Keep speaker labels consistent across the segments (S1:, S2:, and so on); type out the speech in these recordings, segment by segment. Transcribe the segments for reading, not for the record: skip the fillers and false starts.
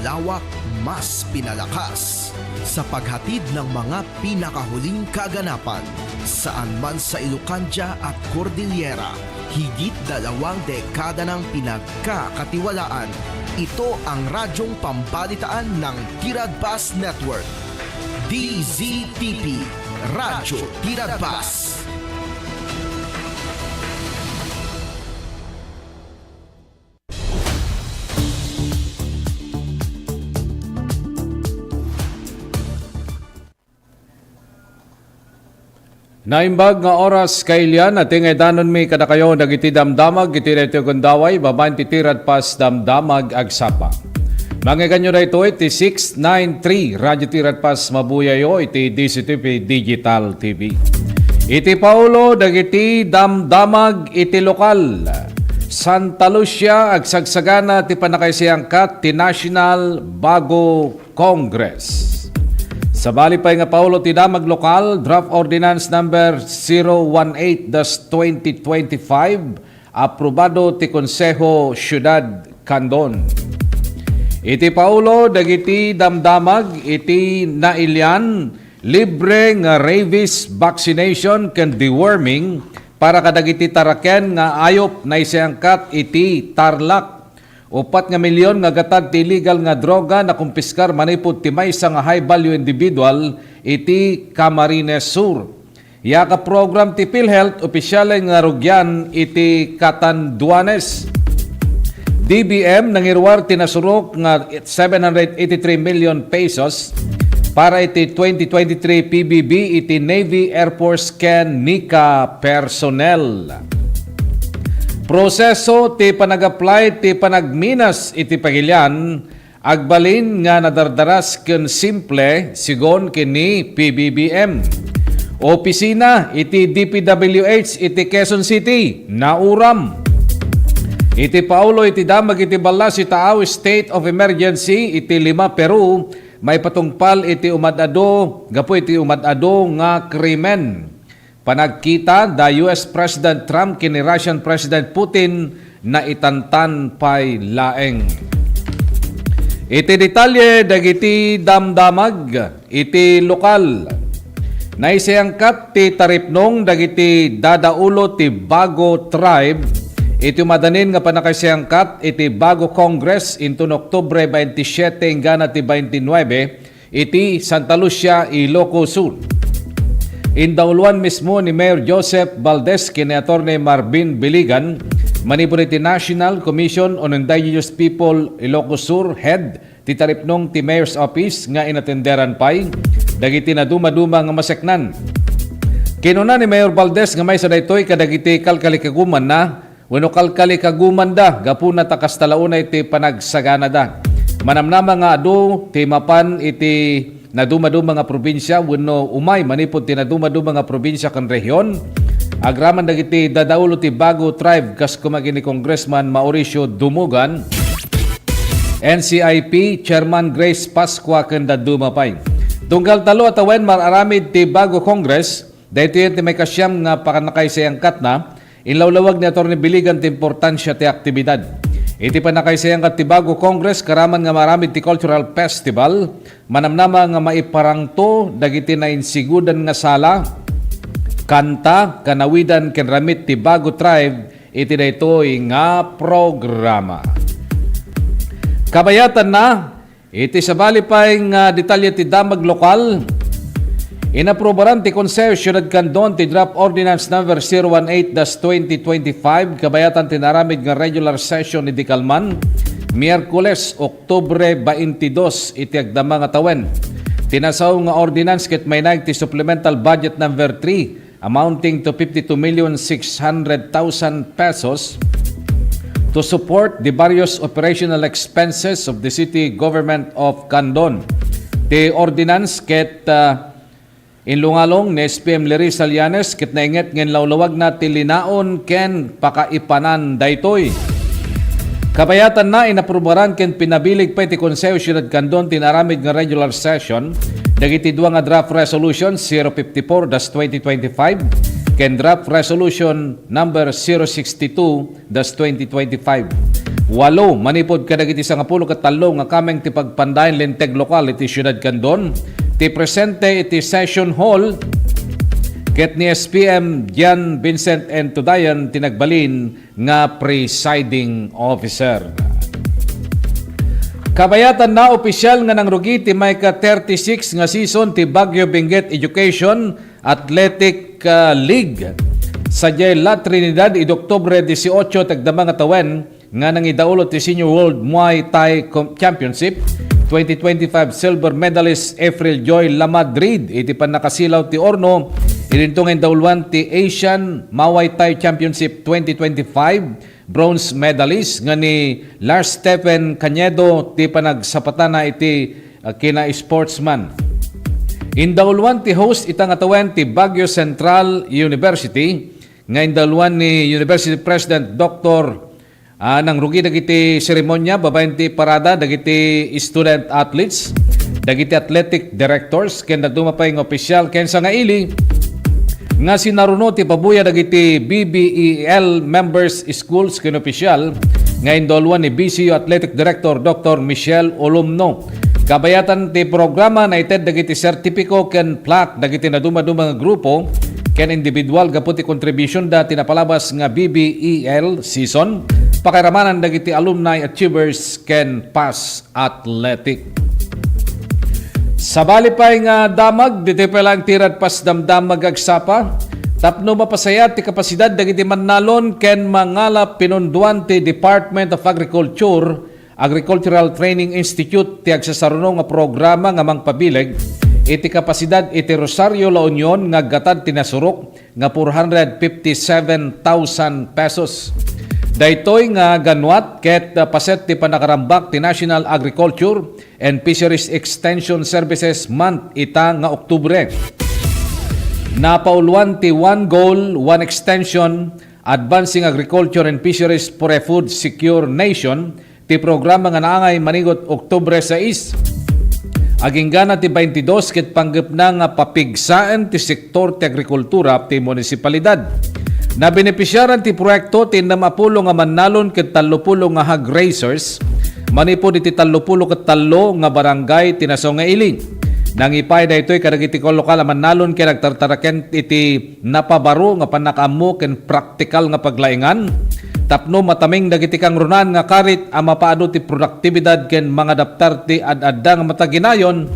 S1: pinalawak, mas pinalakas sa paghatid ng mga pinakahuling kaganapan saan man sa Ilocania at Cordillera. Higit 2 dekada ng pinagkakatiwalaan. Ito ang radyong pambalitaan ng Tiradpas Network. DZTP, Radyo Tiradpas.
S2: Naimbag nga oras kailian at ingay danon mi kada kayo dagiti damdamag iti daytoy kundaway babaen ti Tiradpas damdamag agsapa. Manggigan nyo na ito iti 693 Radyo Tiradpas mabuyayo iti DZTP Digital TV. Iti Paulo dagiti damdamag iti lokal. Santa Lucia agsagsagana ti panakaysiyangkat ti National Bago Congress. Sa balipay nga Paulo ti damag lokal, Draft Ordinance number 018-2025, aprobado ti Konseho Syudad Candon. Iti Paulo, dagiti damdamag, iti nailyan, libre nga rabies vaccination ken deworming para kadagiti taraken nga ayop na isangkat iti Tarlac. 4 milyon nga gatad ti illegal nga droga na kumpiskar manipod ti maysa nga high value individual iti Camarines Sur. Yaka program ti PhilHealth opisyal nga rugyan iti Catanduanes. DBM nangirwar tinasurok nga 783 million pesos para iti 2023 PBB iti Navy Air Force ken NICA personnel. Proseso ti panag-apply ti panagminas iti pagilyan agbalin nga nadardaras ken simple sigon kini PBBM. Opisina iti DPWH iti Quezon City nauram. Iti Paulo iti damag iti balas iti taaw state of emergency iti 5 Peru may patungpal iti umadado gapo iti umadado nga krimen. Panagkita da US President Trump kini Russian President Putin na itantan pay laeng. Iti detalye dagiti damdamag iti lokal. Naisayangkat ti taripnong dagiti dadaulo ti Bago Tribe iti madanin nga panakaisayangkat iti Bago Congress into Oktubre 27 hanggang ti 29 iti Santa Lucia, Ilocos Sur. Indauluan mismo ni Mayor Joseph Valdez kini Attorney Marvin Biligan, manipod iti National Commission on Indigenous People Ilocos Sur head ti taripnong ti Mayor's Office nga inatenderan pay dagiti na duma-duma nga maseknan. Kinuna ni Mayor Valdez nga may sa daytoy kadagiti kalkalikaguman na wenno kalkalikaguman da gapuna takas talaunay ti panagsagana da. Manamnama nga adu ti mapan iti naduma-duma nga probinsya wenno umay manipod ti naduma-duma nga probinsya ken rehiyon agraman dagiti dadaulo ti Bago Tribe kas kumagini Congressman Mauricio Dumugan, NCIP Chairman Grace Pascua ken daduma pay. Tunggal talo at awen mararamid ti Bago Congress daytoy ti may kasyam nga pakanakaysayangkat na inlawlawag ni Atty. Biligan ti importansya ti aktibidad. Iti panakaysayangkat ti Bago Congress karaman nga maramid ti cultural festival manamnama nga maiparangto dagiti na insigudan nga sala kanta kanawidan ken ramit ti Bago Tribe iti daytoy nga programa. Kabayatan na iti sa balipay nga detalye ti damag lokal. Inaprobaran ti Konseho Syudad Candon ti Draft Ordinance number 018-2025 kabayatan tinaramid nga regular session ni Dikalman Miyerkules, Oktubre 22 iti agdama nga tawen. Tinasaw nga ordinance ket may nag ti supplemental budget number 3 amounting to 52,600,000 pesos to support the various operational expenses of the city government of Candon. Ti ordinance ket inlungalong ni SPM Larissa Llanes ket nainget ngem lawlawag na ti linaon ken pakaipanan daytoy. Kabayatan na inaprubaran ken pinabilig pa ti Konseho Syudad Candon tinaramid nga regular session dagiti duwa nga draft resolution 054-2025 ken draft resolution number 062-2025. 8 manipod kadagiti 10 katalo nga kameng ti pagpandayon linteg lokal iti syudad Candon. Ti presente iti session hall ket ni SPM Jan Vincent N. Tudayan tinagbalin nga presiding officer. Kabayatan na opisyal nga nangrugi ti may ka-36 nga season ti Baguio Benguet Education Athletic League. Sadyay La Trinidad id Oktubre 18 tagdama nga tawen nga nangidaulo ti Senior World Muay Thai Championship 2025 silver medalist April Joy La Madrid iti panakasilaw ti Orno idintong daulwan ti Asian Muay Thai Championship 2025 bronze medalist nga ni Lars Stephen Canedo ti panagsapatana iti kina sportsman. Indaulwan ti host itang atawen ti Baguio Central University nga indaulwan ni University President Dr. Nang rugi dagiti seremonya babaen ti parada dagiti student athletes dagiti athletic directors ken dumapay nga opisyal ken sa nga ili nga sinaruno ti pabuya dagiti BBEL members schools ken opisyal nga indolwan ni BCU Athletic Director Dr. Michelle Olumno. Kabayatan ti programa na ited dagiti sertipiko ken plaque dagiti naduma-duma nga grupo ken individual gapu ti contribution da tinapalabas nga BBEL season pakiramanan dagiti alumni achievers ken past athletic. Sabali pa'y nga damag, dito pa lang tirad pas damdamag agsapa. Tapno mapasayat ti kapasidad dagiti mannalon ken mangalap pinunduan ti Department of Agriculture, Agricultural Training Institute ti agsasaruno nga programa nga mangpabileg iti kapasidad iti Rosario La Union nga gatad tinasurok nga 457,000 pesos. Daytoy nga ganwat ket paset ti panakarambak ti National Agriculture and Fisheries Extension Services Month ita nga Oktubre. Napauluan ti One Goal, One Extension Advancing Agriculture and Fisheries for a Food Secure Nation ti programa nga naangay manigot Oktubre 6. Aginggana ti 22 ket panggep na nga papigsaan ti sektor ti agrikultura ti munisipalidad. Na benepisyaran ti proyekto ti 60 nga mannalon ket 30 nga hog raisers manipod iti 30 ket 3 nga barangay tinaso nga ili. Nangipay daytoy kadagiti lokal nga mannalon ket nagtartaraken iti napabaro nga panakaammo ken praktikal nga paglaingan. Tapno mataming dagiti kang runan nga karit a mapaado ti produktibidad ken mga daptar ti ad-adda nga mataginayon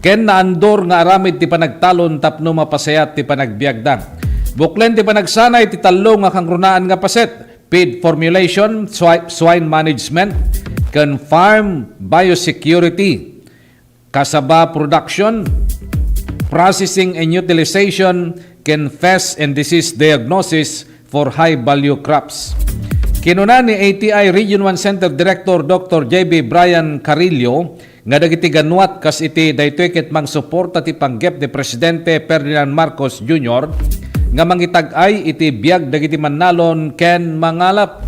S2: ken naandor nga aramid ti panagtalon tapno mapasayat ti panagbiagda. Buklen ti panagsanay ti 3 nga kangrunaan nga paset, feed formulation, swine management, ken farm biosecurity, kasaba production, processing and utilization, ken pest and disease diagnosis for high value crops. Kinuna ni ATI Region 1 Center Director Dr. JB Brian Carillo nga dagiti ganwat kas iti daytoy ket mangsuporta ti panggep ni Presidente Ferdinand Marcos Jr. nga mangitag-ay iti biag dagiti mannalon ken mangalap.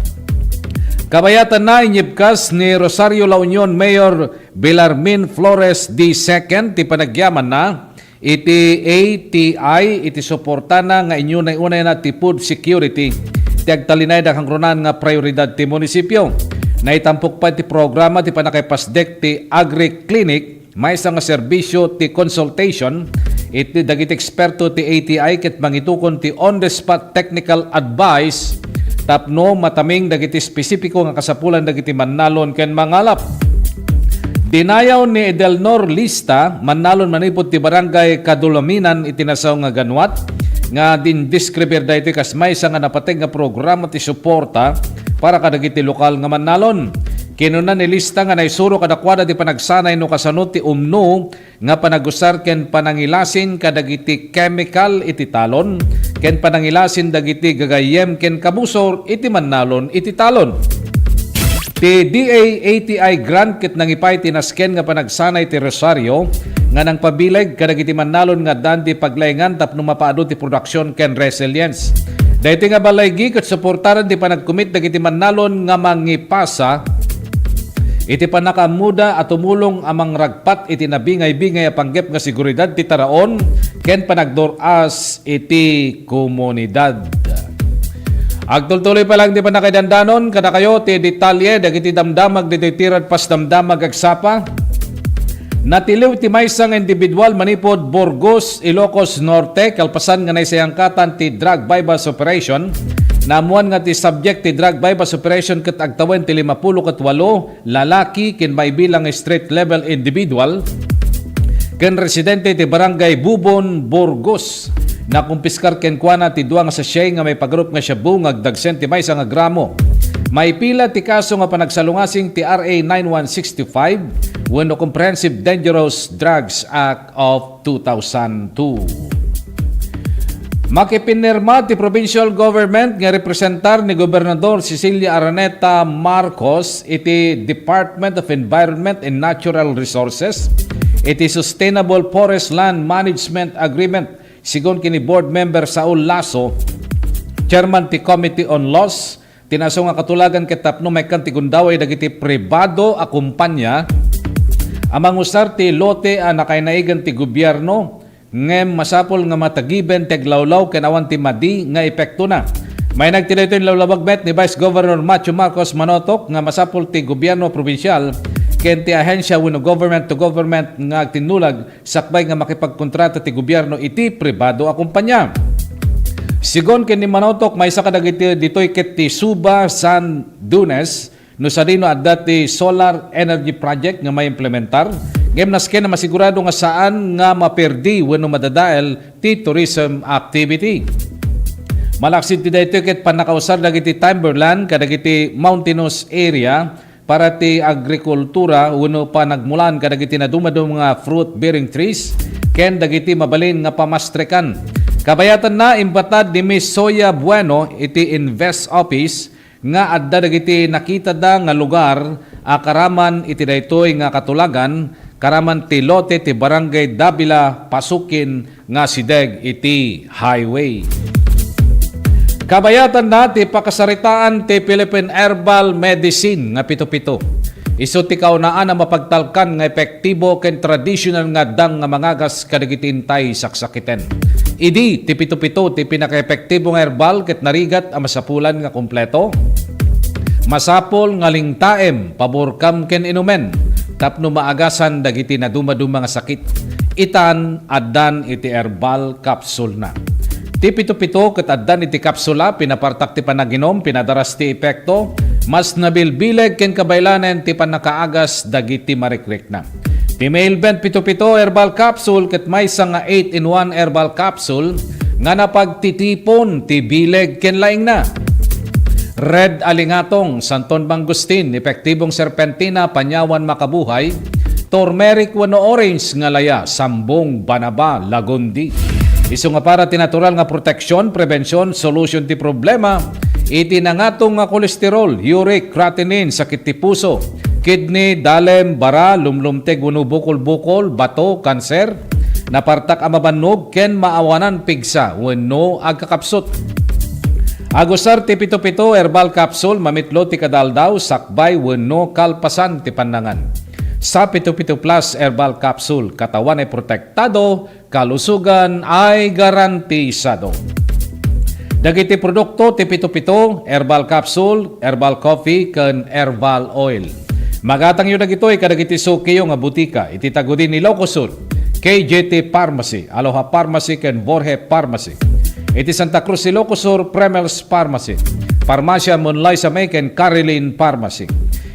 S2: Kabayatan na inyibkas ni Rosario La Union Mayor Belarmin Flores II ti panagyaman na iti ATI iti suportana nga inyo na unay na ti food security ti agtalinay da kangrunan nga prioridad ti munisipyo. Naitampok pa ti programa ti panakaypasdek ti Agri Clinic may nga serbisyo ti consultation iti dagiti eksperto ti ATI ket mangitukon ti on-the-spot technical advice tapno mataming dagiti spesipiko nga kasapulan dagiti mannalon ken mangalap. Dinayaw ni Edelnor Lista mannalon manipod ti barangay Kadulaminan itinasaw nga ganwat nga din describer daytoy kas maysa nga napateg nga programa ti suporta para kadagiti lokal nga mannalon. Kinuna ni Lista nga naisuro kadakwada ti panagsanay no kasanod ti umno nga panagusar ken panangilasin kadagiti chemical iti talon ken panangilasin dagiti gagayem ken kabusor iti mannalon iti talon. Ti DA-ATI grant ket nangipay tinasken nga panagsanay ti Rosario nga nang pabileg kadagiti mannalon nga dandi paglaingan tapno mapaado ti production ken resilience. Daytoy nga balaygi ket suportaran ti panagkumit dagiti mannalon nga mangipasa iti panakamuda at tumulong amang ragpat iti nabingay-bingay a panggep nga seguridad ti taraon ken panagdoras iti komunidad. Agtultuloy pa lang di pa nakaidandanon, kada kayo ti detalye, dagiti damdamag, dititirad pas damdamag agsapa. Natiliw ti maysang individual manipod Burgos, Ilocos Norte, kalpasan nga naisayangkatan ti drug bypass operation. Namuan nga ti subject ti drug bypass operation ket agtawan ti 58 lalaki ken may bilang street level individual ken residente ti barangay Bubon, Burgos. Nakumpiskar ken kuana ti duwa nga sachet nga may pagrup nga shabu nga agdagsen ti maysa nga gramo. May pila ti kaso nga panagsalungasing ti RA 9165 wenno Comprehensive Dangerous Drugs Act of 2002. Makipinirma ti provincial government nga representar ni Gobernador Cecilia Araneta Marcos iti Department of Environment and Natural Resources iti Sustainable Forest Land Management Agreement sigon kini board member Saul Lasso, chairman ti Committee on Laws, tinaso nga katulagan ket tapno may kan ti gundaway dagiti pribado a kumpanya amang usar ti lote a nakainaigan ti gobyerno ngem masapol nga matagiben ti glawlaw ken awan ti madi nga epekto na. May nagtidaytoy lawlawag met ni Vice Governor Macho Marcos Manotok nga masapol ti gobyerno probinsyal ken ti ahensya wenno government to government nga agtinulag sakbay nga makipagkontrata ti gobyerno iti pribado a kumpanya. Sigon ken ni Manotok may isa kadagiti ditoy ket ti Suba San Dunes no sa dino adda ti solar energy project nga may implementar ngem nasken na masigurado nga saan nga maperdi wenno madadael ti tourism activity. Malaksid ti daytoy ket panakausar dagiti timberland kadagiti mountainous area para ti agrikultura wenno pa nagmulan kadagiti nadumadum nga fruit bearing trees ken dagiti mabalin nga pamastrekan. Kabayatan na imbatad ni Miss Soya Bueno iti Invest Office nga adda dagiti nakita da nga lugar a karaman iti daytoy nga katulagan karaman ti lote ti barangay Davila Pasukin nga sideg iti highway. Kabayatan na ti pakasaritaan ti Philippine Herbal Medicine nga pito-pito. Isu ti kaunaan na mapagtalkan nga epektibo ken traditional nga dang nga mangagas kadagiti intay saksakiten. Idi ti pito-pito ti pinaka-epektibo nga herbal ket narigat a masapulan nga kompleto. Masapol nga lingtaem pabor kam ken inumen tapno maagasan dagiti naduma-duma nga sakit. Itan addan iti herbal capsule na. Ti pito-pito ket addan iti kapsula pinapartak ti panaginom pinadaras ti epekto mas nabilbileg ken kabaylanen ti panakaagas dagiti marikrek na. Ti Mailbent pito-pito herbal capsule ket maysa nga 8-in-1 herbal capsule nga napagtitipon ti bileg ken laing na. Red alingatong santon bangustin epektibong serpentina panyawan makabuhay. Turmeric wenno orange nga laya sambong banaba lagundi. Isu nga para ti natural nga proteksyon, prevensyon, solution ti problema, iti nangatong nga kolesterol, uric, creatinine, sakit ti puso, kidney, dalem, bara, lumlumteg, wenno bukol-bukol, bato, kanser, napartak amabanog, ken maawanan pigsa, wenno agkakapsot. Agusar ti pito-pito herbal capsule, mamitlo ti kadaldaw, sakbay, wenno kalpasan ti panangan. Sa Pito-Pito Plus Herbal Capsule, katawan ay protektado, kalusugan ay garantisado. Dagiti produkto ti Pito-Pito, Herbal Capsule, Herbal Coffee, ken Herbal Oil. Magatang yun dagitoy kadagiti sukiyo nga butika, ititagudin ni Locosur, KJT Pharmacy, Aloha Pharmacy, ken Borhe Pharmacy. Iti Santa Cruz Ilocosur, Premiers Pharmacy, Farmacia Monlay sa May, ken Caroline Pharmacy.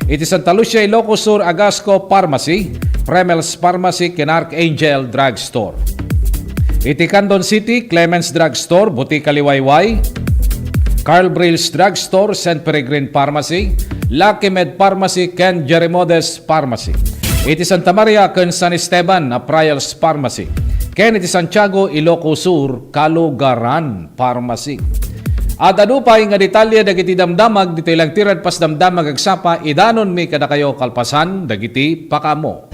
S2: Iti Santa Lucia, Ilocos Sur, Agasco Pharmacy, Premiers Pharmacy, ken Archangel Drug Store. Iti Candon City, Clemens Drug Store, Butika Liwayway, Carl Brills Drug Store, St. Peregrine Pharmacy, Lucky Med Pharmacy, ken Jerimodes Pharmacy. Iti Santa Maria, ken San Esteban, Prials Pharmacy. Ken iti Santiago, Ilocos Sur, Kalugaran Pharmacy. At adupay nga detalye dagiti damdamag dito ilang tirad pas damdamag agsapa idanon mi kada kayo kalpasan dagiti pakamo.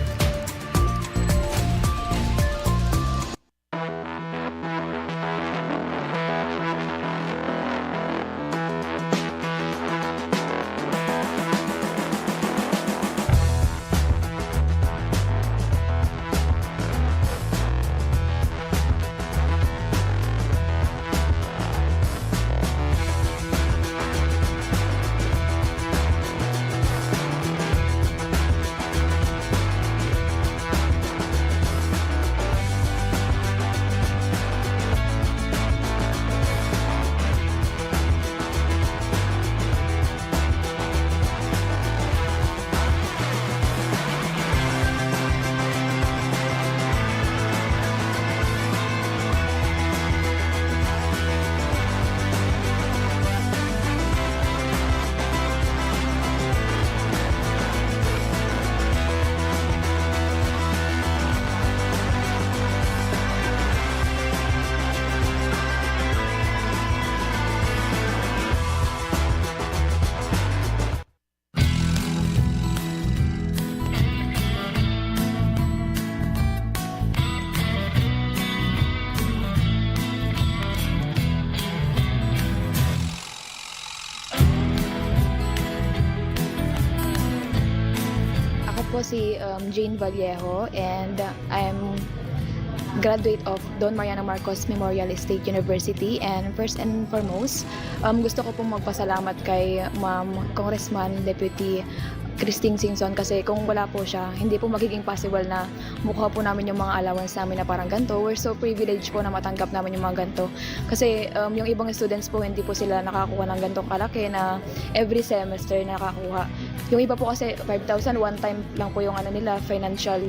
S3: po si Jane Vallejo and I'm graduate of Don Mariano Marcos Memorial State University, and first and foremost, gusto ko pong magpasalamat kay Ma'am Congressman Deputy Christine Singson kasi kung wala po siya, hindi po magiging possible na mukha po namin yung mga allowance namin na parang ganito. We're so privileged po na matanggap namin yung mga ganito. Kasi yung ibang students po, hindi po sila nakakuha ng ganitong kalaki na every semester nakakuha. Yung iba po kasi 5,000 one time lang po yung nila, financial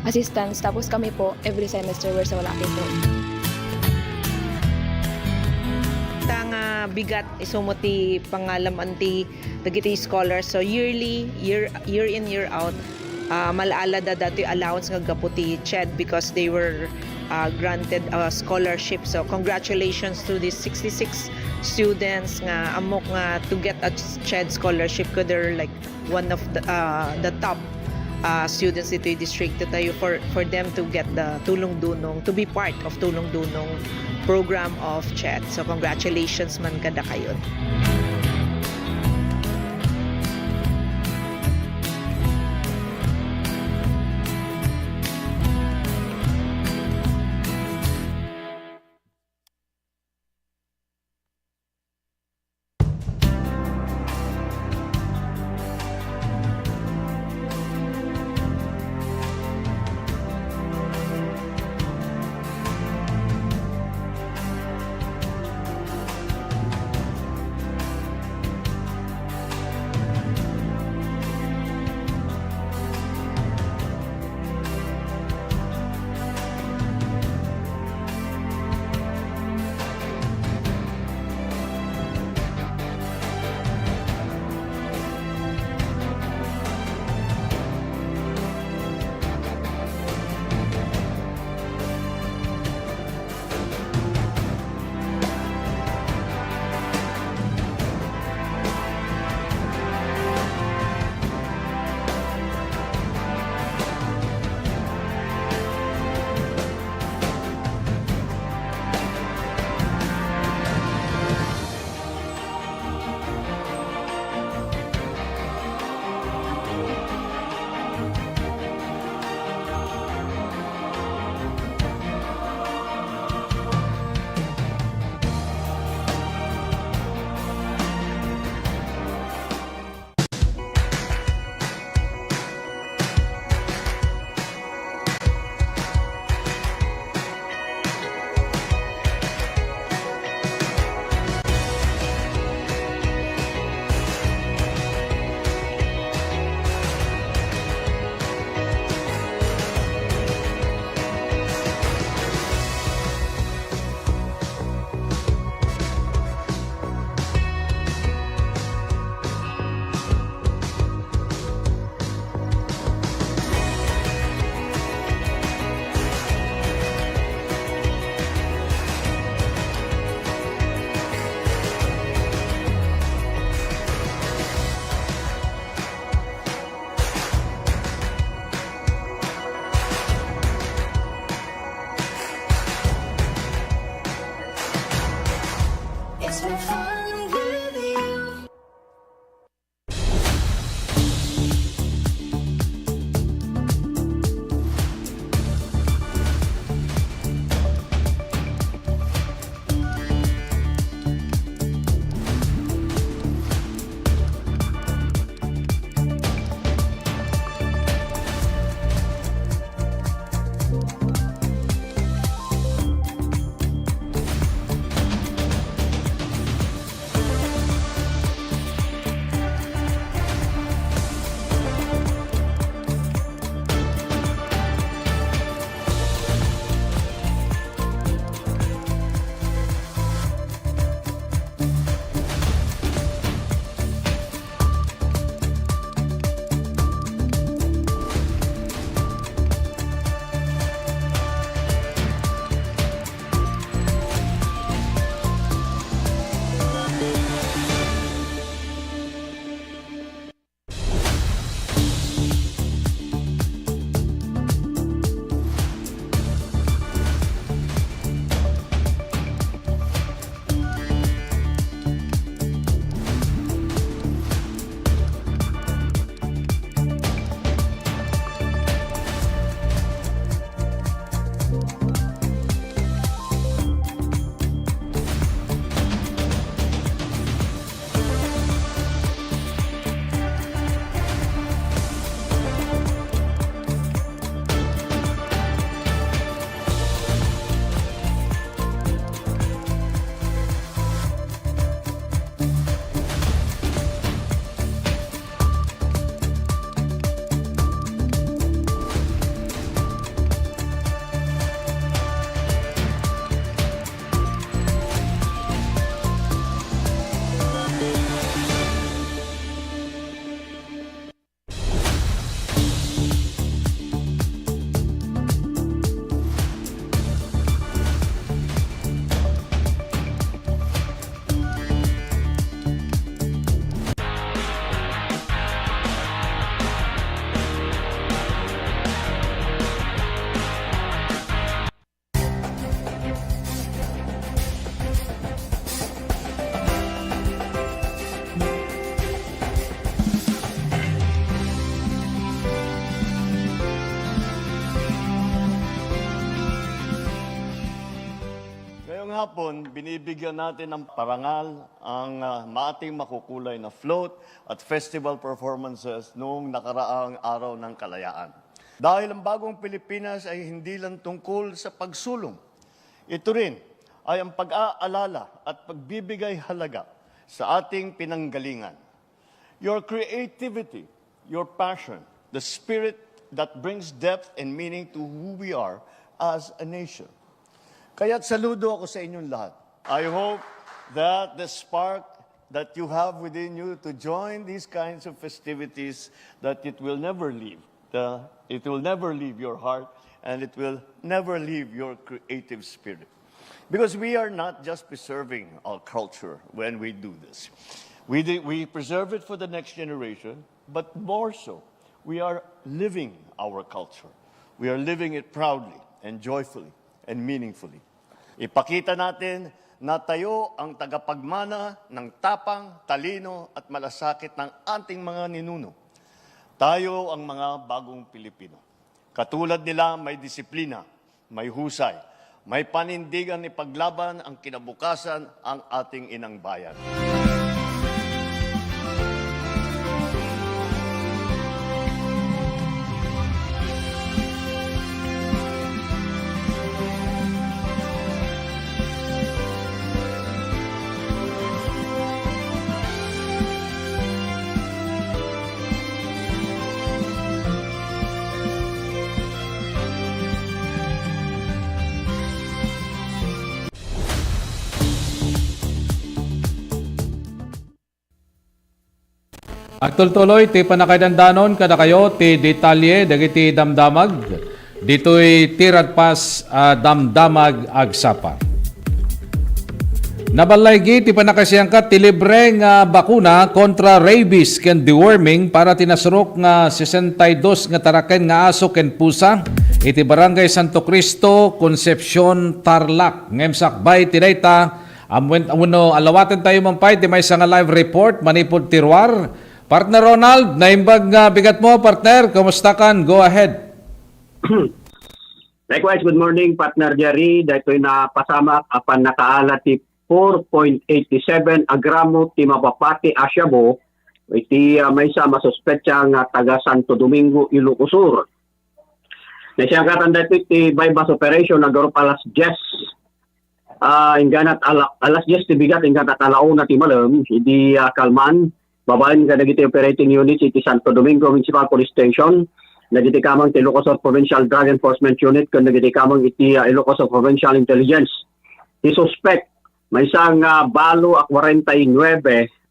S3: assistance. Tapos kami po, every semester we're so lucky po.
S4: Tanga bigat isumuti pangalam anti dagiti scholars, so yearly year in year out malaala da dati allowance nga gaputi CHED because they were granted a scholarship. So congratulations to these 66 students nga amok nga to get a CHED scholarship, ko they're like one of the top students dito yung district tayo for them to get the Tulong Dunong, to be part of Tulong Dunong program of CHED. So congratulations man kada kayo.
S5: hapon, binibigyan natin ng parangal ang maating makukulay na float at festival performances noong nakaraang araw ng kalayaan. Dahil ang bagong Pilipinas ay hindi lang tungkol sa pagsulong. Ito rin ay ang pag-aalala at pagbibigay halaga sa ating pinanggalingan. Your creativity, your passion, the spirit that brings depth and meaning to who we are as a nation. Kaya't saludo ako sa inyong lahat. I hope that the spark that you have within you to join these kinds of festivities, that it will never leave. It will never leave your heart, and it will never leave your creative spirit. Because we are not just preserving our culture when we do this. We preserve it for the next generation, but more so, we are living our culture. We are living it proudly and joyfully and meaningfully. Ipakita natin na tayo ang tagapagmana ng tapang, talino at malasakit ng ating mga ninuno. Tayo ang mga bagong Pilipino. Katulad nila, may disiplina, may husay, may panindigan ipaglaban ang kinabukasan ang ating inang bayan.
S2: Agtultuloy ti panakaidandanon kada kayo ti detalye dagiti damdamag. Dito'y tirad pas damdamag agsapa. Nabalaygi ti panakasiyangkat ti libre nga bakuna kontra rabies ken deworming para tinasrok nga 62 nga taraken nga aso ken pusa iti Barangay Santo Cristo, Concepcion, Tarlac. Ngemsakbay ti dayta amweno alawaten tayo mampay ti maysa nga live report manipod tirwar. Partner Ronald, naimbag nga bigat mo, partner. Kumusta kan? Go ahead.
S6: Likewise, good morning, partner Jerry. Dahil na pasama apan nakaala ti 4.87 agramo ti mapapati Asyabo. Iti may sa masuspetsa nga taga Santo Domingo, Ilocos Sur. Nasyangkatan dito ti bypass operation na garo alas 10. Inganat alas 10 ti bigat, inganat alauna ti malam. Hindi kalman. Babayan ka nagiti operating unit iti Santo Domingo Municipal Police Station, nagiti kamang ti Ilocos Sur Provincial Drug Enforcement Unit, kung nagiti kamang iti Ilocos Sur Provincial Intelligence. Ti suspect, may isang balo at 49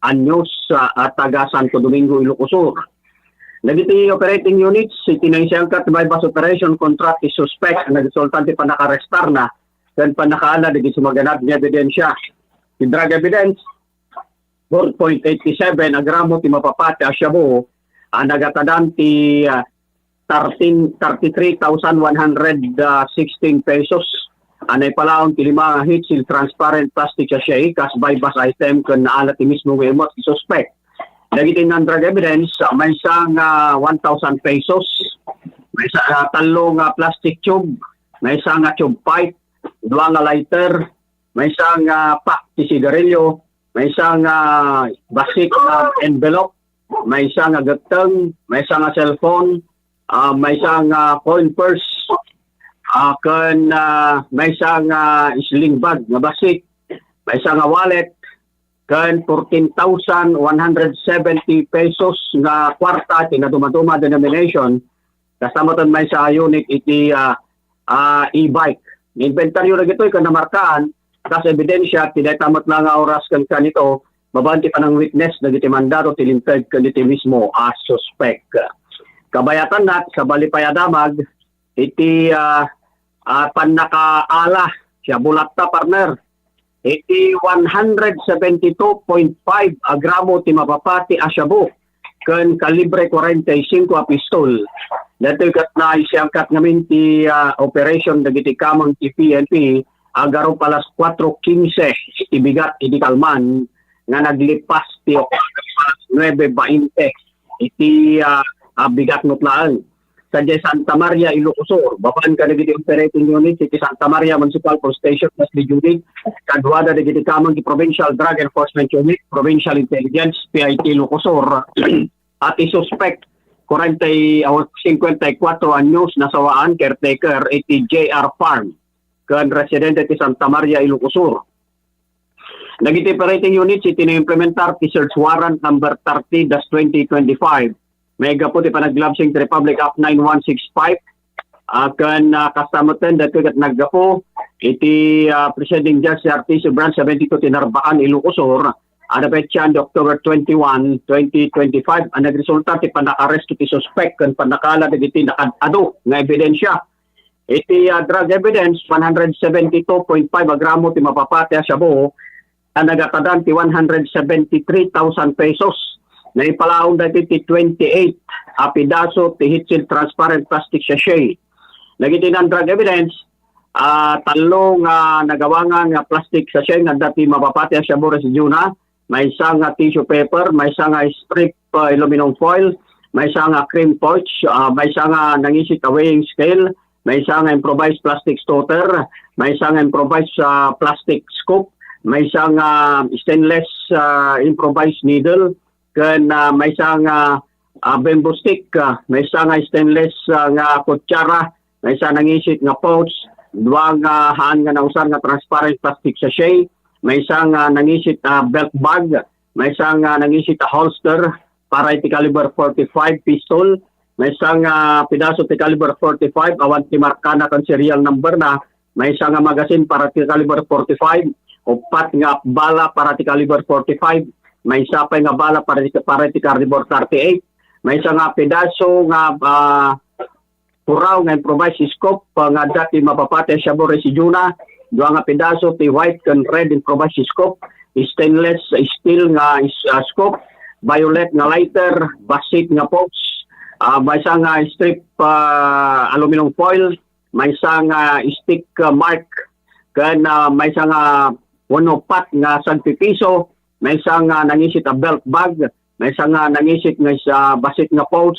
S6: anyos at taga Santo Domingo, Ilocos Sur. Nagiti operating units, iti naisangkat bypass operation contract ti suspect, nagsultan ti panakarestar na, kan panakaala nagiti sumaganap ni ebidensya. Ti drug evidence, 4.87 agramo ti mapapati Asyabo, nagatadan ti 33,116 pesos. Anay palaon ti 5 hits il transparent plastic sachet kas bypass item kun naala ti mismo emot ti suspect. Dagiti ng drug evidence may isang 1,000 pesos, may isang talong plastic tube, may isang tube pipe, 2 nga lighter, may isang pack ti sigarilyo, may isang basic envelope, may isang gatang, may isang cellphone, may isang coin purse, may isang sling bag na basic, may isang wallet, kan 14,170 pesos na kwarta, tinaduma-duma denomination, kasama ton may sa unit iti e-bike. Inventaryo na gito, ikan namarkaan, kasi ebidensya, tinatamat lang nga oras kan kanito, mabanti pa ng witness na giti mandado tilintag kaniti mismo as suspect. Kabayatan nat sa balipayadamag, iti panakaala, siya bulatta partner, iti 172.5 agramo ti mapapati Asyabo, kan kalibre 45 a pistol. Dito kat na isiyangkat ngamin ti operation na giti kamang ti PNP, agaro palas 4.15 ibigat iti kalman nga naglipas ti palas 9.20 iti bigat nutlaan. sa Santa Maria, Ilocos Sur. Baban ka nagiti operating unit, City Santa Maria Municipal Police Station, Leslie Unit, kadwada nagiti kamang Provincial Drug Enforcement Unit, Provincial Intelligence, PIT Ilocos Sur. At isuspect 54 anyos nasawaan caretaker iti JR Farm kan residente ti Santa Maria, Ilocos Sur. Nagiti operating unit iti na-implementar ti search warrant number 30-2025. Mega po ti panaglabsing ti Republic Act 9165 kan kastamutan dati kat naggapo iti Presiding Judge Artiso Branch 72 Tinarbaan, Ilocos Sur. Ada petsan October 21, 2025 ang nagresulta ti panakaarest ti suspect kan panakala dagiti nakadado nga ebidensya. Iti drug evidence 172.5 gramo ti mapapati a shabu ang nagatadan ti 173,000 pesos. Na ipalaon dati ti 28 apidaso ti heat-sealed transparent plastic sachet. Nagiti ng drug evidence, talong nagawangan nga plastic sachet nga dati mapapati ang shabu residue na. May isang tissue paper, may isang strip aluminum foil, may isang cream pouch, may isang nangisik weighing scale, may isang improvised plastic stotter, may isang improvised plastic scoop, may isang stainless improvised needle, kan may isang bamboo stick, may isang stainless nga kutsara, may isang nangisik nga pouch, duwang haan nga nausan nga transparent plastic sachet, may isang nangisik belt bag, may isang nangisik holster para iti caliber 45 pistol, may isang pidaso ti caliber 45 awan ti markana kan serial number na, may isang magazine para ti caliber 45, upat nga bala para ti caliber 45, may isa pa nga bala para ti caliber 38, may isang pidaso nga puraw nga improvised scope nga dati mapapati siya bo residue na, duwa nga pidaso ti white and red improvised scope, stainless steel nga scope, violet nga lighter, basit nga pouch, may isang strip aluminum foil, may isang stick mark, kan may isang 1 nga sagpipiso, may isang nangisit a belt bag, may isang nangisit nga basit nga pouch,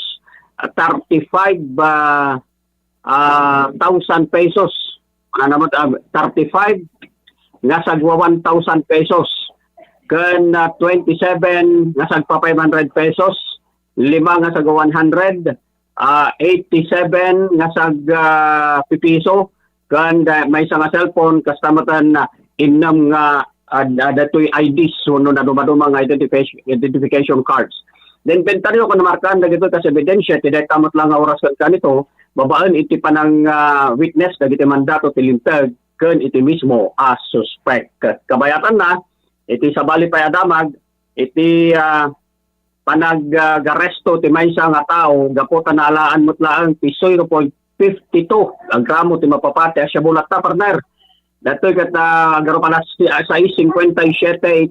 S6: 35,000 pesos. Ano naman 35 nga sagwa 1,000 pesos. Kan 27 nga sagpa 500 pesos, 5 nga sagwa 100, 87 nga sag pipiso, kan may isang cellphone kastamatan innam nga datoy IDs so no na dumaduma nga identification cards. Then bentaryo ko namarkaan dagito kas ebidensya ti kamot lang nga oras kan kanito babaan iti panang witness dagiti mandato ti lintag ken iti mismo as suspect. Kabayatan na iti sabali payadamag iti panag-garesto ti maysa nga tao gaputan na alaan mutlaang ti 0.52 ang gramo ti mapapati asya bulat ta partner. Datoy kat agaro panas sa 57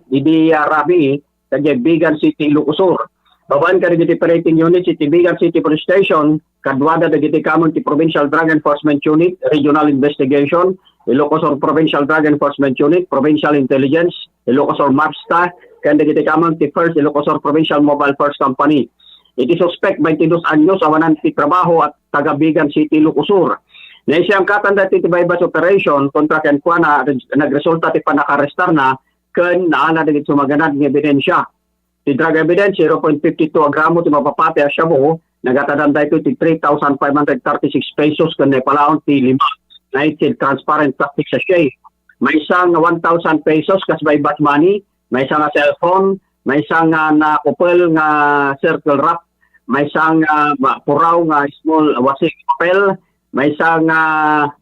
S6: idi Rabi sa Bigan City, Ilocos Sur. Babaan ka rin operating unit si Bigan City Police Station, kadwada dagiti kamon ti Provincial Drug Enforcement Unit, Regional Investigation, Ilocos Sur Provincial Drug Enforcement Unit, Provincial Intelligence, Ilocos Sur MAPSTA, kan dagiti kamon ti First Ilocos Sur Provincial Mobile First Company. Iti suspect 22 anyos awanan ti trabaho at taga Bigan City, Ilocos Sur. Na siyang katanda ti bypass operation kontra ken kuana nagresulta ti panakarestar na ken naana dagiti sumaganad nga ebidensya. Ti drug evidence 0.52 gramo ti mapapati a shabu nagatadanda ito ti 3,536 pesos ken palaon ti 5 na iti transparent plastic sachet. May isang 1,000 pesos kas bypass money, may isang cellphone, may isang nakupel nga circle wrap, may isang puraw nga small wasik papel, may isang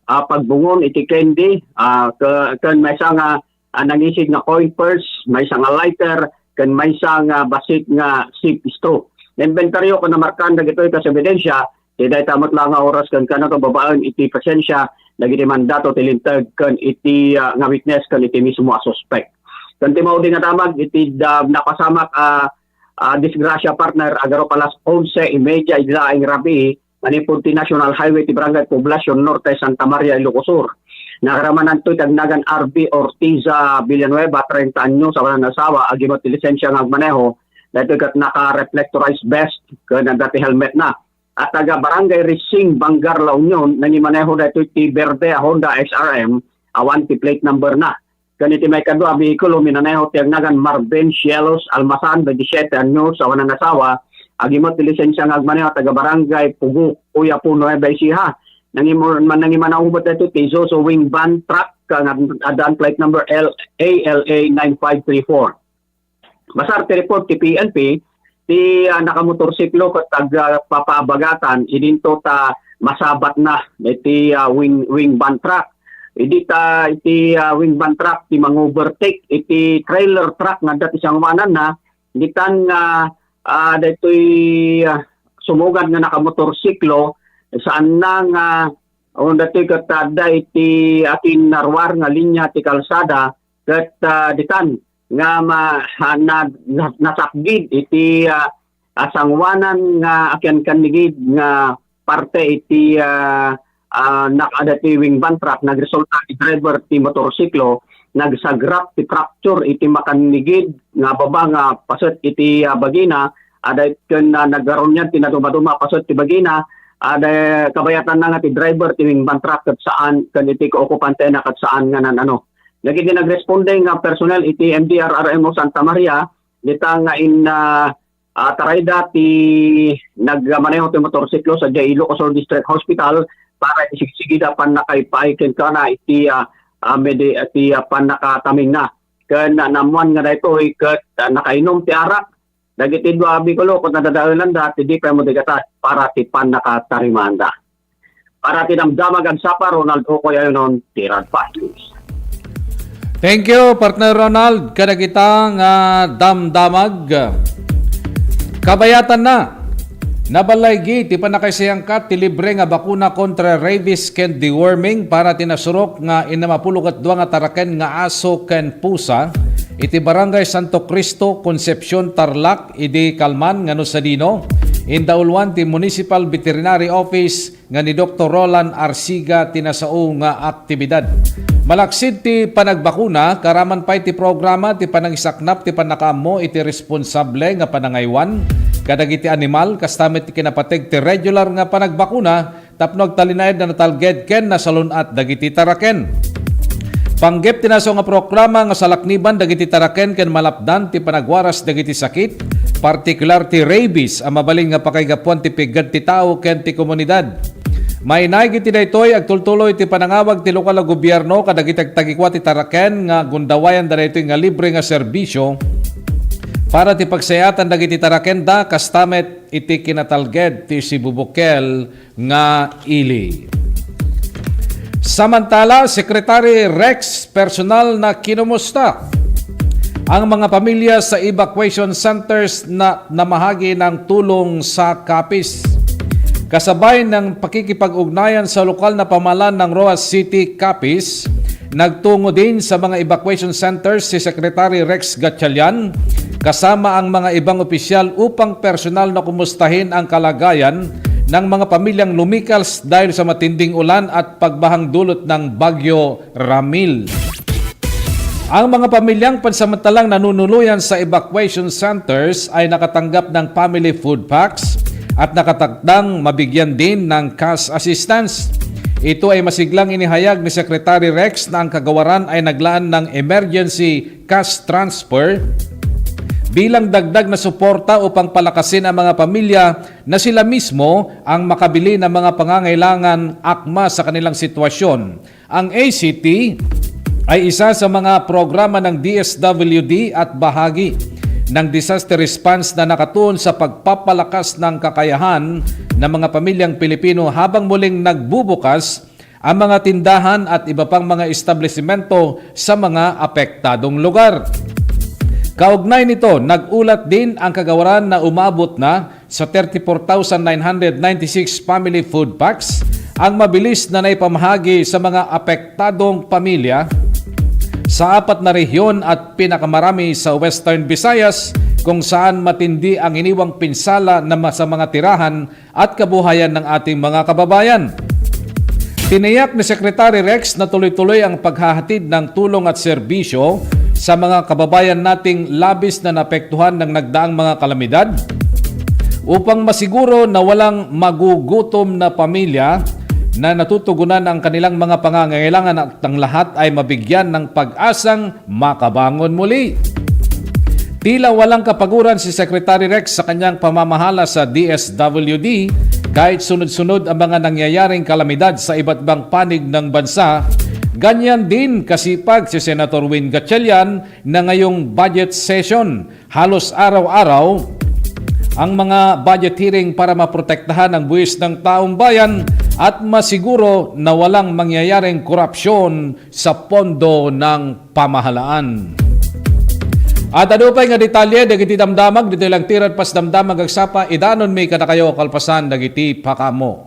S6: pagbungon iti candy, may isang nangisig nga coin purse, may isang lighter, kan may isang basit nga sip straw. Inventaryo ko na markaan na gito ito sa ebidensya, tiday tamot lang nga oras kan to babaan iti presensya, nagiti mandato tilintag kan iti nga witness kan iti mismo a suspect. Kan ti maudi nga damag iti napasamak disgrasya partner agaro palas 11:30 idlaing Rabi manipod ti National Highway ti Barangay Poblacion Norte, Santa Maria, Ilocos Sur. Nakaramanan to tagnagan RB Ortiza Villanueva 30 anyos sa walang nasawa agimot ti lisensya nga agmaneho dahil kat naka-reflectorized vest kan dati helmet na. at taga Barangay Rising, Bangar, La Union, nangimaneho dito ti Verde Honda SRM, awan ti plate number na. Ganiti may kadua bihikulo minaneho ti agnagan Marvin Cielos Almasan, 27 anyos, awan ang asawa, agimot ti lisensya ng agmaneho taga Barangay Pugu, Uya Puno, Nueva Ecija. Nangimanahubot dito ti Zoso Wing Van Truck, adan plate number ALA 9534. Basar ti report ti PNP, ti nakamotorsiklo kat papaabagatan, idinto ta masabat na iti wing van truck. Iti wing van truck ti mang-overtake iti trailer truck nga dati siyang wanan na, ditan dito'y sumugad nga nakamotorsiklo saan na nga dati katada iti atin narwar nga linya ti kalsada kat ditan nga nasakgid iti asangwanan nga akyan kanigid nga parte iti nakadati wing van truck nagresulta ti driver ti motorsiklo nagsagrap ti fracture iti makanigid nga baba nga pasot iti bagina ada ken naggaron yan tinaduma-duma pasot ti bagina ada kabayatan na nga ti driver ti wing van truck kat saan kan iti okupante na kat saan nga nan Nagiging nagresponde nga personnel iti MDRRMO Santa Maria dita nga in tarayda ti nagmaneho ti motorsiklo sa Ilocos District Hospital para isigsigida pan nakaipaay ken kana iti panakataming na. Ken namuan nga dayto ket nakainom ti arak dagiti dua bikulo ket nadadaelan dati di pa mo digata para ti panakatarimanda. Para tinamdamag ang sapa Ronald Okoy ayon Tirad News.
S2: Thank you, partner Ronald. Kada kita nga damdamag. Kabayatan na. Nabalaygi, ti panakaisayang ka, ti libre nga bakuna kontra rabies ken deworming para tinasurok nga inamapulukat dua nga taraken nga aso ken pusa. Iti Barangay Santo Cristo, Concepcion, Tarlac, idi Kalman, nga no sa dino. Indaulwan ti Municipal Veterinary Office nga ni Dr. Roland Arsiga tinasao nga aktibidad. Malaksid ti panagbakuna, karaman pa iti programa ti panangisaknap ti panakaammo iti responsable nga panangaywan. Kadagiti animal, kastamit ti kinapateg ti regular nga panagbakuna, tapno agtalinaid na natalged ken nasalunat dagiti taraken. Panggep tinaso nga programa nga salakniban dagiti taraken ken malapdan ti panagwaras dagiti sakit, partikular ti rabies, ang mabaling nga pakaigapuan ti pigad ti tao ken ti komunidad. May naigiti daytoy agtultuloy ti panangawag ti lokal na gobyerno kadagiti tagikwa ti taraken nga gundawayan daytoy nga libre nga serbisyo para ti pagsayatan dagiti taraken da kastamet iti kinatalged ti sibubukel nga ili. Samantala, Secretary Rex personal na kinumusta ang mga pamilya sa evacuation centers na namahagi ng tulong sa Capiz. Kasabay ng pakikipag-ugnayan sa lokal na pamahalaan ng Roas City, Capiz, nagtungo din sa mga evacuation centers si Secretary Rex Gatchalian kasama ang mga ibang opisyal upang personal na kumustahin ang kalagayan ng mga pamilyang lumikals dahil sa matinding ulan at pagbahang dulot ng Bagyo Ramil. Ang mga pamilyang pansamantalang nanunuluyan sa evacuation centers ay nakatanggap ng family food packs at nakatakdang mabigyan din ng cash assistance. Ito ay masiglang inihayag ni Secretary Rex na ang kagawaran ay naglaan ng emergency cash transfer bilang dagdag na suporta upang palakasin ang mga pamilya na sila mismo ang makabili ng mga pangangailangan akma sa kanilang sitwasyon. Ang ACT ay isa sa mga programa ng DSWD at bahagi ng disaster response na nakatuon sa pagpapalakas ng kakayahan ng mga pamilyang Pilipino habang muling nagbubukas ang mga tindahan at iba pang mga establishmento sa mga apektadong lugar. Kaugnay nito, nag-ulat din ang kagawaran na umabot na sa 34,996 family food packs ang mabilis na naipamahagi sa mga apektadong pamilya sa 4 na rehiyon at pinakamarami sa Western Visayas kung saan matindi ang iniwang pinsala sa mga tirahan at kabuhayan ng ating mga kababayan. Tiniyak ni Secretary Rex na tuloy-tuloy ang paghahatid ng tulong at serbisyo sa mga kababayan nating labis na naapektuhan ng nagdaang mga kalamidad upang masiguro na walang magugutom na pamilya na natutugunan ang kanilang mga pangangailangan at ang lahat ay mabigyan ng pag-asang makabangon muli. Tila walang kapaguran si Secretary Rex sa kanyang pamamahala sa DSWD kahit sunod-sunod ang mga nangyayaring kalamidad sa iba't ibang panig ng bansa. Ganyan din kasipag si Senator Win Gatchalian na ngayong budget session. Halos araw-araw ang mga budget hearing para maprotektahan ang buwis ng taong bayan at masiguro na walang mangyayaring korupsyon sa pondo ng pamahalaan. At ano pa nga detalye, dagiti damdamag, dito lang tiran pas damdamag agsapa, idanon may katakayo kalpasan, dagiti pakamo.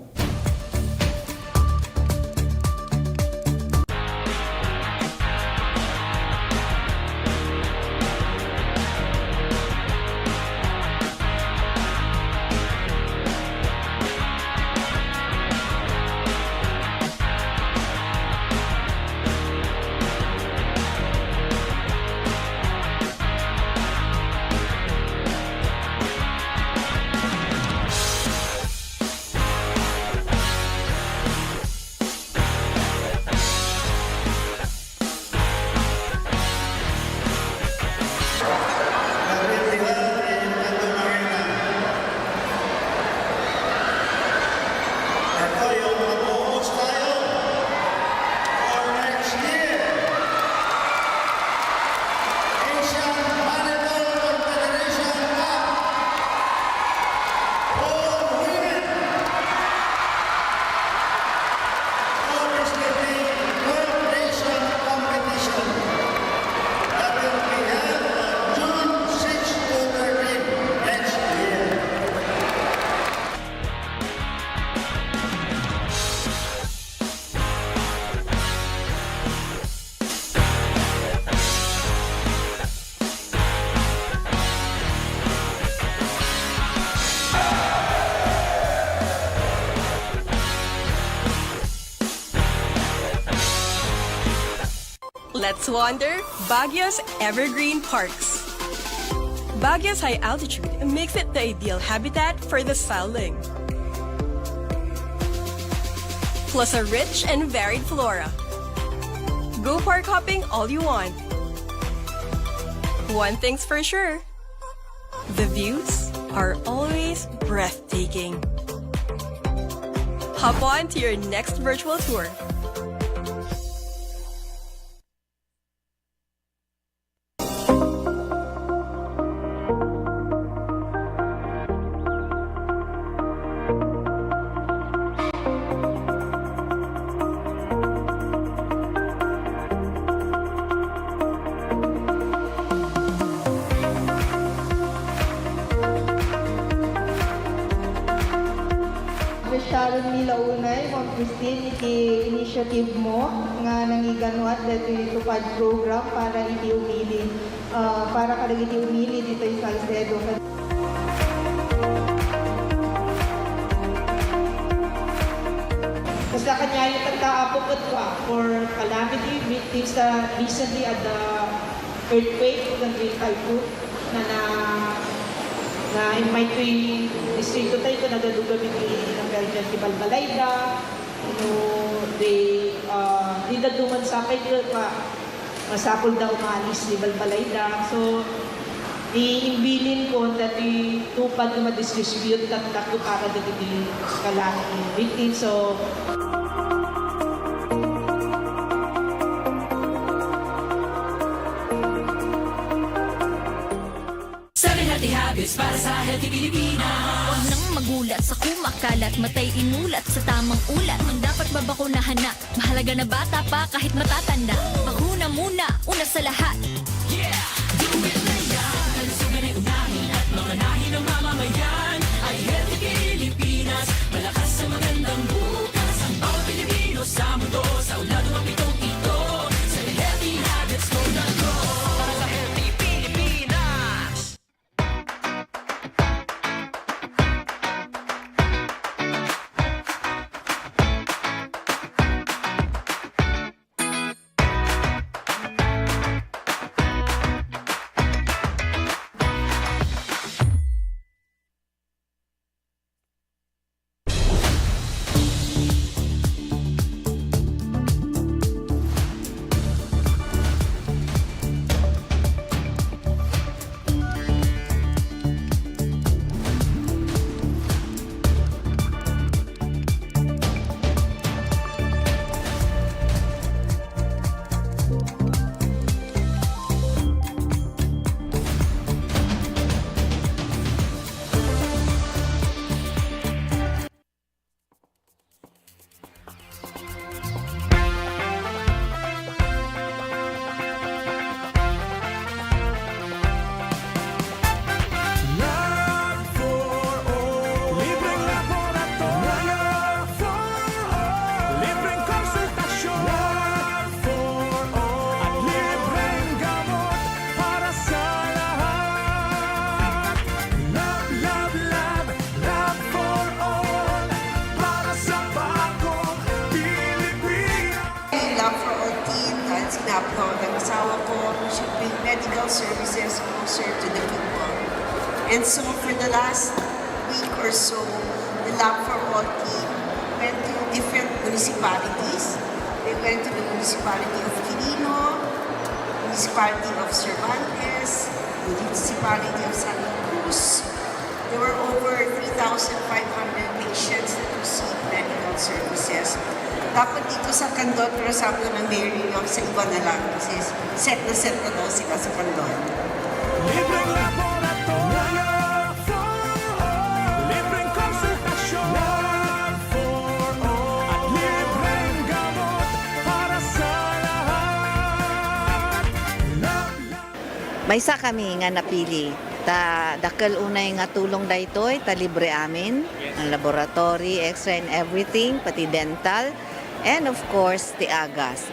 S7: Let's wander Baguio's evergreen parks. Baguio's high altitude makes it the ideal habitat for the starling. Plus a rich and varied flora. Go park hopping all you want. One thing's for sure, the views are always breathtaking. Hop on to your next virtual tour.
S8: Sharon nila unay, Ma'am Christine, iti initiative mo nga nangiganuat dito itupad program para iti umili, para kada iti umili dito sa Salcedo. Basta kanya yung tagkaapok at for calamity victims recently at the earthquake ng Great Typhoon na in my three distrito tayo ito nagaduga ng Belgian di Balbalayda, di daduman sa kayo pa masapol daw umalis di Balbalayda. So, iimbilin ko na tupad na ma-distribute at takto para dito di calamity victims. So,
S9: Habits para sa healthy Pilipinas. Huwag nang magulat sa kumakalat, matay inulat sa tamang ulat. Ang dapat babakunahan na, mahalaga na bata pa kahit matatanda. Bakuna muna, una sa lahat. Yeah! Do it na yan! Kalusugan ay unahin at mga nahin ng mamamayan ay healthy Pilipinas. Malakas sa magandang bukas. Ang bawat Pilipino sa mundo, sa ulado ang pitong ito. Sa healthy habits mo na go. Para sa healthy Pilipinas.
S10: sinabi ko ng asawa ko, we should bring medical services closer to the people. And so for the last week or so, the Lab for All team went to different municipalities. They went to the municipality of Quirino, municipality of Cervantes, municipality of Santa Cruz. There were over 3,500 patients that received medical services. Dapat dito sa Candon, pero sabi ko ng Mary yung sa iba na lang kasi set na daw sila sa Candon.
S11: Libreng laboratorio for all. Libreng konsultasyon for all. At libreng gamot para sa lahat.
S10: Maysa kami nga napili. Dakal unay nga tulong daytoy, ta libre amin. Ang laboratory, X-ray and everything, pati dental. And of course, the agas.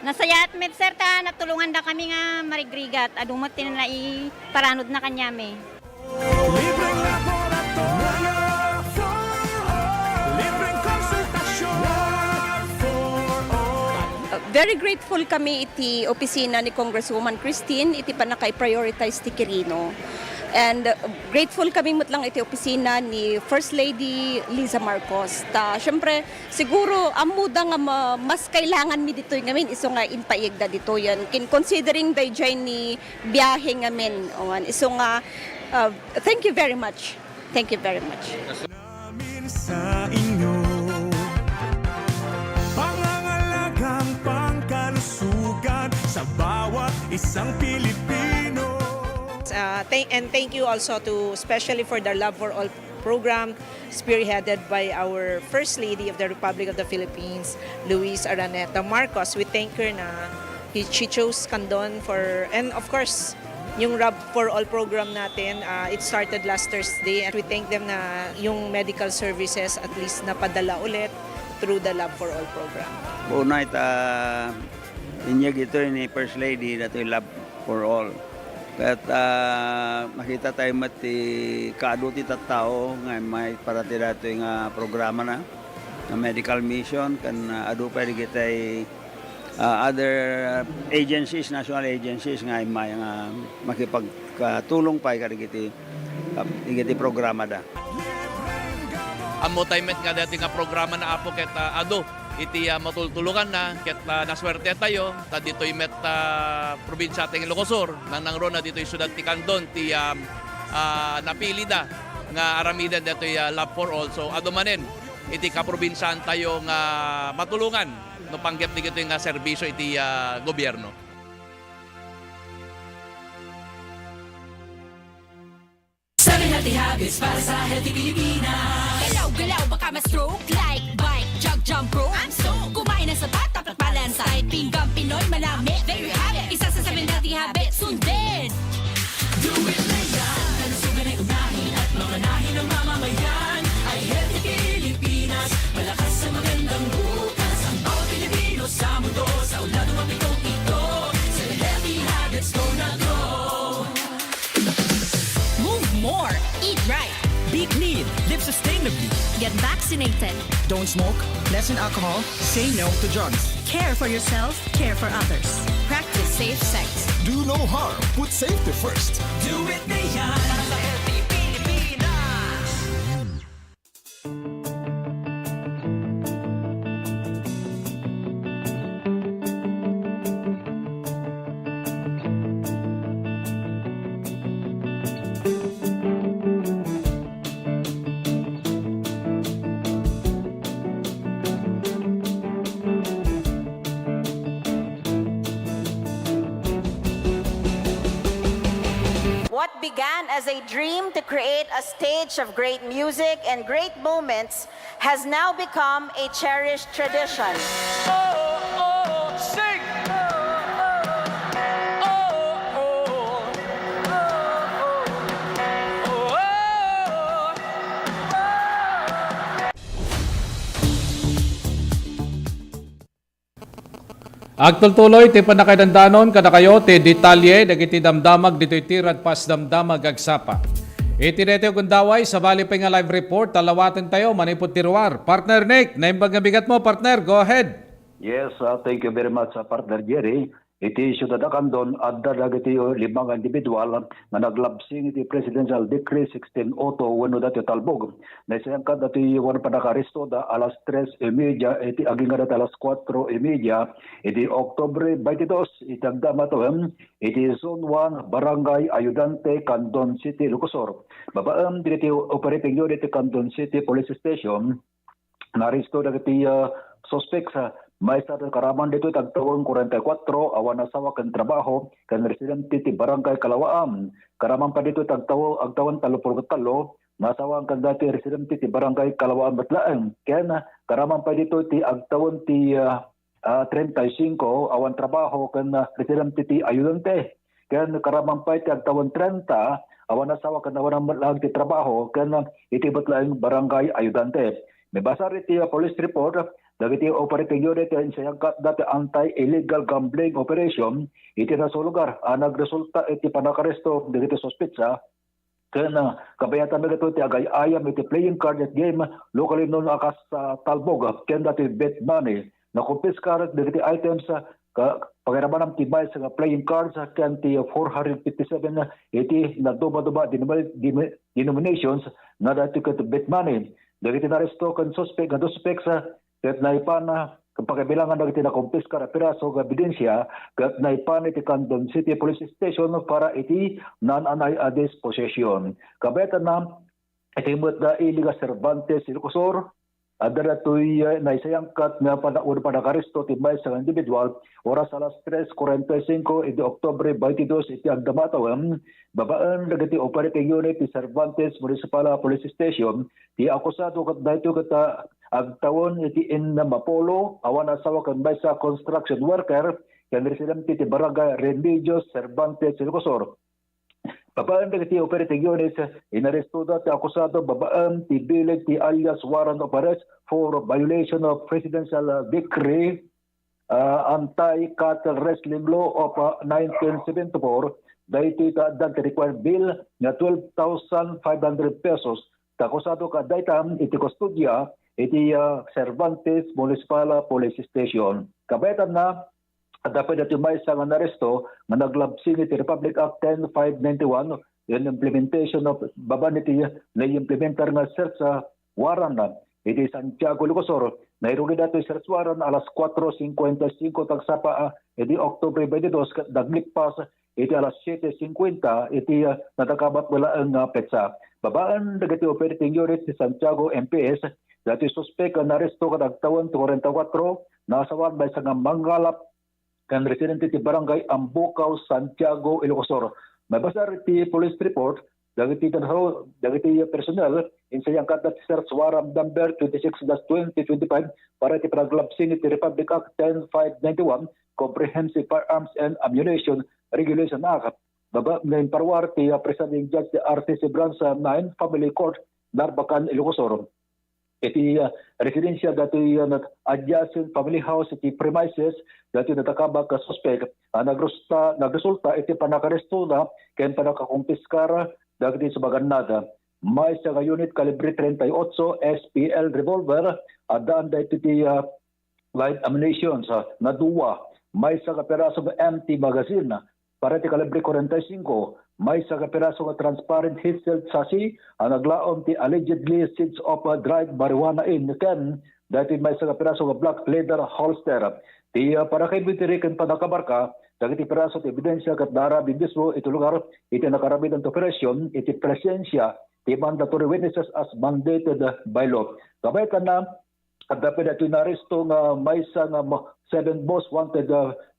S9: Nasayat med sir ta natulungan da kami nga marigrigat adumot tin na iparanod na kanyame.
S11: Libreng laboratorio for all. Libreng konsultasyon for all.
S7: Very grateful kami iti opisina ni Congresswoman Christine iti panakay-prioritize ti Quirino. And grateful kami mutlang iti opisina ni First Lady Liza Marcos. Siyempre, siguro amuda nga mas kailangan mi dito ngamin iso nga inpaigda dito yan. Considering dayjay ni biyahe ngamin. Iso nga, thank you very much. Thank you very much.
S11: Namin sa inyo pangangalagang pangkalusugan sa bawat isang Pilipino.
S4: And thank you also to especially for the Love for All program spearheaded by our First Lady of the Republic of the Philippines, Luis Araneta Marcos. We thank her na she chose Candon for, and of course, yung Love for All program natin, it started last Thursday and we thank them na yung medical services at least napadala ulit through the Love for All program.
S12: Una inyag ito ni First Lady na ito yung Love for All. At makita tayo mati kaaduti tattao nga may parati dato yung programa na medical mission kan adu pa kita other agencies, national agencies nga may makipagtulong pa kiti programa da.
S13: Amo tayo met nga dati nga programa na apo ket adu iti matultulukan na ket naswerte tayo ta ditoy met probinsya ting Ilocosur nang ron na ditoy syudad ti Candon ti napili da nga aramidan ditoy Love for All. So adumanen iti kaprobinsyan tayo nga matulungan no panggep ti kitoy nga serbisyo iti gobyerno.
S9: Healthy habits para sa healthy Pilipinas. Galaw-galaw baka ma-stroke like bike, jog, jump rope. I'm so kumain ng sapat, dapat balance diet. Pinggang Pinoy, malami, there you have it. Isa sa 7 healthy habits, sundin. Do it na yan. Kalusugan ay unahin at mamanahin ng mamamayan. Ay healthy Pilipinas, malakas sa magandang bukas. Ang bawat Pilipino sa mundo, sa ulado mapitong ito. Sa healthy habits, go na go. Move more, eat right.
S11: Be clean, live sustainably.
S9: Get vaccinated.
S11: Don't smoke, lessen alcohol, say no to drugs.
S9: Care for yourself, care for others. Practice safe sex.
S11: Do no harm, put safety first. Do it na yan. Sa healthy Pilipinas.
S10: What began as a dream to create a stage of great music and great moments has now become a cherished tradition.
S11: Sing!
S2: Agtultuloy ti panakaidandanon kada kayo ti detalye dagiti damdamag ditoy tirad pas damdamag agsapa. Itineteo kong daway sa bali pa nga live report, talawatin tayo, manipot tiruar. Partner Nick, naimbag nga bigat mo, partner, go ahead.
S14: Yes, thank you very much, partner Jerry. Iti sudadakan doon, adda dagiti limang individual nga naglabsing iti Presidential Decree 1602 wano dati talbog. Naisayang ka dati wano pa nakaresto da alas 3:30, iti aging nga dati alas 4:30, iti Oktobre 22, itagdama to, iti Zone 1, Barangay Ayudante, Candon City, Lucosor. Babaam, diti operating unit Candon City Police Station, naresto dagiti suspect sa may sa karaman dito tagtawang 44, awan asawa kan trabaho, kan residente ti Barangay Kalawaan. Karaman pa dito agtawan 33, nasawa kan dati residente ti Barangay Kalawaan Batlaan. Kaya na, karaman pa dito ti agtawan ti 35, awan trabaho kan residente ti Ayudante. Kaya karaman pa ti agtawan 30, awan asawa kan awan lang ti trabaho, kan iti Batlaan Barangay Ayudante. May basa iti police report, dagiti operating unit sa dati anti-illegal gambling operation, iti na sa lugar, nagresulta iti panakaresto dagiti suspetsa, kaya kabayatan na ito ti agay-ayam iti playing card at game, locally known akas sa Talbog, kaya dati bet money, na kumpiskar dagiti items pagiraman ng tibay sa playing cards, kaya ti 457 iti nagduba-duba denominations na dati ka bet money. Dagiti naresto kan suspect, nga suspect sa kat naipan na pagkabilangan dagiti na kumpiskar a piraso ng ebidensya, kat naipan iti Candon City Police Station para iti non-anay a disposition. Kabetan na iti imot na Iliga Cervantes Ilocosur, adara to'y naisayang kat nga panaun pa nakaresto tibay sa individual, oras alas 3:45 iti Oktobre 22 iti agdamataw, babaan dagiti operating unit ti Cervantes Municipal Police Station, ti akusado kat dahito kat agtawon iti in Mapolo, awan asawa kan bay sa construction worker, kan residente ti Barangay Remedios Cervantes Ilocosur. Babaan dagiti operating units, inaresto dati akusado babaan ti bilig ti alias warrant of arrest for violation of Presidential Decree Anti-Cattle Wrestling Law of 1974, dahito itaadang ti required bill nga 12,500 pesos. Takusado ka daytam iti kustudya iti Cervantes Municipal Police Station. Kabayatan na, dapat ito may isang naresto na naglabsing iti Republic Act 10591, yung implementation of baba niti na implementar nga search warrant na iti Santiago Lucosor. Nairugid dato search warrant alas 4:55 tagsapa iti Oktubre 22, naglipas iti alas 7:50 iti natakabat wala ang petsa. Babaan dagiti operating unit si Santiago MPS, dati suspect na naresto kadagtawan 44, nasawan by sa nga manggalap kan residente ti Barangay Ambukaw, Santiago, Ilocosur. May basa ti police report, dagiti personnel insayang kadat search warrant number 26-2025 para ti panaglabsing ti Republic Act 10591, Comprehensive Firearms and Ammunition Regulation Act. Baba ngayon parwar ti Presiding Judge ti RTC Branch 9 Family Court, Narbacan, Ilocosur. Iti residensya dati adjacent family house iti premises dati natakabag ka suspect, nagresulta iti panakaresto na ken panakakumpiskara dagiti sa bagannada. May sa unit calibre 38 SPL revolver, adaan dati iti light ammunition sa naduwa. May sa kaperaso ng empty magazine para iti calibre 45. May sa kapiraso nga transparent heat-sealed sachet ang naglaom ti allegedly seeds of dried marijuana in ken dati may sa kapiraso nga black leather holster. Ti para kay bitirikan panakabarka dagiti piraso ti ebidensya kat darabi mismo iti lugar iti nakarabid ang operasyon iti presensya ti mandatory witnesses as mandated by law. Kabaytan na at dapat ito naresto nga may sa nga 7 most wanted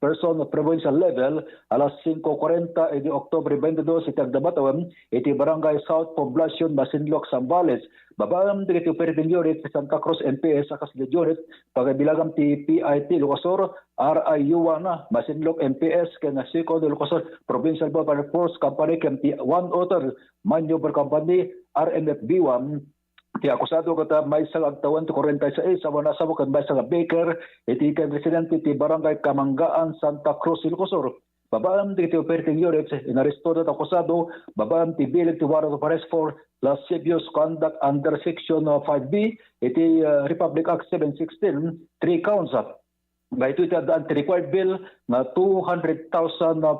S14: person of provincial level alas 5:40 edi Oktubre 22 iti agdamatawen iti Barangay South Poblacion, Masinloc, Zambales. Babam dagiti operating unit sa Santa Cruz NPS akas the unit pagabilagam ti PIT Lucosur, RIU1 Masinloc NPS ken Siko de Lucosur Provincial Border Force Company ken ti One Other Maneuver Company RMFB1. Ti akusado kata may sa agtawan ti 46 sa wana sa kan may sa Baker iti kan residente ti Barangay Kamanggaan, Santa Cruz, Ilocosur. babaan ti operating units, inaresto na akusado, babaan ti bilig ti warrant of arrest for lascivious conduct under Section 5B, iti Republic Act 716, 3 counts. By ito itadaan ti required bill na 200,000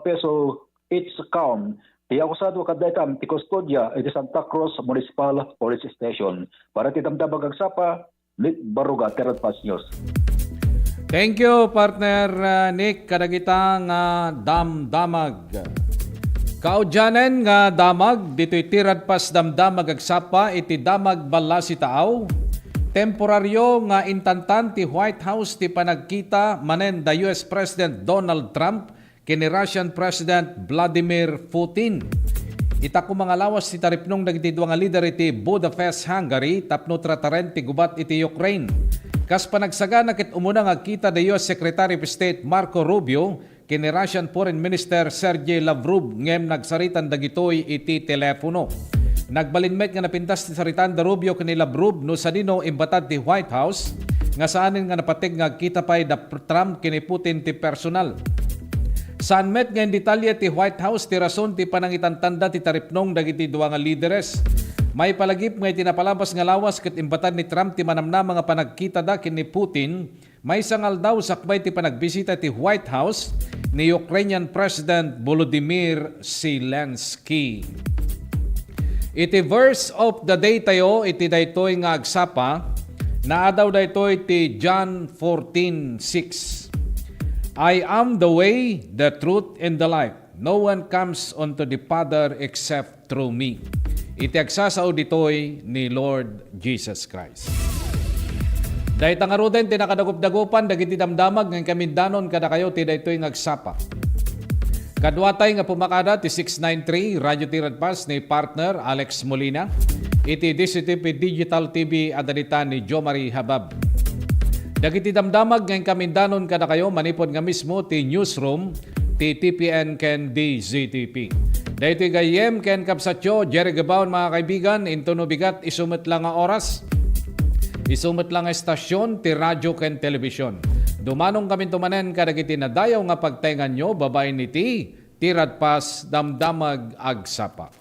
S14: peso each count. Ti akusado kadaytam ti kustodya iti Santa Cruz Municipal Police Station. Para ti damdamag agsapa, Nick Baruga, Terrat Pass News.
S2: Thank you, partner Nick, kadagitang damdamag. Kaudyanen nga damag, dito'y tirad pas damdamag agsapa, iti damag bala si taaw. Temporaryo nga intantan ti White House ti panagkita manen the US President Donald Trump kini Russian President Vladimir Putin. Ita ko mga lawas ti taripnong dagiti duwa nga leader iti Budapest, Hungary, tapno trataren ti gubat iti Ukraine. Kas panagsaga nakit umuna nga kita the US Secretary of State Marco Rubio kini Russian Foreign Minister Sergey Lavrov ngem nagsaritan dagitoy iti telepono. Nagbalinmet nga napintas ti saritan da Rubio kini Lavrov no sa dino imbatad ti White House nga saanin nga napatig nga kita pay da Trump kini Putin ti personal. Saan met nga detalye ti White House ti rason ti panangitantanda ti taripnong dagiti duwa nga leaderes. May palagip nga itinapalabas nga lawas ket imbatan ni Trump ti manamna mga panagkita da kini Putin, may sangal daw sakbay ti panagbisita ti White House ni Ukrainian President Volodymyr Zelensky. Iti verse of the day tayo, iti daytoy nga agsapa, naadaw daytoy ti John 14:6. I am the way, the truth, and the life. No one comes unto the Father except through me. Iti agsasaw ditoy ni Lord Jesus Christ. Dahil tangaruden, tinakadagup-dagupan, dagiti damdamag, ng kamindanon kada kayo, ti daytoy ngagsapa. Kadwatay nga pumakada, ti 693, Radio Tirad Pass, ni partner Alex Molina. Iti DCTV Digital TV, adalita ni Jo Marie Habab. Dagiti damdamag, ng kamindanon kada kayo, manipod nga mismo, ti newsroom, ti TPN ken DZTP. Dahito gayem ken kapsatyo, Jerry Gabaon mga kaibigan, intuno bigat isumit lang nga oras, isumit lang nga estasyon, ti radyo ken telebisyon. Dumanong kami tumanen kadagiti nadayaw nga pagtaingan nyo, babae niti, Tirad Pass, damdamag agsapa.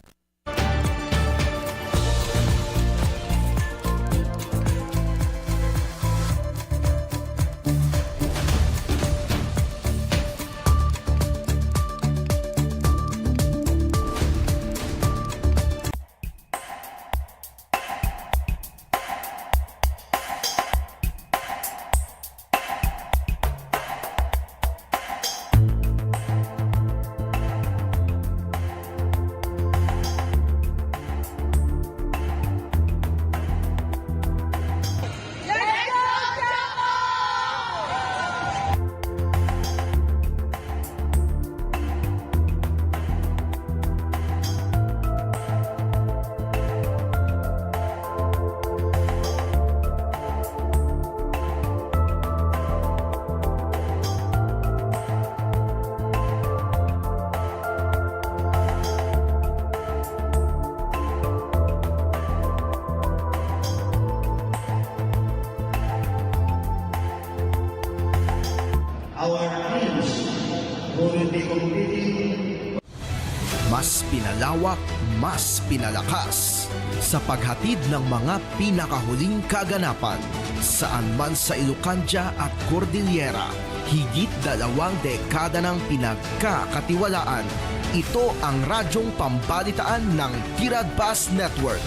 S1: Mas pinalawak, mas pinalakas sa paghatid ng mga pinakahuling kaganapan saan man sa Ilocanja at Cordillera. Higit 2 dekada ng pinagkakatiwalaan. Ito ang radyong pambalitaan ng Tirad Pass Network.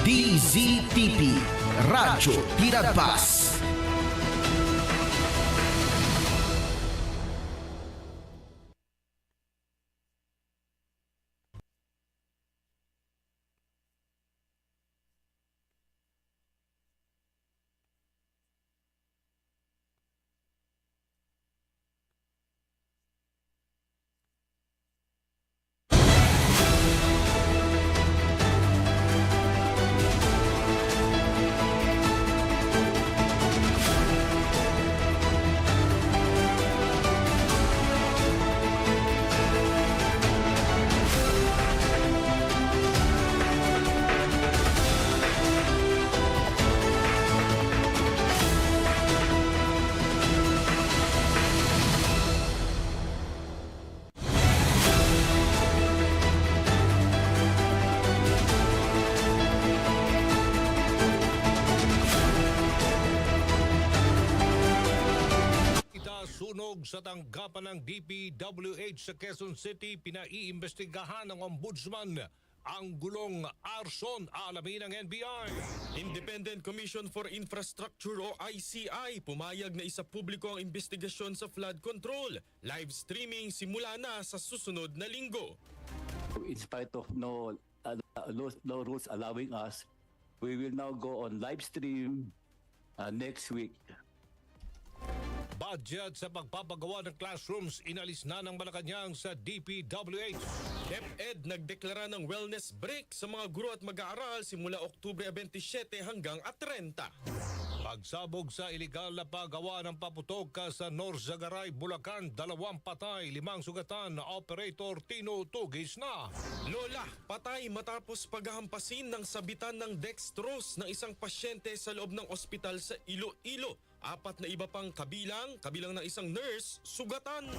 S1: DZTP, Radyo Tirad Pass.
S15: sunog sa tanggapan ng DPWH sa Quezon City, pinaiimbestigahan ng Ombudsman ang gulong arson, alamin ng NBI.
S16: Independent Commission for Infrastructure o ICI pumayag na isa publiko ang investigasyon sa flood control. Live streaming simula na sa susunod na linggo.
S17: In spite of no rules allowing us, we will now go on live stream next week.
S15: Budget sa pagpapagawa ng classrooms inalis na ng Malacanang sa DPWH.
S16: DepEd nagdeklara ng wellness break sa mga guro at mag-aaral simula Oktubre 27 hanggang 30.
S15: Pagsabog sa ilegal na paggawa ng paputok sa Norzagaray, Bulacan, 2 patay, 5 sugatan, operator Tino Tugis na.
S16: Lola, patay matapos paghahampasin ng sabitan ng dextrose ng isang pasyente sa loob ng ospital sa Iloilo. 4 na iba pang kabilang ng isang nurse, sugatan.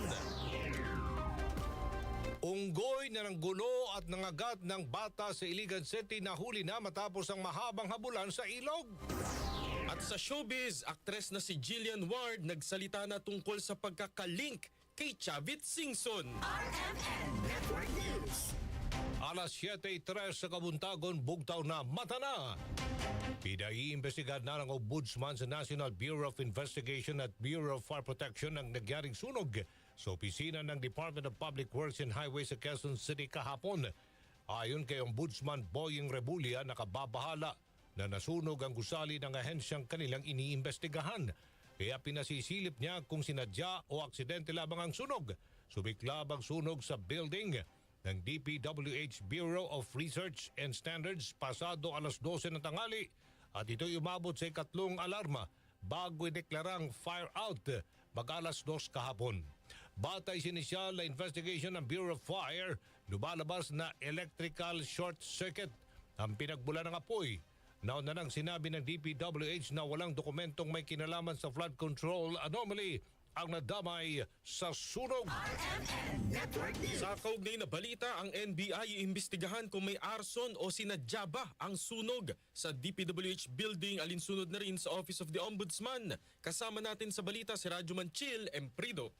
S15: Unggoy na ng gulo at nangagat ng bata sa Iligan City nahuli na matapos ang mahabang habulan sa ilog.
S16: At sa showbiz, aktres na si Jillian Ward nagsalita na tungkol sa pagkakalink kay Chavit Singson.
S11: RMN Network News.
S15: Alas 7:03 sa Kabuntagon, bugtaw na mata na. Pinaiimbestigahan na ng Ombudsman sa National Bureau of Investigation at Bureau of Fire Protection ang nagyaring sunog sa opisina ng Department of Public Works and Highways sa Quezon City kahapon. Ayon kay Ombudsman Boying Rebulla, nakababahala na nasunog ang gusali ng ahensyang kanilang iniimbestigahan. Kaya pinasisilip niya kung sinadya o aksidente lamang ang sunog. Sumiklab ang sunog sa building ng DPWH Bureau of Research and Standards pasado alas 12 ng tanghali at ito'y umabot sa 3 alarma bago ideklarang fire out mag-alas 2 kahapon. Batay sa inisyal na investigation ng Bureau of Fire, lumalabas na electrical short circuit ang pinagbula ng apoy. Nauna nang sinabi ng DPWH na walang dokumentong may kinalaman sa flood control anomaly ang nadamay sa sunog.
S16: Sa kaugnay na balita, ang NBI iimbestigahan kung may arson o sinadya ba ang sunog sa DPWH building, alinsunod na rin sa Office of the Ombudsman. Kasama natin sa balita si Radyoman Chill Emprido.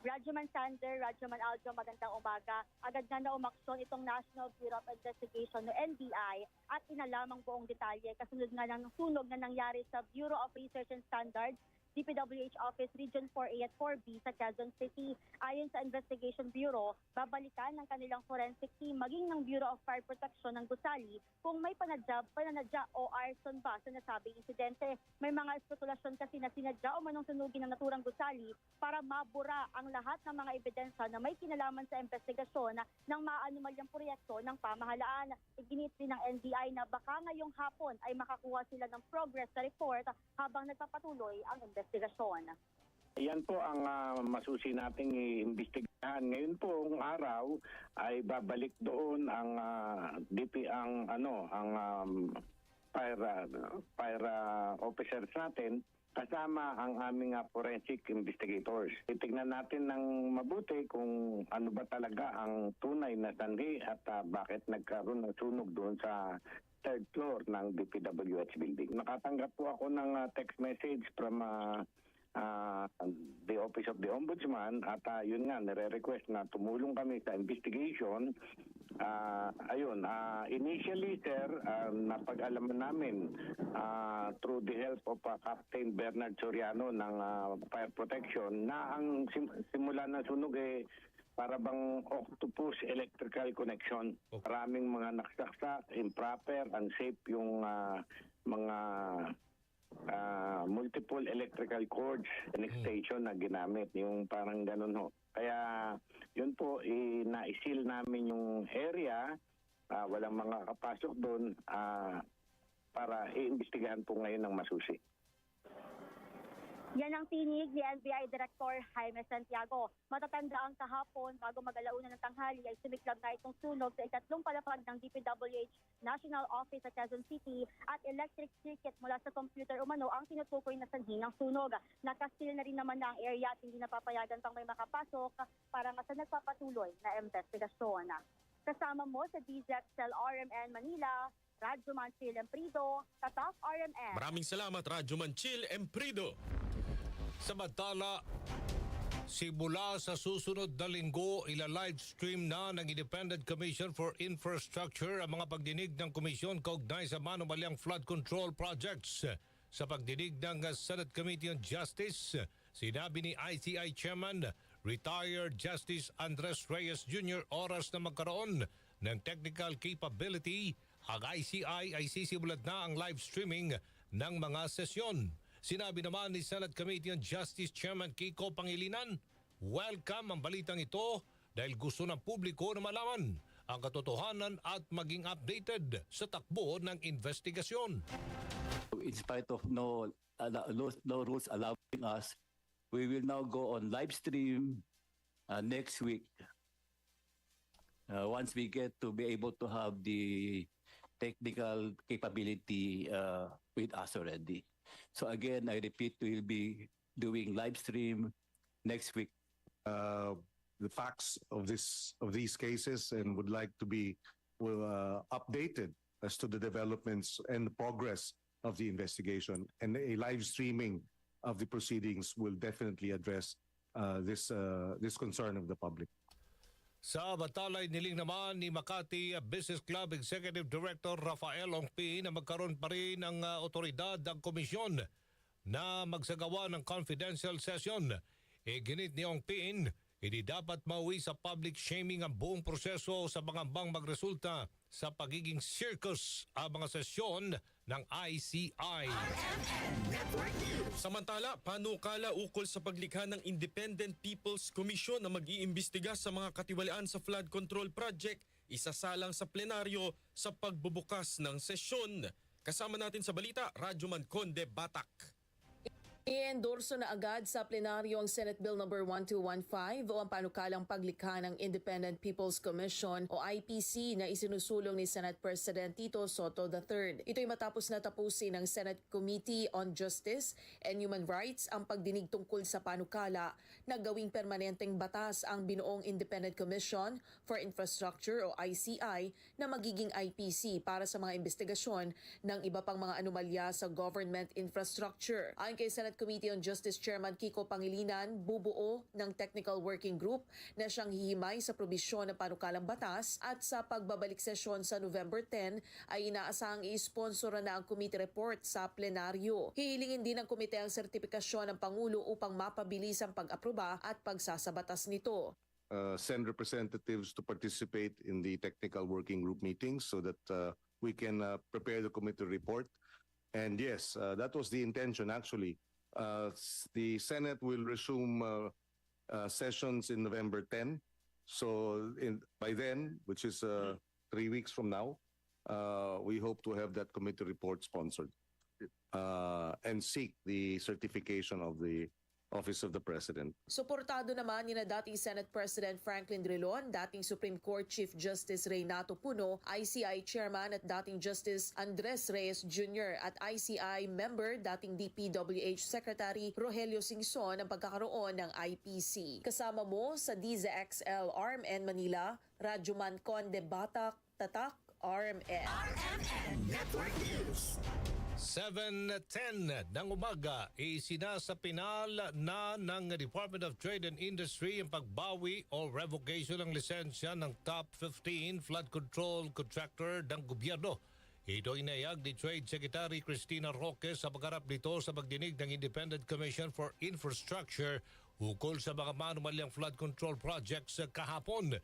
S18: Radyoman Sander, Radyoman Aljo, magandang umaga. Agad na umaksyon itong National Bureau of Investigation o NBI at inalamang buong detalye kasunod nga ng sunog na nangyari sa Bureau of Research and Standards DPWH Office Region 4A at 4B sa Quezon City. Ayon sa Investigation Bureau, babalikan ng kanilang forensic team maging ng Bureau of Fire Protection ng gusali kung may pananadya o arson ba sa nasabing insidente. May mga espekulasyon kasi na sinadya o manong sunugin ng naturang gusali para mabura ang lahat ng mga ebidensya na may kinalaman sa investigasyon ng maanumalyang proyekto ng pamahalaan. Iginit din ng NBI na baka ngayong hapon ay makakuha sila ng progress sa report habang nagpapatuloy ang investigasyon.
S19: Yan po ang masusi nating iimbestigahan. Ngayon pong araw ay babalik doon ang fire officers natin kasama ang aming forensic investigators. Titignan natin ng mabuti kung ano ba talaga ang tunay na sanhi at bakit nagkaroon ng sunog doon sa 3rd floor ng DPWH building. Nakatanggap po ako ng text message from the Office of the Ombudsman at yun nga, nire-request na tumulong kami sa investigation. Initially, sir, napag-alaman namin through the help of Captain Bernard Soriano ng Fire Protection na ang simula ng sunog para bang octopus electrical connection. Maraming mga naksaksak, improper, unsafe yung mga multiple electrical cords and extension na ginamit. Yung parang ganun ho. Kaya yun po, na-seal namin yung area, walang mga kapasok doon para iimbestigahan po ngayon ng masusi.
S18: Yan ang tinig ni NBI Director Jaime Santiago. Matatanda ang kahapon bago mag-alauna ng tanghali ay sumiklab na itong sunog sa 3 palapag ng DPWH National Office sa Quezon City at electric circuit mula sa computer umano ang tinutukoy na sanhi ng sunog. Nakasil na rin naman na ang area at hindi napapayagan pang may makapasok para nga sa nagpapatuloy na investigasyon. Kasama mo sa DZXL RMN Manila, Radyoman Chill Emprido, Tatak RMN.
S16: Maraming salamat, Radyoman Chill Emprido.
S15: Samantala, simula sa susunod na linggo, ila-livestream na ng Independent Commission for Infrastructure ang mga pagdinig ng komisyon kaugnay sa manumalyang flood control projects. Sa pagdinig ng Senate Committee on Justice, sinabi ni ICI Chairman, retired Justice Andres Reyes Jr. oras na magkaroon ng technical capability, ang ICI ay sisimulan na ang live streaming ng mga sesyon. Sinabi naman ni Senate Committee on Justice Chairman Kiko Pangilinan, welcome ang balitang ito dahil gusto ng publiko na malaman ang katotohanan at maging updated sa takbo ng investigasyon.
S17: In spite of no rules allowing us, we will now go on live stream next week. Once we get to be able to have the technical capability with us already. So again, I repeat, we'll be doing live stream next week.
S20: The facts of these cases and would like to be updated as to the developments and the progress of the investigation. And a live streaming of the proceedings will definitely address this concern of the public.
S15: Sa batalay niling naman ni Makati Business Club Executive Director Rafael Ongpi na magkaroon pa rin ng otoridad ng komisyon na magsagawa ng confidential session. Ginit ni Ongpi, hindi dapat mauwi sa public shaming ang buong proseso sa pangambang magresulta sa pagiging circus ang mga sesyon ng ICI.
S16: Samantala, panukala ukol sa paglikha ng Independent People's Commission na mag-iimbestiga sa mga katiwalian sa flood control project, isasalang sa plenaryo sa pagbubukas ng sesyon. Kasama natin sa balita, Radyoman Conde Batak.
S21: I-endorso na agad sa plenaryo ang Senate Bill No. 1215 o ang panukalang paglikha ng Independent People's Commission o IPC na isinusulong ni Senate President Tito Soto III. Ito'y matapos na tapusin ng Senate Committee on Justice and Human Rights ang pagdinig tungkol sa panukala na gawing permanenteng batas ang binuong Independent Commission for Infrastructure o ICI na magiging IPC para sa mga investigasyon ng iba pang mga anomalya sa government infrastructure. Ayon kay Senate Committee on Justice Chairman Kiko Pangilinan, bubuo ng Technical Working Group na siyang hihimay sa probisyon ng panukalang batas at sa pagbabalik sesyon sa November 10 ay inaasahang i-sponsora na ang committee report sa plenaryo. Hihilingin din ng komite ang sertipikasyon ng Pangulo upang mapabilis ang pag-aproba at pagsasabatas nito.
S20: Send representatives to participate in the technical working group meetings so that we can prepare the committee report. And yes, that was the intention actually. The Senate will resume sessions in November 10. So by then, which is 3 weeks from now, we hope to have that committee report sponsored and seek the certification of the Office of the President.
S21: Suportado naman ni na dating Senate President Franklin Drilon, dating Supreme Court Chief Justice Reynato Puno, ICI Chairman at dating Justice Andres Reyes Jr. at ICI member, dating DPWH Secretary Rogelio Singson ang pagkakaroon ng IPC. Kasama mo sa DZXL RMN Manila, Radyoman Conde Batak, Tatak, RMN.
S11: RMN Network News.
S15: 7:10 ng umaga, isinasapinal na ng Department of Trade and Industry ang pagbawi o revocation ng lisensya ng top 15 flood control contractor ng gobyerno. Ito inayag ni Trade Secretary Cristina Roque sa pagharap nito sa pagdinig ng Independent Commission for Infrastructure ukol sa mga manumalyang flood control projects kahapon.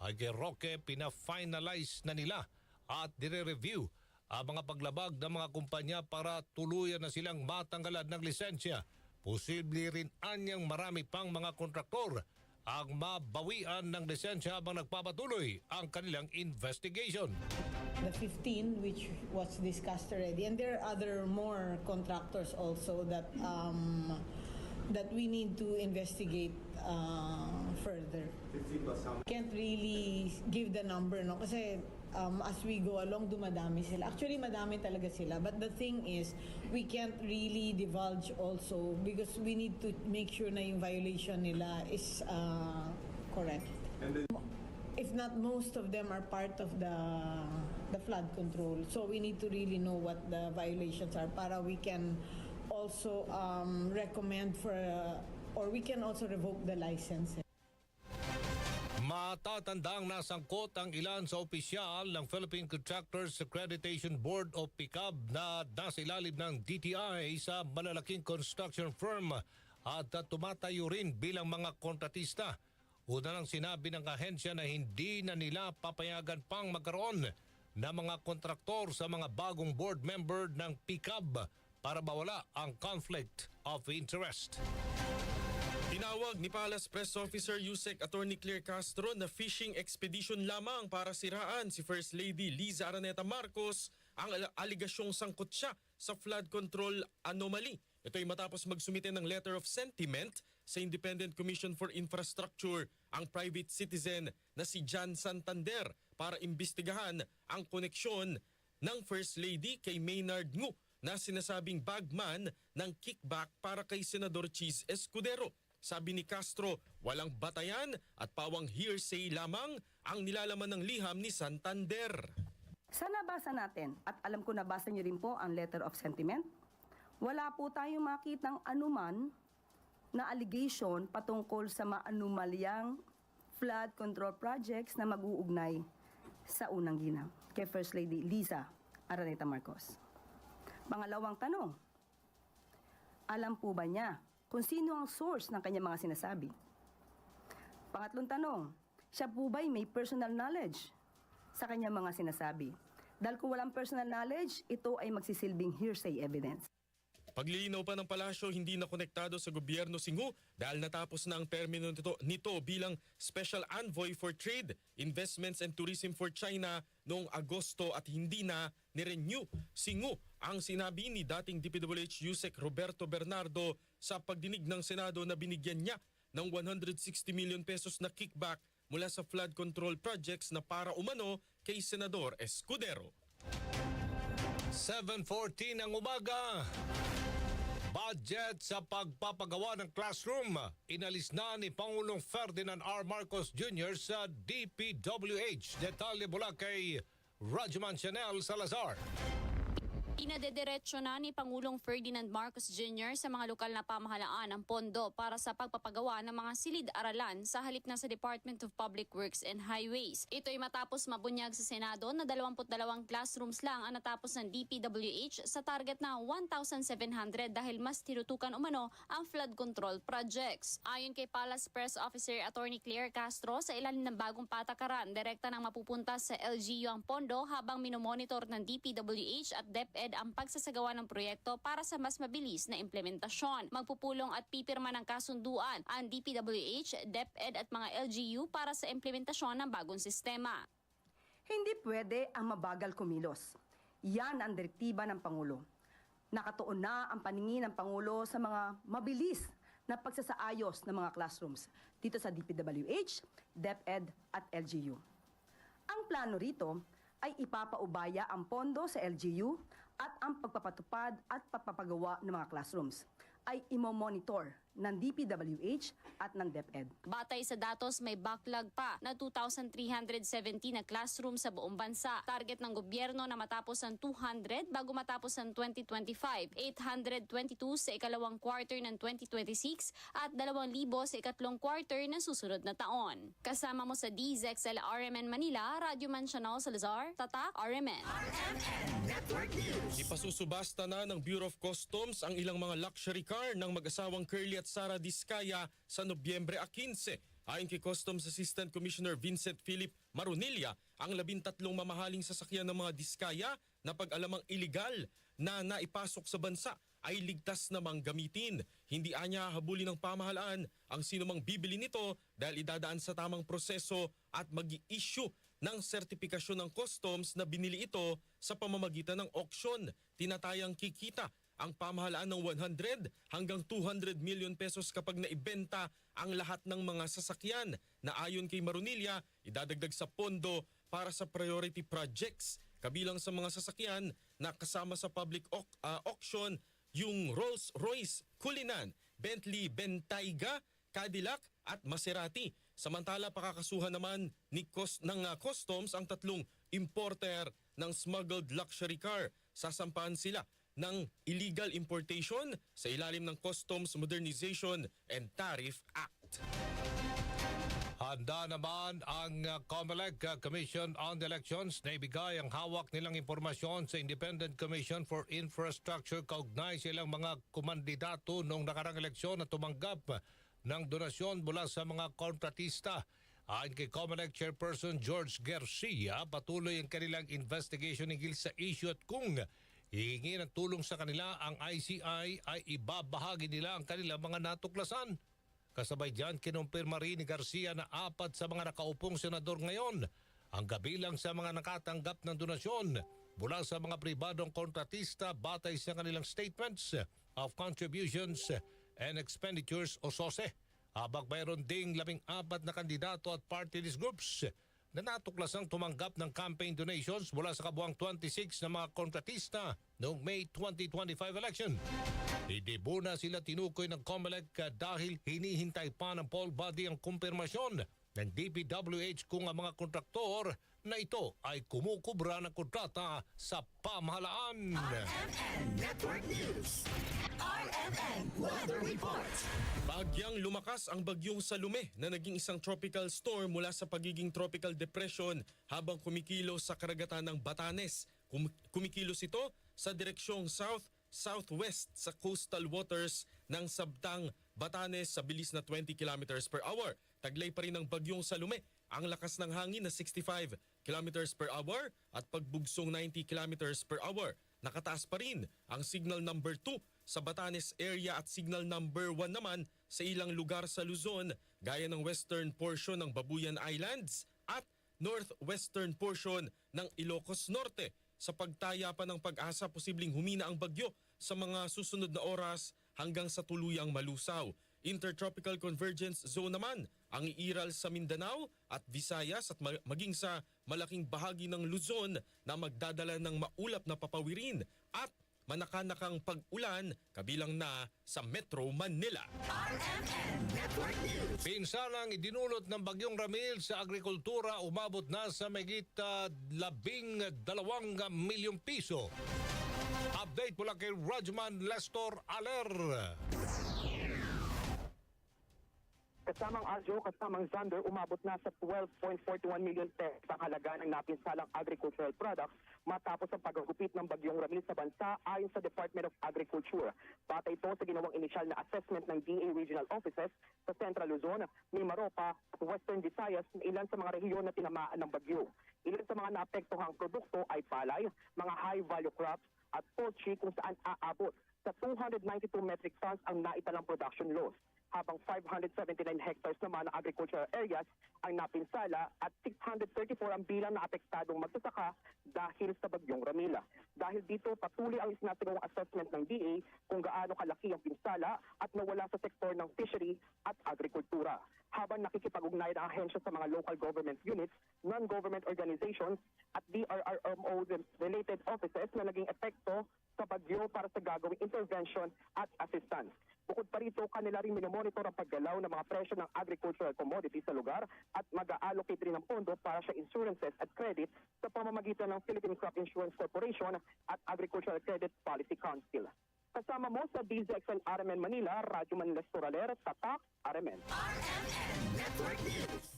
S15: Ay kay Roque, pina-finalize na nila at dire-review ang mga paglabag ng mga kumpanya para tuluyan na silang matanggalan ng lisensya. Posible rin anyang marami pang mga kontraktor ang mabawian ng lisensya habang nagpapatuloy ang kanilang investigation.
S22: The 15 which was discussed already, and there are other more contractors also that we need to investigate further. Can't really give the number, no? Kasi as we go along, dumadami sila. Actually, madami talaga sila. But the thing is, we can't really divulge also because we need to make sure na yung violation nila is correct. If not, most of them are part of the flood control. So we need to really know what the violations are para we can also recommend for, or we can also revoke the license.
S15: Matatandang nasangkot ang ilan sa opisyal ng Philippine Contractors Accreditation Board o PICAB na nasa ilalim ng DTI sa malalaking construction firm at tumatayo rin bilang mga kontratista. Una nang sinabi ng ahensya na hindi na nila papayagan pang magkaroon ng mga kontraktor sa mga bagong board member ng PICAB para mawala ang conflict of interest.
S16: Tinawag ni Palace Press Officer Yusek Attorney Claire Castro na fishing expedition lamang para siraan si First Lady Liza Araneta Marcos ang aligasyong sangkot siya sa flood control anomaly. Ito ay matapos magsumite ng letter of sentiment sa Independent Commission for Infrastructure ang private citizen na si John Santander para imbestigahan ang koneksyon ng First Lady kay Maynard Ngu na sinasabing bagman ng kickback para kay Senador Cheese Escudero. Sabi ni Castro, walang batayan at pawang hearsay lamang ang nilalaman ng liham ni Santander.
S3: Sa nabasa natin, at alam ko nabasa niyo rin po ang letter of sentiment, wala po tayong makitang anuman na allegation patungkol sa maanumalyang flood control projects na mag-uugnay sa unang ginang kay First Lady Liza Araneta Marcos. Pangalawang tanong, alam po ba niya kung sino ang source ng kanyang mga sinasabi? Pangatlong tanong, siya po ba'y may personal knowledge sa kanyang mga sinasabi? Dahil kung walang personal knowledge, ito ay magsisilbing hearsay evidence.
S16: Paglilinaw pa ng palasyo, hindi na konektado sa gobyerno si Ngu dahil natapos na ang termino nito bilang Special Envoy for Trade, Investments and Tourism for China noong Agosto at hindi na ni-renew si Ngu. Ang sinabi ni dating DPWH Yusek Roberto Bernardo sa pagdinig ng Senado na binigyan niya ng 160 million pesos na kickback mula sa flood control projects na para umano kay Senador Escudero.
S15: 7:14 ng umaga. Budget sa pagpapagawa ng classroom. Inalis na ni Pangulong Ferdinand R. Marcos Jr. sa DPWH. Detalye mula kay Rajuman Chanel Salazar.
S5: Inadediretso na ni Pangulong Ferdinand Marcos Jr. sa mga lokal na pamahalaan ang pondo para sa pagpapagawa ng mga silid-aralan sa halip na sa Department of Public Works and Highways. Ito ay matapos mabunyag sa Senado na 22 classrooms lang ang natapos ng DPWH sa target na 1,700 dahil mas tinutukan umano ang flood control projects. Ayon kay Palace Press Officer Attorney Claire Castro, sa ilalim ng bagong patakaran, direkta nang mapupunta sa LGU ang pondo habang minomonitor ng DPWH at DepEd ang pagsasagawa ng proyekto para sa mas mabilis na implementasyon. Magpupulong at pipirma ng kasunduan ang DPWH, DepEd at mga LGU para sa implementasyon ng bagong sistema.
S3: Hindi pwede ang mabagal kumilos. Yan ang direktiba ng Pangulo. Nakatuon na ang paningin ng Pangulo sa mga mabilis na pagsasaayos ng mga classrooms dito sa DPWH, DepEd at LGU. Ang plano rito ay ipapaubaya ang pondo sa LGU at ang pagpapatupad at pagpapagawa ng mga classrooms ay imomonitor ng DPWH at ng DepEd.
S5: Batay sa datos, may backlog pa na 2,370 na classroom sa buong bansa. Target ng gobyerno na matapos ang 200 bago matapos ang 2025, 822 sa ikalawang quarter ng 2026 at 2,000 sa ikatlong quarter ng susunod na taon. Kasama mo sa DZXL RMN Manila, Radyo Mansional Salazar, Tatak RMN.
S16: Ipasusubasta na ng Bureau of Customs ang ilang mga luxury car ng mag-asawang Curly at Sara Diskaya sa Nobyembre 15. Ayon kay Customs Assistant Commissioner Vincent Philip Marunilla, ang 13 mamahaling sasakyan ng mga Diskaya na pag-alamang iligal na naipasok sa bansa ay ligtas namang gamitin. Hindi anya habulin ng pamahalaan ang sinumang bibili nito dahil idadaan sa tamang proseso at mag-i-issue ng sertipikasyon ng customs na binili ito sa pamamagitan ng auction. Tinatayang kikita ang pamahalaan ng 100 hanggang 200 million pesos kapag naibenta ang lahat ng mga sasakyan na ayon kay Marunilla, idadagdag sa pondo para sa priority projects. Kabilang sa mga sasakyan na kasama sa public auction, yung Rolls-Royce Cullinan, Bentley Bentayga, Cadillac at Maserati. Samantala, pakakasuhan naman ng customs ang 3 importer ng smuggled luxury car. Sasampahan sila ng illegal importation sa ilalim ng Customs Modernization and Tariff Act.
S15: Handa naman ang COMELEC Commission on Elections na ibigay ang hawak nilang impormasyon sa Independent Commission for Infrastructure kaugnay sa ilang mga kumandidato noong nakarang eleksyon na tumanggap ng donasyon mula sa mga kontratista. Ayon kay COMELEC Chairperson George Garcia, patuloy ang kanilang investigation hinggil sa issue at kung hihingi ng tulong sa kanila ang ICI ay ibabahagi nila ang kanilang mga natuklasan. Kasabay dyan, kinumpirma rin ni Garcia na 4 sa mga nakaupong senador ngayon ang kabilang sa mga nakatanggap ng donasyon mula sa mga pribadong kontratista batay sa kanilang statements of contributions and expenditures o SOSE. Habang mayroon ding 14 na kandidato at party list groups na natuklasang tumanggap ng campaign donations mula sa kabuang 26 na mga kontratista noong May 2025 election. Hindi muna sila tinukoy ng COMELEC dahil hinihintay pa ng poll body ang kumpirmasyon ng DPWH kung ang mga kontraktor na ito ay kumukubra ng kontrata sa pamahalaan.
S11: RMN Network News. RMN Weather Report.
S16: Bagyang lumakas ang bagyong Salome na naging isang tropical storm mula sa pagiging tropical depression habang kumikilos sa karagatan ng Batanes. Kumikilos ito sa direksyong southwest sa coastal waters ng Sabtang, Batanes sa bilis na 20 kilometers per hour. Taglay pa rin ng bagyong Salome ang lakas ng hangin na 65 kilometers per hour at pagbugsong 90 kilometers per hour. Nakataas pa rin ang signal number 2 sa Batanes area at signal number 1 naman sa ilang lugar sa Luzon gaya ng western portion ng Babuyan Islands at northwestern portion ng Ilocos Norte. Sa pagtaya pa ng Pag-asa, posibleng humina ang bagyo sa mga susunod na oras hanggang sa tuluyang malusaw. Intertropical Convergence Zone naman ang iiral sa Mindanao at Visayas at maging sa malaking bahagi ng Luzon na magdadala ng maulap na papawirin at manakanakang pag-ulan kabilang na sa Metro Manila.
S11: RMN Network News.
S15: Pinsalang idinulot ng bagyong Ramil sa agrikultura umabot na sa mahigit 12 milyong piso. Update mula kay Rajman Lestor Aler.
S6: Kasamang Aljo, kasamang Zander, umabot na sa 12.41 million pesos ang halaga ng napinsalang agricultural products matapos ang paggugupit ng bagyong Ramil sa bansa ayon sa Department of Agriculture. Batay ito sa ginawang inisyal na assessment ng DA Regional Offices sa Central Luzon, Mimaropa at Western Visayas na ilan sa mga rehiyon na tinamaan ng bagyo. Ilan sa mga naapektuhang produkto ay palay, mga high-value crops at poultry kung saan aabot sa 292 metric tons ang naitalang production loss, habang 579 hectares naman ng agricultural areas ang napinsala at 634 ang bilang na apektadong magsasaka dahil sa bagyong Ramila. Dahil dito, patuloy ang isinasagawang assessment ng DA kung gaano kalaki ang pinsala at nawala sa sektor ng fishery at agrikultura. Habang nakikipag-ugnay ang ahensya sa mga local government units, non-government organizations at DRRMO-related offices na naging epekto sa bagyo para sa gagawing intervention at assistance. Bukod pa rito, kanila rin minomonitor ang paggalaw ng mga presyo ng agricultural commodities sa lugar at mag-allocate rin ng pondo para sa insurances at credit sa pamamagitan ng Philippine Crop Insurance Corporation at Agricultural Credit Policy Council. Kasama mo sa DZXL RMN Manila, Radyo Manila Storaler, Tatak, RMN.
S11: RMN Network News.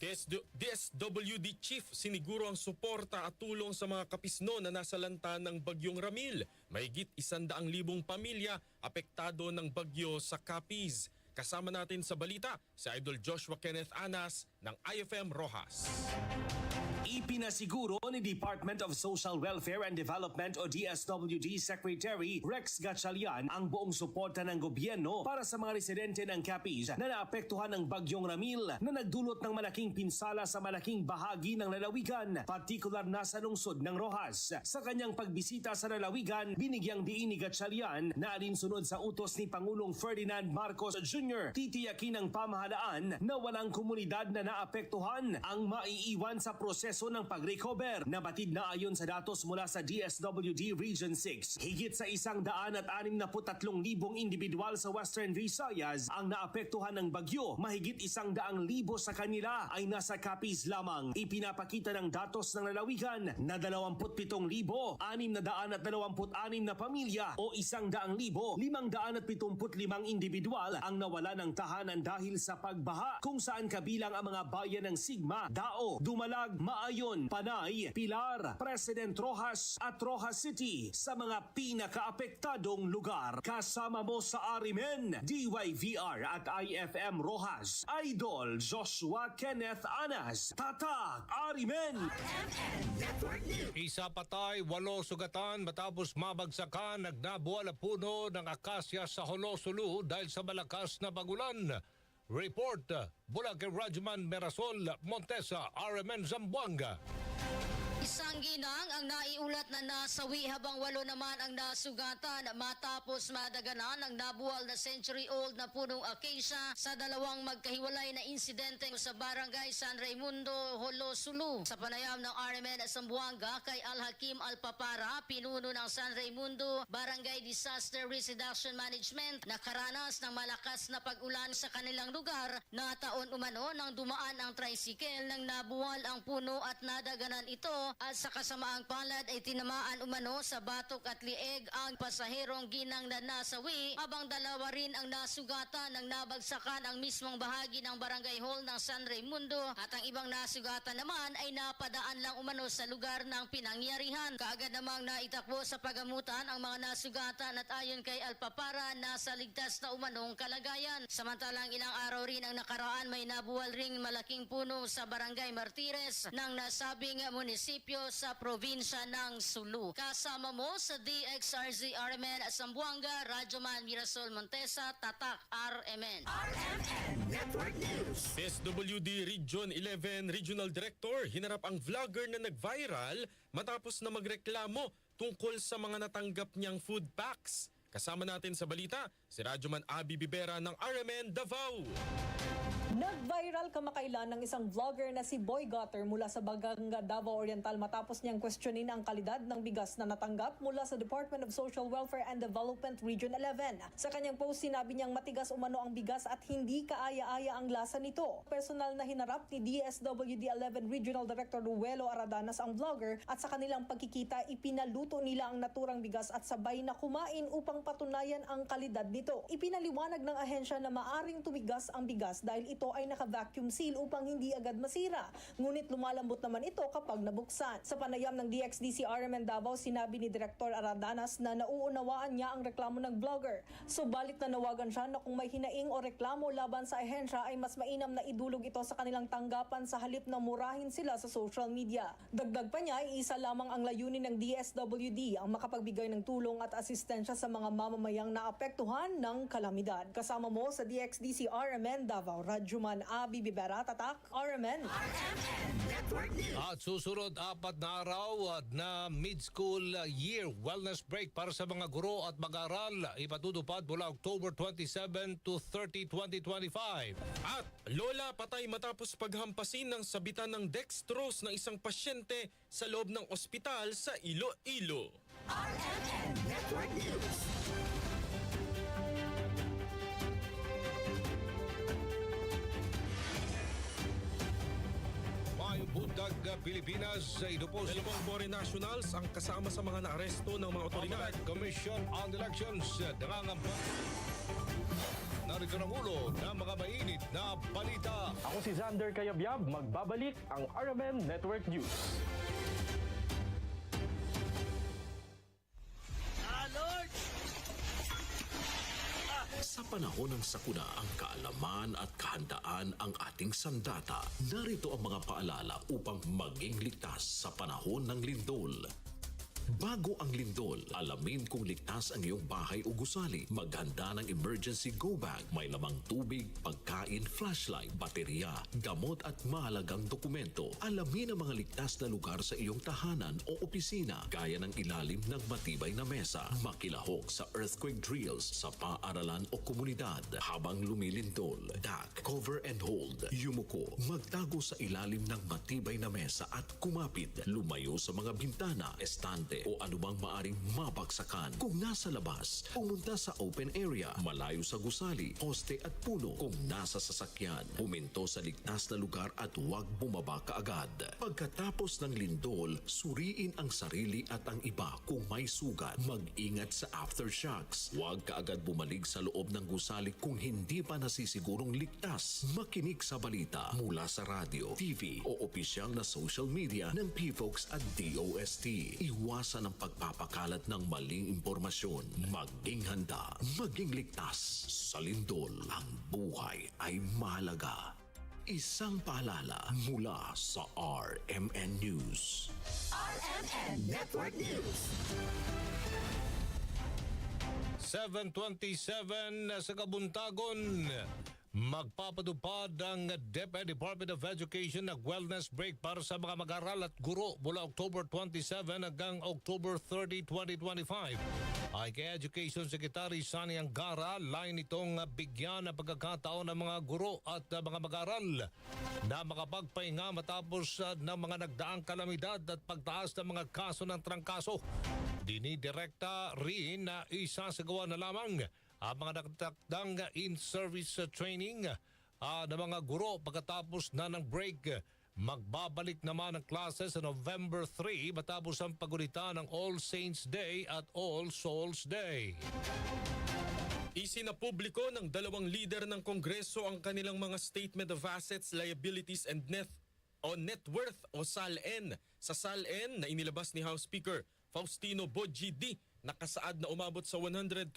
S16: DSWD Chief siniguro ang suporta at tulong sa mga kapisno na nasa lanta ng bagyong Ramil. Mahigit 100,000 pamilya apektado ng bagyo sa Capiz. Kasama natin sa balita si Idol Joshua Kenneth Anas ng IFM Rojas.
S8: Ipinasiguro ni Department of Social Welfare and Development o DSWD Secretary Rex Gatchalian ang buong suporta ng gobyerno para sa mga residente ng Capiz na naapektuhan ng bagyong Ramil na nagdulot ng malaking pinsala sa malaking bahagi ng lalawigan, partikular na sa lungsod ng Rojas. Sa kanyang pagbisita sa lalawigan, binigyang diin ni Gatchalian na alinsunod sa utos ni Pangulong Ferdinand Marcos Jr. titiyakin ng pamahalaan na walang komunidad na naapektuhan ang maiiwan sa proseso proseso ng pag-recover. Nabatid na ayon sa datos mula sa DSWD Region 6, higit sa 163,000 individual sa Western Visayas ang naapektuhan ng bagyo. Mahigit 100,000 sa kanila ay nasa Capiz lamang. Ipinapakita ng datos ng lalawigan na 27,626 na pamilya o 100,575 individual ang nawala ng tahanan dahil sa pagbaha, kung saan kabilang ang mga bayan ng Sigma, Dao, Dumalag, Maayon, Panay, Pilar, President Roxas at Roxas City sa mga pinakaapektadong lugar. Kasama mo sa Arimen, DYVR at IFM Roxas, Idol Joshua Kenneth Anas, Tatak, Arimen.
S15: Isa patay, 8 sugatan matapos mabagsakan nagnabuwal na puno ng akasya sa Holosulu dahil sa malakas na bagulan. Report mula kay Rajuman Merasol Montesa, RMN Zamboanga.
S4: Isang ginang ang naiulat na nasawi habang 8 naman ang nasugatan matapos madaganan ang nabuwal na century-old na punong acacia sa dalawang magkahiwalay na insidente sa barangay San Raimundo, Holosulu. Sa panayam ng RMN Zamboanga kay Al-Hakim Alpapara, pinuno ng San Raimundo Barangay Disaster Risk Reduction Management, nakaranas ng malakas na pag-ulan sa kanilang lugar na taon umano nang dumaan ang tricycle nang nabuwal ang puno at nadaganan ito. At sa kasamaang palad ay tinamaan umano sa batok at lieg ang pasaherong ginang na nasawi, habang 2 rin ang nasugatan nang nabagsakan ang mismong bahagi ng barangay hall ng San Raimundo, at ang ibang nasugatan naman ay napadaan lang umano sa lugar ng pinangyarihan. Kaagad namang naitakbo sa pagamutan ang mga nasugatan at ayon kay Alpapara, nasa ligtas na umanong kalagayan. Samantalang ilang araw rin ang nakaraan, may nabuwal ring malaking puno sa barangay Martires ng nasabing munisipyo sa probinsya ng Sulu. Kasama mo sa DXRZ RMN Zamboanga, Rajuman Mirasol Montesa, Tatak RMN.
S16: Network News. SWD Region 11 Regional Director hinarap ang vlogger na nag-viral matapos na magreklamo tungkol sa mga natanggap niyang food packs. Kasama natin sa balita si Rajuman Abi Bibera ng RMN Davao.
S21: Nag-viral kamakailan ng isang vlogger na si Boy Gutter mula sa Baganga, Davao Oriental matapos niyang questionin ang kalidad ng bigas na natanggap mula sa Department of Social Welfare and Development Region 11. Sa kanyang post, sinabi niyang matigas umano ang bigas at hindi kaaya-aya ang lasa nito. Personal na hinarap ni DSWD 11 Regional Director Ruelo Aradanas ang vlogger at sa kanilang pagkikita ipinaluto nila ang naturang bigas at sabay na kumain upang patunayan ang kalidad nito. Ipinaliwanag ng ahensya na maaring tumigas ang bigas dahil ito ay naka-vacuum seal upang hindi agad masira. Ngunit lumalambot naman ito kapag nabuksan. Sa panayam ng DXDC RMN Davao, sinabi ni Director Aradanas na nauunawaan niya ang reklamo ng vlogger. Subalit nanawagan siya na kung may hinaing o reklamo laban sa ahensya ay mas mainam na idulog ito sa kanilang tanggapan sa halip na murahin sila sa social media. Dagdag pa niya, isa lamang ang layunin ng DSWD ang makapagbigay ng tulong at asistensya sa mga mamamayang naapektuhan ng kalamidad. Kasama mo sa DXDC RMN Davao, Rajuman Abi Bibera, Tatak, RMN.
S15: At susunod 4 na araw na mid-school year wellness break para sa mga guro at mag-aaral ipatutupad mula October 27 to 30, 2025.
S16: At lola patay matapos paghampasin ng sabitan ng dextrose ng isang pasyente sa loob ng ospital sa Iloilo.
S11: RMN Network News.
S15: Bundag Pilipinas sa idupos.
S16: Dalawang foreign nationals ang kasama sa mga naaresto ng mga otoridad.
S15: Commission on Elections nangangamba. Narito ng ulo ng mga mainit na balita.
S7: Ako si Xander Kayabyab, magbabalik ang RMN Network News.
S23: Sa panahon ng sakuna, ang kaalaman at kahandaan ang ating sandata. Narito ang mga paalala upang maging ligtas sa panahon ng lindol. Bago ang lindol, alamin kung ligtas ang iyong bahay o gusali. Maghanda ng emergency go bag. May lamang tubig, pagkain, flashlight, baterya, gamot at mahalagang dokumento. Alamin ang mga ligtas na lugar sa iyong tahanan o opisina gaya ng ilalim ng matibay na mesa. Makilahok sa earthquake drills sa paaralan o komunidad habang lumilindol. DAC, cover and hold. Yumuko, magtago sa ilalim ng matibay na mesa at kumapit. Lumayo sa mga bintana, estante o anumang maaring mabagsakan. Kung nasa labas, pumunta sa open area, malayo sa gusali, poste at puno. Kung nasa sasakyan, huminto sa ligtas na lugar at huwag bumaba kaagad. Pagkatapos ng lindol, suriin ang sarili at ang iba kung may sugat. Mag-ingat sa aftershocks. Huwag kaagad bumalik sa loob ng gusali kung hindi pa nasisigurong ligtas. Makinig sa balita mula sa radio, TV o opisyal na social media ng PFOX at DOST. Iwasan ang pagpapakalat ng maling impormasyon. Maging handa, maging ligtas. Sa lindol, ang buhay ay mahalaga. Isang paalala mula sa RMN News.
S11: RMN Network News.
S15: 7:27 sa Kabuntagon. Magpapatupad ang DepEd Department of Education ng wellness break para sa mga mag-aral at guro mula October 27 hanggang October 30, 2025. Ay kay Education Secretary Sani Angara, lain itong bigyan ng pagkakataon ng mga guro at mga mag-aral na makapagpahinga matapos ng mga nagdaang kalamidad at pagtaas ng mga kaso ng trangkaso. Dinidirekta rin na isasagawa na lamang ang mga nagtakdang in-service training ng mga guro pagkatapos na ng break. Magbabalik naman ang klase sa November 3 matapos ang pagunita ng All Saints Day at All Souls Day.
S16: Isinapubliko ng dalawang leader ng Kongreso ang kanilang mga Statement of Assets, Liabilities and Net Worth o SALN. Sa SALN na inilabas ni House Speaker Faustino Boji D, nakasaad na umabot sa 121.1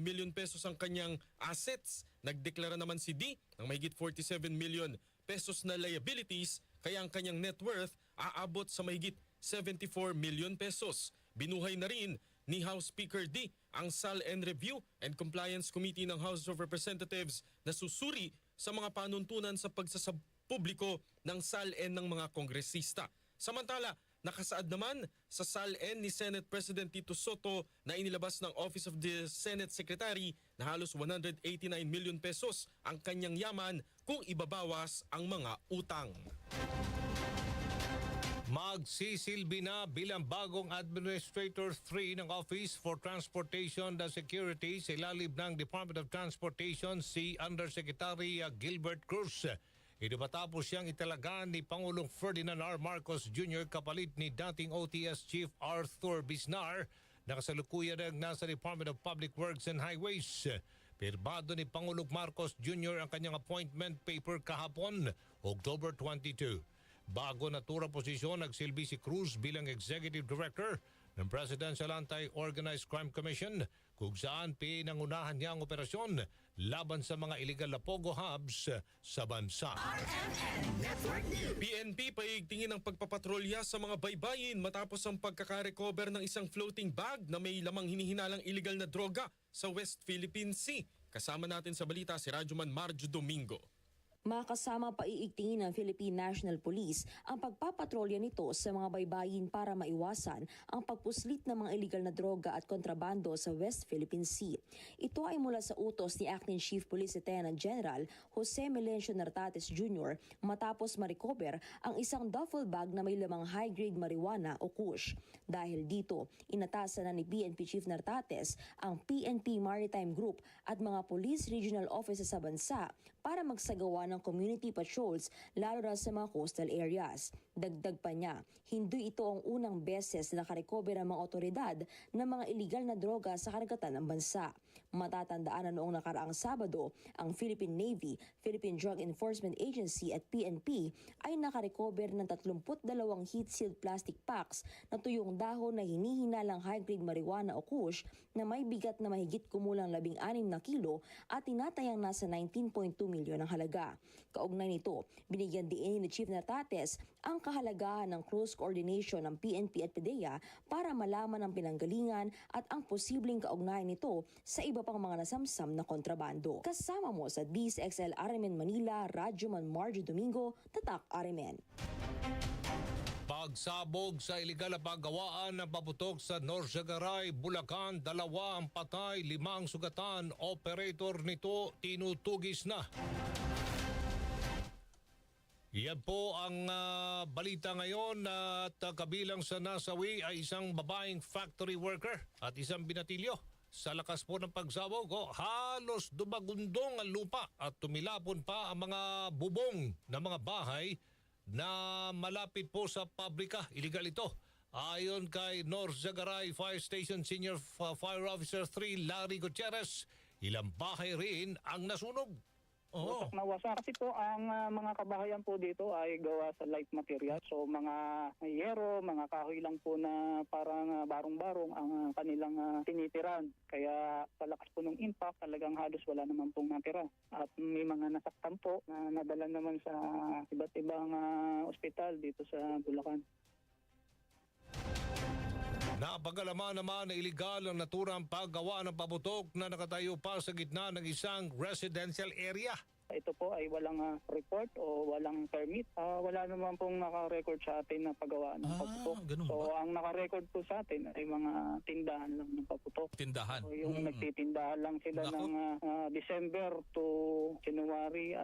S16: million pesos ang kanyang assets. Nagdeklara naman si D ng mahigit 47 million pesos na liabilities, kaya ang kanyang net worth aabot sa mahigit 74 million pesos. Binuhay na rin ni House Speaker D ang SALN Review and Compliance Committee ng House of Representatives na susuri sa mga panuntunan sa pagsasapubliko ng SALN ng mga kongresista. Samantala, nakasaad naman sa SALN ni Senate President Tito Soto na inilabas ng Office of the Senate Secretary na halos 189 million pesos ang kanyang yaman kung ibabawas ang mga utang.
S15: Magsisilbi na bilang bagong Administrator 3 ng Office for Transportation and Security sa ilalim ng Department of Transportation si Undersecretary Gilbert Cruz. Ito matapos siyang italagan ni Pangulong Ferdinand R. Marcos Jr. kapalit ni dating OTS Chief Arthur Bisnar na kasalukuyan nasa Department of Public Works and Highways. Pirbado ni Pangulong Marcos Jr. ang kanyang appointment paper kahapon, October 22. Bago naturang posisyon, nagsilbi si Cruz bilang Executive Director ng Presidential Anti-Organized Crime Commission kung saan pinangunahan niya ang operasyon laban sa mga illegal na pogo hubs sa bansa.
S16: PNP paigtingin ang pagpapatrolya sa mga baybayin matapos ang pagkakarecover ng isang floating bag na may lamang hinihinalang illegal na droga sa West Philippine Sea. Kasama natin sa balita si Radyoman Marjo Domingo.
S9: Makasama paiigtingin ng Philippine National Police ang pagpapatrolya nito sa mga baybayin para maiwasan ang pagpuslit ng mga illegal na droga at kontrabando sa West Philippine Sea. Ito ay mula sa utos ni Acting Chief Police Lieutenant General Jose Melencio Nartates Jr. matapos ma-recover ang isang duffel bag na may lamang high-grade marijuana o kush. Dahil dito, inatasan na ni PNP Chief Nartates ang PNP Maritime Group at mga police regional offices sa bansa para magsagawa ng community patrols lalo na sa mga coastal areas. Dagdag pa niya, hindi ito ang unang beses na nakarecover ang mga otoridad ng mga illegal na droga sa karagatan ng bansa. Matatandaan na noong nakaraang Sabado, ang Philippine Navy, Philippine Drug Enforcement Agency at PNP ay nakarecover ng 32 heat-sealed plastic packs na tuyong dahon na hinihinalang high-grade marijuana o kush na may bigat na mahigit kumulang 16 na kilo at tinatayang nasa 19.2 milyon ang halaga. Kaugnay nito, binigyan din ni Chief Natates ang kahalagahan ng close coordination ng PNP at PDEA para malaman ang pinanggalingan at ang posibleng kaugnayan nito sa iba pang mga nasamsam na kontrabando. Kasama mo sa DZXL RMN Manila, Radyoman Marjo Domingo, Tatak RMN.
S15: Pagsabog sa iligal na paggawaan ng paputok sa Norzagaray, Bulacan, 2 ang patay, 5 ang sugatan. Operator nito tinutugis na. Yan po ang balita ngayon at kabilang sa nasawi ay isang babaeng factory worker at isang binatilyo. Sa lakas po ng pagsabog, halos dumagundong ang lupa at tumilapon pa ang mga bubong ng mga bahay na malapit po sa pabrika. Illegal ito. Ayon kay Norzagaray Fire Station Senior Fire Officer 3 Larry Gutierrez, ilang bahay rin ang nasunog.
S10: Wasak na wasak. Kasi po ang mga kabahayan po dito ay gawa sa light material. So mga yero, mga kahoy lang po na parang barong-barong ang kanilang tinitiran. Kaya sa lakas po ng impact, talagang halos wala naman pong natira. At may mga nasaktan po na nadala naman sa iba't ibang ospital dito sa Bulacan.
S15: Napagalaman naman na iligal ang naturang paggawa ng paputok na nakatayo pa sa gitna ng isang residential area.
S10: Ito po ay walang report o walang permit. Wala naman pong naka-record sa atin na paggawa ng paputok. So ang naka-record po sa atin ay mga tindahan lang ng paputok.
S16: Tindahan?
S10: So, yung nagtitindahan lang sila ng December to January.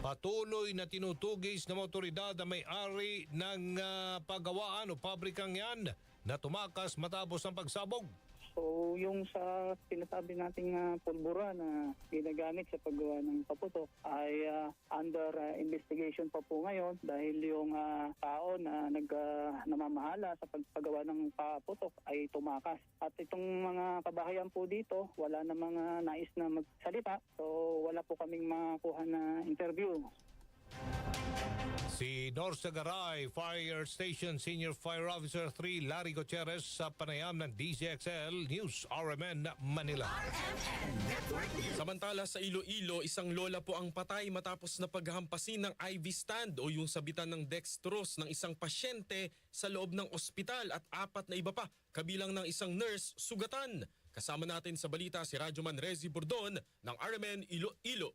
S15: Patuloy na tinutugis ng otoridad na may-ari ng paggawaan o pabrikang yan na tumakas matapos ang pagsabog.
S10: So yung sa sinasabi nating pulbura na ginagamit sa paggawa ng paputok ay under investigation pa po ngayon dahil yung tao na namamahala sa paggawa ng paputok ay tumakas. At itong mga kabahayan po dito, wala na mga nais na magsalita. So wala po kaming makuha na interview.
S15: Si Norzagaray Fire Station Senior Fire Officer 3 Larry Gutierrez sa panayam ng DZXL News RMN Manila.
S16: Samantala sa Iloilo, isang lola po ang patay matapos na paghahampasin ng IV stand o yung sabitan ng dextrose ng isang pasyente sa loob ng ospital at 4 na iba pa, kabilang ng isang nurse, sugatan. Kasama natin sa balita si Radyoman Rezi Bordon ng RMN Iloilo.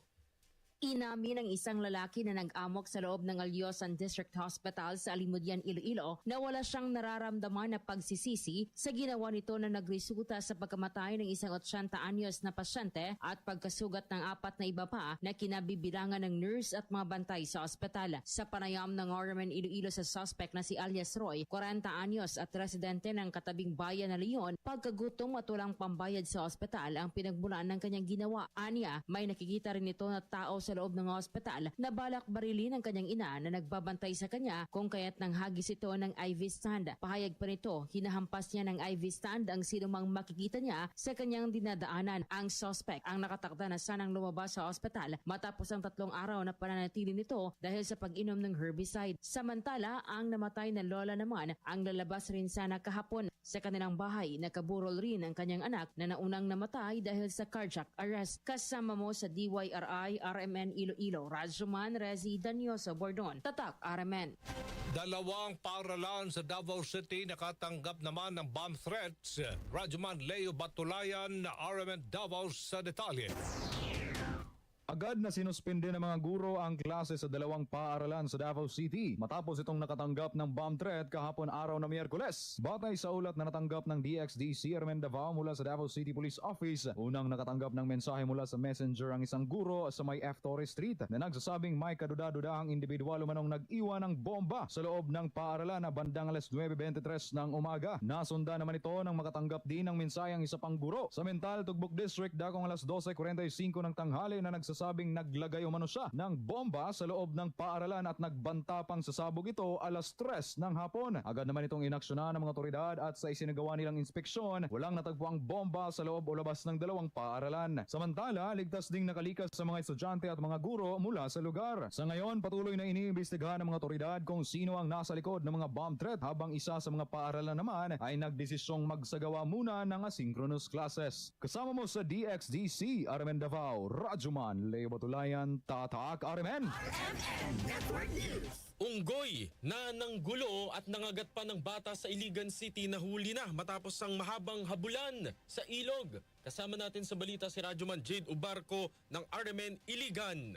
S12: Inamin ng isang lalaki na nag-amok sa loob ng Alyosan District Hospital sa Alimudian, Iloilo na wala siyang nararamdaman na pagsisisi sa ginawa nito na nagresulta sa pagkamatay ng isang 80 anyos na pasyente at pagkasugat ng 4 na iba pa na kinabibilangan ng nurse at mga bantay sa ospital. Sa panayam ng RMN Iloilo sa suspect na si alias Roy, 40 anyos at residente ng katabing bayan na Leon, pagkagutom at walang pambayad sa ospital ang pinagmulan ng kanyang ginawa. Anya, may nakikita rin ito na tao sa loob ng ospital na balak barilin ng kanyang ina na nagbabantay sa kanya kung kaya't nang hagis ito ng IV stand. Pahayag pa nito, hinahampas niya ng IV stand ang sinumang makikita niya sa kanyang dinadaanan. Ang suspect ang nakatakda na sanang lumabas sa ospital matapos ang 3 araw na pananatili nito dahil sa pag-inom ng herbicide. Samantala, ang namatay na lola naman ang lalabas rin sana kahapon sa kanilang bahay. Nakaburol rin ang kanyang anak na naunang namatay dahil sa cardiac arrest. Kasama mo sa DYRI RMN Iloilo, Radyoman Rezi Danyoso Bordon, Tatak RMN.
S15: 2 paaralan sa Davao City nakatanggap naman ng bomb threats. Radyoman Leo Batulayan, RMN Davao sa detalye.
S13: Agad na sinuspende ng mga guro ang klase sa 2 paaralan sa Davao City matapos itong nakatanggap ng bomb threat kahapon araw na Miyerkules. Batay sa ulat na natanggap ng DXDC RMN Davao mula sa Davao City Police Office, unang nakatanggap ng mensahe mula sa messenger ang isang guro sa may F. Torres Street na nagsasabing may kaduda-dudahang individual umanong nag-iwan ng bomba sa loob ng paaralan na bandang alas 9:23 ng umaga. Nasunda naman ito nang makatanggap din ng mensahe ang isa pang guro sa Mental Tugbok District dakong alas 12:45 ng tanghali na nagsasabi nasabing naglagay umano siya ng bomba sa loob ng paaralan at nagbanta pang sasabog ito alas 3 ng hapon. Agad naman itong inaksyonan ng mga otoridad at sa isinagawa nilang inspeksyon, walang natagpuang bomba sa loob o labas ng dalawang paaralan. Samantala, ligtas ding nakalikas sa mga estudyante at mga guro mula sa lugar. Sa ngayon, patuloy na iniimbestigahan ng mga otoridad kung sino ang nasa likod ng mga bomb threat habang isa sa mga paaralan naman ay nagdesisyong magsagawa muna ng asynchronous classes. Kasama mo sa DXDC, Armen Davao, Radyoman, Leo Batulayan, Tatak Armen.
S16: Unggoy na nanggulo at nangagat pa ng bata sa Iligan City nahuli na matapos ang mahabang habulan sa ilog. Kasama natin sa balita si Radyoman Jade Ubarco ng RMN Iligan.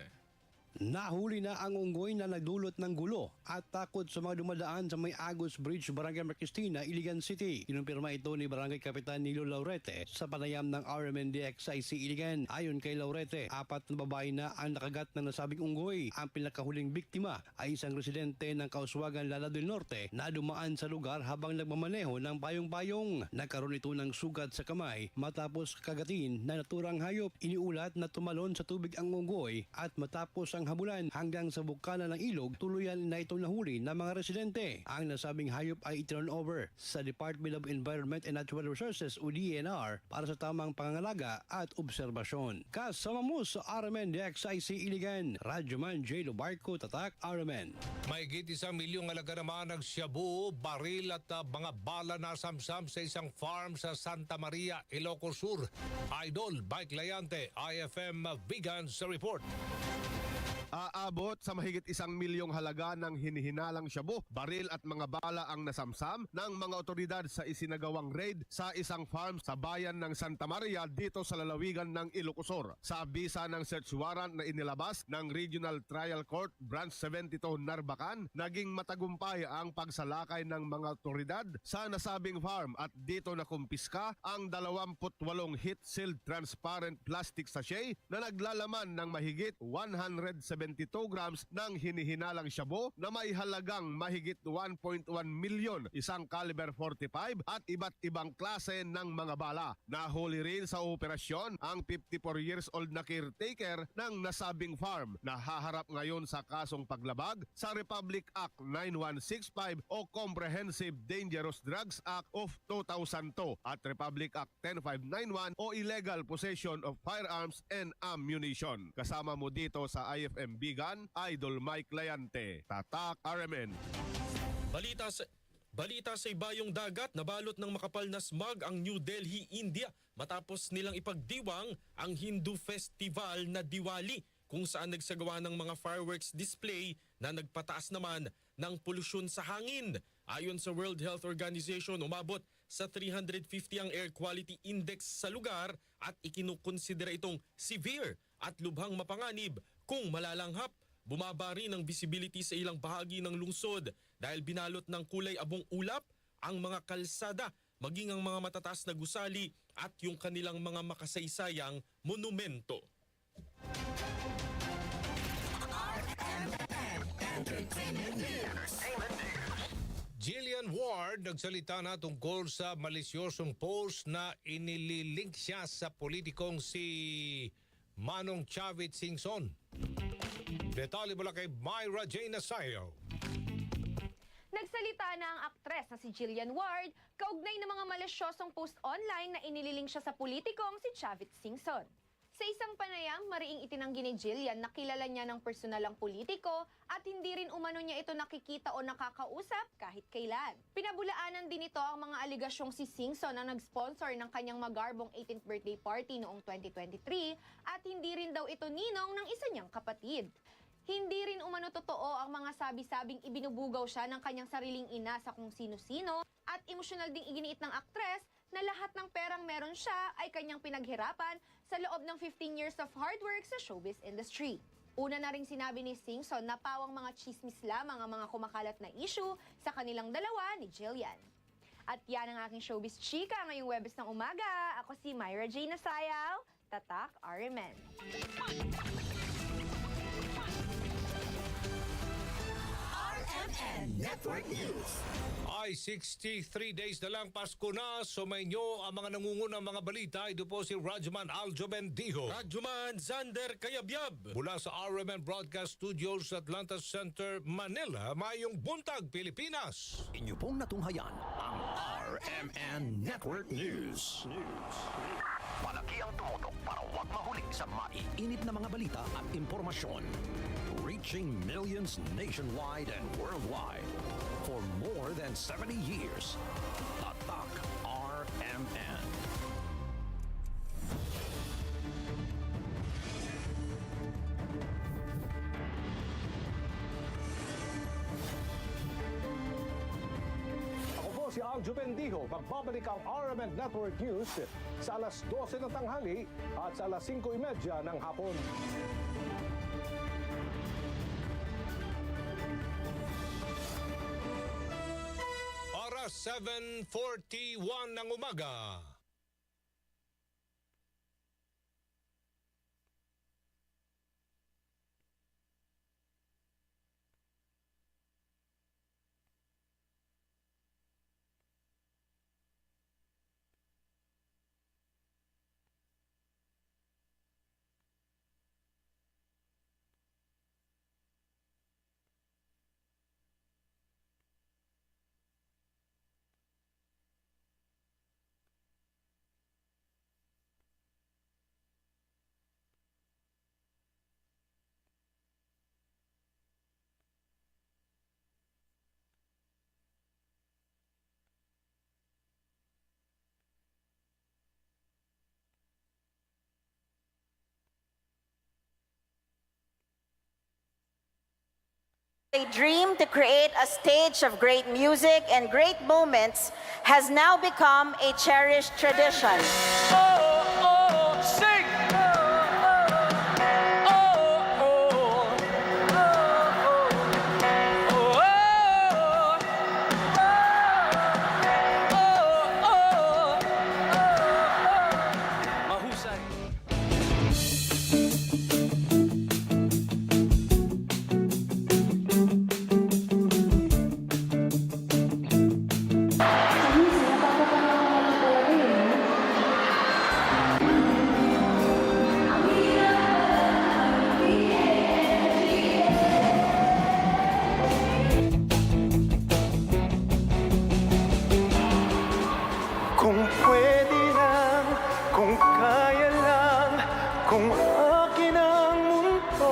S1: Nahuli na ang unggoy na nagdulot ng gulo at takot sa mga dumadaan sa may Agus Bridge, Barangay Marquestina, Iligan City. Kinumpirma ito ni Barangay Kapitan Nilo Laurete sa panayam ng RMNDXIC Iligan. Ayon kay Laurete, 4 na babae na ang nakagat ng nasabing unggoy. Ang pinakahuling biktima ay isang residente ng Kauswagan, Lala del Norte na dumaan sa lugar habang nagmamaneho ng payong-payong. Nagkaroon ito ng sugat sa kamay matapos kagatin na naturang hayop. Iniulat na tumalon sa tubig ang unggoy at matapos ang habulan hanggang sa bukana ng ilog, tuluyan na itong nahuli ng mga residente. Ang nasabing hayop ay iturn over sa Department of Environment and Natural Resources o DENR para sa tamang pangangalaga at obserbasyon. Kasama mo sa RMN DXIC Iligan, Radyoman J. Lubarco, Tatak, RMN.
S15: Mahigit 1 milyong halaga naman ng shabu, baril at mga bala na samsam sa isang farm sa Santa Maria, Ilocos Sur. Idol Bike Layante, IFM Vegan sa report.
S2: Aabot sa mahigit 1 milyong halaga ng hinihinalang shabu, baril at mga bala ang nasamsam ng mga otoridad sa isinagawang raid sa isang farm sa bayan ng Santa Maria dito sa lalawigan ng Ilocos Sur. Sa bisa ng search warrant na inilabas ng Regional Trial Court Branch 72 Narbacan, naging matagumpay ang pagsalakay ng mga otoridad sa nasabing farm at dito nakumpiska ang 28 heat-sealed transparent plastic sachet na naglalaman ng mahigit 172 grams ng hinihinalang shabu na may halagang mahigit 1.1 milyon, isang caliber 45 at iba't ibang klase ng mga bala. Nahuli rin sa operasyon ang 54 years old na caretaker ng nasabing farm na haharap ngayon sa kasong paglabag sa Republic Act 9165 o Comprehensive Dangerous Drugs Act of 2002 at Republic Act 10591 o Illegal Possession of Firearms and Ammunition. Kasama mo dito sa IFM Bigan, Idol Mike Layante, Tatak RMN.
S16: Balita sa ibayong dagat, nabalot ng makapal na smog ang New Delhi, India matapos nilang ipagdiwang ang Hindu festival na Diwali kung saan nagsagawa ng mga fireworks display na nagpataas naman ng polusyon sa hangin. Ayon sa World Health Organization, umabot sa 350 ang air quality index sa lugar at ikinukonsidera itong severe at lubhang mapanganib kung malalanghap. Bumaba rin ang visibility sa ilang bahagi ng lungsod dahil binalot ng kulay abong ulap ang mga kalsada, maging ang mga matataas na gusali at yung kanilang mga makasaysayang monumento.
S15: Jillian Ward nagsalita na tungkol sa malisyosong post na inililink siya sa politikong si Manong Chavit Singson. Detalye mula kay Myra J. Nasayo.
S14: Nagsalita na ang aktres na si Jillian Ward kaugnay ng mga malisyosong post online na inililink siya sa politikong si Chavit Singson. Sa isang panayam, mariing itinanggi ni Jillian na kilala niya ng personal ang politiko at hindi rin umano niya ito nakikita o nakakausap kahit kailan. Pinabulaanan din ito ang mga aligasyong si Singson ang nag-sponsor ng kanyang magarbong 18th birthday party noong 2023 at hindi rin daw ito ninong ng isa niyang kapatid. Hindi rin umano totoo ang mga sabi-sabing ibinubugaw siya ng kanyang sariling ina sa kung sino-sino at emosyonal ding iginiit ng aktres na lahat ng perang meron siya ay kanyang pinaghirapan sa loob ng 15 years of hard work sa showbiz industry. Una na ring sinabi ni Singson na pawang mga chismis lamang ang mga kumakalat na issue sa kanilang dalawa ni Jillian. At yan ang aking showbiz chika ngayong Webes ng umaga. Ako si Myra J. Nasayaw, Tatak RMN.
S11: RMN Network News.
S15: Ay 63 days na lang Pasko na. Sumainyo ang mga nangungunang mga balita. Ito po si Radyoman Aljo Bendijo.
S16: Radyoman Zander Kayabyab.
S15: Mula sa RMN Broadcast Studios sa Atlanta Center, Manila, mayong buntag, Pilipinas.
S11: Inyo pong natunghayan ang RMN Network News. Malaki ang tumutok para huwag mahuli sa maiinit na mga balita at impormasyon. Reaching millions nationwide and worldwide. For more than 70 years, Tatak RMN.
S7: Ako po si Aljo Bendijo. Magbabalik ang RMN Network News sa alas 12 ng tanghali at sa alas 5:30 ng hapon.
S15: Oras 7:41 ng umaga.
S17: A dream to create a stage of great music and great moments has now become a cherished tradition.
S11: Sing!
S18: Kung pwede lang, kung kaya lang, kung akin ang mundo.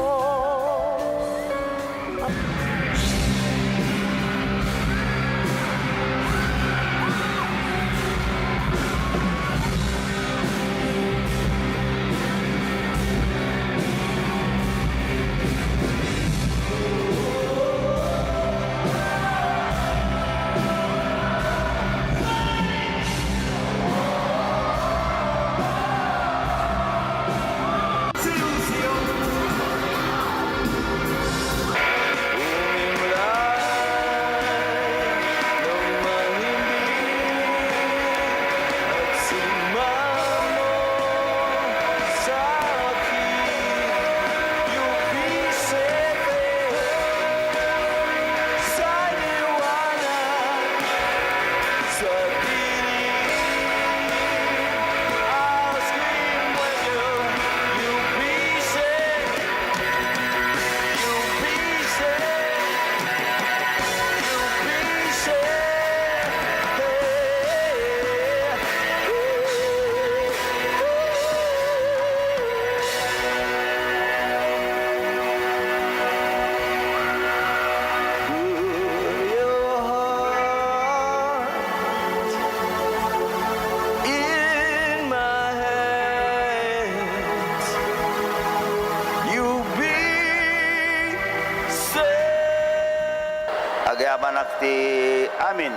S19: Agyaban ti amin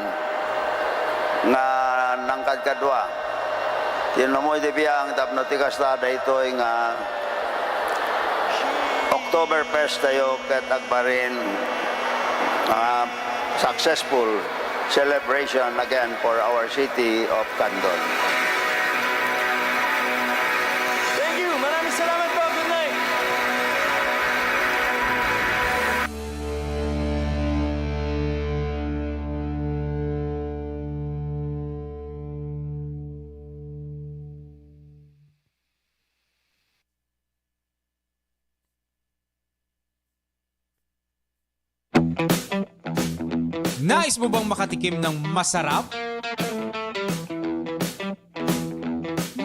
S19: nga nangkad kadwa. Tinumoy di biyang tapno ti kastada ito nga October 1st tayo ket agbarin successful celebration again for our city of Candon.
S18: Thank you! Maraming salamat po! Good night!
S3: Nais mo bang makatikim ng masarap?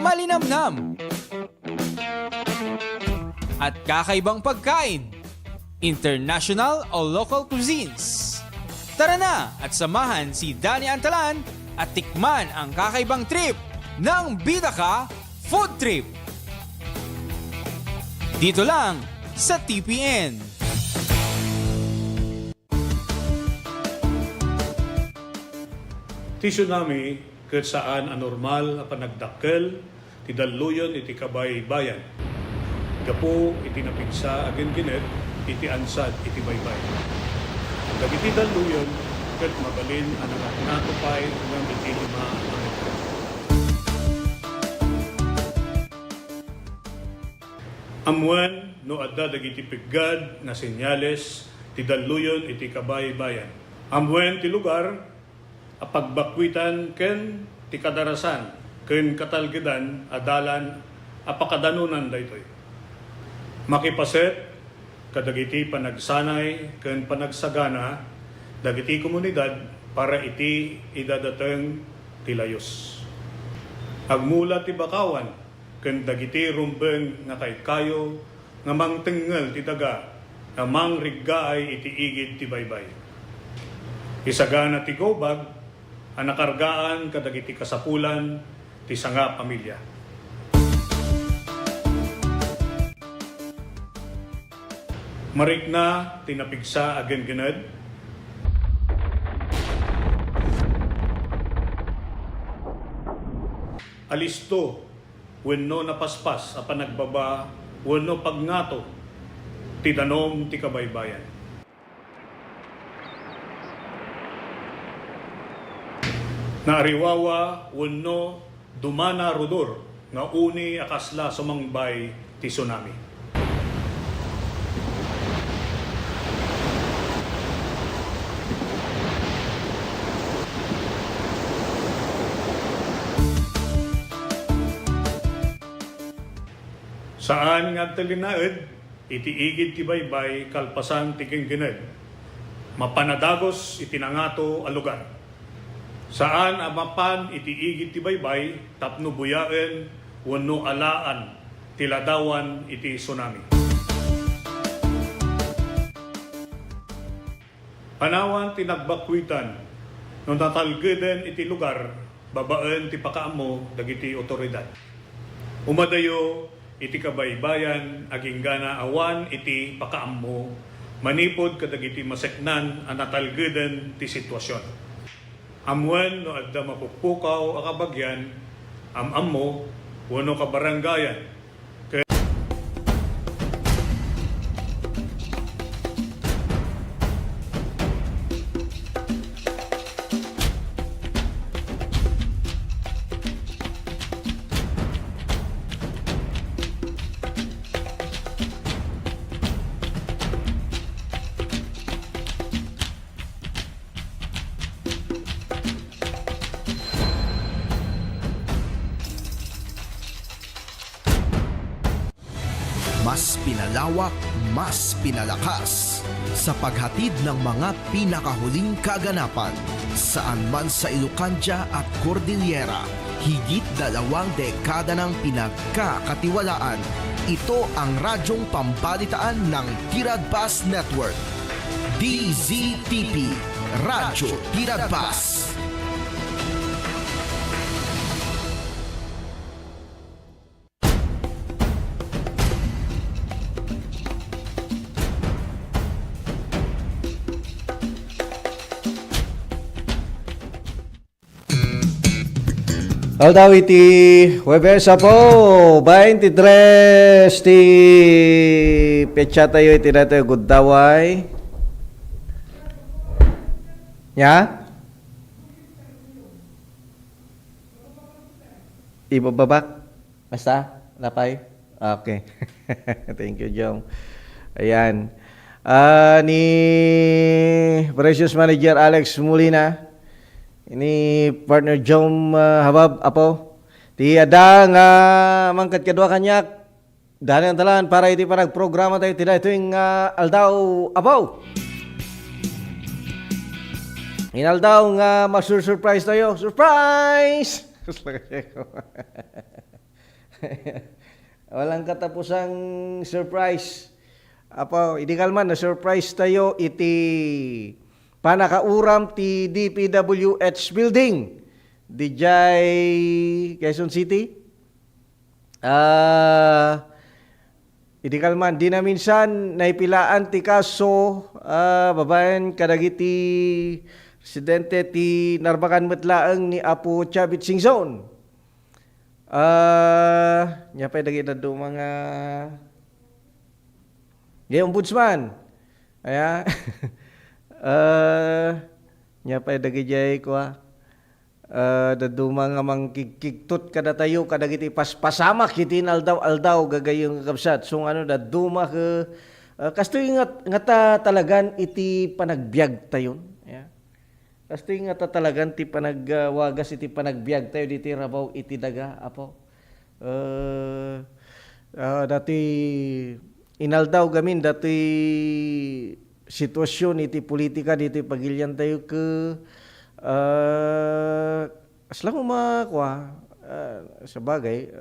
S3: Malinamnam at kakaibang pagkain, international o local cuisines. Tara na at samahan si Danny Antalan at tikman ang kakaibang trip ng Bida Ka Food Trip. Dito lang sa TPN.
S20: Ti tsunami ket saan anormal a panagdakkel ti dalluyon iti kabay bayan. Gapo iti napigsa agen ginet iti ansad iti baybay. Dagiti dalluyon ket mabalin ang natupay ng iti lima ang ito. Amuan no adda dagiti piggad na senyales ti dalluyon iti kabay bayan. Amuan ti lugar a pagbakwitan ken ti kadarasan ken katalgedan adalan a pakadanunan daytoy. Makipaset kadagiti panagsanay ken panagsagana dagiti komunidad para iti idadateng ti layos. Agmula ti bakawan ken dagiti rumbeng nga kayo nga mangtengel ti daga nga mangriggaay iti igid ti baybay. Isagana ti gobag ang nakargaan kadagiti kasapulan ti sanga pamilya. Marikna tinapigsa agen gened. Alisto wenno napaspas a panagbaba wenno pagngato ti danom ti kabaybayan. Naariwawa wenno dumana rudor nga uni akasla sumangbay ti tsunami. Saan nga talinaed iti igid ti baybay kalpasan ti kenggened mapanadagos iti nangato a lugar. Saan amapan iti igid ti baybay tapno buyaen wenno alaan ti ladawan iti tsunami. Panawan ti nagbakwitan no natalgeden iti lugar babaen ti pakaammo dagiti otoridad. Umadayo iti kabaybayan aging gana awan iti pakaammo manipod kadagiti maseknan a natalgeden ti sitwasyon. Amuan no adda mapupukaw a kabagyan, ammo wano kabaranggayan.
S11: Mas pinalawak, mas pinalakas sa paghatid ng mga pinakahuling kaganapan saan man sa Ilocania at Cordillera. Higit 2 dekada ng pinagkakatiwalaan. Ito ang radyong pambalitaan ng Tiradpas Network. DZTP, Radyo Tiradpas.
S22: Daw iti Huwebes po, 23 ti pecha tayo iti nato Gudaway. Ya? Ibababak? Basta? Lapay? Okay. Thank you, Jong. Ayan. Ni Precious Manager Alex Molina. Ini partner Jom Habab apo ti ada nga mangkat kedua kanyak dahil ang talan para iti parang programa tayo tila ito yung aldaw apo Inaldaw nga masurprise tayo. Surprise! Walang katapusang surprise. Apo, idikal man na surprise tayo iti panakauram ti DPWH building. Dijay Quezon City. Idikal man, di na minsan naipilaan ti kaso babayan kadagiti presidente ti Narbacan Matlaang ni Apo Chavit Singson. Nyapay dagi na do mga ombudsman. Aya. Nyapay dagi jay ko daduma nga mangkikiktot kada tayo kadagiti paspasamak iti aldaw gagayong kabsat. So ano daduma ke kastoy nga talagan iti panagbiag tayon. Yeah. Kastoy nga talagan ti panagwagas iti panagbiag tayo diti rabaw iti daga apo. Dati inaldaw gamin dati sitwasyon iti politika diti pagilyan tayo ke asla mo makwa sa bagay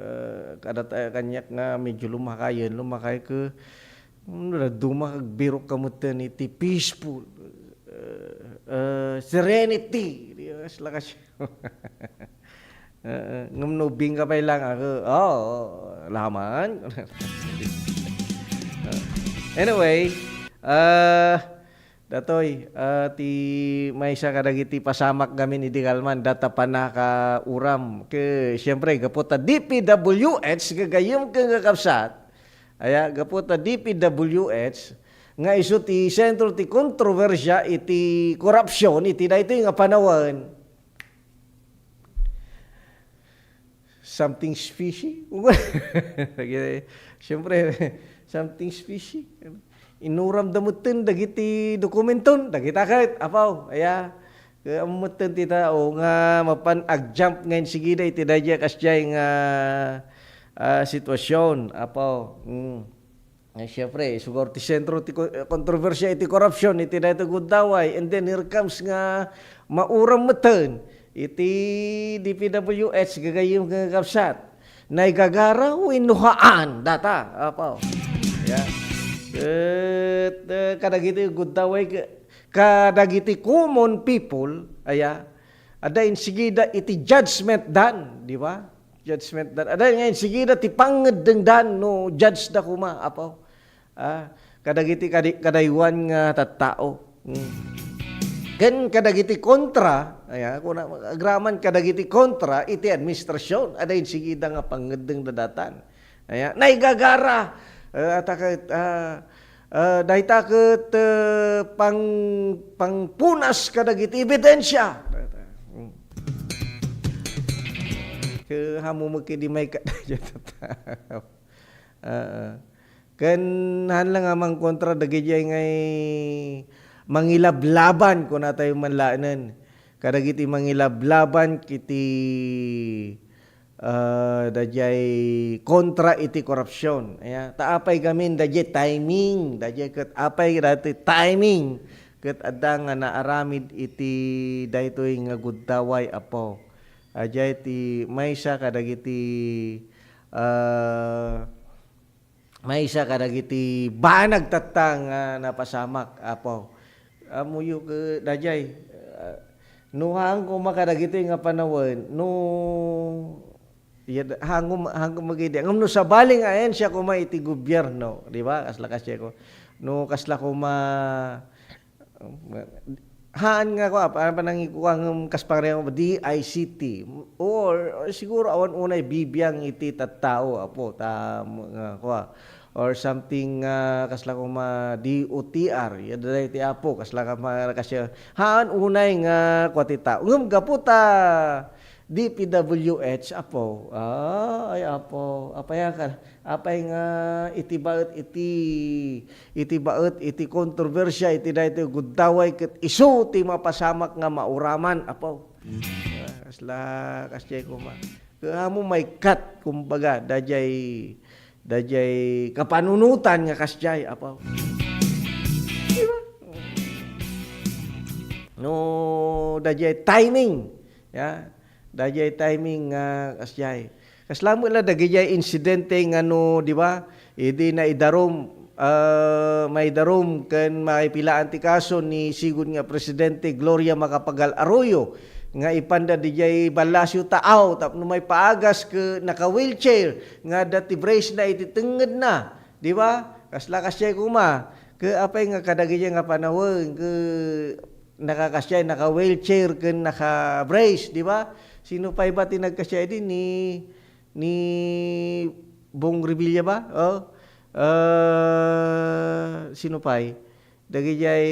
S22: kada kanyak nga medyo lumakay ke duma biro kamutan iti peaceful serenity asla kasi ngumnubing ka pa lang ako laman anyway datoy ti maysa kadagiti pasamak gamin idikalman data panaka uram ke syempre gapota DPWH gagayem ke kakabsat aya gapota DPWH nga isu ti sentro ti kontrobersya iti korupsyon iti daytoy nga panawan something fishy syempre something fishy inuram damutin dagiti dokumenton dagita kahit apaw aya amutin ti tao nga mapan agjump ngayon sigida iti dadya kasyay nga sitwasyon apaw syempre sugar ti sentro ti kontrobersya iti korupsyon iti dayto gudaway and then here comes nga mauram meten iti DPWH gagayem nga kapsat na igagara o inuhaan data apaw yeah. Kadagiti gudaway kadagiti common people aya ada insigida iti judgment dan di ba judgment dan ada nga insigida ti pangedeng dan no judge da kuma apaw kadagiti kadaywan nga tattao ken kadagiti kontra aya kuna agraman kadagiti kontra iti administrasyon ada insigida nga pangedeng dadatan aya naigagara dahita ket pangpunas kadagiti ebidensya ke hamu meki di may ken hanlang amang kontra dagiti ngay mangilablaban kun tayo manlaanen kadagiti mangilablaban kiti dajay kontra iti korupsyon aya taapay gamin dajay timing dajay ket apay dati timing ket adda nga naaramid iti daytoy nga gudaway apo ajay ti maysa kadagiti banag tattang napasamak apo amuyo ke dajay nuhang ko makadagiti nga panawon hangum magidi ngam no sa baling ayan siya kuma iti gobyerno di ba kasla kasya ko no kasla kuma haan nga ko para nang ikuang kaspareho DICT or siguro awan unay bibiyang iti tattao apo ta ko or something kasla kuma DOTR yaday ti apo kasla ka kasya haan unay nga kwati tao ngam gaputa DPWH apo ay apo apay nga itibaet iti kontrobersya iti daytoy gudaway ket isu ti mapasamak nga mauraman apo kasjay ko ma kamo may cut kumbaga dajay kapanunutan nga kasjay apo no dayay timing ya dayay timing nga kasyay kaslamo la dagayay insidente nga no di ba idi na idarom may darom ken maipilaan ti kaso ni sigud nga presidente Gloria Macapagal Arroyo nga ipanda dijay Balasyo Taaw tapno may paagas ke naka wheelchair nga dati brace na iti tenged na di ba kasla kasyay kuma ke apay nga kadagaya nga panawon ke nakakasyay naka wheelchair ken naka brace di ba sino pa iba tinagkasyay din ni Bong Revilla ba sino pay dagayay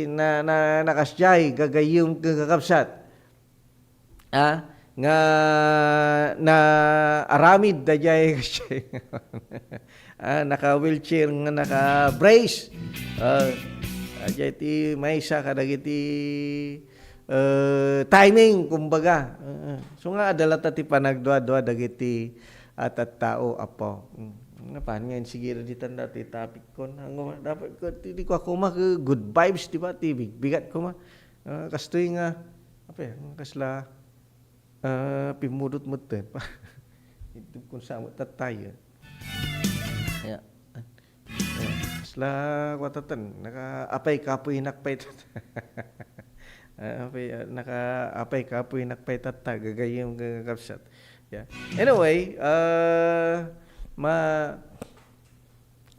S22: na nakasyay gagayong kakapsat nga na aramid dayay kasyay naka wheelchair nga naka brace ajay ti maysa kadagiti timing kumbaga so nga adala ti panagdua-dua dagiti at tao apo napan ngayon sige di tanda ti topic ko dapat ko di ko ako good vibes di ba ti bigat ko kastoy nga apa kasla pimudot muten pa itu kun sa tatay ya kasla watatan naka apay kapoy nakpay apay kapoy nakpay tatay gagayong gagapsat yeah anyway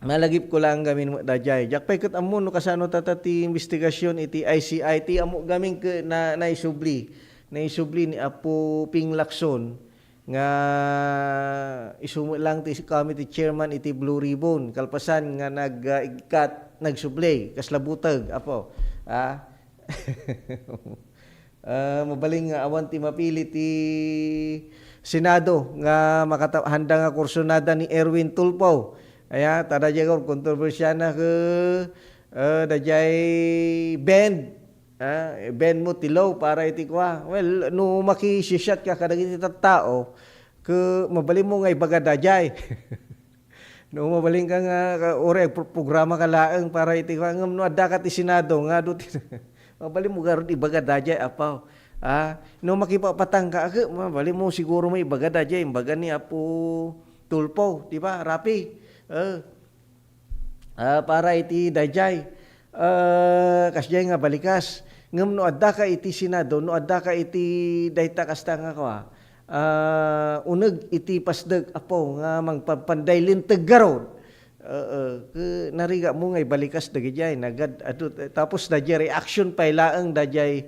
S22: malagip ko lang gamin mo dajay jakpay ket ammo no kasano tatati investigasyon iti ICIT amo gaming ke naisubli ni Apo Ping Lacson nga isumo lang ti committee chairman iti Blue Ribbon kalpasan nga nagsublay kaslabutag apo mabaling nga awan ti mapili ti Senado nga handa nga kursunada ni Erwin Tulfo aya tadajay ko kontrobersya na ke dajay band ben mo tilaw para iti kwa well no makisishat ka kadagiti tao ke mabaling mo nga ibaga dajay no mabaling ka nga ore programa ka laeng para iti kwa ngam no adda ka ti Senado nga duti mabaling mo garud ibaga dajay apaw no makipapatang ka ke mabaling mo siguro may ibaga dajay imbaga ni Apo Tulfo di ba rapi para iti dajay kasjay nga balikas ngem no adda ka iti Senado no adda ka iti dayta kasta nga kwa uneg iti pasdeg apo nga mangpapandaylin teggarod nariga mo nga balikas dagijay nagad tapos dajay reaction pa ilaeng dajay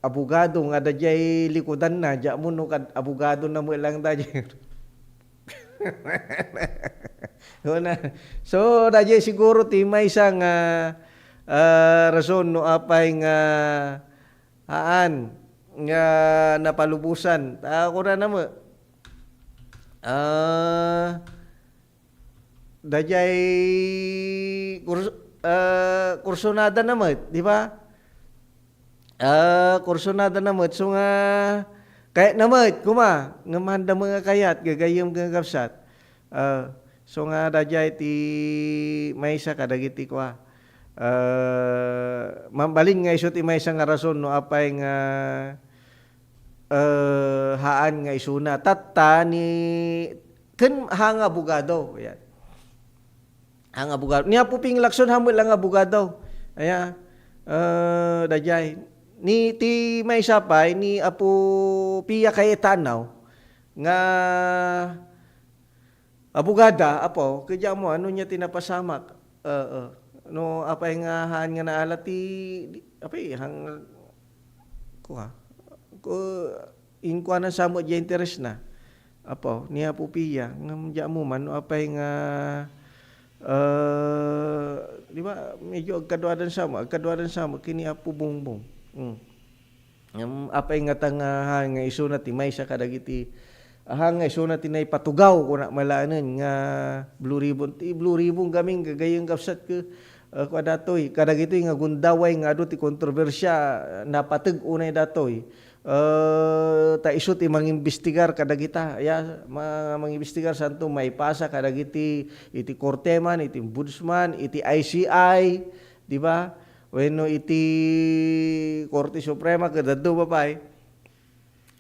S22: abogado nga dajay likudan na ja mo no kad abogado na mo lang dajay so dajay siguro ti may isang rason no apay nga nga napalubusan ako na namo dajay kursunada namot di ba kursunada namot so nga kaya namot kuma ngamanda mga kayat gagayom gagapsat so nga dajay ti maysa kadagiti kwa mambalin nga isut imay isang rason no apay nga haan nga isuna tatta ni ken hang abogado yan hang abogado ni Apo Ping Lacson hamul lang abogado aya dajay ni ti may sapay ni Apo Pia Cayetano nga abogada apo kaya mo ano niya tinapasamak no apay nga haan nga naalati apay hang kuha ko inkuanan sa mo diya interes na apo niya po piya ngam diya mo man no apay nga di ba medyo agkaduadan sa mo kini Apo Bongbong apay nga tanga nga isuna ti may sa kadagiti hangay so na tinay patugaw kuna malaanen nga Blue Ribbon gaming gagayong kapsat ke datoy kadagitoy nga gundaway nga adu ti kontrobersya napateg unay datoy ta isu ti mangimbestigar kadagita ya mangimbestigar santo maipasa kadagiti iti korteman iti ombudsman iti ICI di ba wenno iti Korte Suprema kadadto babay.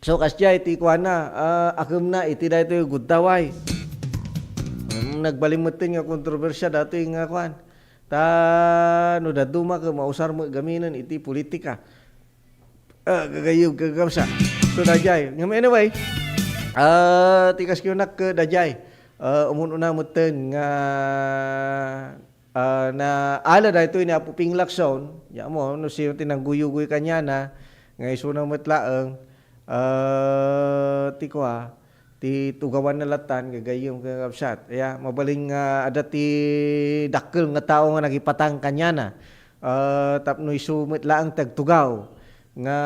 S22: So kasya iti kuana akem na iti daytoy gudtaway. Nagbalimutin nga kontrobersya dato nga kuan. Ta no daduma ka mausar mo gaminan iti politika. Gagayog kagamsa. So dajay. Ngam anyway, tikas ko nak ke dajay. Umun-una muten nga na ala daytoy ni Apo Pinglakson, ya mo no siya tinangguyo-guy kanya na nga iso na matlaeng ti kwa ti tugawan na latan gagayom kagabsat. Ya mabaling ada ti dakkel nga tao nga nagipatang kanya na tapno iso matlaeng tagtugaw nga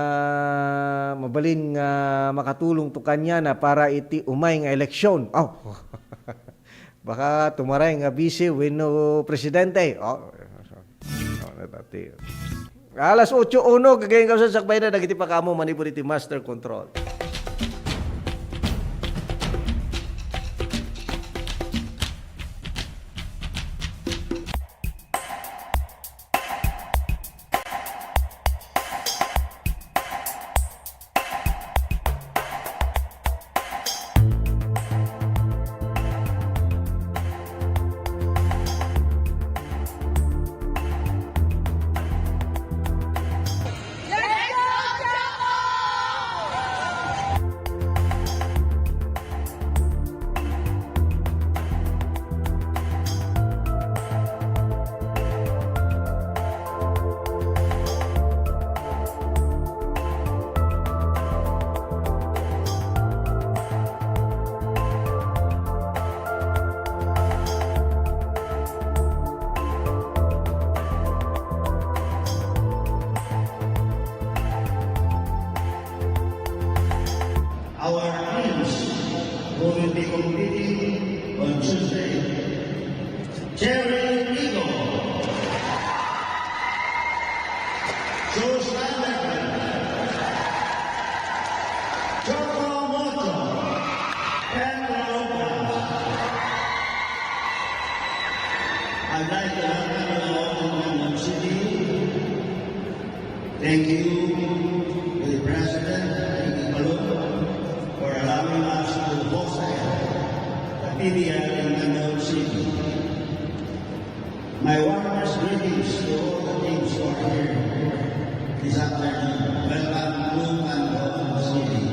S22: mabalin nga makatulong to kanya na para iti umay nga eleksyon. Baka tumaray nga busy wenno presidente. Alas 8:01 kagayon ka sa sakbay na dagiti pa kamo manipod iti master control.
S5: Our dreams will be completed on Tuesday. Jerry Rigo, Joe Sandberg, Joko Moto, Ken Lopez. I'd like to welcome you all to City. Thank you to the President, for allowing us to host the PBL in Mandaue City. My warmest greetings to all the teams who are here this afternoon. Welcome to Mandaue City.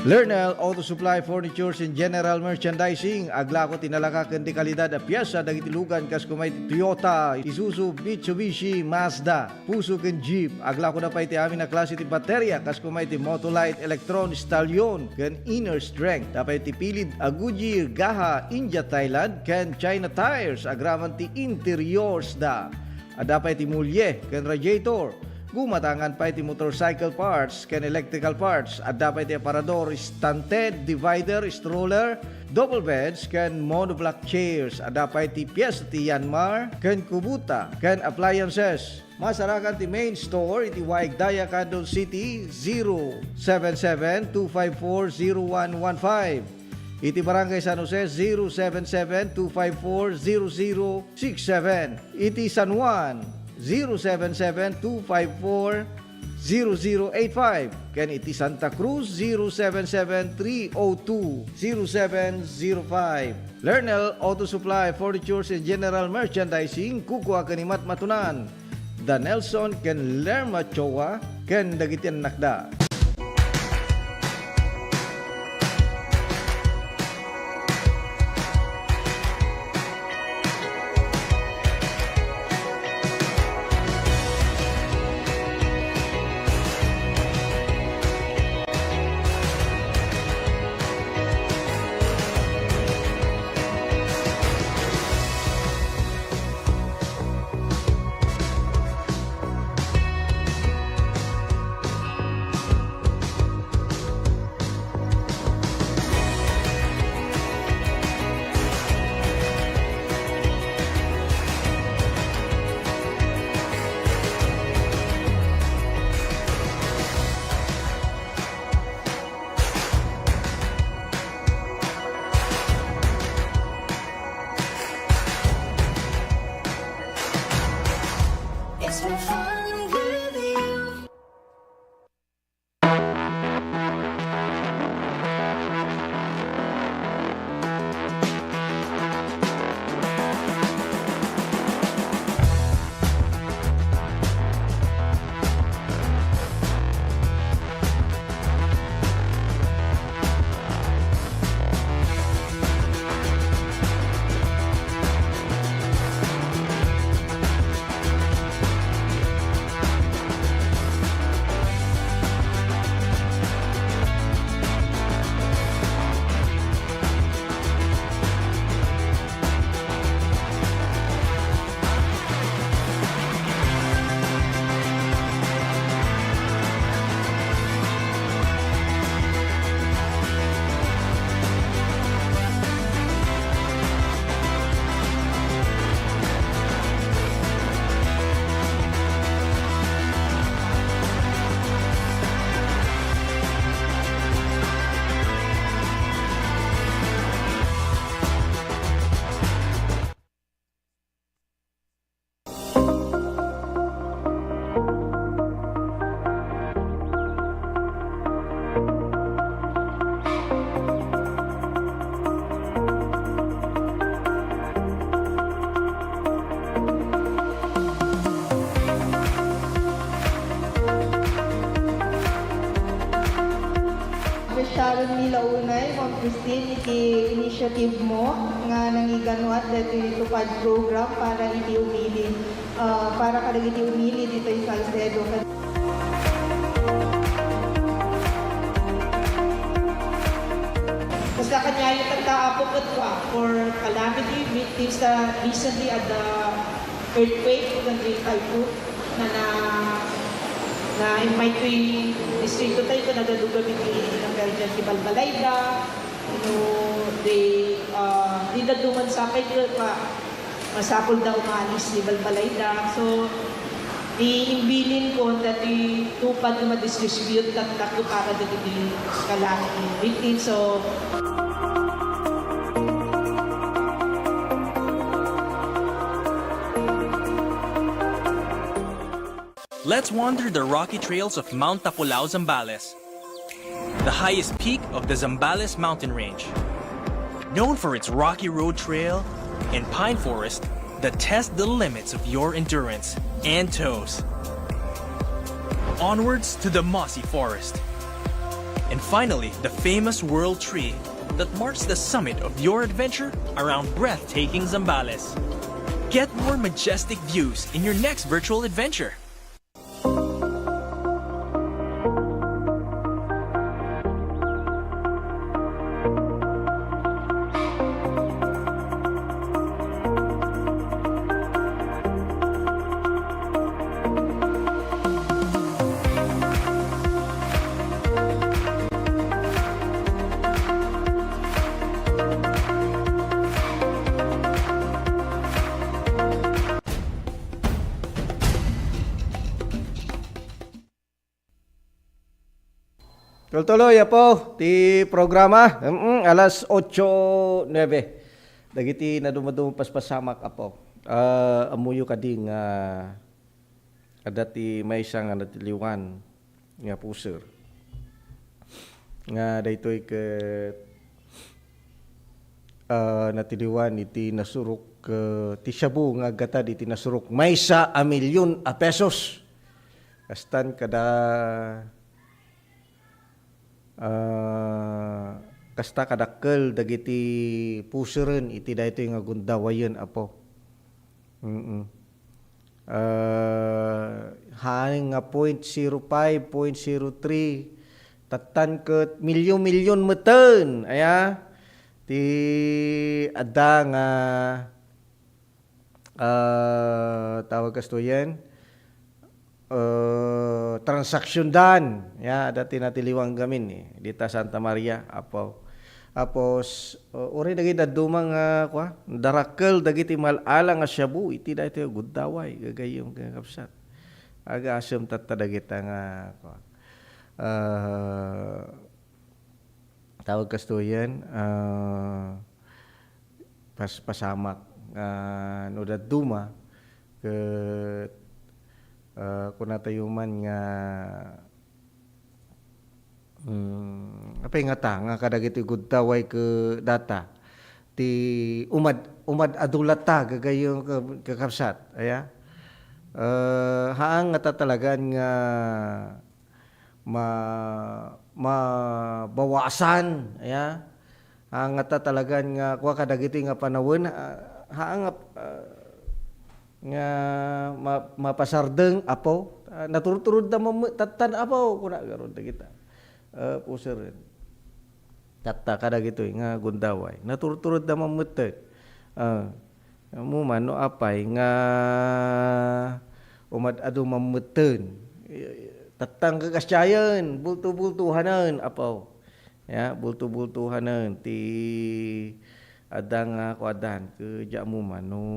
S22: Lernel Auto Supply Furnitures and General Merchandising agla ko tinalaka ken di kalidad a piyesa dagiti lugan kas kumay Toyota, Isuzu, Mitsubishi, Mazda, Puso ken Jeep agla ko na pa iti amin na klase ti baterya kas kumay ti Motolite, Electron, Stallion ken Inner Strength tapay ti pilid a Goodyear, Gaha, India, Thailand ken China Tires agraman ti interiors da adapay ti mulye ken radiator. Gumatangan pa iti motorcycle parts ken electrical parts at dapat iti aparador, stunted, divider, stroller, double beds ken monoblock chairs at dapat iti piyesa ti Yanmar ken Kubota ken appliances. Masarakan ti main store iti Waigdaya, Quezon City 077-254-0115. Iti Barangay San Jose 077-254-0067. Iti San Juan 077-254-0085. Ken iti Santa Cruz 077-302-0705. Lernel Auto Supply Furnitures and General Merchandising kukuha kanimat matunan. Da Nelson ken Lerma Chowa ken dagitian nakda.
S4: Sharon Mila Unay, Ma'am Christine, iti initiative mo nga nangiganuat dito itupad program para iti umili, para kadag iti umili dito yung Salcedo. Basta kanya yung tagkaapok at for calamity victims recently at the earthquake ng Great Typhoon na in my three distrito tayo ko nagaduga ng Guardian si Balbalayda, di naduman sa akin pa masapol na umalis ni Balbalayda. So, iimbilin ko na tupad na ma-distribute at para dito yung calamity victims. So,
S6: Let's wander the rocky trails of Mount Tapulao, Zambales, the highest peak of the Zambales mountain range. Known for its rocky road trail and pine forest that test the limits of your endurance and toes. Onwards to the mossy forest. And finally, the famous world tree that marks the summit of your adventure around breathtaking Zambales. Get more majestic views in your next virtual adventure.
S22: Tuloy po ti programa alas 8:09. Dagiti na dumadum paspasamak apo. Amuyo kading adati may isang natiliwan nga puser. Nga daytoy ke natiliwan iti nasurok ti Shabu nga gata iti nasurok maysa a milyon a pesos. Kastan kada kasta kadakkel dagiti puseren iti daytoy nga gundawayen apo. Haning nga 0.05, 0.03 tatan ket milyon-milyon meten aya ti adda nga tawag kastoyen transaksyon dan ya dati natiliwang gamin dita Santa Maria apo apos uri dagiti dadumang darakkel dagiti malala nga Shabu iti daytoy guddaway gagayem kapsat aga asem tatta dagita nga tawag kastoyen pasamak no daduma ket kunatayuman nga apay nga ta nga kadagiti guddaway ke data ti umad adulata gagayong kakapsat aya haang nga tatalagan nga mabawasan aya haang nga tatalagan nga kuha kadagiti nga panawon haang nga mapasardeng apo naturturod na tatan apo kuna garon kita puser tatta kada gitu nga gundaway naturturod na mamutet mo man no apay nga umad adu mamuten tatang kagasyayan bultu-bultuhanan apo ya bultu-bultuhanan ti adang kuadan ke jamu mano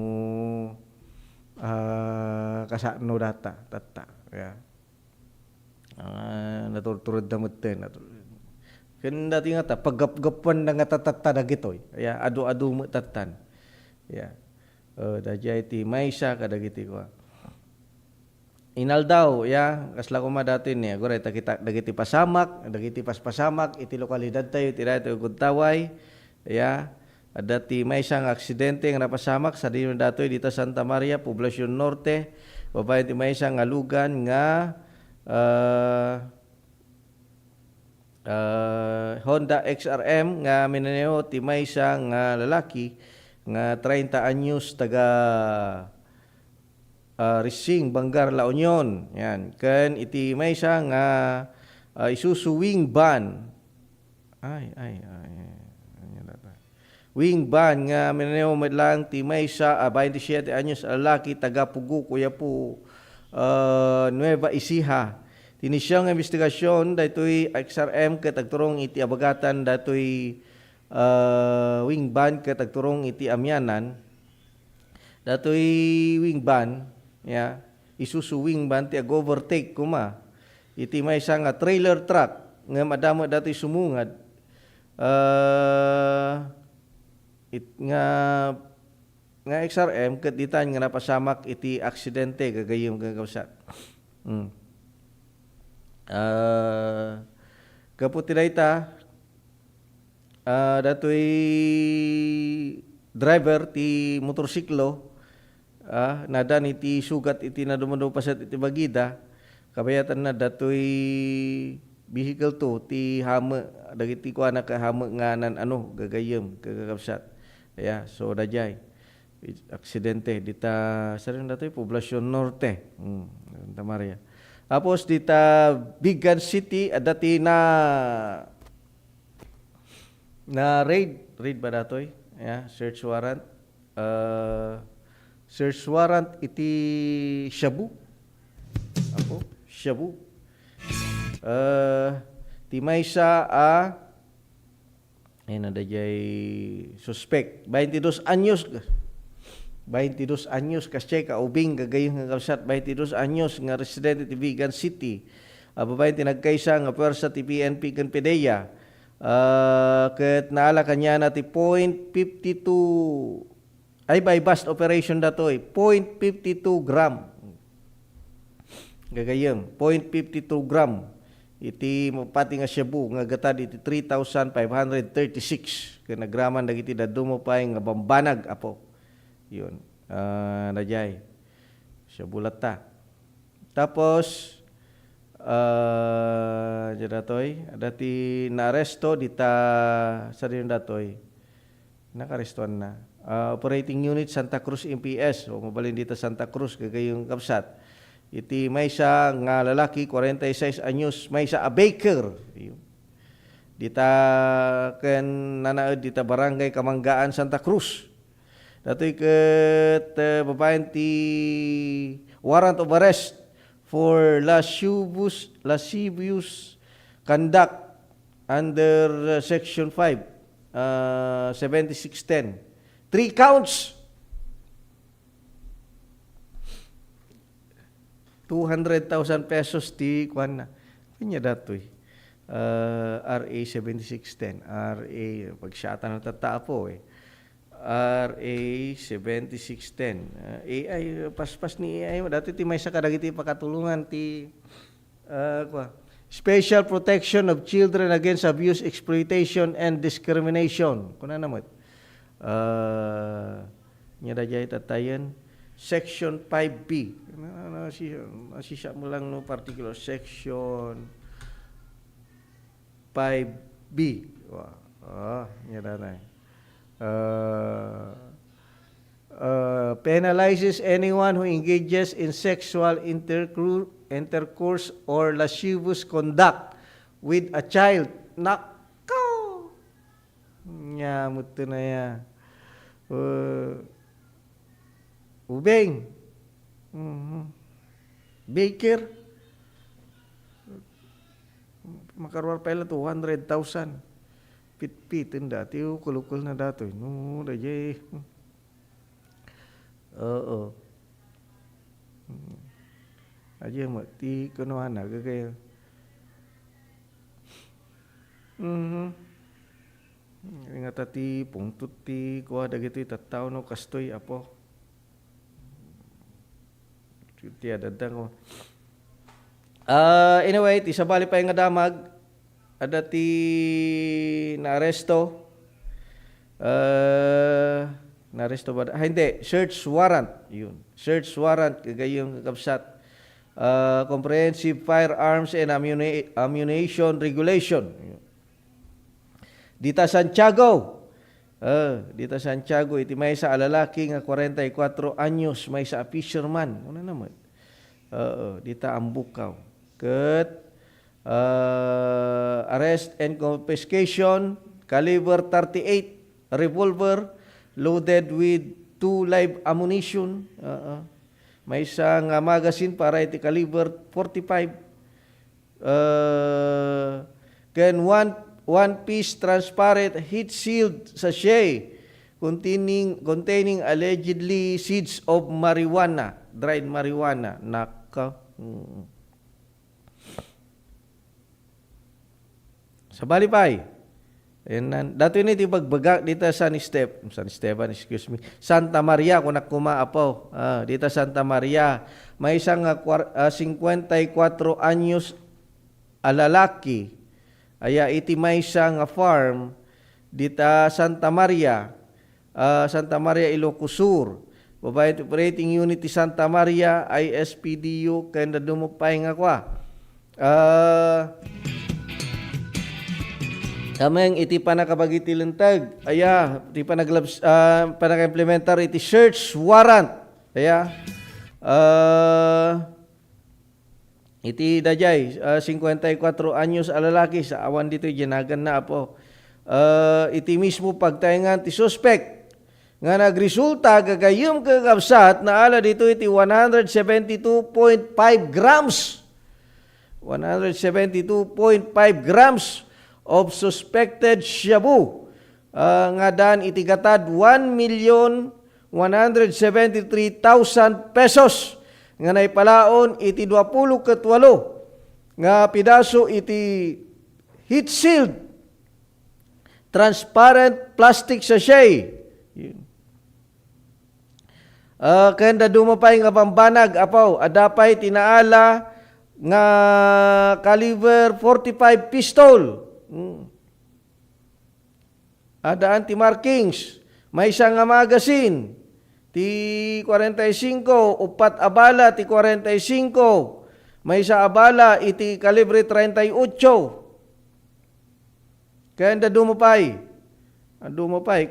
S22: kasano data tata ya naturturod na meten ken dati nga ta paggapgapan na nga tatata dagitoy ya adu-adu mo tatan ya dajay ti maysa kadagiti ko inaldaw ya kasla ko madati ni agora kita dagiti pasamak dagiti paspasamak iti lokalidad tayo ti daytoy Guntaway ya dati may isang aksidente nga napasamak sa dino datoy dito Santa Maria, Poblacion Norte. Babae ti may isang alugan nga Honda XRM nga minaneo ti maysa nga lalaki nga 30 anyos taga Rising, Bangar, La Union. Yan. Ken iti maysa nga Isuzu Wing Van. Wing Van nga minaneo medlang ti maysa 27 anyos lalaki taga Pugu, Kuyapu, Nueva Ecija. Tinisyang investigasyon datoy XRM ket agturong iti abagatan datoy wing ban ket agturong iti amyanan. Datoy wing ban ya Isuzu wing ban ti overtake kuma iti maysa nga trailer truck nga madamo datoy sumungad nga XRM ket ditan nga napasamak iti aksidente gagayem gagawsat. Kaputi dayta datoy driver ti motorsiklo nadan iti sugat iti nadumado pasat iti bagida kabayatan na datoy vehicle to ti hame dagiti kuana ka hame nga nan gagayem kagakabsat. So dajay aksidente dita saring datoy Poblacion Norte. Santa Maria. Tapos dita Bigan City dati na raid ba datoy? Search warrant. Search warrant iti Shabu. Shabu. Ti maysa ay nadajay suspect 22 anyos. 22 anyos kasi kaubing gagayong nga kalsat 22 anyos nga residente ti Bigan City. Babae tinagkaysa nga pwersa ti PNP ken PDEA. Ket naala kanya na ti 0.52 ay by bust operation datoy 0.52 gram. Gagayong 0.52 gram. Iti pati nga Shabu nga gatad iti 3,536 ken nagraman dagiti dadumo pay nga bambanag apo. Yun. Najay. Siya bulata. Tapos, datoy, dati na-aresto, dita, sa rin datoy, nakarestoan na. Operating Unit Santa Cruz MPS, o mabalin dita Santa Cruz, kagayong kapsat. Iti maysa nga lalaki, 46 anyos, maysa a baker. Yun. Dita, ken nanaod, dita Barangay Kamanggaan, Santa Cruz. Datoy ket babaen ti warrant of arrest for lascivious conduct under section 5 7610. 3 counts. 200,000 pesos ti kuan na. Kanya datoy. RA 7610. RA pagsyatan ng tataapo RA 7610. AI paspas ni AI dati ti maysa kadagiti pakatulungan ti Special Protection of Children Against Abuse, Exploitation and Discrimination. Kuna namot. Nya dajay tatayen Section 5B. Nasisya mo lang no particular Section 5B. Nya danay. Penalizes anyone who engages in sexual intercourse or lascivious conduct with a child. Nako! Nyamut na ya. Ubeng. Baker. Makarwar pala 200,000. Pit-pitin dati kulukul na datoy no dajay aja mati kuno ana gagay ingat ti pungtut ti kuha dagiti tattaw no kastoy apo ti adadang ko anyway ti sabali pa nga damag ada ti na-aresto. Na-aresto ba? Hindi. Search warrant. Yun. Search warrant. Kagayong kakabsat. Comprehensive Firearms and Ammunition Regulation. Yun. Dita Santiago. Dita Santiago iti may sa alalaki nga 44 anyos, may sa fisherman. Ano naman? Dita Ambukaw. Ket arrest and confiscation caliber 38 revolver loaded with 2 live ammunition. May isang magazine para iti caliber 45. Ken one piece transparent heat sealed sachet containing allegedly seeds of marijuana, dried marijuana. Naka. Sa balipay. Dato ini ti pagbagak dito San Esteban, excuse me. Santa Maria kung nakumaapaw. Dito Santa Maria, may isang 54 anyos alalaki. Aya iti may isang farm dito Santa Maria Ilocosur. Babae operating unit ti Santa Maria ISPDU kanda dumupay nga kwa. Kameng iti panakabagiti lentag. Aya, iti panaka-implementar iti search warrant. Aya, iti dajay, 54 anyos alalaki sa awan dito, jinagan na po. Iti mismo pagtaingan ti suspect. Nga nagresulta, gagayom kagabsat na ala dito iti 172.5 grams. 172.5 grams of suspected shabu. Nga dan iti katad 1,173,000 pesos. Nga naipalaon iti 28 nga pidaso iti heat sealed transparent plastic sachet. Kanda dumapay nga pambanag apaw adapay tinaala nga caliber 45 pistol. Ada anti-markings. May isang nga magazine. Ti 45. Upat abala ti 45. May isa abala iti kalibre 38. Kaya anda dumupay.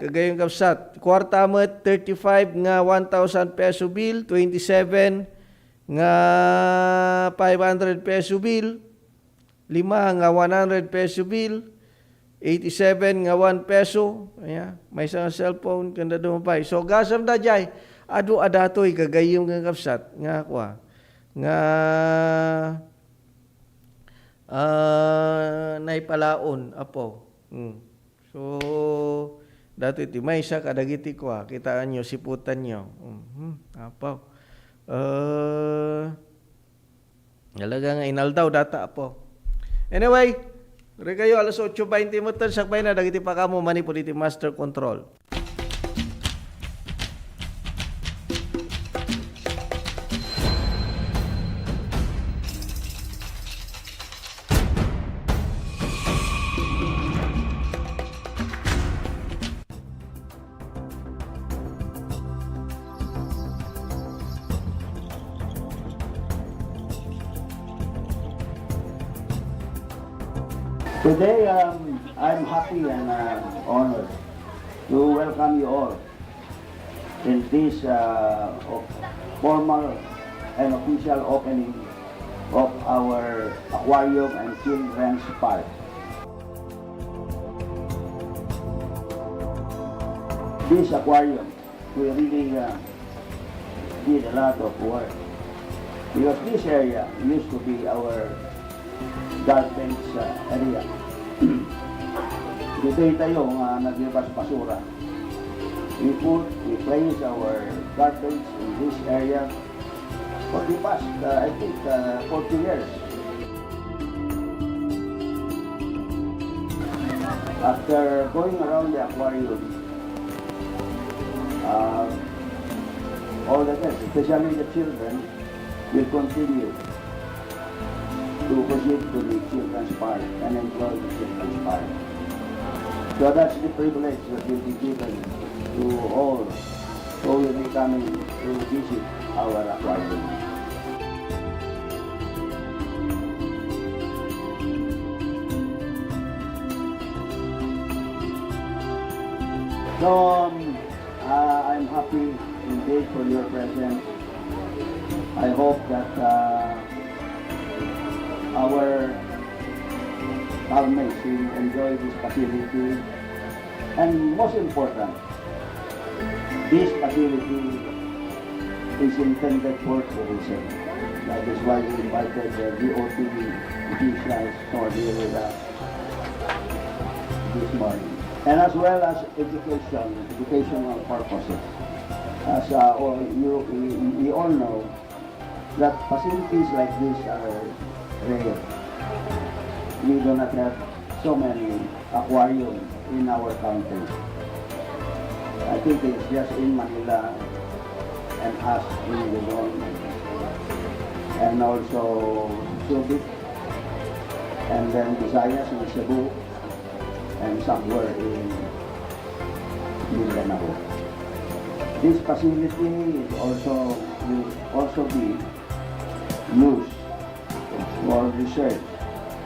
S22: Kagayong kapsat. Kwarta met 35 nga 1,000 peso bill. 27 nga 500 peso bill. 5 nga 100 peso bill, 87 nga 1 peso, may isang cellphone, kanda dumapay. So, gasam da jay, adatoy kagayong nga kapsat, nga kwa, nga naipalaon, apo. So, dato iti may isa kadagiti kwa, kitaan nyo, siputan nyo. Apo. Talaga nga inaldaw data, apo. Anyway, rin kayo alas 8:20 mo sakbay na dagiti pa kamo manipuliti master control.
S5: Today, I'm happy and honored to welcome you all in this formal and official opening of our aquarium and children's park. This aquarium, we really did a lot of work because this area used to be our garbage area. Dito tayo naglabas basura. We place our garbage in this area for the past, I think, 40 years. After going around the aquarium, all the guests, especially the children, will continue to proceed to the children's park and enjoy the children's park. So that's the privilege that will be given to all who will be coming to visit our aquarium. So, I'm happy indeed for your presence. I hope that our Palmates will enjoy this facility. And most important, this facility is intended for tourism. That is why we invited the DOT officials for this morning. And as well as educational purposes. As we all know that facilities like this are rare. We do not have so many aquariums in our country. I think it's just in Manila and us in Luzon, and also Subic, and then Visayas in Cebu, and somewhere in Mindanao. This facility will also be used for research.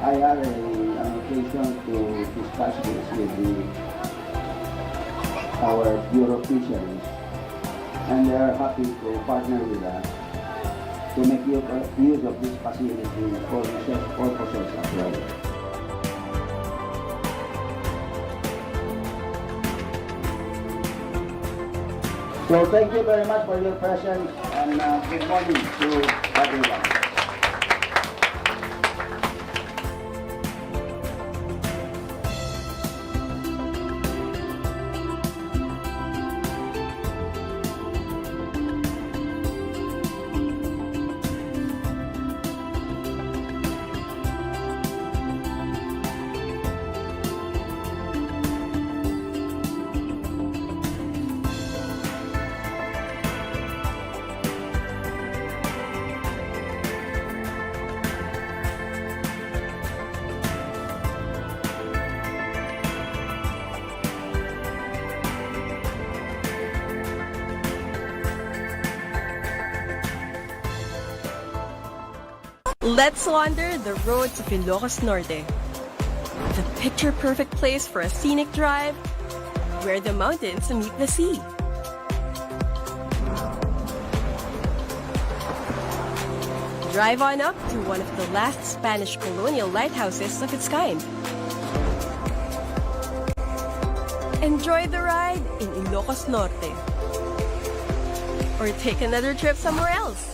S5: I had an occasion to discuss this with our Bureau of Fisheries, and they are happy to partner with us to make use of this facility for research purposes as well. So thank you very much for your presence, and good morning to everyone.
S8: Let's wander the roads of Ilocos Norte. The picture-perfect place for a scenic drive where the mountains meet the sea. Drive on up to one of the last Spanish colonial lighthouses of its kind. Enjoy the ride in Ilocos Norte. Or take another trip somewhere else.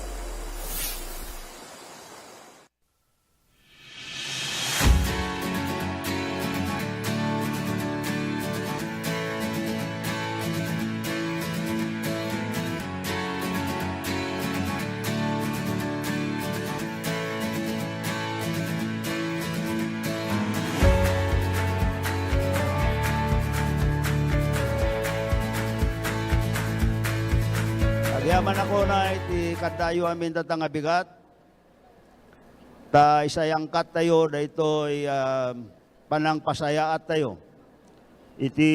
S19: Agyaman ako na iti kadayo amin tatang abigat. Ta isayangkat tayo da ito'y panang pasayaat tayo. Iti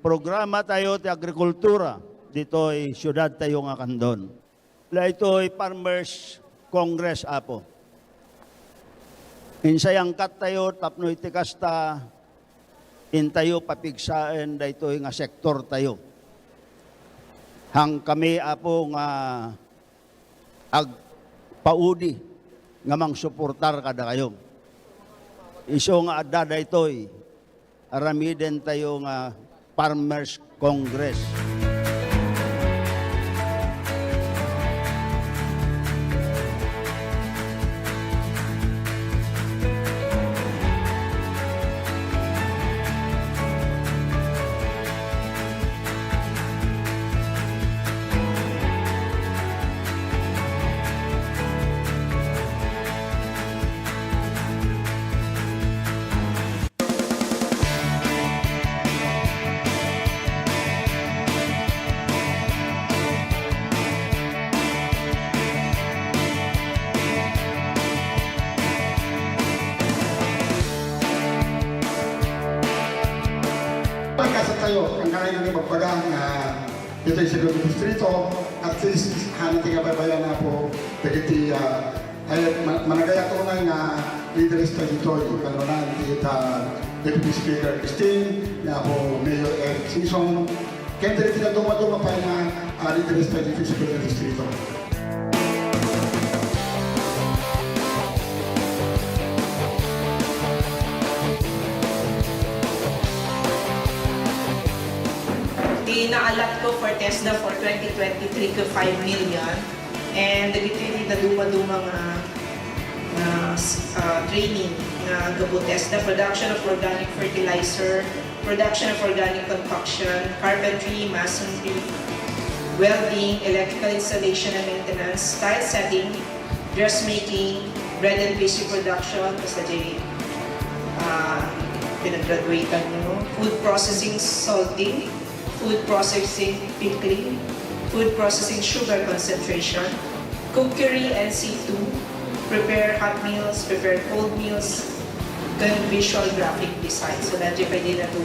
S19: programa tayo ti agrikultura dito'y syudad tayo nga kandon. La ito'y Farmers Congress apo. Insayangkat tayo tapno iti kasta intayo papigsaen da ito'y nga sektor tayo. Hang kami apo nga agpaudi nga mang suportar kada kayo. Iso nga adada ito'y aramiden tayo nga Farmers Congress.
S21: tayo, ang kaya nang ipagpagang ito'y sa Lubong Distrito, at least hanating kababayan na po, dagiti ay managaya tunay nga leaders tayo ito'y kanunan kita Deputy Speaker Christine, na po Mayor Eric Sison, kaya dito na dumaduma pa na dito respective Speaker ng Distrito.
S9: Inaalat ko for TESDA for 2023 ko 5 million and dagiti na duma-duma training na gabo TESDA, production of organic fertilizer, production of organic concoction, carpentry, masonry, welding, electrical installation and maintenance, tile setting, dressmaking, bread and pastry production, basta di pinag-graduate food processing, salting, food processing, pickling, food processing, sugar concentration, cookery and C2, prepare hot meals, prepare cold meals, and visual graphic design. So that you pwede na ito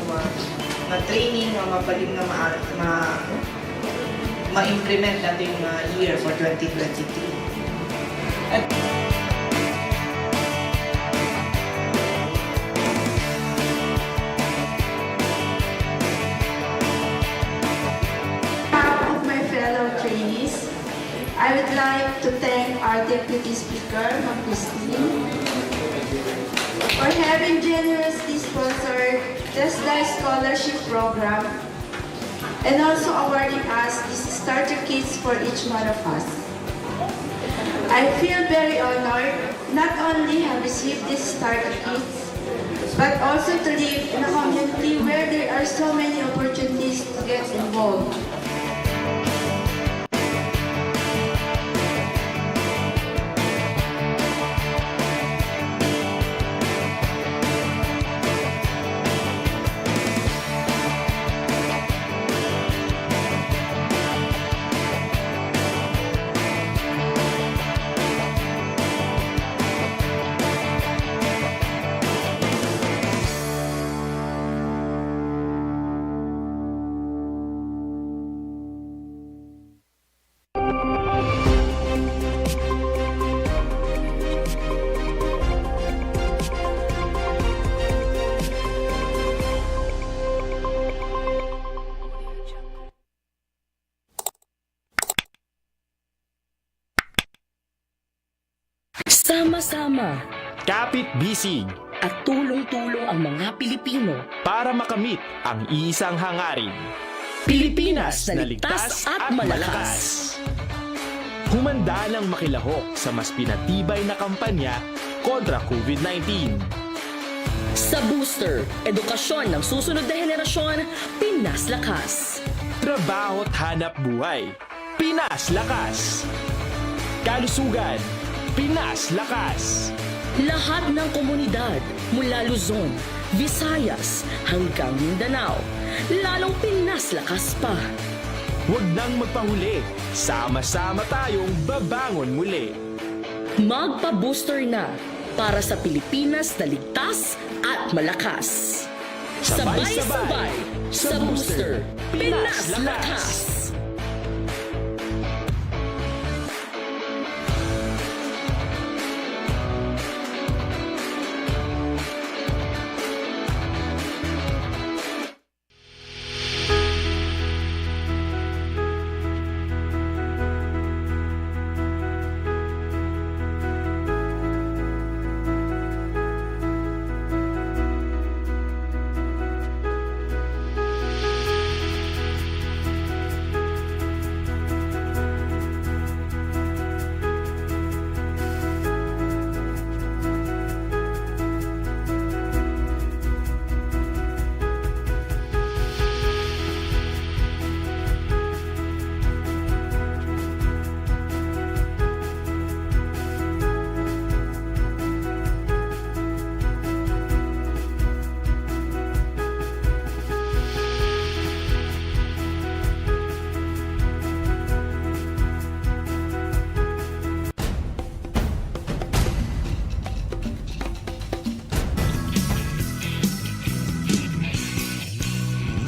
S9: ma-training, mapalim na ma-implement natin yung year for 2023. At
S10: I would like to thank our Deputy Speaker, Ms. Christine, for having generously sponsored TESDA Scholarship Program and also awarding us these starter kits for each one of us. I feel very honored not only have received these starter kits, but also to live in a community where there are so many opportunities to get involved.
S23: Sama-sama
S24: kapit-bisig
S23: at tulong-tulong ang mga Pilipino
S24: para makamit ang isang hangarin.
S23: Pilipinas na ligtas at malakas.
S24: Humanda ng makilahok sa mas pinatibay na kampanya kontra COVID-19.
S23: Sa booster, edukasyon ng susunod na henerasyon, Pinas Lakas.
S24: Trabaho't hanap buhay, Pinas Lakas. Kalusugan, Pinas Lakas.
S23: Lahat ng komunidad mula Luzon, Visayas hanggang Mindanao, lalong Pinas Lakas pa.
S24: Huwag nang magpahuli, sama-sama tayong babangon muli.
S23: Magpa-booster na para sa Pilipinas na ligtas at malakas. Sabay-sabay sa booster, Pinas Lakas.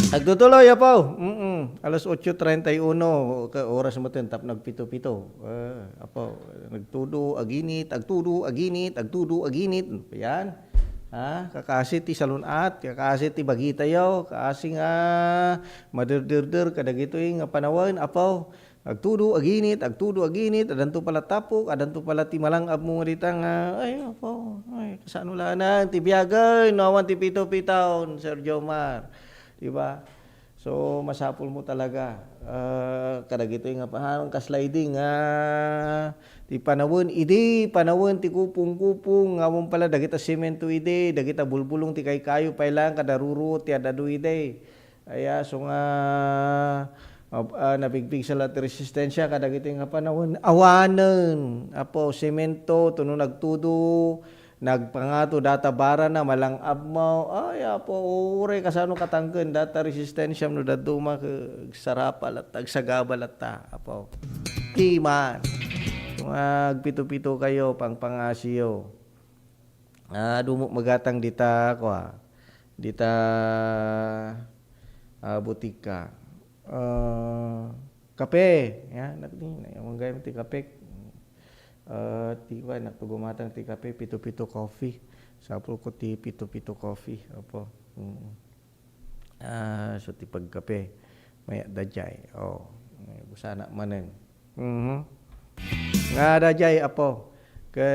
S22: Nagtutuloy, apaw. Alas 8:31, oras mo tin, tap nagpito-pito. Apaw, nagtudo, aginit, agtudo, aginit, agtudo, aginit. Yan. Kakasi ti salunat, kakasi ti bagitayaw, kakasi nga madirdirdir kadagito nga panawan, apaw, agtudo aginit, adanto pala tapok, adanto pala ti malangab mo dita nga, ay apaw, ay kasano lang ti biyagay, nawan ti pito-pitaw, Sir Jomar, di ba? So masapul mo talaga, kadagito nga pahanong ka-sliding ti panawon ti kupong-kupong ngawon pala dagita semento ide dagita bulbulong ti kaykayo pailang kadaruro ti adadu ide aya so nga nabigpig sa lat resistensya kadagiti nga panawon awanen apo semento tuno nagtudo nagpangato data bara na malang abmaw ay apo ure kasano katangken data resistensya no daduma sarapal at agsagabal at apo timan agpito-pito kayo pangpangasiyo. Dumok magatang dita dita butika. Kape, ya, yung gayam ti kape. Tiwa nagtugumatang ti kape pito-pito coffee. Sapul ko ti pito-pito coffee, opo. So ti pagkape may dajay. Busana manen. Nga dajay apo ke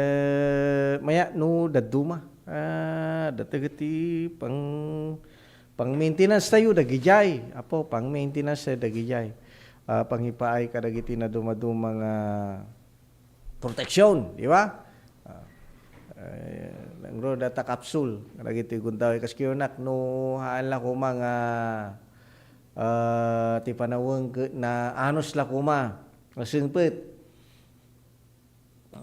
S22: maya no daduma datagati pang maintenance tayo dagijay apo pang maintenance dagijay panghipaay kadagiti na dumadumang protection di ba langro data capsule kadagiti guntaw kaskiyonak no haan la ko mga ti panaweng na anos la kuma masingpet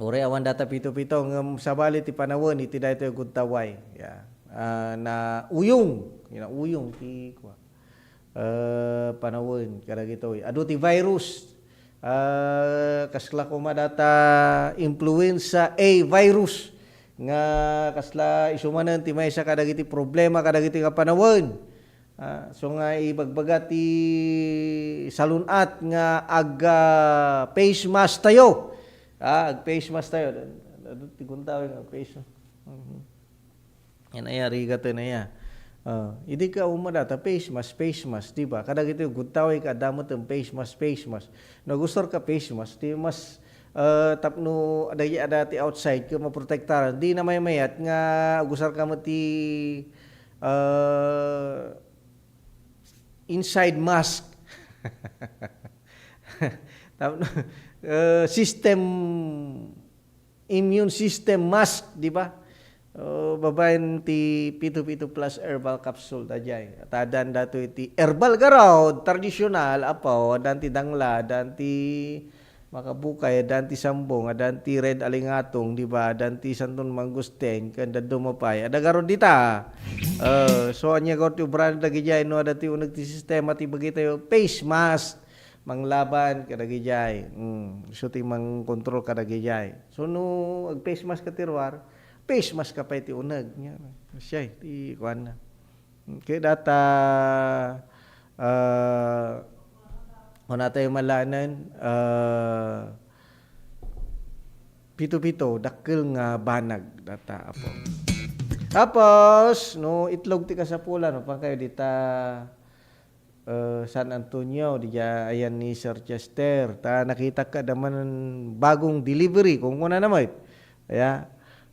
S22: ore awan data pito-pito ngem sabali ti panawon iti daytoy guntaway ya na uyong ti panawon kadagito adu ti virus kasla kuma data influenza A virus nga kasla isumanen ti maysa kadagiti problema kadagiti nga panawon so nga ibagbaga ti salunat nga aga face mask tayo ag-face mask tayo. Tiguntaw yung face mask. Yan ay arigato na yan. Hindi ka umadata, face mask, diba? Kada gito yung guntaway ka, damot yung face mask. Nagustor ka face mask, di mas tapno adati outside ka maprotektaran. Di na may mayat nga gusar ka mo ti inside mask. Tapno immune system mask, di ba? Babayan ti pito-pito plus herbal capsule dajay. Tadan dato iti herbal garaw tradisyonal apaw danti dangla, danti makabukay, danti sambong, danti red alingatong, di ba? Danti santon mangusteng kanda dumapay. Ada garo dita. So anya garo ti brand dagijay no dati uneg ti sistema ti bagitayo face mask manglaban kadagijay so ti mang control kadagijay so no ag face mask ka tirwar face mask ka pa iti uneg nya siya ti kuan na kay data natay malanan pito-pito dakkel nga banag data apo tapos no itlog ti kasapulan no pa kayo dita San Antonio diya ayan ni Sir Chester nakita ka daman bagong delivery kung kuna naman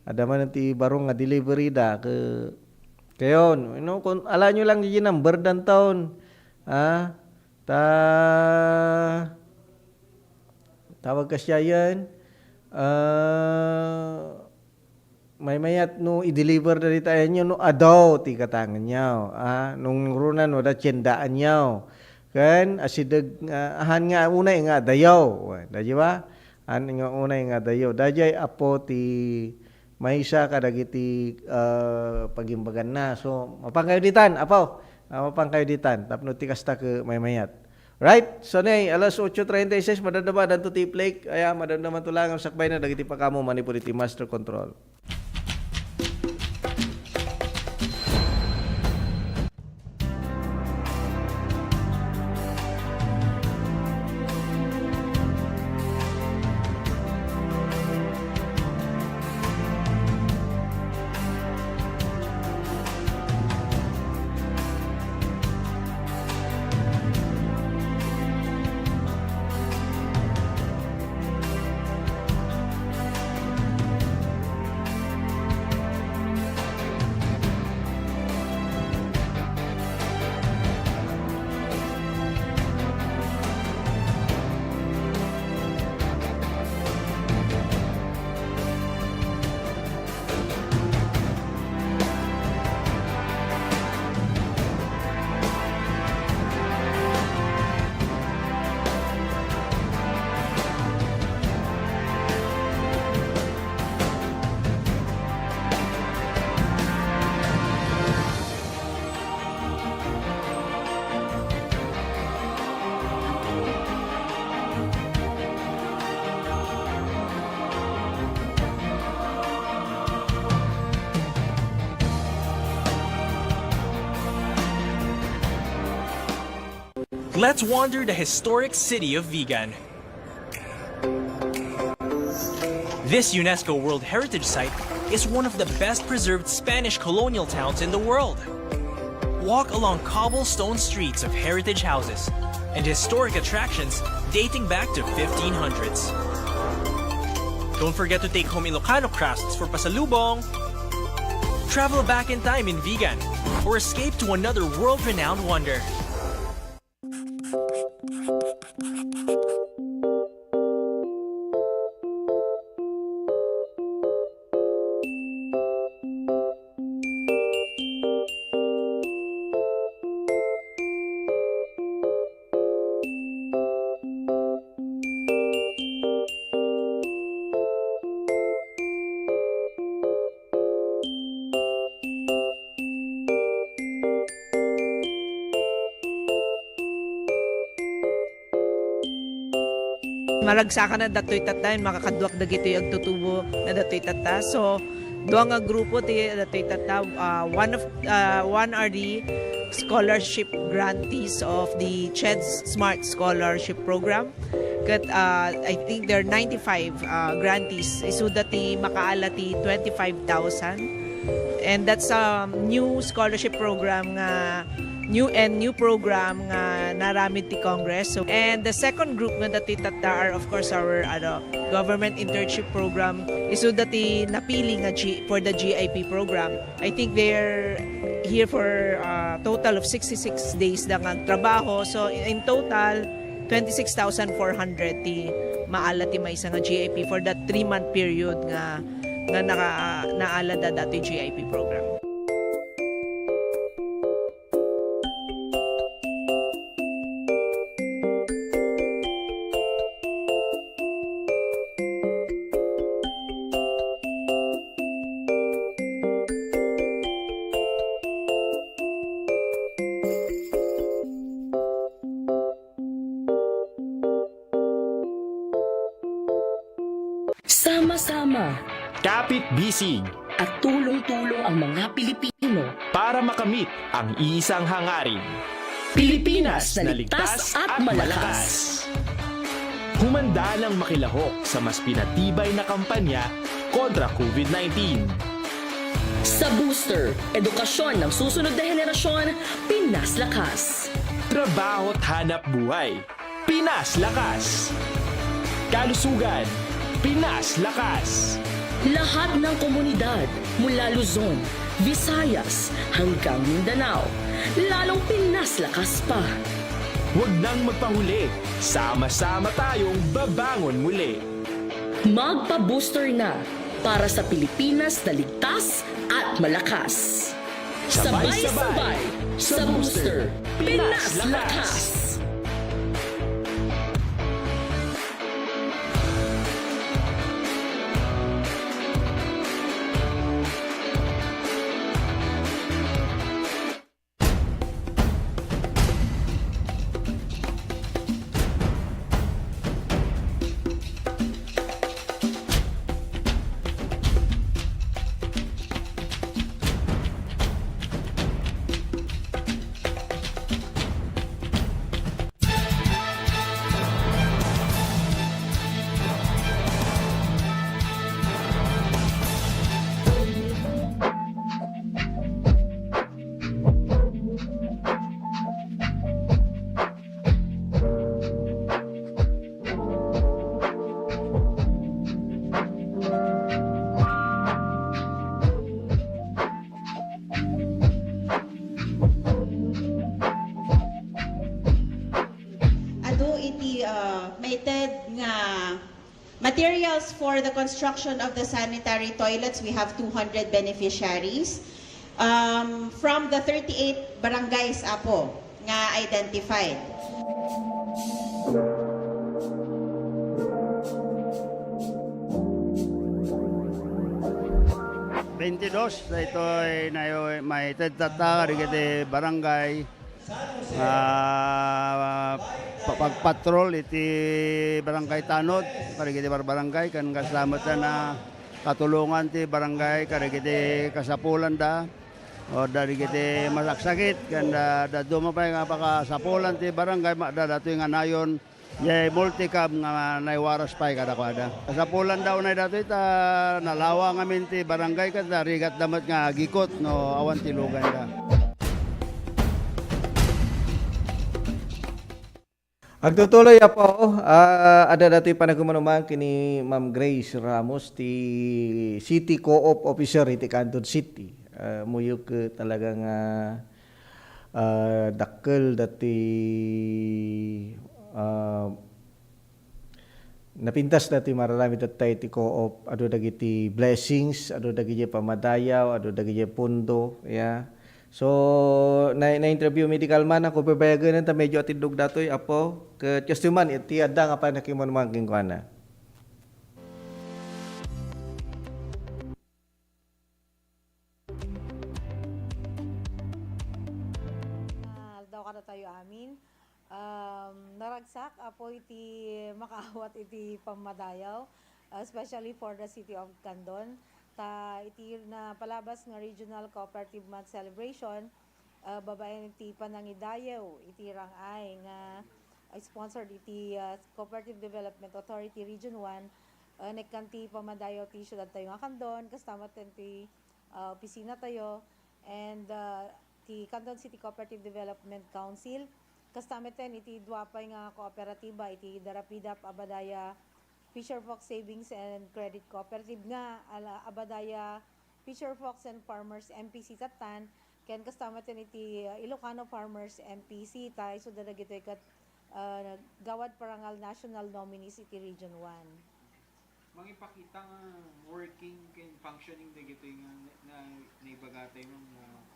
S22: adaman ti barong nga delivery da kayon kung ala nyo lang di number dan taon tawag ka siya yan may mayat no i-deliver na dito ayan nyo no adaw ti katangan nyo nung runa no da tiyendaan nyo kan asidag ahan nga unay nga dayaw daji ba ahan nga unay nga dayaw dajay apo ti maysa kadagiti pagimbagan na so mapangkayo ditan apo mapangkayo ditan tapno ti kasta ke may mayat right so nay alas 8:36 madadaba danto ti plake aya madadama tulang ang sakbay na dagiti pakamo manipuli ti master control.
S6: Let's wander the historic city of Vigan. This UNESCO World Heritage Site is one of the best preserved Spanish colonial towns in the world. Walk along cobblestone streets of heritage houses and historic attractions dating back to 1500s. Don't forget to take home Ilocano crafts for pasalubong. Travel back in time in Vigan or escape to another world-renowned wonder.
S1: Malagsakan na datoy tatayin, makakaduak dagito yung tutubo na datoy tata. So, doang nga grupo ti datoy tata, one are the scholarship grantees of the CHED's Smart Scholarship Program. Kat, I think there are 95 grantees. Isu dati makaala ti 25,000. And that's a new scholarship program nga new program nga naramid ti Congress. So, and the second group nga dati tata are of course our government internship program. Isu dati napili nga for the GIP program. I think they're here for a total of 66 days na nga trabaho. So in total 26,400 ti maala ti may isa nga GIP for that 3-month period nga naala da dati GIP program.
S23: Sama-sama
S24: Kapit-bisig
S23: at tulong-tulong ang mga Pilipino
S24: para makamit ang iisang hangarin.
S23: Pilipinas na ligtas at malakas.
S24: Humanda ng makilahok sa mas pinatibay na kampanya kontra COVID-19.
S23: Sa booster, edukasyon ng susunod na henerasyon, Pinas Lakas.
S24: Trabaho't hanap buhay, Pinas Lakas. Kalusugan, Pinas Lakas.
S23: Lahat ng komunidad mula Luzon, Visayas hanggang Mindanao, lalong Pinas Lakas pa.
S24: Huwag nang magpahuli, sama-sama tayong babangon muli.
S23: Magpa-booster na para sa Pilipinas na ligtas at malakas. Sabay-sabay sa booster, Pinas Lakas.
S2: Materials for the construction of the sanitary toilets, we have 200 beneficiaries from the 38 barangays apo nga identified.
S19: Na ito ay may tata rigete barangay pagpatrol iti barangay Tanod karigiti barangay kan kasama na katulungan ti barangay karigiti kasapulan da O dari kiti masaksakit kan da dumapay nga baka sapulan ti barangay datoy nga nayon yay multicam nga naiwaras pay kada. Sapulan daw na datoy ta nalawa nga minti barangay kat rigat damat nga gikot no awan ti lugan da.
S22: Agtutuloy po, ada dati panagkumanuman kini Ma'am Grace Ramos, ti City Co-op Officer iti Canton City. Muyok talagang dakkel dati napintas dati marami dati iti Co-op, ado dagiti blessings, ado dagiti pamadayaw, ado dagiti pundo, ya. So, na-interview medical man ako pabayagan ta medyo atindog datoy apo ke customer iti adda nga pa nakimon mangking kuana.
S12: Daw kada tayo amin. Naragsak apo iti makaawat iti pamadayaw, especially for the city of Candon. Ta iti na palabas nga Regional Cooperative Month Celebration, babayan iti panangidayaw iti rangay nga sponsored iti Cooperative Development Authority Region 1, nekkanti pamadayaw ti syudad tayo nga Candon, kastamat ti opisina tayo, and ti Candon City Cooperative Development Council, kastamat iti duapay nga kooperatiba iti Darapidap Abadaya Fisher Fox Savings and Credit Cooperative nga Abadaya Fisher Fox and Farmers MPC Tatan, ken kasama iti Ilocano Farmers MPC tayo so dadagito kat Gawad Parangal National Nominees iti Region 1.
S3: Mangipakita nga working and functioning dagito nga naibagatay ng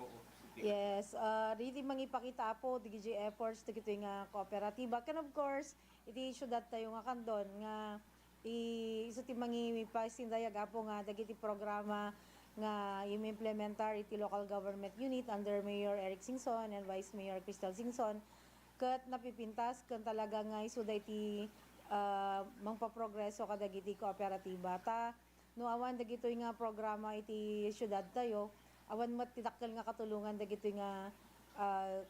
S3: co-op.
S12: Yes, really mangipakita po digiti efforts dagito nga kooperatiba, ken of course iti syudad tayo nga Candon nga isa ti mangipaisindayag apo nga dagiti programa nga implementar iti local government unit under Mayor Eric Singson and Vice Mayor Crystal Singson, ket napipintas ken talaga nga isuda iti mangpaprogreso kadagiti kooperatiba ta no awan dagitoy nga programa iti syudad tayo, awan met tidakkel nga katulungan dagitoy nga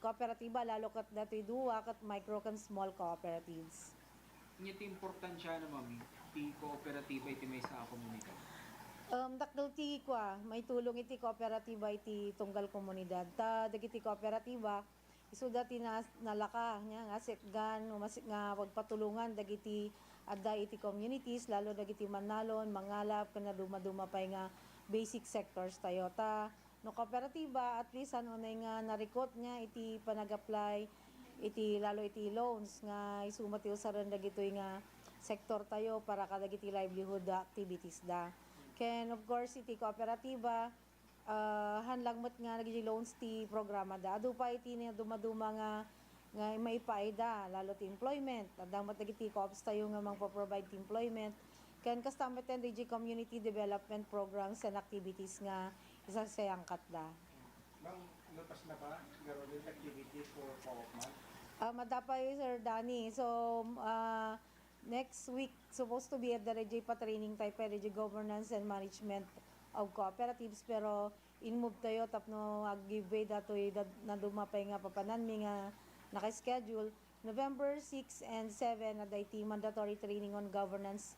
S12: kooperatiba lalo ket datoy duwa ket micro ken small cooperatives.
S3: Nya ti importansya na mami ti kooperatiba iti may sa komunidad.
S12: Dakdal ti may tulong iti kooperatiba iti tunggal komunidad. Ta dagiti kooperatiba isuda ti nalaka nya nga sekgan nga pagpatulungan dagiti adda iti communities lalo dagiti manalon, mangalap ken duma-duma pay nga basic sectors tayo. Ta no kooperatiba at least unay nga narikot nya iti panag-apply iti lalo iti loans nga isumatiw sa ren dagitoy nga sektor tayo para kadagiti livelihood activities da. Ken of course iti kooperatiba hanlang met nga nagiti loans ti programa da. Adu pa iti dumaduma nga maipaida lalo ti employment. Adamot dagiti co-ops tayo nga mangpo-provide ti employment. Ken kastamet ten DG community development programs and activities nga isa sayangkat da.
S13: Bang lutas na ba garo din activity for co-op month?
S12: Madapay Sir Danny. So next week supposed to be at the RJ pa training tayo pa RJ Governance and Management of Cooperatives, pero in-move tayo tapno ag-giveaway datoy na dumapay nga papananmi nga naka-schedule November 6 and 7 at IT mandatory training on governance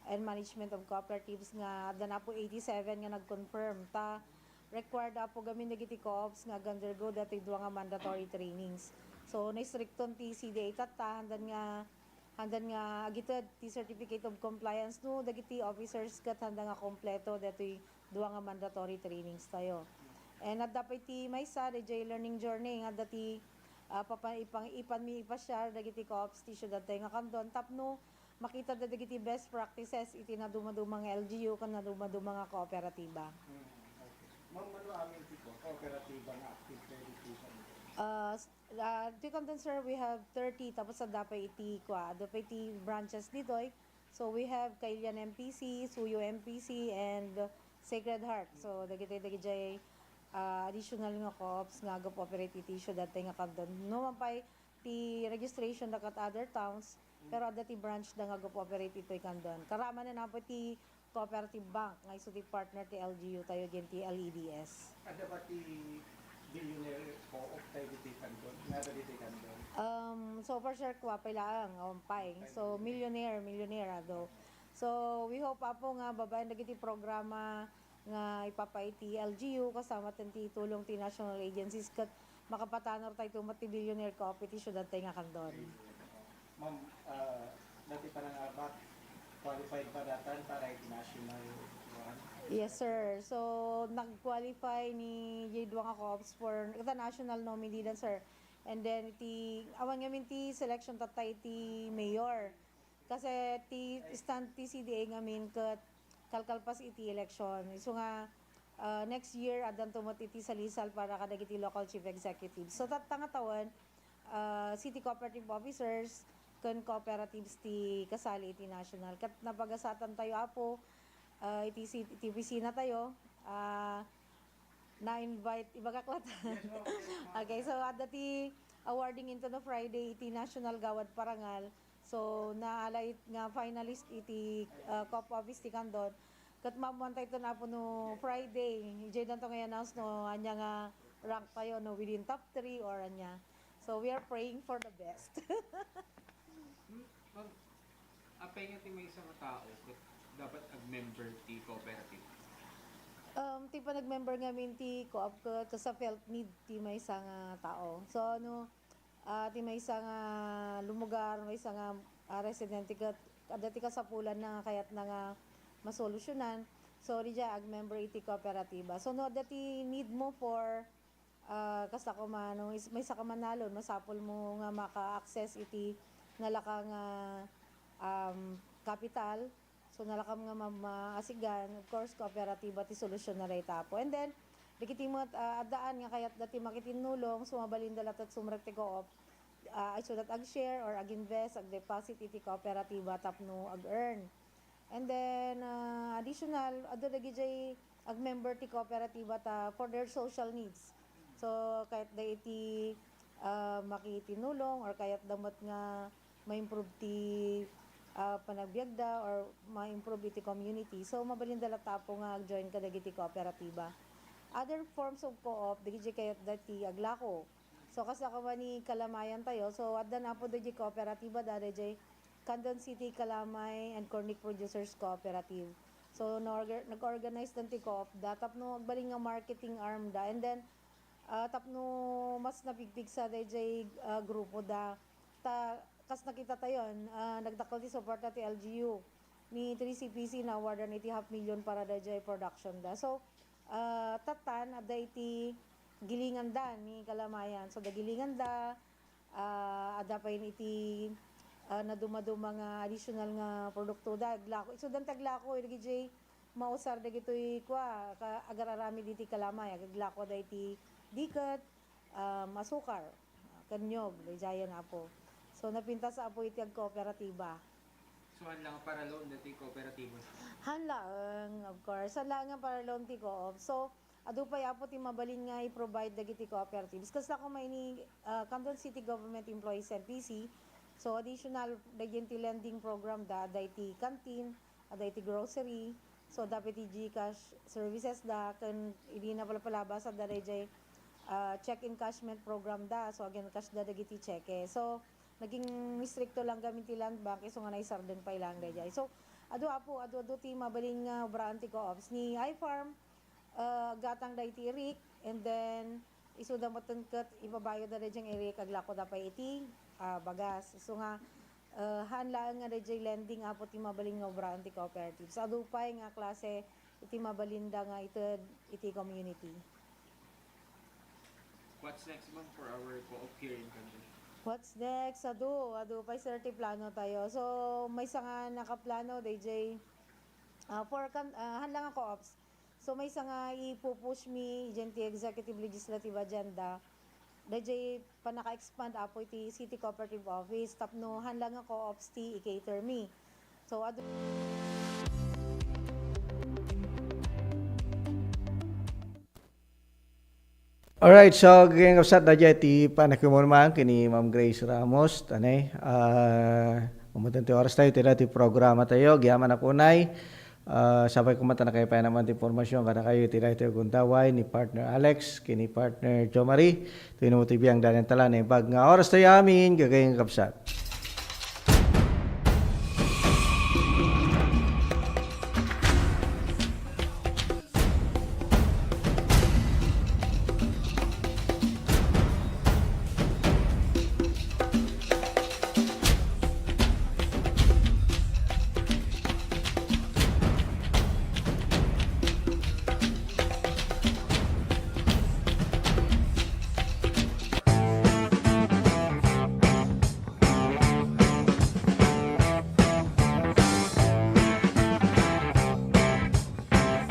S12: and management of cooperatives nga adda na po 87 nga nag-confirm ta required po gamin dagiti co-ops nga undergo datoy duwa nga mandatory trainings. So na-stricton ti CDA tata handan nga agitad ti certificate of compliance no dagiti officers kat handa nga kompleto datoy duwa nga mandatory trainings tayo. And at dapat ti maysa DJ learning journey nga dati ipan-share dagiti co-ops ti syudad tayo nga Candon tapno makita dagiti best practices iti na dumaduma nga LGU kan na dumaduma nga kooperatiba.
S13: Mano amin ti kooperatiba nga active education.
S12: Di Candon sir, we have 30 tapos sa dapay iti branches ditoy. So we have Kailian MPC, Suyo MPC and Sacred Heart. So dagiti additional nga co-ops nga go-operate iti syudad tayo nga Candon. No man pay ti registration dakat other towns pero adda ti branch da nga go-operate iti Candon. Karama na napo ti cooperative bank nga iso ti partner ti LGU tayo genti LEDS.
S13: Ada ba ti billionaire co-op tayo ditikan doon? Nada ditikan doon?
S12: So for sure kwa lang umpay. So millionaire ado. So we hope apo nga babayan dagiti programa nga ipapay ti LGU kasama ti tulong ti national agencies ket makapatanor tayo tumat ti billionaire co-op iti syudad tayo nga Candon.
S13: Ma'am, dati pa nangabat, qualified pa datan para international one?
S12: Yes, sir. So, nag-qualify ni J2 nga co-ops for the national nominee dan, sir. And then, awan ngamin ti selection tatay ti mayor. Kasi ti stand ti CDA ngamin kat kalkalpas iti election. So nga, next year, adan tumot iti salisal para kadagiti local chief executive. So, tatangatawan, city cooperative officers, kan cooperatives ti kasali iti national. Kat napagasatan tayo apo, iti opisina tayo, na-invite, ibagaklat. Okay, so at ti awarding into the Friday, iti National Gawad Parangal, so naalay nga finalist iti COP office ti Candon, kat mamantay ito na po no Friday, ijay na ito ngayon announce no, anya nga rank tayo no within top 3 or anya. So we are praying for the best.
S7: Apay nga ti may isang tao dapat ag-member ti cooperative.
S12: Ti pa nag-member ngamin ti co-op ko sa felt need ti may isang tao. So ano, ti may isang lumugar, may isang residente kadati ka sa pulan na kayat na nga masolusyonan. So rija ag-member iti kooperatiba. So no dati need mo for kasta ko mano may sa kamanalon masapol mo nga maka-access iti nalakang capital. So nalakam nga maasigan, of course, kooperatiba ti solusyon na ray tapo. And then, dikiti mo adaan nga kayat dati makitinulong, sumabalin dalat at sumrek ti co-op, so that ag-share or ag-invest, ag-deposit iti kooperatiba tapno ag-earn. And then, additional, ado dagi jay ag-member ti kooperatiba ta for their social needs. So, kahit da iti makitinulong or kahit damat nga ma-improve ti panagbiagda or ma-improve iti community. So, mabalin dala tapo nga join ka dagiti kooperatiba. Other forms of co-op, dagiti kayat dati aglako. So, kasakawa ni Kalamayan tayo. So, adda na po dagiti kooperatiba dada jay Candon City Kalamay and Cornic Producers Cooperative. So, nag-organize dan ti co-op da. Tapno, agbaling nga marketing arm da. And then, tapno mas napigpig sa dayjay grupo da. Kas nakita tayo, nagdakol ti support ti LGU ni 3CPC na awardan iti $500,000 para dayjay production da. So, tatan, ada iti gilingan da ni Kalamayan. So, da gilingan da, ada pa yun iti na dumaduma nga additional nga produkto da. Glako. So, dan taglako, dagijay mausar dagitoy kwa, agararami diti Kalamay, aglako da iti dikat, asukar, kanyog, dayjayan apo. So, napinta sa apo iti kooperatiba.
S7: So, hanlang para loan dati kooperatiba?
S12: Hanlang, of course. Hanlang para loan ti co-op. So, adu pa apo ti mabalin nga i-provide dagiti cooperatives. Kasi ako may ni Candon City Government Employees NPC. So, additional dagiti lending program da iti canteen, iti grocery. So, dapat iti GCash services da. Kan hindi na palabas sa darejay check encashment program da. So, again, cash da dagiti cheque. So, naging mistrikto lang gamit ti land bank so nga naisar din pa ilang dayjay. So adu ti mabaling obraan ti co-ops ni iFarm gatang da iti Rick and then isu da matenket ibabayo da dayjay Rick aglako da pa iti bagas. So nga hanlaan nga dayjay lending apo ti mabaling obraan ti cooperatives. Adu pay nga klase iti mabalinda nga iti community.
S7: What's next ma'am for our co-op here in Candon?
S12: What's next? Adu pa certi plano tayo. So, may nga nakaplano, DJ, for hanlang co-ops. So, may nga ipupush mi, dyan ti executive legislative agenda. DJ, pa naka-expand apo iti City Cooperative Office. Tapno, hanlang co-ops ti i-cater mi. So, adu...
S22: Alright, so gayang kapsat na dyan, ti panakimunaman kini Ma'am Grace Ramos, tanay, mamutan ti oras tayo, tira ti programa tayo, giyaman ako nay, sabay kumanta na kayo pa naman informasyon kada kayo tira ito yung guntaway ni partner Alex, kini partner Jo Marie, ito yung mutibiyang Daniel Talan. Pag nga oras tayo amin, gagayang kapsat.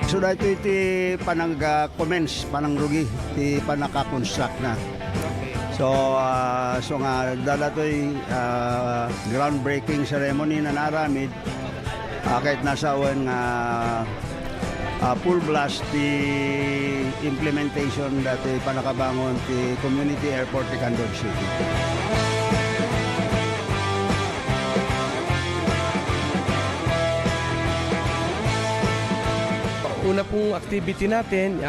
S19: So dito iti panang-commence, panang-rugi, iti panaka-construct na. So, nga dala to'y groundbreaking ceremony na naramid, kahit nasa awan nga full blast the implementation dati panakabangon ti community airport ti Candon City.
S14: Una pong activity natin,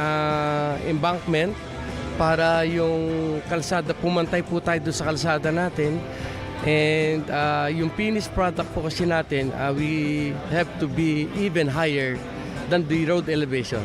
S14: embankment, para yung kalsada, pumantay po tayo doon sa kalsada natin. And yung finished product po kasi natin, we have to be even higher than the road elevation.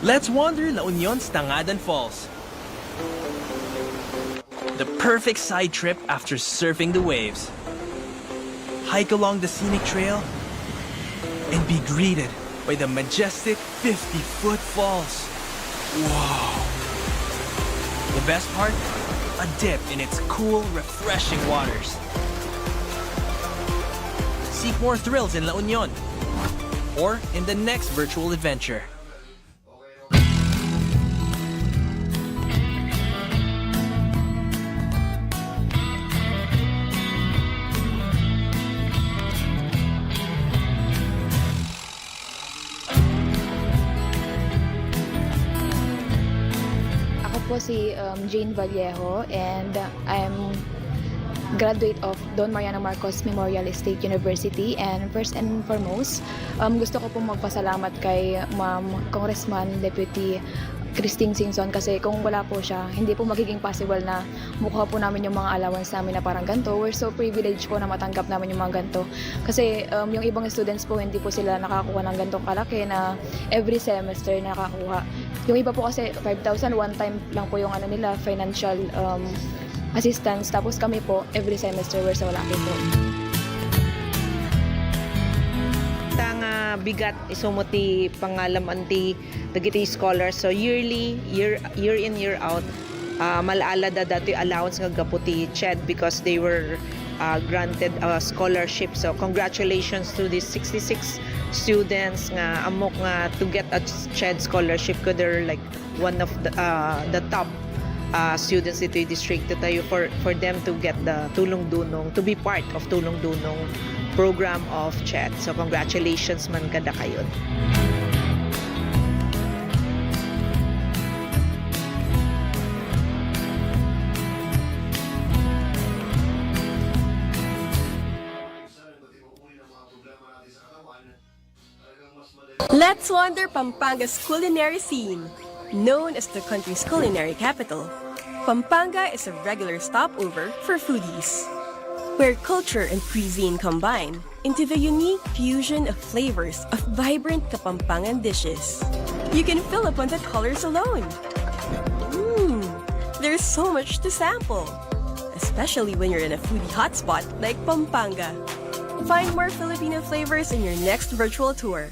S6: Let's wander La Union's Tangadan Falls. The perfect side trip after surfing the waves. Hike along the scenic trail and be greeted by the majestic 50-foot falls. Wow! The best part? A dip in its cool, refreshing waters. Seek more thrills in La Union or in the next virtual adventure.
S15: Po si Jane Vallejo and I'm graduate of Don Mariano Marcos Memorial State University, and first and foremost gusto ko pong magpasalamat kay Ma'am Congressman Deputy Christine Singson, kasi kung wala po siya, hindi po magiging possible na mukha po namin yung mga allowance namin na parang ganito. We're so privileged po na matanggap namin yung mga ganito. Kasi yung ibang students po, hindi po sila nakakuha ng ganitong kalaki na every semester nakakuha. Yung iba po kasi 5,000 one time lang po yung nila, financial assistance. Tapos kami po, every semester we're so lucky po.
S1: Bigat isumuti pangalam anti dagiti scholars, so year in year out malaala da dati allowance nga gaputi CHED because they were granted a scholarship. So congratulations to these 66 students nga amok nga to get a CHED scholarship, ko they're like one of the top students dito yung district tayo for them to get the tulong dunong, to be part of tulong dunong program of CHED. So congratulations man kada kayo.
S8: Let's wander Pampanga's culinary scene. Known as the country's culinary capital, Pampanga is a regular stopover for foodies, where culture and cuisine combine into the unique fusion of flavors of vibrant Kapampangan dishes. You can fill up on the colors alone. There's so much to sample, especially when you're in a foodie hotspot like Pampanga. Find more Filipino flavors in your next virtual tour.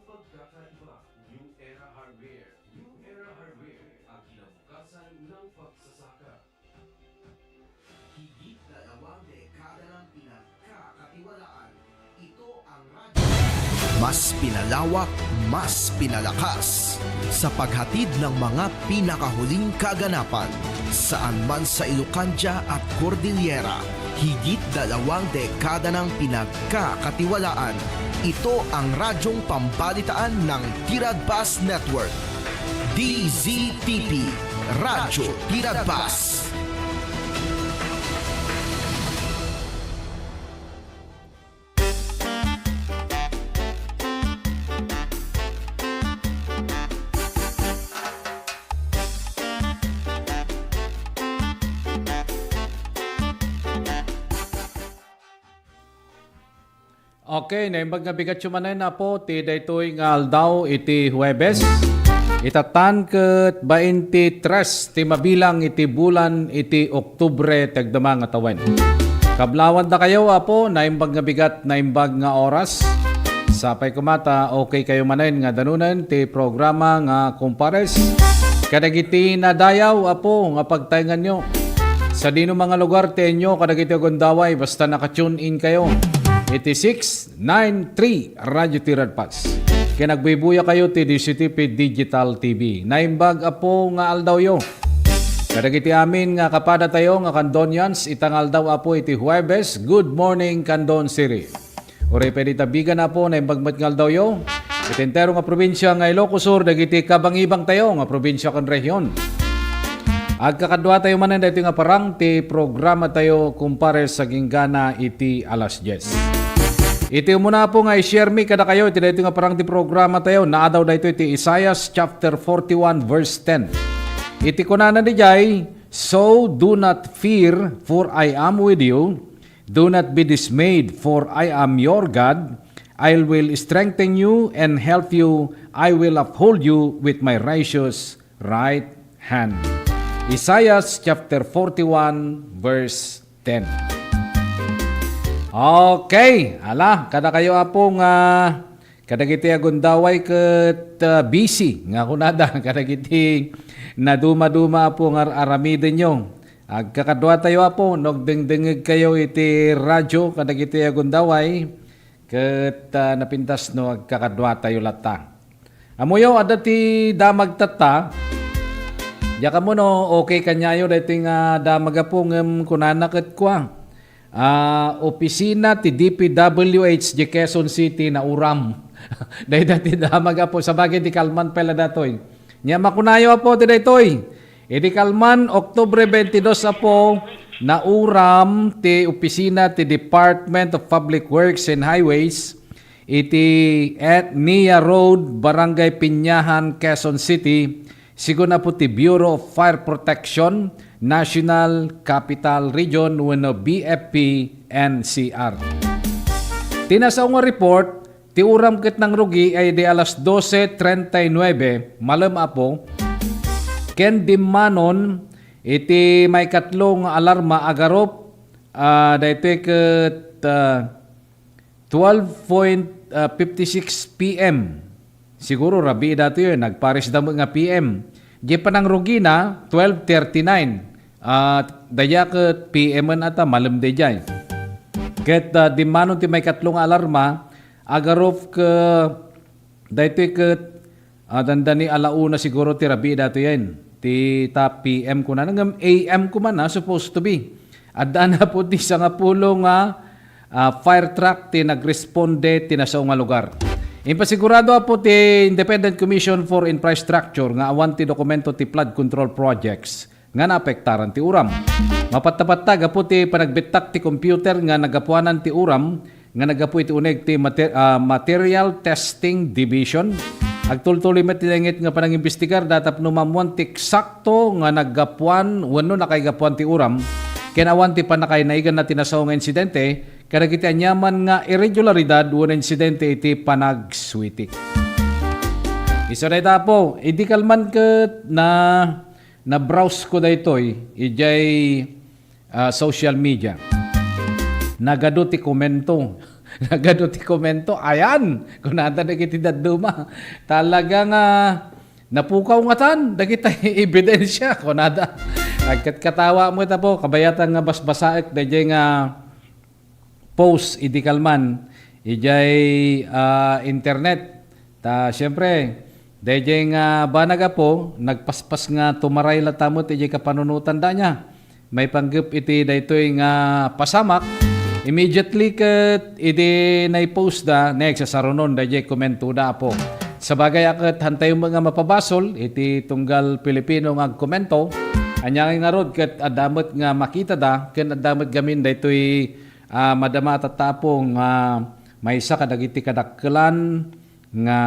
S24: pagkakaiba. New Era Hardware. New Era Hardware, ang kinabukasan ng pagsasaka.
S11: Higit na 2 dekada ng pinagkakatiwalaan. Ito ang mas pinalawak, mas pinalakas sa paghatid ng mga pinakahuling kaganapan saan man sa Ilocanja at Cordillera. Higit 2 dekada ng pinagkakatiwalaan. Ito ang radyong pambalitaan ng Tiradpas Network. DZTP, Radyo Tiradpas.
S16: Okay, naimbag nga bigat yumanay na po, ti daytoy nga aldaw iti Huwebes. Itatan ket 23 ti mabilang iti bulan iti Oktubre tagdama nga tawen. Kablawan da kayo apo, naimbag nga bigat, naimbag nga oras. Sapay kumata, okay kayo manayin nga danunan ti programa nga Kumpares. Kadagiti nadayaw apo nga pagtayngan nyo. Sa dino mga lugar tenyo kadagiti agundaway basta naka-tune in kayo. 8693 Radyo Tiradpas. Kaya nagbibuya kayo ti DCTP Digital TV. Naimbag apo nga aldaw yo. Kadagiti amin nga kapada tayo nga Kandonians itangal daw apo iti Huwebes. Good morning Kandon City. Uri pwede tabigan apo naimbag nga aldaw yo. Itentero nga probinsya nga Ilocos Sur dagiti kabangibang tayo nga probinsya kan rehiyon. Agkakadwa tayo manan dito nga parang ti programa tayo kumpare sa ginggana iti alas 10. Iti muna po nga i-share me kada kayo iti dito nga parang ti programa tayo naadaw dito iti Isaiah chapter 41 verse 10. Iti kunana di jay, so do not fear for I am with you, do not be dismayed for I am your God, I will strengthen you and help you, I will uphold you with my righteous right hand. Isaiah chapter 41 verse 10. Okay, ala, kada kayo apo nga kadagiti agundaway ket busy nga kunada kadagiti naduma-duma apo nga aramiden nyo. Agkakadwa tayo apo nagdengdengeg kayo iti radyo kadagiti agundaway ket napintas no agkakadwa tayo lata. Amuyo adati damag tata. Yaka mo no okay kanyayo dating damag apo ngem kunana ket kwa. Opisina ti DPWH di Quezon City na uram. Dahil dati damag po sa bagay di Kalman pala datoy. Nya makunayo po ti daytoy. Di Kalman Oktubre 22 po na uram ti opisina ti Department of Public Works and Highways iti at Nia Road, Barangay Pinyahan, Quezon City. Siguna po ti Bureau of Fire Protection, National Capital Region wenno BFP NCR. Tinasaw nga report, ti uram ket ng rugi ay di alas 12:39 malam apo. Ken dimanon iti may katlong alarma agarop daytoy ket 12:56 PM. Siguro rabi dato yun, nagpares damo nga PM. Di pa nang rugi na 12:39. Daya ket PM ata malam de jay. Ket di manon ti may katlong alarma agarop ke daytoy ket dandani alauna siguro ti rabi dato yan. Ti ta PM ko na ngam AM ko man na supposed to be. Adda na po ti nga pulo nga fire truck ti nagresponde ti nasaw nga lugar. Impasigurado po ti Independent Commission for Infrastructure nga awan ti dokumento ti flood control projects nga naapektaran ti uram. Mapatapattag po ti panagbitak ti computer nga nagapuanan ti uram nga nagapu iti uneg ti Material Testing Division. Agtultuloy matilengit nga panangimbestigar datap numamuan ti eksakto nga naggapuan wenno nakaigapuan ti uram. Kenawan ti panakay naigan na tinasaw nga insidente, kadagiti anyaman nga irregularidad wan insidente iti panagswitik. Isa na po, idi kalman ket na browse ko daytoy ijay social media. Nagado ti komento. Nagano ti komento, ayan, kunada na kiti daduma. Talagang napukaw nga tan, dagita ebidensya, kunada. Agkat-katawa mo ita po, kabayatan nga basbasaek, dajay nga post, idikalman, ijay internet. Siyempre, dajay nga banaga po, nagpaspas nga tumaray latamot, ijay kapanunutan da niya. May panggap iti daytoy nga pasamak, immediately ket iti nai-post da, next sa sarunon, dajay komento da po. Sabagay akat hantay mga mapabasol, iti tunggal Pilipino nga komento, anyang nga rod ket adamot nga makita da, ken adamot gamin daytoy madama tatapong may isa kadagiti kadakkelan nga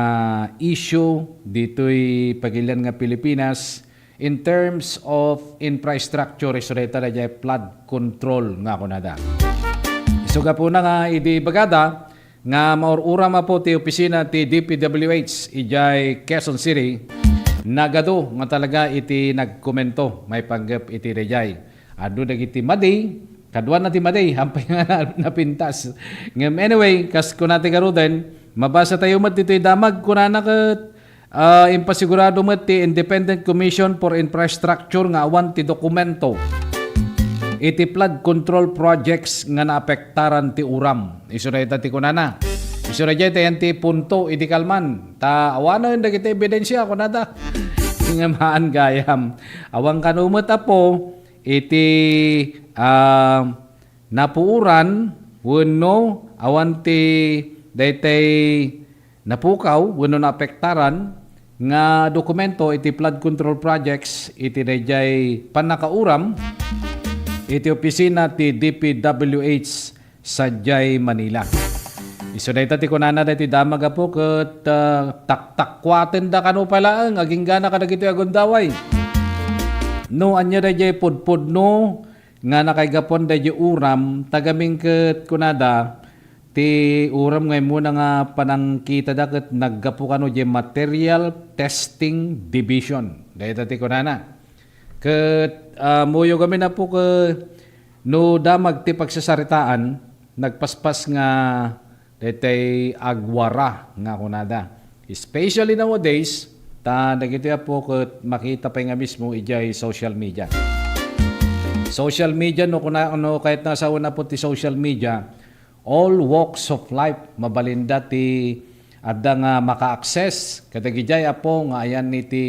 S16: issue ditoy pagilian nga Pilipinas in terms of infrastructure isureta da jay flood control nga kunada. Isuga po na nga idi bagada nga maurura po ti opisina ti DPWH ijay Quezon City nagado nga talaga iti nagkomento may panggap iti rejay. Adu dagiti madi kadwan na ti maday, hampay nga napintas. Anyway, kas kunati karuden, mabasa tayo mat dito'y damag, kunana kat impasigurado mat ti Independent Commission for Infrastructure nga awan ti dokumento. Iti flood control projects nga naapektaran ti uram. Isurayta ti kunana. Isurayta ti punto, iti kalman. Awanan na kita ebidensya, kunada. Nga maan gayam. Awang kanumot po, iti napuuran wenno awanti daytay napukaw wenno naapektaran nga dokumento iti flood control projects iti dayjay panakauram iti opisina ti DPWH Sadyay Manila. Isu dayta ti kunana daytoy damag po ket taktakwaten da kanu pala ang aging gana kadagiti agundaway. No anya dayjay pudpud no nga nakaigapon dayjay uram tagaming ket kunada ti uram ngay muna nga panangkita da ket naggapu kano jay Material Testing Division. Dayta ti kunana. Ket muyo kami na po ke no damag ti pagsasaritaan nagpaspas nga daytay agwara nga kunada. Especially nowadays dagiti po ket makita pa nga mismo ijay social media. Social media no kahit nasa una po ti social media, all walks of life mabalinda ti adda nga maka-access kadagiti apo nga ayan iti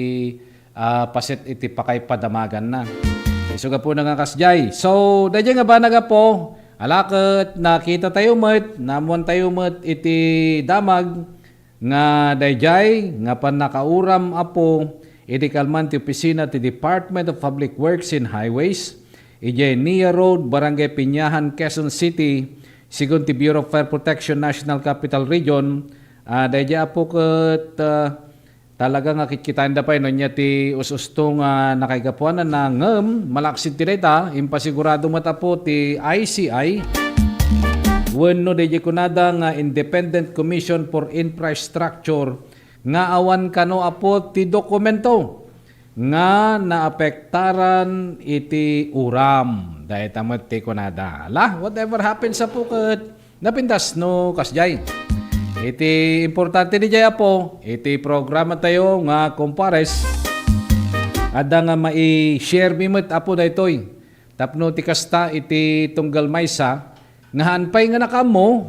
S16: paset iti pakay padamagan na. Isuga po nga kasjay. So dayjay nga banaga po alaket nakita tayo met, namuan tayo met iti damag nga dayjay nga panakauram apo iti kalman ti opisina ti Department of Public Works and Highways ijay Nia Road, Barangay Pinyahan, Quezon City, sigun ti Bureau of Fire Protection National Capital Region. Dayjay apo ket talaga nga kikitain da pa no nya ti usustong nakaigapuanan na ngem malaksid ti dayta impasigurado mata po ti ICI wenno dayjay kunada nga Independent Commission for Infrastructure nga awan kano apo ti dokumento nga naapektaran iti uram. Dahil tamat ti kunada. Whatever happens sa puket, napindas no kasjay. Iti importante ni jaya po, iti programa tayo nga compares. Ada nga mai-share mimot apo daytoy. Tapno ti kasta iti tunggal maysa, nga hanpay nga nakamo,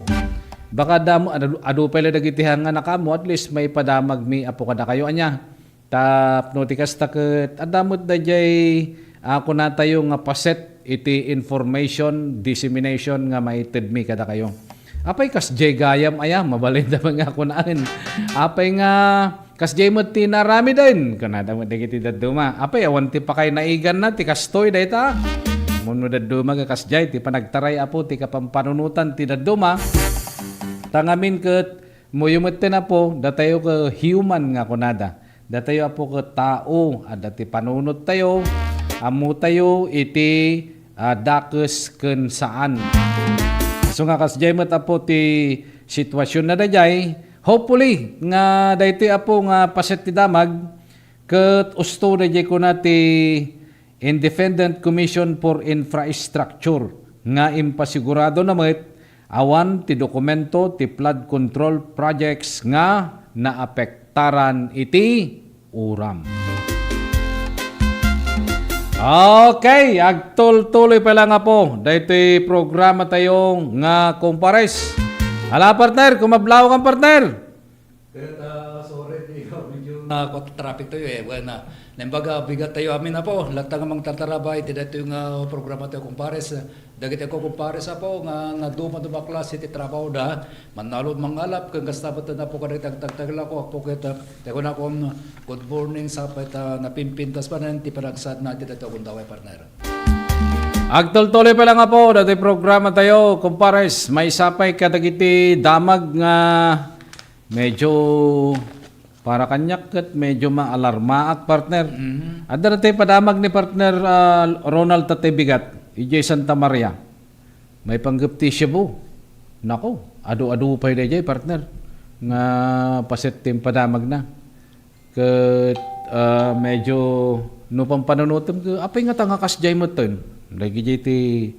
S16: baka damo, adu pala dagiti nga nakamo, at least may padamag mi apo kada kayo anya. Tapno ti kasta ket adamot dayjay ako na tayo nga paset iti information dissemination nga maited mi kada kayo. Apay kasjay gayam aya mabalinda mga kunaan. Apay nga kasjay mo ti narami din kanada mo dagiti daduma. Apay awan ti pakay naigan na ti kastoy dayta. Munno daduma nga kasjay ti panagtaray apo ti kapampanunutan ti daduma. Tangamin ket muyumot na po datayo ka human nga kunada. Datayo apo ka tao, dati panunod tayo, amu tayo iti dakes ken saan. So nga kasjay met apo ti sitwasyon na dayjay, hopefully nga daytoy apo nga paset ti damag ket usto dayjay kuna ti Independent Commission for Infrastructure nga impasigurado na met awan ti dokumento ti flood control projects nga naapektaran iti uram. Okay, agtul-tuloy pa lang nga po. Dahito programa tayo nga kumpares. Hala partner, kumablaw kang partner.
S4: Sorry, medyo traffic tayo eh. Bueno, nembaga bigat tayo amin na po. Latang mang tatarabay, tidak ito yung programa tayo kumpares. Dagit ako kumpares po nga duma klase ti trabaho da. Manalod mangalap kung kastabat na po kada tagtagtagla ko po kita. Teko na akong good morning sa peta napimpintas pa na ti panagsad natin ito kung daway partner.
S16: Agtol-tuloy pa lang nga po, dati programa tayo, kumpares, may sapay kadagiti damag nga medyo para kanyak at medyo maalarmaak partner. At dati padamag ni partner Ronald Tatebigat, EJ Santa Maria. May panggapti siya po. Nako, adu-adu pa yun partner. Nga pasettim padamag na. Kat medyo nupang panunutom ko, apay nga tanga kasjay mo ton. Lagi ti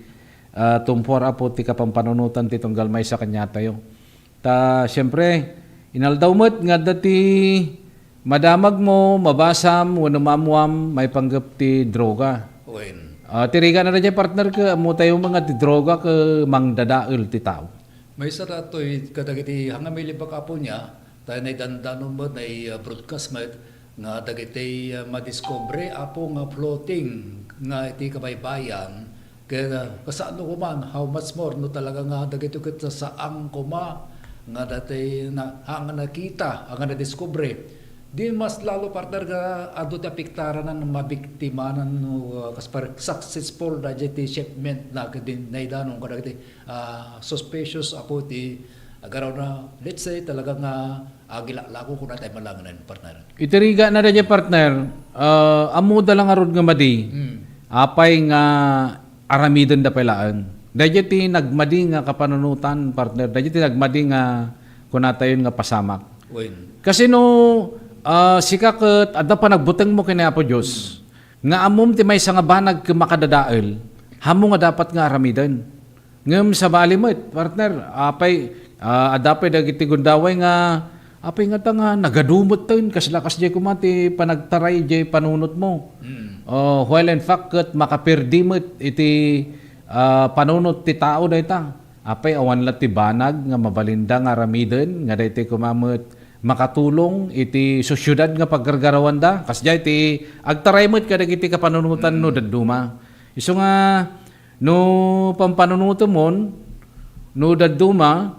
S16: tumpor apo ti kapampanunutan ti tunggal may sa kanya tayo. Ta siyempre inaldaw mo't nga dati madamag mo, mabasam, wano mamuam, may panggap ti droga. Tiriga na rin partner ka, mo tayo mga ti droga ka mangdadaul ti tao.
S4: May sarato'y kadagiti hangamili pa kapo niya, tayo na dandanon mo na broadcast mo nga dagiti madiscovery apo nga floating nga iti kabaybayan. Kaya kasano ko man, how much more no talaga nga dagiti kita saang kuma nga dati na hanga nakita, hanga na-discovery. Di mas lalo partner nga ado ti apektaran ng mabiktimanan no kaspar successful na ti shipment na kadin naidanong kadagiti suspicious apo ti agaraw na let's say talaga nga agilako ko na tayo malanganan partner.
S16: Itiriga na rin partner, amuda lang arod nga madi, apay nga aramidon da pelaan. Dahil ti nagmadi nga kapanunutan partner, dahil ti nagmadi nga kunatayon nga pasamak. Kasi no sikakat adda pa nagbuteng mo kini Apo Dios nga amom ti may nga banag makadadael hamo nga dapat nga aramidon. Ngem sa balimot partner apay adapay dagiti gundaway nga apay nga tanga nagadumot tayon kaslakas jay kumati panagtaray jay panunot mo. While in fact ket makaperdimot iti panunot ti tao dayta. Apay awan la ti banag nga mabalinda nga aramidon nga dayta kumamot makatulong iti sosyudad nga paggargarawan da. Kasjay iti agtaray mo't kadagiti kapanunutan no daduma. Iso nga no pampanunuto mon no daduma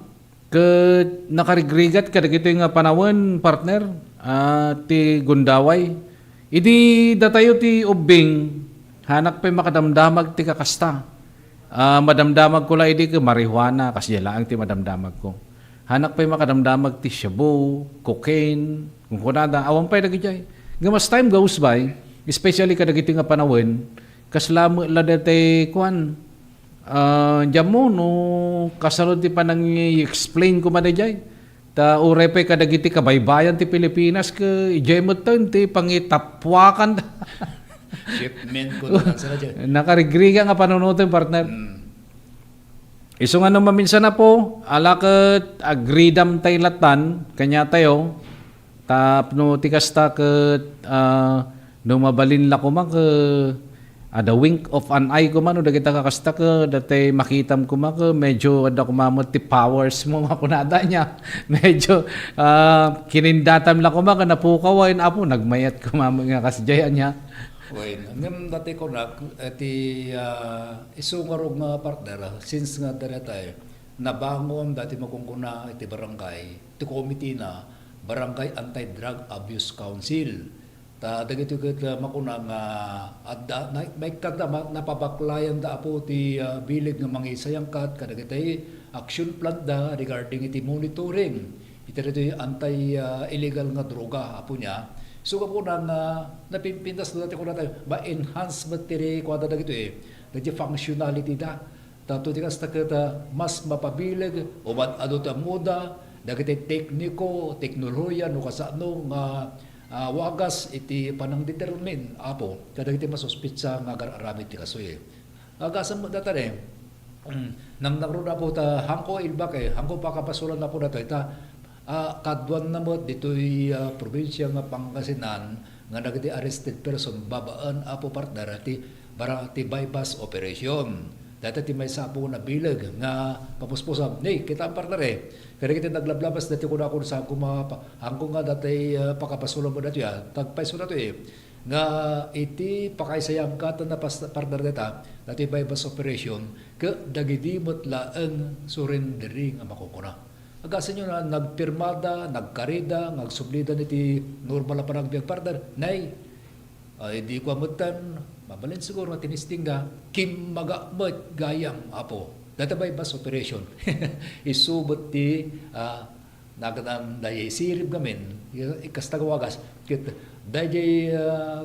S16: ket nakarigrigat kadagiti nga panawon partner ti gundaway. Idi datayo ti ubing hanak pa makadamdamag ti kakasta. Madamdamag ko la idi ka marijuana kasi laang ti madamdamag ko. Hanak pa'y makadamdamag ti shabu, cocaine, kung kunada, awan pa'y nagijay. Gamas time goes by, especially kadagiti nga panawin, kaslamo la dati kuan, diyan mo, no, kasalod ti panang i-explain ko madajay. Ta ure pa'y kadagiti kabaybayan ti Pilipinas, ka ijay mo to, ti pangitapwakan.
S4: Shipment ko na sila dyan.
S16: Nakarigriga nga panunutin, partner. Iso nga nung maminsan na po, alakat agridam tayo latan, kanya tayo, tapno tikasta ket nung mabalin la ko man the wink of an eye ko man, o dagita kakasta ka, dati makitam ko man medyo ada kumamot ti powers mo makunada niya. Medyo kinindatam la ko man, napukawain apo, nagmayat ko man nga kasjayan niya.
S4: Ngam dati ko na iti isungarog nga partner since nga dara tayo nabangon dati makungkuna iti barangay iti committee na Barangay Anti-Drug Abuse Council. Ta dagiti ket makuna nga adda may kada napabaklayan da apo ti bilig nga mangisayang kat kadagiti action plan da regarding iti monitoring iti anti-illegal nga droga apo niya. So po na napimpintas na natin ko na tayo, ma-enhancement tiri ko na dagito Dagiti functionality da. Tato di kasta kita mas mapabilig o ano ta muda, dagiti tekniko, teknolohiya, no kasano nga wagas iti panang determine apo, kadagiti masuspitsa nga aramid ti kasoy. Agasan mo data Nang naroon na po ta hangko ilbak hangko pa kapasulan na po na ita kadwan na mo dito'y probinsya nga Pangasinan nga nagiti arrested person babaan apo partner ti bypass operation. Dati ti may sapo na bilag nga papuspusam. Kita ang partner Kaya kita naglablabas dati ko na ako sa hangko nga dati pakapasulan mo dati tagpaiso na to nga iti pakaisayam ka na partner dati bypass operation ka dagidimot laeng surrendering nga makukuna. Agasan nyo na nagpirmada, nagkarida, nagsublida niti normal na panagbiag partner, hindi ko amutan, mabalin siguro nga tinisting nga, kim magamat gayam apo. Dati bypass operation. Isubot ti nagatan dahil sirib gamin, ikastagawagas, dahil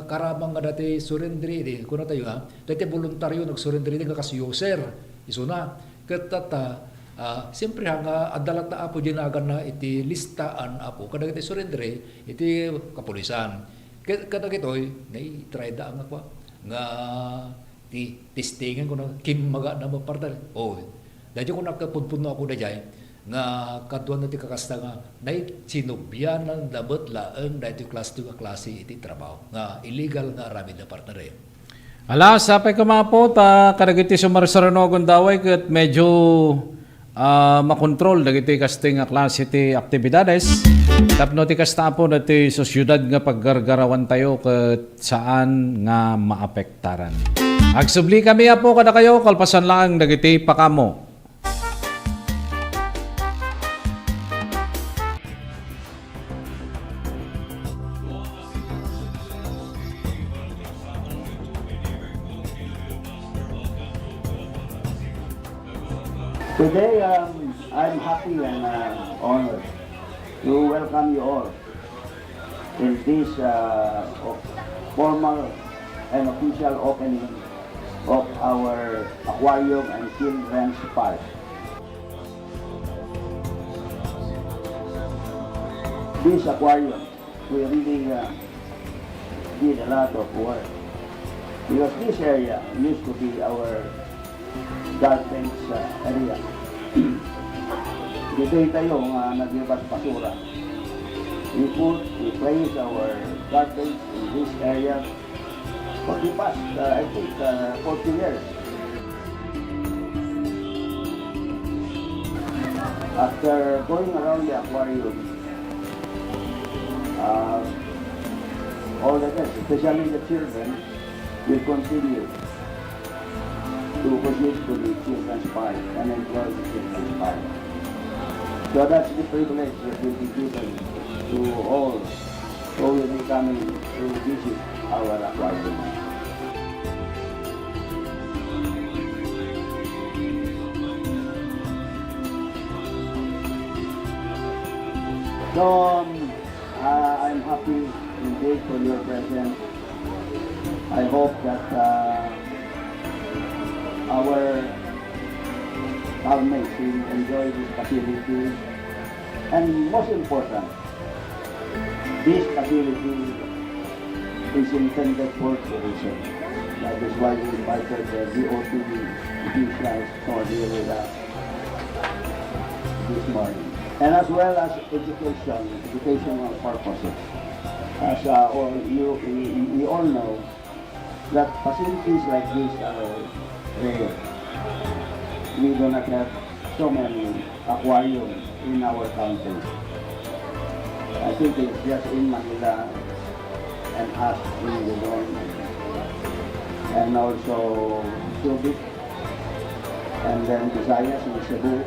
S4: karamang nga dati surrendering, kuna tayo dati voluntaryo nag-surrendering nga kasi user, iso na, katata, siyempre hanga adalat na apo dinagan na iti listaan apo, kada iti surrendering, iti kapulisan. Kada kitoy, try da nga kwa, nga ti testingan ko na kim maga na mapartal. Dahil ko nakapunpuno ako na dyan, nga kaduan na ti kakasta nga, sinubyan ng dabat laeng dahil ti klase nga klase iti trabaho. Nga illegal nga arami na partner
S16: Ala, sapay ka mga po, kadagiti sumarsaranogon daway kat medyo makontrol dagiti kasting nga klase ti aktibidades. Tapno ti kasta po dati sa syudad nga paggargarawan tayo kat saan nga maapektaran. Agsubli kami po kada kayo, kalpasan lang dagiti pakamo.
S19: Today, I'm happy and honored to welcome you all in this formal and official opening of our aquarium and children's park. This aquarium, we really did a lot of work because this area used to be our garbage area. Dito tayo naglibas basura. We place our garbage in this area for the past, I think, 40 years. After going around the aquarium, all the guests, especially the children, will continue to proceed to the children's park and enjoy the children's park. So that's the privilege that will be given to all who will be coming to visit our aquarium. So I'm happy indeed for your presence. I hope that our housemates will enjoy this facility, and most important, this facility is intended for tourism. That is why we invited the DOT officials to deal with us this morning, and as well as educational purposes. As we all know that facilities like this are rare. We do not have so many aquariums in our country. I think it's just in Manila and us in Luzon, and also Subic, and then Visayas in Cebu,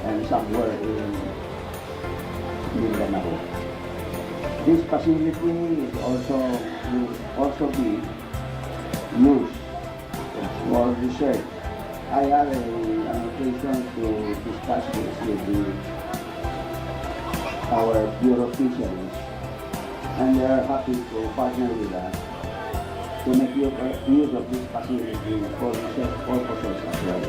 S19: and somewhere in Mindanao. This facility will also be used for research. I had an occasion to discuss this with our Bureau of Fisheries, and they are happy to partner with us to make use of this facility for research purposes as well.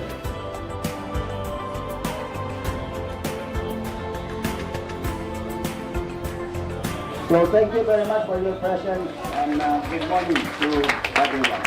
S19: So thank you very much for your presence, and good morning to everyone.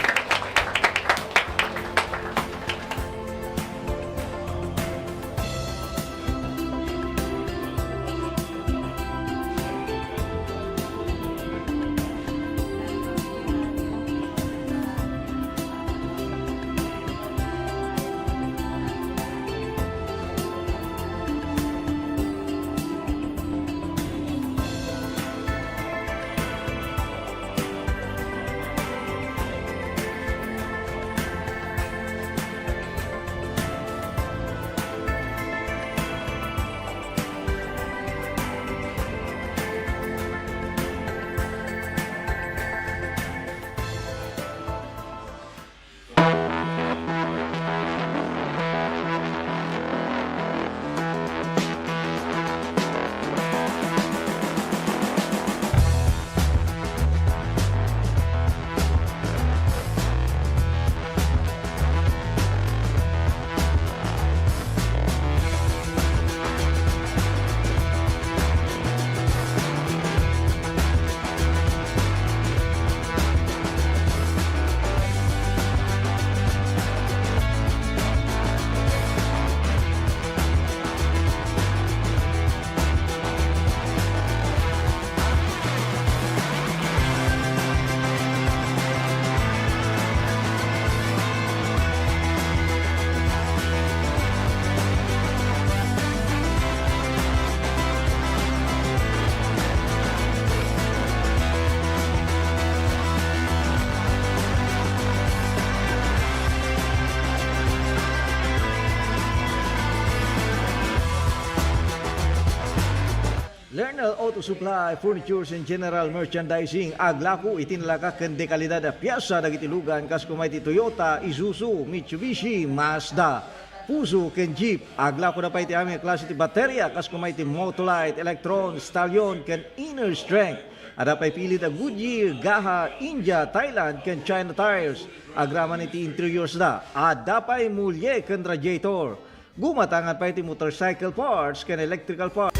S22: Final Auto Supply, Furnitures and General Merchandising. Aglaku itinalaga ken dekalidad a piyasa dagiti lugan kas kumay ti Toyota, Isuzu, Mitsubishi, Mazda. Puso ken Jeep. Aglaku na pa iti aming klase ti baterya kas kumay ti Motolite, Electron, Stallion ken Inner Strength. Ada pa'y pilit a Goodyear, Gaha, India, Thailand ken China Tires. Agraman iti interiors da. Ada pa'y mulye ken radiator. Gumatangan pa iti motorcycle parts ken electrical parts.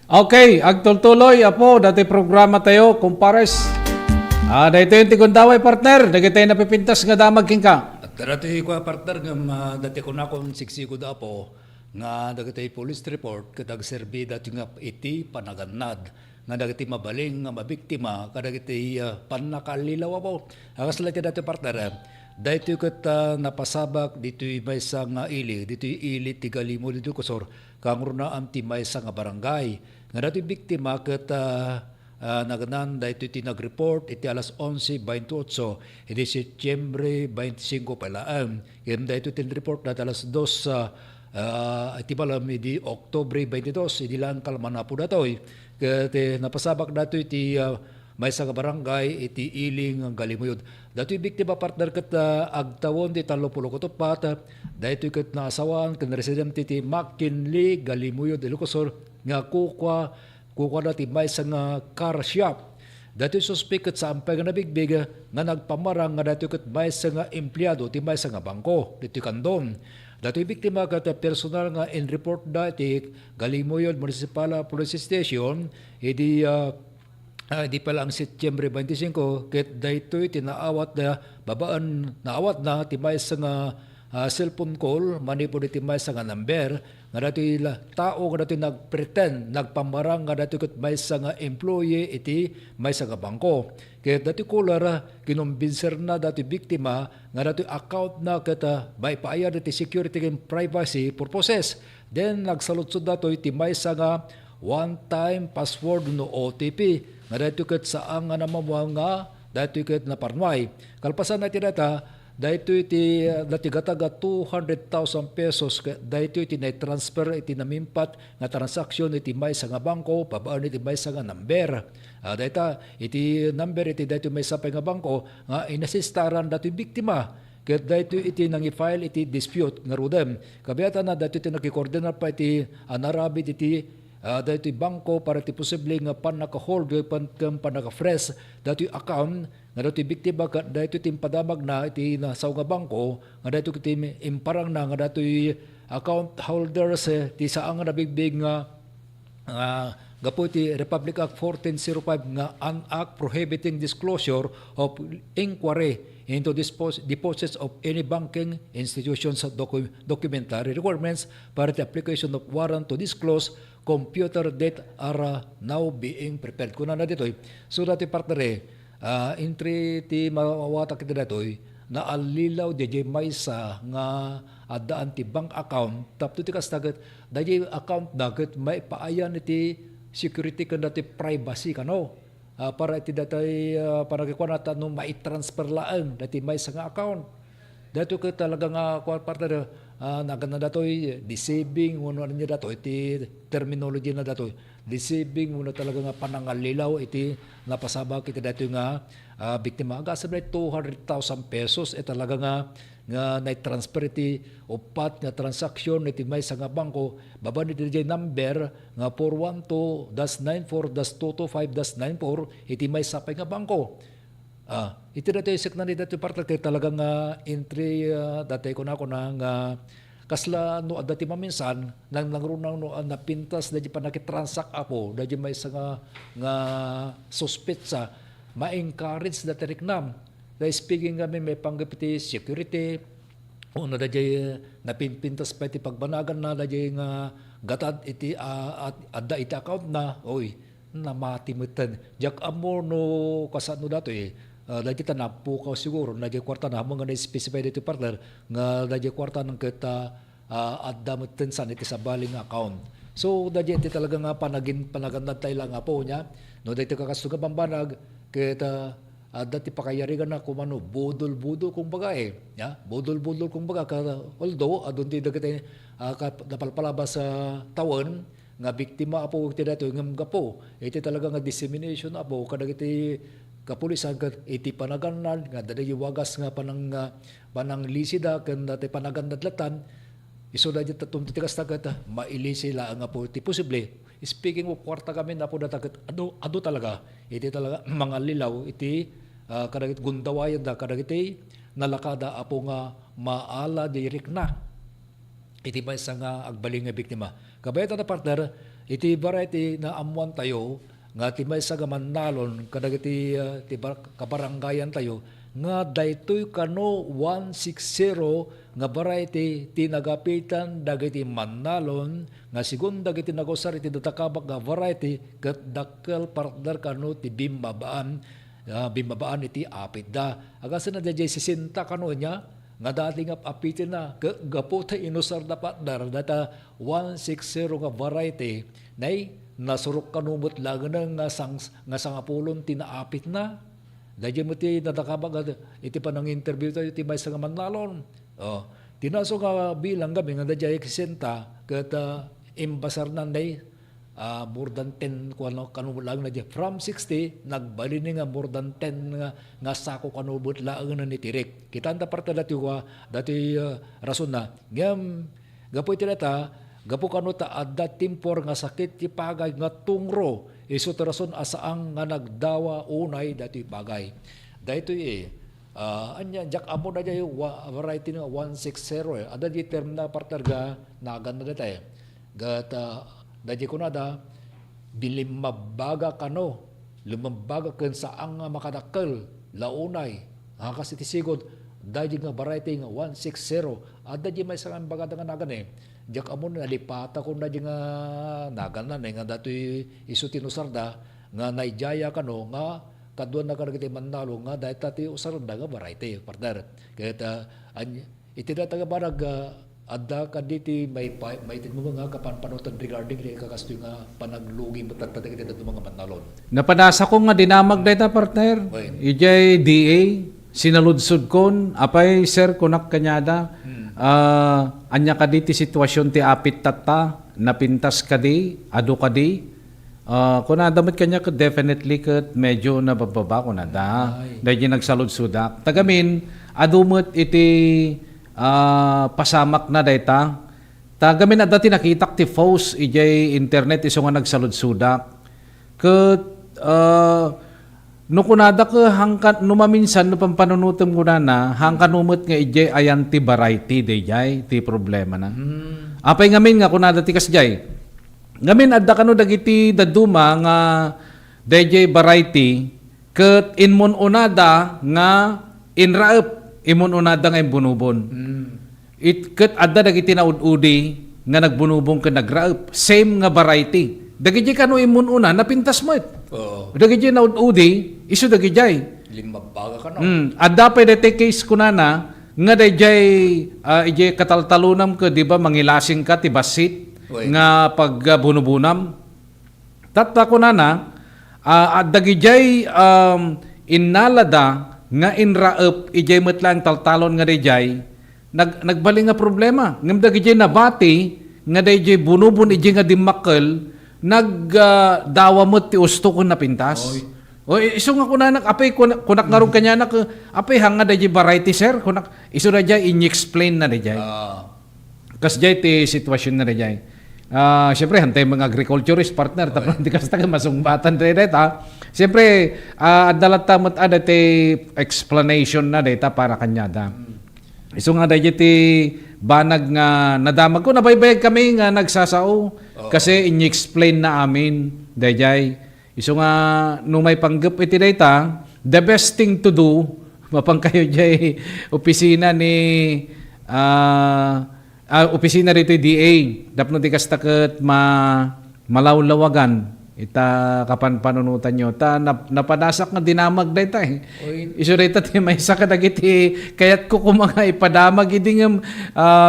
S16: Okay, agtultuloy apo dati programa tayo kumpares. Dito yung tigundaway partner, dagiti napipintas nga damag ka.
S4: At dati ko partner nga dati ko na akong siksigod apo nga dagiti police report kadag serbi dati nga iti panagannad nga dagiti mabaling nga mabiktima kadagiti panakalilaw apo. Akas lang dati partner. Dito ket napasabak dito may sa nga ili, dito ili tigalimo dito kusor kang runa am ti may sa nga barangay. Nga dati biktima ket naganan dito iti nag-report iti alas 11:28 iti Setyembre 25 palaan. Kem dito iti report na alas 2 iti balam iti Oktubre 22 iti lang kalman na po datoy. Ket napasabak dato iti may sa barangay iti iling ang galimuyod. Dato'y biktima partner ket agtawon ti 34 daytoy ket naasawan ken resident iti McKinley Galimuyod Ilocosur nga kuka na ti may sa nga car shop. Dato'y suspect ket sa ampay nga nabigbig nga nagpamarang nga dato'y ket may sa nga empleyado ti may sa nga bangko dito'y Kandon. Dato'y biktima ket personal nga in report dati Galimuyod Municipal Police Station di pala ang Setyembre 25 ket daytoy tinaawat na naawat na timay sa nga cellphone call manipod iti may sa nga number nga datoy tao nga datoy nagpretend nagpamarang nga datoy ket may sa nga employee iti may sa nga bangko ket datoy kular kinumbinser na datoy biktima nga datoy account na ket by paayad iti security and privacy purposes then nagsaludsod datoy iti may sa nga one-time password no OTP nga dito ket saan nga namamuang nga dito ket naparnway. Kalpasan natin data, dito iti dati gataga 200,000 pesos dito iti na-transfer iti namimpat nga transaksyon iti may sa nga bangko, pabaan iti may sa nga number. Dito iti number iti dito may sa nga bangko nga inasistaran dito biktima. Ket dito iti nangi-file iti dispute nga rudem. Kabiatan na dito iti nakikoordinar pa iti anarabit iti dahito bangko para ti posible nga panaka-hold panaka-fresh dahito account nga dahito biktima dahito timpadamag na iti nasaw nga bangko nga dahito iti imparang na nga dahito account holders ti saan nga nabigbig nga gapo iti Republic Act 1405 nga an act prohibiting disclosure of inquiry into deposits of any banking institutions documentary requirements para the application of warrant to disclose computer data are now being prepared. Kuna na ditoy. So dati partner entry ti mawatak iti datoy na alilaw DJ Maysa nga adaan ti bank account tapto ti kastaget DJ account daget may paayan iti security kan dati privacy kano para iti datoy para kikuan nata no mai-transfer laan dati Maysa nga account. Dato ka talaga nga partner nagana datoy deceiving uno niya dato iti terminology na datoy deceiving uno talaga nga panangalilaw iti napasabak iti dato nga biktima aga sabay 200,000 pesos talaga nga na-transfer iti upat nga transaksyon iti may sa nga bangko baban iti number nga 412-94-225-94 iti may sapay nga bangko. Iti dati isik na ni dati partner kay talagang entry dati ko na nga kasla no dati maminsan nang nangrunang no napintas dati pa nakitransact apo dati may isa nga suspetsa ma-encourage dati riknam dahil speaking kami may panggapiti security o na dati napinpintas pa iti pagbanagan na dati nga gatad iti adda iti account na oy namatimutan jak amor no kasano dato dahil kita napukaw siguro, dahil kwarta na mga na-specify dito partner, nga dahil kwarta ng kita adamot tensan iti sa baling account. So, dahil iti talaga nga panagandad tayo lang nga po niya, no dahil kakasuga pambanag, kita dati pakayarigan na kumano budol-budol kung baga ya budol-budol kung baga although adun ti dagiti napalpalabas sa tawon nga biktima apo ti dato ngem gapo iti talaga nga dissemination apo kadagiti kapulisan ket iti panaganan nga dada wagas nga panang lisida ken dati panagan dadlatan iso da jud tatum ti kastagat mailisi la nga po ti posible. Speaking of kwarta kami na po natagat ado talaga iti talaga mga lilaw iti kadagit gundawayan da kadagiti nalakada apo nga maala direk na iti may isa nga agbaling nga biktima. Kabayat na partner iti variety na amuan tayo nga ti may isa nga manalon kadagiti ti kabarangayan tayo nga daytoy kano 160 nga variety ti nagapitan dagiti manalon nga sigun dagiti nagosar iti datakabak nga variety ket dakkel partner kano ti bimbabaan iti apit da agasa na dayjay 60 kano nya nga dati nga apitin na gapo ta inusar da partner data 160 nga variety nay nasurok kanumot lang nga sangapulon tinaapit na. Dahil mo ti nadakabag iti pa nang interview tayo ti may sa manlalon. Tinaso nga bilang kami nga dahil kisenta kat imbasar nanday more than 10 kanubulang na dyan. From 60, nagbali nga more than 10 nga sako kanubot lang na nitirik. Kita anta parte dati rason na. Gapo iti data, gapo kano ta adda timpor nga sakit ti pagay nga tungro. Iso terason asaang nga nagdawa unay dati bagay. Dahito anya jak amo na dyan variety nga 160 ada di term na partner ga nagan na dati. Gat dati ko na da bilimmabaga kano lumambaga ken saang nga makadakkel launay kasi tisigod dahil nga variety nga 160 ada di may sarang baga nga nagan jak amo na lipata ko na nga nagan na nga datoy isu tinusarda nga naijaya kano nga kadwan na kadagiti manalo nga dahil tati usarda nga variety partner kaya iti data nga barag adda kaditi may mo nga kapanpanotan regarding iti kakastoy nga panaglugi matagtatig iti mga manalon.
S16: Napanasa ko nga dinamag data partner. Ijay DA sinaludsod kon apay sir kunak kanyada anya kaditi sitwasyon ti apit tata napintas kadi adu kadi kunada met kanya ka definitely ket medyo nabababa kunada dahil nagsaludsudak tagamin adumot iti pasamak na data tagamin adda ti nakitak ti post ijay internet iso nga nagsaludsudak ket no kunada ka hangkat numaminsan no pampanunutom kunana hangkan umot nga ijay ayan ti variety dayjay ti problema na. Apay ngamin nga kunada ti kasjay. Ngamin adda kano dagiti daduma nga dayjay variety ket inmon unada nga inraep imon unada nga imbunubon. Ket adda dagiti naud-udi nga nagbunubong ken nagraep same nga variety. Dagiti kano imon una napintas met. Dagiti naud-udi isu dagijay.
S4: Limmabaga ka no.
S16: Adda pa dete case kunana nga dayjay ijay kataltalunam ko di ba mangilasing ka ti basit nga pagbunubunam. Tatta kunana dagijay innalada nga inraep ijay metlang taltalon nga dayjay nagbaling nga problema. Ngem dagijay nabati nga dayjay bunubon ijay nga dimmakkel nagdawa mo ti usto ko napintas. Iso nga kunanak apay kunak nga ron kanya nak apay hanga dayjay variety sir kunak iso dayjay in-explain na dayjay. Kas jay ti sitwasyon na dayjay. Siyempre hantay mga agriculturist partner tapos di kas taga masungbatan dayta. Siyempre adalat tamot ada ti explanation na dayta para kanyada. Iso nga dayjay ti banag nga nadamag ko nabaybayag kami nga nagsasao kasi in-explain na amin dayjay. Iso nga nung may panggap iti dayta, the best thing to do mapang kayo jay opisina ni opisina rito DA dapno ti kastaket malawlawagan ita kapan panunutan nyo ta napadasak nga dinamag dayta iso dayta ti may isa kadagiti kayat ko mga ipadamag idi nga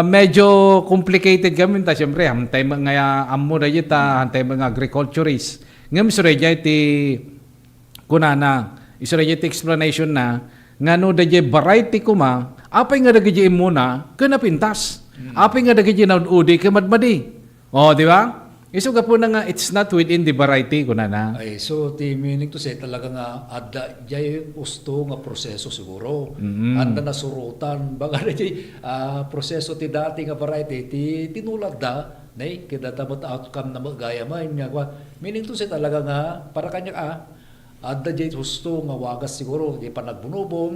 S16: medyo complicated kami ta syempre hantay mga ammo dayta hantay mga agriculturist ngem iso dayjay ti kunana Isa na explanation na, nga no da variety kuma, apay nga da muna, kanapintas. Apay nga da naudi, kamadmadi. O, di ba? Iso ka po na nga, it's not within the variety ko na.
S4: Ay, so, the meaning to say, talaga nga, ada jay gusto nga proseso siguro. Anda na surutan. Baga na jay proseso ti dati nga variety, tinulad da, nay, kita dapat outcome na magaya man. Meaning to say, talaga nga, para kanya ada jay gusto nga wagas siguro, di pa nagbunubong,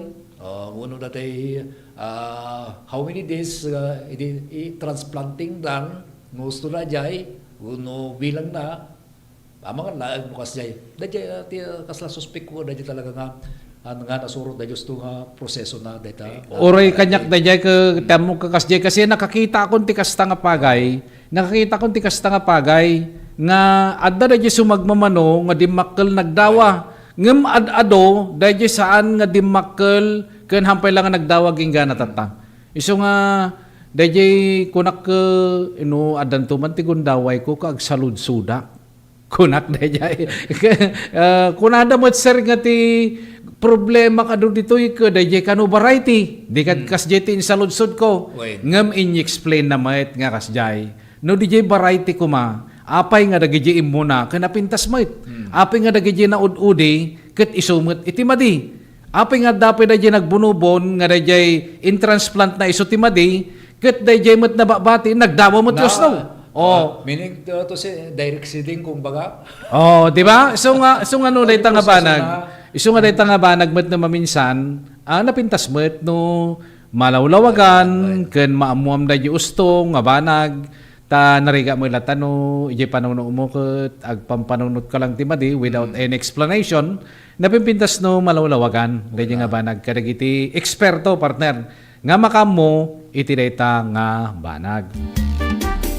S4: uno na tay, how many days, transplanting done, gusto na jay, uno bilang na mga laag mo kasi dahil kasla suspect ko dahil talaga nga nasurot dahil gusto nga proseso na data.
S16: Oray kanyak dahil ka tamo ka kasi nakakita akong tikas nga pagay nga adda dahil sumagmamano nga dimakkel nagdawa ngem ad-ado dahil saan nga dimakkel ken hampay lang nga nagdawa gingga natata. Iso nga dahil kunak adan tuman ti gundaway ko kag saludsuda. Kunak dahil. Kunada mo sir nga ti problema ka doon dito ka dahil kano variety. Di ka kasjay ti saludsud ko. Ngam in-explain na mait nga kasjay. No di variety ko apay nga dagiti imuna kanapintas mait. Apay nga dagiti na ud-udi ket isumot iti madi. Apay nga dapay dahil nagbunubon nga dahil in-transplant na iso ti madi. Ket dayjay met na babati nagdawa mo Diyos no.
S4: Meaning to say direct seeding kumbaga.
S16: Di ba? So nga no dayta nga banag. Iso nga dayta nga banag met na maminsan, napintas met no malawlawagan ken maamuam dayjay usto nga banag ta nariga mo ilatan no ijay panawno mo ket agpampanunot ka lang ti madi without any explanation napimpintas no malawlawagan dayjay nga banag kadagiti eksperto partner. Nga makamo iti dayta nga banag.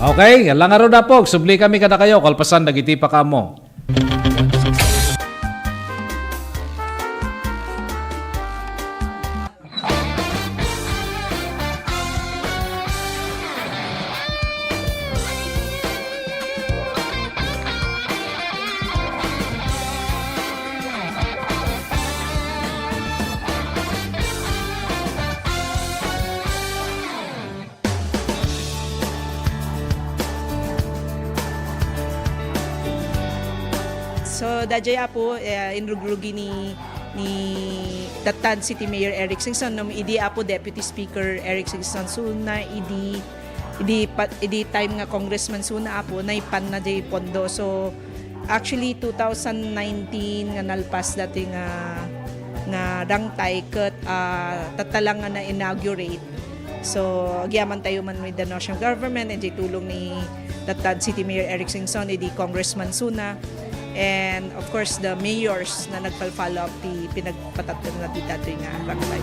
S16: Okay, lang araw na po. Subli kami kada kayo kalpasan dagiti pa kamo.
S1: So dadya po inrugrugi ni Datan City Mayor Eric Singson no idi apo Deputy Speaker Eric Singson suna idi time nga congressman suna apo na ipan na jay pondo. So actually 2019 nga nalpas dati nga dangtay ket tatalang nga na inaugurate. So agyaman tayo man with the national government and tulong ni Datan City Mayor Eric Singson idi Congressman suna. And of course, the mayors na nagpal-follow up ti pinagpatatag na dito nga rangtay.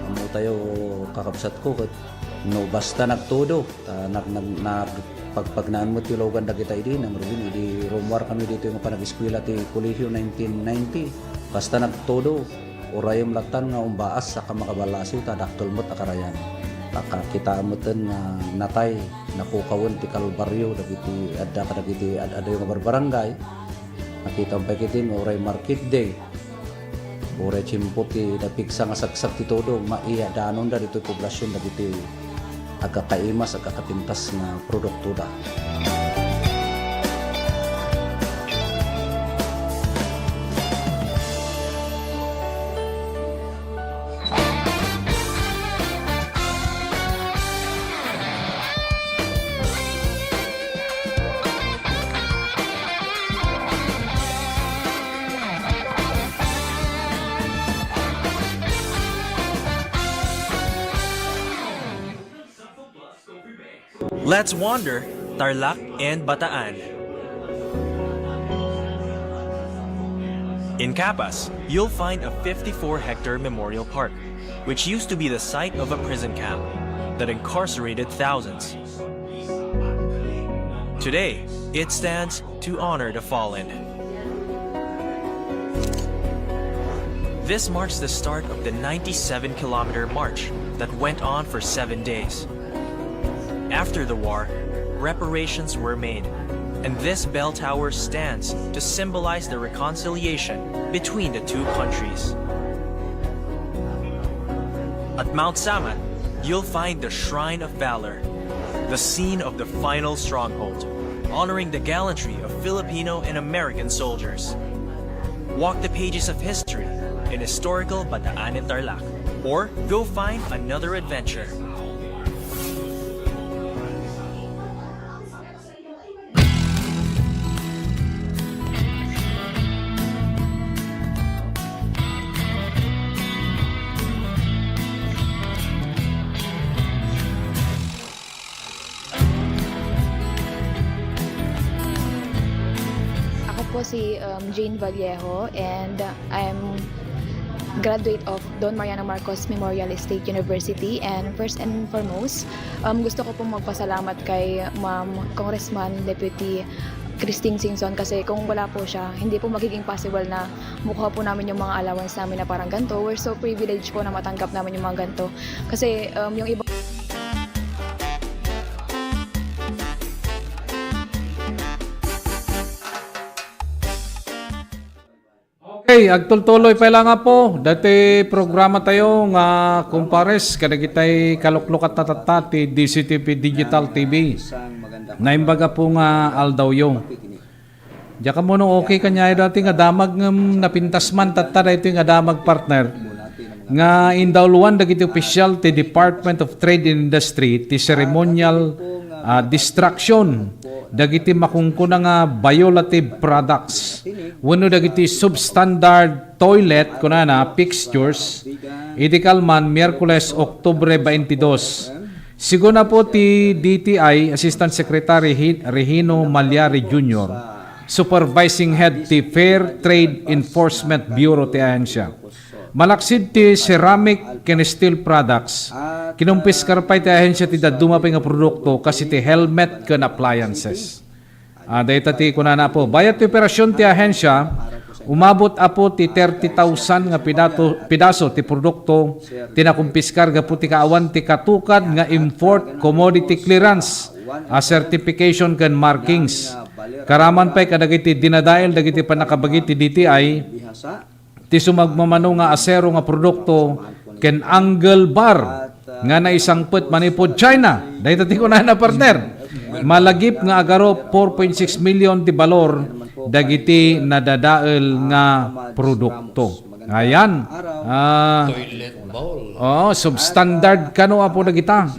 S5: Amo tayo kakabsat ko no basta nagtudo pagpagnaan mo ti logan dagita idi namrubin idi rumwar kami dito yung panag-eskwela ti kolehiyo 1990 basta nagtudo urayom latan nga umbaas sa kamakabalasi ta daktol mo takarayan nakakita mo ten nga natay nakukawon ti Kalbaryo dagiti adda kadagiti adda yung barbarangay nakita pa kitin uray market day uray chimpo ti napiksa nga saksak ti todo maiya danon da dito poblasyon dagiti agkakaimas, agkakapintas na produkto da.
S6: Let's wander Tarlac and Bataan. In Capas, you'll find a 54-hectare memorial park, which used to be the site of a prison camp that incarcerated thousands. Today, it stands to honor the fallen. This marks the start of the 97-kilometer march that went on for 7 days. After the war, reparations were made, and this bell tower stands to symbolize the reconciliation between the two countries. At Mount Samat, you'll find the Shrine of Valor, the scene of the final stronghold, honoring the gallantry of Filipino and American soldiers. Walk the pages of history in historical Bataan and Tarlac, or go find another adventure.
S15: Ako po si Jane Vallejo, and I'm graduate of Don Mariano Marcos Memorial State University. And first and foremost, gusto ko pong magpasalamat kay Ma'am Congressman Deputy Christine Singson, kasi kung wala po siya, hindi po magiging possible na mukha po namin yung mga allowance namin na parang ganito. We're so privileged po na matanggap namin yung mga ganito. Kasi yung iba
S16: Okay, agtultuloy pa lang nga po. Dati programa tayo nga kumpares kada kitay kaluklukat tatatati DCTV Digital TV. Naimbaga po nga aldaw yung. Diya ka mo nung okay kanya dati nga damag napintas man tatada ito nga damag partner. Nga indawluan dagiti official ti Department of Trade and Industry ti ceremonial distraction dagiti makungkuna nga violative products. Wano dagiti substandard toilet kunana fixtures idikalman Miyerkules Oktubre 22. Siguna po ti DTI Assistant Secretary Regino Malyari Jr. Supervising Head ti Fair Trade Enforcement Bureau ti ahensya. Malaksid ti ceramic and steel products. Kinumpis karpay ti ahensya ti daduma pa nga produkto kasi ti helmet ken appliances. Dahita ti kunana po. Bayat ti operasyon ti ahensya, umabot apo ti 30,000 nga pidaso ti produkto tinakumpiskar ga po ti kaawan ti katukad nga import commodity clearance certification ken markings. Karaman pa'y kadagiti dinadail dagiti panakabagiti DTI ti sumagmamano nga asero nga produkto ken angle bar nga na isang put manipod China. Dahito ti kunana partner. Malagip nga agaro 4.6 million ti balor dagiti nadadael nga produkto. Ayan.
S4: Toilet bowl.
S16: Substandard kano apo dagita.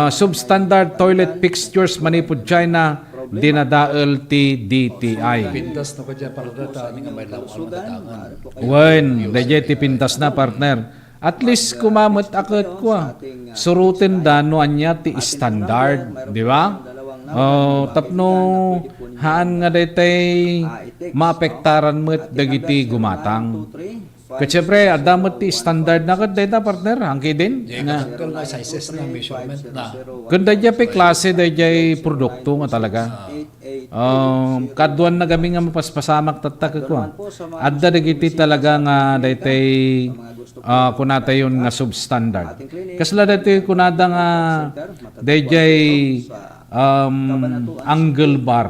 S16: Substandard toilet fixtures manipod China dinadael ti DTI.
S4: Pintas na pa dyan para data nga may lawang matatangan.
S16: Wen, dayjay ti pintas na partner. At least kumamot akot ko. Surutin da no anya ti standard, di ba? Tapno haan nga daytay maapektaran met dagiti gumatang. Ket syempre adamot ti standard na ket dayta partner, angki din.
S4: Nga sizes na measurement na.
S16: Kun dayjay pe klase dayjay produkto nga talaga. Kaduan na gami nga mapaspasamak tatak ko. Adda dagiti talaga nga daytay kunata yun nga substandard. Kasla dati kunada nga dayjay angle bar.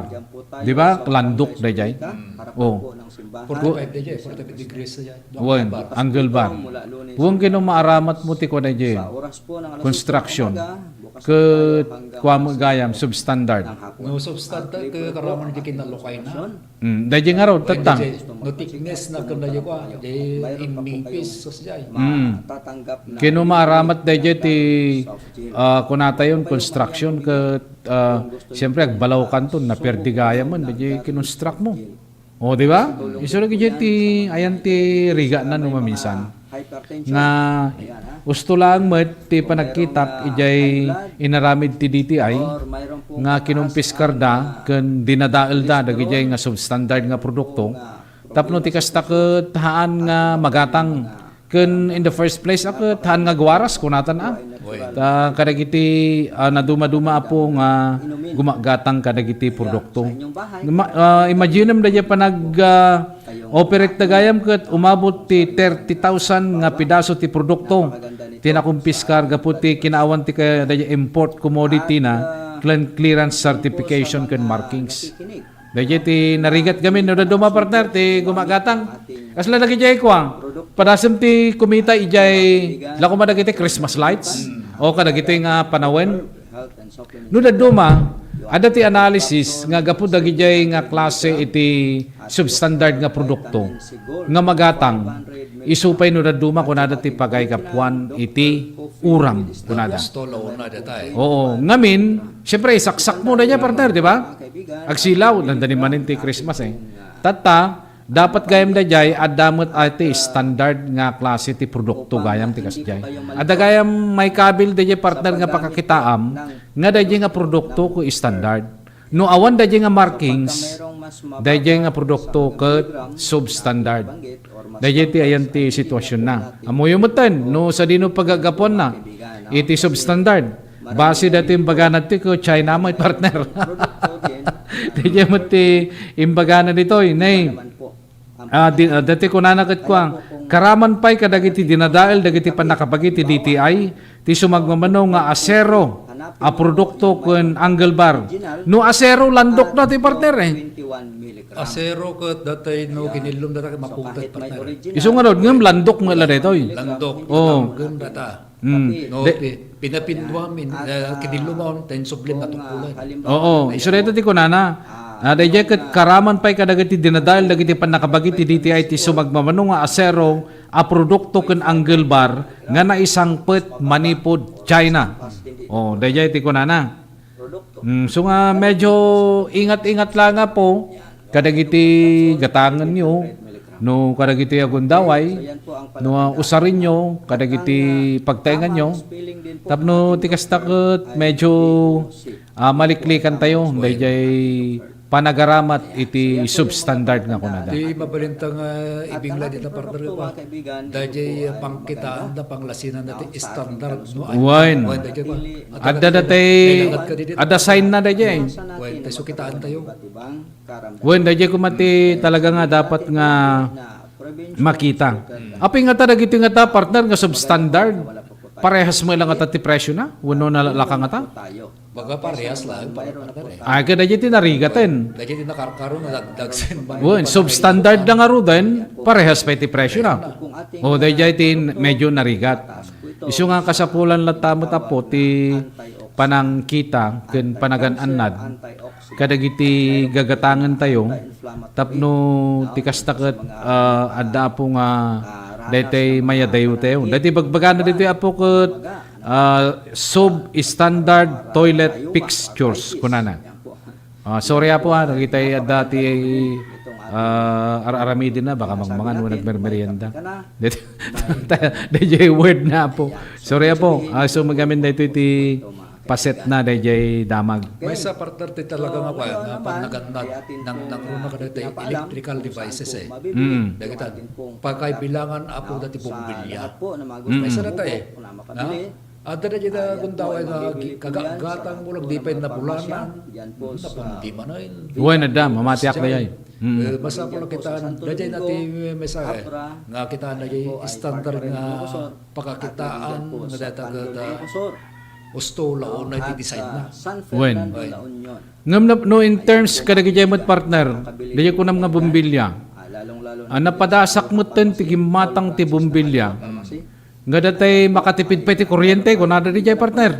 S16: Di ba? Landok dayjay.
S4: 45 degrees yan.
S16: Angle bar. Huwag kino maaramat mo ti ko dayjay. Construction. Kwa mo gayam substandard.
S4: No substandard ke karaman di kinalukay na.
S16: Dayjay nga raw tatang.
S4: No thickness na kun dayjay ko di impis sos jay.
S16: Kino maaramat dayjay ti kunata yon construction ke siyempre agbalaw kanton na perdigaya man dayjay kinonstruct mo. O di ba? Isu lagi ti ayan ti riga na no maminsan. Nga gusto lang met ti panagkitak ijay inaramid ti DTI nga kinumpis karda ken dinadael da dagijay nga substandard nga produkto tapno ti kasta ket haan nga magatang ken in the first place ket haan nga gwaras kunatan kadagiti naduma-duma po nga gumagatang kadagiti produkto. Imagine mo da pa nag-operate na gayam kat umabot ti 30,000 nga pidaso ti produkto. Tinakumpiskar gaputi kinaawan ti kaya import commodity na clearance certification kan markings. Dahil ti narigat kami no daduma partner ti gumagatang. Kasla lagi jay ko padasem ti kumita ijay lako madagiti Christmas lights o kadagiti nga panawen. No daduma ada ti analysis nga gapud dagi jay nga klase iti substandard nga produkto nga magatang isupay no daduma kunada ti pagay kapuan iti uram kunada. Oo, ngamin, syempre saksak mo na niya partner, di ba? Agsilaw, nandanin man ti Christmas Tata, dapat gayam da jay adamot ati standard nga klase ti produkto gayam ti kasjay. Ada gayam may kabil da jay partner nga pakakitaam nga da jay nga produkto ko standard. No awan da jay nga markings, da jay nga produkto ko substandard. Da jay ti ayan ti sitwasyon na. Amoy umutan no sa dino pagagapon na iti substandard. Base dati imbaganat ti ko China mo partner. Dije mo ti imbagana dito nay. Dati ko nanagat ko karaman pay kadagiti dinadael dagiti panakapagiti DTI ti sumagmamano nga asero a produkto kun angle bar. No asero landok na ti partner
S4: Asero kat datay no kinilom data maputat partner.
S16: Isu nga ngem landok mo la detoy.
S4: Landok.
S16: Oh.
S4: Gem data. No, pinapindwamin kinilumon ten sublim na tungkulan.
S16: Oo, isu reto ti kunana. Dayjay ket karaman pay kadagiti dinadael dagiti panakabagiti DTI ti sumagmamano nga asero a produkto ken angle bar nga naisangpet manipod China. Oh, dayjay ti kunana. So nga medyo ingat-ingat lang nga po kadagiti gatangan nyo no kadagiti agundaway no usarin nyo kadagiti pagtaingan nyo tapno tikas takot medyo maliklikan tayo dayjay panagaramat iti substandard nga kunada.
S4: Di mabalintang ibingla dito partner ko. Dayjay pangkitaan na panglasinan natin standard no.
S16: Wan. Ada datay ada sign na dayjay.
S4: Wan tayo kitaan tayo.
S16: Wan dayjay kumati talaga nga dapat nga makita. Api nga dagiti nga ta partner nga substandard. Parehas mo lang ata ti presyo na. Wano na lakang ata.
S4: Baga parehas lang.
S16: Ay, kada dyan tinarigaten.
S4: Dahil nakarkaroon na dagsen.
S16: Substandard na nga ro din, parehas pa iti presyo na. O, dahil dyan medyo narigat. Isu nga kasapulan lang tamo tapo, ti panang kita, ken panagan-anad, kadagiti gagatangan tayo, tapno tikastakot adda po nga daytay mayadayo tayo. Dati bagbagan na dito apo ket sub-standard toilet fixtures kunana. Sorry po nakita dati aramidin na baka mangmangan mo nagmermerienda. DJ word na po. Sorry po. So magamin dito iti paset na DJ damag.
S4: May sa partner ti talaga nga panagandad ng runa ka dito electrical devices Dagitan pagkaibilangan apo dati bumbilya. May sa data Ada na dyan gundaway nga kagagatang mo lang di pa na bulanan. Napundi man na yun.
S16: Buhay na dam, mamatiak na yan.
S4: Basta po lang kita, dyan natin mensahe nga kita na yung standard nga pagkakitaan nga data gusto lao na i-design na.
S16: When? No, in terms kadagijay mo't partner, dyan ko nam nga bumbilya. Napadasak mo ten tigimatang ti bumbilya. Nga datay makatipid pa iti kuryente kung nada di jay partner.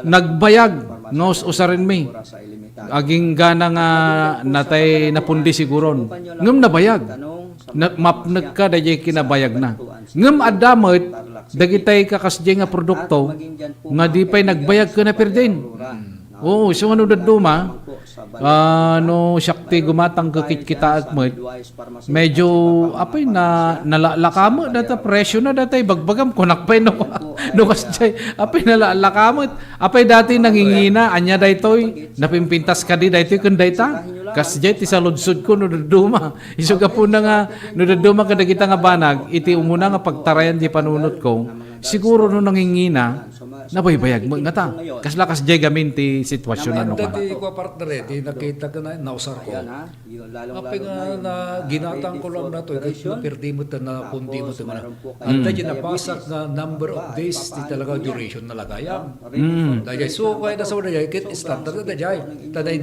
S16: Nagbayag nos usarin mi. Aging gana nga natay napundi siguron. Ngem nabayag. Mapnag ka da jay kinabayag na. Ngem adamot dagitay kakasjay nga produkto nga di pay nagbayag ka na perdin. Oo, so ano daduma no syakti gumatang kakit-kita at medyo apay na nalalakamo data presyo na datay bagbagam kunakpay no kasjay apay nalalakamo apay dati nangingina anya daytoy napimpintas ka di daytoy kun dayta kasjay ti saludsod ko no daduma isuga po na nga no daduma kadagita nga banag iti umuna nga pagtarayan di panunot ko siguro no nangingina, nabaybayag mo nga ta. Kaslakas jay gamin ti sitwasyon na no ka.
S4: Dati ko partner di nakita ko na nausar ko. Apa nga na ginatang ko lang na to, perdi mo na kundi mo na. At dahil napasak na number of days di talaga duration na lagayam. Dahil so kaya na sa wala dahil kit standard na dahil. Dahil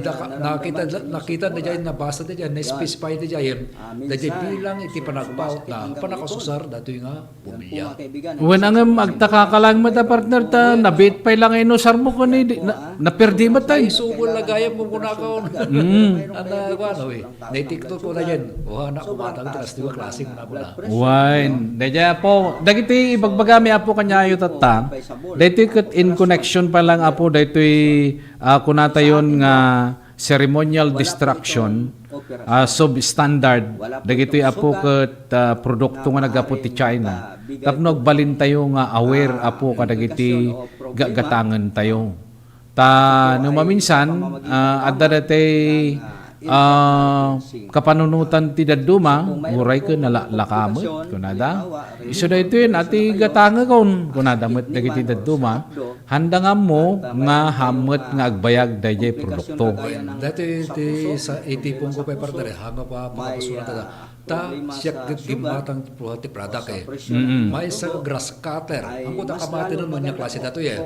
S4: nakita na dahil nabasa na dahil, na-specify na dahil. Dahil bilang iti panagpaut na panakasusar dato yung nga pumilya.
S16: Wen ang magtaka ka lang mata partner ta nabit pa lang inusar mo ko ni naperdi mo tay.
S4: Subol lagayam mo muna ka. Ano eh. Na-tiktok ko na yan. Anak ko matang talas di ba klaseng na muna.
S16: Wine. Daya po, dagiti ibagbagami apo kanyayo tata. Dito in connection pa lang apo dito kunatayon nga ceremonial destruction substandard dagiti apo ket produkto nga nagapo ti China. Tapno agbalin tayo nga aware apo kadagiti gagatangan tayo. Ta no maminsan adda datay kapanunutan ti daduma muray ko nalakamot kunada iso da ito yun ati gatanga kon kunada met dagiti daduma handang mo nga hamot nga agbayag dayjay produkto
S4: dati sa itipong ko pa partner hanga pa pakapasulat ta siya gimatang ti product eh may sa grass cutter ang kuta kamati nun mga klase dato eh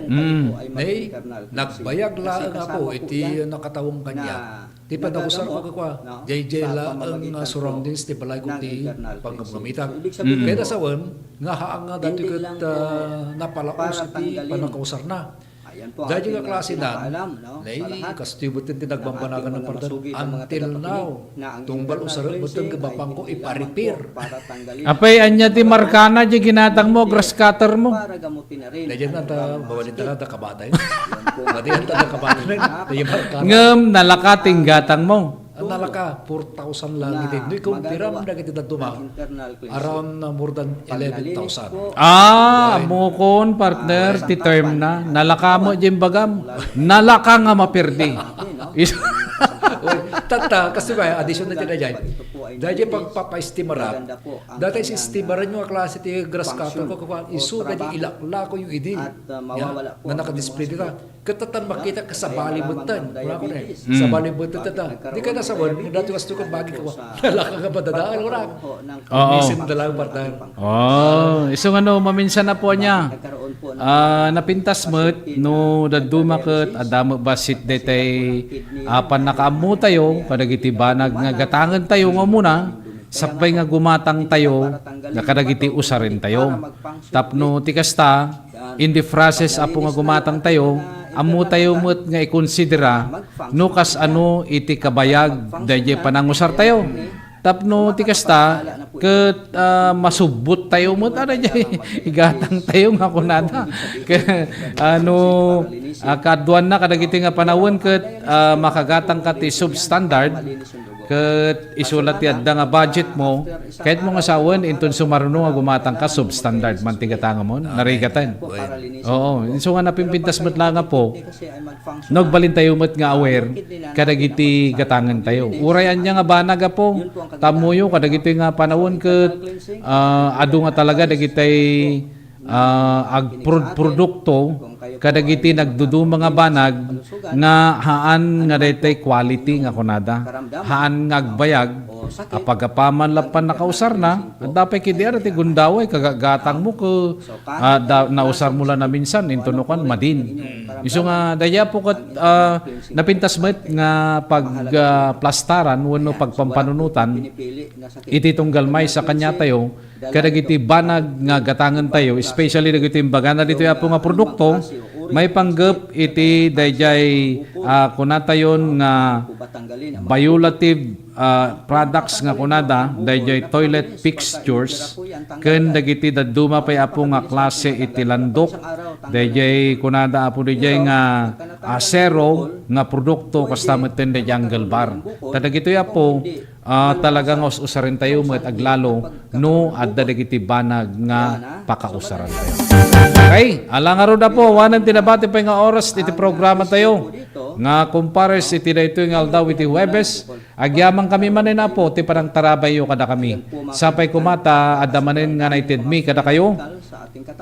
S4: nay nagbayag lang ako iti nakatawong kanya ti padakusar ko kwa jay la ang surroundings ti balay ko ti paggamamitan kaya sa wan nga haang nga dato ket napalaos iti panakausar na dahil yung klase na, kastibutin tinagbambanagan ng pardan, until now, tungbal usarap mo itong gabapang ko, iparipir.
S16: Apay, anya ti markana, di ginatang mo, grass cutter mo.
S4: Dahil na, bawalin talaga, kabatay. Madihan talaga, kabatay.
S16: Ngam, nalakating gatang mo.
S4: Ang nalaka, 4,000 lang iti. Hindi kung piram na kita duma, around more than 11,000.
S16: Mukon, partner, ti term na. Nalaka mo, jimbagam. Nalaka nga mapirdi.
S4: Tata, kasi ba, addition na dyan dyan. Dahil pagpapa-estimara, dati si estimaran yung klase ti grass cutter ko, iso na di ilakla ko yung idin. Na nakadisplay dita. Katatan makita ka sa balibutan. Wala ko na eh. Sa balibutan tata. Di ka nasa wan, dati was tukang bagi ko. Nalaka ka ba dadaan? Wala ko. Misin na lang partner.
S16: Iso nga no, maminsan na po niya. Napintas mo't, no, dadumakot, adamo basit detay, panakaamu tayo, kadagiti banag nga gatangan tayo nga muna, sapay nga gumatang tayo, nga kadagiti usarin tayo. Tapno tikasta, in the process apo nga gumatang tayo, amu tayo mo't nga ikonsidera, no kas ano iti kabayag, dahil panangusar tayo. Tapno tikasta ket masubot tayo mo tada jay igatang tayo nga kunada ke kaduan na kadagiti nga panawon ket makagatang ka ti substandard ket isulat ti adda nga budget mo kahit mo nga sawen inton sumaruno nga gumatang ka substandard man ti gatanga mo narigatan. So nga napimpintas met lang nga po nagbalin tayo met nga aware kadagiti gatangan tayo. Urayan niya nga banag po tamuyo kadagiti nga panawon ket adu nga talaga dagitay produkto kadagiti nagduduma nga banag nga haan nga daytay quality nga kunada haan nga agbayag apagapaman lapan nakausar na dapay kidi ara ti gundaway kagagatang mo ko nausar mo lang na minsan intunukan madin iso nga daya po kat napintas met nga pagplastaran wenno pagpampanunutan iti tunggal may sa kanya tayo kadagiti banag nga gatangan tayo especially dagiti imbagana dito apo nga produkto may panggap iti dayjay kunatayon nga violative products nga kunada dayjay toilet fixtures ken dagiti daduma pay apo nga klase iti landok dayjay kunada apo dayjay nga asero nga produkto kastameten dayjay angle bar tadagitoy apo talagang usarin tayo met aglalo no adda dagiti banag nga pakausaran tayo. Okay, alangaro na po wanan tinabati pa nga oras iti programa tayo. nga kumpares iti daytoy nga aldaw iti Huwebes, agyamang kami manen na po, ti parang tarabayo kada kami. Sapay kumata, adamanin nga naitidmi kada kayo.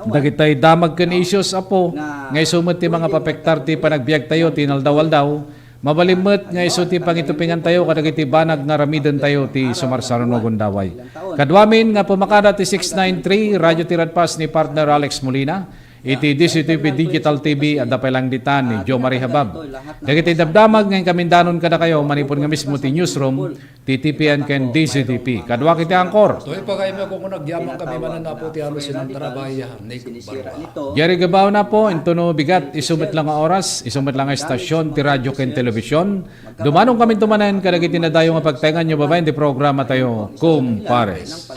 S16: Dagitay damag ken issues apo, ngay sumot ti mga papektar ti panagbiag tayo, tinaldaw-aldaw. Mabalimot nga iso ti pangitupingan tayo kadagiti banag nga ramiden tayo ti sumarsaron mo Gundaway. Kadwamin nga pumakada ti 693 Radio Tiradpas ni partner Alex Molina. Iti DCTV Digital TV at dapelang ditan ni Jo Marie Habab. Dagiti dabdamag ngayon kamindanon kada kayo manipon nga mismo ti newsroom TTPN ken DCTP. Kadwa kiti angkor.
S4: Toy pa kayo kung nagyamang kami manan na po ti ano sinang trabayahan ni Barba.
S16: Jerry Gabaw na po, intuno bigat, isumit lang ang oras, isumit lang ang estasyon, ti radyo ken telebisyon. Dumanong kami tumanan kadagiti na dayo nga pagtengan nyo babayin di programa tayo, Kumpares.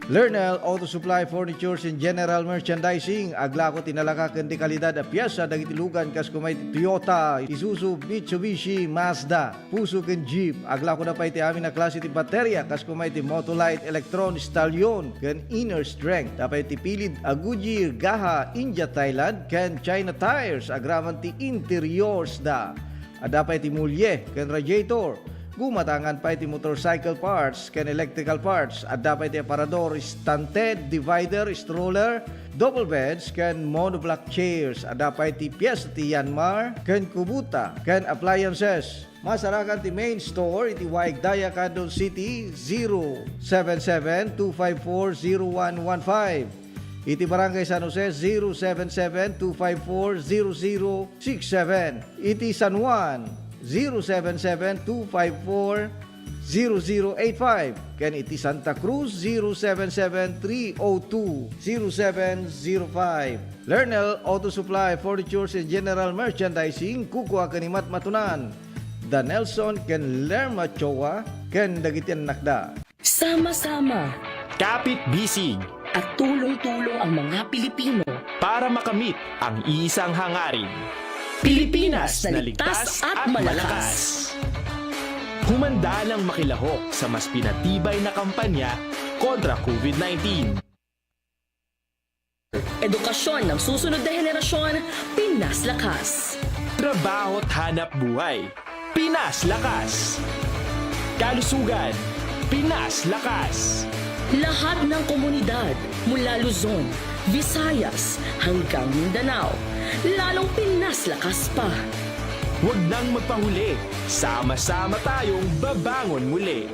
S22: Lernel Auto Supply Furnitures and General Merchandising. Agla ko tinalaka ken di kalidad a piyesa dagiti lugan kas kumay Toyota, Isuzu, Mitsubishi, Mazda, Puso ken Jeep. Agla ko na pa iti amin na klase ti baterya kas kumay ti Motolite, Electron, Stallion ken Inner Strength. Tapay ti pilid a Goodyear, Gaha, India, Thailand ken China Tires. Agraman ti interiors da. Adapay ti mulye ken radiator. Gumatangan pa iti motorcycle parts ken electrical parts. At dapat iti aparador, stunted, divider, stroller, double beds ken monoblock chairs. At dapat iti piyesa ti Yanmar ken Kubota ken appliances. Masarakan ti main store iti Waigdaya, Quezon City 077-254-0115. Iti Barangay San Jose 077-254-0067. Iti San Juan 077-254-0085. Ken iti Santa Cruz 077-302-0705. Lernel Auto Supply Furnitures and General Merchandising. Kukua kanimat matunan Da Nelson ken Lerma Chowa ken dagitian nakda.
S23: Sama-sama,
S24: Kapit-bisig
S23: at tulong-tulong ang mga Pilipino.
S24: para makamit ang isang hangarin.
S23: Pilipinas na ligtas at malakas.
S24: Humanda ng makilahok sa mas pinatibay na kampanya kontra COVID-19.
S23: Edukasyon ng susunod na henerasyon, Pinas Lakas.
S24: Trabaho at hanap buhay, Pinas Lakas. Kalusugan, Pinas Lakas.
S23: Lahat ng komunidad mula Luzon, Visayas hanggang Mindanao, lalong Pinas Lakas pa.
S24: Huwag nang magpahuli, sama-sama tayong babangon muli.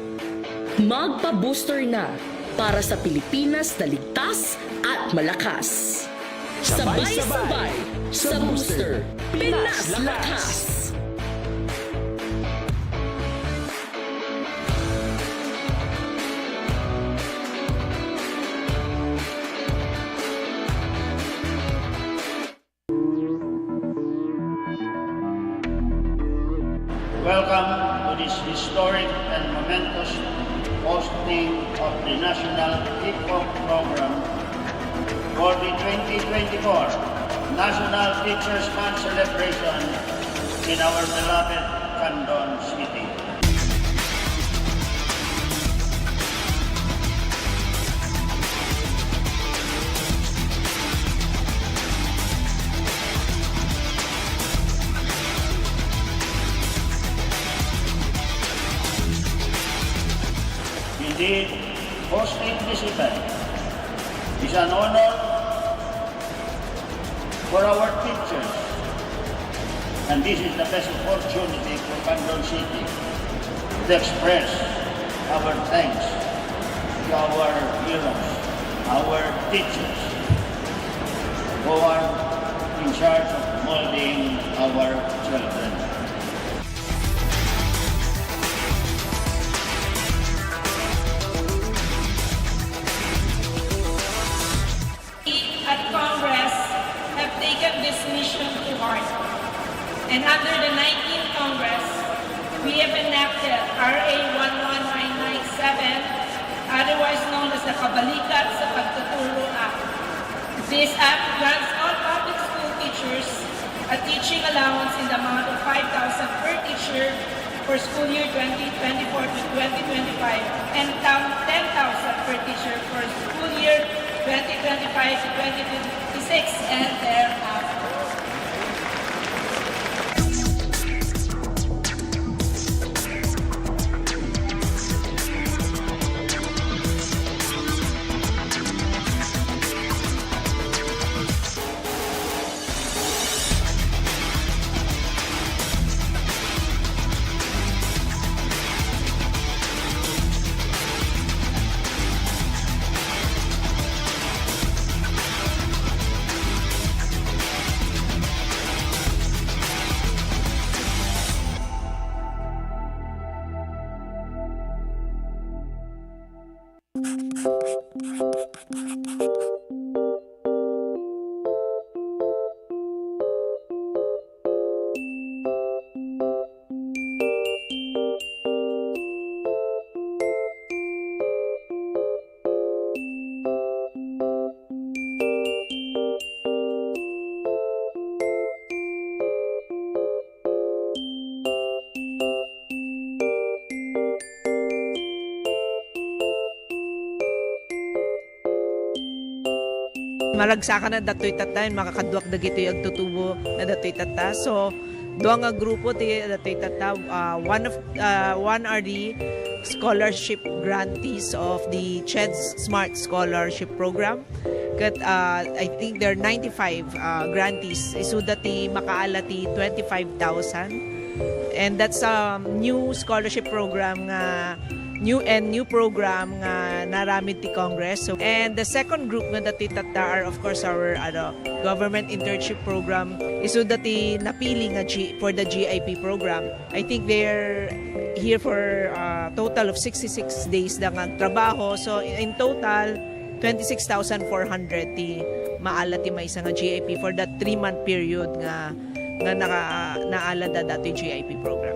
S23: Magpa-booster na para sa Pilipinas na ligtas at malakas. Sabay-sabay sa booster, Pinas Lakas!
S17: Welcome to this historic and momentous hosting of the National Hip-Hop Program for the 2024 National Teachers Month celebration in our beloved Candon City. Indeed, hosting this event is an honor for our teachers, and this is the best opportunity for Candon City to express our thanks to our heroes, our teachers, who are in charge of molding our children.
S18: At Congress have taken this mission to heart. And under the 19th Congress, we have enacted RA 11997, otherwise known as the Kabalikat sa Pagtuturo Act. This act grants all public school teachers a teaching allowance in the amount of 5,000 per teacher for school year 2024 to 2025 and 10,000 per teacher for school year 2025 to 2026 and thereafter.
S1: Malagsakan na datoy tata, makakaduak dagito yung agtutubo na datoy tata. So, doon nga grupo ti datoy tata, one are the scholarship grantees of the CHED's Smart Scholarship Program. Kat, I think there are 95 grantees. Isuda ti makaala ti 25,000. And that's a new scholarship program nga new program nga naramid ti Congress. So, and the second group nga dati tata are of course our government internship program. Isu dati napili nga for the GIP program. I think they're here for a total of 66 days na nga trabaho. So in total 26,400 ti maala ti may nga GIP for that 3-month period nga naala da dati GIP program.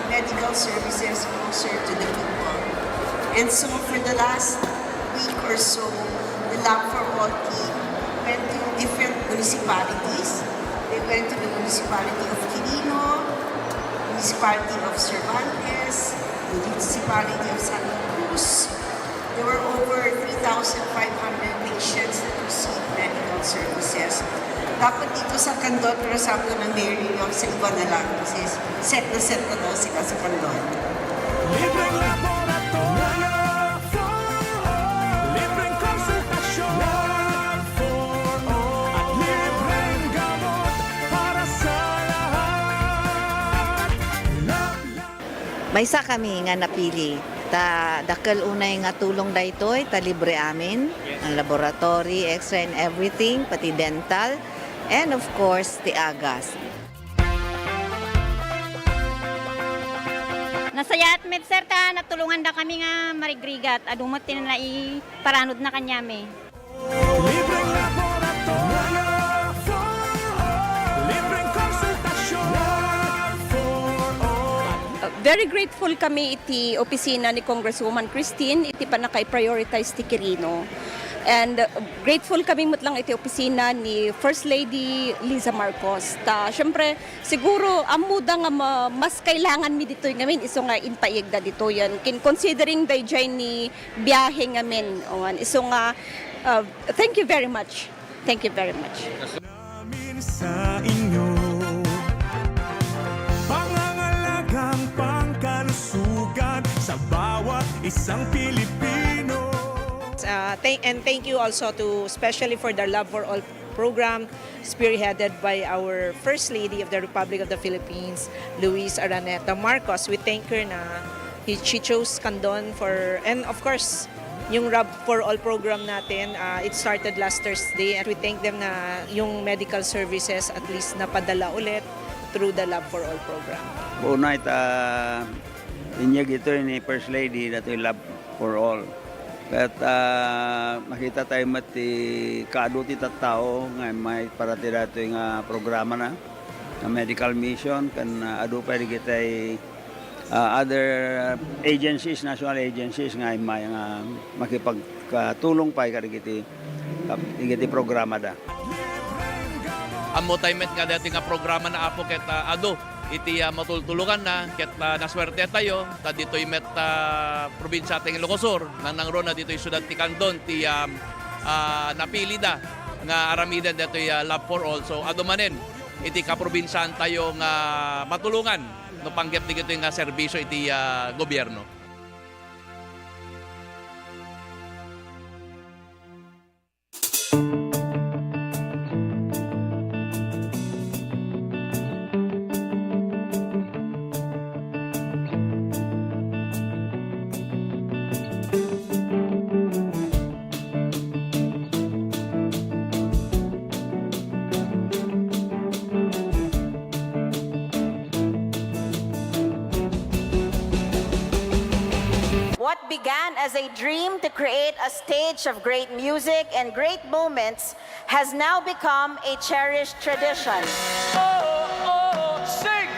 S9: Medical services closer to the people. And so for the last week or so, the Lab for All team went to different municipalities. They went to the municipality of Quirino, municipality of Cervantes, the municipality of Santa Cruz. There were over 3,500 patients that received medical services. Dapat dito sa Candon, pero sabi ko ng Mayor yung sa iba na lang kasi set na daw sila sa Candon.
S24: Libreng laboratorio for all, libreng konsultasyon for all, at libreng gamot para sa lahat.
S10: Maysa kami nga napili. Ta dakal unay nga tulong daytoy ta libre amin ang laboratory, X-ray and everything, pati dental. And of course, the agas.
S20: Nasayat med sir ta natulungan da kami nga marigrigat adumot tin na iparanod na kanyame.
S24: Libreng laboratorio for all, libreng konsultasyon for all.
S21: Very grateful kami iti opisina ni Congresswoman Christine iti panakay-prioritize ti Quirino.
S2: And grateful kami lang iti opisina ni First Lady Liza Marcos. Syempre, siguro amuda nga mas kailangan mi dito ngamin iso nga inpaigda dito yan. Considering the ni biyahe ngamin. Iso nga, thank you very much. Thank you very much.
S24: Sa inyo pangangalagang pangkalusugan sa bawat isang Pilipino.
S1: And thank you also to especially for the Love for All program spearheaded by our First Lady of the Republic of the Philippines, Luis Araneta Marcos. We thank her na she chose Candon for, and of course, yung Love for All program natin, it started last Thursday, and we thank them na yung medical services at least napadala ulit through the Love for All program.
S3: Una inyag ito ni First Lady na ito yung Love for All. At makita tayo mati kaaduti tattao nga may parati dato yung programa na medical mission kan adu pa kita other agencies, national agencies nga may makipagtulong pa kiti programa da.
S13: Amo tayo met nga dati nga programa na apo ket adu iti matultulugan na ket naswerte tayo ta ditoy met probinsya ting Ilocos nang ro na ditoy syudad ti Candon ti napili da nga aramidan ditoy Love for All. So adu manen iti kaprobinsyan tayo nga matulungan no panggep ti ito nga serbisyo iti gobyerno.
S21: What began as a dream to create a stage of great music and great moments has now become a cherished tradition.
S24: Sing!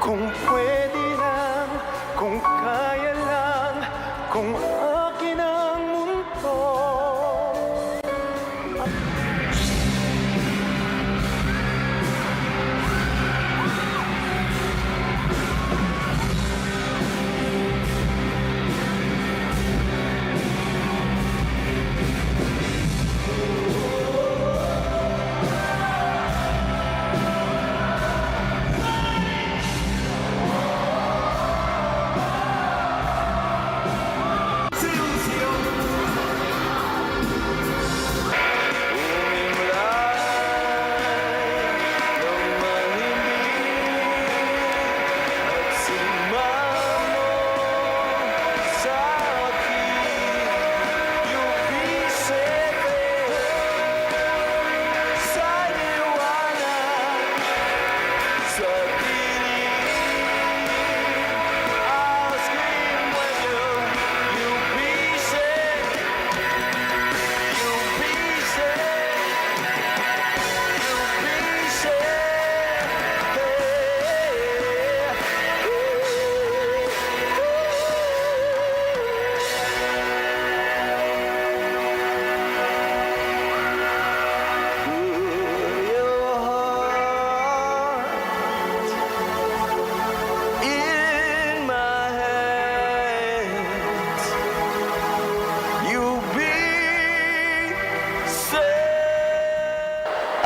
S24: Kung pwede lang, kung kaya lang, kung akin ang mundo.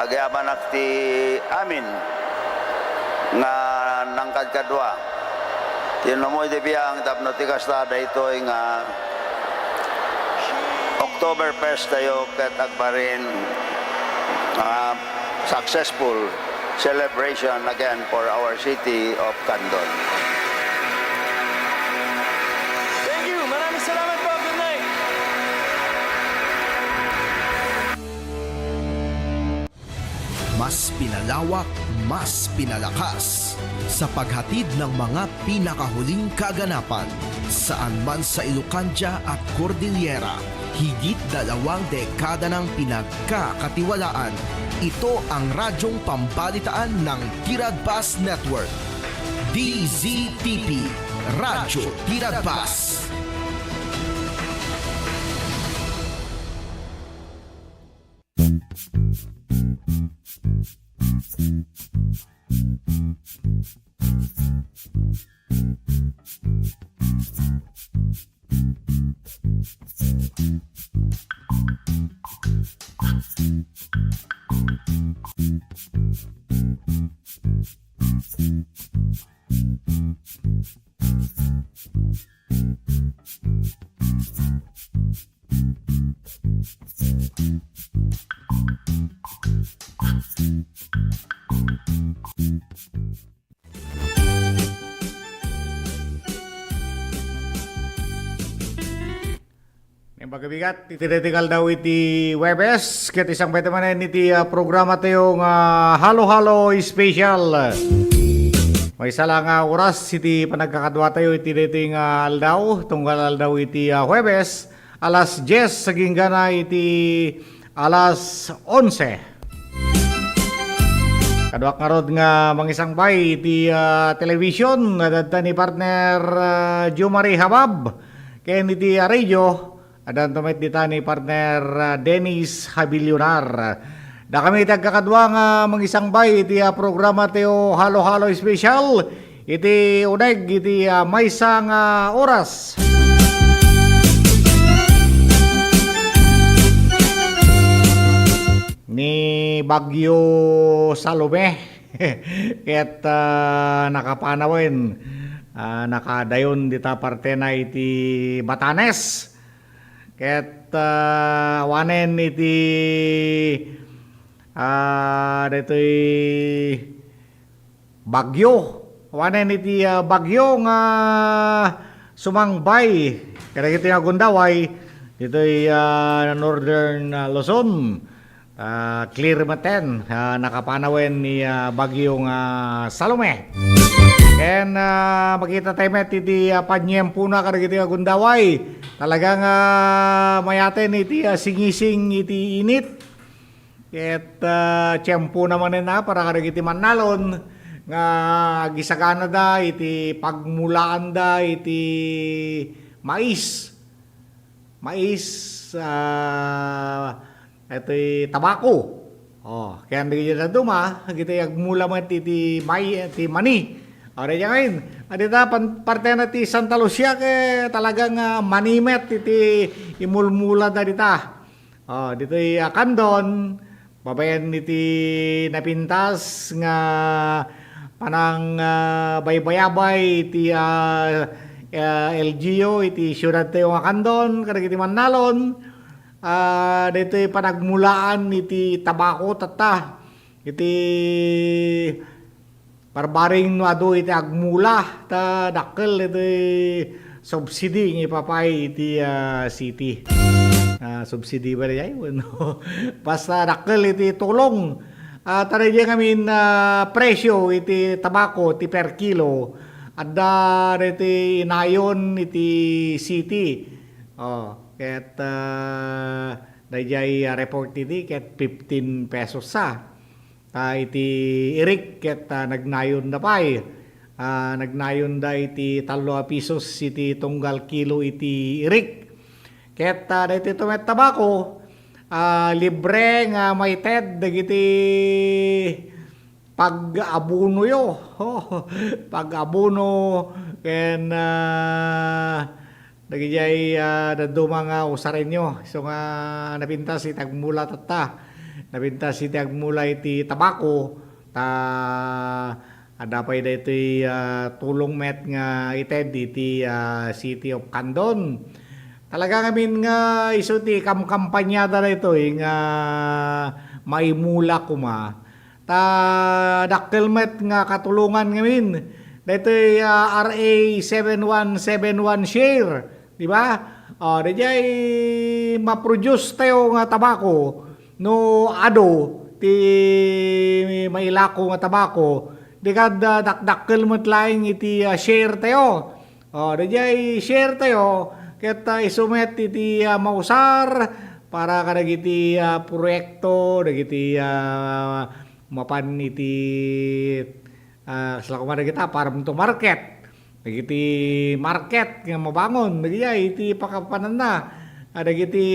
S3: Agyaman ti amin nga nangkad kadwa. Tinamoy di biyang tapno ti kastada ito nga October 1st tayo ket agbarin successful celebration again for our city of Candon.
S24: Thank you. Maraming salamat po. Good night.
S11: Mas pinalawak, mas pinalakas sa paghatid ng mga pinakahuling kaganapan saan man sa Ilocania at Cordillera. Higit 2 dekada ng pinagkakatiwalaan. Ito ang radyong pambalitaan ng Tiradpas Network. DZTP, Radyo Tiradpas.
S22: Pagkabigat, itinitikal daw iti Webes, ket isang bete manen iti programa tayong halo-halo special. May isa lang oras iti panagkakadwa tayo iti dating aldaw, tunggal aldaw iti Webes, alas 10 saging gana iti alas 11. Kadwak nga rod nga mangisang bay iti television, nadadta ni partner Jumari Habab, kaya iti radio, adan tumit dita ni partner Dennis Habilionar. Da kami tagkakadwa nga mangisang bay iti programa tayo halo-halo special. Iti uneg iti maysa nga oras. Ni Bagyo Salome. Ket nakapanawin. Nakadayon dita parte na iti Batanes. Ket wanen iti ditoy bagyo. Wanen iti bagyo nga sumangbay. Kada iti nga Gundaway ditoy northern Luzon. Clear maten nakapanawen ni bagyo nga Salome. Ken makita tayo met iti panyempo na kada iti nga Gundaway. Talagang mayaten iti singising iti init. Ket tiyempo naman na para kadagiti manalon nga gisagana da iti pagmulaan da iti mais. Mais iti tabako. Oh, kaya hindi na duma, kita agmula mo iti mani. Ora ngayon, adita parte na ti Santa Lucia ke talagang manimet iti imulmula da dita. Oh, dito Candon, babayan iti napintas nga panang baybayabay iti LGU iti syudad tayo nga Candon, kadag iti Manalon. Dito panagmulaan iti tabako tata. Iti parbaring ado iti agmula ta dakkel iti subsidy ng ipapay iti city. Subsidy ba rin no? Basta dakkel iti tulong. Taradya kami presyo iti tabako iti per kilo. Adda iti inayon iti city. Ket dayjay report iti ket 15 pesos sa. Iti irik ket nagnayon da pay. Nagnayon da iti 3 pesos iti tunggal kilo iti irik. Ket diti tumet tabako libre nga may ted dagiti pag-abuno yo. Pag-abuno ken dagijay daduma nga usarenyo. So nga napintas iti agmula tata. Napintas iti agmula iti tabako ta adapay da iti tulong met nga ited iti City of Candon. Talaga ngamin nga iso ti kampanyada na ito nga maimula kuma ta dakkel met nga katulungan ngamin. Daytoy RA 7171 share, di ba? Dayjay ma-produce tayo nga tabako no ado ti mailako nga tabako. Di kad dakdakkel met laing iti share tayo. Dayjay share tayo ket isumet iti mausar para kadagiti proyekto dagiti mapan iti selaku mana kita para untuk market dagiti market nga mabangon dagiti iti pakapanan na dagiti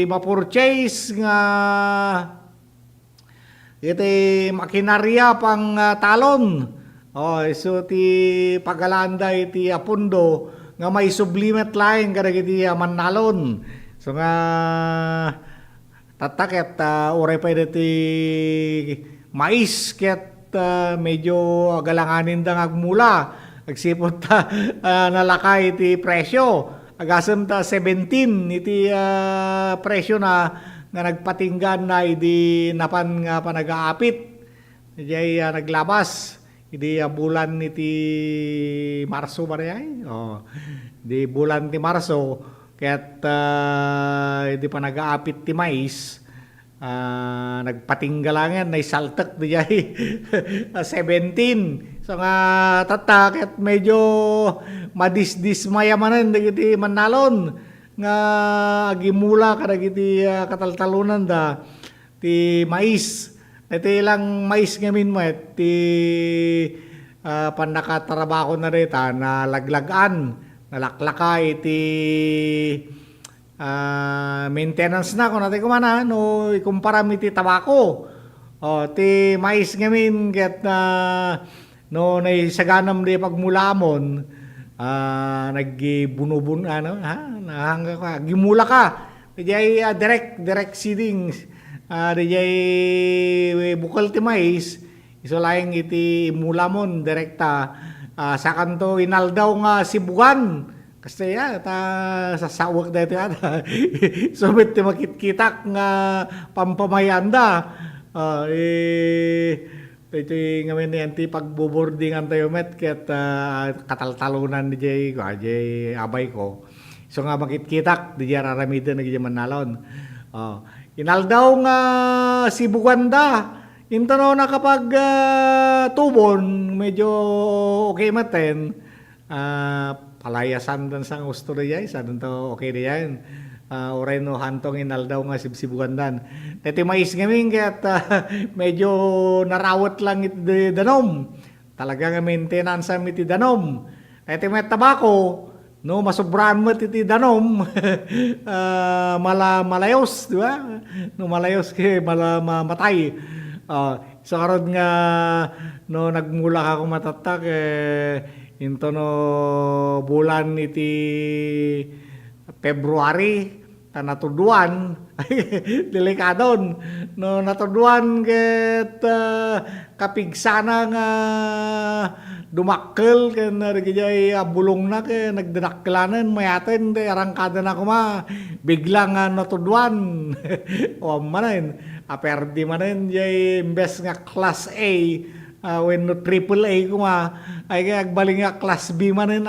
S22: ma-purchase nga iti makinarya pang talon iso ti pagalanda iti apundo nga may sublimet laing kadagiti mannalon so nga tatakit uray pa iti mais ket medyo galanganin da agmula agsipot ta nalakay iti presyo agasem ta 17 iti presyo na nga nagpatinggan na idi napan nga panagaapit iti naglabas idi bulan iti Marso ba rin di bulan ti Marso kaya't hindi pa nag-aapit ti mais, nagpatinggalangan na isaltak di jay 17. So nga tatak at medyo madisdismaya manan dagiti manalon nga agimula kadagiti kataltalunan da ti mais. Ito ilang mais ngamin mo ti panakatrabaho na rita na laglagan nalaklaka iti maintenance na kung natin kumana no ikumpara iti tabako ti mais ngamin ket no naisaganam di pagmulamon nagbunubun nahanga ka gimula ka dijay direct seeding dijay bukal ti mais iso laing iti mulamon direkta sa kanto inaldaw nga sibugan kasi ta sasawag dito sumit ti makitkitak nga pampamayanda ito ngamin yan ti pagbubordingan tayo met ket kataltalunan di jay abay ko so nga makitkitak di jay raramidin nag jay manalon inaldaw nga sibugan da Into no na kapag tubon, medyo okay maten, palayasan dan sang gusto na yan, sa doon to okay na yan. Oray no hantong inaldaw nga sibsibugan dan. Teti mais ngamin kaya't medyo narawat lang iti danom. Talaga nga maintenance am iti danom. Teti may tabako, no masubraan mo iti danom, malayos, di ba? No malayos kay mamatay. So karon nga no nagmula ako matatak into no bulan iti February natuduan delikadon no natuduan ket kapigsana nga dumakkel ken nagijay bulong na ke nagdadaklanen mayaten de arangkada na kuma biglang natuduan o manen aperdi manen jay imbes nga class A when no triple A kuma ay agbaling nga class B manen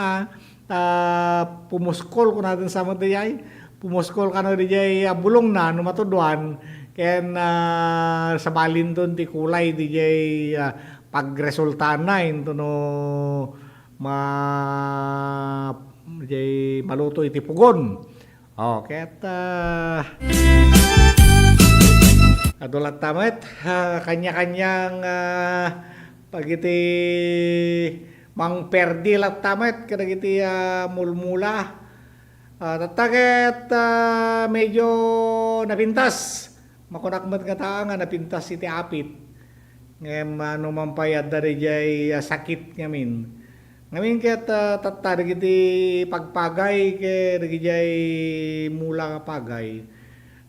S22: pumuskol ko natin sa mga jay pumuskol ka na jay bulong na no matuduan ken sa balin doon ti kulay di jay pagresulta na into no jay maluto iti pugon ket adulat tamet kanya-kanyang pag iti mang perdi lat tamet kadagiti mulmula tataket medyo napintas makunakmat nga taa nga napintas iti apit ngem ano mampayad da jay sakit ngamin ket tatadagiti pagpagay ke dagijay mula nga pagay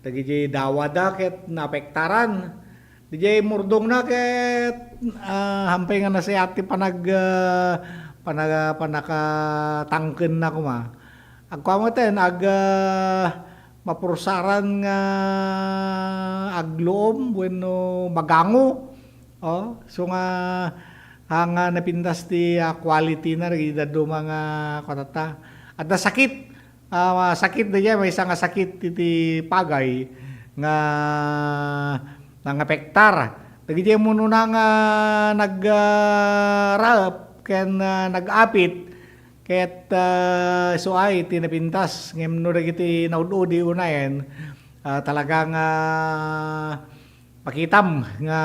S22: dagijay dawada ket naapektaran dijay murdong na ket hampay nga nasi ati panakatangken na kuma agkwamaten mapursaran nga agloom wenno magango
S7: So nga hanga napindas ti quality na rin dado mga katata. At sakit, sakit na dyan, may isang sakit iti pagay nga nangapektar. Nagiging mo na nga nag-rap, ken nag-apit, ket suay tinapintas ngem no dagiti naududi unayen talagang pakitam nga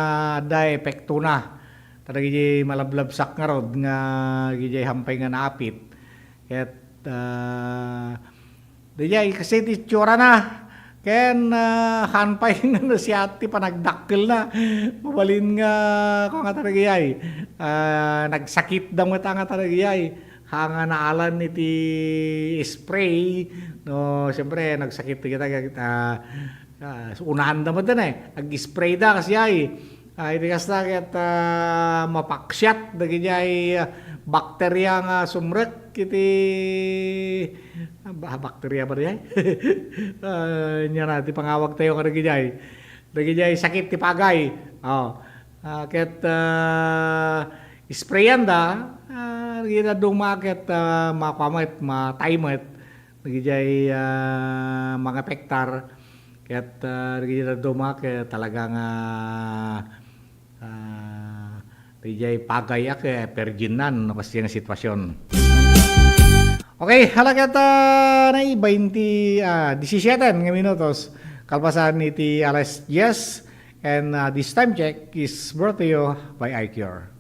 S7: da epekto na talaga malablabsak nga rod nga gijay hampay nga naapit ket dijay kasi ti tsura na ken hanpay nga si ati panagdakkel na mabalin nga ko nga talaga nagsakit da nga talaga hanga naalan iti spray no siyempre nagsakit kita unahan da mo din nag-spray da kasi iti kasta ket mapaksyat dagiti bakterya nga sumrek iti bakterya ba diay nya na ti pangawag tayo ka dagiti sakit ti pagay ket sprayan da gina dumaket makwamit mataymet nagijay mga pektar ket gina dumaket talagang nagijay pagay perginan no kasi nga sitwasyon. Okay, halagat na 17 nga minutos kalpasan iti alas 10 and this time check is brought to you by iCure.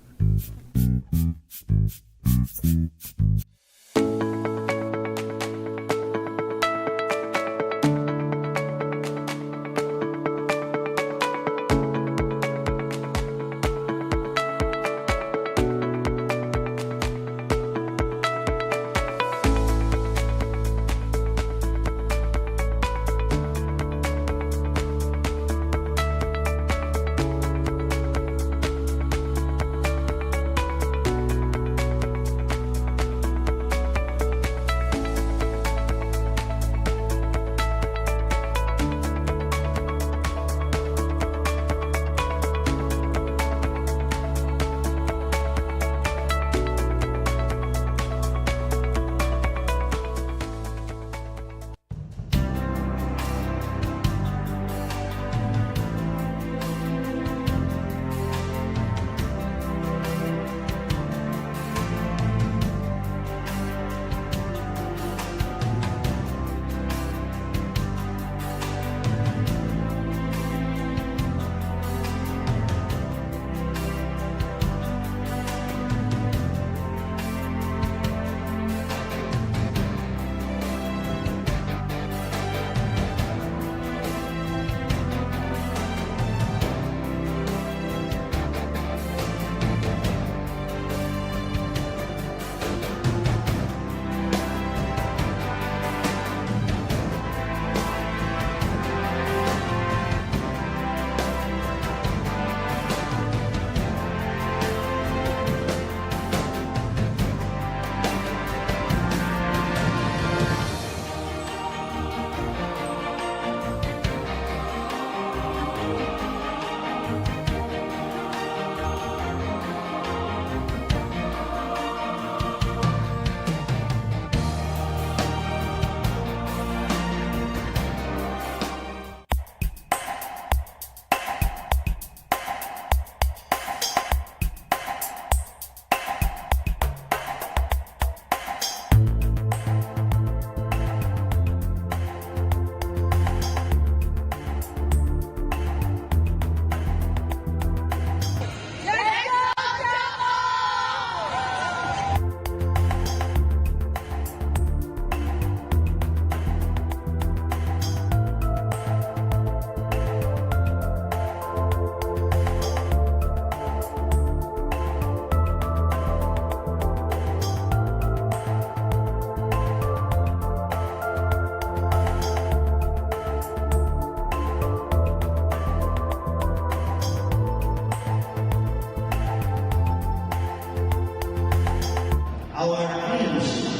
S17: Our friends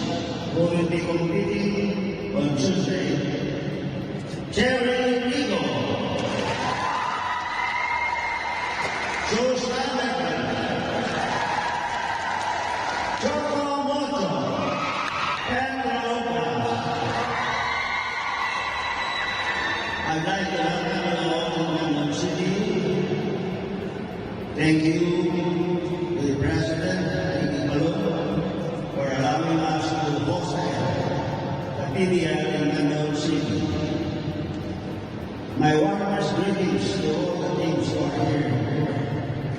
S17: who will be competing on Tuesday. Jerry Rigo, Joseph City. My warmest greetings to all the teams who are here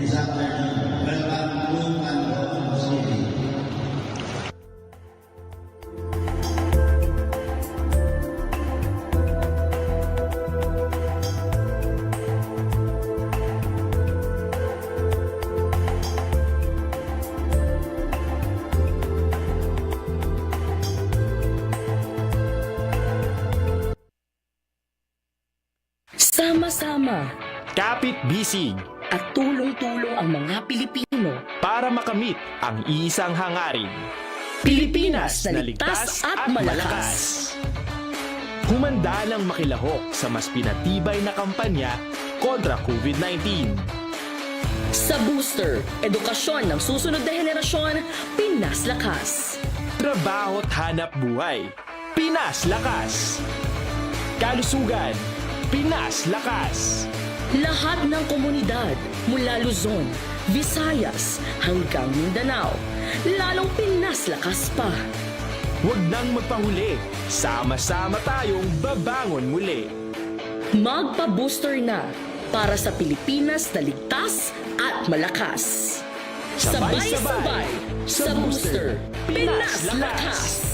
S17: this afternoon. Welcome to Caloocan City.
S23: Sama-sama
S24: Kapit-bisig
S23: at tulong-tulong ang mga Pilipino.
S24: para makamit ang iisang hangarin.
S23: Pilipinas na ligtas at malakas.
S24: Humanda ng makilahok sa mas pinatibay na kampanya kontra COVID-19.
S23: Sa booster, edukasyon ng susunod na henerasyon, Pinas Lakas.
S24: Trabaho't hanap buhay, Pinas Lakas. Kalusugan, Pinas Lakas.
S23: Lahat ng komunidad mula Luzon, Visayas hanggang Mindanao, lalong Pinas Lakas pa.
S24: Huwag nang magpahuli, sama-sama tayong babangon muli.
S23: Magpa-booster na para sa Pilipinas na ligtas at malakas. Sabay-sabay sa booster, Pinas Lakas.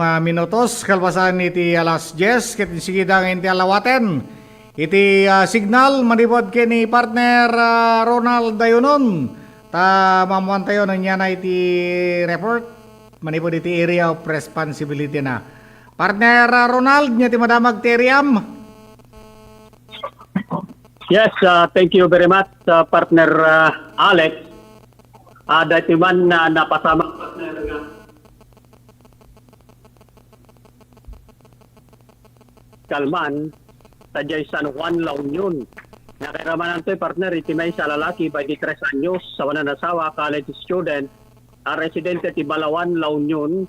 S7: nga minutos kalpasan iti alas 10 ket sigida nga iti alawaten iti signal manipod ni partner Ronald Dayunon ta mamuan tayo nang niya na iti report manipod iti area of responsibility na partner Ronald nya ti madamag teriam.
S8: Yes, thank you very much partner Alex. Dati man napasama partner Kalman, tadyay San Juan, La Union. Nakiramanan to partner, itimay sa lalaki, 23 anyos, sa wananasawa, college student, residente ti Balawan, La Union.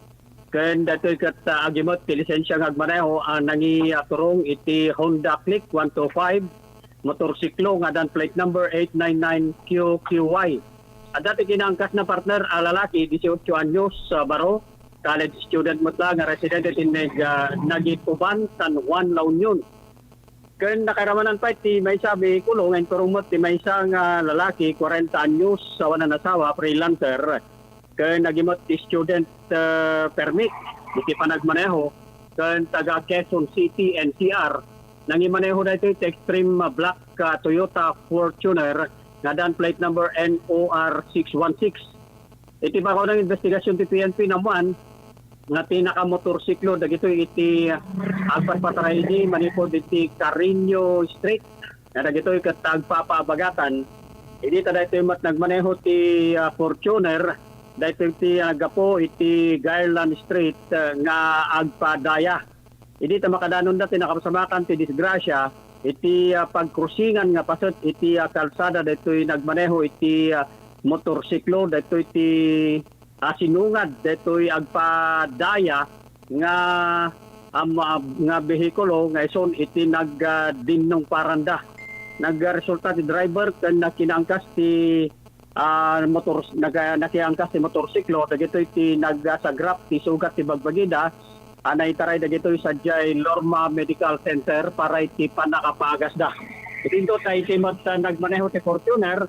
S8: Ken datoy kat agimot ti lisensya ng agmaneho ang nangi turong iti Honda Click 125, motorsiklo nga dan plate number 899QQY. Dati kinangkas na partner, lalaki, 18 anyos, baro, college student mo lang, resident in Nagituban, San Juan, La Union. Kaya nakaramanan pa iti may sabi kulong, ang turumot ti may isang lalaki, 40 anyos, sa wananasawa, freelancer. Kaya nagimot ti student permit, iti panagmaneho, kaya taga Quezon City, NCR. Nangimaneho na ito iti extreme black Toyota Fortuner, na dan plate number NOR 616. Iti ba ko ng investigasyon ti PNP naman, nga tinaka-motorsiklo dagito iti Alpha Patraidi manipod iti Carino Street nga dagito ket agpapabagatan idi ta daytoy mat nagmaneho ti Fortuner daytoy ti nagapo iti Garland Street nga agpadaya idi ta makadanon da tinakasamakan ti disgrasya iti pagkrusingan nga pasot iti kalsada daytoy nagmaneho iti motorsiklo daytoy iti sinungad detoy agpadaya nga behikulo nga ison iti nagdinong paranda. Nagresulta ti driver ken nakinangkas ti nakiangkas ti motorsiklo dagitoy ti nagsagrap ti sugat ti bagbagida anay taray dagitoy sadyay Lorma Medical Center para iti panakapagas da. Dito tayo timot nagmaneho ti Fortuner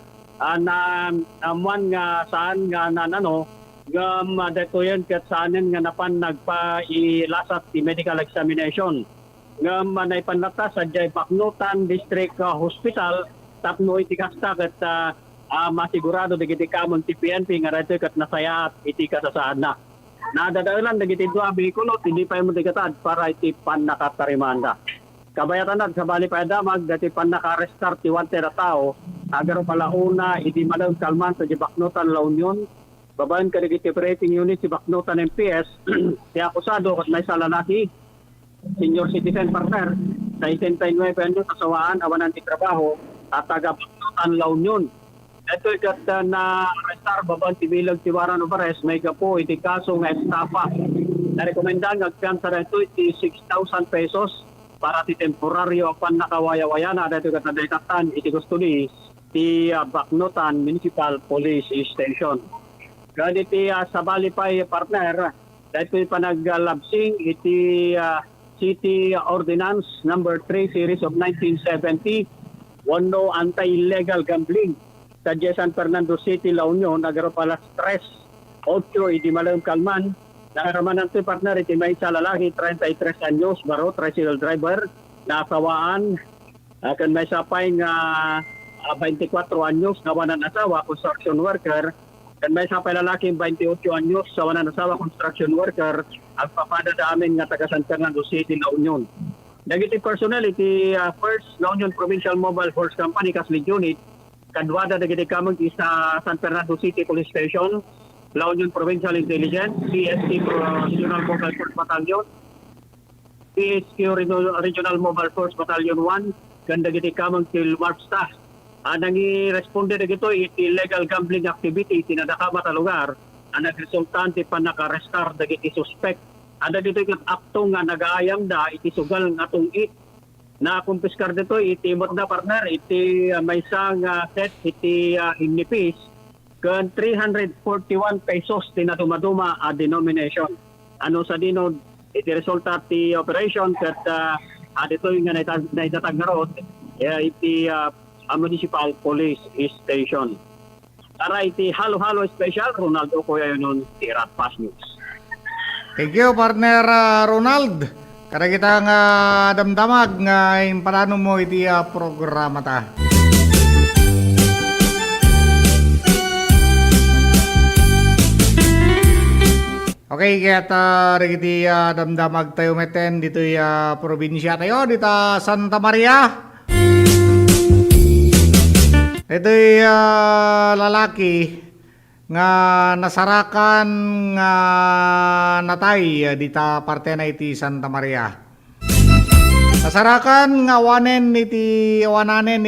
S8: na amuan nga saan nga nanano gam dito yan kat saanin nga napan nagpa-ilasat ti medical examination. Ngam naipanlata sa Baknotan District Hospital tapno iti kasta kat masigurado digiti kamon ti PNP nga dito kat nasaya at iti kasasaan na. Nadadailan digiti dua bikulo hindi pa mo digatad para iti pan nakatarimanda. Kabayatan na sa bali pa damag dati pan naka-restart ti wante na tao agaro pala una iti malaw kalman sa Baknotan La Union babayan ka digiti operating unit si Baknotan MPS ti akusado kat may sa lalaki senior citizen partner sa 79 anyos kasawaan awanan ti trabaho at taga Baknotan La Union. Ito ikat na arrestar babayan ti bilang ti waran of arrest may kapo iti kaso nga estafa. Narekomendan agkan sa ito iti 6,000 pesos para ti temporaryo pan nakawaya-waya na dito kat nadaytatan iti custody ti Baknotan Municipal Police Station. Gani ti sabali pa partner dito panaglalabsing iti City Ordinance number 3 series of 1970 wano anti-illegal gambling sa San Fernando City, La Union agaro pala stress 8 iti malayong kalman. Nakaramanan ito partner iti may sa lalaki 33 anyos baro tricycle driver nasawaan akan may sapay nga 24 anyos nawanan asawa construction worker kan may sapay lalaki 28 anyos nawanan asawa construction worker ang papada amin nga taga San Fernando City, La Union. Dagiti personnel iti First La Union Provincial Mobile Force Company Kaslig Unit kadwada dagiti kamong sa San Fernando City Police Station, La Union Provincial Intelligence, CST Regional Mobile Force Battalion, PHQ Regional Mobile Force Battalion 1, ganda giti kamang til Marpsta. Nangi responde dagito iti illegal gambling activity tinadakama ta lugar, nagresultante pa naka-restar dagiti suspect. Ada dito iti aktong nga nagaayam da iti sugal nga atong na kumpiskar dito iti imot na partner iti may isang set iti inipis kan 341 pesos tinaduma-duma a denomination. Ano sa dino iti resulta ti operation kat dito yung naitatag na road iti Municipal Police Station. Tara iti halo-halo special Ronaldo Kuya yun ti Ratpas News.
S7: Thank you, partner Ronald. Kada kita nga damdamag nga imparano mo iti programa ta. Okay, kaya iti damdamag tayo meten dito probinsya tayo, dito Santa Maria. Ito lalaki nga nasarakan nga natay dita parte na iti Santa Maria. Nasarakan nga wananen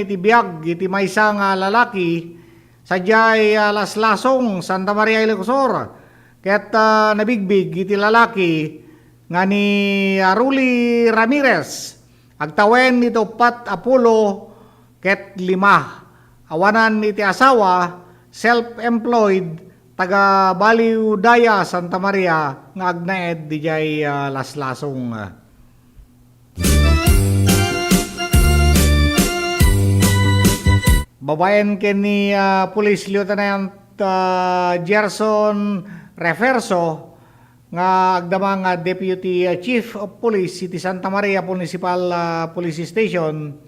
S7: iti biag iti maysa nga lalaki sadyay laslasong Santa Maria Ilocosur. Ket nabigbig iti lalaki nga ni Aruli Ramirez agtawen ito 4 Apollo ket 5 awanan iti asawa self-employed taga Baliw Daya Santa Maria nga agnaed dijay laslasong. Babaen ken ni Police Lieutenant Gerson Reverso nga agdama nga Deputy Chief of Police City Santa Maria Municipal Police Station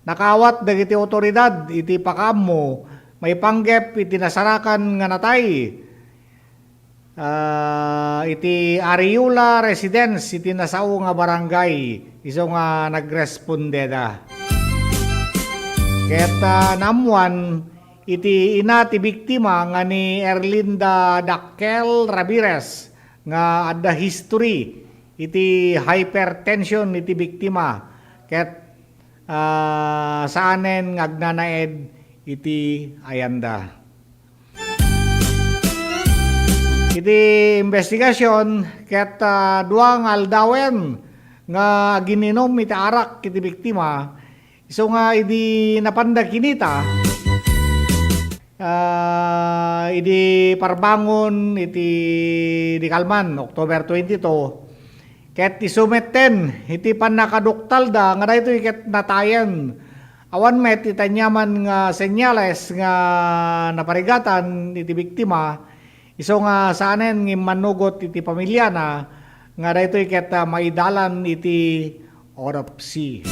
S7: nakawat dagiti otoridad iti pakamo may panggep iti nasarakan nga natay iti Ariula Residence iti nasao nga barangay iso nga nagrespondeda. Ket namuan iti ina ti biktima nga ni Erlinda Dakkel Ramirez nga adda history iti hypertension iti biktima ket saanen nga agnanaed iti ayanda. Iti investigasyon ket duang aldawen nga gininom iti arak iti biktima iso nga idi napanda kinita idi parbangon iti di Kalman October 22 ket isumeten iti panakaduktalda nga daytoy ket natayen awan met itanyaman nga senyales nga naparigatan iti biktima, iso nga saanen nga manugot iti pamilya na nga daytoy ket maidalan iti autopsy.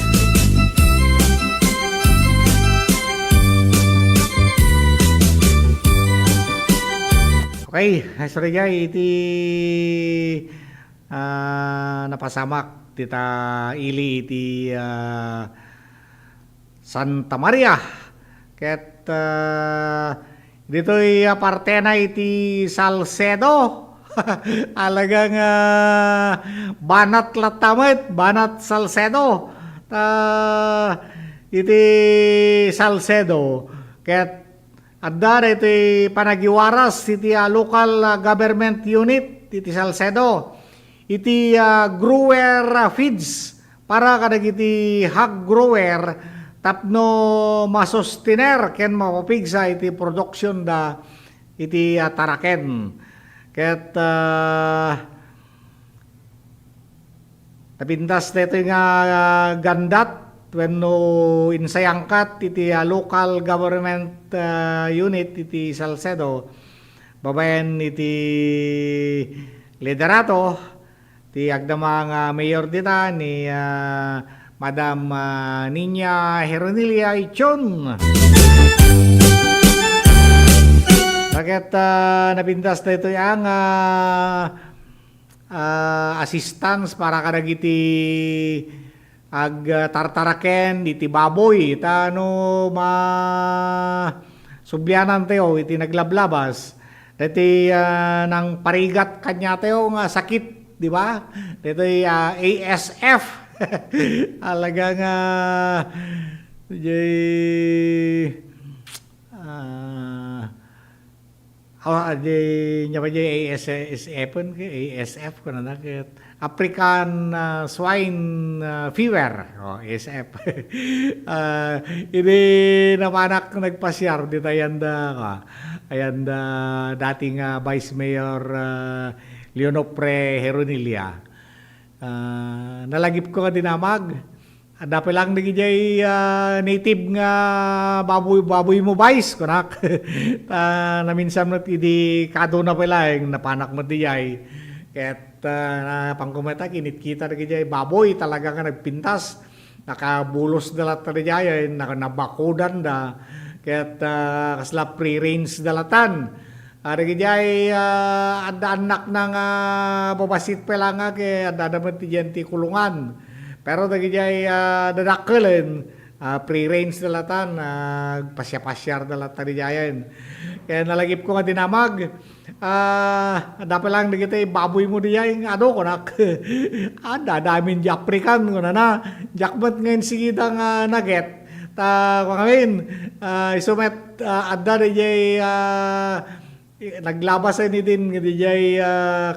S7: Okay, sorry guys, iti napasamak tita ili iti Santa Maria. Ket dito'y parte na iti Salcedo. Alagang banat latamet, banat Salcedo. Iti Salcedo. Ket adda iti panagiwaras iti local government unit iti Salcedo. Iti grower feeds para kadagiti hog grower tapno masostiner ken mapapigsa iti production da iti taraken. Ket napintas dito nga gandat wenno insayangkat iti local government unit iti Salcedo babaen iti liderato ti agdamang mayor dita ni Madam Niña Heronilia Ichon. Bakit napintas na ito yung assistance para kadagiti tartaraken iti baboy tano subyanan tayo iti naglablabas dati nang parigat kanya tayo nga sakit, di ba? Dito ASF alaga nga ASF ko na nakit African swine fever ASF. Ini napanak nagpasyar dito ayanda dating Vice Mayor Leonopre Heronilia. Nalagip ko nga dinamag. Dapat lang nagijay native nga baboy mo vice kunak. Naminsan mo idi kado na pala yung napanak mo diyay. Ket pangkumeta kinit kita nagijay baboy talaga nga nagpintas. Nakabulos dalat na diyay nabakudan da. Ket kasla pre-range dalatan. Nagijay ada anak ng babasit pala nga kaya dadamat ti kulungan. Pero nagijay dadakkelin pre-range dalatan pasya-pasyar dalatan di jayan. Kaya nalagip ko nga dinamag dapat lang nagitay baboy mo di jayan ano konak damin di African ko na jakmat ngayon sigitang naget ta kung isumet adda di jay naglabas ni din di jay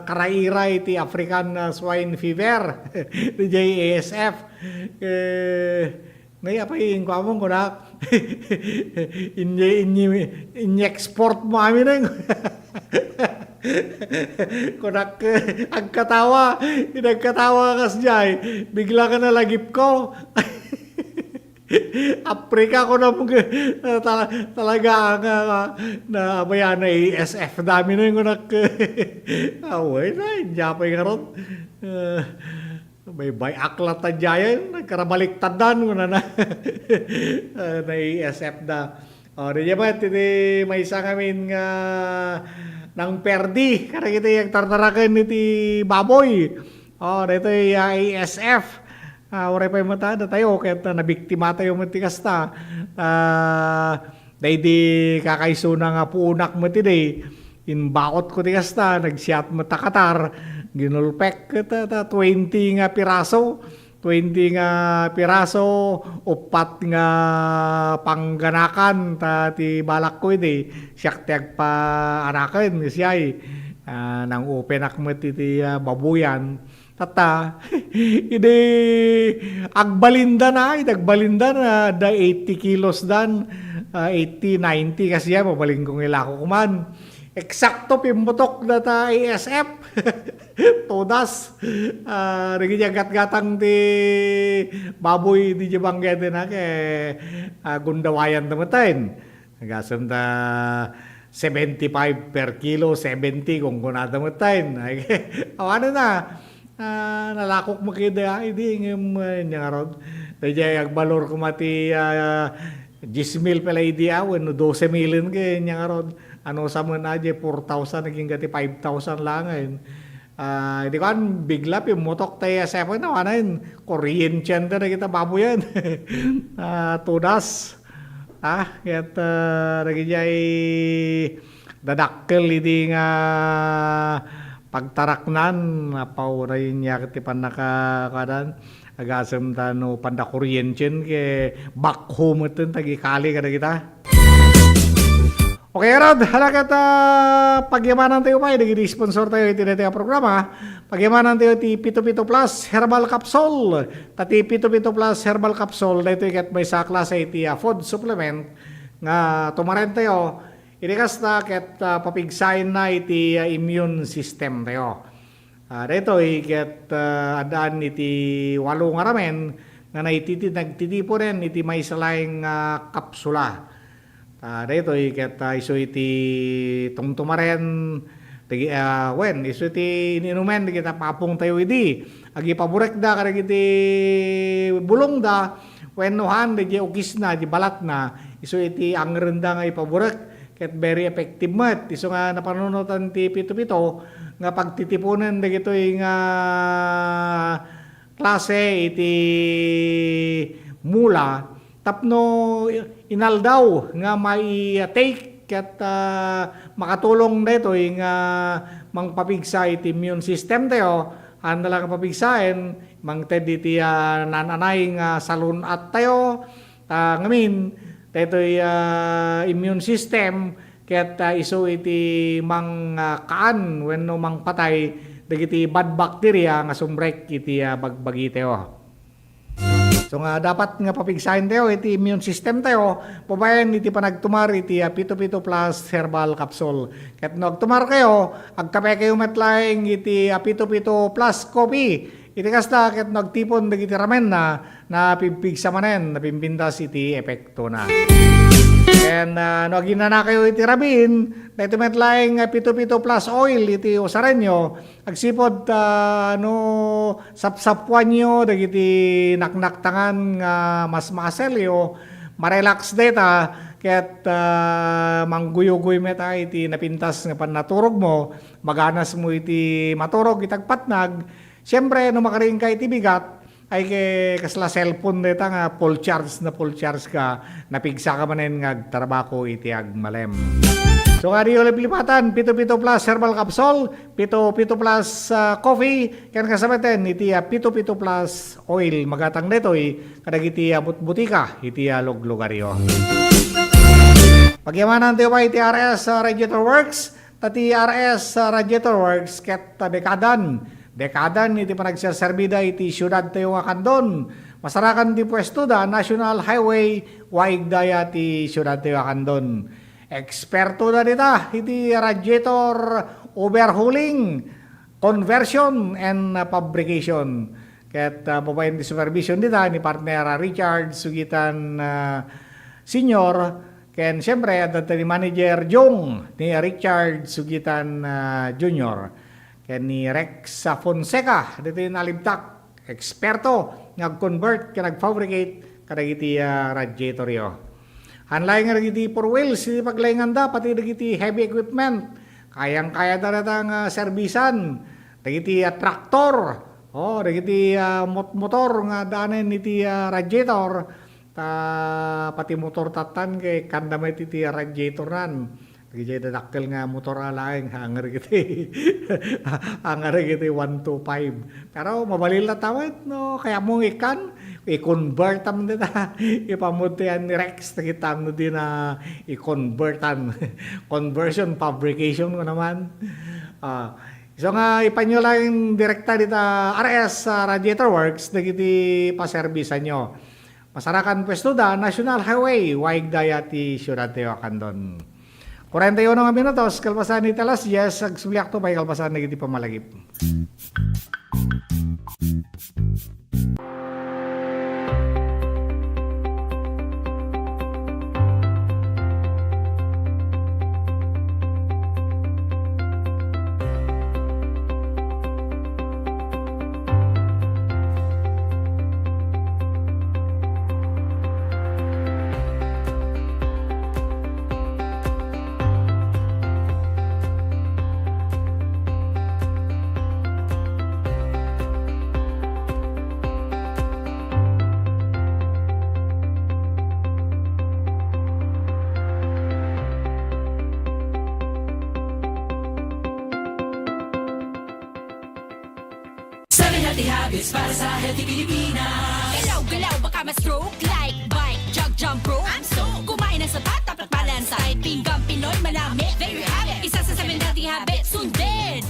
S7: karaira iti African swine fever di jay ASF ngay apa yung kwamong ko na in-export mo amin na kunak agkatawa kas jay bigla ka na lagip ko Afrika ko na talaga na bayan na ASF dami na yung kunak away na Japay nga ron may aklat na dyan nagkarabaliktad ko na ASF na di ba may isa kami nga nang perdi karena kita yung tartarakan iti baboy dito yung ASF oray pa yung mata na tayo kaya nabiktima tayo matikasta dahil di kakaiso na nga puunak mo today inbaot ko tikasta nagsiyat matakatar ginulpek 20 nga piraso 20 nga piraso upat nga pangganakan ti balak ko iti siyak tiag pa anakan siyay nang upenak mo iti babuyan tata ide agbalinda na da 80 kilos dan 80-90 kasi yan mabaling kong ilako kuman eksakto pimutok na ta ASF. Todas. Nagijagat-gatang ti baboy di jabangget na kay gundawayan tamatain. Nagasam ta 75 per kilo, 70 kung kunada tamatain. Ano na, nalakok makida, hindi nga rod. Daya agbalor ko mati 10,000 pala idi awan, 12,000 kaya nga rod. Ano sa mga na 4,000, naging gati 5,000 lang ngayon. Hindi ko bigla pimutok tayo sa po na yun. Korean tiyan na kita baboy yan. Tudas. Kaya nagijay dadakkel hindi nga pagtaraknan. Pauray niya katipan nakakadan. Agasam tano panda Korean tiyan ke back home ito tagikali ka na kita. Okay, Rod, halagat pagyamanan tayo pa, nag-sponsor tayo iti na programa. Pagyamanan tayo ti Pito Pito Plus Herbal Capsule. Tati Pito Pito Plus Herbal Capsule, dito ikat may sa klase iti food supplement nga tumaren tayo. Inikas na ket papigsain na iti immune system tayo. Dito ikat adaan iti walong aramen nga nagtitipo rin iti may salayang kapsula. Dito ikat iso iti tungtumaren iso iti ininumen kita papong tayo idi agi paburek da karag iti bulong da wennohan di ukis na di balat na iso iti angrenda nga ipaburek ket very effective mat iso nga napanunutan ti pito-pito nga pagtitipunan dagito nga klase iti mula tapno inaldaw nga may take ket makatulong dito nga mangpapigsa iti immune system tayo anda lang papigsaen mangted iti nananay nga salunat tayo ngamin dito immune system ket iso iti mang kaan wenno mang patay dagiti bad bacteria nga sumbrek iti bagbagi tayo. So nga dapat nga papigsahin tayo iti immune system tayo pabayan iti panagtumar iti Pito Pito Plus Herbal Capsule. Ket no agtumar kayo agkape kayo metlaeng iti Pito Pito Plus Coffee. Iti kasta ket no agtipon dagiti ramen na pipigsa manen napimbintas iti epekto na. And no ginana kayo iti rabin dahito metlaeng Pito Pito Plus Oil iti usarenyo agsipod sapsapuan nyo dagiti naknaktangan nga mas maselyo marelax data ket mangguyo-guyo meta iti napintas nga pannaturog mo maganas mo iti maturog itagpatnag siyempre no makaring ka iti bigat ay kasla cellphone deta nga full charge ka napigsa ka manen nga agtrabako iti agmalem. So nga di ulit lipatan Pito Pito Plus Herbal Capsule, Pito Pito Plus Coffee, kan kasamaten iti Pito Pito Plus Oil magatang detoy kadag iti butika iti loglogaryo. Pagyamanan tayo pa iti RS Radiator Works, tati RS Radiator Works ket dekadan iti panagserserbida iti syudad tayo nga kandon. Masarakan di pwesto da National Highway waig daya ti syudad tayo nga kandon. Eksperto na dita iti radiator overhauling, conversion and fabrication. Ket babayan di supervision dita ni partner Richard Sugitan Senior ken siyempre at ni manager Jong ni Richard Sugitan Junior. Ken ni Rex Fonseca dito yung nalibtak eksperto nag-convert ka nag-fabricate kadag iti radiator yo. Hanlay nga dagiti four wheels iti paglaynganda pati dagiti heavy equipment kayang-kaya daratang servisan dagiti traktor dagiti motor nga daanen iti radiator pati motor tatan kay kandamay iti radiator nan. Kaya dadakkel nga motor alaeng hangar kiti 125. Pero mabalil na tawid no kaya mo ikan i-convert am dita ipamutian ni Rex kita no din na i-convertan conversion fabrication ko naman. So nga ipanyo lang direkta dita RS Radiator Works dagiti paserbisan nyo. Masarakan pwesto da National Highway waig daya ti syudad tayo kandon. 41 nga minutos, kalpasan ni Talas, yes, agsuyak to may kalpasan na giti pamalagip.
S23: Healthy habits para sa healthy Pilipinas. Galaw-galaw baka ma-stroke like bike, jog, jump rope. I'm so kumain ng sapat, dapat balance ay pinggang Pinoy malami. There you have it, isa sa 7 healthy habits, sundin.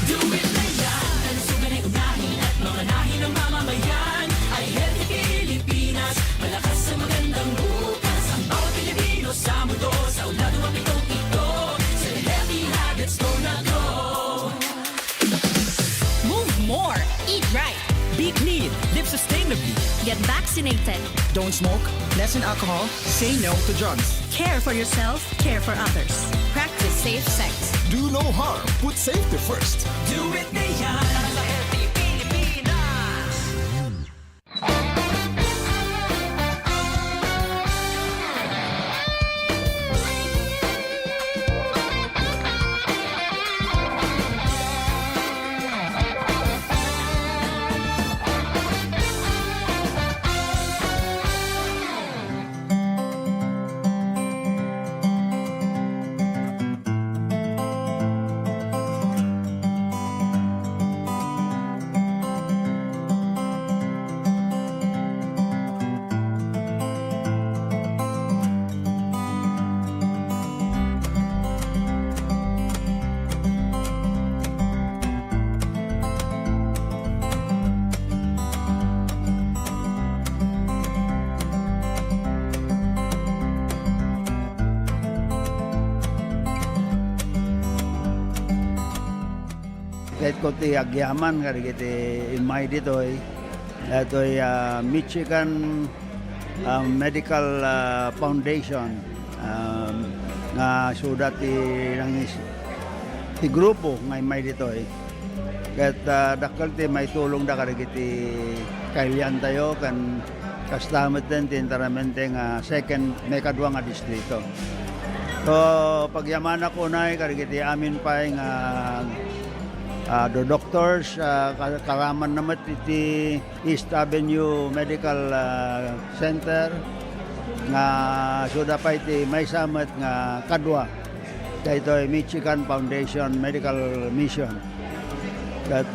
S23: Do it na yan, kalusugan ay unahin at mga nahin ng mamamayan ay healthy Pilipinas, malakas sa magandang bukas. Ang bawat Pilipino sa mundo, sa ulado ang pitong-ito, sa healthy habits go na go.
S5: Move more, eat right,
S23: Be clean, live sustainably.
S5: get vaccinated,
S12: Don't smoke, lessen alcohol, say no to drugs.
S5: care for yourself, care for others. Practice safe sex.
S12: Do no harm, put safety first.
S23: Do it na yan para sa healthy Pilipinas.
S3: Kahit ko ti agyaman, kaya kiti imay dito ito ay Michigan Medical Foundation nga suda ti grupo nga imay dito Kahit dakal ti may tulong da kaya kiti kailian tayo kan kastamet din ti interamente nga second may kadwa nga distrito. So pagyaman ako na kaya kiti amin pa nga the doctors, karaman naman iti East Avenue Medical Center nga suda pa iti may samat nga kadwa dito ay Michigan Foundation Medical Mission. At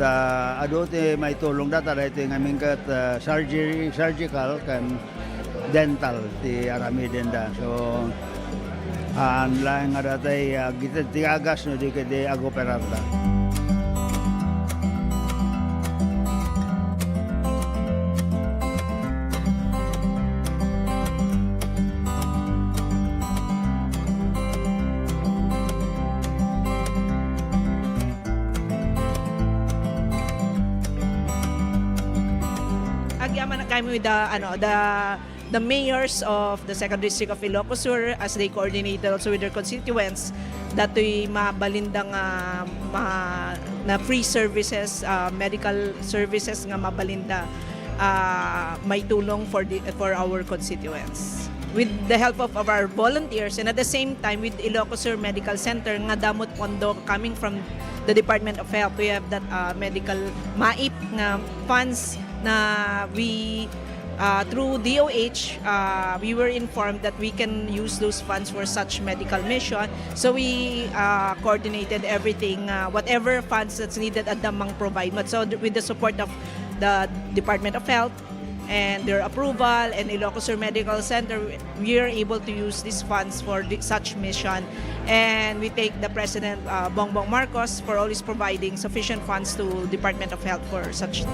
S3: ado ti may tulong data dito nga mingkat surgical kan dental ti arami denda. So ang lang nga datay kita ti agas no di kadi agoperarda.
S1: Agyaman na kami with the mayors of the second district of Ilocos Sur as they coordinated also with their constituents dato'y mabalindang na free services, medical services nga mabalinda may tulong for our constituents. With the help of our volunteers and at the same time with Ilocos Sur Medical Center nga damot pondo coming from the Department of Health, we have that medical MAIP nga funds na we through DOH we were informed that we can use those funds for such medical mission, so we coordinated everything, whatever funds that's needed at Damang provide. But so with the support of the Department of Health and their approval and Ilocos Sur Medical Center, we are able to use these funds for such mission, and we take the President Bongbong Marcos for always providing sufficient funds to Department of Health for such.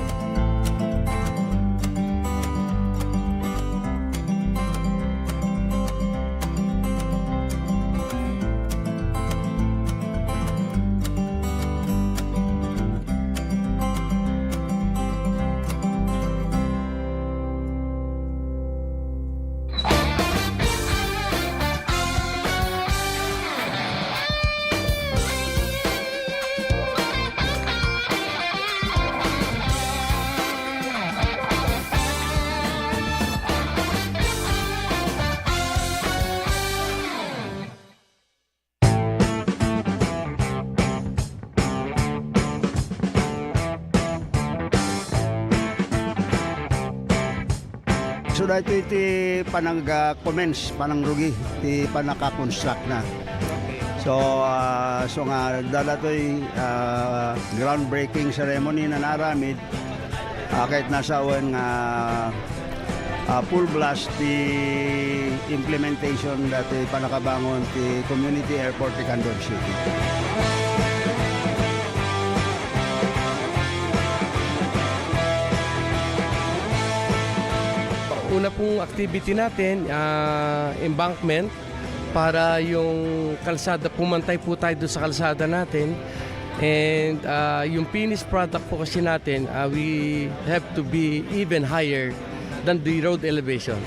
S3: So dito iti panag-commence, panang rugi, iti panaka-construct na. So, so nga dalatoy groundbreaking ceremony na naramid, kahit nasa awan nga full blast the implementation dati panakabangon ti community airport ti Candon City.
S6: Una pong activity natin, embankment, para yung kalsada, pumantay po tayo doon sa kalsada natin. And yung finished product po kasi natin, we have to be even higher than the road elevation.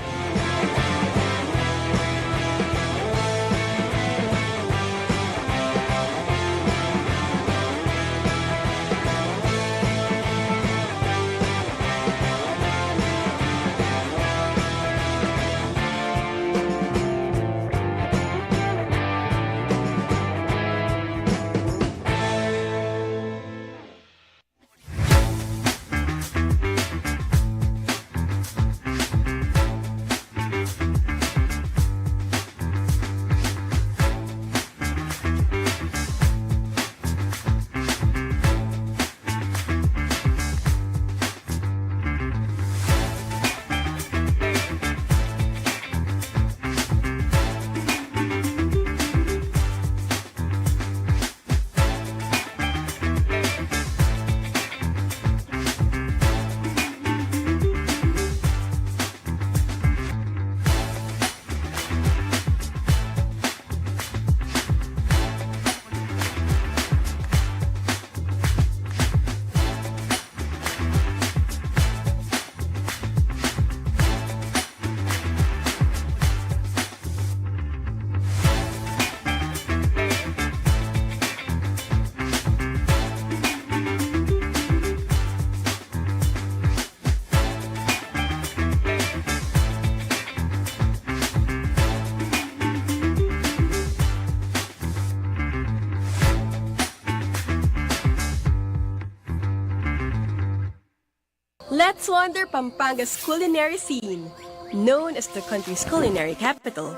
S14: Let's wander Pampanga's culinary scene. Known as the country's culinary capital,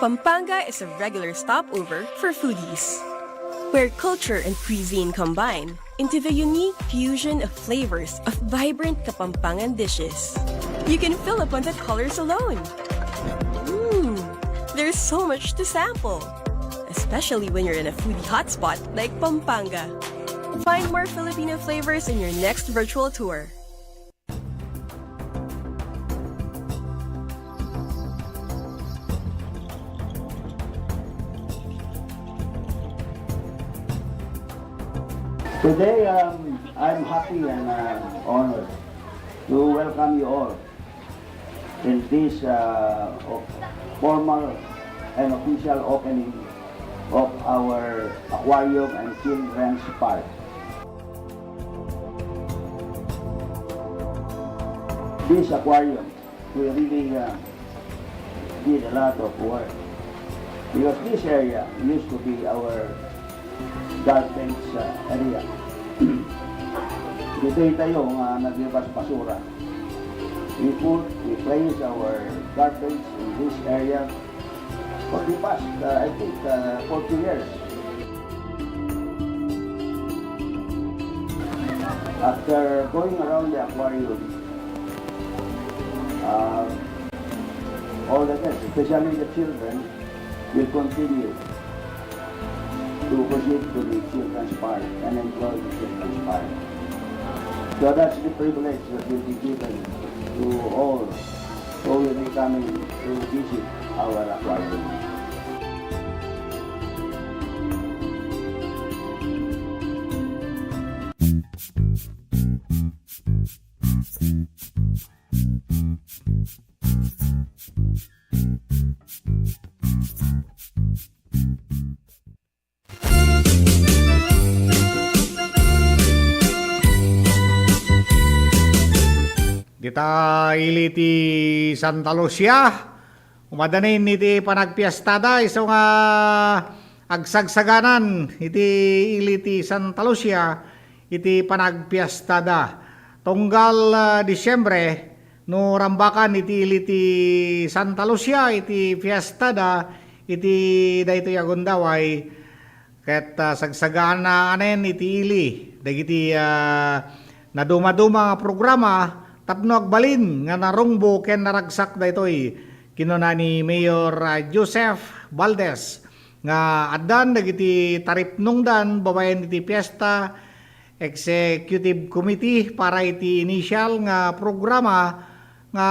S14: Pampanga is a regular stopover for foodies, where culture and cuisine combine into the unique fusion of flavors of vibrant Kapampangan dishes. You can fill up on the colors alone. There's so much to sample, especially when you're in a foodie hotspot like Pampanga. Find more Filipino flavors in your next virtual tour.
S3: Today, I'm happy and honored to welcome you all in this formal and official opening of our aquarium and children's park. This aquarium will really did a lot of work because this area used to be our garbage area. Dito tayo naglabas basura. We place our garbage in this area for the past, I think, 40 years. After going around the aquarium, all the kids, especially the children, will continue to proceed to the children's park and enjoy the children's park. So that's the privilege that will be given to all who will be coming to visit our aquarium.
S7: Dita iliti Santa Lucia, umadanin iti panagpiastada, iso nga agsagsaganan iti iliti Santa Lucia, iti panagpiastada. Tunggal Disyembre, no rambakan iti ili ti Santa Lucia iti fiesta da iti daytoy agundaway ket sagsagana anen iti ili dagiti na duma-duma nga programa tapno agbalin nga narungbo ken naragsak daytoy kinuna ni Mayor Joseph Valdez nga addan dagiti taripnungdan babayen iti fiesta executive committee para iti initial nga programa nga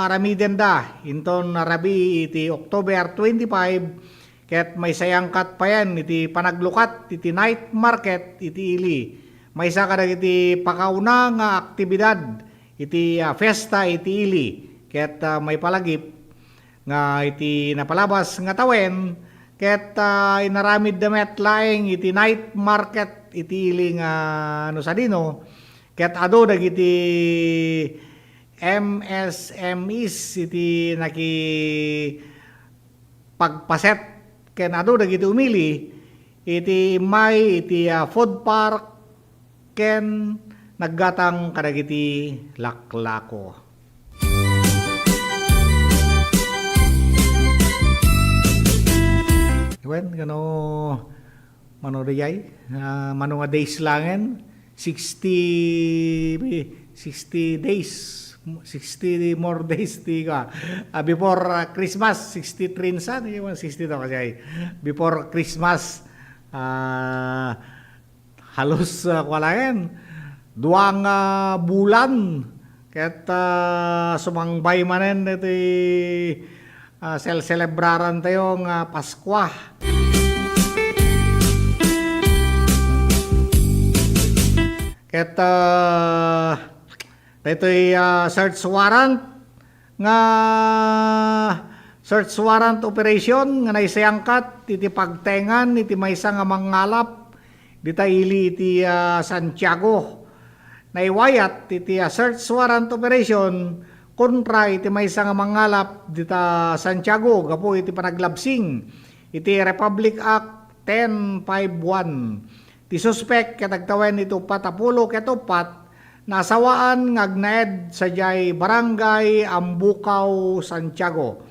S7: aramiden da inton narabi iti October 25 ket may sayangkat pa yan iti panaglukat iti night market iti ili maysa kadag iti pakauna nga aktibidad iti fiesta iti ili ket may palagip nga iti napalabas nga tawen ket inaramid damet laeng iti night market iti ili nga ano sa dino ket ado dagiti MSMEs iti naki pagpaset ken ado dagiti umili iti may iti food park ken naggatang kadagiti laklako. Wen kano manoriyay mano nga days langen 60 days 60 more days ti ka before Christmas 63 sa 60 to kasi before Christmas halos kualayan duang bulan ket sumangbay manen iti celebraran tayo nga Paskwa. Ket daytoy search warrant operation nga naisayangkat iti pagtengan iti maysa nga mangalap dita ili iti Santiago. Naiwayat iti search warrant operation kontra iti maysa nga mangalap dita Santiago gapo iti panaglabsing iti Republic Act 1051. Ti suspect ket agtawen iti 40 ket 4 nasawaan nga agnaed sa jay barangay Ambukaw, Santiago.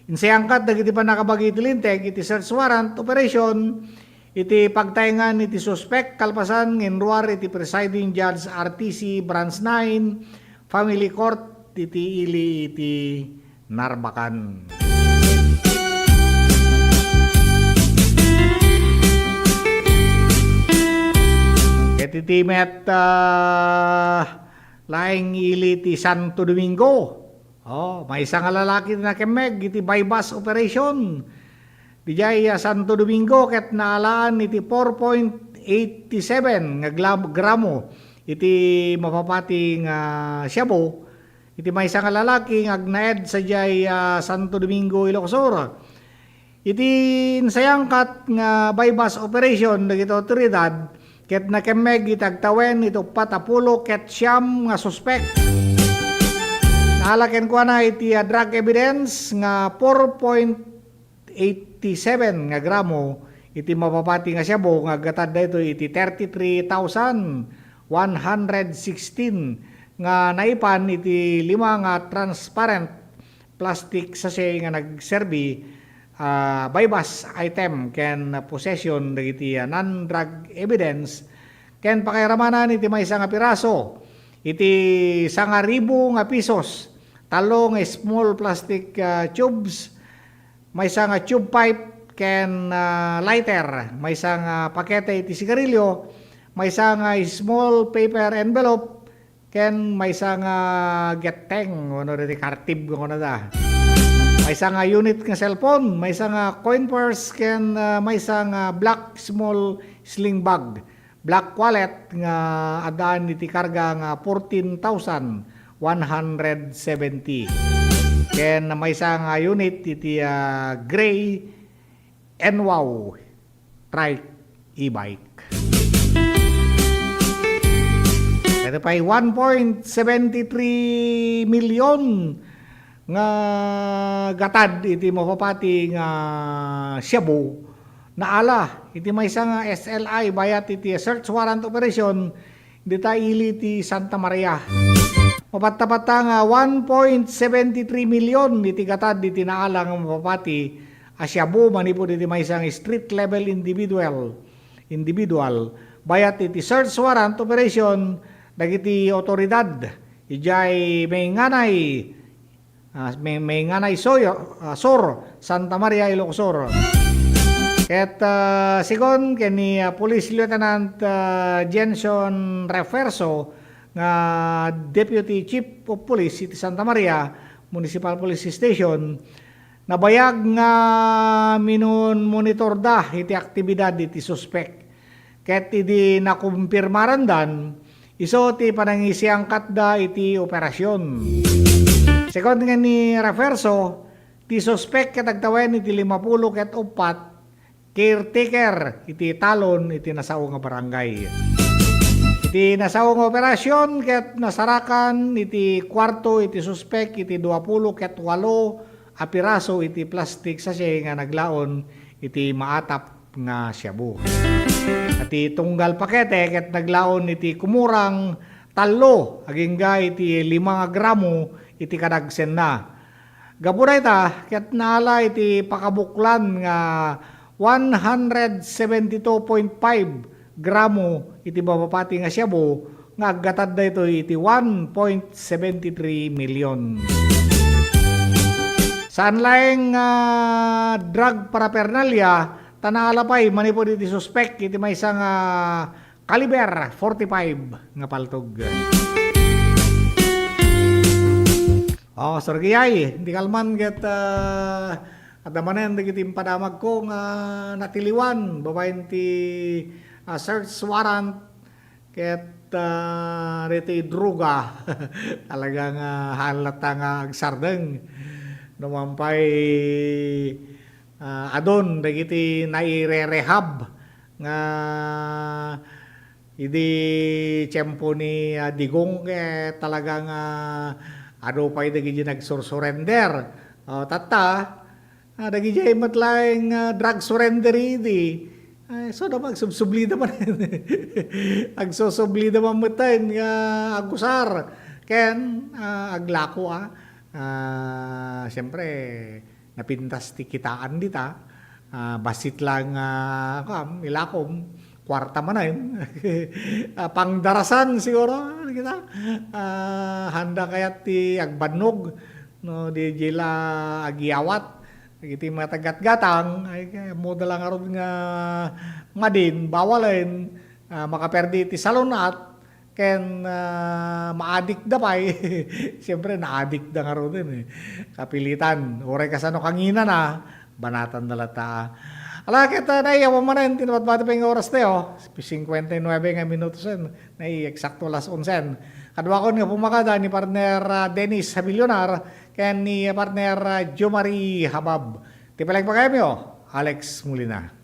S7: Insayangkat dagiti panakabagi iti linteg iti search warrant operation iti pagtaengan iti suspect kalpasan nginruar iti presiding judge RTC Branch 9 Family Court iti ili iti Narbacan. Iti met laing ili ti Santo Domingo. May isang lalaki na kemeg iti bypass operation. Dijay Santo Domingo ket naalaan iti 4.87 nga gramo iti mapapating shabu. Iti may isang lalaki nga agnaed sa jay Santo Domingo, Ilocos. Iti insayangkat nga bypass operation dagiti otoridad ket nakemeg itagtawen ito 40 ket siyam nga suspect. Nahalaken ko na iti drug evidence nga 4.87 nga gramo iti mapapati nga shabu nga gatad dayto iti 33,116 nga naipan iti 5 nga transparent plastic sachet nga nagserbi bypass item ken possession dagiti non-drug evidence ken pakairamanan iti maysa nga piraso iti 1,000 nga pesos talo nga small plastic tubes maysa nga tube pipe ken lighter maysa nga pakete iti sigarilyo maysa nga small paper envelope ken maysa nga geteng ono iti kartib ngono da. Maysa nga unit nga cellphone, maysa nga coin purse ken maysa nga black small sling bag, black wallet nga adaan iti karga nga 14,170. Ken maysa nga unit iti gray NWOW trike e-bike. Ito pa'y 1.73 million nga gatad iti mapapati nga shabu naala iti maysa nga SLI bayat iti search warrant operation dita ili ti Santa Maria. Mapatapata nga 1.73 milyon iti katad iti naalang ang mapapati Shabu manipod iti maysang street level individual bayat iti search warrant operation dagiti otoridad ijay may nganay Sor Santa Maria Ilocosur. Ket sigon kani Police Lieutenant Jenson Reverso nga Deputy Chief of Police iti Santa Maria Municipal Police Station nabayag nga monitor da iti aktibidad iti suspect. Ket iti nakumpirmaran dan iso ti panangisiangkat da iti operasyon. Second nga ni Reverso, ti suspect katagtawen iti 50 ket 4 caretaker iti talon iti nasao nga barangay. Iti nasao nga operasyon ket nasarakan iti kwarto iti suspect iti 20 ket 8 apiraso iti plastic sachet nga naglaon iti maatap nga shabu. At tunggal pakete ket naglaon iti kumurang 3 agingga iti 5 gramo iti kadagsen na. Gapuray ta ket naala iti pakabuklan nga 172.5 gramo iti mapapati nga shabu nga aggatad da ito iti 1.73 milyon. Saan laeng drug paraphernalia tanaalapay manipod iti suspect iti may isang caliber 45 nga paltog. Sir Giyay, hindi kalman ket adamanen dagiti padamag ko nga natiliwan babaen ti search warrant ket rito druga talagang halata nga agsardeng numampay adon dagiti naire-rehab nga idi tiyempo ni Digong talagang ado pay dagiti nagsurrender dagiti matlaing drug surrender idi so na magsubsubli naman agsusubli naman matayin nga agusar ken aglako siyempre napintas ti kitaan dita basit lang ilakom kwarta man ayun pangdarasan siguro kita handa kayat ti agbanog no di jila agiyawat iti matagat-gatang ay moda lang aron nga din bawalen makaperdi ti salonat ken maadik da pay siyempre naadik da nga ron din kapilitan oray kasano kangina na banatan dalata ala kita na iyaw mo na tinapat-bati pa yung oras tayo 59 nga minutos na eksakto las 11 kadwa ko nga pumakada ni partner Dennis Habilionar ken ni partner Jomari Habab tipalag pa kayo Alex Molina.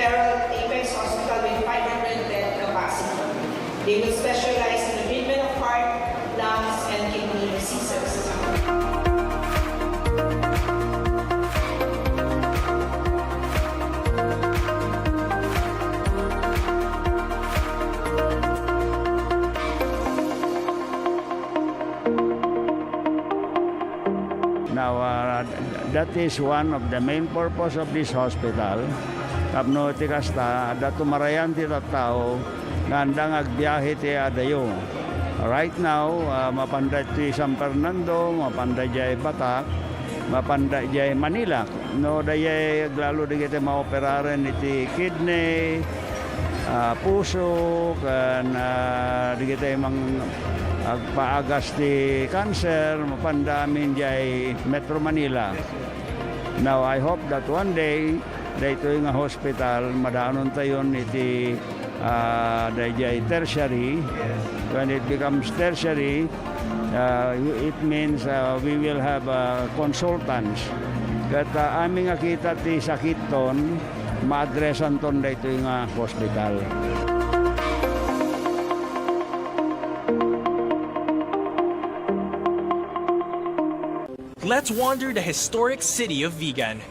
S18: referral at Apex Hospital with 500-bed capacity. They will specialize in the treatment of heart, lungs, and kidney diseases.
S3: Now, that is one of the main purpose of this hospital. Kapno ti kasta, dato marayan ti tattao, nga andang agbiyahe ti adayo. Right now, mapanda ti San Fernando, mapanda jay Batak, mapanda jay Manila. No, dayay lalo di kita maoperaren iti kidney, puso, kan di kita mang agpaagas ti cancer, mapandamin jay Metro Manila. Now, I hope that one day, dito nga hospital, madaanon tayon iti dayjay tertiary. When it becomes tertiary, it means we will have consultants. Kat aming akita ti sakit ton, ma-addressan ton dito nga hospital.
S12: Let's wander the historic city of Vigan.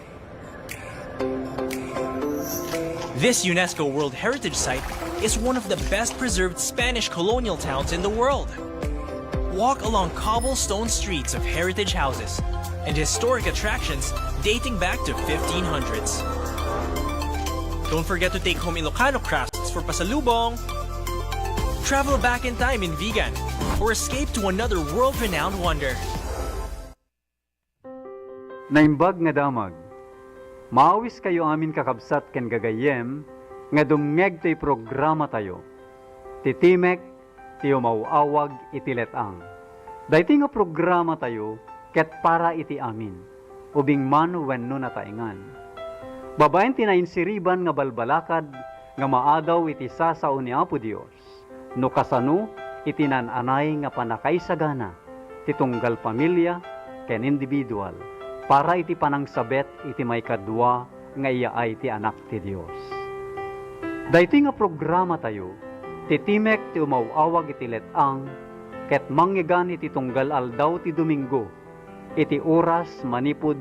S12: This UNESCO World Heritage Site is one of the best preserved Spanish colonial towns in the world. Walk along cobblestone streets of heritage houses and historic attractions dating back to 1500s. Don't forget to take home Ilocano crafts for pasalubong. Travel back in time in Vigan or escape to another world-renowned wonder.
S4: Naimbag nga damag, maawis kayo amin kakabsat ken gagayem, nga dumngeg to'y programa tayo. Titimek, tiyo mauawag itiletang. Dayti nga programa tayo, ket para iti amin, ubing mano wenno nataingan. Babaen tinainsiriban nga balbalakad, nga maadaw iti sasao ni Apo Dios. No kasano, itinananay nga panakaisagana, titunggal pamilya, ken individual. Para iti panangsabet iti may kadwa nga iya ay ti anak ti Dios. Dayti nga programa tayo, titimek ti umawawag iti letang, ket manggigan iti tunggal aldaw ti Domingo, iti oras manipud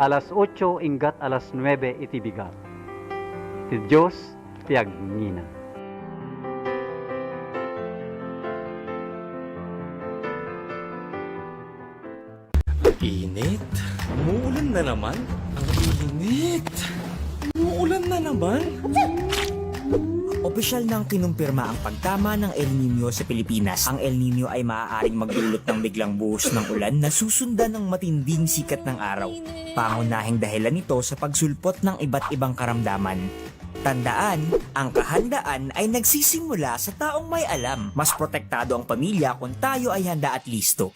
S4: alas 8 inggat alas 9 iti bigat. Ti Dios ti agngina.
S24: Init. Umuulan na naman. Ang init. Umuulan na naman.
S15: Opisyal nang kinumpirma ang pagtama ng El Nino sa Pilipinas. Ang El Nino ay maaaring magdulot ng biglang buhos ng ulan na susundan ng matinding sikat ng araw. Pangunahing dahilan nito sa pagsulpot ng iba't ibang karamdaman. Tandaan, ang kahandaan ay nagsisimula sa taong may alam. Mas protektado ang pamilya kung tayo ay handa at listo.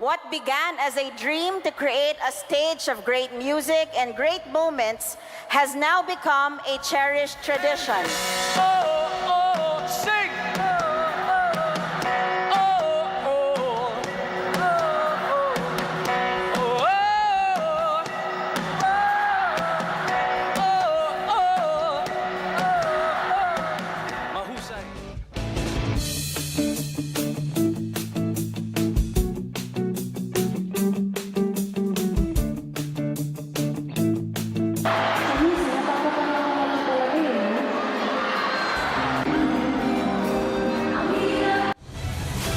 S21: What began as a dream to create a stage of great music and great moments has now become a cherished tradition.
S24: Sing!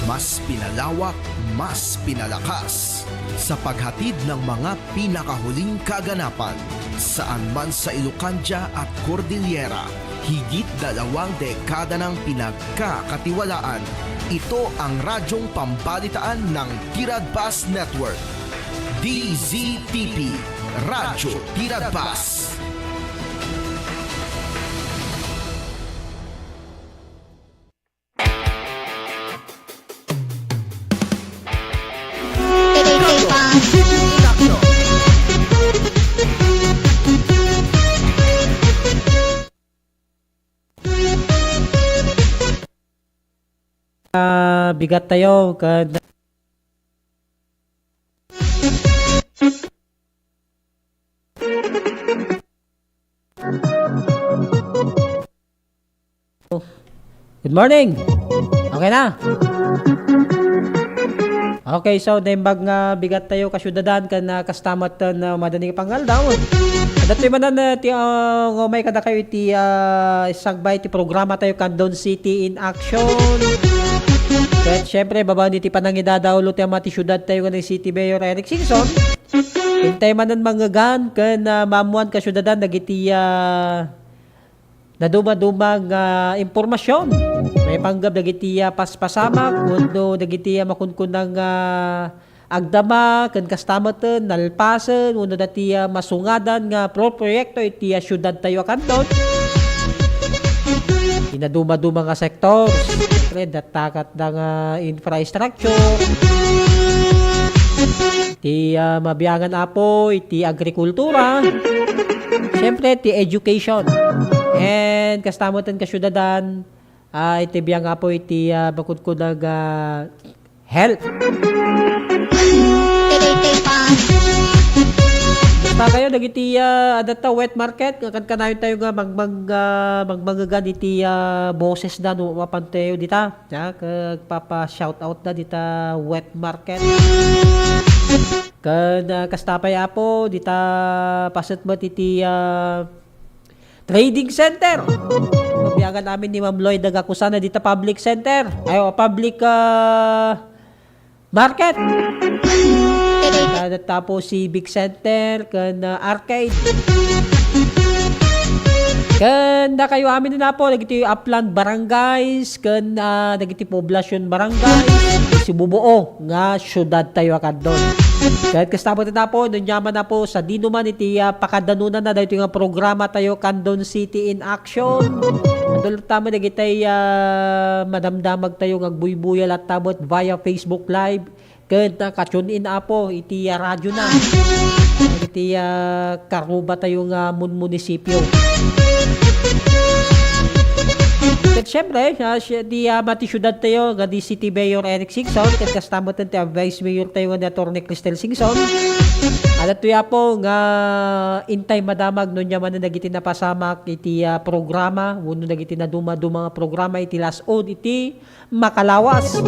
S11: Mas pinalawak, mas pinalakas sa paghatid ng mga pinakahuling kaganapan saan man sa Ilocania at Cordillera. Higit 2 dekada ng pinagkakatiwalaan. Ito ang radyong pambalitaan ng Tiradpas Network. DZTP, Radyo Tiradpas.
S9: bigat tayo kan Good morning. Okay na. Okay, so daimbag nga bigat tayo kasyudadan kan kastamat na madani pangal daw. Datoy man na ti ngomay kada kayo iti sagbay ti programa tayo Candon City in Action. Kahit syempre baba ni ti panangidadawlo ti amati syudad tayo ng City Mayor Eric Singson. Hintay man ng mga gan kan mamuan kasyudadan dagiti na dumang impormasyon. May panggap dagiti paspasamak kuno dagiti makunkun ng agdama ken kastameten nalpasen uno dati masungadan nga proyekto iti syudad tayo Candon. Inaduma-duma nga sektor, siyempre datakat ng infrastructure. Iti mabiyangan apo iti agrikultura. Siyempre iti education. And kastamoten kasyudadan iti biyang apo iti bakod ko nag health. Basta kayo dagiti adata wet market kan kanayon tayo nga magmagagan iti boses da no mapantayo dita. Ya papa shout out da dita wet market. Kan kastapay apo dita paset ba iti trading center. Mabiyagan namin ni Ma'am Lloyd nagakusana dito public center. Ayo, public market. Tapos civic center, kan arcade. Kan da kayo amin na po, nagiti upland barangays, kan nagiti poblasyon barangays, si bubuo nga syudad tayo Candon. Kahit kastapot na po, nunyaman na po sa dinuman iti pakadanunan na dahito nga programa tayo Candon City in Action. Adulot tama na kitay madamdamag tayo nga buy-buyal at tabot via Facebook Live. Kahit ka-tune in na po iti radyo na. Iti karuba tayo nga munisipyo. At syempre, di mati syudad tayo nga di City Mayor Eric Singson kat kastamoten ti Vice Mayor tayo nga ni Atty. Cristel Singson. Alat tuya po nga intay madamag nun yaman na nagiti napasamak iti programa uno nagiti na duma-duma nga programa iti lasod iti makalawas.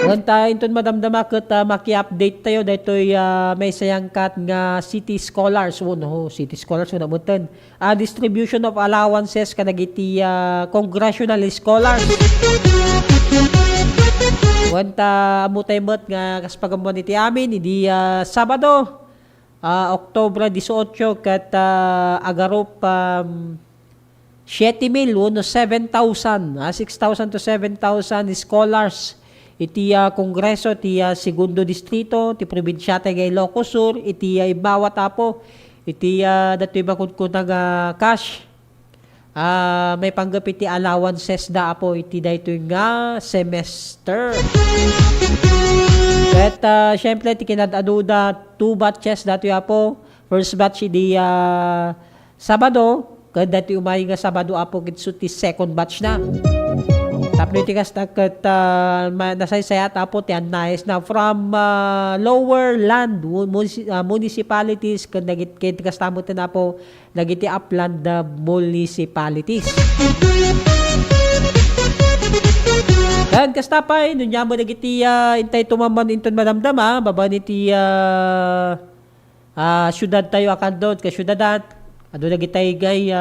S9: Wanta inton madamdama ket maki-update tayo daytoy may sayangkat nga City Scholars City Scholars una muten distribution of allowances kanagiti congressional scholars. Wanta amutay met nga kaspagamon iti amin idi Sabado Oktubre 18 ket agarop 7,000 uno 7,000 6,000 to 7,000 scholars iti kongreso iti segundo distrito ti probinsya tayo Ilocos Sur iti ibawat apo iti datoy bakod ko nag cash may panggap iti allowances da apo iti daytoy nga semester. At syempre ti kinadaduda 2 batches datoy apo first batch iti Sabado kad datoy umay nga Sabado apo kitso ti second batch na. Tapno iti kastakot nasaysaya tapo ti anais na from lower land municipalities kan nagit kastamo na po nagiti upland municipalities. Kan kastapay nunya mo nagiti intay tumaman inton madamdama baba niti syudad tayo Candon ka syudadan adu nagitay gay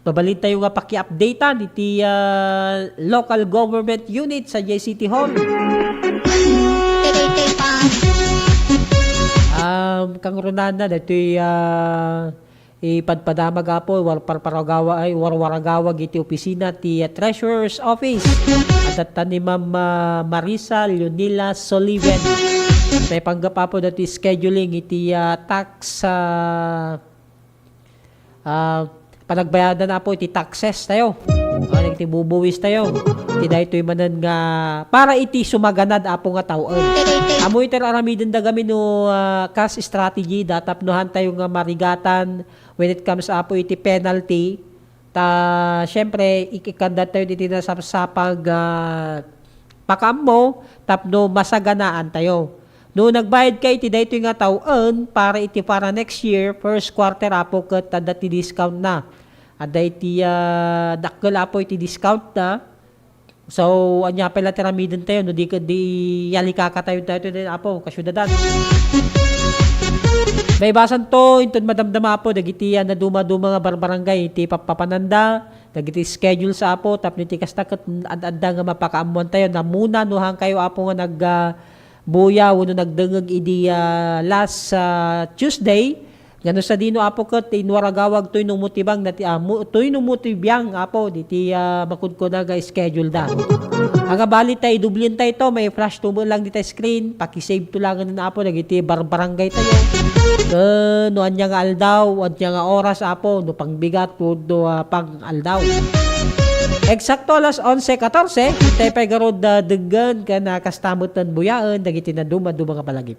S9: babalin tayo nga paki-updatean iti local government unit sa JCT Hall. Kang runana dito'y ipadpadamag apo warwaragawag iti opisina ti Treasurer's Office at ni Ma'am Marisa Leonila Soliven. May panggap apo dati scheduling iti tax panagbayadan na po iti taxes tayo. Iti bubuwis tayo. Iti daytoy manan nga para iti sumaganad apo nga taon. Amoy iter aramiden da gamin no cash strategy datapnohan tayo nga marigatan when it comes apo iti penalty Syempre, ikikanda tayo dito na sa pag pakammo, tapno masaganaan tayo. No nagbayad kay iti daytoy nga taon para iti para next year, first quarter apo ket dati discount na. Ada iti dakkel apo iti discount na. So, anya pala tiramidin tayo, no di yalika ka tayo din apo, kasyudadan. May basan to, intun madamdama po, dagiti na duma-duma nga barbarangay, iti papapananda, dagiti schedule sa apo, tapno iti kastakot, ad-adda nga mapakaamuan tayo, na muna nuhang kayo apo nga buya, wano nagdengag idi last Tuesday, gano sa dino apo kat, inwaragawag to'y numutibang, to'y numutibang apo, diti makudko na schedule da. Ang bali tayo, dublin tayo ito, may flash tubo lang dito screen, pakisave to lang na apo, nagiti barbarangay tayo. No anya nga aldaw, anya nga oras apo, no pangbigat, no pang aldaw. Eksakto alas 11:14, tayo pa garod daggan ka na kastamot ng buyaan, dagiti na duma-duma nga palagip.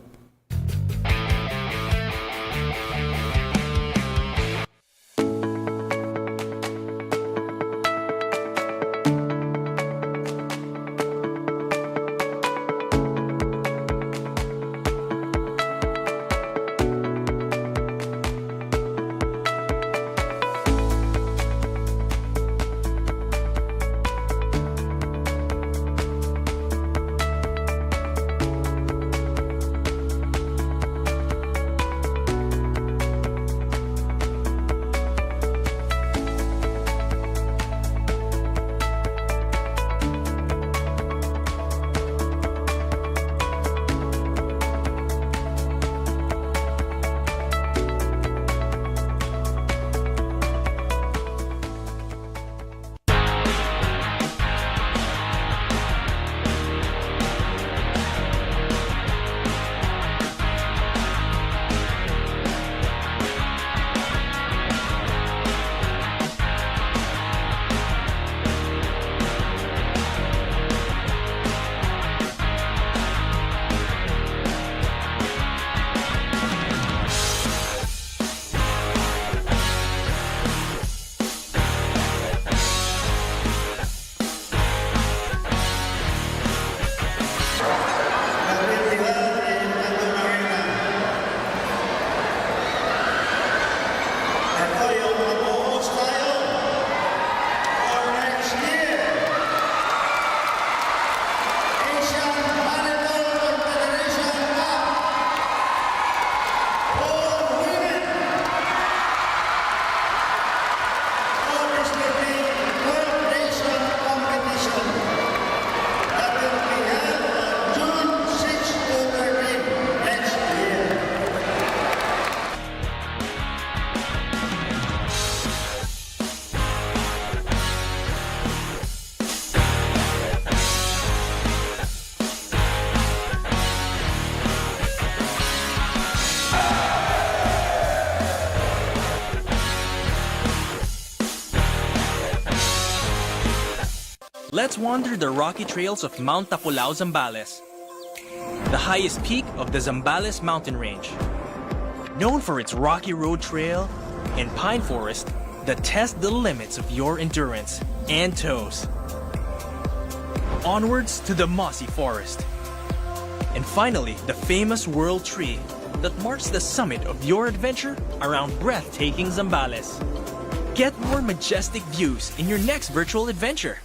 S12: Let's wander the rocky trails of Mount Tapulao, Zambales, the highest peak of the Zambales mountain range. Known for its rocky road trail and pine forest that test the limits of your endurance and toes. Onwards to the mossy forest. And finally, the famous world tree that marks the summit of your adventure around breathtaking Zambales. Get more majestic views in your next virtual adventure.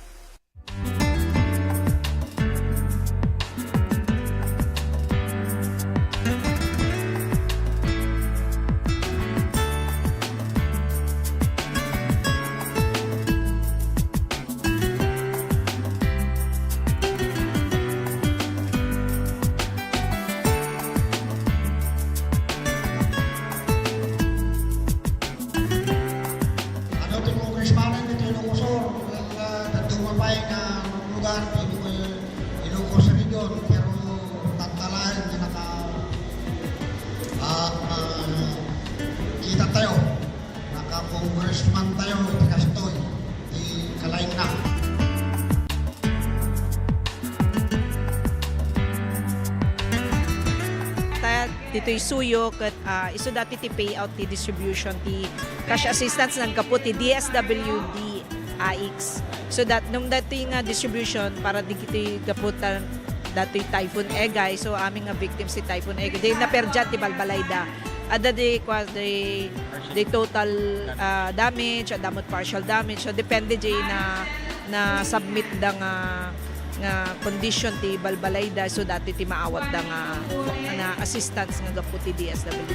S17: kita tayo, naka-congressman tayo, Kastoy, di kalain na.
S1: dito'y suyo ket iso dati ti payout ti distribution ti cash assistance ng kaput ti DSWD AX. So that nung dati nga distribution para di kiti kaputan dati Typhoon Egay, so aming nga victims si Typhoon Egay. Di naperjat ti Balbalayda. Ada the total damage, adamot partial damage. So depende di na submit da nga condition ti Balbalayda, so dati ti maawat da nga assistance nga gapu ti DSWD.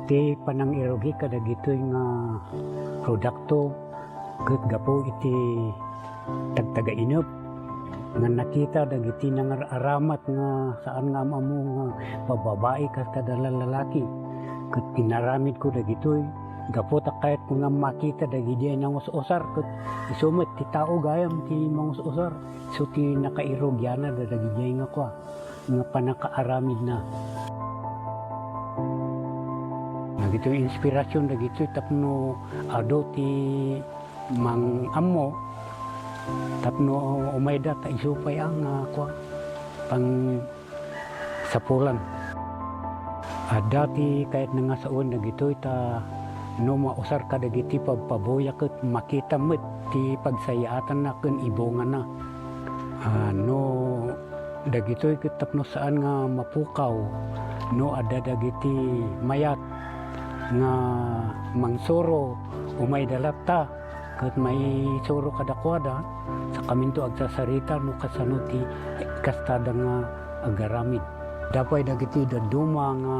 S10: Iti panang irogi kada gito'y nga produkto ket gapo iti tagtaga inop nga nakita dagiti nang aramat nga saan nga amo nga bababae kas kada lalaki ket tinaramid ko dagitoy gapo ta kahit nga makita dagiti nang usar ket isumet ti tao gayam ti mangusar so ti nakairogyana dagiti nga kwa nga panakaaramid na. Nagito inspirasyon dagito tapno ado ti mang ammo tapno umayda ta isupay ang kwa pang sapulan. Dati kahit nga saon dagito ta no mausar ka dagiti pagpaboya ket makita met ti pagsayaatan na ken ibongan na. No dagito ket tapno saan nga mapukaw no ada dagiti mayat nga mangsoro umay dalata ket may soro kadakwada sa kaminto agsasarita no kasano ti kastada nga agaramid dapay dagiti daduma nga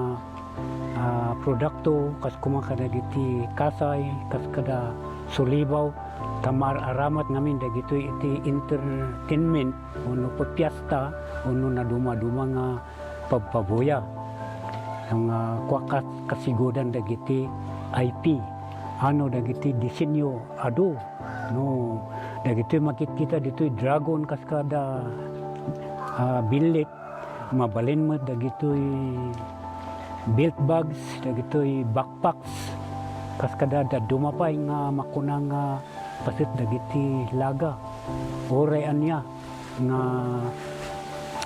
S10: produkto kas kumaka dagiti kasay kas kada sulibaw tamar aramat ngamin dagito iti entertainment uno pagpiesta uno na duma-duma nga pagpabuya ang kwakas kasigudan dagiti IP ano dagiti disenyo ado no dagiti makikita dito dragon kaskada bilit mabalin mo dagito belt bags dagito backpacks kaskada dumapay nga makunang pasit dagiti laga oray anya nga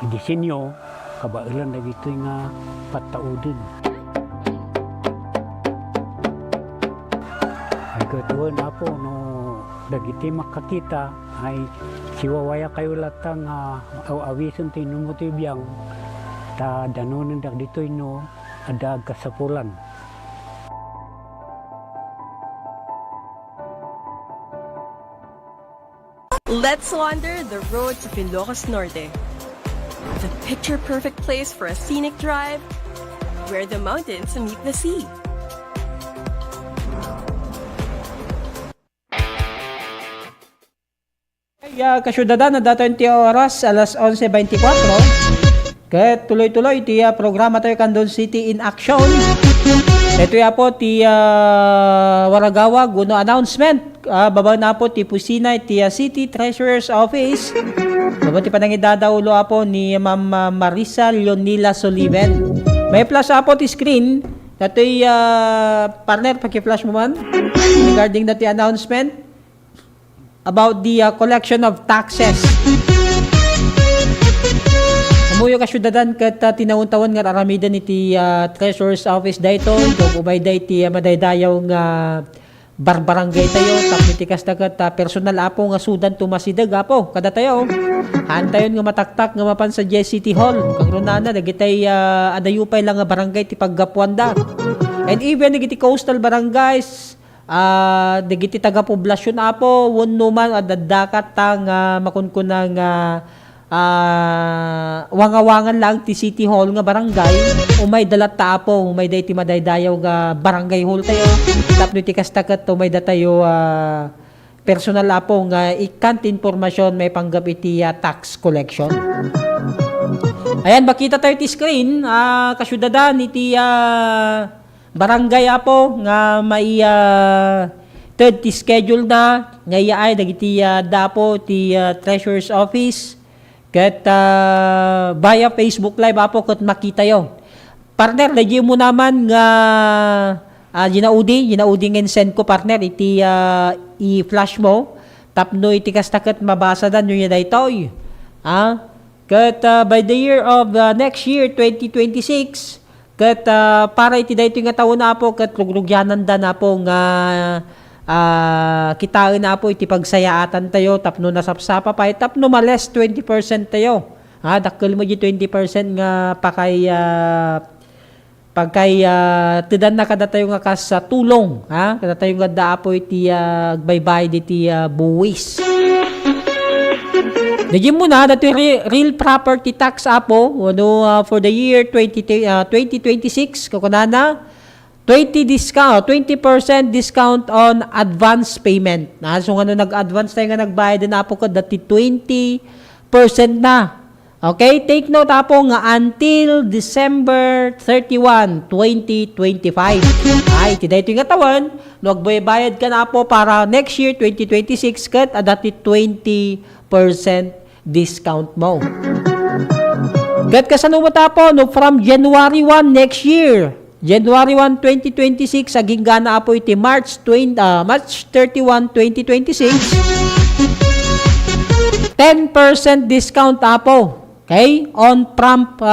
S10: disenyo kabailan na gito nga pataudin. Ay katuan apo no dagiti makakita ay siwawaya kayo latang awisun ti numutibiyang ta danunan dak ditoy no ada kasapulan.
S14: Let's wander the road to Ilocos Norte. The picture-perfect place for a scenic drive where the mountains meet the sea.
S9: Kasyudadan na dato yung oras, alas 11:24. Kaya tuloy-tuloy, ti programa tayo Candon City in Action. Ito ya po, ti Waragawa, Guno announcement. Baba na po, ti Pusina, ti City Treasurer's Office. Baba ti panangidadaulo po ni Ma'am Marisa Leonila Soliven. May flash po ti screen. Ito yung partner, paki-flash mo man. Regarding na ti announcement about the collection of taxes. Amuyo kasyudadan kat tinawon-tawon nga aramidan iti Treasurer's Office dayto. Ito ubay day ti madaydayaw nga barbarangay tayo. Tapos iti kasta kat personal apo nga sudan tumasidag apo. Kada tayo. Hantayon nga mataktak nga mapan sa City Hall. Kang runana nagitay adayupay lang nga barangay ti paggapuanda. And even nagiti coastal barangays dagiti taga-poblasyon apo wenno man adadakat tang makunkunang wangawangan lang ti City Hall nga barangay umay dalat ta apo umay day ti madaydayaw nga barangay hall tayo tapno ti kastakat umay da tayo personal apo nga ikant informasyon may panggap iti tax collection. Ayan, makita tayo ti screen kasyudadan iti barangay apo nga may third ti schedule na nga ay dagiti dapo ti Treasurer's Office ket via Facebook Live apo ket makita yo. Partner, lagi mo naman nga ginaudi ngin send ko partner iti i-flash mo tapno iti kastaket mabasa dan yun daytoy. Ket by the year of next year 2026 ket para iti daytoy nga tawo na po ket rugrugyanan da na po nga kitaan na po iti pagsayaatan tayo tapno nasapsapa pa tapno males 20% tayo. Dakkel mo di 20% nga pagkay tidan na kada tayo nga kas tulong, kada tayo nga daapo iti agbaybay iti buwis. Nagyan mo na dati real property tax apo for the year 2026 kukunana 20% discount on advance payment. So ano nag-advance tayo nga nagbayad na po ko dati 20% na. Okay, take note apo nga until December 31, 2025. Ay, tiday ito nga tawan, nagbayad ka na po para next year 2026 kat dati 20% discount mo. Gat kasano mo tapo no from January 1 next year. January 1, 2026 aging gana po iti March 31, 2026. 10% discount apo. Okay? On prompt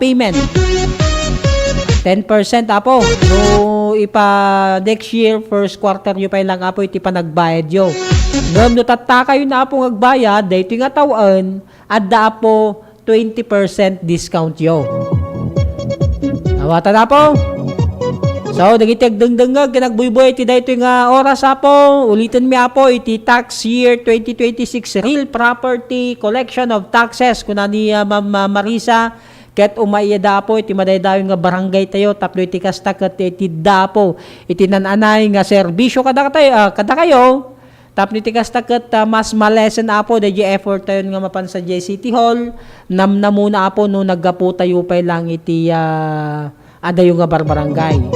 S9: payment. 10% apo. So ipa next year first quarter yu pa lang apo iti panagbayad yo. Ngam no tatta kayo na apo ngagbayad daytoy nga taon adda apo 20% discount yo. Awatan apo. So dagiti agdengdengag kinagbuyboy iti daytoy nga oras apo. Ulitin mi apo iti tax year 2026 real property collection of taxes kuna ni Ma'am Marisa ket umayada po iti madaydayon nga barangay tayo tapno iti kasta ket iti dapo iti nananay nga serbisyo kada kayo tapno iti kasta ket mas malesen apo the effort tayo nga mapan sa City Hall namnamuna apo no naggapu tayo pay lang iti adayo nga barbarangay.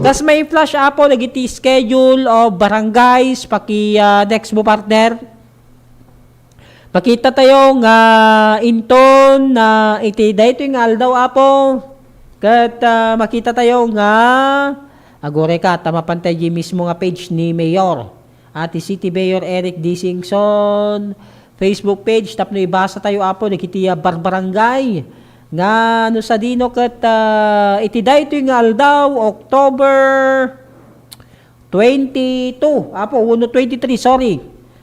S9: Tas may flash apo nagiti schedule of barangays paki next mo partner. Pakita tayo nga inton na iti daytoy nga aldaw apo ket makita tayo nga agore ka tamapantay mismo nga page ni Mayor at City Mayor Eric Disingson Facebook page tapno ibasa tayo apo nagiti barbarangay nga no sa dino ket iti daytoy nga aldaw October 22 apo 23 sorry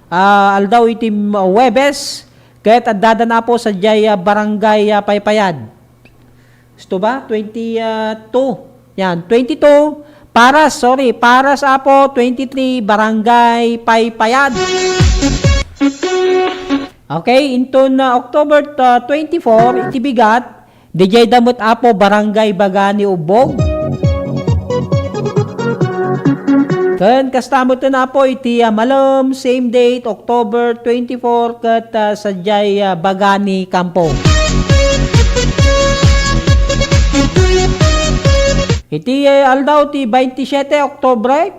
S9: aldaw iti Webes ket addada na po sa jay barangay Paypayad. Gusto ba 22 yan 22 Paras apo 23 barangay Paypayad. Okay, into na October 24, iti bigat, DJ damot apo barangay Bagani Ubog. Kan kastamot na po iti Malom, same date, October 24, kat sadyay Bagani Kampong. Iti aldaw ti 27 Oktobre,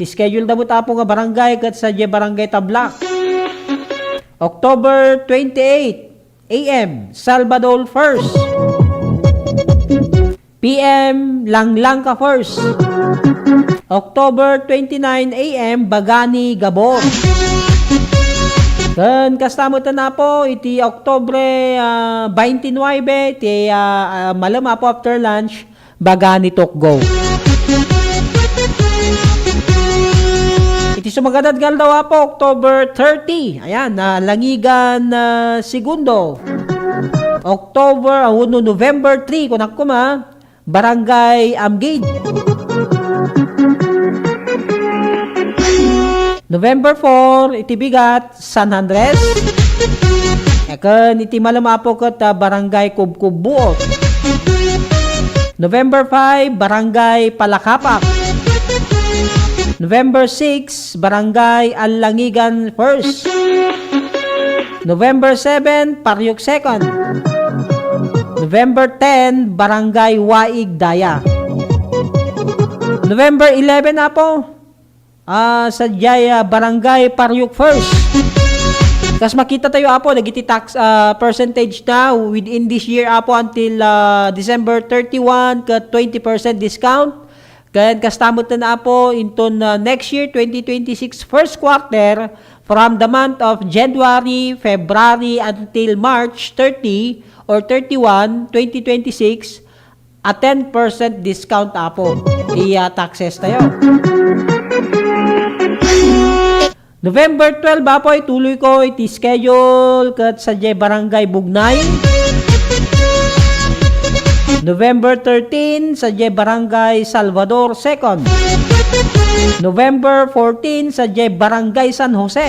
S9: schedule damot apo nga barangay kat sadyay Barangay Tablak. October 28 AM, Salvador First. PM, Langlangka First. October 29 AM, Bagani, Gabor. Kan kastamot na po, iti Oktobre 29, iti malam po after lunch, Bagani, Tokgo. Iti sumagadad gal daw po, October 30. Ayan, Langigan Segundo. November 3, kung nakuma, Barangay Amgid. November 4, iti bigat, San Andres. Ekan, iti malamapo kat Barangay Kubkubuot. November 5, Barangay Palakapak. November 6, Barangay Alangigan First. November 7, Paryok Second. November 10, Barangay Waig Daya. November 11 na po, sa Jaya Barangay Paryok First. Kas makita tayo apo, nagiti tax percentage na within this year apo until December 31 ka 20% discount. Kaya kastamot na po into next year, 2026 first quarter, from the month of January, February, until March 30 or 31, 2026, a 10% discount po. I-taxes tayo. November 12 po, ituloy ko iti-schedule kat sa Barangay Bugnay. November 13 sa Barangay Salvador 2nd. November 14 sa Barangay San Jose.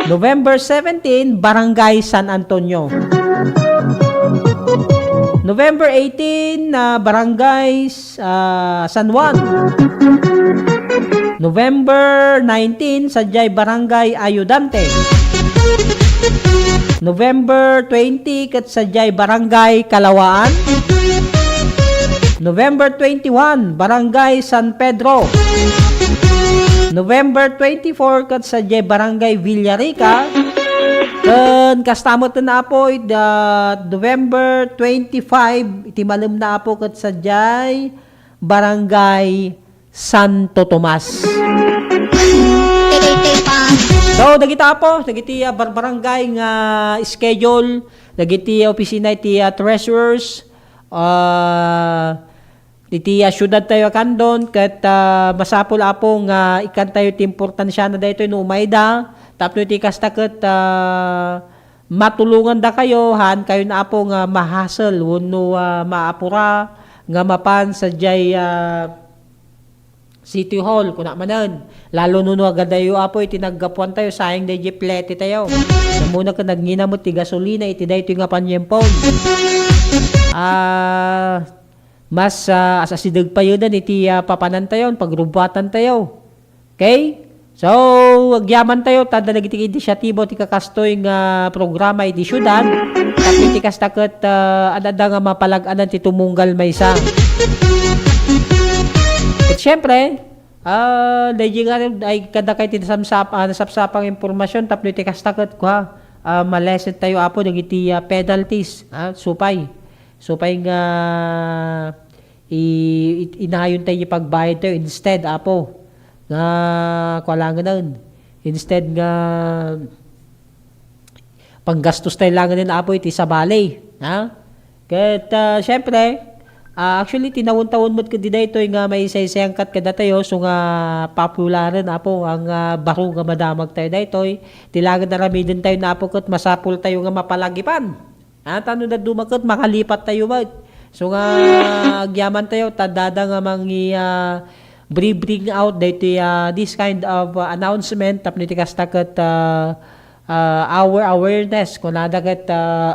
S9: November 17 Barangay San Antonio. November 18 Barangay San Juan. November 19 sa Barangay Ayudante. November 20 kat sa Barangay Kalawaan. November 21 Barangay San Pedro. November 24 kat sa Barangay Villarica. Kan kastamot na po November 25 iti malam na po kat sa Barangay Santo Tomas. So, dagita po, dagiti barangay nga schedule, dagiti opisina iti treasurers, iti syudad tayo kandon, kat masapul apo nga ikan tayo iti importansya na dahito no umayda, tapno iti kasta kat matulungan da kayo, han kayo na apo nga mahasel, wano maapura, nga mapan sa City Hall, kuna manan. Lalo nuno agad tayo apo, itinaggapuan tayo, sayang na plete tayo. Muna ka nagninamot, ti gasolina, iti dayo nga panyempon. Mas asasidag pa yun, iti papanan tayo, pagrubatan tayo. Okay? So, agyaman tayo, tada nagiti inisyatibo, ti kakastoy nga programa, iti syudad, tapi ti kastakot, adada nga mapalag-anan, ti tumunggal may isa. At syempre, ay kada kayo nasapsapang informasyon, tapno iti kastakot ko maleset tayo apo ng iti penalties, supay nga inayon tayo pagbayad tayo instead apo nga kwalangan nun, instead nga panggastos tayo lang din apo iti sa balay. Ha? Kat syempre, actually tinawon-tawon mo't kadi daytoy nga may saysayang kat kada tayo so nga popularan apo ang baro nga madamag tayo daytoy. Tilagan na ramidin tayo na apo kat masapul tayo nga mapalagipan. Ha? Tano na dumakot makalipat tayo ba? So nga agyaman tayo tadada nga mangi bring out dito this kind of announcement tapno iti kastaket our awareness kung nadagat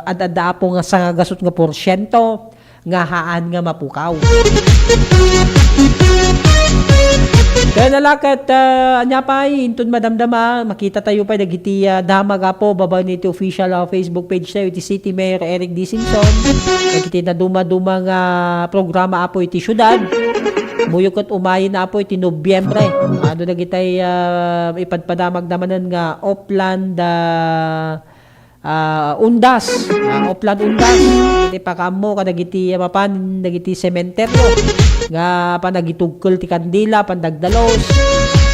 S9: ad-ada po nga sa gasot nga porsyento nga haan nga mapukaw. Kaya nalakat anya pa intun madamdama makita tayo pa dagiti damag apo baba nito official Facebook page tayo iti City Mayor Eric D. Simpson. Dagiti na duma-duma nga programa apo iti syudad. Muyukot umayin na po iti Nobyembre. Ano na kitay ipadpadamag namanan nga Opland Undas. Opland Undas. Iti pakamo kadagiti mapan dagiti sementeryo. Nga panagitugkol ti kandila pandagdalos.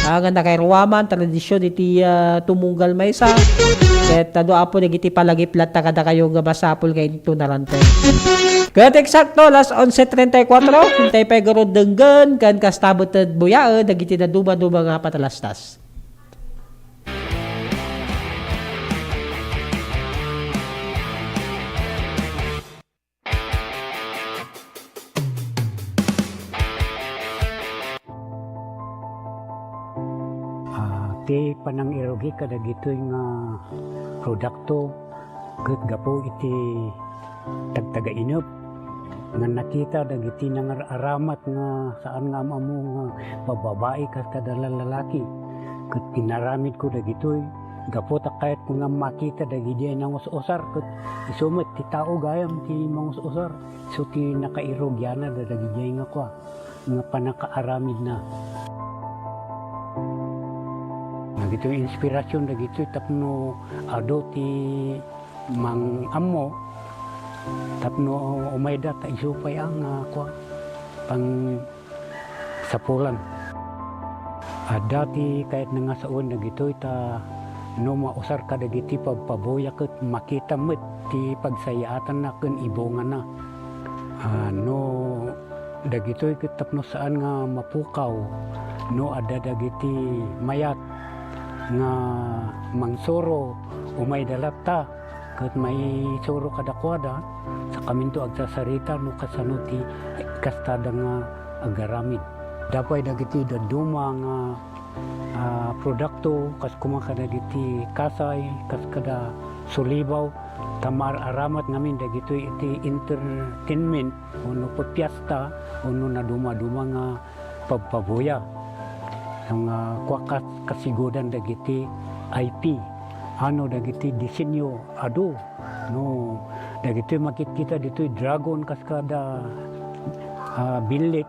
S9: Nga nakairuaman tradisyon iti tumunggal maysa. Ket ado apo dagiti palagiplat ta kada kayo nga basapol kay ito narante. Kaya eksakto, las 11:34, hintay pa garo denggan, kan kastabot at buya, dagiti na duba-duba nga patalastas.
S10: Ti panang irogi kada gitoy nga produkto, ket gapo iti tagtaga inup. Nga nakita dagiti nang aramat nga saan nga amo nga bababae kas kada lalaki ket tinaramid ko dagitoy gapo ta kahit ko nga makita dagiti nang usar ket isumet ti tao gayam ti mangusar so ti nakairogyana dagiti nga kwa nga panakaaramid na dagito inspirasyon dagito tapno ado ti mang ammo tapno umayda ta isupay ang pang sapulan. Dati kahit na nga saon na gito'y ta no mausar ka dagiti pagpaboya ket makita met ti pagsayaatan na ken ibongan na. No dagito'y ket tapno saan nga mapukaw no ada dagiti mayat nga mangsoro umay dalata ket may suro kadakwada sa kaminto agsasarita no kasano ti kastada nga agaramid. Dapay dagiti daduma nga produkto kas kumaka dagiti kasay kas kada sulibaw tamar aramat ngamin dagito iti entertainment uno pagpiesta uno na duma-duma nga pagpabuya ang kwakas kasigodan dagiti IP ano dagiti disenyo ado no dagiti makikita dito dragon kaskada bilit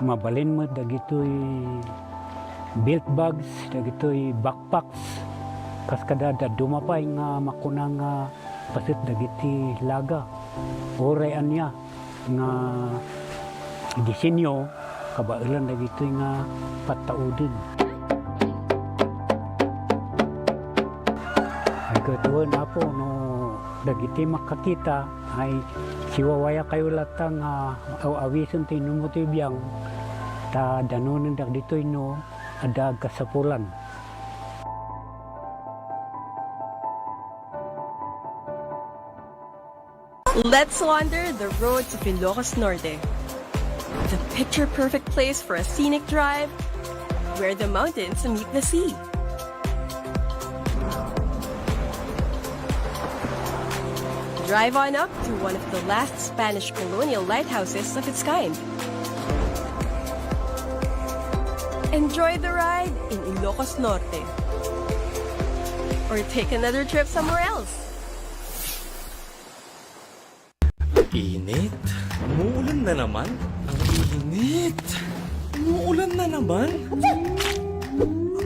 S10: mabalin mo dagitoy belt bags dagitoy backpacks kaskada dumapay nga makunang pasit dagiti laga oray anya nga disenyo kabailan dagitoy nga pataudin. Kedua na po no dagiti makakita ay siwawaya kayo latang awison ti numuti biyang ta danunan dagditoy no adag kasapulan.
S14: Let's wander the roads of Ilocos Norte. The picture-perfect place for a scenic drive where the mountains meet the sea. Drive on up to one of the last Spanish colonial lighthouses of its kind. Enjoy the ride in Ilocos Norte. Or take another trip somewhere else.
S24: Init? Umuulan na naman? Ang init! Umuulan na naman?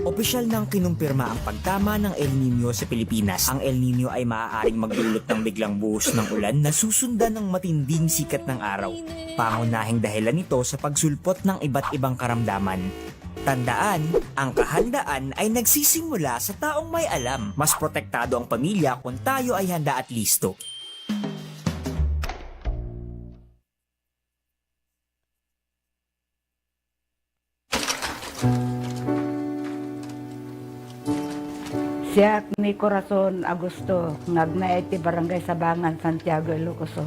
S15: Opisyal nang kinumpirma ang pagtama ng El Nino sa Pilipinas. Ang El Nino ay maaaring magdulot ng biglang buhos ng ulan na susundan ng matinding sikat ng araw. Pangunahing dahilan nito sa pagsulpot ng iba't ibang karamdaman. Tandaan, ang kahandaan ay nagsisimula sa taong may alam. Mas protektado ang pamilya kung tayo ay handa at listo.
S2: Siya ni Corazon Agosto, ngagna iti Barangay Sabangan, Santiago, Ilocos.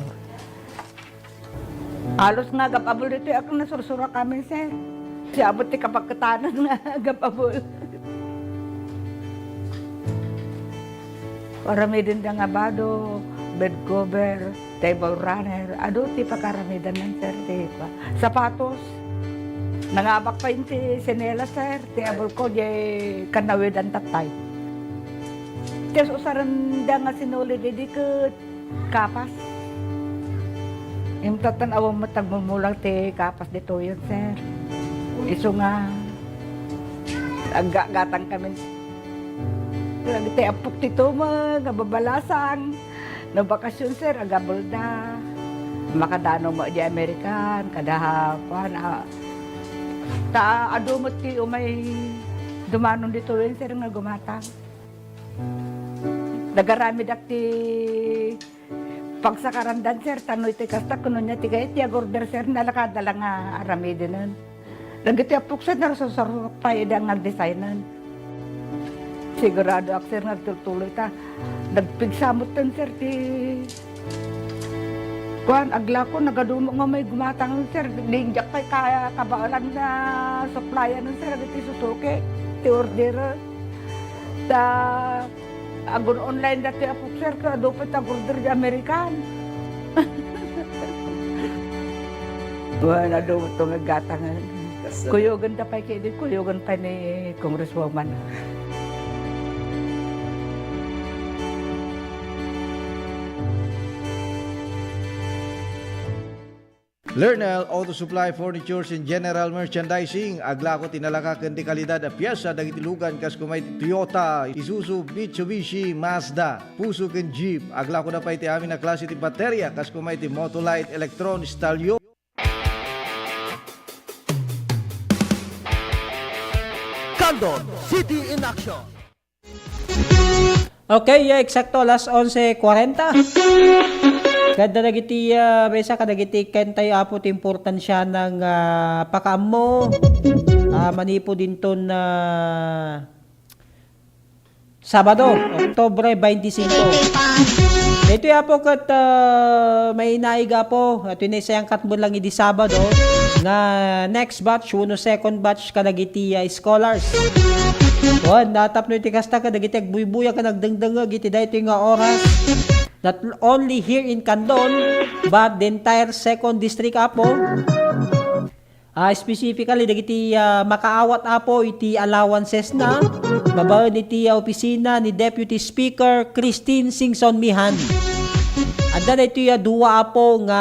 S2: Alos nga gapabol dito ako nasursura kami, sir. Siya abot ti kapagkatanan nga gapabol. Paramidin da nga bado, bed cover, table runner, ado ti pakaramidan ng sir, ti pa. Sapatos. Nangabak pa yun ti sinela, sir. Ti abol ko, di kanawid ang tatay. Tiyan usaran da nga sinuli di kapas. Yung tatanaw mo tagmumulang ti kapas dito yun, sir. Iso nga, aggatang kami. Lagi ti apok tito mga babalasang. No bakasyon, sir, agabol da. Makadano mo di Amerikan, kadahapan. Ado mo ti umay dumanon dito yun, sir, nga gumatang. Nagarami dakti pagsakarandan, sir, tanoy ti kasta kuno niya ti kaya ti agorder, sir, nalakadala nga arami dinan. Nagiti apok, sir, narasasarok pa idang nag-designan. Sigurado ak, sir, nagtutuloy ta. Nagpigsamot tan, sir, ti kuan agla ko nagadumo nga may gumatang, sir, lingjak kay kaya kabaalan na supplyan, sir, ti susuki ti order ta agon online dati apok, sir, ka dapat agorder di Amerikan. Wala daw ito nagatangan. Kuyogan ta pa kaya kuyogan pa ni Congresswoman.
S16: Lernel Auto Supply Furnitures and General Merchandising. Agla ko tinalakaken ti kalidad a piyesa dagiti lugan kas kumay Toyota, Isuzu, Mitsubishi, Mazda, Puso ken Jeep. Agla ko na pa iti amin na klase ti baterya kas kumay ti Motolite, Electron, Stallion.
S24: Candon City in Action.
S9: Okay, eksakto alas 11:40. Kada dagiti besa kadagiti ken tayo apo ti importansya ng pakaammo. Manipo dinton na Sabado, Oktubre 25. Ito apo kat may naiga po at inisayang katbon lang idi Sabado nga next batch, second batch kadagiti scholars. Natap no iti kasta kadagiti agbuy-buya ka nagdangdanga giti dayto nga oras. Not only here in Candon, but the entire second district apo. Specifically, dagiti makaawat apo iti allowances na babaen iti opisina ni Deputy Speaker Christine Singson Mihan. Adda iti duwa apo nga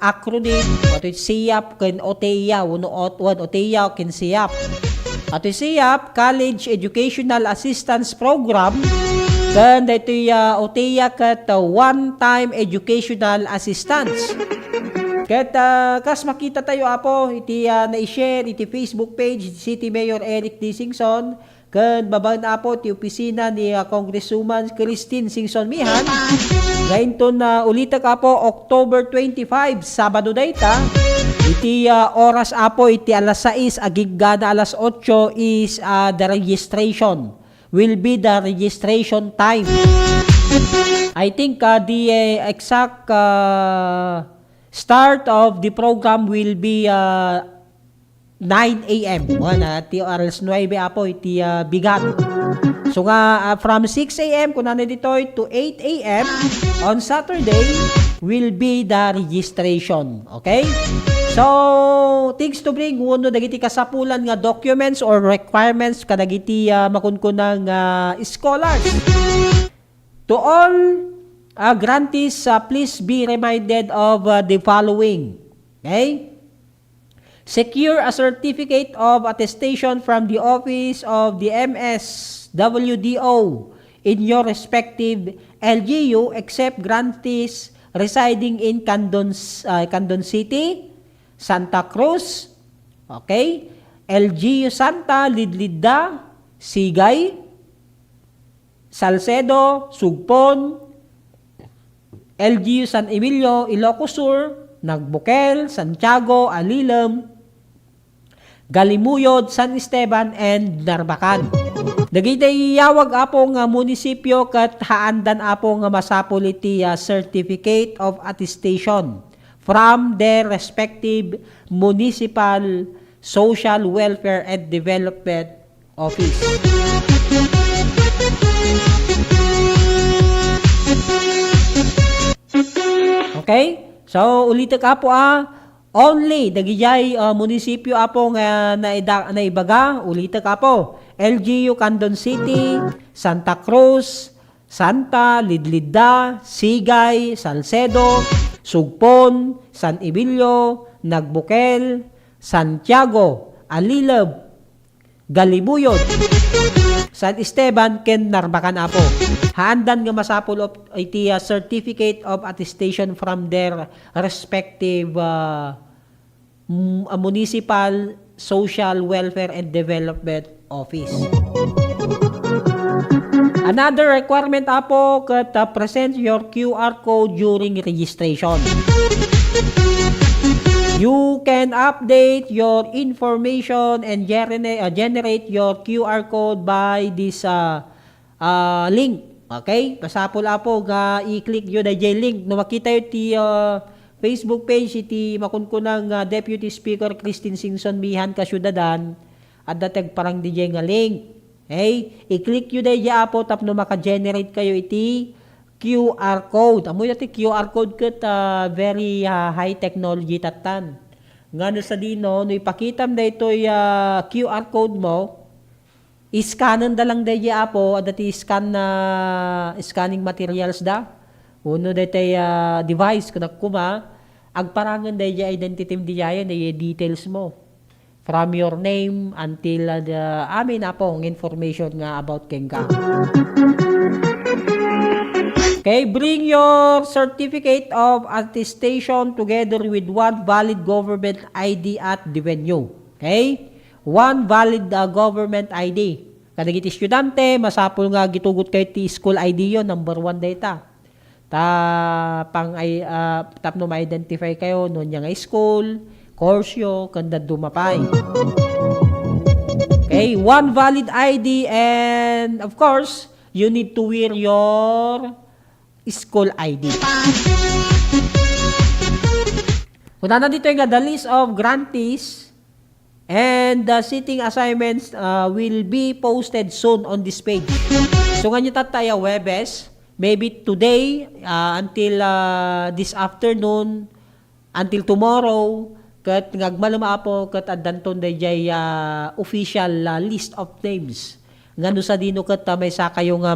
S9: acronym ato SIAP ken OTEA, OTEA ken SIAP. Ato SIAP, College Educational Assistance Program. Kan dito OTEA kat one-time educational assistance. Kat kas makita tayo apo iti na-share iti Facebook page City Mayor Eric D. Singson. Kan babaen apo ti opisina ni Congresswoman Christine Singson Mihan. Ngayon to na ulitak apo October 25 Sabado dayta. Iti oras apo iti alas 6 agigada alas 8 is the registration. Will be the registration time. I think the exact start of the program will be 9 a.m. Ti alas 9 apo iti bigat. So nga from 6 a.m. kunana ditoy to 8 a.m. on Saturday will be the registration. Okay? So, things to bring, uno dagiti kasapulan nga documents or requirements kadagiti makunkunang scholars. To all grantees, please be reminded of the following. Okay? Secure a certificate of attestation from the Office of the MSWDO in your respective LGU except grantees residing in Candon City, Santa Cruz, okay? LGU Santa, Lidlida, Sigay, Salcedo, Sugpon, LGU San Emilio, Ilocos Sur, Nagbukel, Santiago, Alilam, Galimuyod, San Esteban, and Narbacan. Dagitay yawag apo nga munisipyo kat haandan apo nga masapol iti certificate of attestation from their respective municipal social welfare and development office. Okay? So ulitin ka po only dagijay munisipyo apo nga naibaga, ulitin ka po. LGU Candon City, Santa Cruz, Santa, Lidlida, Sigay, Salcedo, Sugpon, San Emilio, Nagbukel, Santiago, Alilab, Galibuyod, San Esteban, ken Narbacan apo. Haandan nga masapol of iti certificate of attestation from their respective municipal social welfare and development office. Another requirement apo kat present your QR code during registration. You can update your information and generate your QR code by this link. Okay? Pasapol apo ga i-click yun na link. No makita yun ti Facebook page iti makunkunang Deputy Speaker Christine Singson Mihan Kasyudadan at datag parang DJ nga link. Okay? I-click yun na apo tapno maka-generate kayo iti QR code. Amoy natin QR code kat very high technology tatan. Ngano sa dino, no ipakitam da ito QR code mo, iskanan da lang da apo, at dati scan na scanning materials da. Uno da ito device kung nakuma, agparangan da identity mo da details mo. From your name until amin apong information nga about kenka. Okay, bring your certificate of attestation together with one valid government ID at the venue. Okay? One valid government ID. Kada giti estudyante, masapol nga gitugot kay ti school ID yon, number 1 data. Tapno ma-identify kayo noon nga school, course yo, kanda dumapay. Okay, one valid ID and of course, you need to wear your school ID. Kuna na dito yung the list of grantees and the sitting assignments will be posted soon on this page. So nga nyo tataya Webes, maybe today until this afternoon, until tomorrow, kat ngagmalama po kat adanton dayjay official list of names. Ngano sa dino kat may sa kayo nga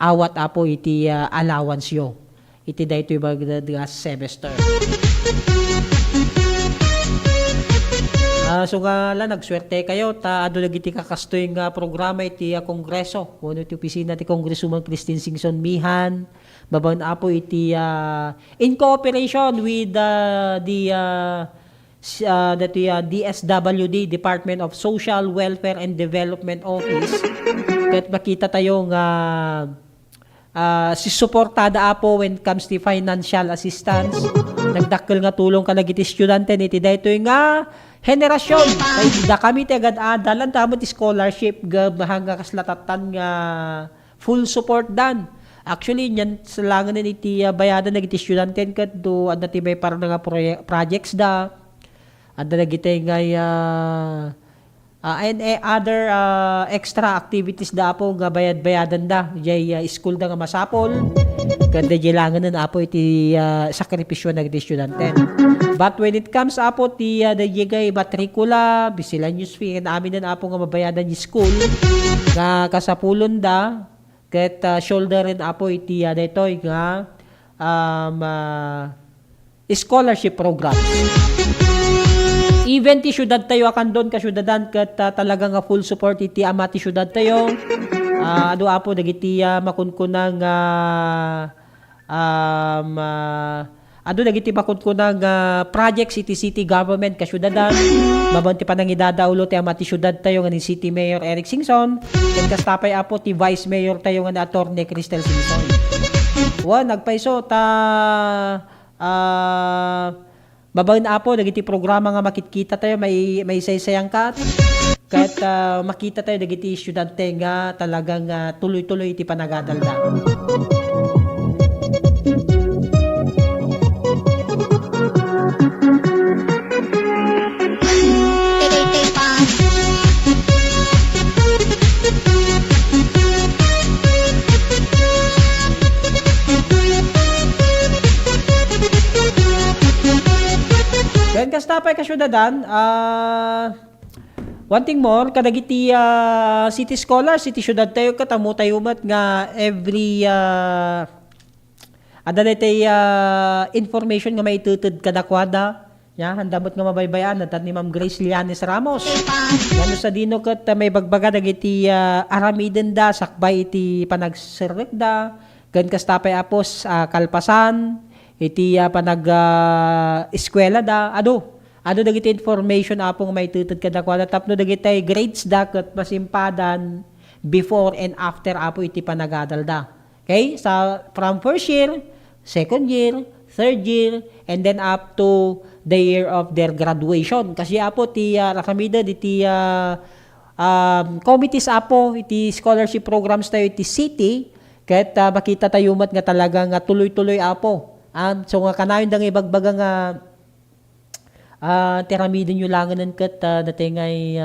S9: awat apo iti allowance yo. Iti dayto yung semester. So nga nagswerte kayo ta ado lagi ti kakastoy nga programa iti kongreso. Kuno iti opisina ti Congresswoman Christine Singson Mihan. Babaon apo iti in cooperation with the DSWD, Department of Social Welfare and Development Office. Kahit makita tayo nga si suportada apo when it comes to financial assistance. Nagdakkel nga tulong ka nagiti estudyante niti daytoy nga henerasyon. Kay da kami ti agad dalan tamot scholarship hanggang kaslatatan nga full support dan. Actually nyan salangan niti bayadan nagiti estudyante ket do adda ti may parang nga projects da. Adda nagiti nga and other extra activities da po nga bayad-bayadan da jay school da nga masapol kanda jilangan na apo iti sakripisyo na iti estudyante. But when it comes apo ti dayjay matrikula miscellaneous fee amin na apo nga mabayadan yung school nga kasapulon da ket shoulderin apo iti daytoy nga scholarship program. Even ti syudad tayo akan doon ka syudadan ket talaga nga full support iti ama ti syudad tayo. Ado apo dagiti makunkunang Ado dagiti bakod ko ng project city government kasyudadan. Mabanti pa nang idadaulo ti amati syudad tayo nga ni City Mayor Eric Singson. Ken kastapay apo ti Vice Mayor tayo nga ni Attorney Cristel Singson. Nagpaiso ta babaen apo dagiti programa nga makitkita tayo may saysayang kat. Kahit makita tayo dagiti estudyante nga talagang tuloy-tuloy ti panagadalda. Then kastapay kasyudadan, one thing more, kadagiti city scholars, city syudad tayo katamu tayo mat nga every adalay tayo information nga maitutud kadakwada. Handamot nga mabaybayan at ni Ma'am Grace Lianes Ramos. Yan sa dino kat may bagbaga dagiti aramiden da sakbay iti panagserrekda. Gan kastapay apos kalpasan iti eskwela da ado dagiti information apong may tutod kadakwada tapno dagiti grades da ket masimpadan before and after apo iti panagadalda. Okay? From first year, second year, third year, and then up to the year of their graduation. Kasi apo ti rakamida iti committees apo iti scholarship programs tayo iti city ket makita tayo mat nga talaga nga tuloy-tuloy apo. So nga kanayon dang ibagbaga nga tiramidin nyo langanan kat dating ay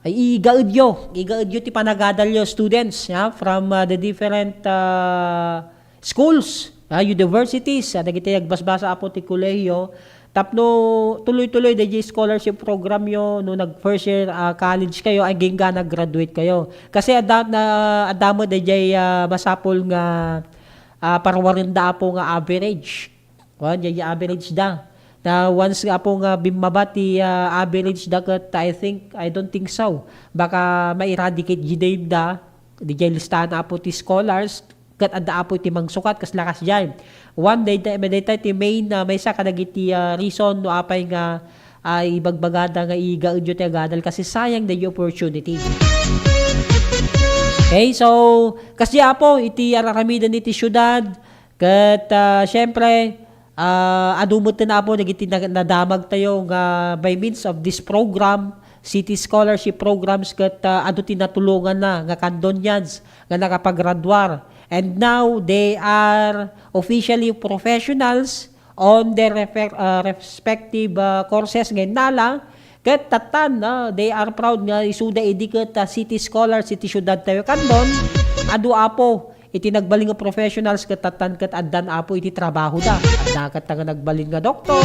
S9: ay igaudyo ti panagadalyo students from the different schools, universities, dagiti agbasbasa apo ti kolehiyo tapno tuloy-tuloy DJ scholarship program yo no nag first year college kayo ay ginga nag-graduate kayo. Kasi adamo DJ masapol nga parwarinda apo nga average. Yung average da. Na once nga po nga bimabati average da kat I don't think so. Baka ma-eradicate jidayim da. Di jay listahan apo ti scholars kat adda apo ti mangsukat kas lakas jay. One day ti main may sa kadagiti reason no apay nga ay ibagbagada nga igaudyo ti agadal kasi sayang the opportunity. Okay, so kasi apo iti araramida ni ti syudad kat syempre adumot na po nagiti nadamag tayo nga by means of this program city scholarship programs kat adu tinatulungan na nga kandonyans nga nakapaggraduar and now they are officially professionals on their respective courses ngayon nala kat tatan they are proud nga isuda idikat city scholars city syudad tayo kandon adu apo iti nagbaling nga professionals katatan kat addan apo iti trabaho da. Adda kat nga nagbalin nga doktor,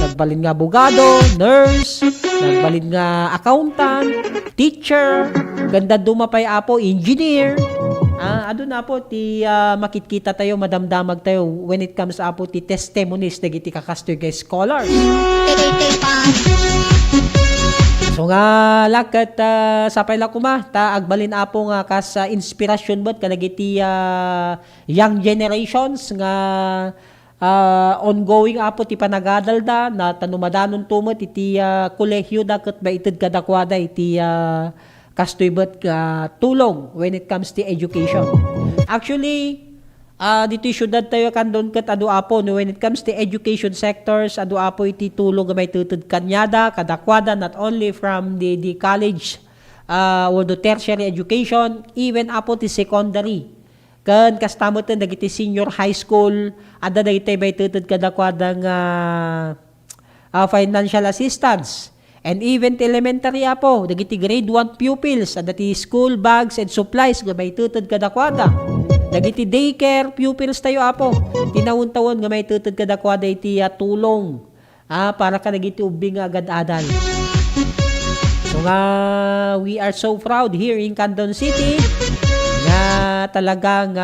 S9: nagbalin nga abogado, nurse, nagbalin nga accountant, teacher, ganda dumapay apo engineer. Adun apo ti makitkita tayo madamdamag tayo when it comes apo ti testimonies dagiti kakastoy kay scholars. So nga lakat sapay la kuma ta agbalin apo nga kas inspirasyon bot kanagiti young generations nga ongoing apo ti panagadalda na tanumadanon tumot iti kolehiyo da ket baited kadakwada iti kastoy bot tulong when it comes to education. Actually dito syudad tayo kandon ket adu apo no when it comes to education sectors adu apo iti tulong may tutud kanyada kadakwada not only from the college or the tertiary education even apo ti secondary ken kastamoten dagiti senior high school adda dagiti may tutud kadakwada nga financial assistance and even ti elementary apo dagiti grade 1 pupils adda ti school bags and supplies nga may tutud kadakwada. Dagiti daycare pupils tayo apo. Tinawon-tawon nga may tutud kadakwada iti tulong para ka dagiti ubing agad-adal. So nga we are so proud here in Candon City nga talagang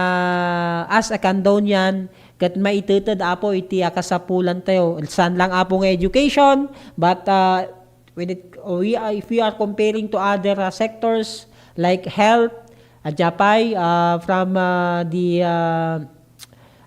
S9: as a Candonian kat maitutud apo iti kasapulan tayo. San lang apo nga education but if we are comparing to other sectors like health, Japay from the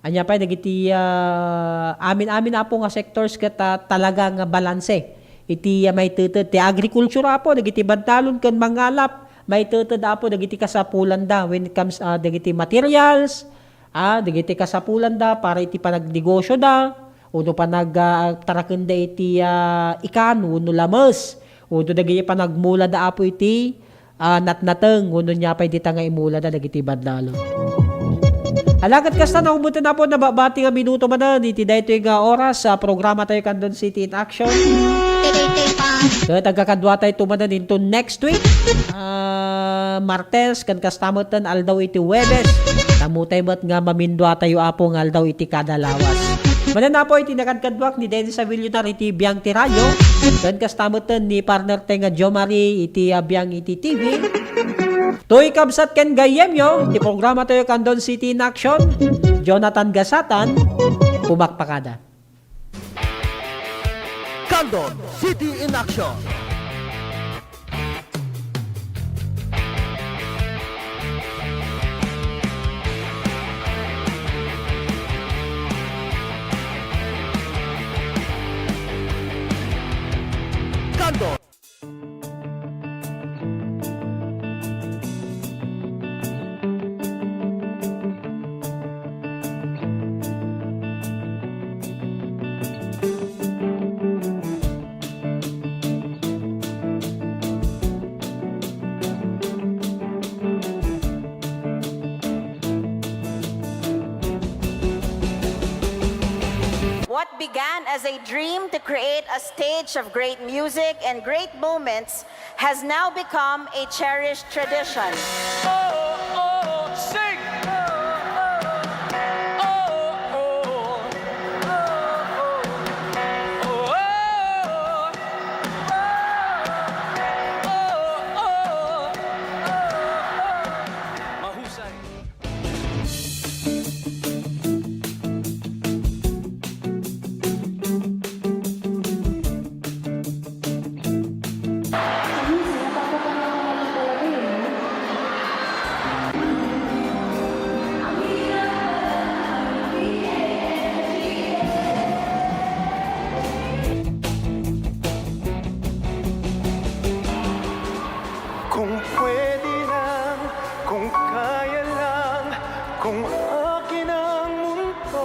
S9: Anya pa dagiti amin na po nga sectors ket talaga nga balanse. Iti may tutud ti agriculture apo dagiti bantalon ken mangalap may tutud apo dagiti kasapulan da when it comes dagiti materials, dagiti kasapulan da para iti panagdegosyo da uno panagtarakenda iti ikan uno lames uno dagiti panagmula da apo iti natnateng uno nya pa iti nga imula da dagiti bandalon. Alagat kasta na umutin na po nababati nga minuto man iti dahito yung oras sa programa tayo Candon City in Action. Tagakadwa tayo tumanan into next week. Martes kan kastamutan aldaw iti Webes. Tamutay mat nga mamindwa tayo apo nga aldaw iti kadalawas. Manan na po iti nakadkadwak ni Dennis Avilio na iti Biang Tirayo. Kan kastamutan ni partner tayo nga Jo Marie iti Biang iti TV. Toy kabsat ken gayemyo, ti programa tayo Candon City in Action, Jonathan Gasatan, pumakpakada.
S13: Candon City in Action. Candon.
S21: What began as a dream to create a stage of great music and great moments has now become a cherished tradition.
S13: Sing!
S19: Kung pwede lang, kung kaya lang, kung akin ang mundo.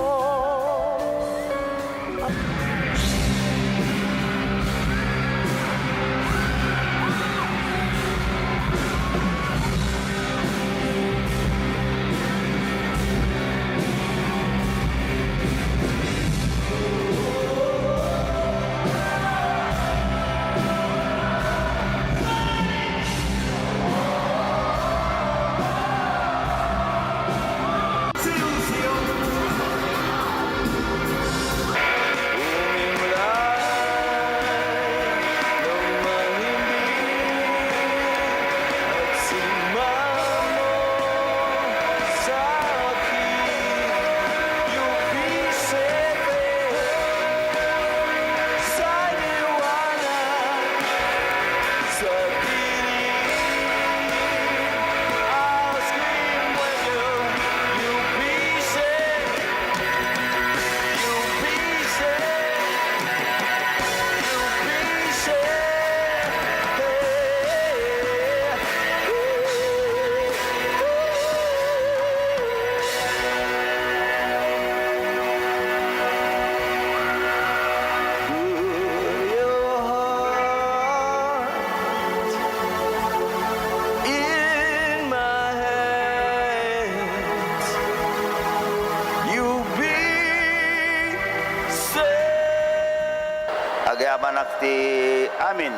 S3: Agyaman ti amin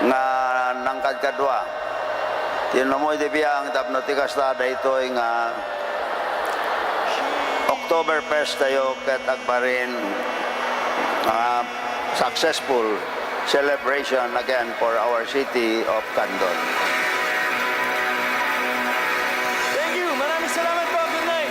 S3: nga nangkad kadwa. Tinamoy di biyang tapno ti kastada ito nga October 1st tayo ket agparin successful celebration again for our city of Candon.
S13: Thank you. Maraming salamat po. Good night.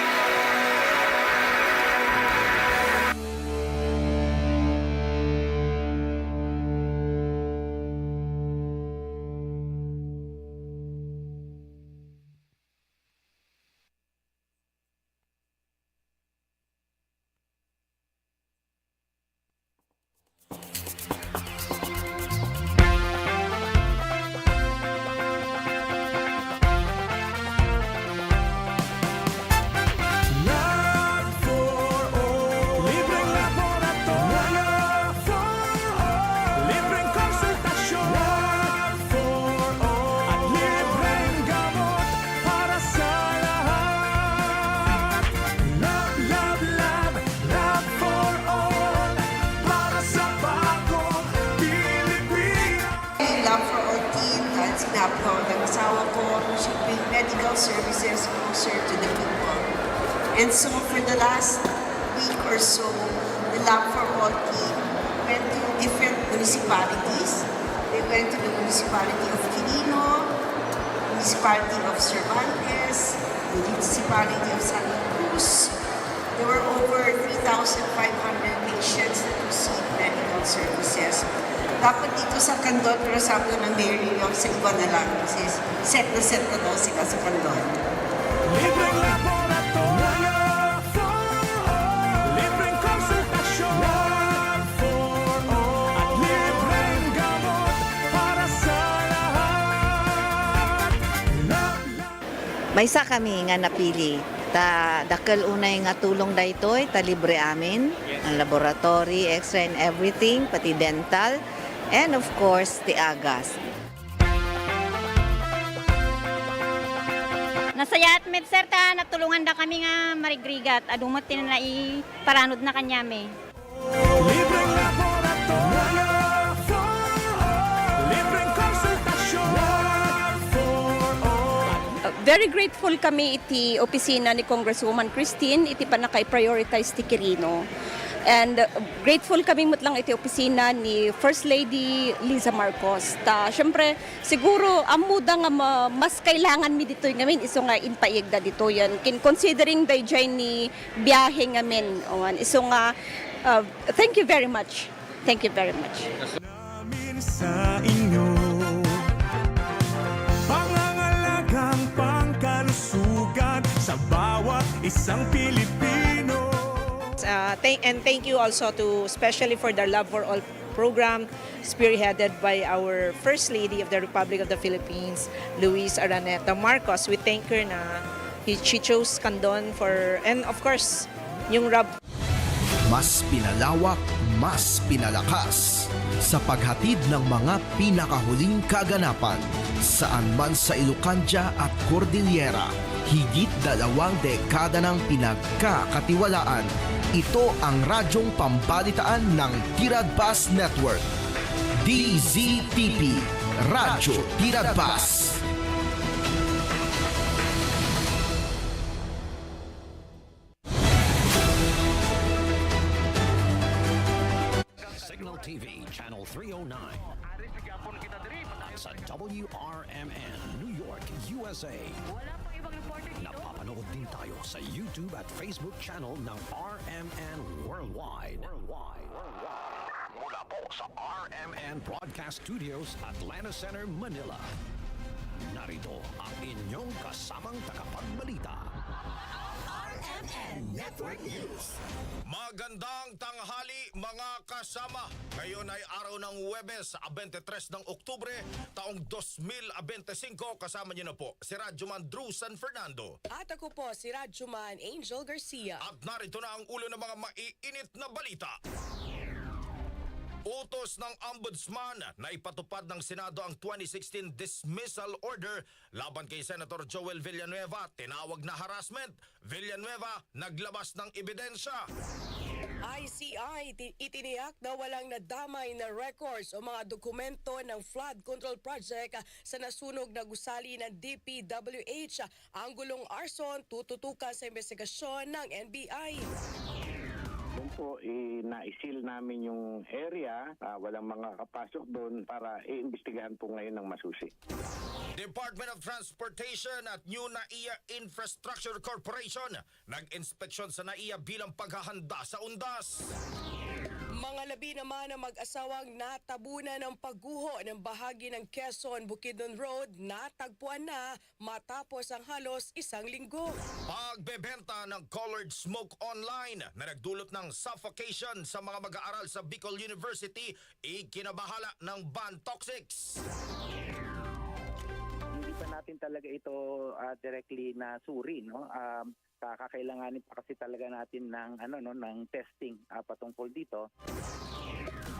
S5: medical services closer to the people. And so for the last week or so, the Lab for All team went to different municipalities. They went to the municipality of Quirino, municipality of Cervantes, the municipality of Santa Cruz. There were over 3,500 patients that received medical services. Dapat dito sa Candon, pero sabi ng Mayor yung sa iba na lang kasi set na daw sila sa Candon.
S19: Libreng laboratorio for all. Libreng konsultasyon for all. At libreng gamot para sa lahat.
S8: Maysa kami nga napili. Dakal unay nga tulong daytoy, ta libre amin. Ang laboratory, X-ray and everything, pati dental. And of course, the agas.
S20: Nasayat med sir ta natulungan da kami nga marigrigat adumot tin na iparanod na kanyame.
S19: Libreng laboratorio for all. Libreng konsultasyon for all.
S22: Very grateful kami iti opisina ni Congresswoman Christine iti panakay-prioritize ti Quirino. And grateful kami mutlang iti opisina ni First Lady Liza Marcos. Siyempre, siguro amuda nga mas kailangan mi dito ngamin iso nga inpaigda dito yan. Considering dayjay ni biyahe ngamin. Iso nga, thank you very much. Thank you very much.
S19: Namin sa inyo pangangalagang pangkalusugan sa bawat isang Pilipino.
S1: And thank you also to especially for the Love for All program spearheaded by our First Lady of the Republic of the Philippines, Luis Araneta Marcos. We thank her na she chose Candon for, and of course, yung
S11: Mas pinalawak, mas pinalakas sa paghatid ng mga pinakahuling kaganapan saan man sa Ilocandia at Cordillera. Higit 2 dekada ng pinagkakatiwalaan. Ito ang radyong pambalitaan ng Tiradpas Network. DZTP, Radyo Tiradpas.
S25: Signal TV, Channel 309. Sa WRMN, New York, USA. Napapanood din tayo sa YouTube at Facebook channel ng RMN Worldwide. Mula po sa RMN Broadcast Studios, Atlanta Center, Manila. Narito ang inyong kasamang tagapagbalita. RMN Network News.
S26: Magandang tanghali mga kasama. Ngayon ay araw ng Huwebes, 23 ng Oktubre, taong 2025. Kasama niyo na po si Radyoman Drew San Fernando.
S27: At ako po si Radyoman Angel Garcia.
S26: At narito na ang ulo ng mga maiinit na balita. Utos ng Ombudsman na ipatupad ng Senado ang 2016 dismissal order laban kay Senator Joel Villanueva. Tinawag na harassment. Villanueva naglabas ng ebidensya.
S27: ICI itiniyak na walang nadamay na records o mga dokumento ng flood control project sa nasunog na gusali ng DPWH. Ang gulong arson tututukan sa investigasyon ng NBI.
S28: Doon po, na-seal namin yung area, walang mga kapasok doon para iimbestigahan po ngayon ng masusi.
S26: Department of Transportation at New NAIA Infrastructure Corporation nag-inspeksyon sa NAIA bilang paghahanda sa undas.
S27: Mga labi naman ang mag-asawang natabunan ng pagguho ng bahagi ng Quezon Bukidnon Road natagpuan na matapos ang halos 1 linggo.
S26: Pagbebenta ng colored smoke online na nagdulot ng suffocation sa mga mag-aaral sa Bicol University, ikinabahala ng ban toxics.
S28: Hindi pa natin talaga ito directly na suri, no? Kakailanganin pa kasi talaga natin ng ng testing patungkol dito.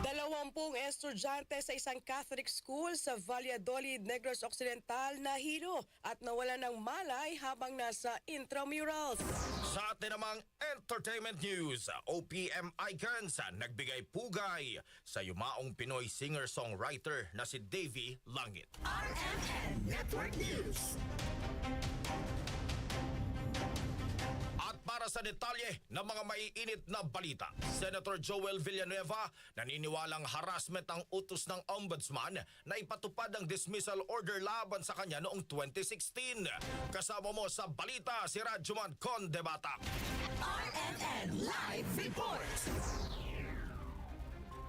S27: 20 estudyante sa isang Catholic school sa Valladolid, Negros Occidental nahilo at nawala ng malay habang nasa intramurals.
S26: Sa atin namang entertainment news, OPM Icons nagbigay pugay sa yumaong Pinoy singer-songwriter na si Davy Langit.
S11: RMN Network News.
S26: para sa detalye ng mga maiinit na balita. Senator Joel Villanueva naniniwalang harassment ang utos ng ombudsman na ipatupad ang dismissal order laban sa kanya noong 2016. Kasama mo sa balita si Radyoman Conde Batak.
S4: RMN Live Report.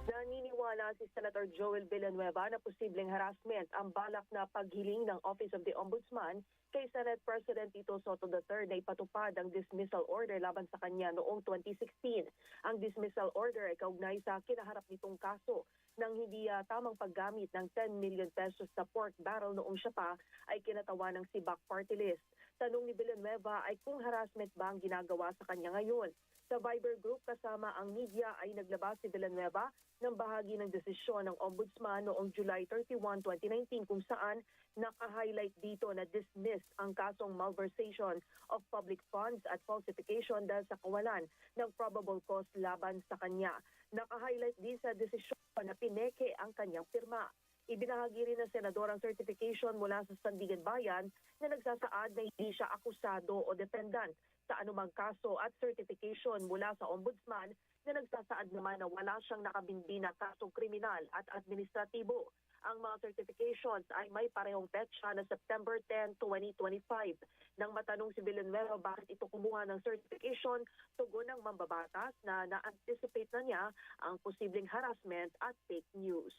S6: Naniniwala si Senator Joel Villanueva na posibleng harassment ang balak na paghiling ng Office of the Ombudsman kay Senate President Tito Soto III na ipatupad ang dismissal order laban sa kanya noong 2016. Ang dismissal order ay kaugnay sa kinaharap nitong kaso ng hindi tamang paggamit ng 10 million pesos sa pork barrel noong siya pa ay kinatawa ng Sibak Party List. Tanong ni Villanueva ay kung harassment ba ang ginagawa sa kanya ngayon. Sa Viber Group kasama ang media ay naglabas si Villanueva ng bahagi ng desisyon ng Ombudsman noong July 31, 2019 kung saan naka-highlight dito na dismissed ang kasong malversation of public funds at falsification dahil sa kawalan ng probable cause laban sa kanya. Naka-highlight din sa desisyon na pineke ang kanyang pirma. Ibinahagi rin ng senador ang certification mula sa Sandigan Bayan na nagsasaad na hindi siya akusado o defendant sa anumang kaso at certification mula sa ombudsman na nagsasaad naman na wala siyang nakabindi na kasong kriminal at administratibo. Ang mga certifications ay may parehong petsa na September 10, 2025. Nang matanong si Villanueva bakit ito kumuha ng certification, tugon ng mambabatas na na-anticipate na niya ang posibleng harassment at fake news.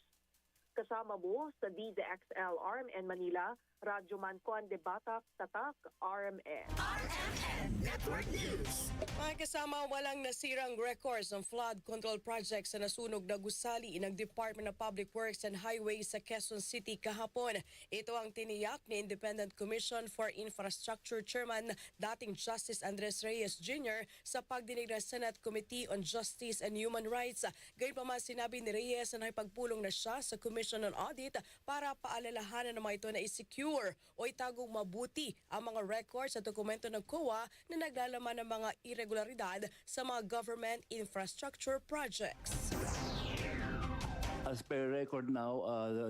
S6: Kasama mo sa DZXL RMN Manila, Radyoman Conde Batak, Tatak, RMN.
S4: RMN Network News.
S27: Mga kasama, walang nasirang records ng flood control project sa nasunog na gusali ng Department of Public Works and Highways sa Quezon City kahapon. Ito ang tiniyak ni Independent Commission for Infrastructure Chairman dating Justice Andres Reyes Jr. sa pagdinig ng Senate Committee on Justice and Human Rights. Gayunpaman sinabi ni Reyes na nakipagpulong na siya sa Commission on Audit para paalalahanan ng mga ito na i-secure o itagong mabuti ang mga records at dokumento ng COA na naglalaman ng mga irregularidad sa mga government infrastructure projects.
S7: As per record now,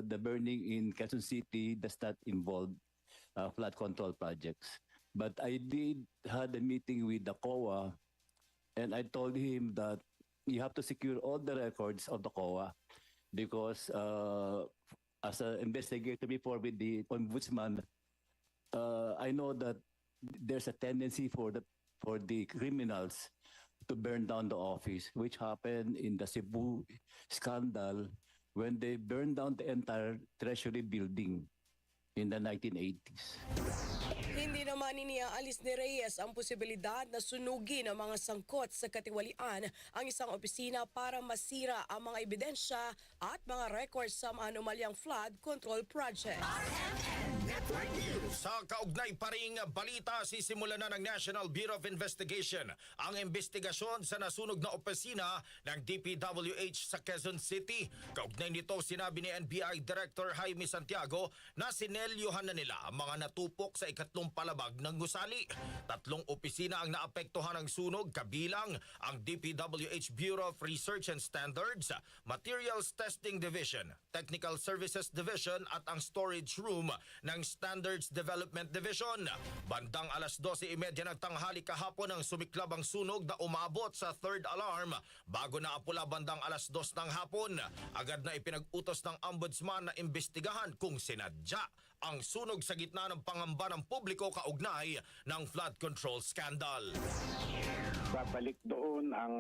S7: the burning in Quezon City does not involve flood control projects. But I did had a meeting with the COA and I told him that you have to secure all the records of the COA because as an investigator before with the ombudsman, I know that there's a tendency for the criminals to burn down the office, which happened in the Cebu scandal when they burned down the entire Treasury building in the 1980s.
S27: Hindi naman iniaalis ni Reyes ang posibilidad na sunugin ang mga sangkot sa katiwalian ang isang opisina para masira ang mga ebidensya at mga records sa mga anomalyang flood control project.
S26: Sa kaugnay pa ring balita, sisimula na ng National Bureau of Investigation ang investigasyon sa nasunog na opisina ng DPWH sa Quezon City. Kaugnay nito, sinabi ni NBI Director Jaime Santiago na sinelyohan na nila ang mga natupok sa ikatlong palabag ng gusali. 3 opisina ang naapektuhan ng sunog, kabilang ang DPWH Bureau of Research and Standards, Materials Testing Division, Technical Services Division at ang storage room ng Standards Development Division. Bandang alas 12:30 ng tanghali kahapon ang sumiklab ang sunog na umabot sa 3rd alarm bago naapula bandang alas 2 ng hapon. Agad na ipinag-utos ng ombudsman na imbestigahan kung sinadya ang sunog sa gitna ng pangamba ng publiko kaugnay ng flood control scandal.
S10: Babalik doon ang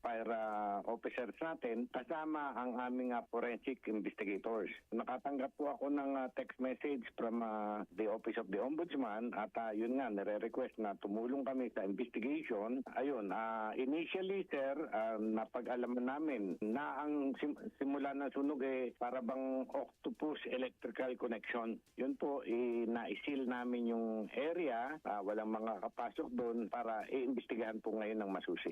S10: fire officers natin kasama ang aming forensic investigators. Nakatanggap po ako ng text message from the Office of the Ombudsman at yun nga, nire-request na tumulong kami sa investigation. Ayun, initially sir, napag-alaman namin na ang simula ng sunog para bang octopus electrical connection. Yun po, na-seal namin yung area, walang mga kapasok doon para i-investigahan po ngayon ng masusi.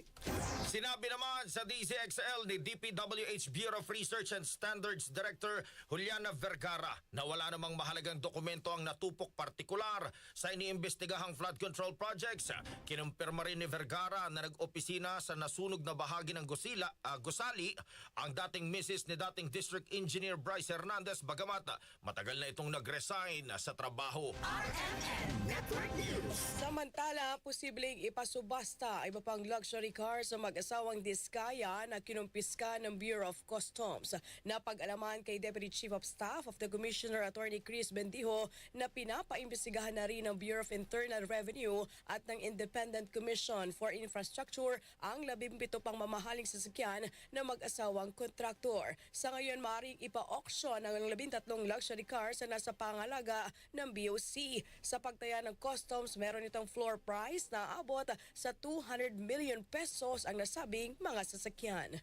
S26: Sinabi naman sa DZXL ni DPWH Bureau of Research and Standards Director Juliana Vergara na wala namang mahalagang dokumento ang natupok partikular sa iniimbestigahang flood control projects. Kinumpirma rin ni Vergara na nag-opisina sa nasunog na bahagi ng gusali ang dating misis ni dating District Engineer Bryce Hernandez, bagamat matagal na itong nag-resign sa trabaho.
S27: Samantala, posibleng ipasubasta iba pang luxury car sa mag-asawang Diskaya na kinumpiska ng Bureau of Customs. Napag-alaman kay Deputy Chief of Staff of the Commissioner Attorney Chris Bendijo na pinapaimbestigahan na rin ng Bureau of Internal Revenue at ng Independent Commission for Infrastructure ang 17 pang mamahaling sasakyan na mag-asawang kontraktor. Sa ngayon, maaaring ipa-auction ang 13 luxury cars na nasa pangalaga ng BOC. Sa pagtaya ng customs, meron itong floor price na abot sa 200 million pesos ang nasabing mga sasakyan.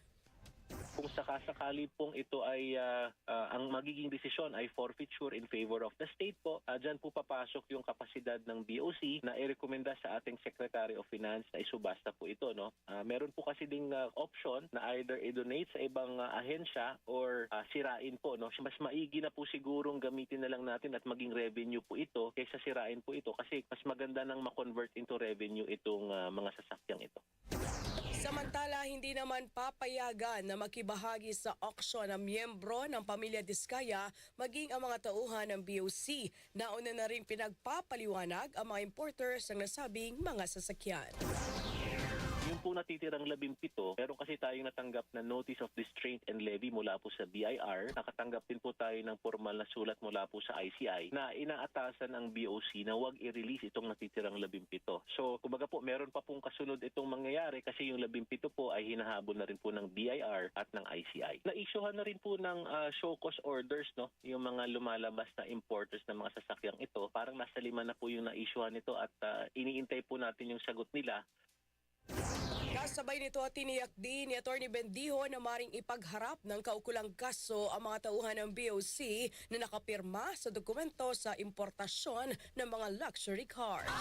S2: Kung sakasakali pong ito ay ang magiging desisyon ay forfeiture in favor of the state po, dyan po papasok yung kapasidad ng BOC na irekomenda sa ating Secretary of Finance na isubasta po ito. No? Meron po kasi ding option na either i-donate sa ibang ahensya or sirain po. No? Mas maigi na po sigurong gamitin na lang natin at maging revenue po ito kaysa sirain po ito kasi mas maganda nang ma-convert into revenue itong mga sasakyang ito.
S27: Samantala, hindi naman papayagan na makibahagi sa auction ng miyembro ng pamilya Diskaya maging ang mga tauhan ng BOC. Nauna na rin pinagpapaliwanag ang mga importers ng nasabing mga sasakyan.
S2: Yung po natitirang 17, meron kasi tayong natanggap na Notice of Distraint and Levy mula po sa BIR. Nakatanggap din po tayo ng formal na sulat mula po sa ICI na inaatasan ang BOC na huwag i-release itong natitirang 17. So, kumbaga po, meron pa pong kasunod itong mangyayari kasi yung 17 po ay hinahabol na rin po ng BIR at ng ICI. Na-issuehan na rin po ng show cause orders, no? Yung mga lumalabas na importers ng mga sasakyang ito. Parang nasa 5 na po yung na-issuehan ito at iniintay po natin yung sagot nila.
S27: Kasabay nito, tiniyak din ni Atty. Bendijo na maring ipagharap ng kaukulang kaso ang mga tauhan ng BOC na nakapirma sa dokumento sa importasyon ng mga luxury cars.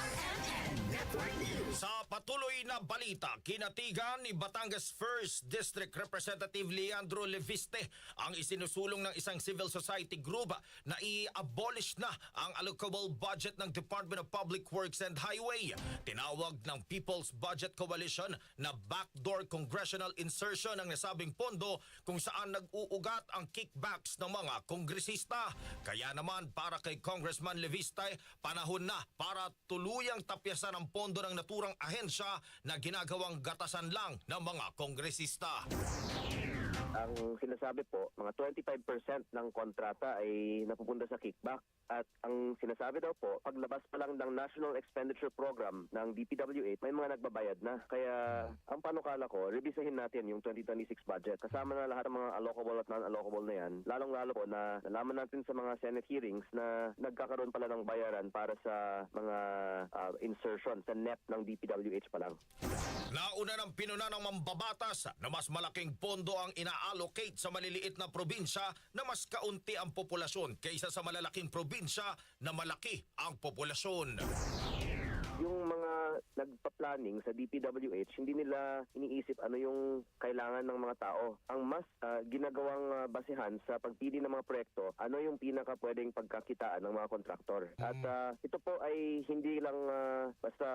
S26: Sa patuloy na balita, kinatigan ni Batangas 1st District Representative Leandro Leviste ang isinusulong ng isang civil society group na i-abolish na ang allocable budget ng Department of Public Works and Highway. Tinawag ng People's Budget Coalition na backdoor congressional insertion ng nasabing pondo kung saan nag-uugat ang kickbacks ng mga kongresista. Kaya naman para kay Congressman Leviste, panahon na para tuluyang tapyasan ang pondo ng naturang ahensya na ginagawang gatasan lang ng mga kongresista.
S12: Ang sinasabi po, mga 25% ng kontrata ay napupunta sa kickback. At ang sinasabi daw po, paglabas pa lang ng National Expenditure Program ng DPWH, may mga nagbabayad na. Kaya ang panukala ko, revisahin natin yung 2026 budget. Kasama na lahat ng mga allocable at non-allocable na yan. Lalong-lalo po na nalaman natin sa mga Senate hearings na nagkakaroon pala ng bayaran para sa mga insertion sa net ng DPWH pa lang.
S26: Nauna ng pinuna ng mambabatas na mas malaking pondo ang ina-allocate sa maliliit na probinsya na mas kaunti ang populasyon kaysa sa malalaking probinsya na malaki ang populasyon.
S12: Yung mga nagpa-planning sa DPWH, hindi nila iniisip ano yung kailangan ng mga tao. Ang mas ginagawang basehan sa pagpili ng mga proyekto, ano yung pinaka pwedeng pagkakitaan ng mga kontraktor. At ito po ay hindi lang basta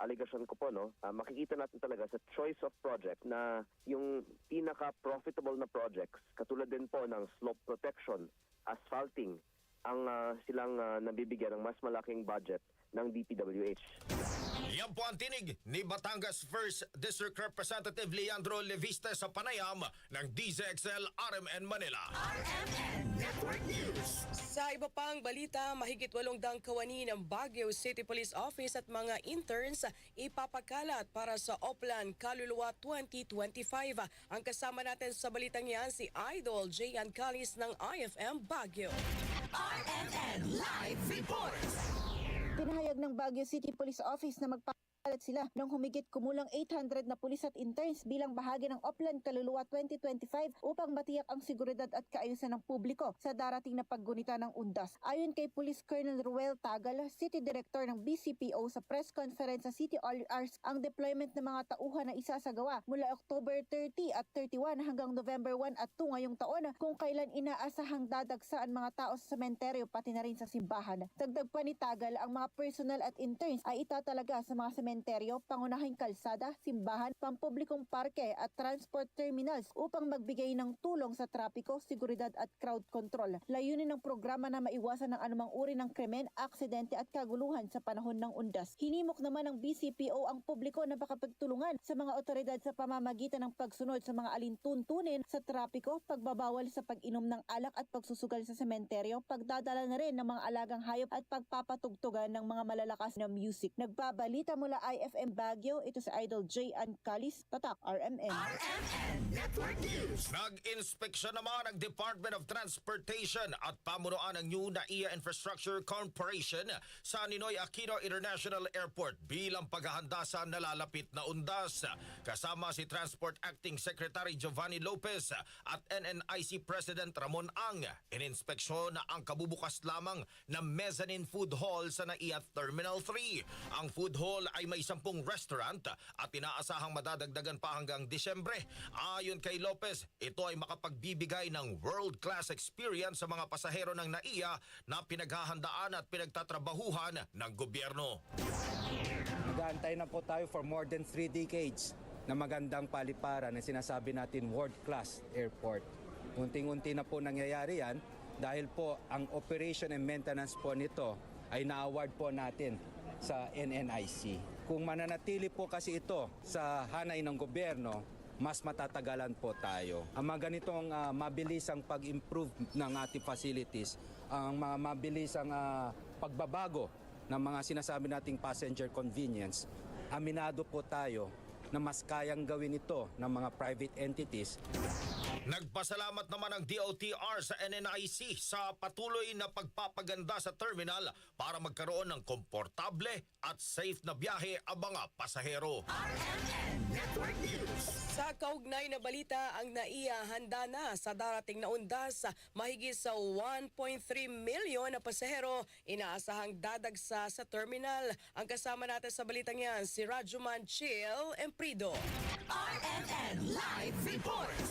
S12: allegation ko po, no? Makikita natin talaga sa choice of project na yung pinaka profitable na projects, katulad din po ng slope protection, asphalting, ang silang nabibigyan ng mas malaking budget ng DPWH.
S26: Yan po ang tinig ni Batangas 1st District Representative Leandro Leviste sa panayam ng DZXL RMN Manila.
S4: RMN Network News.
S27: Sa iba pang balita, mahigit 8 kawani ng Baguio City Police Office at mga interns ipapakalat para sa Oplan Kaluluwa 2025. Ang kasama natin sa balitang yan si Idol J. Calis ng IFM Baguio.
S4: RMN Live Reports.
S14: Pinahayag ng Baguio City Police Office na
S9: At sila ng humigit kumulang 800 na pulis at interns bilang bahagi ng Oplan Kaluluwa 2025 upang matiyak ang seguridad at kaayusan ng publiko sa darating na paggunita ng undas. Ayon kay Police Colonel Ruel Tagal, City Director ng BCPO sa press conference sa City Hours, ang deployment ng mga tauhan na isasagawa mula October 30 at 31 hanggang November 1 at 2 ngayong taon kung kailan inaasahang dadagsaan mga tao sa sementeryo pati na rin sa simbahan. Dagdag pa ni Tagal, ang mga personnel at interns ay itatalaga sa mga sementeryo, pangunahing kalsada, simbahan, pampublikong parke at transport terminals upang magbigay ng tulong sa trapiko, seguridad at crowd control. Layunin ng programa na maiwasan ng anumang uri ng krimen, aksidente at kaguluhan sa panahon ng undas. Hinimok naman ng BCPO ang publiko na makapagtulungan sa mga otoridad sa pamamagitan ng pagsunod sa mga alintuntunin sa trapiko, pagbabawal sa pag-inom ng alak at pagsusugal sa sementeryo, pagdadala na rin ng mga alagang hayop at pagpapatugtugan ng mga malalakas na music. Nagbabalita mula IFM Baguio, ito si Idol J. Ancalis, Tatak, RMN.
S11: Network News.
S26: Nag-inspeksyon naman ang Department of Transportation at pamunuan ng New NAIA Infrastructure Corporation sa Ninoy Aquino International Airport bilang paghahanda sa nalalapit na undas. Kasama si Transport Acting Secretary Giovanni Lopez at NNIC President Ramon Ang. Ininspeksyon ang kabubukas lamang ng mezzanine food hall sa NAIA Terminal 3. Ang food hall ay may 10 restaurant at inaasahang madadagdagan pa hanggang Disyembre. Ayon kay Lopez, ito ay makapagbibigay ng world-class experience sa mga pasahero ng NAIA na pinaghahandaan at pinagtatrabahuhan ng gobyerno.
S14: Nag-aantay na po tayo for more than 3 decades na magandang paliparan na sinasabi natin world-class airport. Unting-unti na po nangyayari yan dahil po ang operation and maintenance po nito ay na-award po natin sa NNIC. Kung mananatili po kasi ito sa hanay ng gobyerno, mas matatagalan po tayo. Ang mga ganitong mabilisang pag-improve ng ating facilities, ang mga mabilisang pagbabago ng mga sinasabi nating passenger convenience, aminado po tayo na mas kayang gawin ito ng mga private entities.
S26: Nagpasalamat naman ang DOTR sa NNIC sa patuloy na pagpapaganda sa terminal para magkaroon ng komportable at safe na biyahe ang mga pasahero.
S27: Sa kaugnay na balita, ang NAIA handa na sa darating na undas. Mahigit sa 1.3 milyon na pasahero inaasahang dadagsa sa terminal. Ang kasama natin sa balitang yan, si Rajuman Chill Emprido.
S4: RMN Live Reports.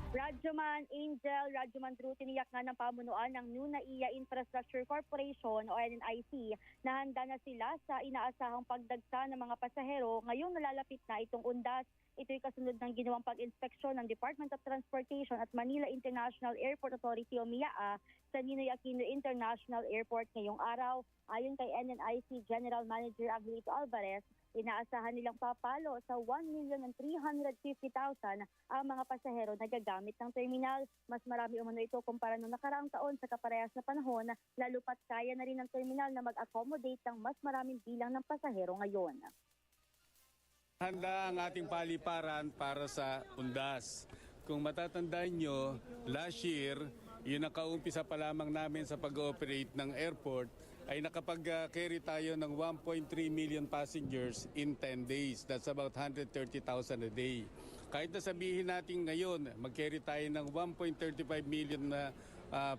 S15: Radyoman Angel, Radyoman Drew, tiniyak nga ng pamunuan ng New NAIA Infrastructure Corporation o NNIC na handa na sila sa inaasahang pagdagsa ng mga pasahero ngayong nalalapit na itong undas. Ito'y kasunod ng ginawang pag-inspeksyon ng Department of Transportation at Manila International Airport Authority o MIAA sa Ninoy Aquino International Airport ngayong araw. Ayon kay NNIC General Manager Aglito Alvarez, inaasahan nilang papalo sa 1,350,000 ang mga pasahero na gagamit ng terminal. Mas marami umano ito kumpara noong nakaraang taon sa kaparehas na panahon, lalo pat kaya na rin ng terminal na mag-accommodate ng mas maraming bilang ng pasahero ngayon.
S16: Handa ang ating paliparan para sa undas. Kung matatandaan nyo, last year, yun nakaumpisa pa lamang namin sa pag-ooperate ng airport, ay nakapag-carry tayo ng 1.3 million passengers in 10 days. That's about 130,000 a day. Kahit na sabihin natin ngayon, mag-carry tayo ng 1.35 million na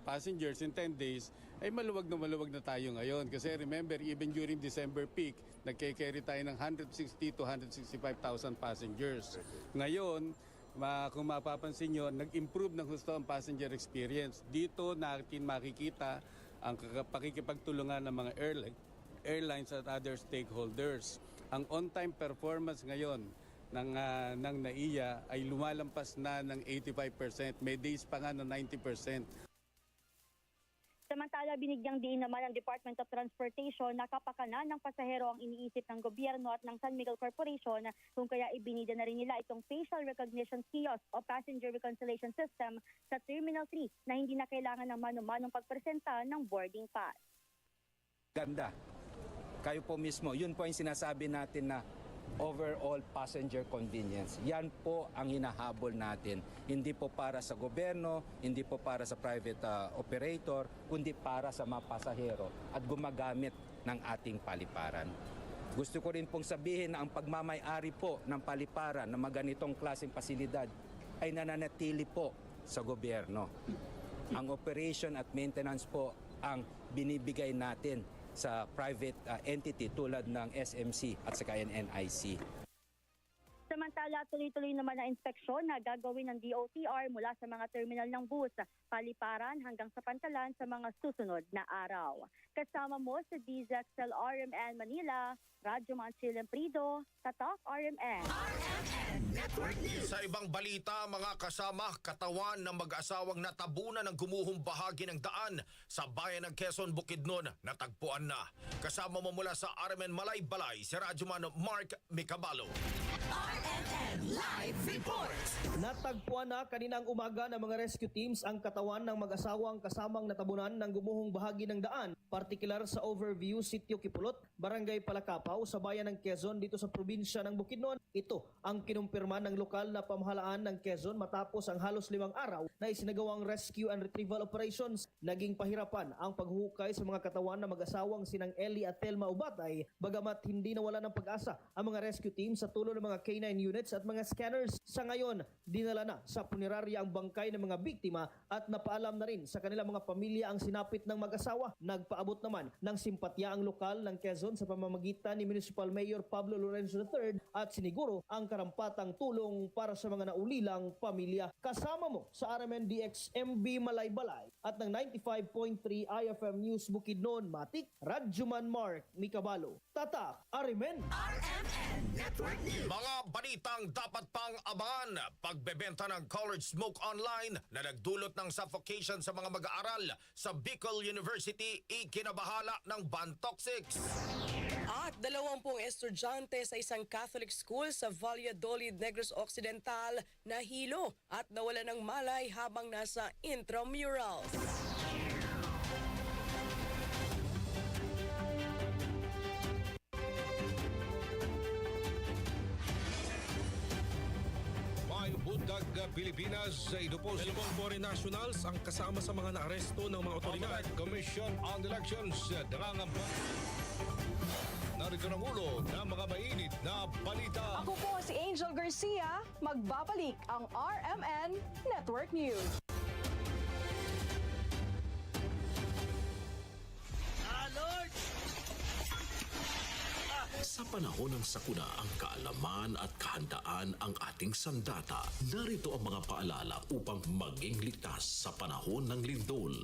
S16: passengers in 10 days, ay maluwag na tayo ngayon. Kasi remember, even during December peak, nagke-carry tayo ng 160 to 165,000 passengers. Ngayon, kung mapapansin nyo, nag-improve ng gusto ang passenger experience. Dito natin makikita ang pakikipagtulungan ng mga airlines at other stakeholders. Ang on-time performance ngayon ng NAIA ay lumalampas na ng 85%. May days pa nga na 90%.
S15: Samantala, binigyang diin naman ng Department of Transportation na kapakanan ng pasahero ang iniisip ng gobyerno at ng San Miguel Corporation, kung kaya ibinida na rin nila itong facial recognition kiosk o passenger reconciliation system sa Terminal 3 na hindi na kailangan ng mano-manong pagpresenta ng boarding pass.
S14: Ganda. Kayo po mismo, yun po yung sinasabi natin na overall passenger convenience. Yan po ang hinahabol natin. Hindi po para sa gobyerno, hindi po para sa private operator, kundi para sa mga pasahero at gumagamit ng ating paliparan. Gusto ko rin pong sabihin na ang pagmamay-ari po ng paliparan ng mga ganitong klaseng pasilidad ay nananatili po sa gobyerno. Ang operation at maintenance po ang binibigay natin sa private entity tulad ng SMC at saka NNIC.
S15: Samantala, tuloy-tuloy naman ang inspeksyon na gagawin ng DOTR mula sa mga terminal ng bus, paliparan hanggang sa pantalan sa mga susunod na araw. Kasama mo sa DZXL RMN Manila, Radyo Mansilang Prido, Tatak RMN.
S11: Sa ibang balita, mga kasama, katawan ng mag-asawang natabunan ng gumuhong bahagi ng daan sa bayan ng Quezon, Bukidnon, natagpuan na. Kasama mo mula sa RMN Malay-Balay, si Radyoman Mark Micabalo.
S4: RMN Live Report.
S3: Natagpuan na kaninang umaga ng mga rescue teams ang katawan ng mag-asawang kasamang natabunan ng gumuhong bahagi ng daan, partikular sa Overview, Sitio Kipulot, Barangay Palakapaw sa bayan ng Quezon dito sa probinsya ng Bukidnon. Ito ang kinumpirma ng lokal na pamahalaan ng Quezon matapos ang halos 5 araw na isinagawang rescue and retrieval operations. Naging pahirapan ang paghukay sa mga katawan ng mag-asawang sinang Eli at Telma Ubatay, bagamat hindi nawala ng pag-asa ang mga rescue teams sa tulong ng mga K9 units at mga scanners. Sa ngayon, dinala na sa punerarya ang bangkay ng mga biktima at napaalam na rin sa kanilang mga pamilya ang sinapit ng mag-asawa. Nagpaabot naman ng simpatya ang lokal ng Quezon sa pamamagitan ni Municipal Mayor Pablo Lorenzo III at siniguro ang karampatang tulong para sa mga naulilang pamilya. Kasama mo sa RMN DX MB Malay-Balay at ng 95.3 IFM News Bukidnon, Matik, Radyoman Mark Micabalo. Tatak, RMN.
S4: RMN Network News.
S11: Mga balitang dapat pang abangan, pagbebenta ng colored smoke online na nagdulot ng suffocation sa mga mag-aaral sa Bicol University, ikinabahala ng ban toxics.
S27: At 20 estudyante sa isang Catholic school sa Valladolid, Negros Occidental nahilo at nawala ng malay habang nasa intramural.
S5: May bundag Pilipinas, ito po si foreign nationals ang kasama sa mga naaresto ng mga otoridad. Commission on Elections, nangangamba. Narito ang ulo ng mga mainit na balita.
S13: Ako po si Angel Garcia, magbabalik ang RMN Network News.
S25: Sa panahon ng sakuna, ang kaalaman at kahandaan ang ating sandata. Narito ang mga paalala upang maging ligtas sa panahon ng lindol.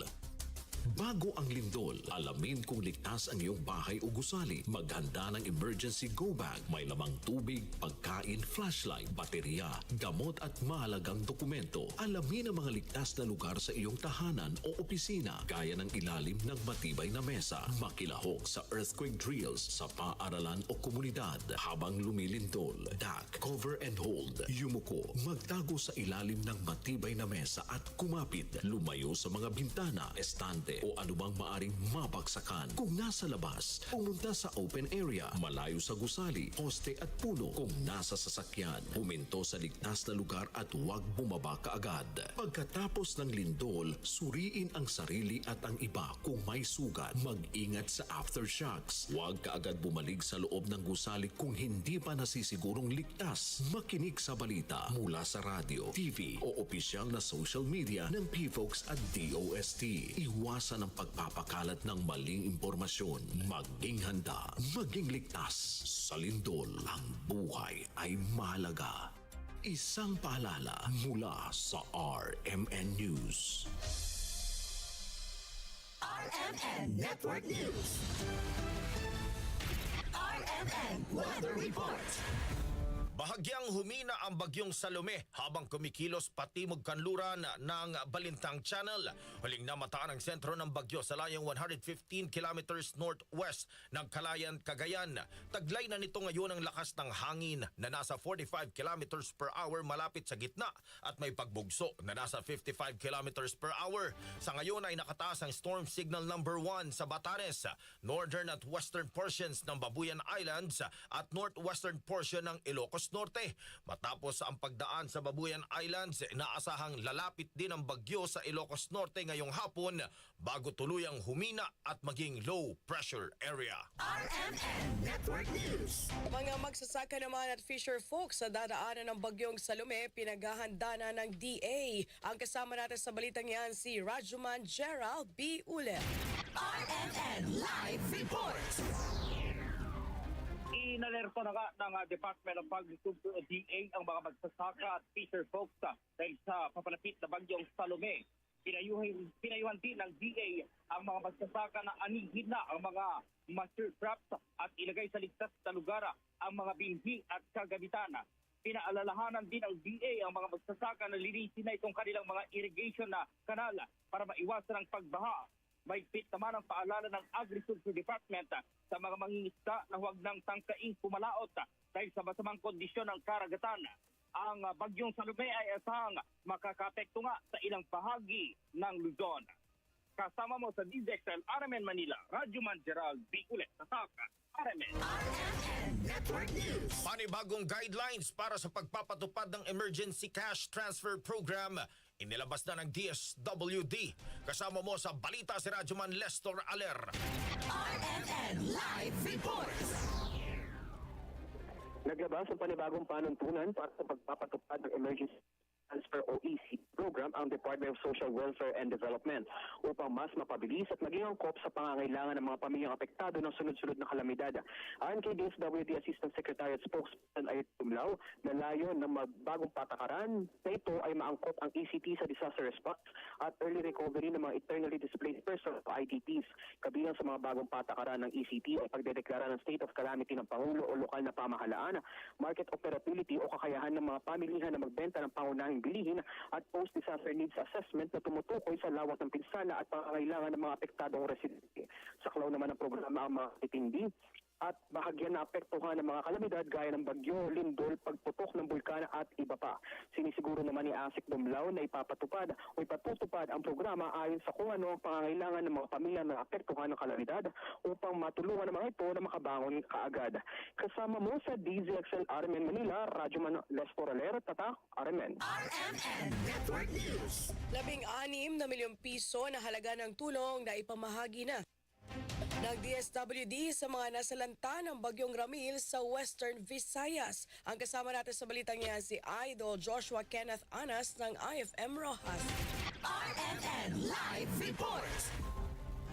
S25: Bago ang lindol, alamin kung ligtas ang iyong bahay o gusali. Maghanda ng emergency go bag. May lamang tubig, pagkain, flashlight, baterya, gamot at mahalagang dokumento. Alamin ang mga ligtas na lugar sa iyong tahanan o opisina, gaya ng ilalim ng matibay na mesa. Makilahok sa earthquake drills sa paaralan o komunidad habang lumilindol. Duck, cover and hold. Yumuko, magtago sa ilalim ng matibay na mesa at kumapit. Lumayo sa mga bintana, estante o anumang maaring mabagsakan. Kung nasa labas, pumunta sa open area, malayo sa gusali, poste at puno. Kung nasa sasakyan, huminto sa ligtas na lugar at huwag bumaba kaagad. Pagkatapos ng lindol, suriin ang sarili at ang iba. Kung may sugat, mag-ingat sa aftershocks. Huwag kaagad bumalig sa loob ng gusali kung hindi pa nasisigurong ligtas. Makinig sa balita mula sa radio, TV o opisyal na social media ng PFOX at DOST. Iwasan ang pagpapakalat ng maling impormasyon. Maging handa, maging ligtas. Sa lindol, ang buhay ay mahalaga. Isang paalala mula sa RMN News.
S4: RMN Network News. RMN Weather Report.
S11: Bahagyang humina ang bagyong Salome habang kumikilos patimog kanluran ng Balintang Channel. Huling namataan ang sentro ng bagyo sa layong 115 kilometers northwest ng Calayan, Cagayan. Taglay na nito ngayon ang lakas ng hangin na nasa 45 kilometers per hour malapit sa gitna at may pagbugso na nasa 55 kilometers per hour. Sa ngayon ay nakataas ang storm signal number 1 sa Batanes, northern at western portions ng Babuyan Islands at northwestern portion ng Ilocos
S26: Norte. Matapos ang pagdaan sa Babuyan Islands, inaasahang lalapit din ang bagyo sa Ilocos Norte ngayong hapon bago tuluyang humina at maging low pressure area.
S4: RMN Network News.
S27: Mga magsasaka naman at fisher folks sa dadaanan ng bagyong Salome, pinaghahanda na ng DA. Ang kasama natin sa balitang yan si Rajuman Gerald B. Ule.
S4: RMN Live Report.
S28: Inalerto na nga ng Department of Agriculture o DA ang mga magsasaka at fisher folks dahil sa papalapit na bagyong Salome. Pinayuhan din ng DA ang mga magsasaka na anihin na ang mga master crops at ilagay sa ligtas na lugar ang mga binhi at kagamitan. Pinaalalahanan din ng DA ang mga magsasaka na linisin na itong kanilang mga irrigation na kanal para maiwasan ang pagbaha. Mahigpit naman ang paalala ng Agriculture Department sa mga mangingisda na huwag nang tangkaing pumalaot dahil sa masamang kondisyon ng karagatan. Ang bagyong Salome ay asahang makakapekto nga sa ilang bahagi ng Luzon. Kasama mo sa DZXL RMN Manila, Rajuman Gerald B. Ulit sa Saka, RMN.
S4: Network News.
S26: Panibagong guidelines para sa pagpapatupad ng Emergency Cash Transfer Program inilabas na ng DSWD. Kasama mo sa balita si Rajuman Lester Aler.
S4: RMN Live Report.
S12: Naglabas ang panibagong panuntunan para sa pagpapatupad ng Emergency Transfer o EC program ang Department of Social Welfare and Development upang mas mapabilis at maging angkop sa pangangailangan ng mga pamilyang apektado ng sunod-sunod na kalamidad. Ayon kay DSWD Assistant Secretary at Spokesperson Ayat Tumlao, na layon ng bagong patakaran na ito ay maangkop ang ECT sa disaster response at early recovery ng mga internally displaced persons o IDPs. Kabilang sa mga bagong patakaran ng ECT ay pagdedeklara ng state of calamity ng Pangulo o lokal na pamahalaan, market operability o kakayahan ng mga pamilihan na magbenta ng pangunahing bilihin at post-disaster needs assessment na tumutukoy sa lawak ng pinsala at pangangailangan ng mga apektadong residente. Saklaw naman ng programa ang mga titindi at bahagyan na apektuhan ng mga kalamidad gaya ng bagyo, lindol, pagputok ng bulkan at iba pa. Sinisiguro naman ni Asik Dumlao na ipapatupad o ipatutupad ang programa ayon sa kung ano ang pangangailangan ng mga pamilya na apektuhan ng kalamidad upang matulungan ng mga ito na makabangon kaagad. Kasama mo sa DZXL RMN Manila, Rajuman Lester Aler, Tatak, RMN.
S4: RMN Network News.
S27: 16 na milyong piso na halaga ng tulong na ipamahagi na ng DSWD sa mga nasalanta ng Bagyong Ramil sa Western Visayas. Ang kasama natin sa balitang yan si Idol Joshua Kenneth Anas ng IFM Rojas.
S4: RMN Live Report.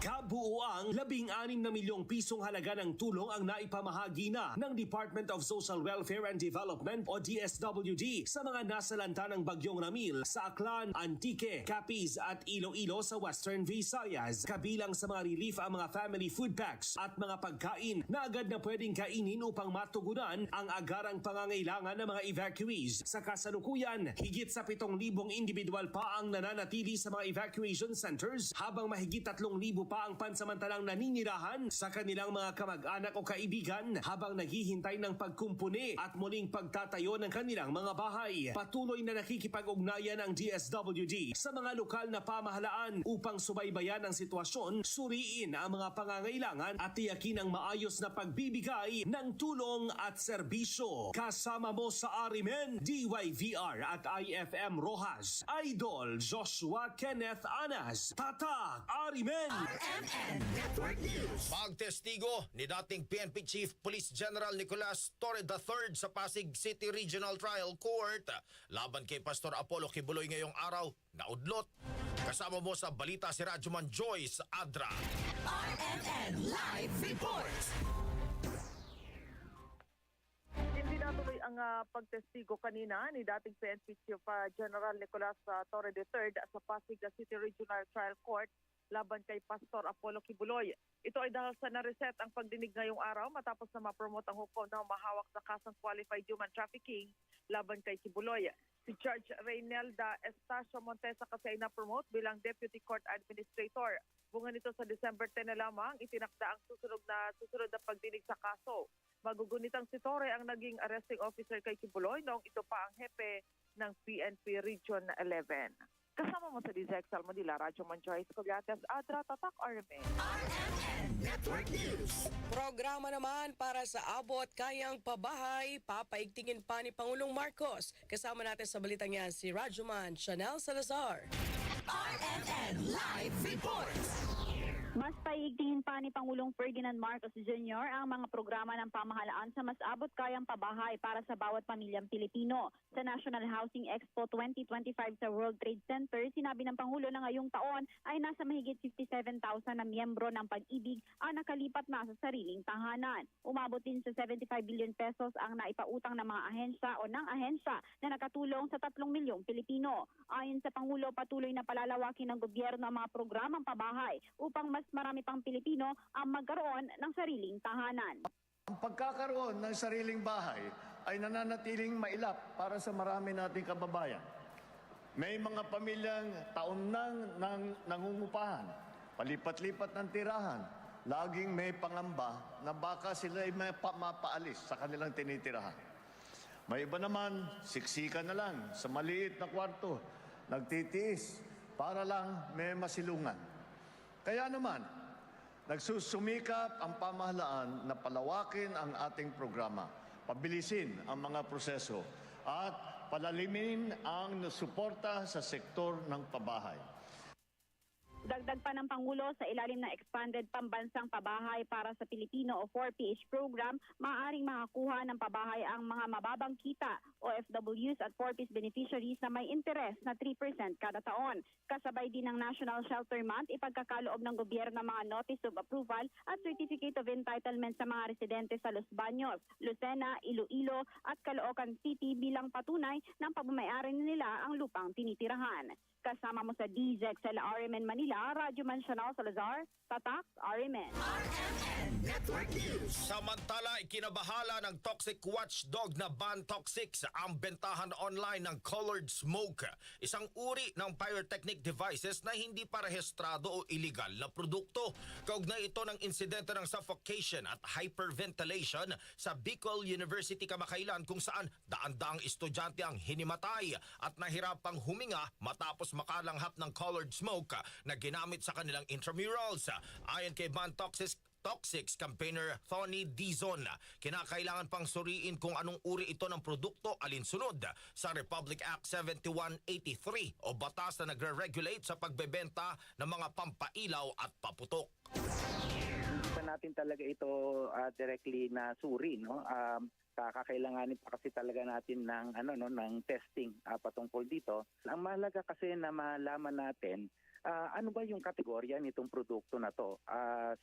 S8: Kabuuang 16 na milyong pisong halaga ng tulong ang naipamahagi na ng Department of Social Welfare and Development o DSWD sa mga nasalanta ng Bagyong Ramil sa Aklan, Antique, Capiz at Iloilo sa Western Visayas. Kabilang sa mga relief ang mga family food packs at mga pagkain na agad na pwedeng kainin upang matugunan ang agarang pangangailangan ng mga evacuees. Sa kasalukuyan, higit sa 7,000 individual pa ang nananatili sa mga evacuation centers habang mahigit 3,000 pa ang pansamantalang naninirahan sa kanilang mga kamag-anak o kaibigan habang naghihintay ng pagkumpuni at muling pagtatayo ng kanilang mga bahay. Patuloy na nakikipag-ugnayan ang DSWD sa mga lokal na pamahalaan upang subaybayan ang sitwasyon, suriin ang mga pangangailangan at tiyakin ang maayos na pagbibigay ng tulong at serbisyo. Kasama mo sa RMN, DYVR at IFM Rojas, Idol Joshua Kenneth Anas, Tatak, RMN.
S4: RMN Network News.
S26: Pagtestigo ni dating PNP Chief Police General Nicolas Torre III sa Pasig City Regional Trial Court laban kay Pastor Apollo Kibuloy ngayong araw na udlot. Kasama mo sa balita si Rajuman Joyce Adra.
S4: RMN Live Report.
S6: Hindi natuloy ang pagtestigo kanina ni dating PNP Chief General Nicolas Torre III sa Pasig City Regional Trial Court laban kay Pastor Apollo Kibuloy. Ito ay dahil sa na-reset ang pagdinig ngayong araw matapos na ma-promote ang hukom na humahawak sa kasang qualified human trafficking laban kay Kibuloy. Si Judge Reynelda Estacio Montesa kasi ay na-promote bilang Deputy Court Administrator. Bunga nito sa December 10 na lamang, itinakda ang susunod na pagdinig sa kaso. Magugunitang si Torre ang naging arresting officer kay Kibuloy noong ito pa ang hepe ng PNP Region 11. Kasama mo sa DZXL Manila, Radyo Joyce Collates, Adra, Tatak, RMN.
S4: RMN Network News.
S27: Programa naman para sa abot kayang pabahay, papaigtingin pa ni Pangulong Marcos. Kasama natin sa balitang yan si Rajuman Chanel Salazar.
S4: RMN Live Reports.
S17: Mas paigtingin pa ni Pangulong Ferdinand Marcos Jr. ang mga programa ng pamahalaan sa mas abot kayang pabahay para sa bawat pamilyang Pilipino. Sa National Housing Expo 2025 sa World Trade Center, sinabi ng Pangulo na ngayong taon ay nasa mahigit 57,000 na miyembro ng Pag-ibig ang nakalipat na sa sariling tahanan. Umabot din sa 75 billion pesos ang naipautang ng mga ahensya o ng ahensya na nakatulong sa 3 milyong Pilipino. Ayon sa Pangulo, patuloy na palalawakin ng gobyerno ang mga programang pabahay upang mas marami pang Pilipino ang magkaroon ng sariling tahanan.
S18: Ang pagkakaroon ng sariling bahay ay nananatiling mailap para sa marami nating kababayan. May mga pamilyang taon nang nangungupahan, palipat-lipat ng tirahan, laging may pangamba na baka sila ay mapaalis sa kanilang tinitirahan. May iba naman, siksikan na lang sa maliit na kwarto, nagtitiis para lang may masilungan. Kaya naman, nagsusumikap ang pamahalaan na palawakin ang ating programa, pabilisin ang mga proseso at palalimin ang suporta sa sektor ng pabahay.
S17: Dagdag pa ng Pangulo, sa ilalim ng Expanded Pambansang Pabahay para sa Pilipino o 4PH program, maaaring makakuha ng pabahay ang mga mababang kita, OFWs at 4PH beneficiaries na may interes na 3% kada taon. Kasabay din ng National Shelter Month, ipagkakaloob ng gobyerno ng mga Notice of Approval at Certificate of Entitlement sa mga residente sa Los Baños, Lucena, Iloilo at Caloocan City bilang patunay ng pagmamayari nila ang lupang tinitirahan. Kasama mo sa DZEC sa RMN Manila, Rajuman Chanel Salazar, Tatak, RMN.
S4: RMN Network News.
S26: Samantala, ikinabahala ng toxic watchdog na Bantox 6 ang bentahan online ng colored smoke, isang uri ng pyrotechnic devices na hindi parehistrado o illegal na produkto. Kaugnay ito ng insidente ng suffocation at hyperventilation sa Bicol University kamakailan kung saan daan-daang estudyante ang hinimatay at nahirapang huminga matapos makalanghap ng colored smoke na ginamit sa kanilang intramurals. Ayon kay Bantox Toxics campaigner Tony Dizon, kinakailangan pang suriin kung anong uri ito ng produkto alinsunod sa Republic Act 7183 o batas na nagre-regulate sa pagbebenta ng mga pampailaw at paputok.
S19: Hindi pa natin talaga ito directly na suri, no? Kakailanganin pa kasi talaga natin ng ng testing patungkol dito. Ang mahalaga kasi na malaman natin ano ba yung kategorya nitong produkto na to.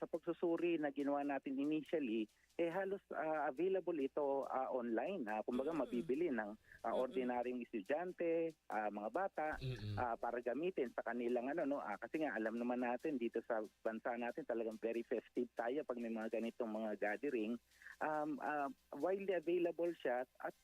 S19: Sa pagsusuri na ginawa natin initially, halos available ito online. Kumbaga mabibili ng ordinaryong estudyante, mga bata, para gamitin sa kanilang kasi nga alam naman natin dito sa bansa natin talagang very festive tayo pag may mga ganitong mga gathering. Widely available siya at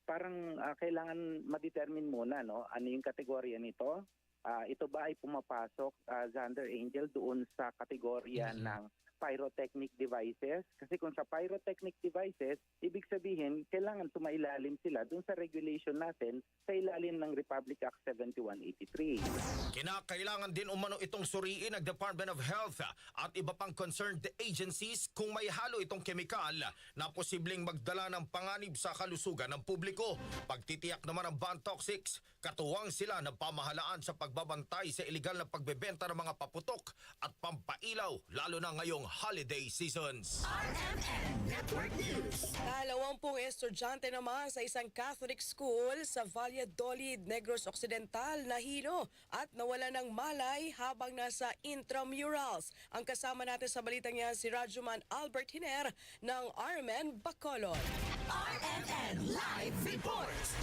S19: parang kailangan ma-determine muna ano yung kategorya nito. Ito ba ay pumapasok, Xander Angel, doon sa kategorya ng pyrotechnic devices? Kasi kung sa pyrotechnic devices, ibig sabihin, kailangan tumailalim sila doon sa regulation natin sa ilalim ng Republic Act 7183.
S26: Kinakailangan din umano itong suriin ng Department of Health at iba pang concerned agencies kung may halo itong kemikal na posibleng magdala ng panganib sa kalusugan ng publiko. Pagtitiyak naman ng Bantox 6, katuwang sila ng pamahalaan sa pagbabantay sa iligal na pagbebenta ng mga paputok at pampailaw, lalo na ngayong holiday seasons.
S4: RMN Network News.
S27: 20 estudyante naman sa isang Catholic school sa Valladolid, Negros Occidental nahilo at nawala ng malay habang nasa intramurals. Ang kasama natin sa balitang yan si Rajuman Albert Hiner ng RMN Bacolod.
S4: RMN Live Reports.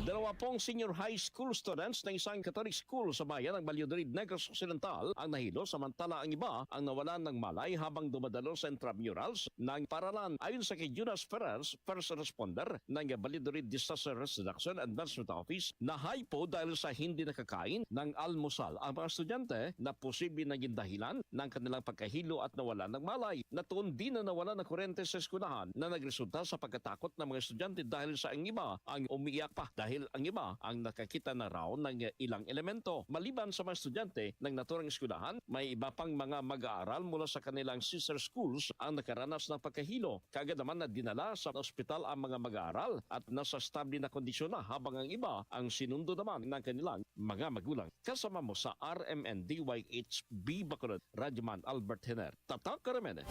S11: 20 senior high school students ng isang Catholic school sa bayan ng Valladolid, Negros Occidental ang nahilo, samantala ang iba ang nawalan ng malay habang dumadalo sa intramurals ng paralan. Ayon sa kay Jonas Ferrers, first responder ng Valladolid Disaster Reduction Advancement Office, nahypo dahil sa hindi nakakain ng almusal ang mga estudyante na posibleng naging dahilan ng kanilang pagkahilo at nawalan ng malay. Natuon din na nawalan ng kurente sa eskulahan na nagresulta sa pagkatakot
S1: malungkot na mga estudyante dahil sa ang iba ang umiiyak pa dahil ang iba ang nakakita na raw ng ilang elemento. Maliban sa mga estudyante ng naturang eskwelahan, may iba pang mga mag-aaral mula sa kanilang sister schools ang nakaranas ng pagkahilo. Kagad naman na dinala sa ospital ang mga mag-aaral at nasa stable na kondisyon na habang ang iba ang sinundo naman ng kanilang mga magulang. Kasama mo sa RMN DYHB Bacolod, Radyoman Albert Hener. Tatak Karamene.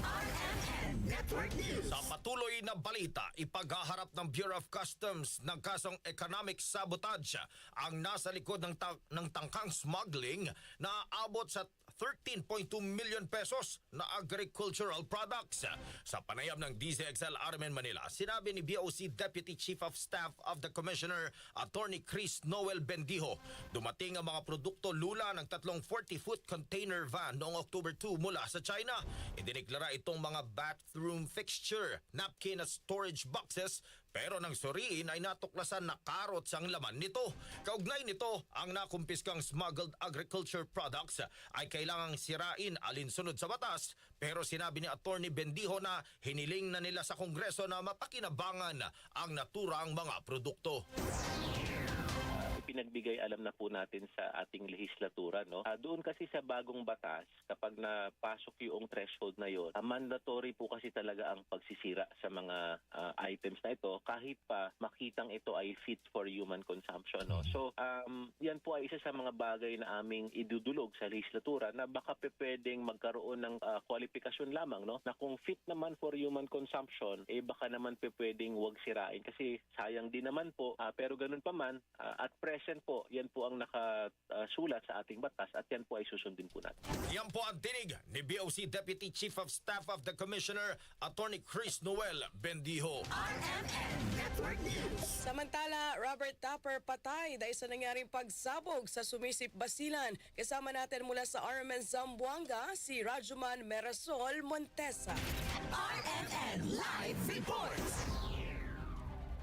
S26: Sa patuloy na balita, ipaghaharap ng Bureau of Customs ng kasong economic sabotage ang nasa likod ng tangkang smuggling na abot sa 13.2 million pesos na agricultural products. Sa panayam ng DZXL RMN Manila, sinabi ni BOC Deputy Chief of Staff of the Commissioner, Attorney Chris Noel Bendijo, dumating ang mga produkto lula ng tatlong 40-foot container van noong October 2 mula sa China. Idiniklara itong mga bathroom fixture, napkin at storage boxes, pero nang suriin ay natuklasan na carrots ang laman nito. Kaugnay nito, ang nakumpiskang smuggled agriculture products ay kailangang sirain alinsunod sa batas, pero sinabi ni Attorney Bendijo na hiniling na nila sa Kongreso na mapakinabangan ang naturang mga produkto.
S2: Pinagbigay alam na po natin sa ating lehislatura, no? Doon kasi sa bagong batas, kapag napasok yung threshold na yon, mandatory po kasi talaga ang pagsisira sa mga items na ito kahit pa makitang ito ay fit for human consumption, no? So, yan po ay isa sa mga bagay na aming idudulog sa lehislatura na baka pwedeng magkaroon ng kwalifikasyon lamang, no? Na kung fit naman for human consumption, baka naman pwedeng wag sirain kasi sayang din naman po, pero ganun pa man, at present po, yan po ang nakasulat sa ating batas at yan po ay susundin po natin.
S26: Yan po ang tinig ni BOC Deputy Chief of Staff of the Commissioner, Attorney Chris Noel Bendijo.
S27: Samantala, Robert Tapper patay dahil sa nangyaring pagsabog sa Sumisip Basilan. Kasama natin mula sa RMN Zamboanga, si Radyoman Merasol Montesa.
S4: RMN Live Reports.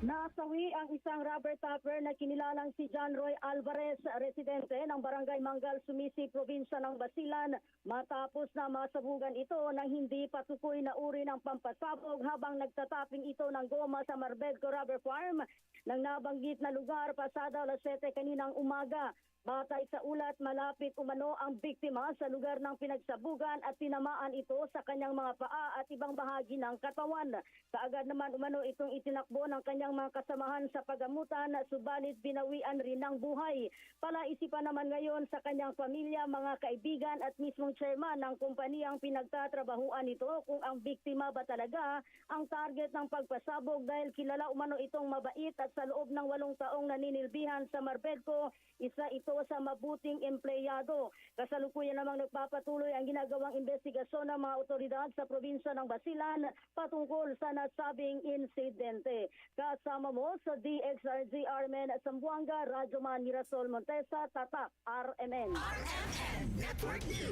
S7: Nasawi ang isang rubber tapper na kinilalang si John Roy Alvarez, residente ng Barangay Mangal, Sumisi, probinsya ng Basilan, matapos na masabugan ito ng hindi patukoy na uri ng pampasabog habang nagtataping ito ng goma sa Marbedco Rubber Farm ng nabanggit na lugar pasado alas 7 kaninang umaga. Batay sa ulat, malapit umano ang biktima sa lugar ng pinagsabugan at tinamaan ito sa kanyang mga paa at ibang bahagi ng katawan. Kaagad naman umano itong itinakbo ng kanyang mga kasamahan sa pagamutan, subalit binawian rin ng buhay. Palaisipan naman ngayon sa kanyang pamilya, mga kaibigan at mismong chairman ng kumpaniyang pinagtatrabahuan nito kung ang biktima ba talaga ang target ng pagpasabog dahil kilala umano itong mabait at sa loob ng 8 taong naninilbihan sa Marbedco, isa ito sa mabuting empleyado. Kasalukuyan namang nagpapatuloy ang ginagawang investigasyon ng mga otoridad sa probinsya ng Basilan patungkol sa nasabing insidente. Kasama mo sa DXRG RMN Zamboanga, Radyoman Mirasol Montesa, Tatak RMN.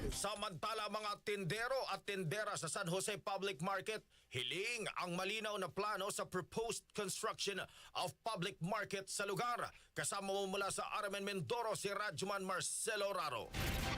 S26: Samantala, mga tindero at tindera sa San Jose Public Market hiling ang malinaw na plano sa proposed construction of public market sa lugar. Kasama mo mula sa RMN Mindoro si Radyoman Marcelo Raro.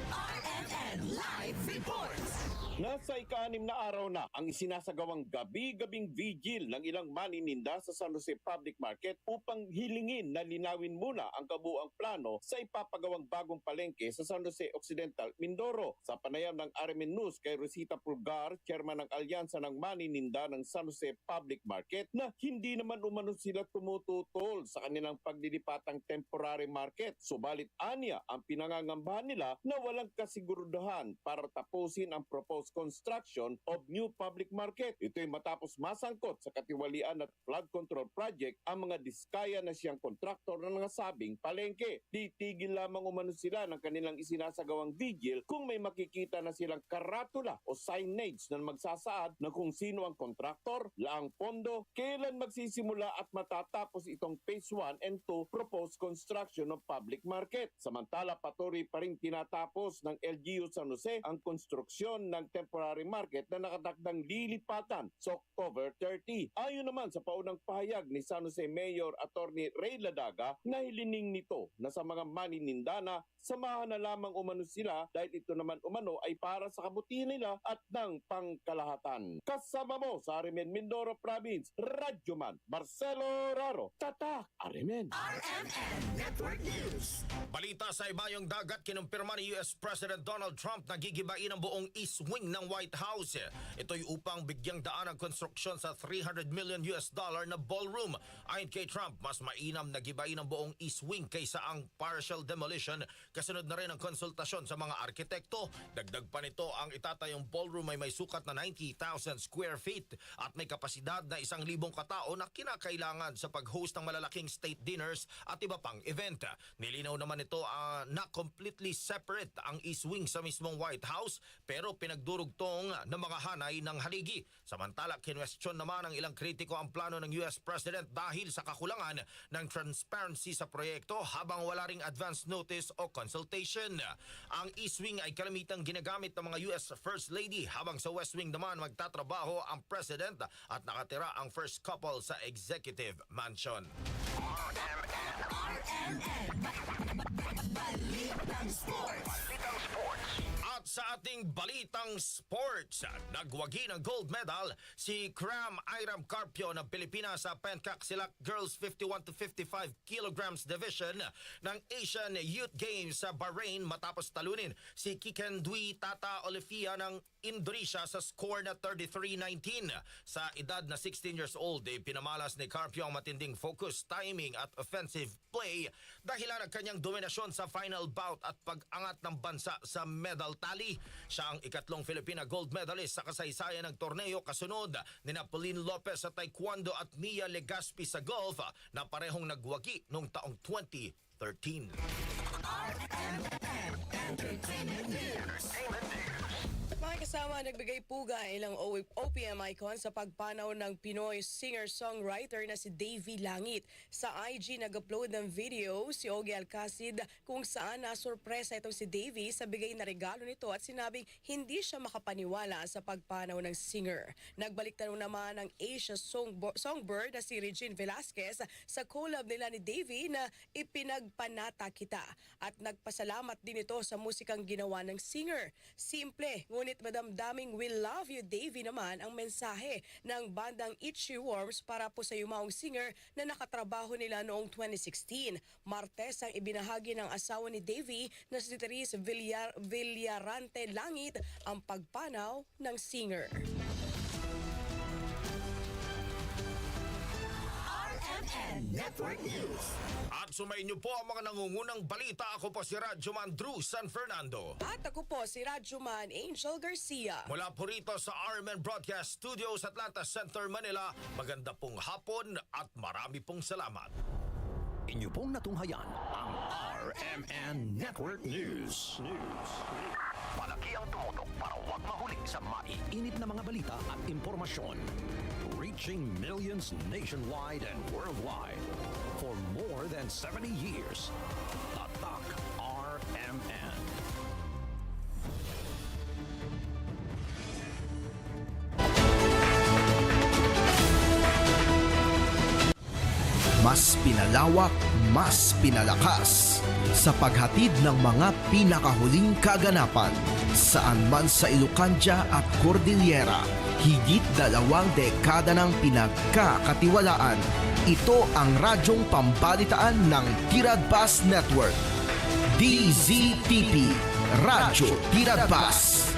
S4: RMN Live Reports.
S10: Nasa ika-6 na araw na ang isinasagawang gabi-gabing vigil ng ilang manininda sa San Jose Public Market upang hilingin na linawin muna ang kabuuang plano sa ipapagawang bagong palengke sa San Jose Occidental, Mindoro. Sa panayam ng RMN News kay Rosita Pulgar, chairman ng Alyansa ng Manininda ng San Jose Public Market, na hindi naman umano sila tumututol sa kanilang paglilipatang temporary market. Subalit anya ang pinangangambahan nila na walang kasigurudahan para tapusin ang proposed construction of new public market. Ito'y matapos masangkot sa katiwalian at flood control project ang mga diskaya na siyang kontraktor ng nasabing palengke. Titigil lamang umano sila ng kanilang isinasagawang vigil kung may makikita na silang karatula o signage na magsasaad na kung sino ang kontraktor, laang pondo, kailan magsisimula at matatapos itong phase 1 and 2 proposed construction of public market. Samantala, patuloy pa rin tinatapos ng LGU San Jose ang konstruksyon ng temporary market na nakatakdang lilipatan sa October 30. Ayon naman sa paunang pahayag ni San Jose Mayor Attorney Ray Ladaga, na hilining nito na sa mga manininda na samahan na lamang umano sila dahil ito naman umano ay para sa kabutihan nila at ng pangkalahatan. Kasama mo sa Arimen, Mindoro Province, Radyoman Marcelo Raro, Tatak Arimen.
S4: RMN Network News.
S26: Balita sa ibayong dagat, kinumpirma ni US President Donald Trump na gigibain ang buong East Wing ng White House. Ito'y upang bigyang daan ang konstruksyon sa $300 million na ballroom. Ayon kay Trump, mas mainam na gibain ang buong East Wing kaysa ang partial demolition. Kasunod na rin ang konsultasyon sa mga arkitekto. Dagdag pa nito, ang itatayong ballroom ay may sukat na 90,000 square feet at may kapasidad na 1,000 katao na kinakailangan sa pag-host ng malalaking state dinners at iba pang event. Nilinaw naman ito na completely separate ang East Wing sa mismong White House pero pinagdurugtong ng mga hanay ng haligi. Samantala, kinwestiyon naman ng ilang kritiko ang plano ng US President dahil sa kakulangan ng transparency sa proyekto habang wala ring advance notice o consultation. Ang East Wing ay kalamitang ginagamit ng mga US First Lady habang sa West Wing naman magtatrabaho ang President at nakatira ang first couple sa Executive Mansion.
S4: Balitang Sports.
S26: At sa ating Balitang Sports, nagwagi ng gold medal si Cram Iram Carpio ng Pilipinas sa Pencastilat Girls 51 to 55 kilograms division ng Asian Youth Games sa Bahrain matapos talunin si Kikendui Tata Olivia ng Indonesia sa score na 33-19. Sa edad na 16 years old, pinamalas ni Carpio ang matinding focus, timing at offensive play dahilan ng kanyang dominasyon sa final bout at pag-angat ng bansa sa medal tally. Siya ang ikatlong Filipina gold medalist sa kasaysayan ng torneo kasunod ni Pauline Lopez sa taekwondo at Mia Legaspi sa golf na parehong nagwagi noong taong 2013.
S27: Mga kasama, nagbigay puga ilang OPM icon sa pagpanaw ng Pinoy singer-songwriter na si Davy Langit. Sa IG nag-upload ng video si Ogie Alcacid kung saan nasurpresa itong si Davy sa bigay na regalo nito at sinabing hindi siya makapaniwala sa pagpanaw ng singer. Nagbalik tanong naman ang Asia songbird na si Regine Velasquez sa collab nila ni Davy na ipinagpanata kita at nagpasalamat din ito sa musikang ginawa ng singer. Simple, ngunit madamdaming "We love you, Davy" naman ang mensahe ng bandang Itchy Worms para po sa yumaong singer na nakatrabaho nila noong 2016. Martes ang ibinahagi ng asawa ni Davy na si Therese Villarante Langit ang pagpanaw ng singer.
S4: RMN Network News.
S26: At sumayin niyo po ang mga nangungunang balita. Ako po si Radyoman Drew San Fernando.
S27: At ako po si Radyoman Angel Garcia.
S26: Mula po rito sa RMN Broadcast Studios, Atlanta Center, Manila. Maganda pong hapon at marami pong salamat.
S11: Inyo pong natunghayan ang RMN Network News. Palaki ang tumutok para huwag mahuli sa maiinit na mga balita at impormasyon. Reaching millions nationwide and worldwide. For more than 70 years, Tatak RMN.
S9: Mas pinalawak, mas pinalakas sa paghatid ng mga pinakahuling kaganapan saan man sa Ilocania at Cordillera. Higit 2 dekada ng pinagkakatiwalaan. Ito ang radyong pambalitaan ng Tiradpas Network. DZTP, Radyo Tiradpas.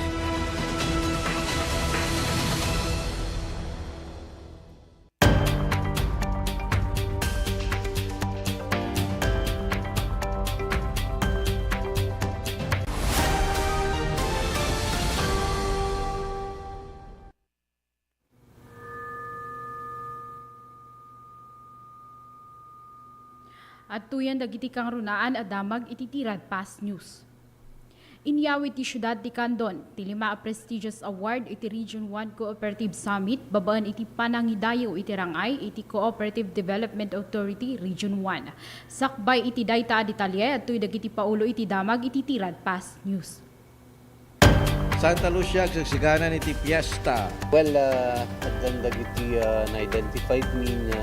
S14: At tuyan dagiti kang runaan adamag iti Tiradpas News. Inyawi ti syudad ti Candon, ti 5 prestigious award iti Region 1 Cooperative Summit, babaan iti panangidayo iti rangay iti Cooperative Development Authority Region 1. Sakbay iti dayta detalye at tuy dagiti paulo iti damag iti Tiradpas News.
S16: Santa Lucia, sagsiganan iti piyesta.
S20: Well, at dagiti na-identified me na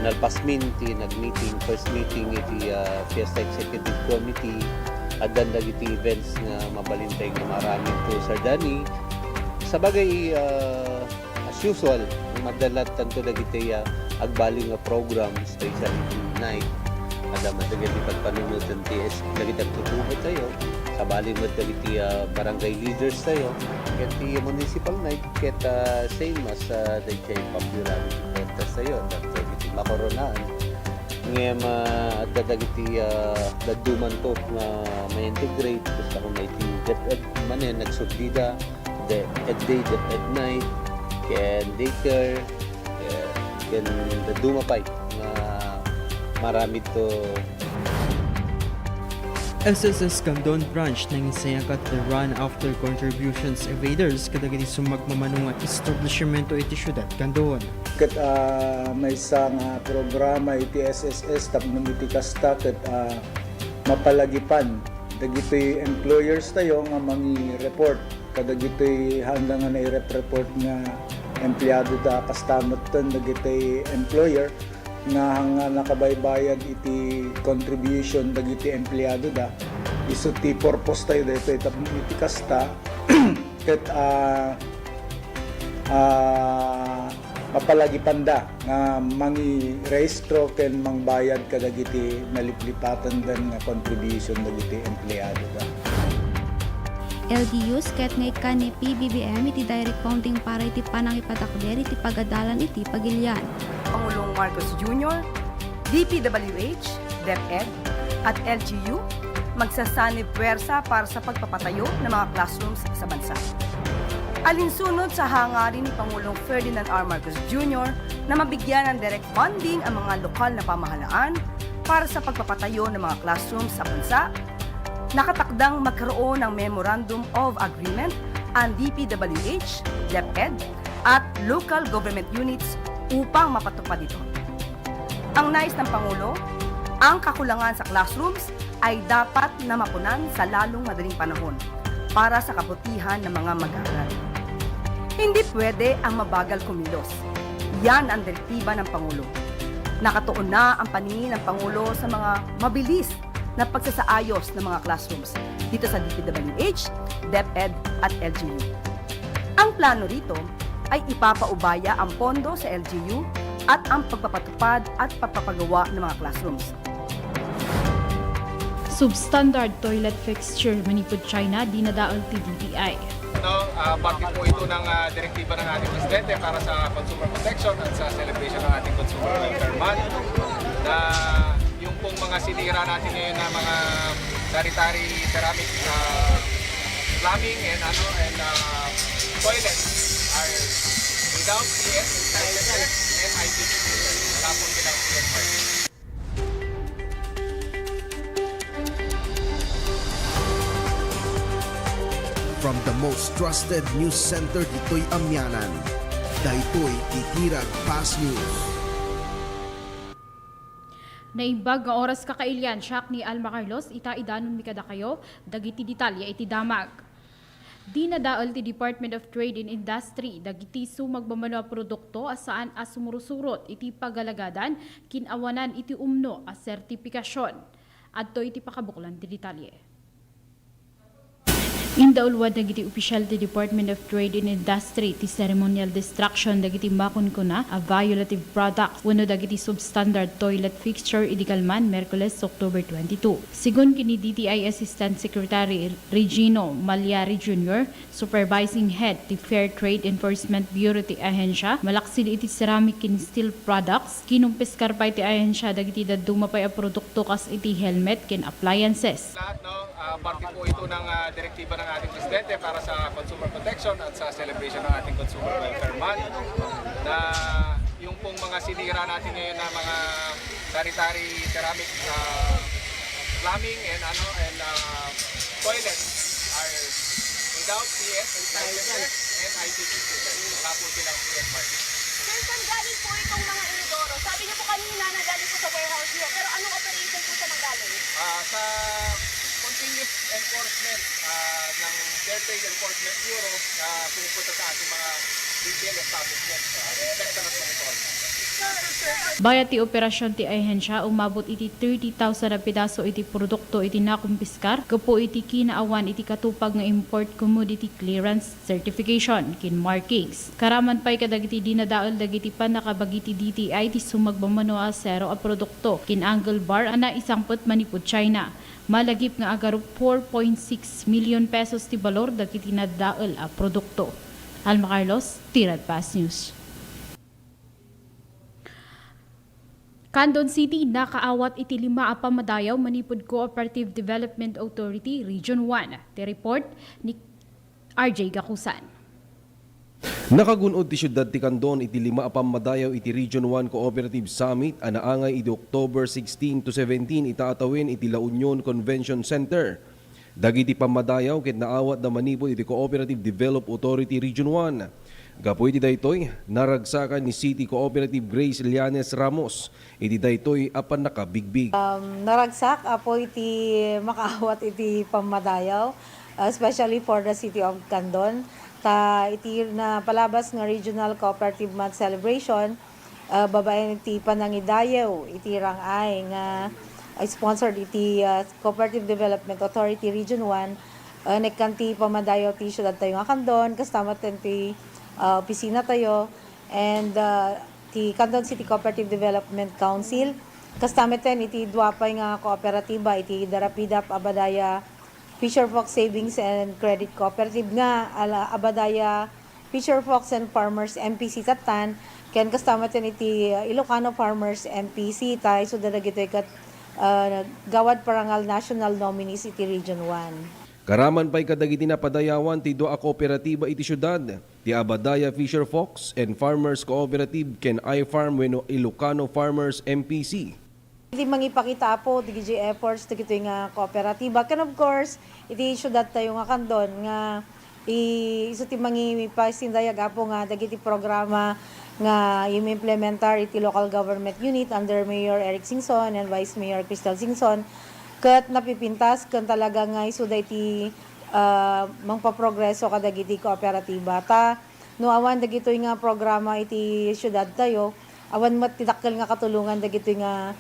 S20: nalpasmin ti nag-meeting, first meeting iti Fiesta Executive Committee at dandag iti events nga mabalintay nga maraming to Sardani. Sa bagay, as usual, madalat tanto dagiti agbaling nga program, especially tonight. Ada matagal di pagpanunutan TS, dagiti agtutugot tayo. Sabali mo dagiti barangay leaders tayo. Ket ti municipal night, ket same as dagiti popularity contest tayo. Dagiti makoronaan. Ngayon, dagiti daduman ko na ma-integrate. Gusto ko may DepEd manen, nagsubdida. DepEd day, DepEd night. Ken daycare. Ken dadumapay. Marami to.
S3: SSS Candon Branch nang isayakat the run after contributions evaders kadagiti sumagmamanong at establishmento iti syudad Candon.
S5: Ket may isang programa iti SSS tapno iti kasta ket mapalagipan dagiti employers tayo nga mangi-report kadagiti handa nga na-report nga empleyado da kastamot ten dagiti employer nga nakabaybayad iti contribution dagiti empleyado da isu ti purpose tayo dito tapno iti kasta ket mapalagipan da nga mangi-rehistro ken mangbayad kadagiti naliplipatan den nga contribution dagiti empleyado da.
S13: LGUs ket nga ikan ni PBBM iti direct counting para iti panangipatakder iti pagadalan iti pagilian.
S15: Pangulong Marcos Jr., DPWH, DepEd at LGU magsasanib puwersa para sa pagpapatayo ng mga classrooms sa bansa. Alinsunod sa hangarin ni Pangulong Ferdinand R. Marcos Jr. na mabigyan ng direct funding ang mga lokal na pamahalaan para sa pagpapatayo ng mga classrooms sa bansa, nakatakdang magkaroon ng Memorandum of Agreement ang DPWH, DepEd at local government units upang mapatupad ito. Ang nais ng Pangulo, ang kakulangan sa classrooms ay dapat na mapunan sa lalong madaling panahon para sa kabutihan ng mga mag-aaral. Hindi pwede ang mabagal kumilos. Yan ang direktiba ng Pangulo. Nakatuon na ang paningin ng Pangulo sa mga mabilis na pagsasaayos ng mga classrooms dito sa DPWH, DepEd at LGU. Ang plano rito ay ipapaubaya ang pondo sa LGU at ang pagpapatupad at pagpapagawa ng mga classrooms.
S14: Substandard toilet fixture manipod China dinadaol ti DTI.
S21: Parte po ito ng direktiba ng ating presidente para sa consumer protection at sa celebration ng ating Consumer Welfare Month na yung pong mga sinira natin ngayon na mga sanitary ceramic plumbing and toilets are without PS and IPPC. Wala po silang PS part.
S9: From the most trusted news center ditoy Amyanan, daytoy titirag Fast News.
S14: Naimbag nga oras kakailian siyak ni Alma Carlos ita idanon mikada kayo dagiti detalye iti damag. Dinadaol ti Department of Trade and Industry dagiti sumagmamano a produkto asaan as sumurusurot iti pagalagadan kinawanan iti umno a sertipikasyon. Adto iti pakabuklan ti detalye. Indaulwad dagiti opisyal ti Department of Trade and Industry ti ceremonial destruction dagiti makon kuna a violative product wano dagiti substandard toilet fixture idikalman Merkules October 22. Sigun kini DTI Assistant Secretary Regino Malyari Jr., Supervising Head ti Fair Trade Enforcement Bureau ti ahensya, malaksid iti ceramic kin steel products, kinumpis karpay ti ahensya dagiti dadumapay a produkto kas iti helmet kin appliances.
S21: Parte po ito ng direktiba ng ating presidente para sa consumer protection at sa celebration ng ating Consumer Welfare Month na yung pong mga sinira natin ngayon na mga sanitary ceramic plumbing and toilets are without PS and IPPC. Wala po silang PS part.
S17: Sir, saan galing po itong mga inodoro? Sabi niyo po kanina na galing po sa warehouse niyo, pero anong operation po siya nanggaling?
S21: Sa continuous enforcement ng Fair Trade Enforcement Bureau na pumupunta sa ating mga retail establishments, inspection at monitoring.
S14: Bayat ti operasyon ti ahensya, umabot iti 30,000 na pidaso iti produkto iti nakumpiskar, gapo iti kinaawan iti katupag nga import commodity clearance certification, kin markings. Karaman pa'y kadagiti dinadaol dagiti panakabagiti DTI ti sumagbamano a zero a produkto, kin angle bar ana isangput manipud China. Malagip nga agarup 4.6 million pesos ti balor dagiti nadaol a produkto. Alma Carlos, Tirad Pass News. Candon City nakaawat iti 5 a pamadayaw manipud Cooperative Development Authority Region 1. Ti report ni RJ Gakusan.
S6: Nakagunod ti syudad ti Candon iti 5 a pamadayaw iti Region 1 Cooperative Summit anaangay iti October 16 to 17 itaatawin iti La Union Convention Center. Dagiti pamadayaw ket naawat na manipod iti Cooperative Development Authority Region 1. Gapoy iti daytoy naragsakan ni City Cooperative Grace Lianes Ramos. Iti daytoy apan nakabigbig.
S8: Naragsak apo iti makaawat iti pamadayaw, especially for the City of Candon. Ta iti na palabas nga Regional Cooperative Month Celebration, babaen iti panangidayaw iti rangay nga sponsored iti Cooperative Development Authority Region 1. Nagkanti pamadayaw ti syudad tayo nga Candon, kastamat ti opisina tayo, and ti Candon City Cooperative Development Council. Kastameten iti duapay nga kooperatiba iti Darapidap Abadaya Fisher Fox Savings and Credit Cooperative nga Abadaya Fisher Fox and Farmers MPC Tatan. Ken kastameten iti Ilocano Farmers MPC tayo so dadagitoy kat Gawad Parangal National Nominees iti Region 1.
S6: Karaman pa'y kadagiti na padayawan ti doa kooperatiba iti syudad, ti Abadaya Fisher Fox and Farmers Cooperative ken iFarm wenno Ilocano Farmers MPC.
S8: Iti mangipakita po ti efforts ti kitoy nga kooperatiba ken of course iti syudad tayo nga Candon nga iso ti mangipasindayag apo nga dagiti programa nga implementar iti local government unit under Mayor Eric Singson and Vice Mayor Crystal Singson. Kat napipintas kan talaga nga isuda iti mangpaprogreso kadagiti kooperatiba. Ta no awan dagitoy nga programa iti syudad tayo, awan matidakkel nga katulungan dagitoy nga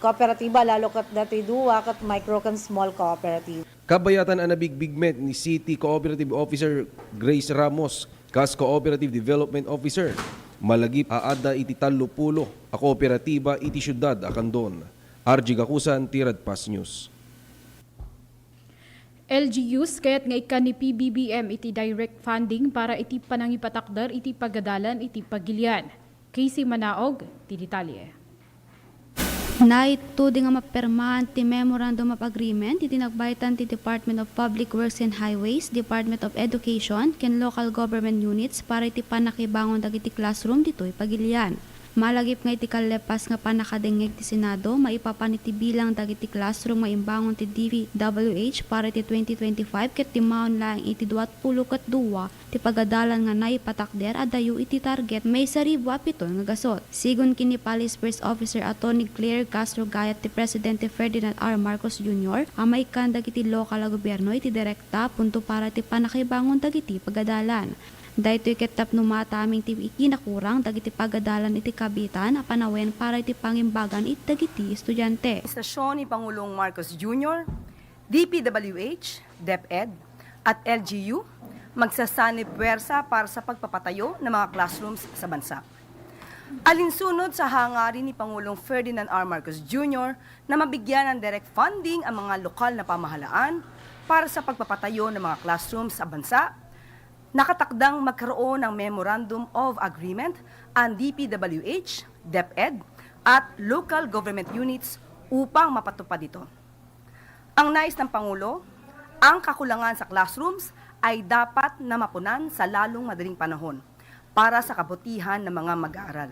S8: kooperatiba lalo kat datoy duwa kat micro kan small cooperative.
S6: Kabayatan ang nabigbigmet ni City Cooperative Officer Grace Ramos, kas Cooperative Development Officer. Malagip aada iti 30 a kooperatiba iti syudad a Candon. RJ Gakusan, Tirad Pass News.
S14: LGUs kaya't nga ikan ni PBBM iti direct funding para iti panangipatakder iti pagadalan iti pagilian. Casey Manaog, ti detalye.
S13: Naito di nga mapermahan ti Memorandum of Agreement iti nagbaitan ti Department of Public Works and Highways, Department of Education, ken local government units para iti panakibangon dagiti classroom ditoy pagilian. Malagip nga iti kalepas nga panakadengeg ti Senado, maipapaniti bilang dagiti classroom maimbangon ti DPWH para iti 2025 ket timaon lang iti 22 ti pagadalan nga naipatakder adayo iti target may saribo apiton nga gasot. Sigun kini Police First Officer Atty. Claire Castro Gayat ti Presidente Ferdinand R. Marcos Jr. amay kan dagiti lokal a gobyerno iti direkta punto para ti panakibangon dagiti pagadalan. Dahito iketap numata aming ti ikinakurang dagiti pagadalan iti kabitan a panawen para iti pangimbagan iti dagiti estudyante.
S15: Istasyon ni Pangulong Marcos Jr., DPWH, DepEd at LGU magsasanib puwersa para sa pagpapatayo ng mga classrooms sa bansa. Alinsunod sa hangarin ni Pangulong Ferdinand R. Marcos Jr. na mabigyan ng direct funding ang mga lokal na pamahalaan para sa pagpapatayo ng mga classrooms sa bansa, nakatakdang magkaroon ng Memorandum of Agreement ang DPWH, DepEd at local government units upang mapatupad ito. Ang nais ng Pangulo, ang kakulangan sa classrooms ay dapat na mapunan sa lalong madaling panahon para sa kabutihan ng mga mag-aaral.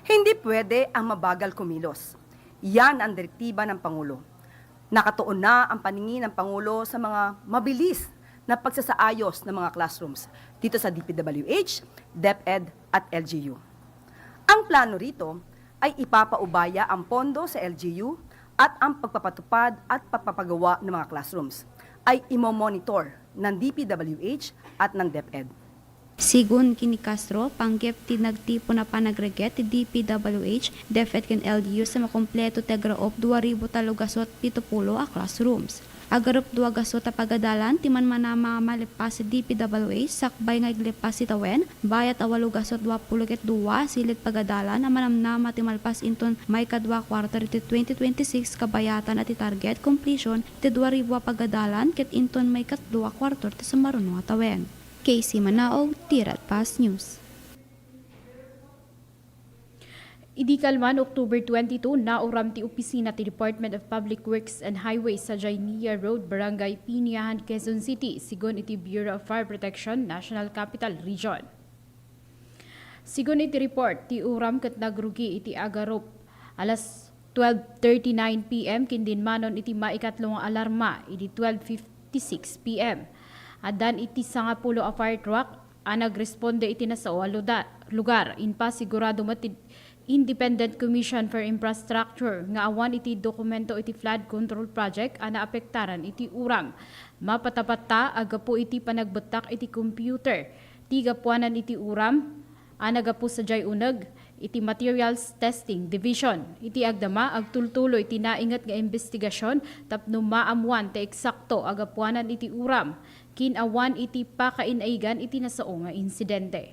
S15: Hindi pwede ang mabagal kumilos. Yan ang direktiba ng Pangulo. Nakatuon na ang paningin ng Pangulo sa mga mabilis na pagsasaayos ng mga classrooms dito sa DPWH, DepEd at LGU. Ang plano rito ay ipapaubaya ang pondo sa LGU at ang pagpapatupad at pagpapagawa ng mga classrooms ay imomonitor ng DPWH at ng DepEd.
S13: Sigun kini Castro, panggep ti nagtipo na panagreget ti DPWH, DepEd ken LGU sa makompleto tegraop 2,070 a classrooms. Agarup 2 gasot a pagadalan, timan manama malipas si DPWH, sakbay nga iglipas si Tawen, bayat a 8 gasot 22 silit pagadalan, na manamnama ti malpas inton may kadwa quarter ti 2026 kabayatan at ti target completion ti 2,000 pagadalan, ket inton may katdwa quarter ti Samaruno a Tawen. Casey Manaog, Tirat Pass News.
S14: Idikalman, October 22, nauram ti opisina ti Department of Public Works and Highways sa Jaynia Road, Barangay Piniahan, Quezon City, sigon iti Bureau of Fire Protection, National Capital Region. Sigon iti report, ti uram ket nagrugi iti agarop alas 12:39 PM kindinmanon iti maikatlong alarma iti 12:56 PM. Adan iti 10 a fire truck ang nagresponde iti nasao lugar. Inpa sigurado mati Independent Commission for Infrastructure nga awan iti dokumento iti flood control project ang naapektaran iti urang. Mapatapat agapo iti panagbetak iti computer. Tigapuanan iti uram ang nagapu sa jay uneg iti Materials Testing Division. Iti agdama agtultuloy iti naingat nga investigasyon tapno maamuan ti eksakto agapuanan iti uram. Kinawan iti pakainaigan iti nasao nga insidente.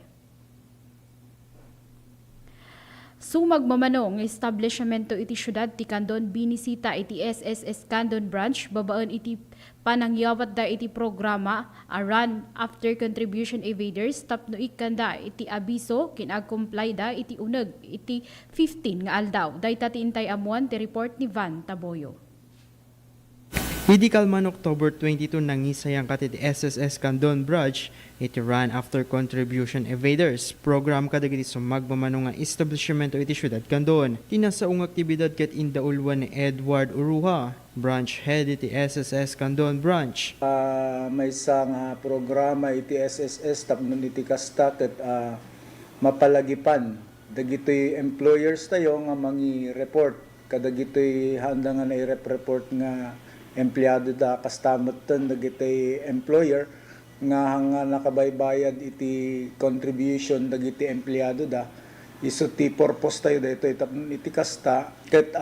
S14: Sumagmamanong establishmento iti syudad ti Candon binisita iti SSS Candon Branch babaan iti panangyawat da iti programa a Run After Contribution Evaders tapno ikanda iti abiso kinag-comply da iti uneg iti 15 nga aldaw. Dayta ti intay amuan ti report ni Van Taboyo.
S3: Idikalman October 22 nangisayang katid SSS Candon Branch iti Run After Contribution Evaders program kadagiti sumagmamano nga establishmento iti syudad Candon. Tinasaong aktibidad ket indaulwan ni Edward Uruha, branch head iti SSS Candon Branch.
S5: May isang programa iti SSS tapno iti kasta ket mapalagipan dagitoy employers tayo nga mangi report kadagitoy handa nga na-report nga empleyado da kastamatan dagiti employer nga nakabaybayad iti contribution dagiti empleyado da iso ti purpose tayo dito iti kasta ket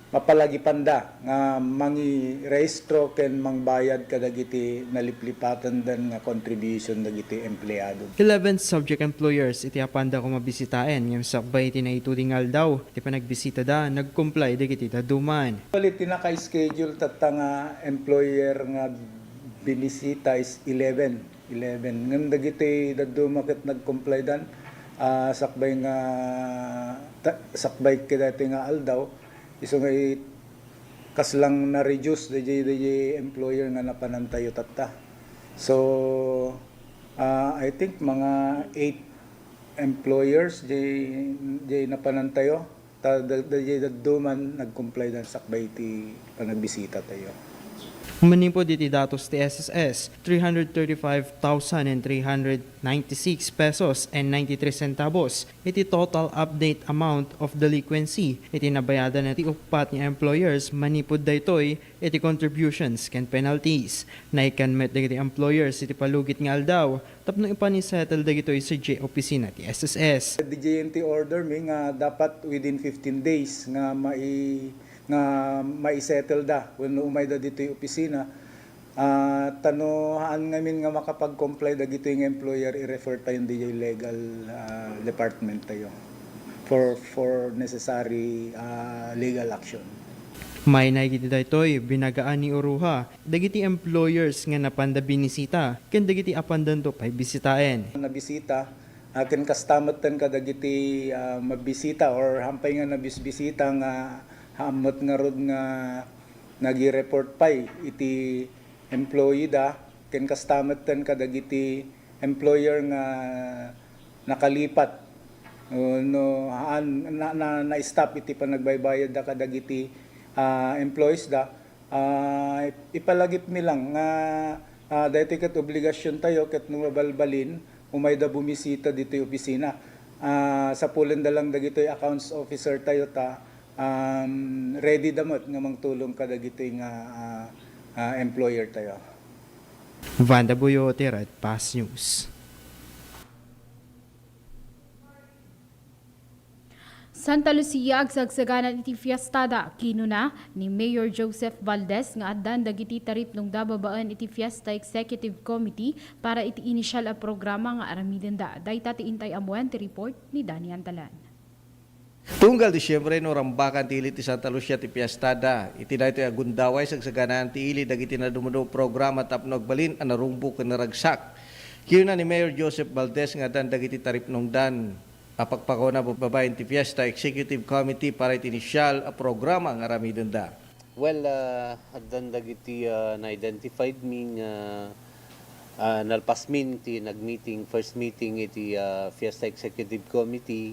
S5: mapalagipan da nga mangi rehistro ken mangbayad kadagiti naliplipatan den nga contribution dagiti empleyado.
S3: 11 subject employers iti apanda ko mabisitaen ngem sakbay iti naitudingal daw ti panagbisita da nagcomply dagiti daduman.
S5: Ulit tinaka-schedule tatta nga employer nga binisita is 11 ngem dagiti daduma ket nagcomply dan sakbay kedati nga aldaw iso nga kaslang na-reduce DJ employer nga napanantayo tatta. So, I think mga 8 employers DJ napanantayo. DJ daduman nag-comply dan sakbay ti panagbisita tayo.
S3: Manimpo diti datos ti SSS, 335,396 pesos and 93 centavos. Iti total update amount of delinquency. Iti nabayadan na ti upat ni employers manipod daytoy iti contributions ken penalties. Naikan met dagiti employers iti palugit nga aldaw tapno ipanisettle dagitoy sa J opisina ti SSS.
S5: The JNT order mi nga dapat within 15 days nga mai-settle da when umay da dito yung opisina. Tanuhan ngamin nga makapag-comply da dito yung employer i-refer tayo DJ legal department tayo for necessary legal action.
S3: May naigiti daytoy binagaan ni Uruha dagiti employers nga napanda binisita ken dagiti apandan to pay bisitaen.
S5: Nabisita ken kastamatan ka dagiti mabisita or hampay nga nabisbisita nga hamot nga rod nga nagi-report pay iti employee da ken kastamatan kadagiti employer nga nakalipat na stop iti panagbaybayad da kadagiti employees da ipalagip mi lang nga daytoy ket obligasyon tayo ket numabalbalin umay da bumisita dito yung opisina sa pulen da lang dagitoy accounts officer tayo ta ready damot nga mangtulong kadagitoy nga employer tayo.
S3: Vanda Boyote, Red Pass News.
S14: Santa Lucia agsagsaganan iti fiestada kinuna ni Mayor Joseph Valdez nga addan dagiti tarip nung dababaan iti Fiesta Executive Committee para iti initial a programa nga aramiden da. Dayta ti intay amuan ti report ni Dani Antalan.
S16: Tunggal Disyembre no rambakan ti ili ti Santa Lucia ti Piestada. Iti daytoy agundaway sagsaganaan ti ili dagiti na dumudo programa tapnog balin ang narumbo ken naragsak. Kinuna ni Mayor Joseph Valdez nga addan dagiti tarip nung dan apagpakaw na bababayin ti Fiesta Executive Committee para iti initial a programa nga aramiden da.
S20: Well, addan dagiti na-identified min nalpas min ti nag-meeting, first meeting iti Fiesta Executive Committee,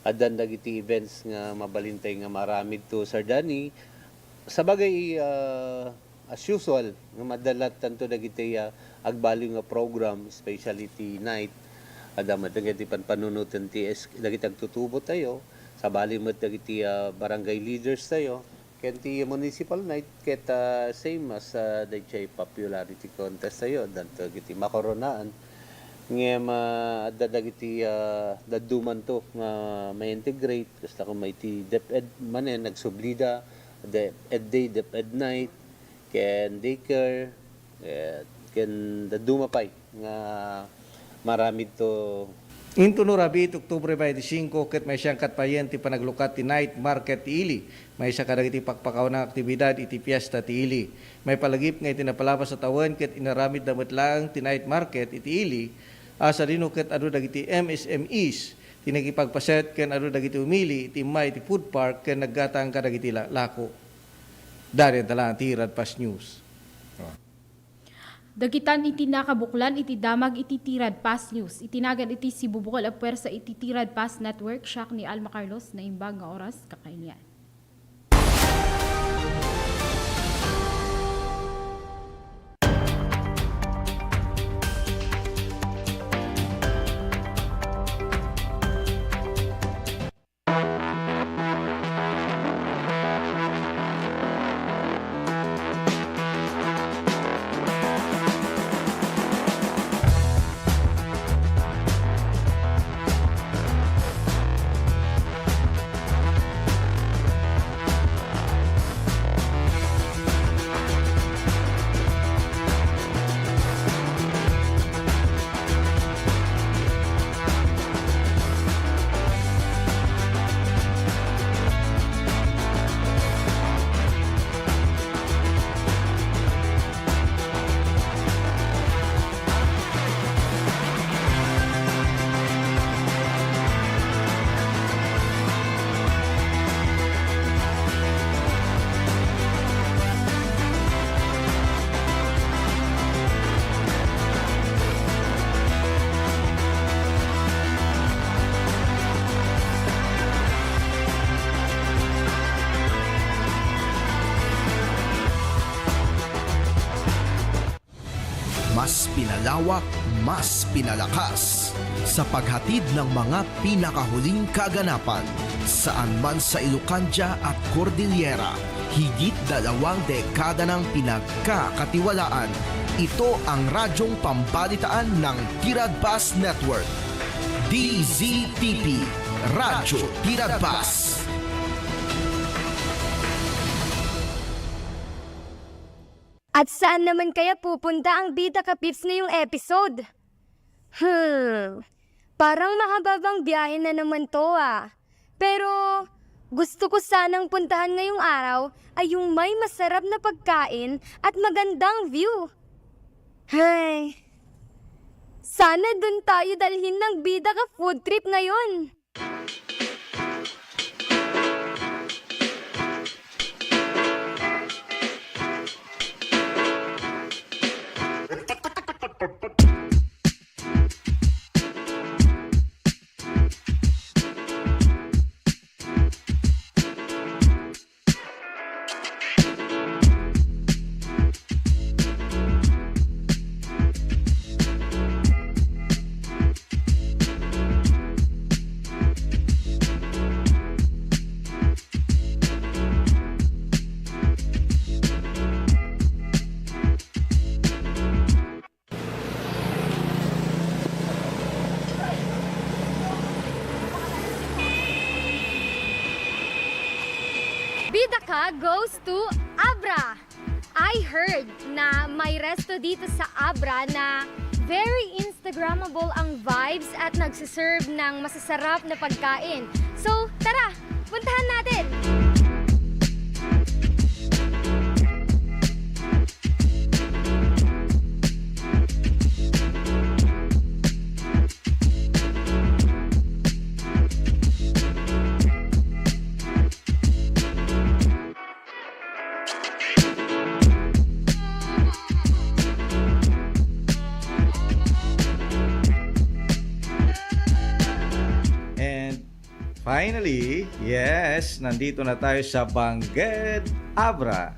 S20: addan dagiti events nga mabalintay nga maramid to Sardani. Sabagay, as usual, nga madalat tanto dagiti agbaliw nga program, especially ti night, adamat dagiti panpanunutan ti dagiti agtutubo tayo, sabali mo dagiti barangay leaders tayo, ken ti municipal night ket same as dayjay popularity contest tayo, danto dagiti makaronaan ngem adda dagiti daduman to nga ma-integrate kasta kung may ti DepEd manen nagsublida DepEd day, DepEd night ken daycare ken dadumapay nga marami to.
S16: Into no rabi Oktubre 25 ket may siyang katpayen ti panaglukat ti night market ti ili. May isa kadagiti pakpakaw na aktibidad iti Fiesta ti ili. May palagip nga iti napalabas sa tawen ket inaramid damet lang ti night market iti ili. Asa dino ket adu dagiti MSMEs tinagipagpaset ken adu dagiti umili iti may iti food park ken naggatang kadagiti lako. Dari dalang ti Red Pass News.
S14: Dagitan iti nakabuklan iti damag iti Tirad Pass News. Itinagan iti si Bubukol a puwersa iti Tirad Pass Network. Siya ni Alma Carlos na imbag nga oras kakailian.
S9: Mas pinalawak, mas pinalakas sa paghatid ng mga pinakahuling kaganapan saan man sa Ilocanja at Cordillera. Higit 2 dekada ng pinagkakatiwalaan. Ito ang radyong pambalitaan ng Tirad Pass Network. DZTP, Radyo Tirad Pass.
S12: At saan naman kaya pupunta ang Bida Kapips ngayong episode? Parang mahababang biyahe na naman to Pero gusto ko sanang puntahan ngayong araw ay yung may masarap na pagkain at magandang view. Sana dun tayo dalhin ng Bida Ka food trip ngayon. Bida Ka goes to Abra. I heard na may resto dito sa Abra na very Instagrammable ang vibes at nagsiserve ng masasarap na pagkain. So, tara, puntahan natin!
S16: Finally, yes, nandito na tayo sa Bangged Abra.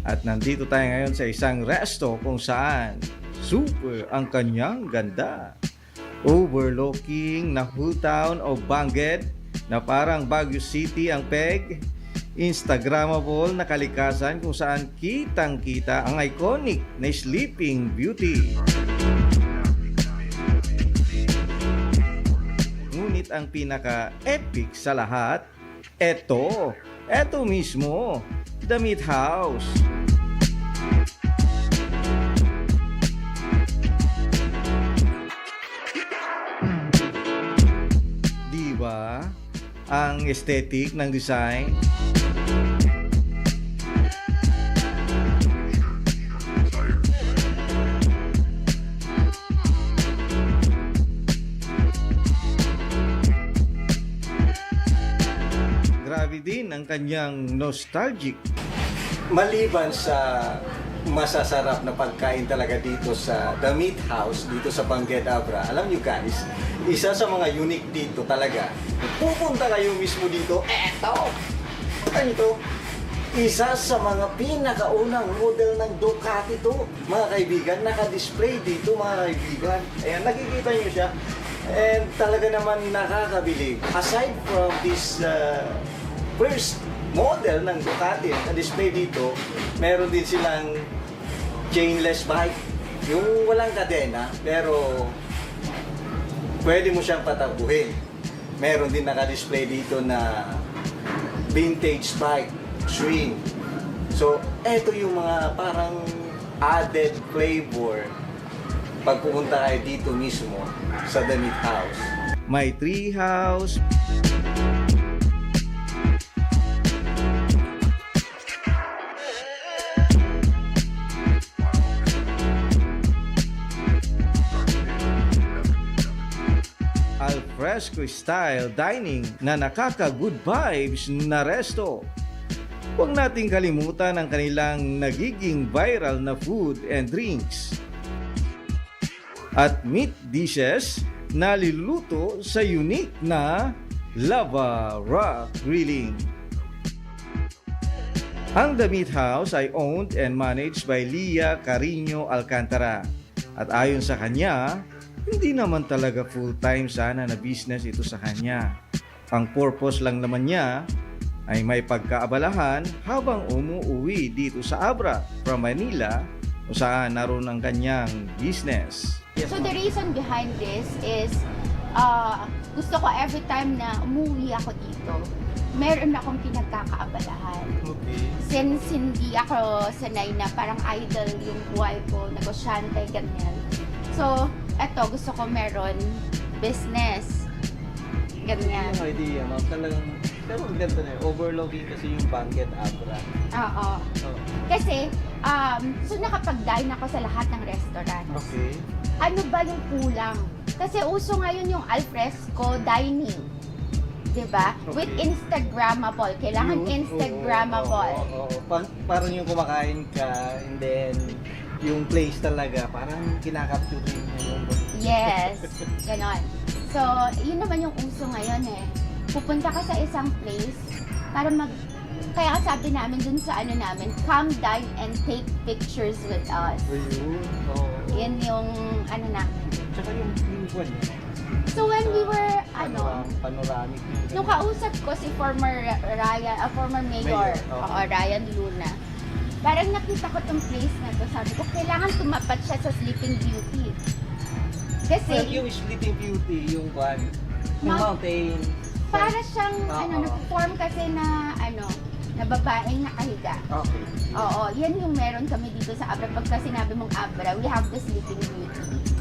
S16: At nandito tayo ngayon sa isang resto kung saan super ang kanyang ganda. Overlooking na whole town of Bangged na parang Baguio City ang peg. Instagrammable na kalikasan kung saan kitang-kita ang iconic na Sleeping Beauty. Ngunit ang pinaka-epic sa lahat, eto mismo, The Meat House. Diba? Ang aesthetic ng design. Grabe din ang kanyang nostalgic. Maliban sa masasarap na pagkain talaga dito sa The Meat House, dito sa Bangged Abra, alam nyo guys, isa sa mga unique dito talaga, pupunta kayo mismo dito, eto! Ano ito? Isa sa mga pinakaunang model ng Ducati to, mga kaibigan, naka-display dito mga kaibigan. Ayan, nakikita nyo siya. And talaga naman nakakabilib. Aside from this first model ng Ducati na display dito, meron din silang chainless bike. Yung walang kadena, pero pwede mo siyang patabuhin. Meron din naka-display dito na vintage bike, swing. So, eto yung mga parang added flavor pag pumunta kayo dito mismo sa The Meat House. May tree house. Alfresco style dining na nakaka-good vibes na resto. Huwag nating kalimutan ang kanilang nagiging viral na food and drinks. At meat dishes na niluluto sa unique na lava rock grilling. Ang The Meat House ay owned and managed by Lia Carino Alcantara. At ayon sa kanya, hindi naman talaga full-time sana na business ito sa kanya. Ang purpose lang naman niya ay may pagkaabalahan habang umuwi dito sa Abra from Manila o saan naroon ang kanyang business.
S1: So the reason behind this is gusto ko every time na umuwi ako dito, meron akong pinagkakaabalahan.
S16: Okay.
S1: Since hindi ako sanay na parang idol yung buhay ko, negosyante, ganyan. So, eto, gusto ko meron business. Ganyan.
S16: Yung idea, ma'am, talagang, pero ang ganda na yun. Overlooking kasi yung Bangged Abra.
S1: Oo. Kasi, so nakapag-dine ako sa lahat ng restaurant.
S16: Okay.
S1: Ano ba yung kulang? Kasi uso ngayon yung alfresco dining. Diba?
S16: Okay.
S1: With Instagrammable. Kailangan Instagrammable.
S16: Parang yung kumakain ka and then yung place talaga, parang kinakapture niya yung
S1: Yes, ganon. So, yun naman yung uso ngayon eh. Pupunta ka sa isang place para kaya sabi namin dun sa ano namin, come dine and take pictures with us. Yan yung ano namin.
S16: Tsaka yung buwan niya.
S1: So when we were,
S16: panoramic.
S1: nung kausap ko si former mayor, Ryan Luna, parang nakita ko tong place na to, sabi ko, kailangan tumapat siya sa Sleeping Beauty. Kasi,
S16: yung Sleeping Beauty, yung mountain.
S1: Para siyang, nag-form kasi na, na babaeng nakahiga.
S3: Okay.
S1: Oo, yan yung meron kami dito sa Abra. Pagka sinabi mong Abra, we have the Sleeping Beauty.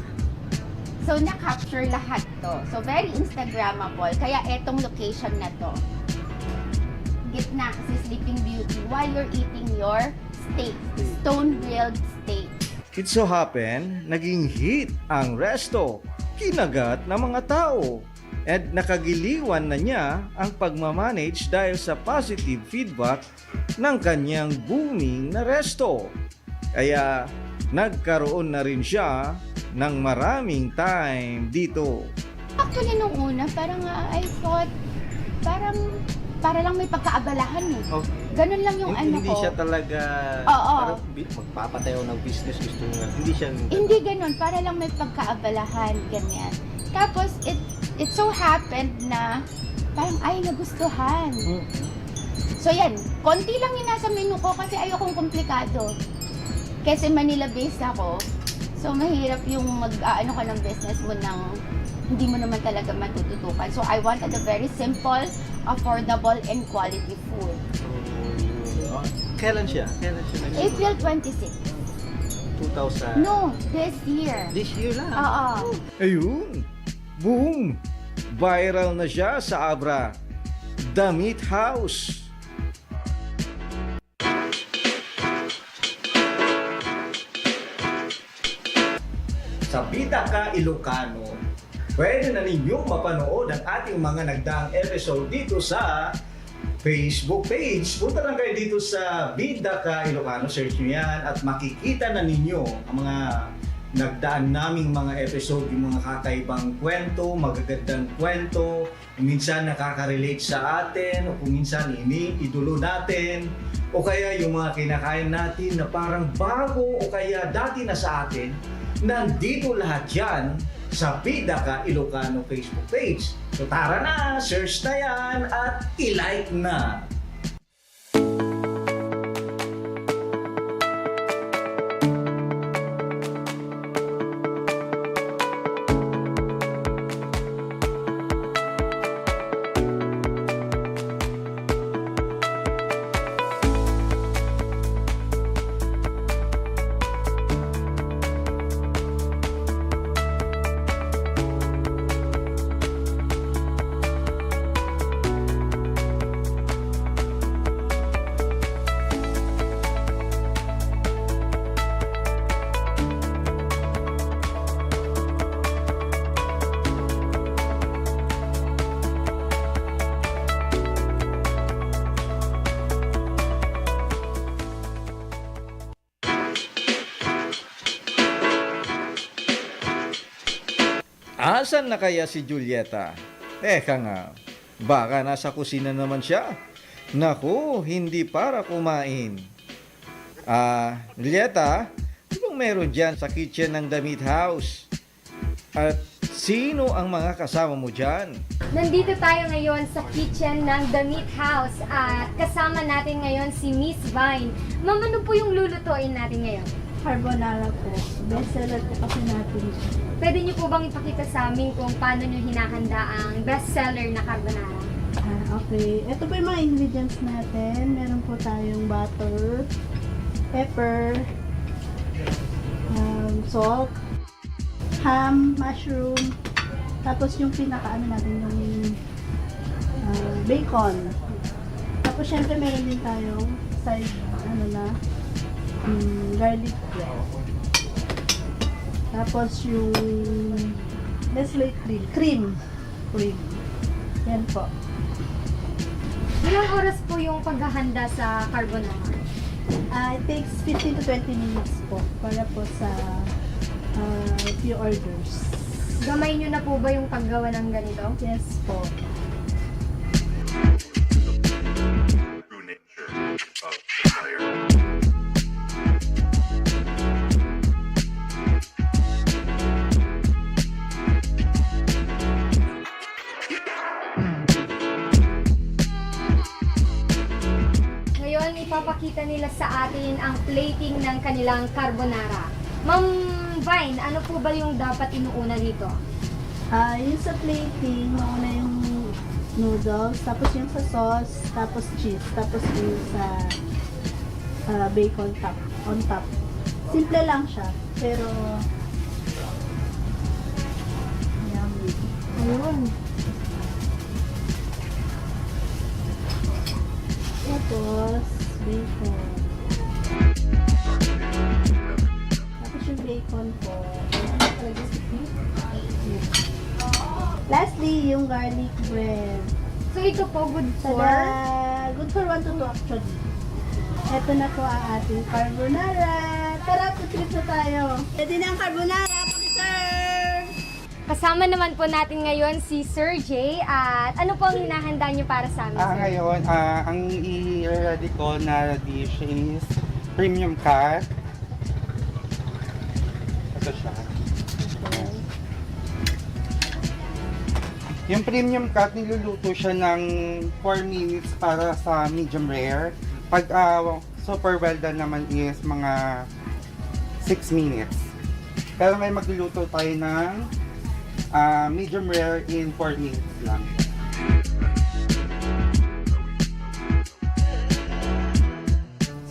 S1: So, na-capture lahat to. So, very Instagrammable. Kaya etong location na to, gitna si Sleeping Beauty while you're eating your steak, stone-grilled steak.
S16: It so happen, naging hit ang resto, kinagat ng mga tao. At nakagiliwan na niya ang pagmamanage dahil sa positive feedback ng kanyang booming na resto. Kaya nagkaroon na rin siya ng maraming time dito.
S1: Actually, nung una, parang I thought, para lang may pagkaabalahan eh. Ganun lang yung ano
S2: Hindi
S1: ko.
S2: siya talaga
S1: Oo.
S2: parang magpapatayo ng business, gusto niya. Hindi siya
S1: Hindi ganun, para lang may pagkaabalahan, ganyan. Tapos, it so happened na parang ay nagustuhan. So yan, konti lang yung nasa menu ko kasi ayokong komplikado. Kasi Manila-based ako. So mahirap yung mag-ano ka ng business mo ng hindi mo naman talaga matututukan. So I wanted a very simple, affordable, and quality food.
S2: Kailan siya?
S1: April 26.
S2: 2000?
S1: No, this year.
S2: This year lang?
S1: Oo.
S16: Ayun, boom! Viral na siya sa Abra, The Meat House. Sa Bida Ka Ilocano, pwede na ninyong mapanood ang ating mga nagdaang episode dito sa Facebook page. Punta lang kayo dito sa Bida Ka Ilocano, search nyo yan at makikita na ninyo ang mga nagdaan naming mga episode, yung mga kakaibang kwento, magagandang kwento, minsan nakaka-relate sa atin, o kung minsan iniidolo natin, o kaya yung mga kinakain natin na parang bago o kaya dati na sa atin. Nandito lahat yan sa Bida Ka Ilocano Facebook page. So tara na, search na yan at i-like na! Asan na kaya si Julieta? Teka nga, baka nasa kusina naman siya. Naku, hindi para kumain. Julieta, ano bang meron dyan sa kitchen ng The Meat House? At sino ang mga kasama mo dyan?
S12: Nandito tayo ngayon sa kitchen ng The Meat House at kasama natin ngayon si Miss Vine. Ma'am, ano po yung lulutuin natin ngayon?
S18: Carbonara po. Bestseller po kasi natin.
S12: Pwede niyo po bang ipakita sa amin kung paano niyo hinahanda ang bestseller na carbonara?
S18: Okay. Ito po yung mga ingredients natin. Meron po tayong butter, pepper, salt, ham, mushroom, tapos yung pinakaano natin yung bacon. Tapos syempre meron din tayong side garlic bread. Tapos yung Nestle cream. Yan po.
S12: Ilang oras po yung paghahanda sa carbonara?
S18: It takes 15 to 20 minutes po para po sa few orders.
S12: Gamay nyo na po ba yung paggawa ng ganito?
S18: Yes po.
S12: Ngayon, ipapakita nila sa atin ang plating ng kanilang carbonara. Ma'am Vine, ano po ba yung dapat inuuna dito?
S18: Yung sa plating, mauna yung noodles, tapos yung sa sauce, tapos cheese, tapos yung sa bacon on top. Simple lang siya, pero yummy. Ayun. Tapos, bacon. Tapos yung bacon po. Lastly, yung garlic bread.
S12: So ito po good for?
S18: Good for 1 to 2 actually. Ito na po ang ating carbonara. Tara, trip na tayo. Pwede na ang carbonara. Paki-serve!
S12: Kasama naman po natin ngayon si Sir Jay. At ano po ang hinahanda niyo para sa amin, sir?
S7: Ngayon, ang i-ready ko na dish is premium cut. Ito siya. Yung premium cut, niluluto siya ng 4 minutes para sa medium rare. Pag super well done naman is mga 6 minutes. Pero may magluluto tayo ng medium rare in 4 minutes lang.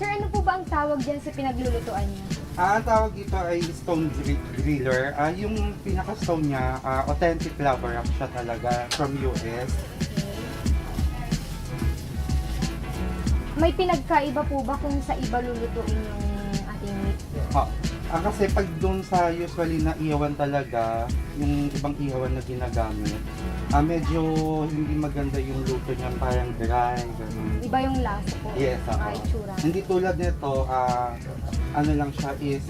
S12: Sir, ano po ba ang tawag dyan sa pinaglulutuan niyo?
S7: Ang tawag dito ay stone griller. Yung pinaka-stone niya, authentic lava rock siya talaga from US.
S12: May pinagkaiba po ba kung sa iba lulutuin yung ating meat?
S7: Kasi pag doon sa usually na ihawan talaga, yung ibang ihawan na ginagamit, medyo hindi maganda yung luto niya, parang dry, ganun.
S12: Iba yung lasa po.
S7: Yes,
S12: Ay, tsura.
S7: hindi tulad nito, ano lang siya is,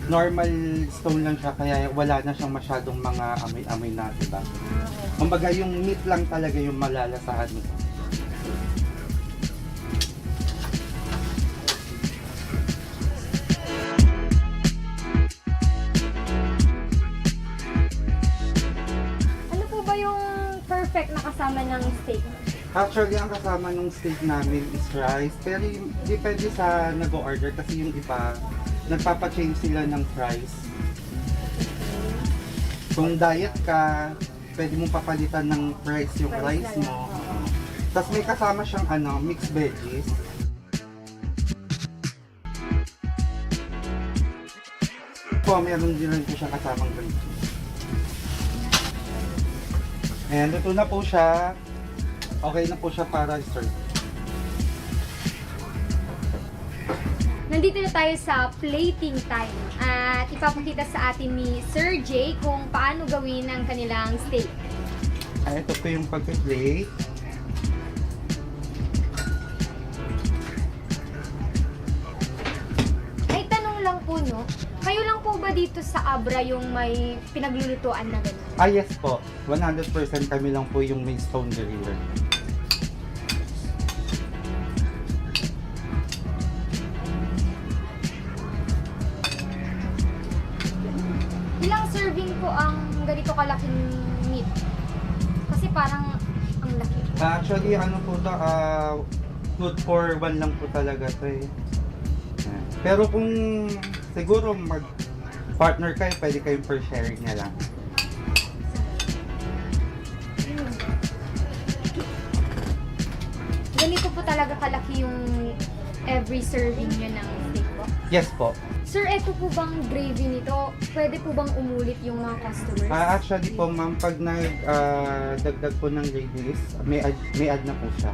S7: normal stone lang siya, kaya wala na siyang masyadong mga amoy-amoy na, diba? Kumbaga yung meat lang talaga yung malalasahan nito.
S12: Ano po ba yung perfect na kasama ng steak?
S7: Actually, ang kasama ng steak namin is rice, pero depende sa nag-order kasi yung iba, nagpapa-change sila ng fries. Kung diet ka, pwede mong papalitan ng fries yung rice mo. Tapos may kasama siyang mixed veggies. Po, meron din rin po siya kasamang green cheese. And ito na po siya. Okay na po siya para i-serve.
S12: Nandito na tayo sa plating time at ipapakita sa atin ni Sir Jay kung paano gawin ang kanilang steak.
S7: Ito po yung pag-plate.
S12: Ay, tanong lang po, no? Kayo lang po ba dito sa Abra yung may pinaglulutuan na gano'n?
S7: Yes po. 100% kami lang po yung may stone griller.
S12: Ilang serving po ang ganito kalaking meat? Kasi parang ang laki.
S7: Actually, po to, good for 1 lang po talaga to eh. Pero kung siguro mag-partner kayo, pwede kayong per sharing na lang.
S12: Ganito po talaga kalaki yung every serving nyo ng steak po?
S7: Yes po.
S12: Sir, eto po bang gravy nito, pwede po bang umulit yung mga customers?
S7: Actually po ma'am, pag nagdagdag po ng ladies, may add na po siya.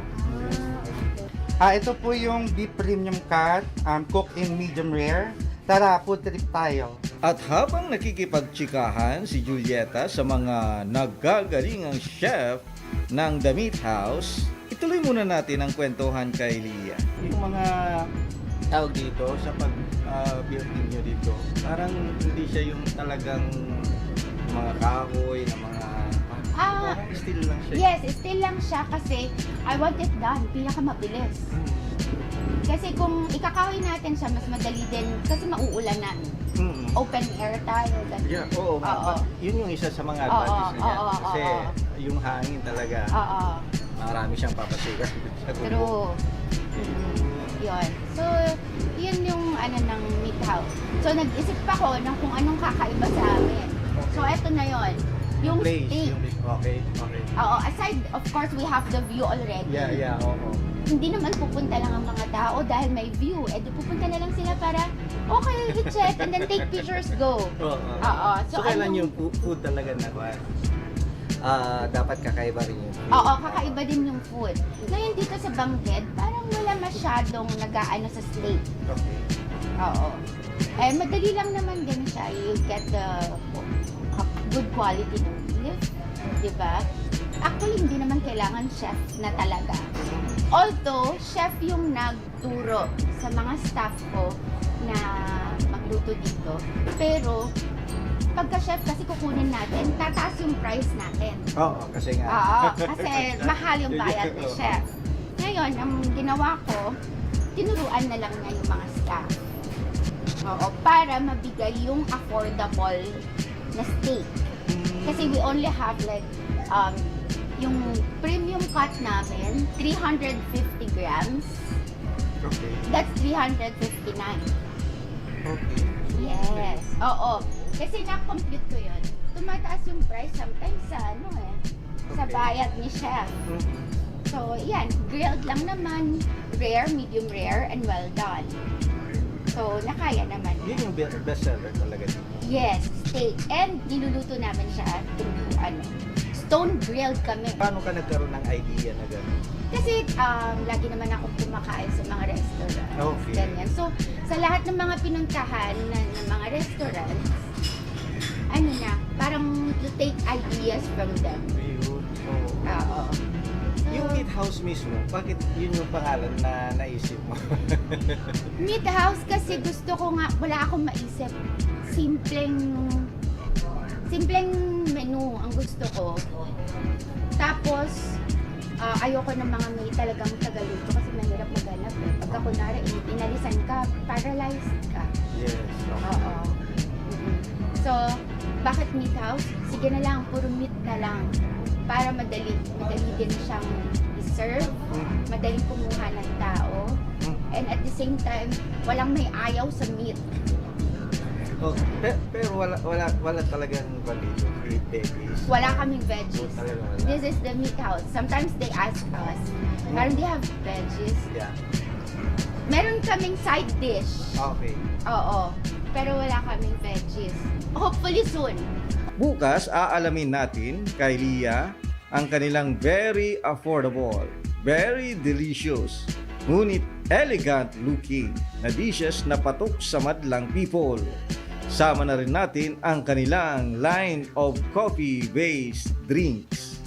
S7: Ito po yung beef premium cut, cooked in medium rare. Tara, food trip tayo.
S10: At habang nakikipagtsikahan si Julieta sa mga nagagalingang chef ng The Meat House, ituloy muna natin ang kwentuhan kay Lia.
S16: Yung mga tawag dito sa pag-building nyo dito, parang hindi siya yung talagang mga kahoy na mga still lang siya.
S1: Yes, still lang siya kasi I want it done, pinakamabilis. Kasi kung ikakawin natin siya, mas madali din kasi mauulanan. Open air tayo.
S16: Yeah, oo. Yun yung isa sa mga advantage niya. Kasi yung hangin talaga, marami siyang papasigas sa gulo.
S1: True. Yun. So, yun yung ng meat house. So, nag-isip pa ko ng kung anong kakaiba sa amin. So, eto na yun. Yung
S16: place,
S1: steak.
S2: Okay.
S1: Oo, aside, of course, we have the view already.
S2: Yeah, oo.
S1: Hindi naman pupunta lang ang mga tao dahil may view. Eh, di pupunta na lang sila para, okay, i-check and then take pictures, go. Oo.
S2: So kailan yung food talaga na dapat kakaiba rin yung food?
S1: Oo, kakaiba din yung food. Ngayon dito sa Bangged, parang wala masyadong nag-aano sa steak.
S2: Okay.
S1: Oo. Eh, madali lang naman din siya. You get the good quality ng beef, di ba? Actually, hindi naman kailangan chef na talaga. Although, chef yung nagturo sa mga staff ko na magluto dito. Pero, pagka chef kasi kukunin natin, tataas yung price natin.
S2: Oo, kasi nga.
S1: Oo, kasi mahal yung bayad ni chef. Ngayon, ang ginawa ko, tinuruan na lang niya yung mga staff. Oo, para mabigay yung affordable na steak. Kasi we only have like, yung premium cut namin, 350 grams.
S2: Okay.
S1: That's 359.
S2: Okay.
S1: Yes. Oo. Kasi na-compute ko yun. Tumataas yung price sometimes sa sa bayad ni chef. So, yan. Grilled lang naman. Rare, medium rare, and well done. So, nakaya naman.
S2: Yun yung best seller talaga dito.
S1: Yes, steak. And niluluto namin siya through, stone grilled kami.
S2: Paano ka nagkaroon ng idea na gano'n?
S1: Kasi lagi naman akong kumakain sa mga restaurant.
S2: Okay.
S1: Ganyan. So, sa lahat ng mga pinuntahan ng mga restaurants, parang to take ideas from them.
S2: Yun.
S1: Oo.
S2: Yung Meat House mismo, bakit yun yung pangalan na naisip mo?
S1: Meat House kasi gusto ko nga, wala akong maisip. Simpleng menu ang gusto ko. Tapos, ayoko ng mga may talagang tagaluto kasi mahirap maghanap eh. Pagka kunwari, inalisan ka, paralyzed ka.
S2: Yes.
S1: Oo. So, bakit Meat House? Sige na lang, puro meat na lang. Para madali din siyang i-serve, madaling kumuha ng tao, and at the same time, walang may ayaw sa meat.
S2: Oh, pero wala talagang dito, veggies.
S1: Wala kaming veggies.
S2: Talaga wala.
S1: This is the Meat House. Sometimes they ask us, parang they have veggies.
S2: Yeah.
S1: Meron kaming side dish.
S2: Okay.
S1: Oo. Pero wala kaming veggies. Hopefully soon.
S10: Bukas, aalamin natin kay Lia ang kanilang very affordable, very delicious, ngunit elegant looking na dishes na patok sa madlang people. Sama na rin natin ang kanilang line of coffee-based drinks.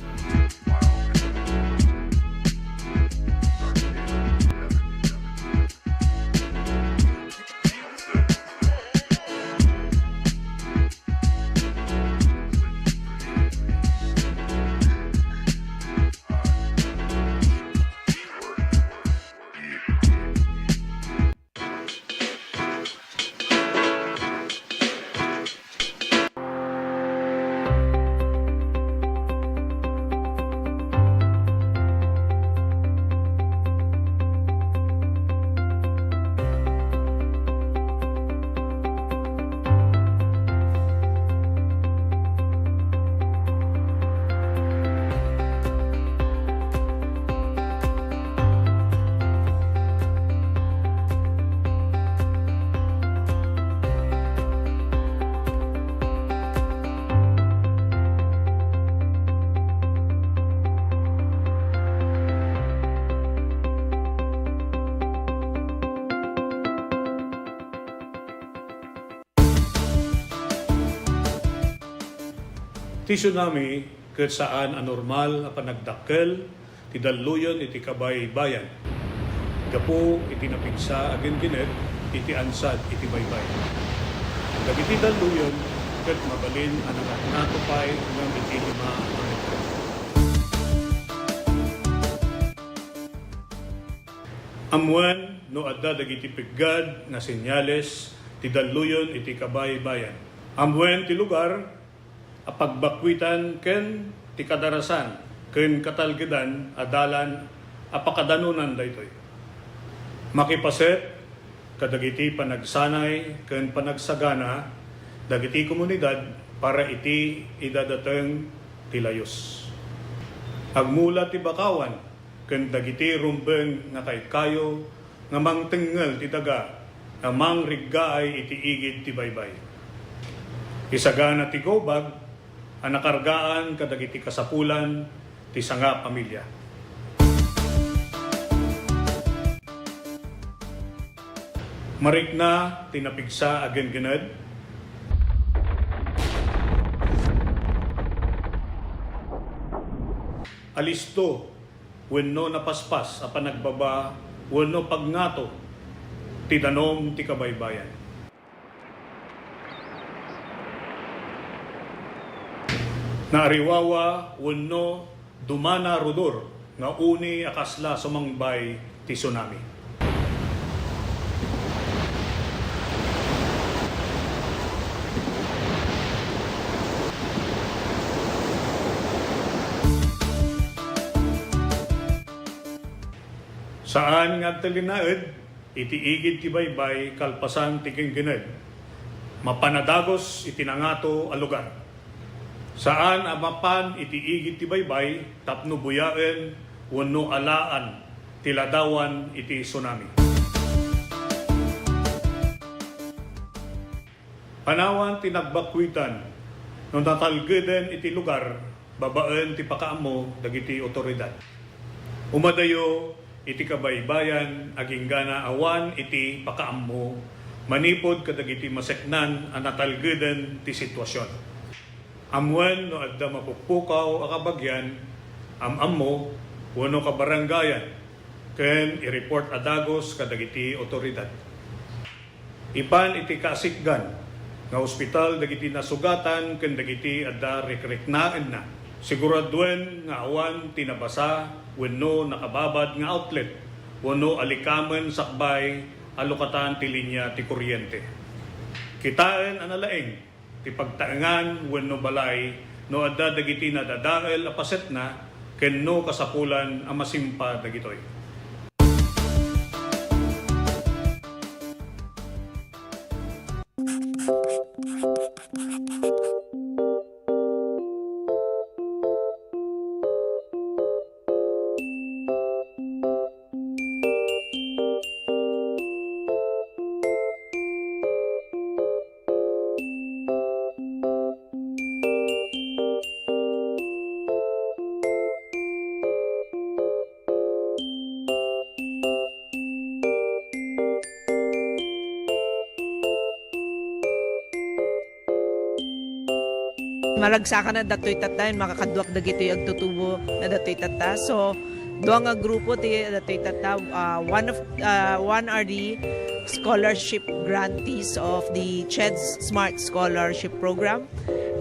S4: Ti tsunami ket saan anormal a panagdakkel ti daluyon iti kabay-bayan. Gapo iti napigsa agin ginet iti ansad iti baybay. Dagiti daluyon ket mabalin ang natupay ng iti 5 metro. Amuan no adda dagiti piggad na senyales ti daluyon iti kabay-bayan. Amuan ti lugar apagbakwitan ken ti kadarasan ken katalgedan adalan apakadanunan daytoy. Makipaset kadagiti panagsanay ken panagsagana dagiti komunidad para iti idadateng tilayos. Agmula ti bakawan, ken dagiti rumbeng nga kayo nga mangtengal ti daga, nga mangriggaay iti igid ti baybay. Isagana ti gobag, ang nakargaan kadagiti kasapulan ti sanga pamilya. Marikna tinapigsa agen-gened, alisto wenno napaspas a panagbaba wenno pagngato ti danom ti kabaybayan. Naariwawa wenno dumana rudor nga uni akasla sumangbay ti tsunami. Saan nga talinaed, iti igid ti baybay, kalpasan ti kenggened. Mapanadagos iti nangato a lugar. Saan amapan iti igid ti baybay, tapno buyaen, wenno alaan, tiladawan iti tsunami. Panawan tinagbakwitan, no natalgeden iti lugar, babaen ti pakaamo dagiti otoridad. Umadayo, iti kabaybayan aginggana awan iti pakaammo manipod kadagiti maseknan ang natalgeden ti sitwasyon. Amwen no adda mapukpukaw a kabagyan ammo wenno kabarangayan ken i-report adagos kadagiti otoridad. Ipan iti kasikgan nga ospital dagiti nasugatan ken dagiti adda rekreknaen na. Siguraduen nga awan tinabasa wenno nakababad nga outlet wenno alikamen sakbay alokatan ti linya ti kuryente. Kitaen analaeng ti pagtaengan wenno balay no adda dagiti nadadael a paset na kenno kasapulan a masimpa dagitoy.
S19: Malagsakan na datoy tatayon, makakaduak dagito yung agtutubo na datoy tata. So, doang nga grupo ti datoy tata, one are the scholarship grantees of the CHED's Smart Scholarship Program.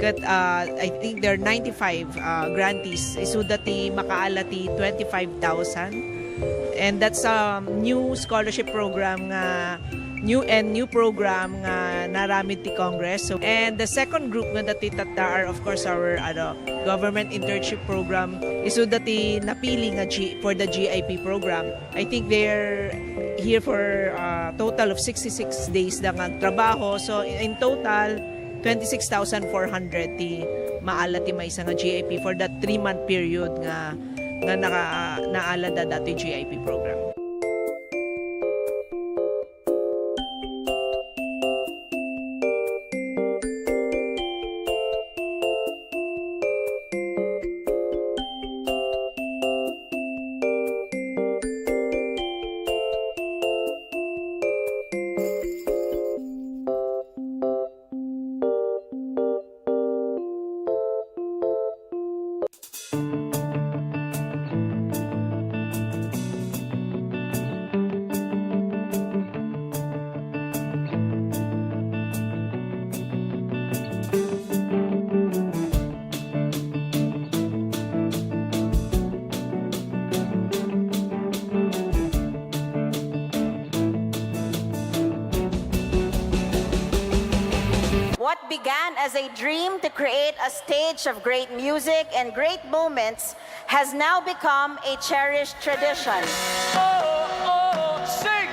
S19: Kat, I think there are 95 grantees. Isu dati makaala ti 25,000. And that's a new scholarship program nga new program nga naramid ti Congress. So, and the second group nga dati tata are of course our government internship program. Isu dati napili nga for the GIP program. I think they're here for a total of 66 days na nga trabaho. So in total 26,400 ti maala ti maysa nga GIP for that 3-month period nga naala da dati GIP program.
S22: What began as a dream to create a stage of great music and great moments has now become a cherished tradition.
S23: Sing!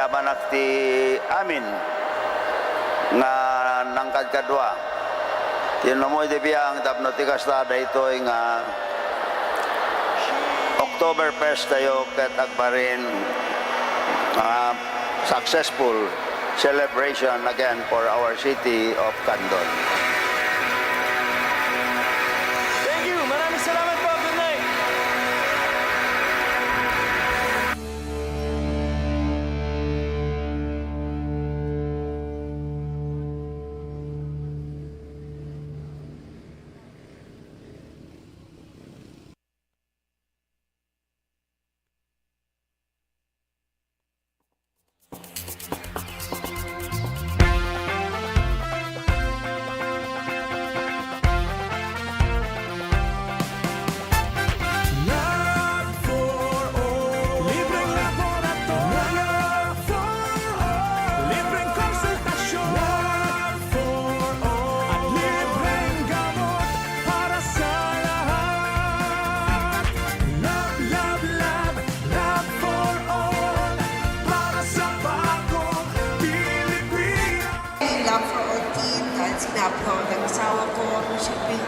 S11: binabanak ti amin nga nangkad kadwa. Tinamoy di biyang tapno ti kastada ito nga October 1st tayo ket agbarin successful celebration again for our city of Candon.
S17: Thank you. Maraming salamat po. Good night.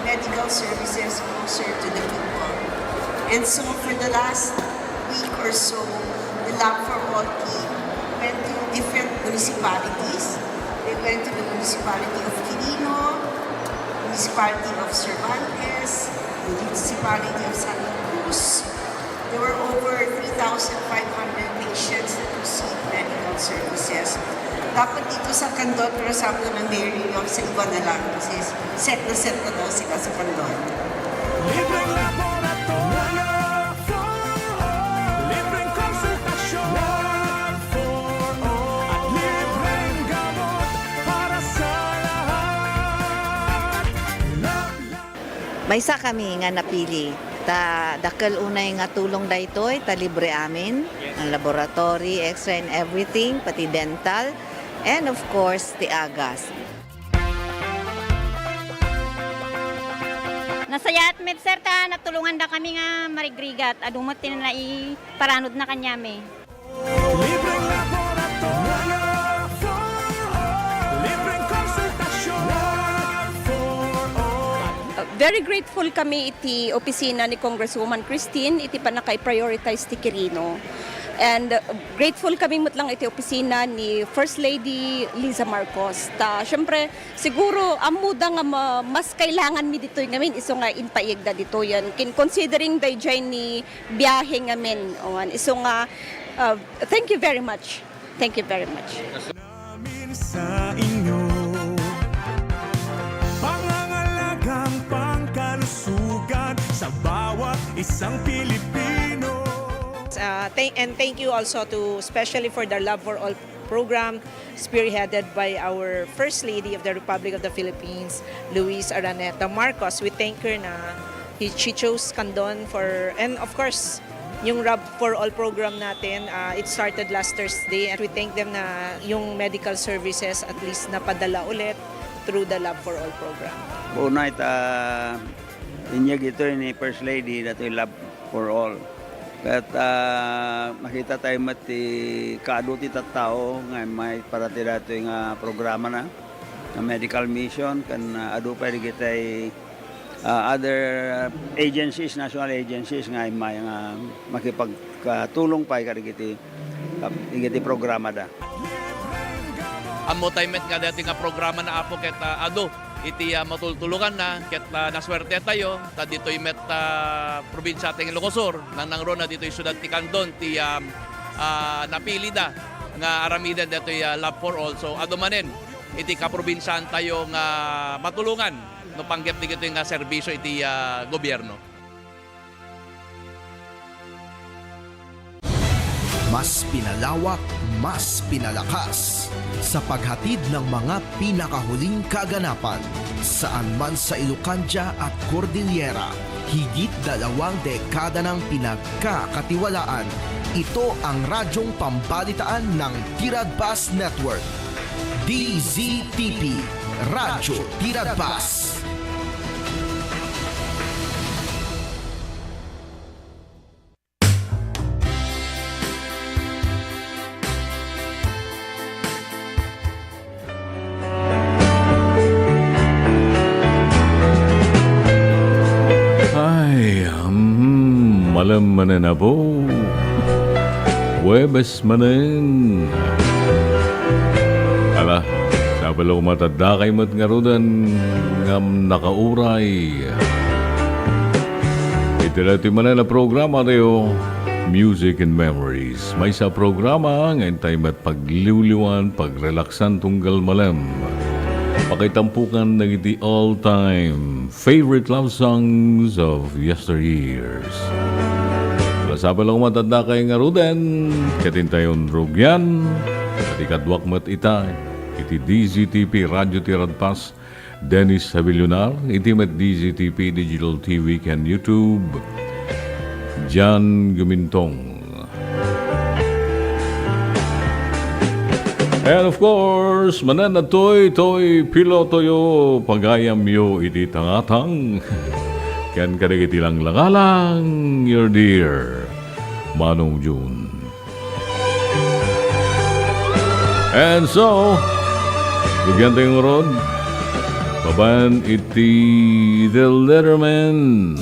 S23: medical services closer to the people. And so for the last week or so, the Lab for All team went to different municipalities. They went to the municipality of Quirino, municipality of Cervantes, the municipality of Santa Cruz. There were over 3,500 patients that received medical services. Dapat dito sa Candon, pero sabi ko ng Mayor New York, sa iba na lang kasi set na daw sila sa Candon.
S17: Libreng laboratorio, libreng konsultasyon, for all, at libreng gamot para sa lahat.
S24: Maysa kami nga napili. Dakal unay nga tulong daytoy, ta libre amin, ang laboratory, extra and everything, pati dental, and of course, the agas.
S25: Nasaya at med sir ta, natulungan da kami nga marigrigat, adumot na iparanod na kanyame.
S17: Libreng laboratorio, libreng konsultasyon, for all.
S26: Very grateful kami iti opisina ni Congresswoman Christine, iti panakay-prioritize ti Quirino. And grateful kami lang iti opisina ni First Lady Liza Marcos. Siyempre, siguro, amuda nga mas kailangan mi dito ngamin, iso nga inpaigda dito yan. Considering the ni biyahe ngamin. Iso nga, thank you very much. Thank you very much.
S17: Sa inyo, pangangalagang pangkalusugan sa bawat isang Pilipino.
S19: And thank you also to especially for the Love for All program spearheaded by our First Lady of the Republic of the Philippines, Luis Araneta Marcos. We thank her na she chose Candon for, and of course, yung Love for All program natin, it started last Thursday, and we thank them na yung medical services at least napadala ulit through the Love for All program.
S11: Unay inyag ito ni First Lady dato yung Love for All. At makita tayo mati kaaduti tattao nga may parati dato yung programa na medical mission kan adu pa kita other agencies, national agencies nga may makipagtulong pa kagiti programa da.
S27: Amo tayo met nga dati nga programa na apo ket adu iti matultulungan na ket naswerte tayo ta dito met probinsya ting Ilocosur nang nangron na dito syudad ti Candon ti napili da nga aramiden dito Love for All. So adu manen iti kaprobinsyan tayo nga matulungan no panggep dito nga serbisyo iti gobyerno.
S9: Mas pinalawak, mas pinalakas sa paghatid ng mga pinakahuling kaganapan saan man sa Ilocanja at Cordillera. Higit 2 dekada ng pinagkakatiwalaan. Ito ang radyong pambalitaan ng Tiradpas Network. DZTP, Radyo Tiradpas.
S5: malam manen na po. Huwebes manen. Ala, napalo matadakay mat nga rodan ngam nakauray. Ito manen na programa tayo. Music and Memories. May sa programa ngayon tayo mat pagliwliwan, pagrelaksan tunggal malam. Pakitampukan na iti all-time favorite love songs of yesteryears. Lasaba lang matanda kayo nga ruden, katin tayon rugyan, at ikadwak mat ita, iti DZTP Radio Tiradpas, Dennis Savillonar, iti mat DZTP Digital TV can YouTube, John Gumintong. And of course, manan na toy piloto yo, pagayam yo iti tangatang. Ken kadagiti lang langalang, your dear Manong June. And so, bigyan tayong rod, paban iti The Letterman.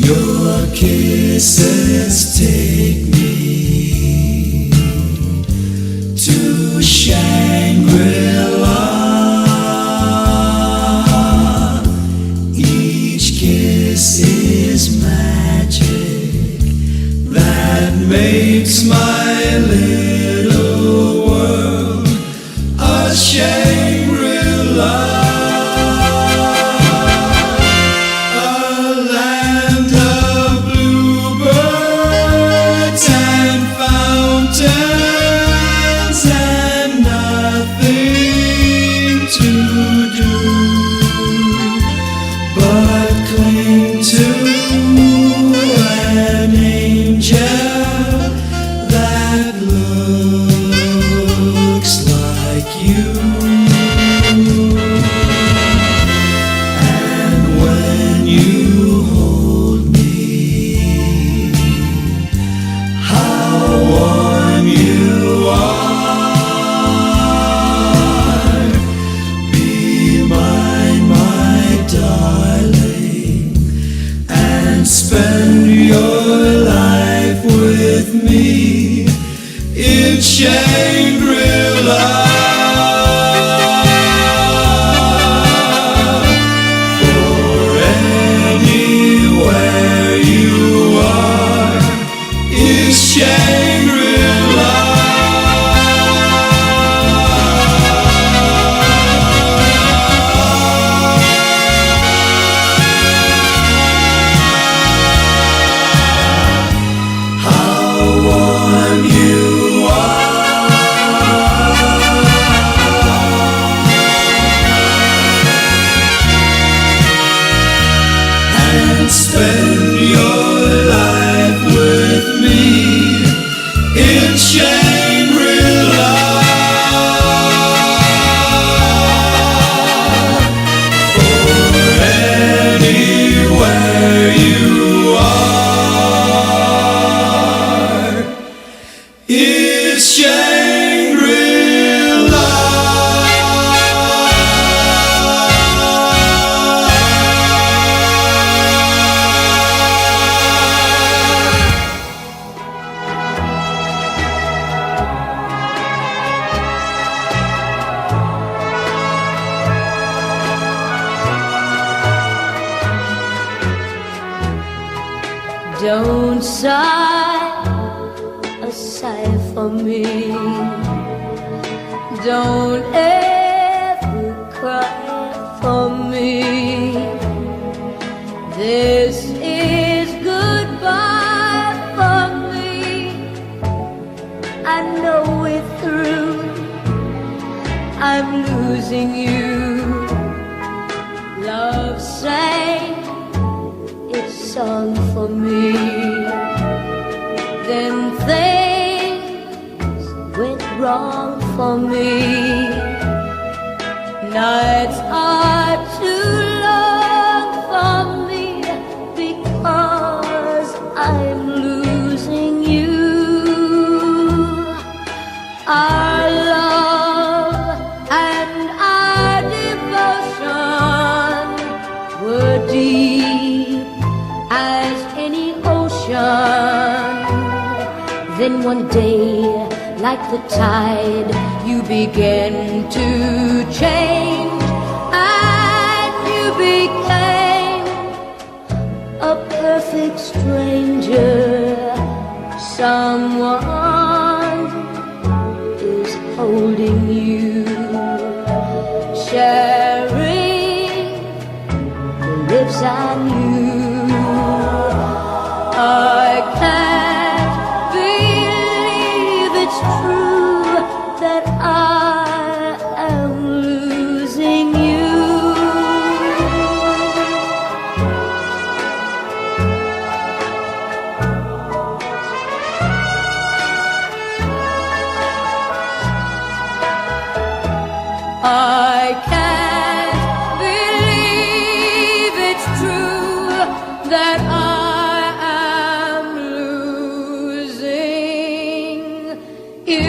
S17: Your kisses take me to Shangri-La. Each kiss is magic that makes my little world a Shangri-La.
S6: Don't sigh a sigh for me. Don't ever cry for me. This is goodbye for me. I know it through. I'm losing you. Love sang its song for me. Then things went wrong for me. Nights are too long for me because I'm losing then one day, like the tide, you begin to change, and you became a perfect stranger. Someone is holding you, sharing the lips I knew. I can't believe it's true that I am losing you. I can't believe it's true that I am losing you.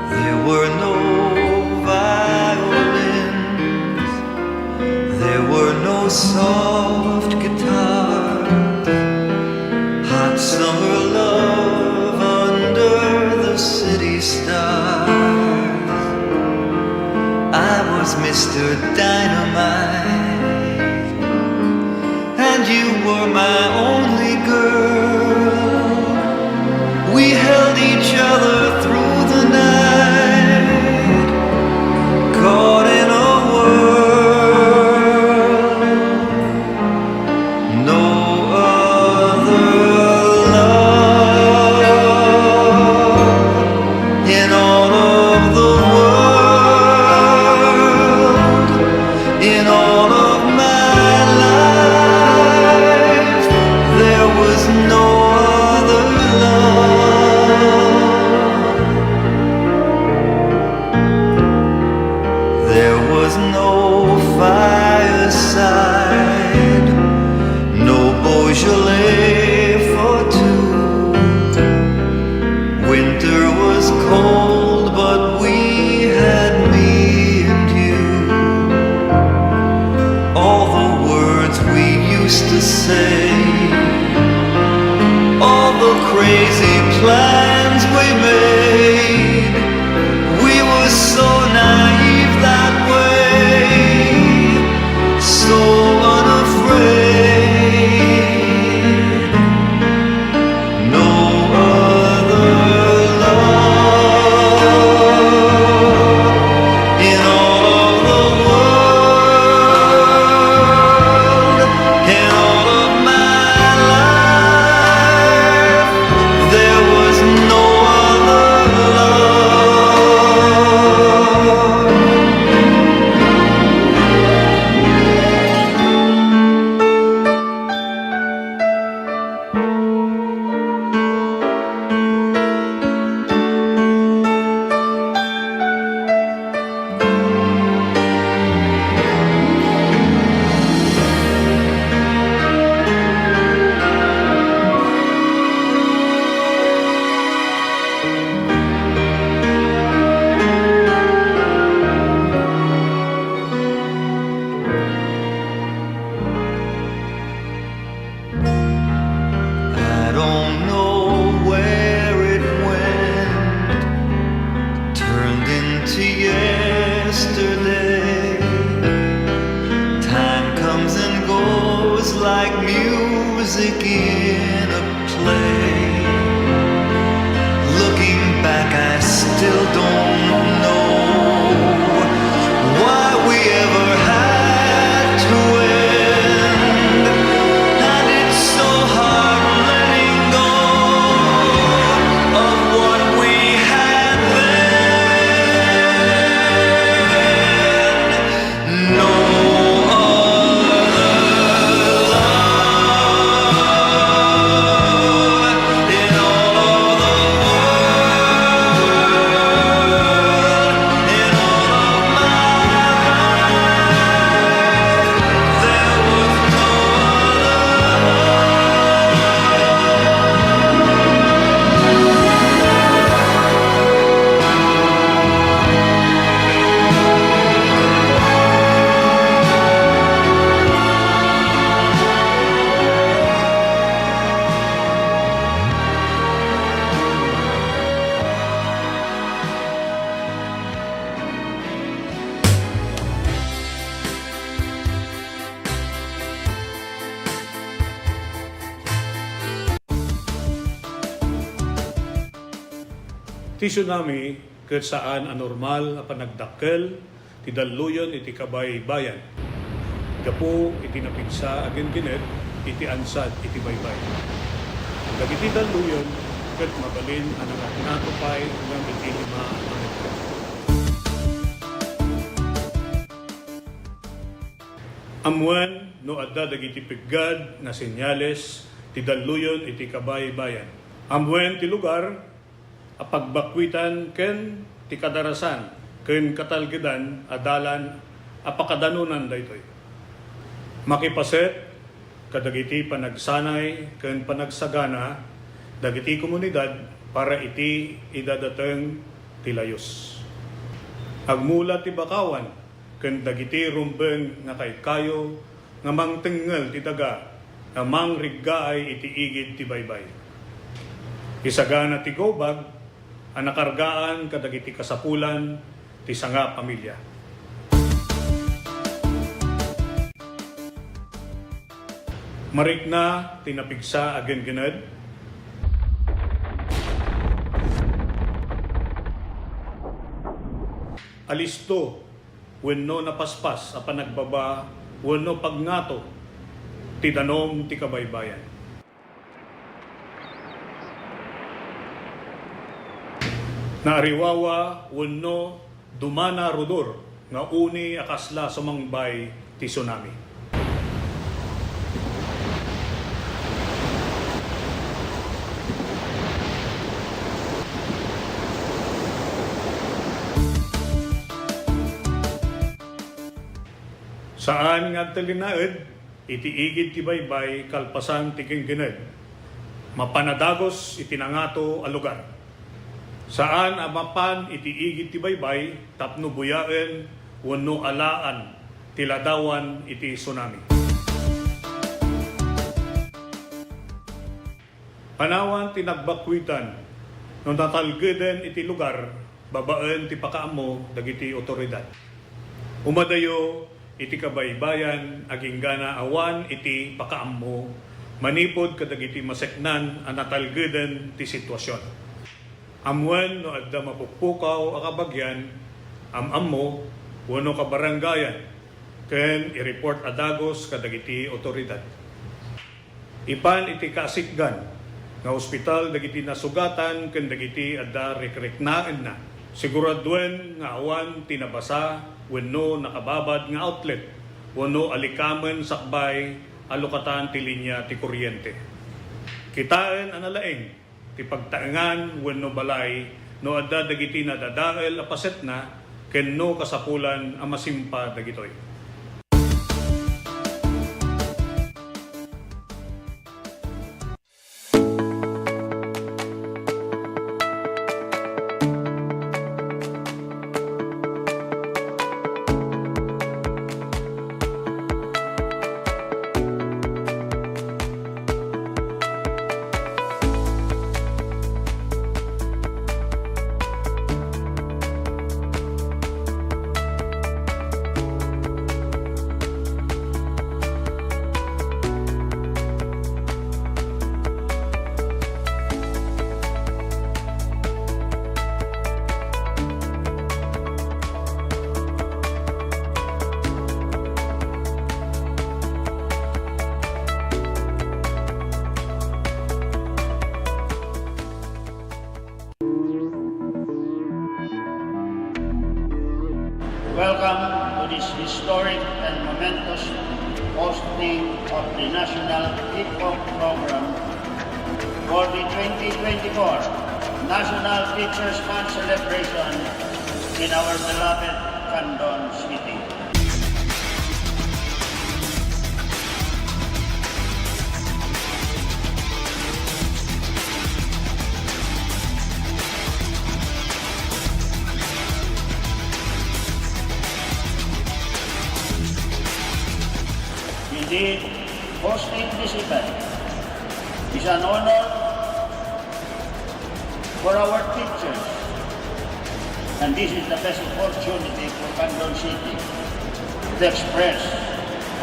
S17: There were no violins, there were no soft guitars, hot summer love under the city stars. I was Mr. Dynamite, and you were my only girl. We held each other through the night, caught in a world no other love in all of the world, in all of my life. There was no other love. There was no fireside, no Beaujolais for two. Winter was cold, but we had me and you. All the words we used to say, all the crazy plans we made, we were so naive that way, so unafraid. No other love in all of the world, in all of my life. There was no other love. I don't know where it went, turned into yesterday. Time comes and goes like music in a play. Looking back, I still don't know why we ever had to end. And it's so hard letting go of what we had then. No other love in all of the world.
S4: Ti tsunami ket saan anormal a panagdakkel ti daluyon iti kabay-bayan. Gapu iti napigsa agin ginet iti ansad iti baybay. Dagiti daluyon ket mabalin ang natupay ng iti lima ang ito. Amuan no adda dagiti piggad na senyales ti daluyon iti kabay-bayan. Amuan ti lugar a pagbakwitan ken ti kadarasan ken katalgedan adalan a pakadanunan daytoy. Makipaset kadagiti panagsanay ken panagsagana dagiti komunidad para iti idadateng ti layos. Agmula ti bakawan ken dagiti rumbeng nga kayo nga mangtengel ti daga nga mangriggaay iti igid ti baybay. Isagana ti gobag ang nakargaan kadagiti kasapulan ti sanga pamilya. Marikna tinapigsa agen gened. Alisto wenno napaspas a panagbaba wenno pagngato ti danom ti kabaybayan. Naariwawa wenno dumana rudor nga uni akasla sumangbay ti tsunami. Saan nga talinaed, iti igid ti baybay kalpasan ti kenggened. Mapanadagos iti nangato a lugar. Saan amapan iti igid ti baybay tapno buyaen wenno alaan ti ladawan iti tsunami. Panawan ti nagbakwitan no natalgeden iti lugar babaen ti pakaammo dagiti otoridad. Umadayo iti kabaybayan aging gana awan iti pakaammo manipod kadagiti maseknan ang natalgeden ti sitwasyon. Amwen no adda mapuppukaw a kabagyan ammo wenno kabarangayan ken i-report adagos kadagiti otoridad. Ipan iti kasikgan nga ospital dagiti nasugatan ken dagiti adda rekreknaen na. Siguraduen nga awan tinabasa wenno nakababad nga outlet wenno alikamen sakbay alukatan ti linya ti kuryente. Kitaen analaeng ti pagtaengan wenno balay no adda dagiti nadadael a paset na kenno kasapulan a masimpa dagitoy.
S3: Welcome to this historic and momentous hosting of the National Hip Hop Program for the 2024 National Teachers Month celebration in our beloved Candon City. Indeed, hosting this event is an honor for our teachers, and this is the best opportunity for Candon City to express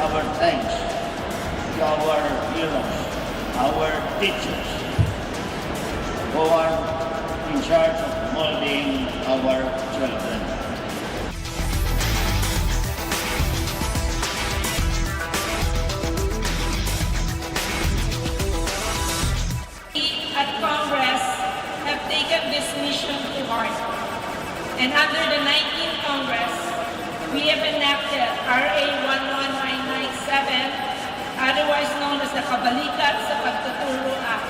S3: our thanks to our heroes, our teachers, who are in charge of our children.
S8: At Congress have taken this mission to heart. And under the 19th Congress, we have enacted RA 11997, otherwise known as the Kabalikat sa Pagtuturo Act.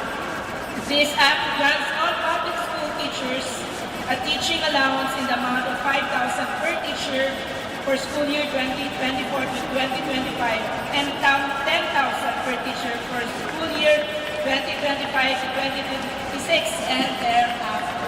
S8: This act grants all public school teachers a teaching allowance in the amount of 5,000 per teacher for school year 2024 to 2025 and 10,000 per teacher for school year 2025 to 2026 and thereafter.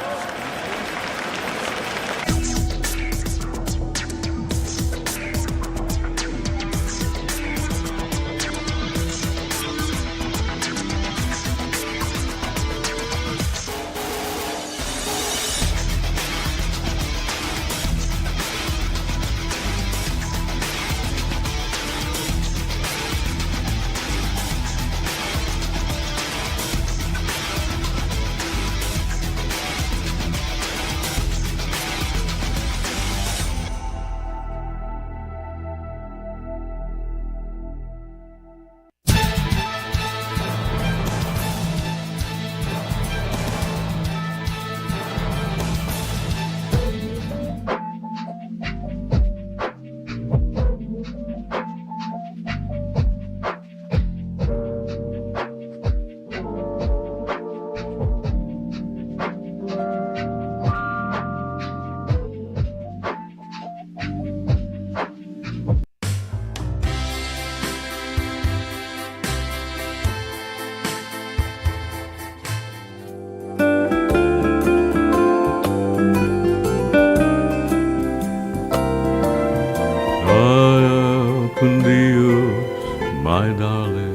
S5: my darling.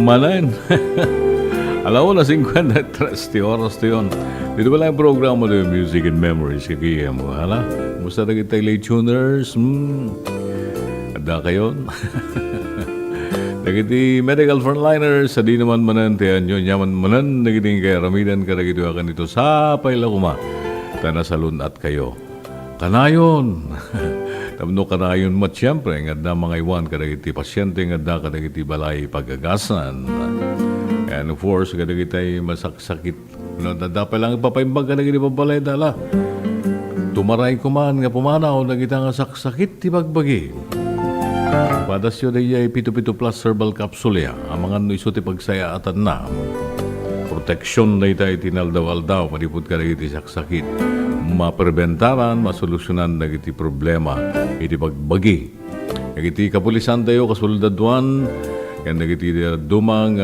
S5: Malain. Alam mo na 53 oras to yun. Dito ba lang yung programa na yung Music and Memories kaya mo, hala? Musta na kita late tuners? Ada kayo? Nagiti medical frontliners, sa di naman manantian yun, yaman manan, nagiting kaya ramidan ka nagiti akan ito sa payla kuma. Tana salun at kayo. Kanayon! Tamno kanayon mat siyempre, nga na mga iwan ka nagiti pasyente, nga na ka nagiti balay pagagasan. And of course, kada kita'y masaksakit. Dapat lang ipapaimbag ka na gini pabalay dala. Tumaray kuman nga pumanaw na kita nga saksakit ti bagbagi. Padas yun ay pito-pito plus herbal capsule ya. Ang mga iso ti pagsaya atan na. Proteksyon na ita itinaldaw-aldaw. Malipod ka na iti saksakit. Mapreventaran, masolusyonan na iti problema. Iti pagbagi. Iti kapulisan tayo kasuldaduan. Yan nagiti dumang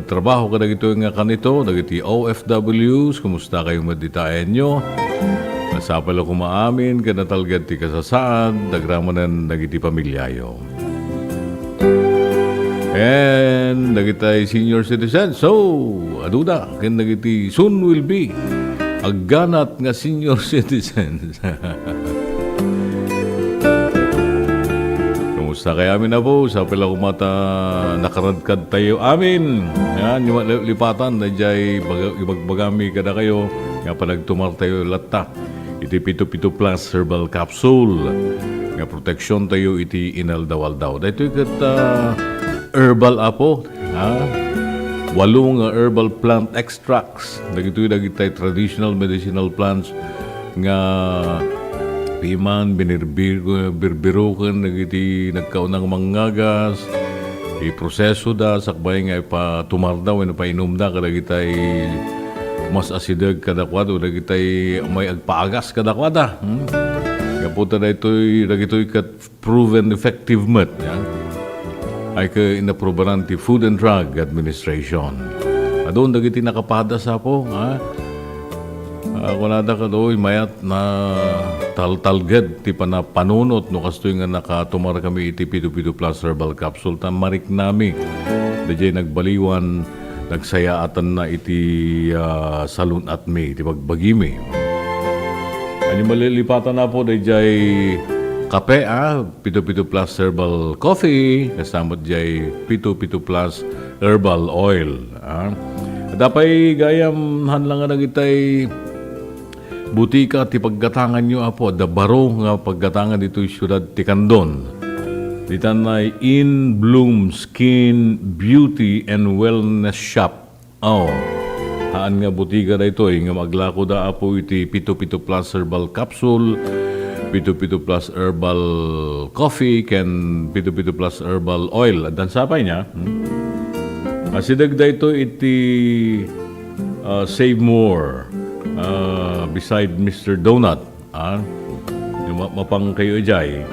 S5: trabaho ka nagito nga kanito, nagiti OFWs, kumusta kayong maditayan nyo? Nasapalo kumaamin, kanatalgad ti kasasaan, nagramanan nagiti pamilyayo. And nagitay senior citizen, so, aduda, kan nagiti soon will be, agganat nga senior citizens. Sa kaya amin na po, sa pala kumata nakaradkad tayo amin. Yan, yung lipatan na diyay ibagbagami ka na kayo. Nga pa nagtumar tayo lata. Iti pito-pito plus herbal capsule. Nga proteksyon tayo iti inaldaw-aldaw. Dito ikat herbal apo. Walong herbal plant extracts. Dagito yung traditional medicinal plants nga piman, binirbirukan, nagkaunang mangagas, iproseso da, sakbay nga ipatumar daw, ipainom da, kada kita'y mas asidag kadakwad, o kita'y may agpaagas kadakwada. Kaputa na ito'y proven effective mat. Ay ka inaprobaran ti Food and Drug Administration. Doon, nagiti nakapada sa po, kung nada ka doon, mayat na taltalgad ti panunot no kastoy nga nakatumar kami iti pito-pito plus herbal capsule ta marik nami dajay nagbaliwan nagsayaatan na iti salon at me iti pagbagimi ani malilipatan na po dajay kape pito-pito plus herbal coffee kasama dajay pito-pito plus herbal oil dapay gayam hanlang nga nagitay butika ti paggatangan nyo apo, da baro nga paggatangan dito siyudad ti Candon. Ditanay In Bloom Skin Beauty and Wellness Shop. Oh, haan nga butika da ito nga maglako da apo iti Pito Plus Herbal Capsule, Pito Plus Herbal Coffee, ken Pito Plus Herbal Oil. Dan sapay niya, asidag da ito iti Save More. Beside Mr. Donut, yung mapang kayo jay,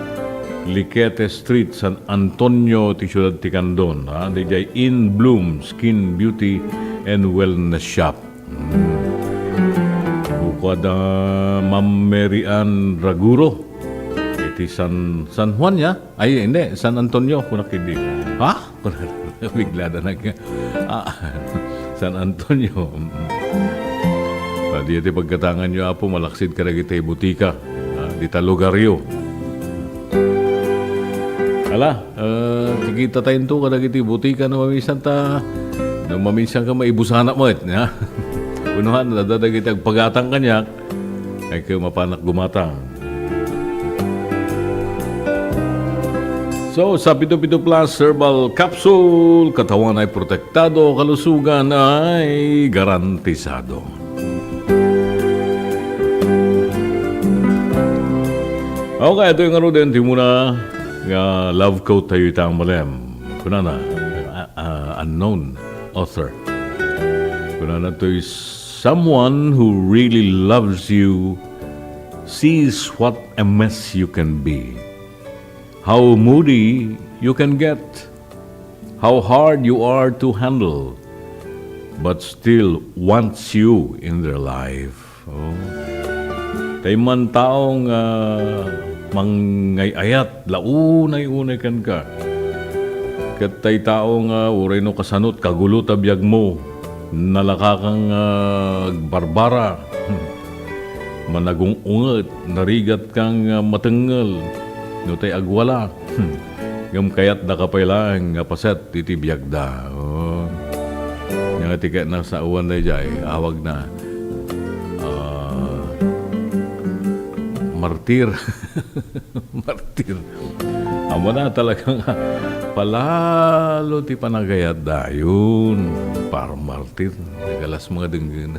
S5: Liquete Street, San Antonio, ti Ciudad ti Candon. Di jay In Bloom Skin Beauty and Wellness Shop. Bukod Ma'am Mary Ann Raguro, iti San Juan ya? Ay, hindi, San Antonio, kunakidig. Ha? Biglada na San Antonio. Di iti pagkatangan nyo apo, malaksid ka na kita butika. Di talugaryo. Ala, kikita tayo to ka na kita butika na mamisan ta. Na mamisan ka maibusana mo. Unuhan, nadadag iti agpagatang kanyak, ay kayo mapanak gumatang. So, sa Pito Plus Herbal Capsule, katawan ay protektado, kalusugan ay garantisado. Okay, ito yung din, di muna nga love quote tayo itang malem. Kunana, unknown author. Kunana, ito is someone who really loves you sees what a mess you can be. How moody you can get, how hard you are to handle, but still wants you in their life. Oh. Tay man taong mangayayat, launay-unay kan ka. Kat tay taong uray no kasanot, kagulo tabiyag mo, nalakakang barbara, managong unget, narigat kang matengal, no tay agwala. Ngam kayat da kapailang nga paset iti biyagda. Oh. Nga tiket na sa uwan na jay, awag na. Martir. Martir. Amo na talagang palalo ti panagayat dayon. Para martir. Nagalas mga denggan.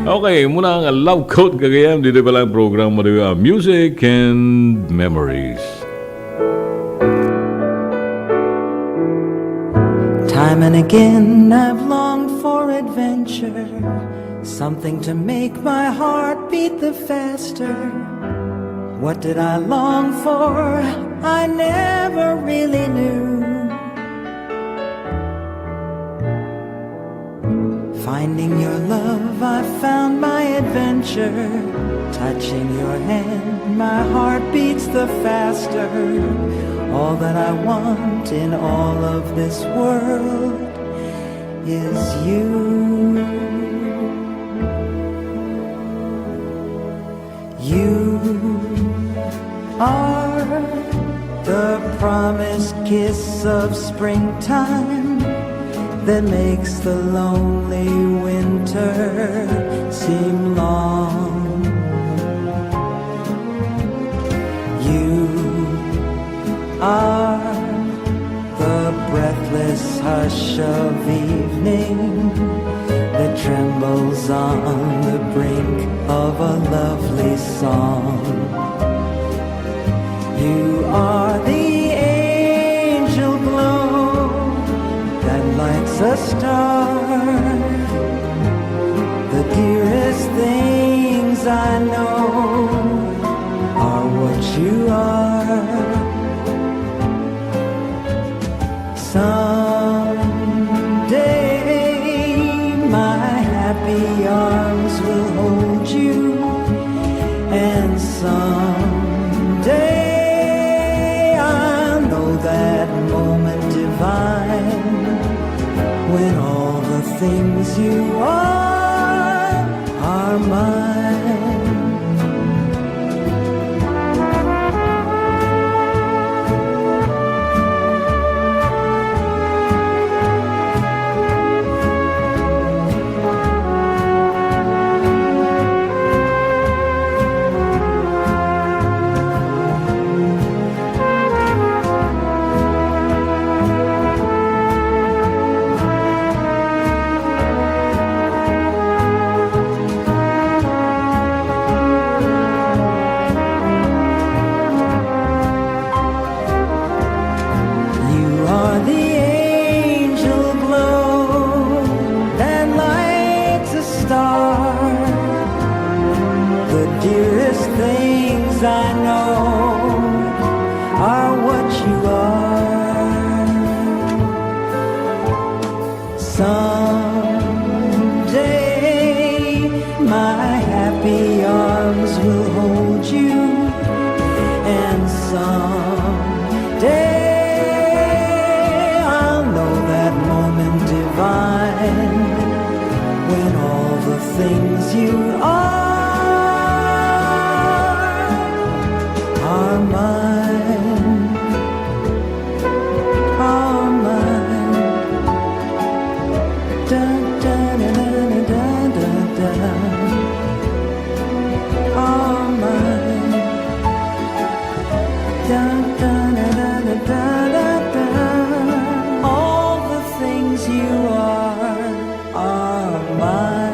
S5: Okay, muna ang love quote kagayam. Dito pala ang program mo rin, Music and Memories.
S12: Time and again I've longed for adventure, something to make my heart beat the faster. What did I long for? I never really knew. Finding your love, I found my adventure. Touching your hand, my heart beats the faster. All that I want in all of this world is you. You are the promised kiss of springtime that makes the lonely winter seem long. You are the breathless hush of evening that trembles on the brink of a lovely song. You are the angel glow that lights a star. The dearest things I know are what you are. Someday my happy arms will hold you, and someday I'll know that moment divine when all the things you are mine. things I know are what you are. Someday my happy arms will hold you, and someday I'll know that moment divine when all the things you are mine, are mine. Da da da da da da da, are mine. Da da da da da da da. All the things you are mine.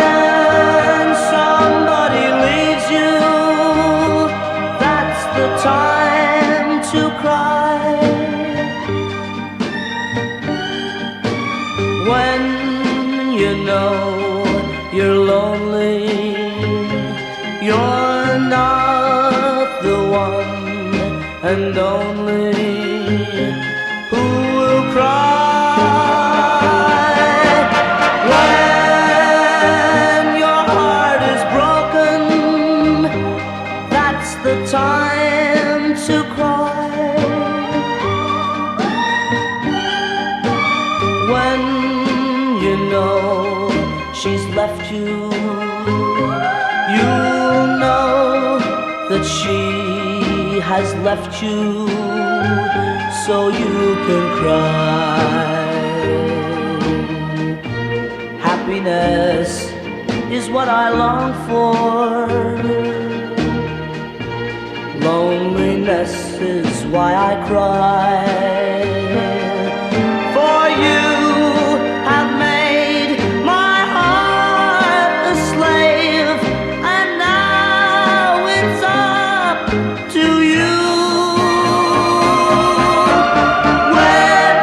S12: When somebody leaves you, that's the time to cry. When you know you're lonely, you're not the one and only who will cry. When your heart is broken, that's the time to cry. When you know she's left you, you'll know that she has left you, so you can cry. Happiness is what I long for. Loneliness is why I cry. For you have made my heart a slave, and now it's up to you. When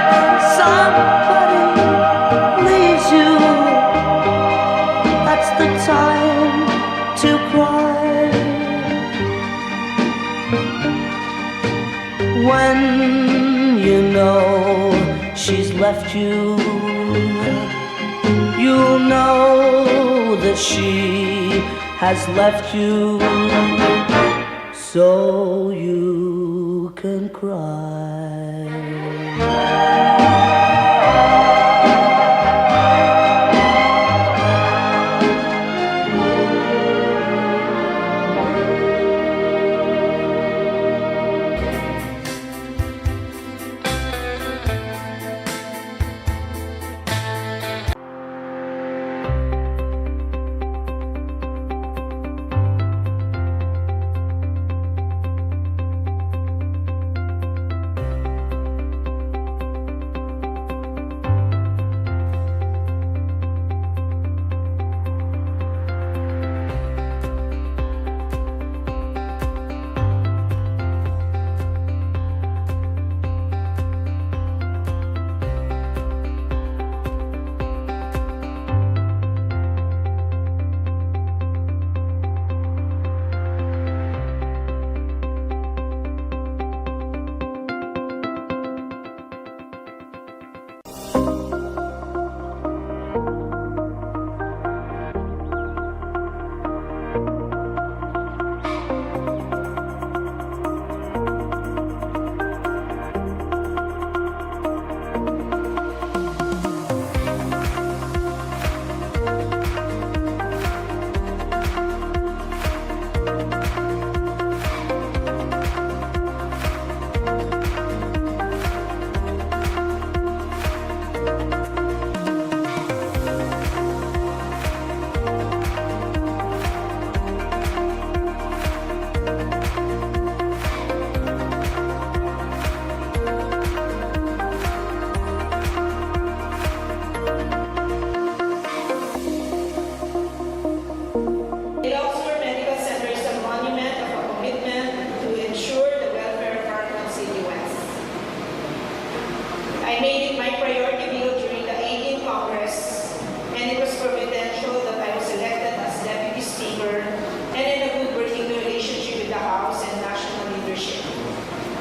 S12: somebody leaves you, that's the time to cry. When you know she's left you, you'll know that she has left you, so you can cry.
S8: I made it my priority bill during the 18th Congress, and it was providential that I was elected as Deputy Speaker and in a good working relationship with the House and national leadership.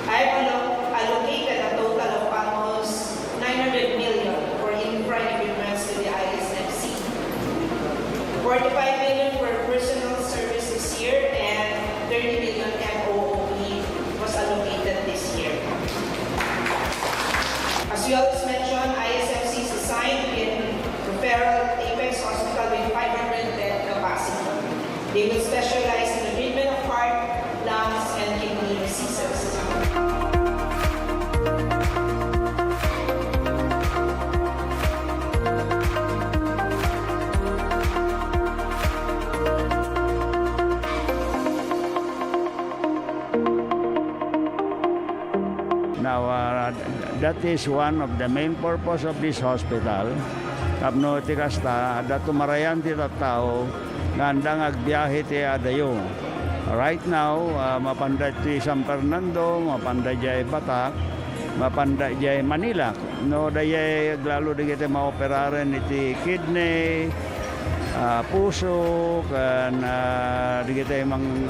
S8: I have allocated a total of almost 900 million for infra equipments to the ISMC. 45 million for personal service this year and 30 million MOOE was allocated this year. As you always mentioned, ISMC is designed to be a referral Apex Hospital with 500 bed capacity. They will specialize in the treatment of heart, lungs, and kidney diseases.
S3: Now, that is one of the main purpose of this hospital. Kapno ti kasta, da tumarayan ti tattao, gandang agbiyahe ti adayo. Right now, mapanda ti San Fernando, mapanda jay Batak, mapanda jay Manila. No, dayay lalo di kita maoperaren iti kidney, puso, kan di kita mang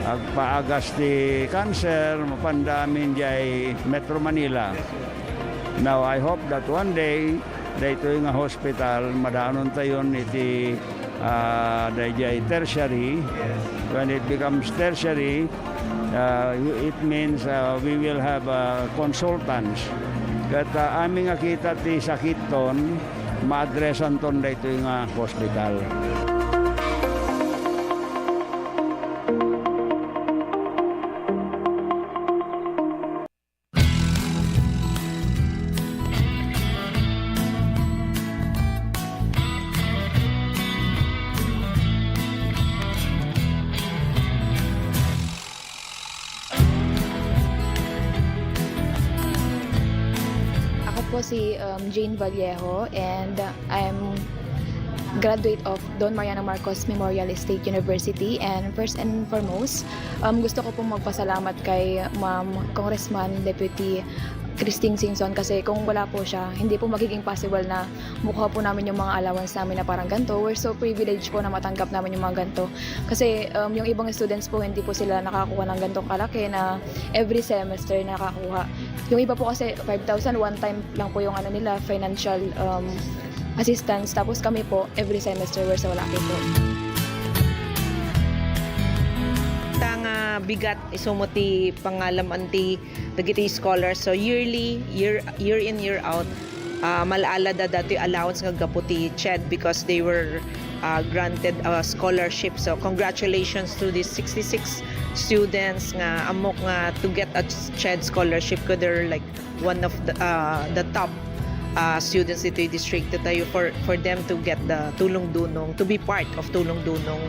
S3: agpaagas ti cancer, mapandamin jay Metro Manila. Now, I hope that one day, dito nga hospital, madanon tayon iti jay tertiary. When it becomes tertiary, it means we will have consultants. Kat aming akita ti sakit ton, ma-addressan ton dito nga hospital.
S7: Po si Jane Vallejo and I'm graduate of Don Mariano Marcos Memorial State University, and first and foremost gusto ko pong magpasalamat kay Ma'am Congressman Deputy Christine Singson, kasi kung wala po siya, hindi po magiging possible na mukha po namin yung mga allowance namin na parang ganito. We're so privileged po na matanggap namin yung mga ganito. Kasi yung ibang students po, hindi po sila nakakuha ng ganitong kalaki na every semester nakakuha. Yung iba po kasi 5,000 one time lang po yung nila, financial assistance. Tapos kami po, every semester we're so lucky po.
S19: Bigat isumuti pangalam anti dagiti scholars, so year in year out malala da dati allowance nga gaputi CHED because they were granted a scholarship. So congratulations to these 66 students nga amok nga to get a CHED scholarship, because they're like one of the top students dito yung district tayo for them to get the Tulong Dunong, to be part of Tulong Dunong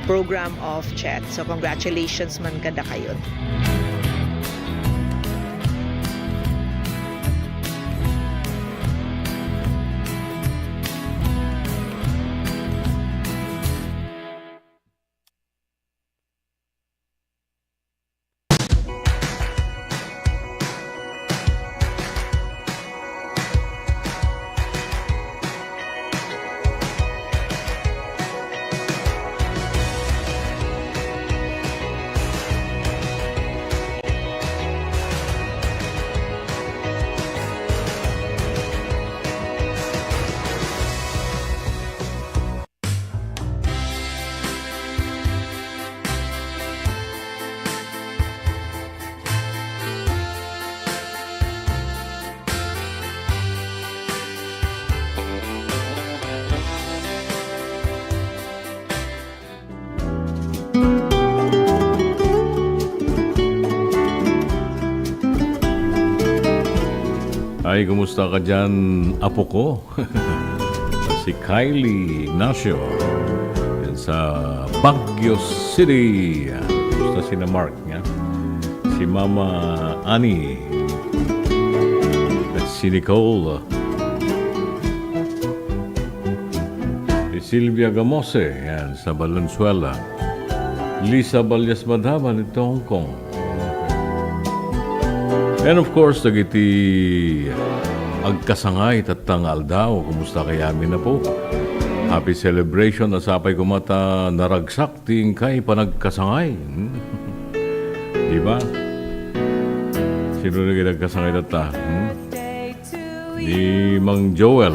S19: program of CHED. So congratulations man kada kayo.
S5: Ay, kumusta ka dyan, apo ko? Si Kylie Ignacio. Yan sa Baguio City. Kumusta si na Mark niya? Si Mama Annie. At si Nicole. Si Silvia Gamose. Yan, sa Valenzuela. Lisa Balyas Madhaban ito Hong Kong. And of course, dagiti agkasangay tatangal daw. Kumusta kaya amin na po? Happy celebration na sapay kumata naragsak ting kay panagkasangay. Di ba? Sino na nagkasangay tata? Ni Mang Joel.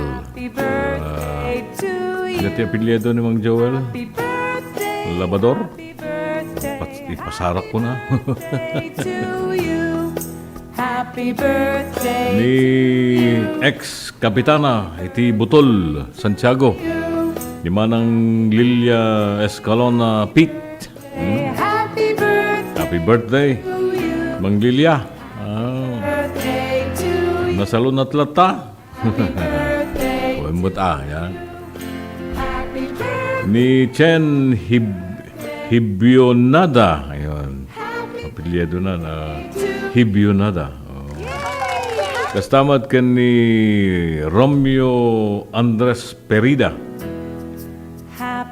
S5: Nati apelyido ni Mang Joel? Labador? Ipasarak ko na.
S13: Happy birthday
S5: Ni ex-kapitana iti Butol, Santiago. Ni Manang Lilia Escalona Pete.
S13: Happy birthday
S5: Happy birthday, Mang Lilia. Nasalon at lata. Uwemot yan. Ni Chen Hibionada. Ayun. Apelyido na Hibionada. Kastamat ka ni Romeo Andres Perida.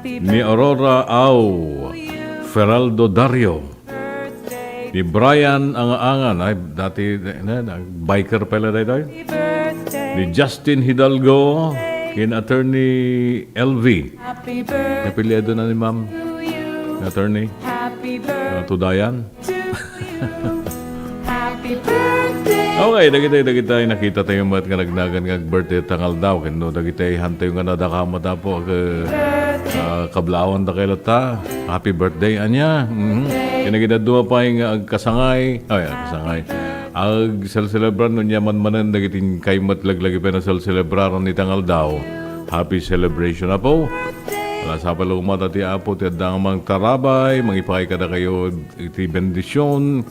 S5: Ni Aurora Au Feraldo Dario. Ni Brian Angaangan. Ay, dati biker pala dito. Ni Justin Hidalgo. Kin Attorney LV. Apelyido na ni Ma'am Attorney Tudayan. Okay, dagitay nakita tayo mat nga nagnagan nga birthday tangal daw kendo dagitay hantay nga nadakama ta po kablawan ta kay lata. Happy birthday anya. Kinagidadua pa nga agkasangay. Agkasangay. Ag celebrar no nya man dagitin kay mat laglagi pa na celebrar ni tangal daw. Happy celebration na po. Wala sa palumata ti apo ti adang mang tarabay, mangipakay kada kayo iti bendisyon.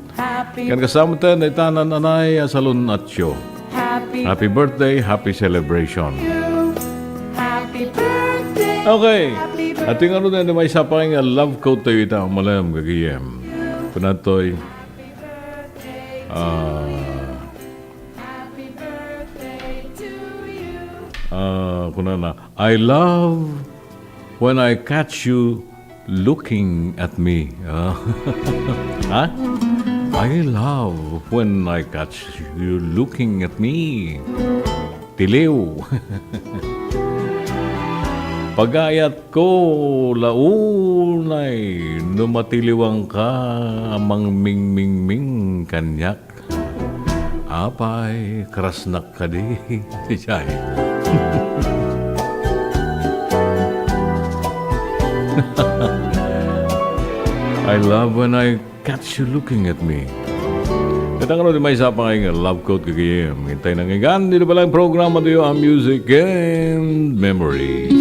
S5: Kan kasama tayo na itanan anay asalon at show. Happy birthday, happy celebration. Okay. At yung ano na may isa pa nga love quote tayo ita malam gagiyem. Kunatoy kunana I love when I catch you looking at me. Huh? I love when I catch you looking at me. Tiliw. Pagayat ko launay numatiliwang ka amang ming kanyak. Apay krasnak ka di. Siyay. I love when I catch you looking at me. Katang ano di may isa pa kayo love quote kagayam. Hintay nang igan. Dito pala yung programa tayo ang Music and Memories.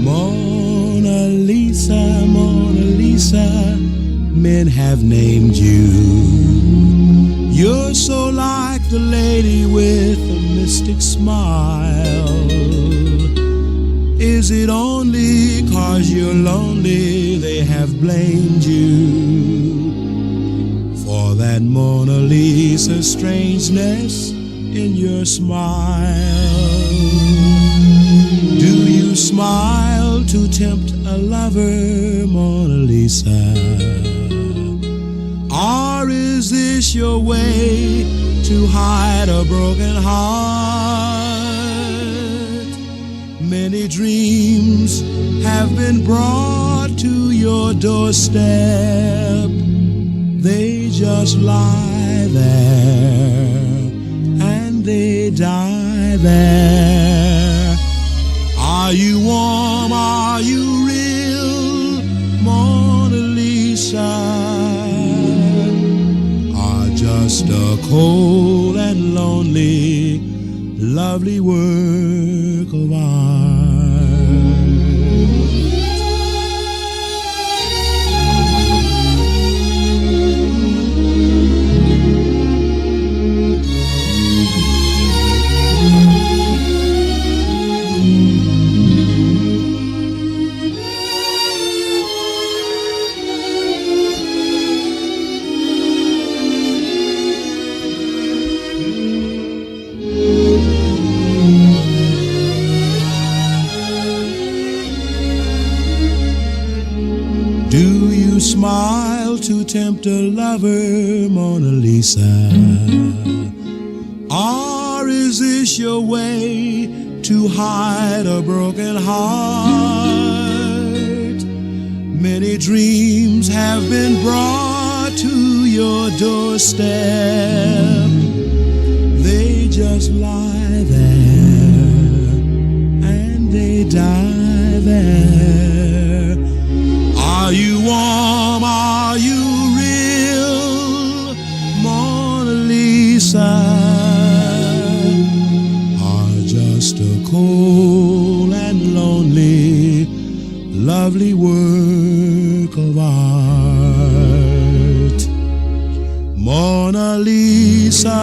S14: Mona Lisa, men have named you. You're so like the lady with a mystic smile. Is it only 'cause you're lonely they have blamed you for that Mona Lisa strangeness in your smile? Do you smile to tempt a lover, Mona Lisa? Or is this your way to hide a broken heart? Many dreams have been brought to your doorstep. They just lie there and they die there. Are you warm? Are you real, Mona Lisa? Just a cold and lonely, lovely work of art. Do you smile to tempt a lover, Mona Lisa? Or is this your way to hide a broken heart? Many dreams have been brought to your doorstep. They just lie there and they die there. Are you warm? Are you real, Mona Lisa? Or just a cold and lonely, lovely work of art? Mona Lisa,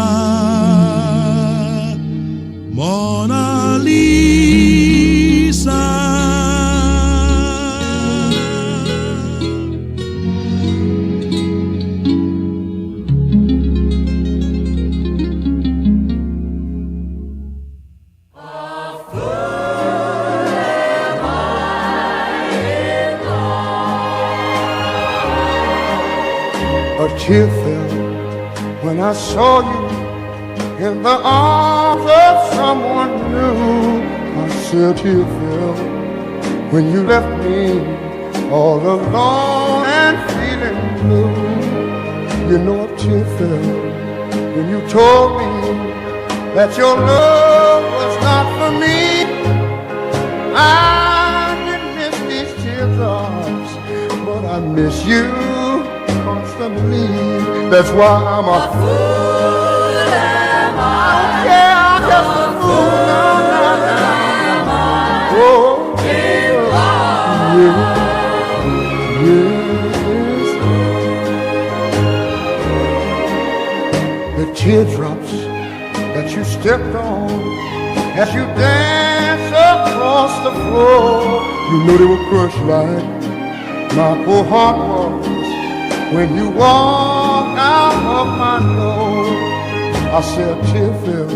S14: Mona Lisa.
S1: A tear fell when I saw you in the arms of someone new. I said a tear fell when you left me all alone and feeling blue. You know a tear fell when you told me that your love was not for me. I didn't miss these teardrops, but I miss you constantly. That's why I'm a fool. Am I? Yeah, I'm just a fool. Oh, yes. The teardrops that you stepped on as you danced across the floor, you know they were crushed like my poor heart was when you walked out of my door. I said a tear fell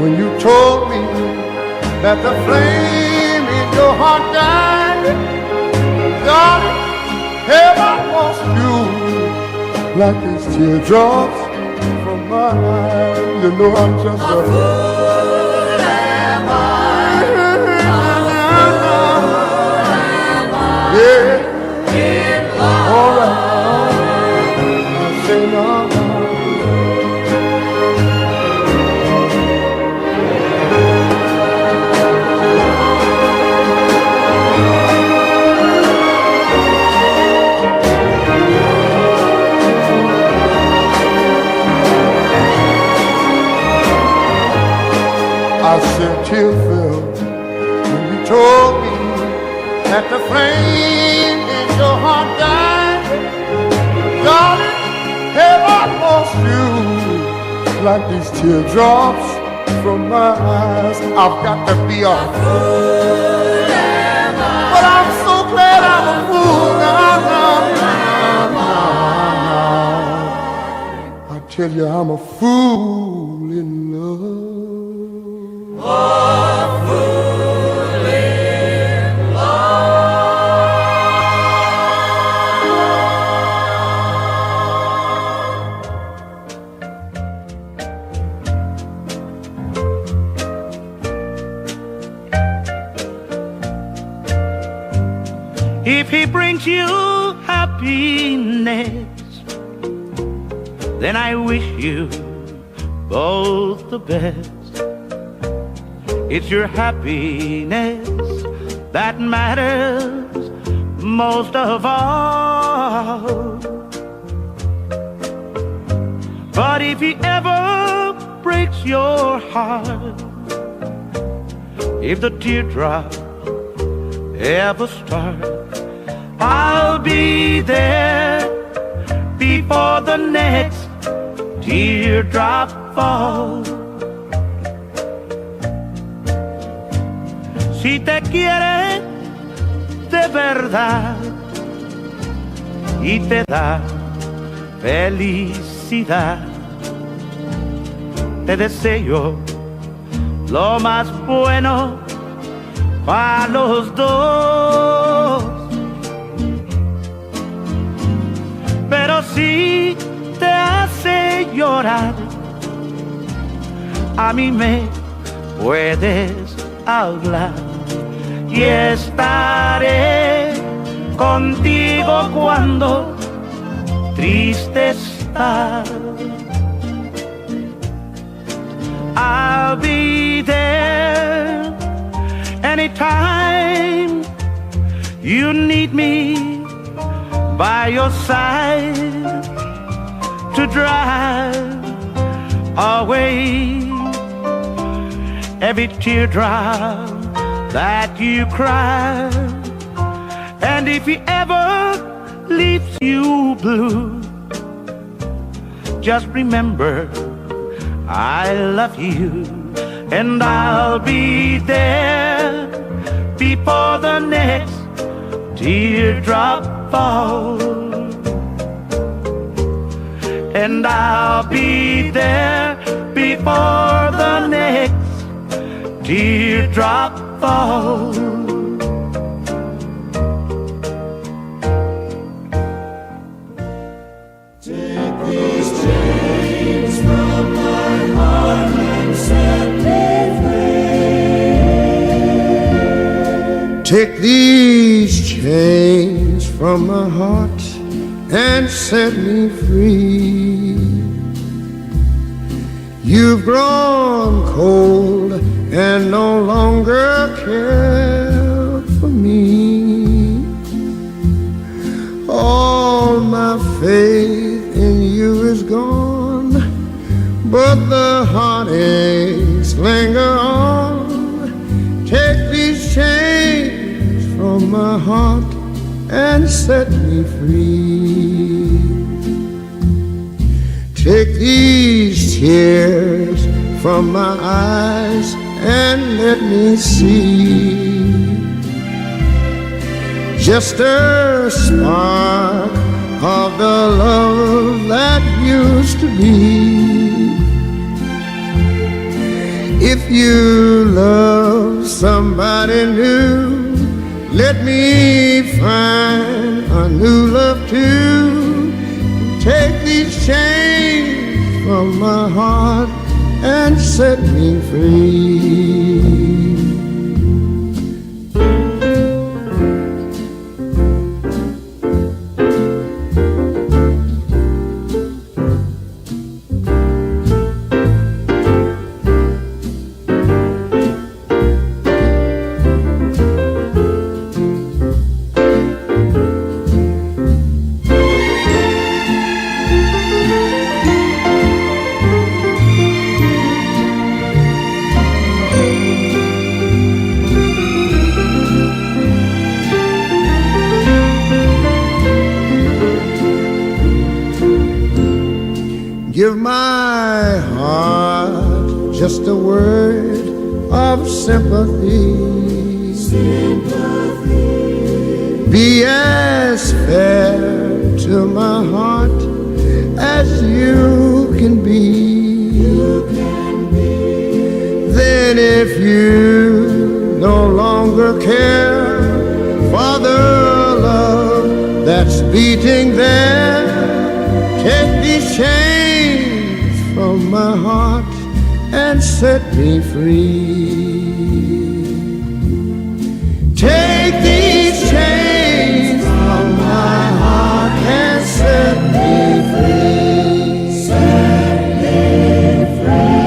S1: when you told me that the flame in your heart died. Darling, heaven wants you like these teardrops from my eyes. You know I'm just a fool. Am I? Yeah. All right. I said tear fell when you told me that the flame in your heart died. Darling, heaven wants you like these teardrops from my eyes. I've got to be a fool, but I'm so glad I'm a fool now. I tell you, I'm a fool in love. A fool in
S2: If he brings you happiness, then I wish you both the best. It's your happiness that matters most of all. But if he ever breaks your heart, if the teardrop ever starts, I'll be there before the next teardrop falls. Si te quiere de verdad y te da felicidad, te deseo lo más bueno a los dos. si te hace llorar, a mí me puedes hablar y estaré contigo cuando triste estás. I'll be there anytime you need me by your side to drive away every teardrop that you cry. And if he ever leaves you blue, just remember I love you, and I'll be there before the next teardrop falls. And I'll be there before the next teardrop falls.
S14: Take these chains from my heart and set me free.
S1: Take these chains from my heart and set me free. You've grown cold and no longer care for me. All my faith in you is gone, but the heartaches linger on. Take these chains from my heart and set me free. Take these tears from my eyes and let me see just a spark of the love that used to be. If you love somebody new, let me find a new love too. Take these chains from my heart and set me free. Give my heart just a word of sympathy. Be as fair to my heart as you can be. Then if you no longer care for the love that's beating there, take these chains from my heart and set me free. Take these chains from my heart and set me free. Set me free.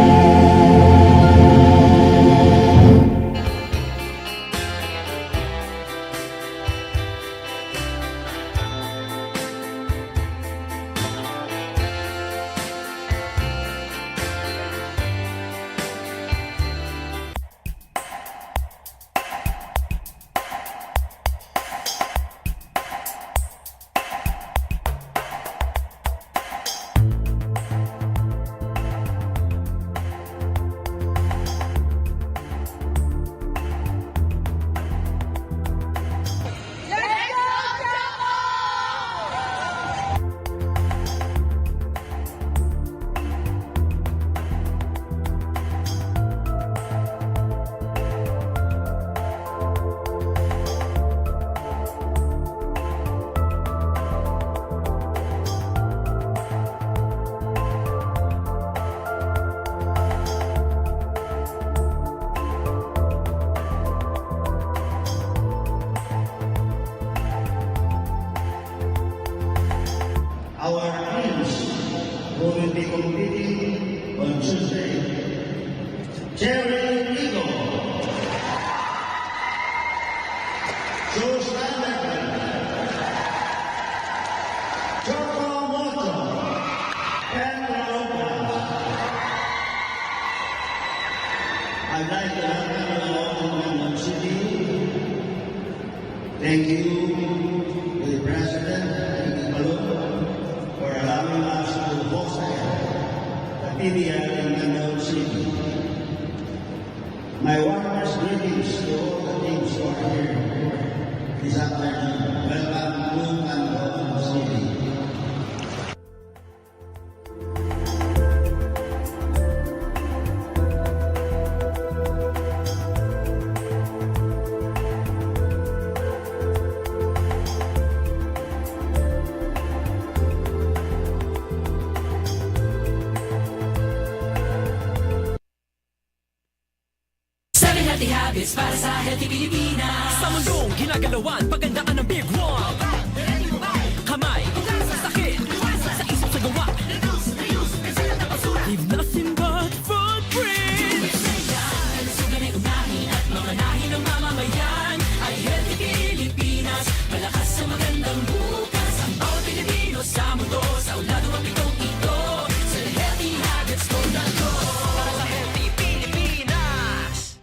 S3: competing on Tuesday. Jerry Rigo, Joshua Leckman, Choco Moto, Pedro Lopez. I'd like to welcome you all to Quezon City. Thank you to the President, Mr. Malone, for allowing us to host the PBL in Quezon City. My warmest greetings to all the teams who are here this afternoon. Welcome to Quezon City.
S10: Healthy habits para sa healthy Pilipinas. Sa mundong ginagalawan, pagandaan ng Big One. Kamay, sakit, sa isip sa gawa. Leave nothing but footprints. Kalusugan ay unahin at mga nahin ng mamamayan. Ay healthy Pilipinas, malakas sa magandang bukas. Ang bawat Pilipino sa mundo, sa ulado ang pitong ito. Sa healthy habits ko na to. Para sa healthy Pilipinas.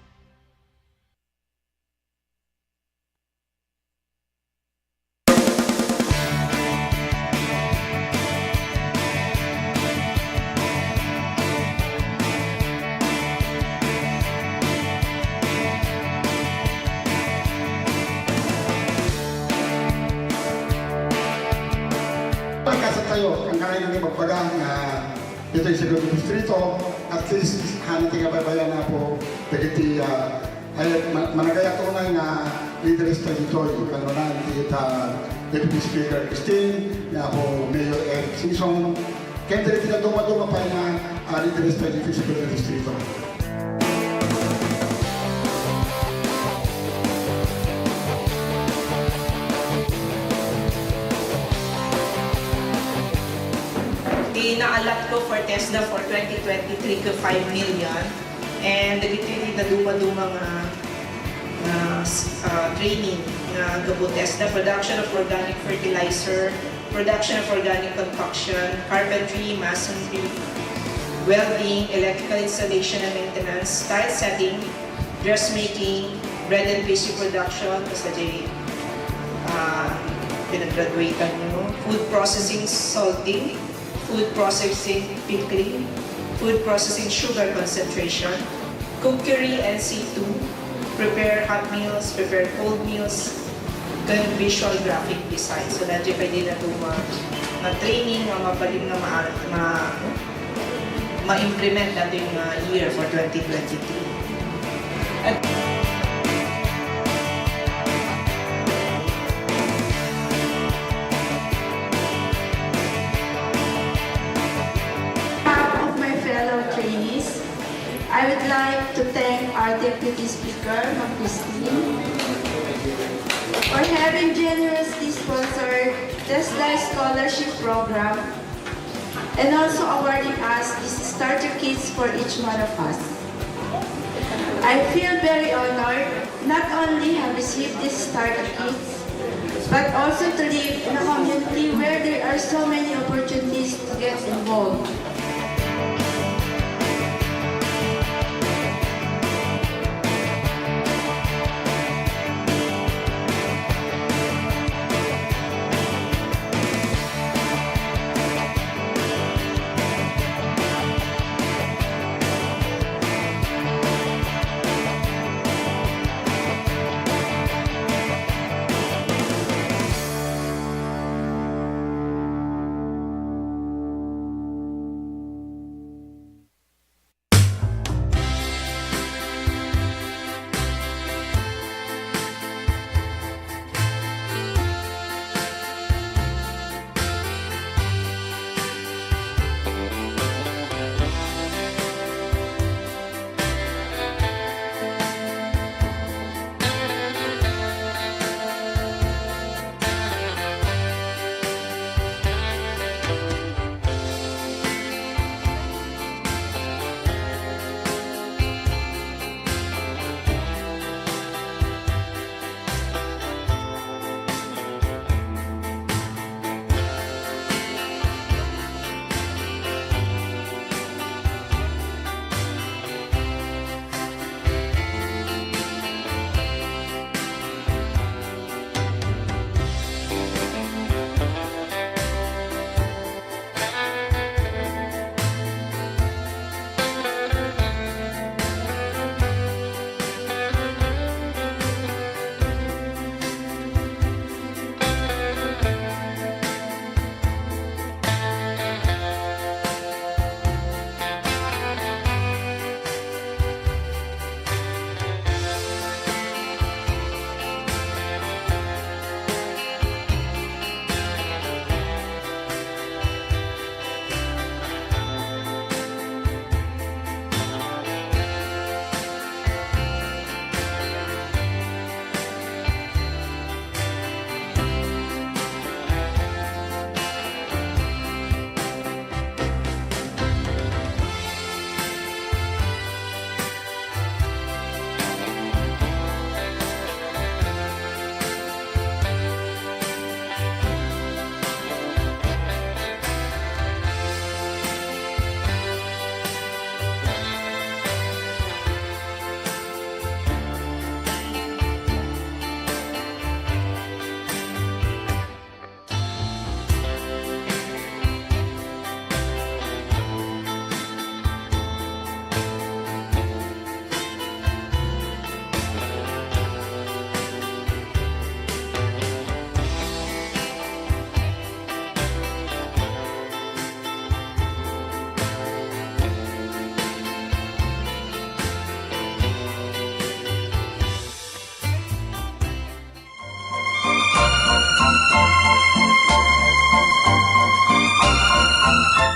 S1: Pagkasat tayo, ang kanayin ng pagpagang ito yung siguro distrito, at least hanating kababayan na po, dagiti ay managaya tunay na leaders tayo dito, yung kanunan, kita Deputy Speaker Christine, na po Mayor Eric Simpson, kaya dito na dumaduma pa na leaders tayo dito siguro distrito.
S19: Inaalat ko for TESDA for 2023 ko 5 million and dagiti na duma-duma training na gabo TESDA, production of organic fertilizer, production of organic concoction, carpentry, masonry, welding, electrical installation and maintenance, tile setting, dressmaking, bread and pastry production, basta di pinag-graduatean nyo, food processing, salting, food processing pickling, food processing sugar concentration, cookery NC2, prepare hot meals, prepare cold meals, then visual graphic design. So that you pwede na ito ma-training, mapalim na ma-implement natin yung year for 2023. At
S6: I would like to thank our Deputy Speaker, Ms. Christine, for having generously sponsored TESDA Scholarship Program and also awarding us these starter kits for each one of us. I feel very honored not only have received these starter kits, but also to live in a community where there are so many opportunities to get involved.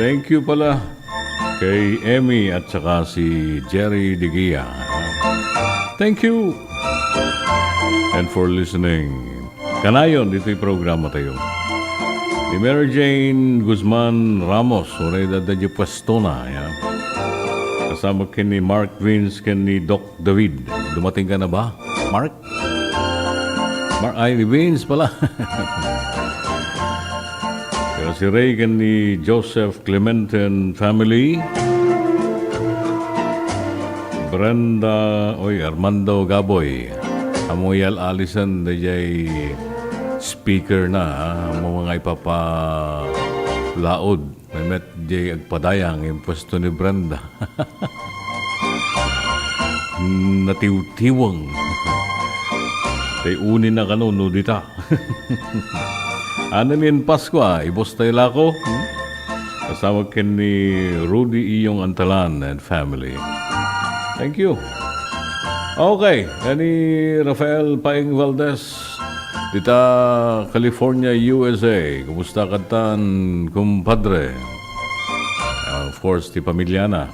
S5: Thank you pala kay Emmy at saka si Jerry Digia. Thank you. And for listening. Kanayon, dito'y programa tayo. Ni Mary Jane Guzman Ramos, oray dadadyo pwesto na. Yan. Kasama kin ni Mark Vince, kin ni Doc David. Dumating ka na ba, Mark? Ay, ni Vince pala. Pero si Ray kin ni Joseph Clementen family. Brenda, Armando Gaboy. Amoyal Allison, dayay speaker na, mga ipapalaod. May met jay agpadayang yung pwesto ni Brenda. Natiw-tiwang. Tay unin na kanuno dita. Ano niyan Pasko, ibos tayo lako. Kasama kin ni Rudy Iyong Antalan and family. Thank you. Okay, ni Rafael Paing Valdez, dita California, USA. Kumusta ka tan, kumpadre? Of course, ti pamilyana.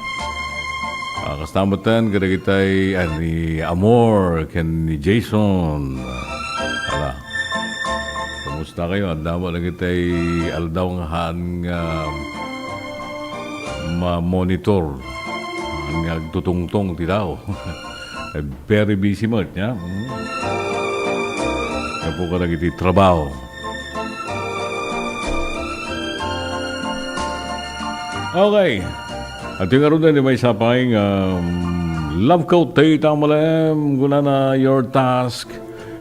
S5: Kastamatan, kada kita'y ni Amor, ken ni Jason. Ala, kumusta kayo? Adama na kita'y aldaw nga haan nga ma-monitor. Ang tutungtong ti tao. Very busy mo, niya. Kaya po ka nagiti trabaho. Okay. At yung karoon din may sapay love quote tayo tamalem. Gunana, your task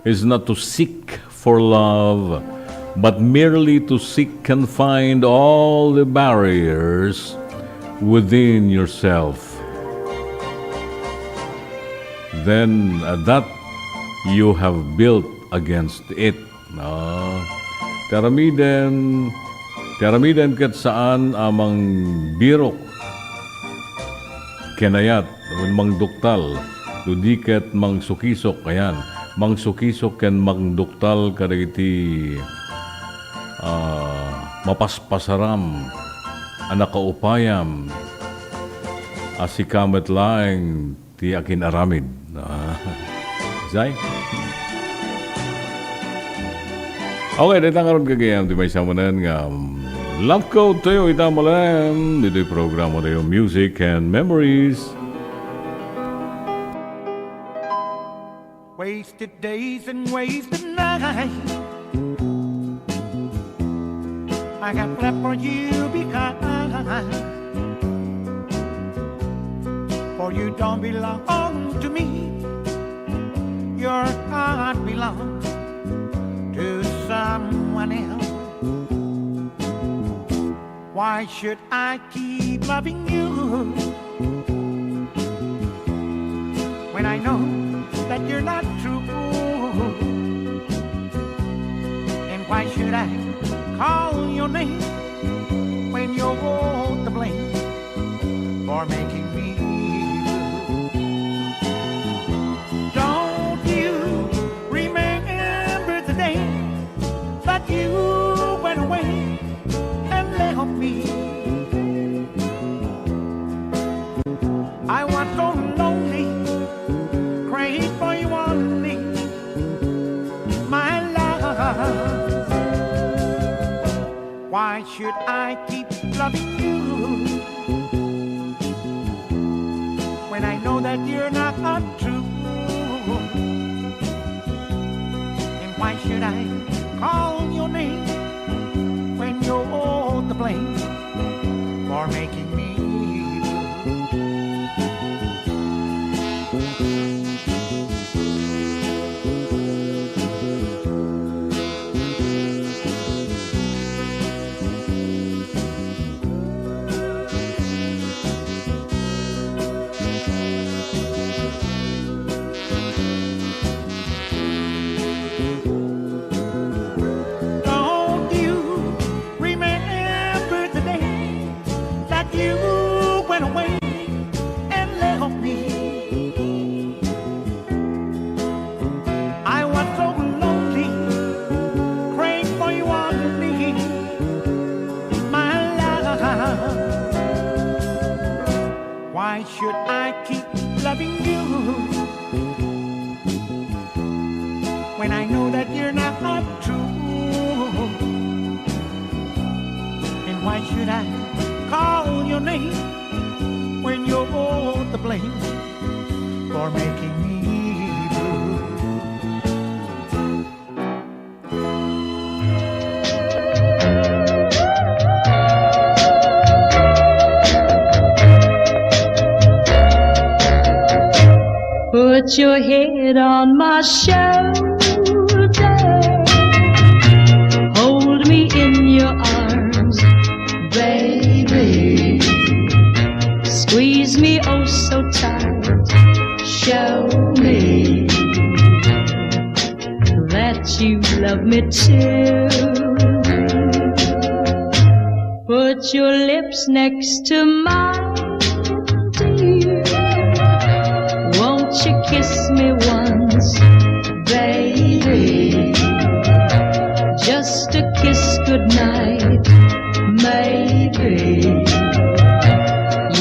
S5: is not to seek for love, but merely to seek and find all the barriers within yourself. Then that you have built against it. Taramiden ket saan amang birok kenayat mangduktal dudiket mangsukisok ayan mangsukisok ken mangduktal kadagiti mapaspasaram anakaupayam asikamet laeng ti akin aramid. Zay? Okay, dito nga ron kagayam. Di may samanan nga love code tayo itamalan. Dito'y programa tayo Music and Memories.
S2: Wasted days and wasted nights I got left for you behind. For you don't belong to me. Your heart belongs to someone else. Why should I keep loving you when I know that you're not true? And why should I call your name when you're to blame for making me? You went away and left me. I was so lonely, prayed for you only, my love. Why should I keep loving you when I know that you're not true? And why should I call your name when you're to blame for making me when I know that you're not true? And why should I call your name when you're the blame for making me blue?
S15: Put your head on my shoulder, hold me in your arms, baby. Squeeze me oh so tight, show me that you love me too. Put your lips next to mine, dear. Won't you kiss me once, baby? Just a kiss goodnight, maybe.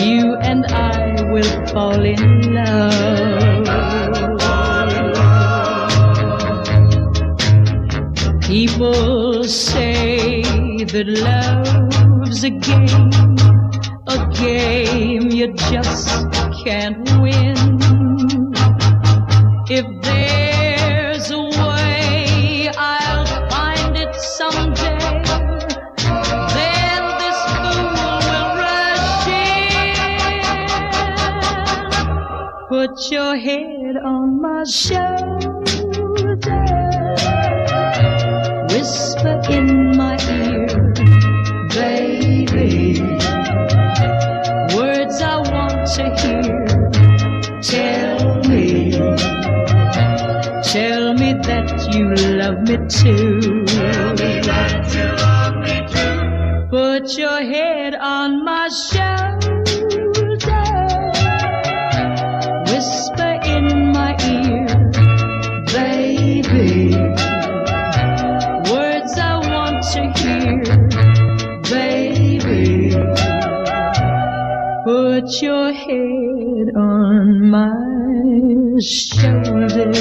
S15: You and I will fall in love. People say that love's a game you just can't win. If there's a way, I'll find it someday. Then this fool will rush in. Put your head on my shoulder, whisper in my ear, baby, words I want to hear. Tell me that you love me too. Put your head on my shoulder, whisper in my ear, baby, words I want to hear, baby. Put your head on my shoulder.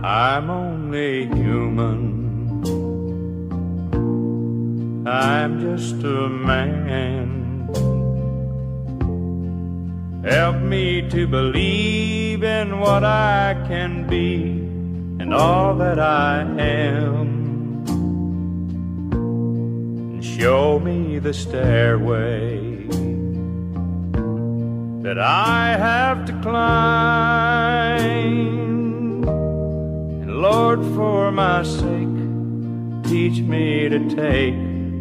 S16: I'm only human. I'm just a man. Help me to believe in what I can be and all that I am. And show me the stairway that I have to climb. And Lord, for my sake, teach me to take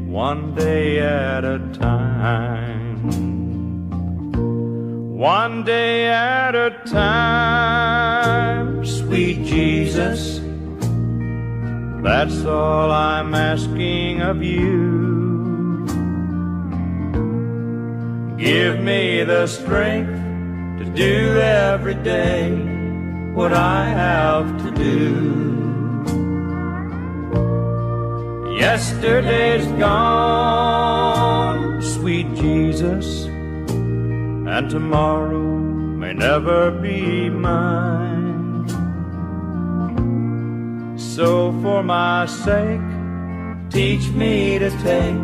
S16: one day at a time. One day at a time, sweet Jesus, that's all I'm asking of you. Give me the strength to do every day what I have to do. Yesterday's gone, sweet Jesus, and tomorrow may never be mine. So for my sake, teach me to take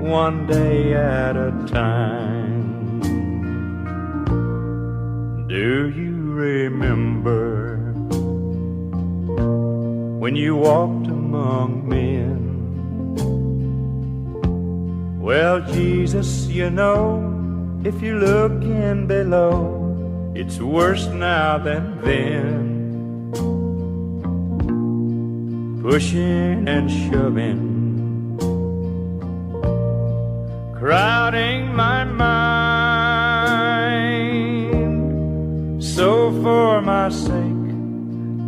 S16: one day at a time. Do you remember when you walked among men? Well, Jesus, you know, if you look in below, it's worse now than then. Pushing and shoving, crowding my mind. So for my sake,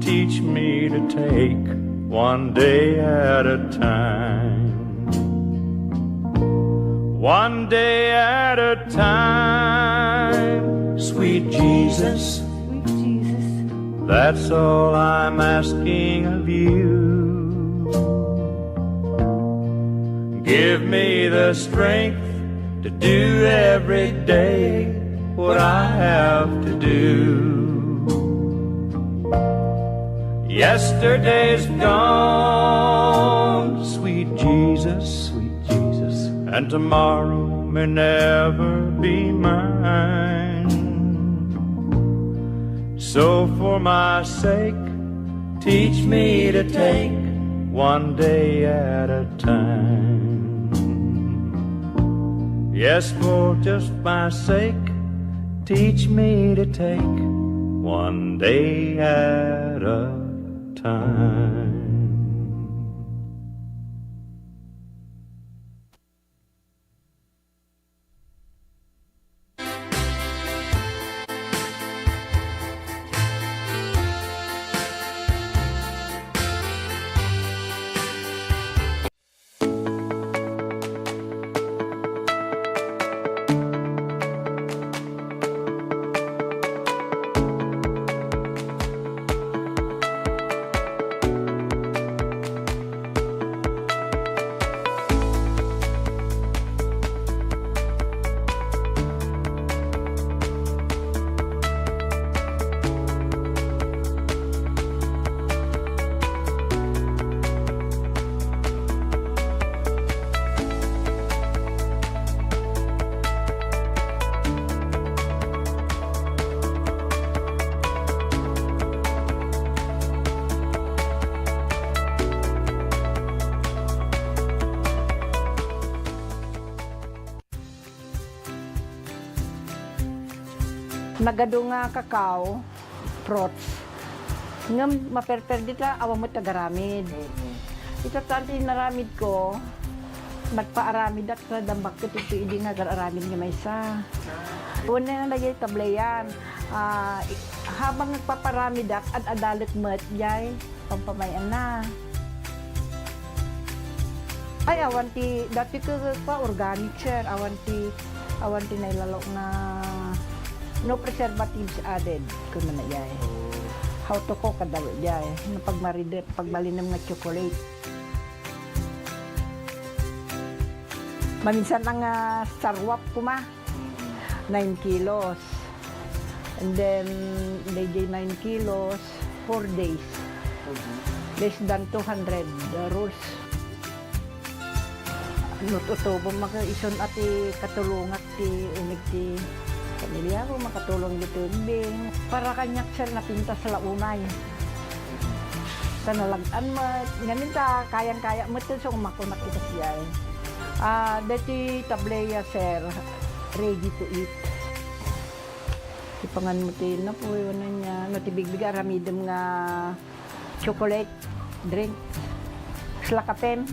S16: teach me to take one day at a time. 1 day at a time. Jesus. That's all I'm asking of you. Give me the strength to do every day what I have to do. Yesterday's gone, sweet Jesus, and tomorrow may never be mine. So for my sake, teach me to take one day at a time. Yes, for just my sake, teach me to take one day at a time.
S18: Nagado nga kakao, fruits. Nga maperper dita, awa mo tagaramid. Ito tanti naramid ko, magpaaramid at sa dambak ko, ito hindi nga aramid nga may isa. Una na lagay tablayan. Habang nagpaparamid at adalit mo at yay, pampamayan na. Ay, awanti, dati ko pa organic sir, awanti na ilalok na no preservatives added ko na yay. How to cook kada yay, no pagmalinam nga chocolate. Maminsan ang sarwap ko ma, 9 kilos. And then, they 9 kilos, 4 days. Less than 200 rules. Nututubo maka-ison ati katulungat ti unig ti pamilya ko makatulong dito bing para kanyak sir napinta sa launay. Tanalagan mo, ngayon ta kayang-kaya mo ito so makunak kita siya. Dati tableya sir, ready to eat. Ipangan mo tin na po yun na niya. Natibig-big aramidem nga chocolate drink. Slakapen.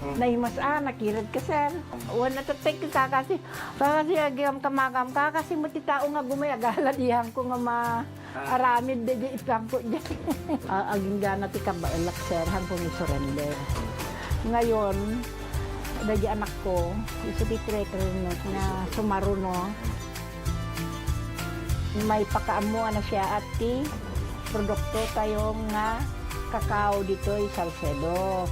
S18: Naimas nakirad ka sir. Wala tatay ka kasi. Kasi agam kamagam ka kasi matitao nga gumayagala diyan ko nga maaramid de itang ko diyan. Aging gana ti kabailak sir hanggang isurrender. Ngayon, dagi anak ko, iso ti trekker na sumaruno. May pakaamo na siya at ti produkto tayo nga kakao dito ay Salcedo.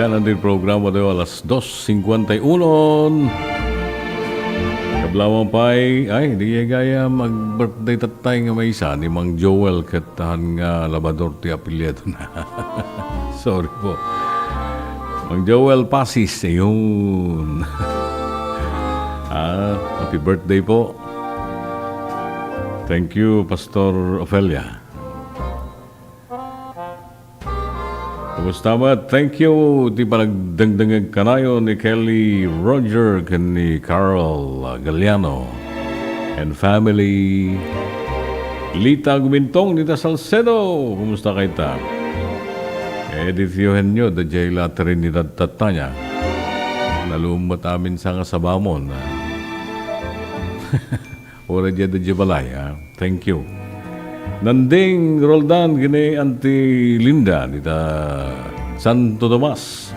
S5: Ilan ang din programa daw alas 2:51. Kablawang pa'y, ay, di gaya mag-birthday tatay nga may isa ni Mang Joel katahan nga labador ti apelyido na. Sorry po. Mang Joel Pasis, yun. Happy birthday po. Thank you, Pastor Ofelia. Kumusta ba? Thank you. Di pa nagdangdangag kanayo ni Kelly Roger ni Carl Galliano and family. Lita Gumintong, Nita Salcedo. Kumusta kayo ta? Edith Eugenio, da jay latarin ni Tatanya. Nalumot amin sa nga sabamon. Ora dya da jabalay. Thank you. Nanding Roldan, gini Auntie Linda, nita Santo Tomas.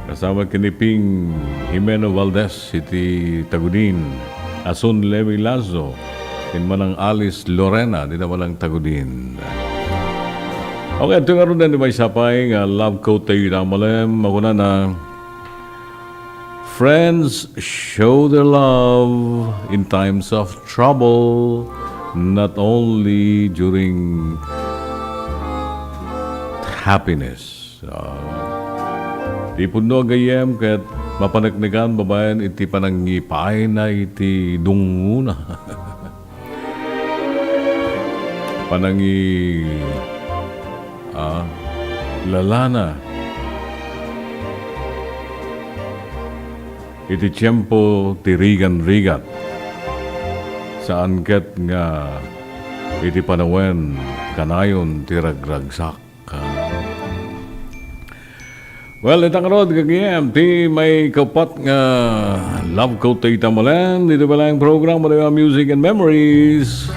S5: Kasama kiniping Jimeno Valdez, iti Tagudin. Asun Levi Lazo, kinmanang Alice Lorena, nita walang Tagudin. Okay, ito nga rin na may sapay nga love quote tayo na malam. Ako na friends show their love in times of trouble, not only during happiness. Di puno gayem kat mapanagnagan babayan iti panangipay na iti dunguna. Lalana. Iti tiyempo tirigan-rigat. Saan ket nga iti panawen kanayon tiragragsak. Well, itang rod kagiyem ti may kapat nga love quote tayo tamalan. Dito ba lang program mo Music and Memories.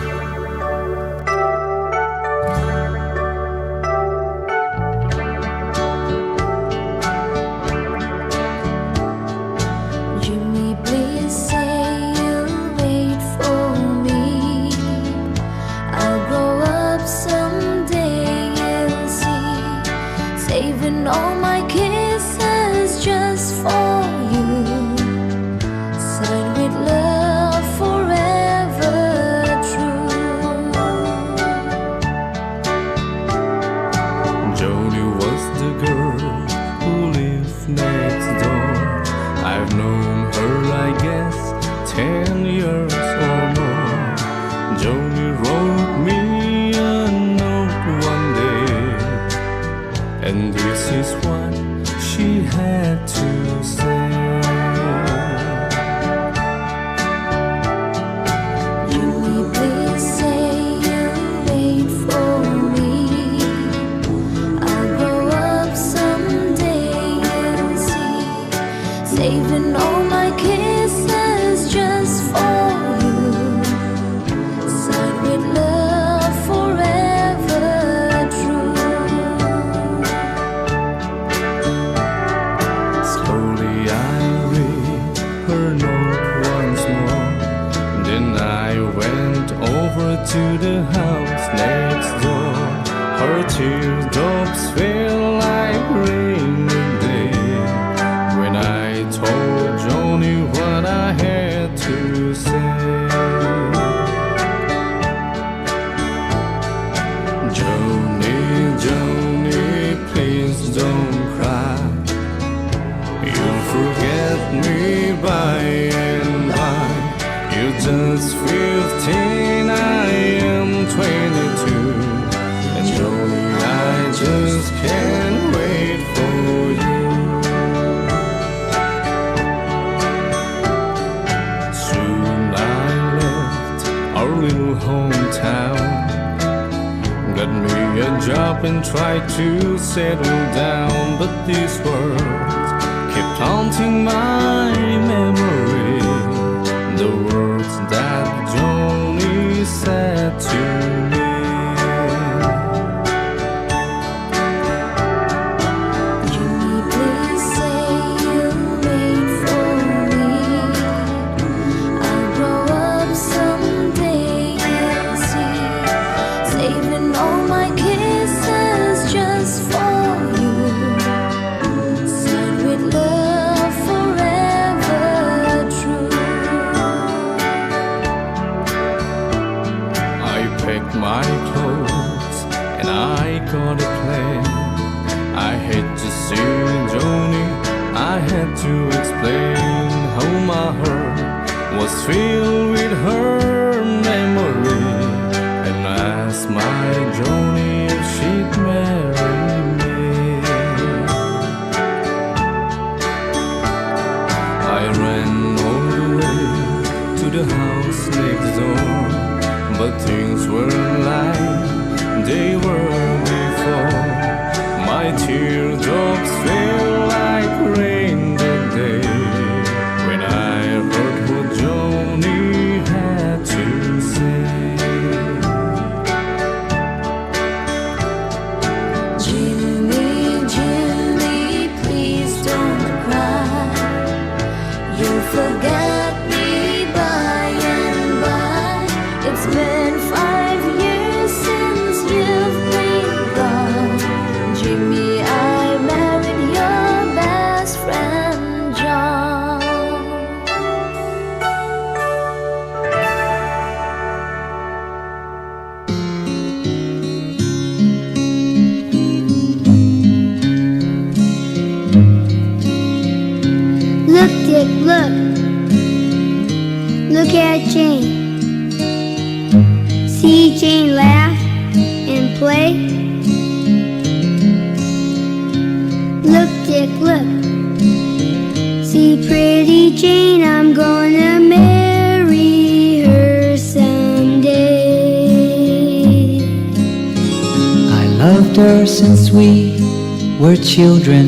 S5: my clothes and I got a plan. I had to see Joni, I had to explain how my heart was filled with her memory, and asked my Joni if she'd marry me. I ran all the way to the house next door, but things weren't like they were before. My teardrops fell like rain that day when I heard what Joni had to say.
S10: Jimmy, Jimmy, please don't cry. You'll forget me by and by. It's been 5 years since you've been gone. Jimmy, I married your best friend, John.
S20: Look, Dick, look. Look at Jane. See Jane laugh and play. Look, Dick, look. See pretty Jane, I'm gonna marry her someday.
S12: I loved her since we were children,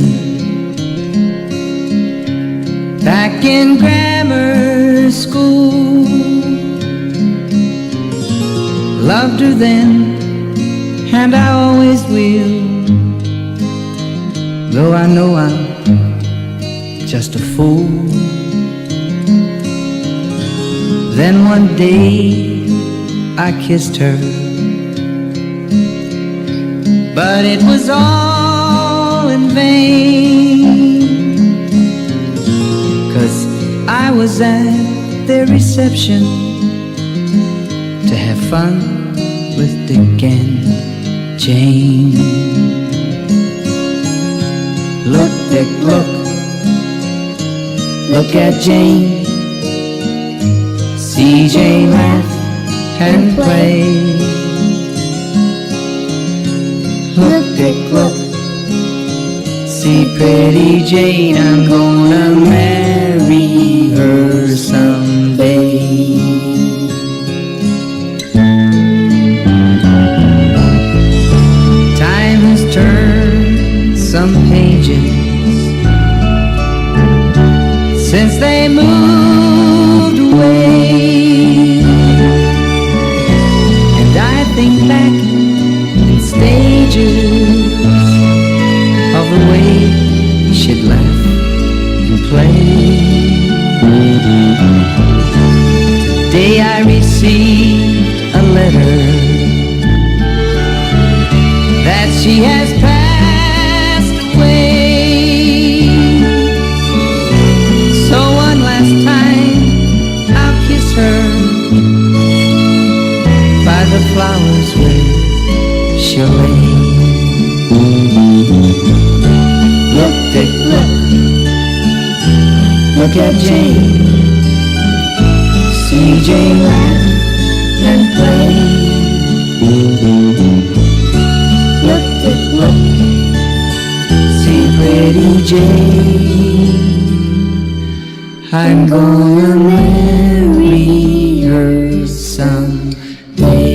S12: back in grammar school. Loved her then, and I always will, though I know I'm just a fool. Then one day I kissed her, but it was all in vain, 'cause I was at their reception to have fun with Dick and Jane. Look, Dick, look. Look at Jane. See Jane laugh and play. Look, Dick, look. See pretty Jane, I'm gonna marry her someday. Time has turned some pages since they moved away, and I think back in stages of the way she'd laugh and play. Today I received a letter that she has passed away. So one last time I'll kiss her by the flowers where she'll lay. Look, Dick, look. Look at Jane. See Jane laugh and play. Look, Dick, look. See pretty Jane. I'm gonna marry her someday.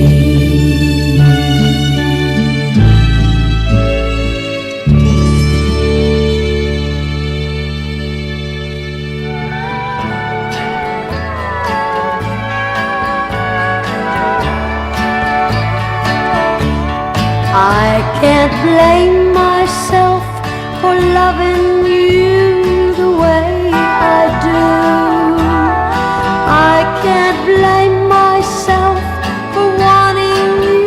S10: I can't blame myself for loving you the way I do. I can't blame myself for wanting you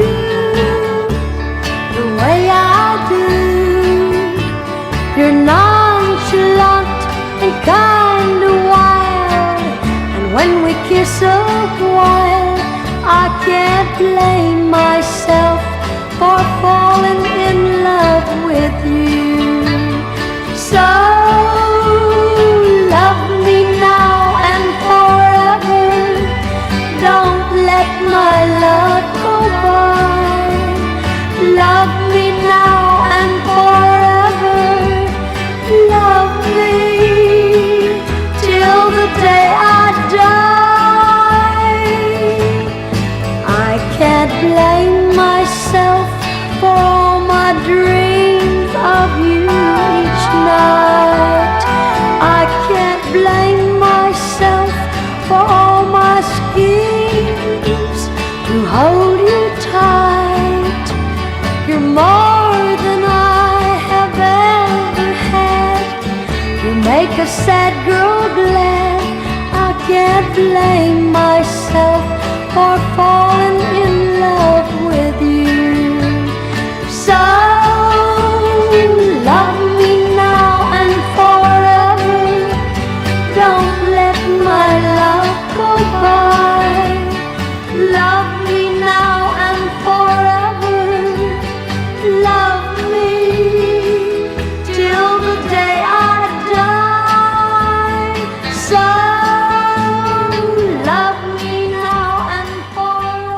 S10: the way I do. You're nonchalant and kind of wild, and when we kiss a while, I can't blame myself
S13: blame myself for falling in love with you. So love me now and forever. Don't let my love go by. Love me now and forever. Love me till the day I die. So love me now and forever.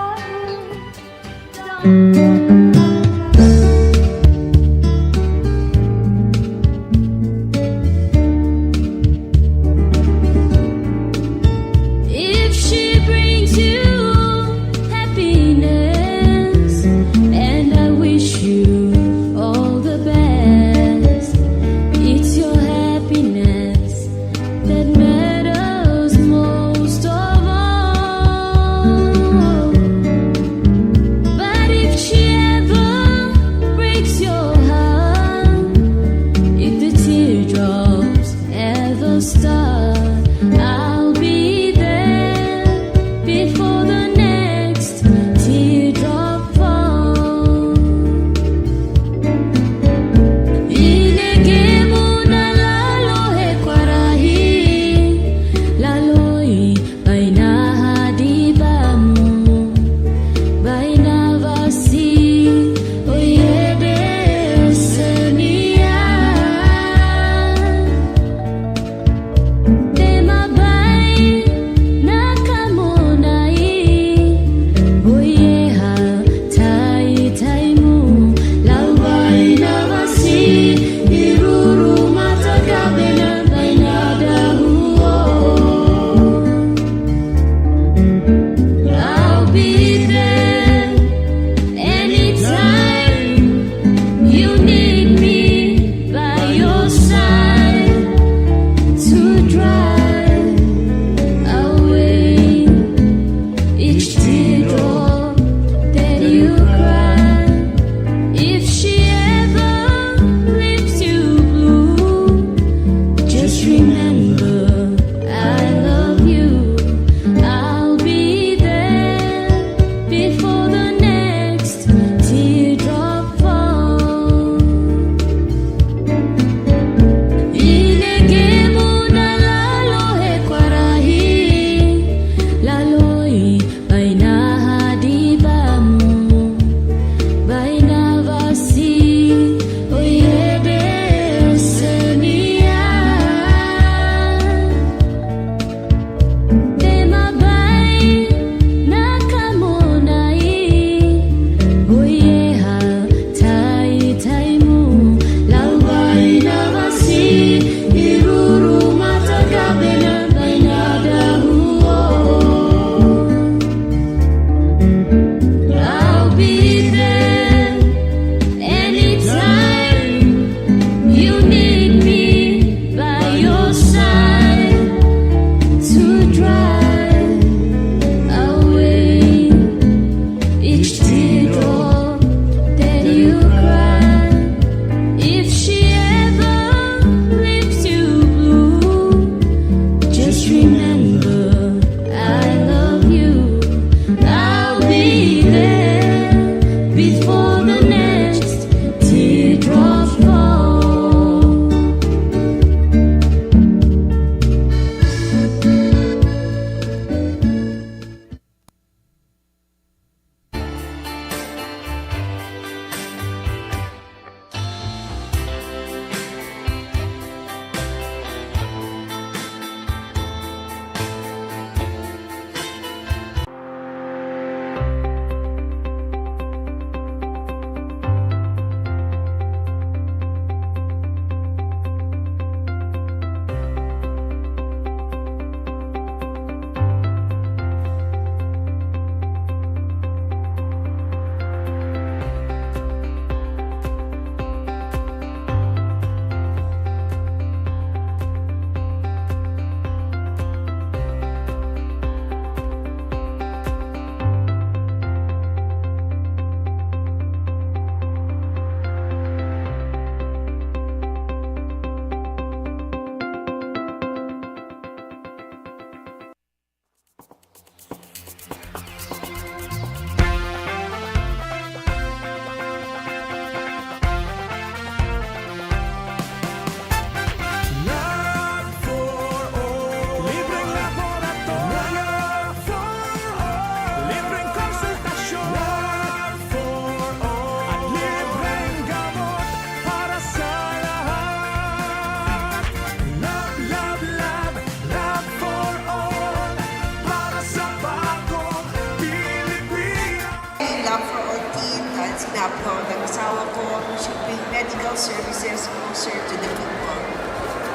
S11: medical services closer to the people.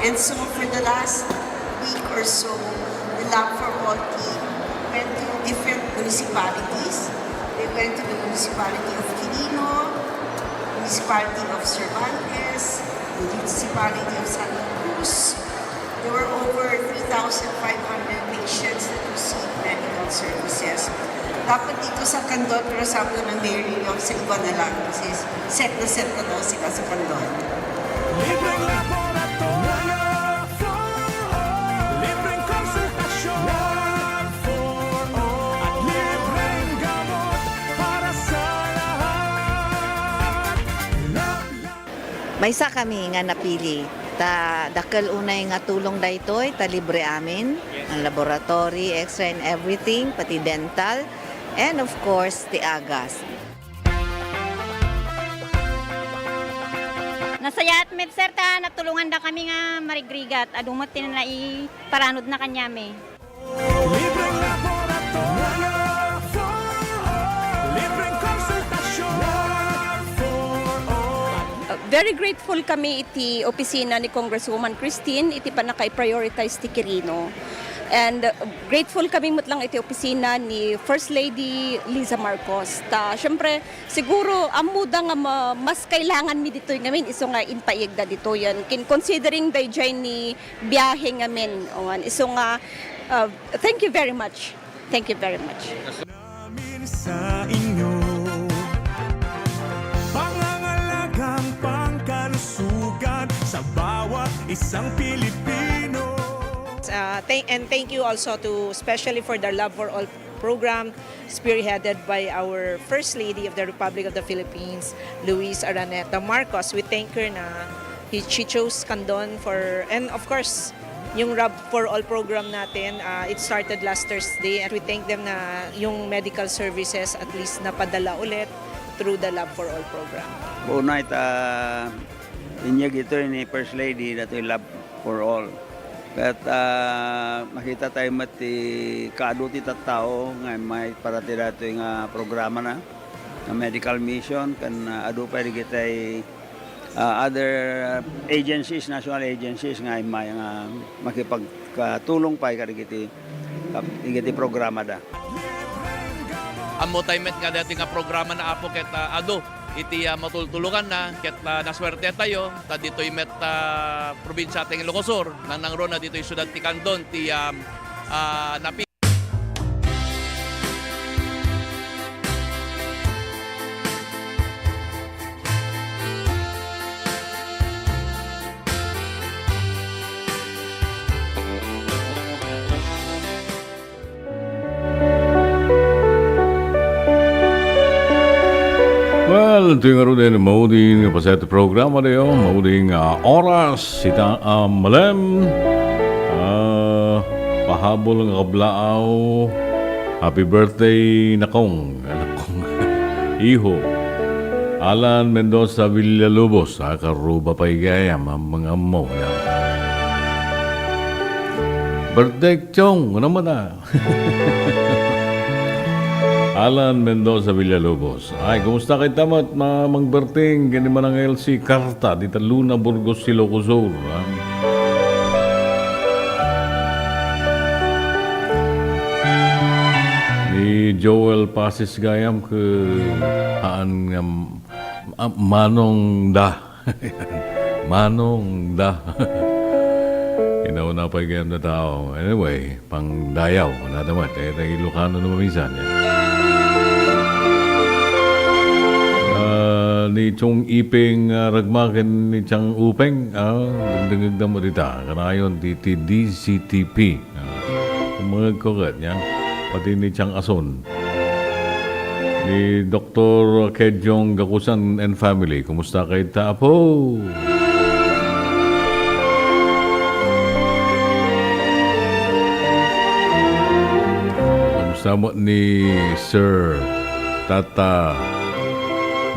S11: And so for the last week or so, the Lab for All team went to different municipalities. They went to the municipality of Quirino, municipality of Cervantes, the municipality of Santa Cruz. There were over 3,500 patients that received medical services. Dapat dito sa Candon, pero sabi ko ng Mayor Leon, sa iba na lang kasi set na daw sila sa Candon.
S10: Libreng laboratorio for all. Libreng konsultasyon for all. At libreng gamot para sa lahat.
S21: Maysa kami nga napili. Ta dakal unay nga tulong daytoy ta libre amin ang laboratory, X-ray and everything, pati dental, and of course the agas.
S22: Nasaya at med sir ta natulungan da kami nga marigrigat adumot tinanai paranod na kanyame.
S10: Libreng laboratorio for all. Libreng konsultasyon for all.
S23: Very grateful kami iti opisina ni Congresswoman Christine iti panaka-prioritize ti Quirino. And grateful kami mutlang iti opisina ni First Lady Liza Marcos. Ta syempre siguro amuda nga mas kailangan mi dito ngamin iso nga impayegda dito yan. Considering dayjay ni biyahe ngamin iso nga thank you very much. Thank you very much.
S10: Sa inyo pangangalagang pangkalusugan sa bawat isang Pilipino.
S19: And thank you also to especially for the Love for All program spearheaded by our First Lady of the Republic of the Philippines, Luis Araneta Marcos. We thank her na she chose Candon for, and of course, yung Love for All program natin, it started last Thursday, and we thank them na yung medical services at least napadala ulit through the Love for All program.
S24: Unay inyag ito ni First Lady dato yung Love for All. At makita tayo mati kaaduti tattao nga may parati dato yung programa na medical mission kan adu pa kita other agencies, national agencies nga may makipagtulong pa kadi kiti programa da.
S27: Amo tayo met nga dati nga programa na apo ket adu iti matultulukan na ket naswerte tayo ta ditoy met probinsya ting Ilocosur nang nangrona ditoy syudad ti Candon ti napi.
S5: Well, ito nga rin mauding pa sa programa na yun, mauding oras, sita malem, pahabol ng kablaaw, happy birthday nakong iho, Alan Mendoza Villalobos, karuba pa igayam ang mga mo. Birthday chong, ano man na? Alan Mendoza Villalobos. Ay, kumusta kay tamat mang berting gani man ang LC Karta dita Luna Burgos Ilocosur. Ni Joel Pasis Gayam ke haan manong da. Manong da. Inauna pa gayam na tao. Anyway, pang dayaw na damat Ilocano na maminsan yan. Ni Chong Iping ragmakin ni Chang Upeng dengdengag na mo dita kanayon di DCTP mga kogat niya pati ni Chang Ason ni Dr. Kejong Gakusan and family. Kumusta kay Tapo? Kumusta mo ni Sir Tata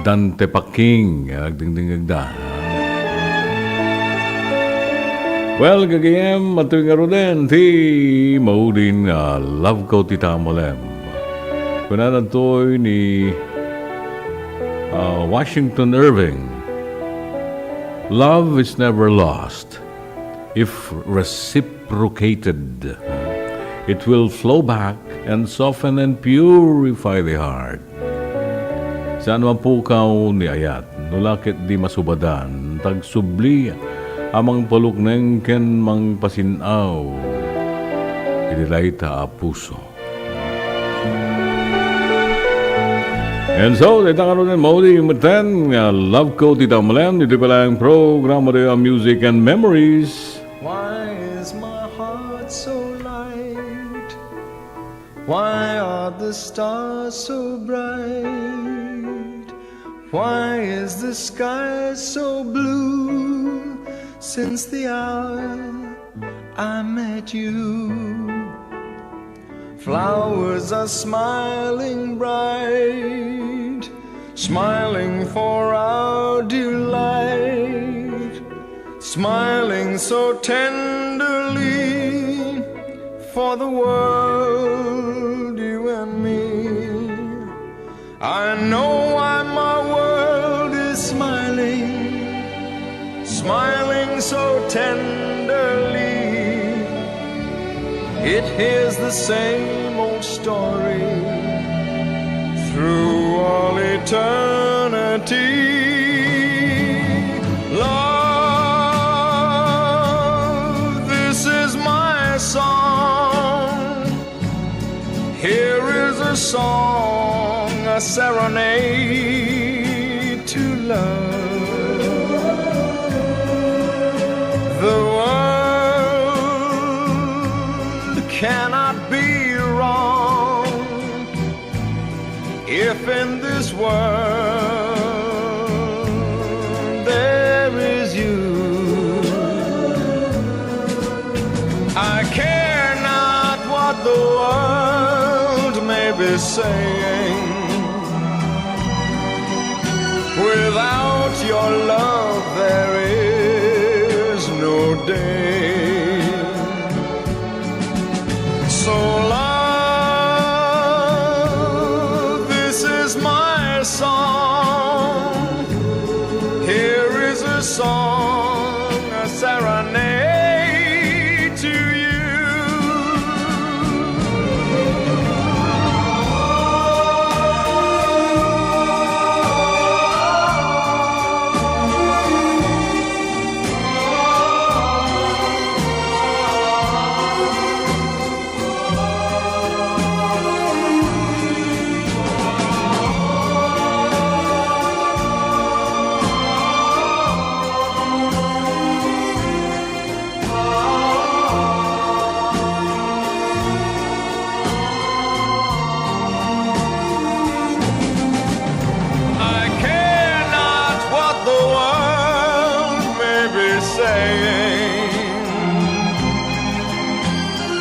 S5: Dante Paking, nagdingdingag da. Well, gagayam, matuwing nga rin, ti maudin love ko ti Tamolem. Kunanan to'y ni Washington Irving. Love is never lost. If reciprocated, it will flow back and soften and purify the heart. Saan man po kao ni ayat, nulakit di masubadan, tagsubli, amang palukneng ken mang pasinaw, idilay ta a puso. And so, dito ka rin mo di maten, love ko tita Malem, dito pala ang programa de Music and Memories.
S4: Why is my heart so light? Why are the stars so bright? Why is the sky so blue since the hour I met you? Flowers are smiling bright, smiling for our delight, smiling so tenderly for the world, you and me. I know why my world is smiling, smiling so tenderly. It hears the same old story through all eternity. Love, this is my song. Here is a song, a serenade to love. The world cannot be wrong if in this world there is you. I care not what the world may be saying. Without your love there is no day. So love, this is my song. Here is a song, a serenade to you.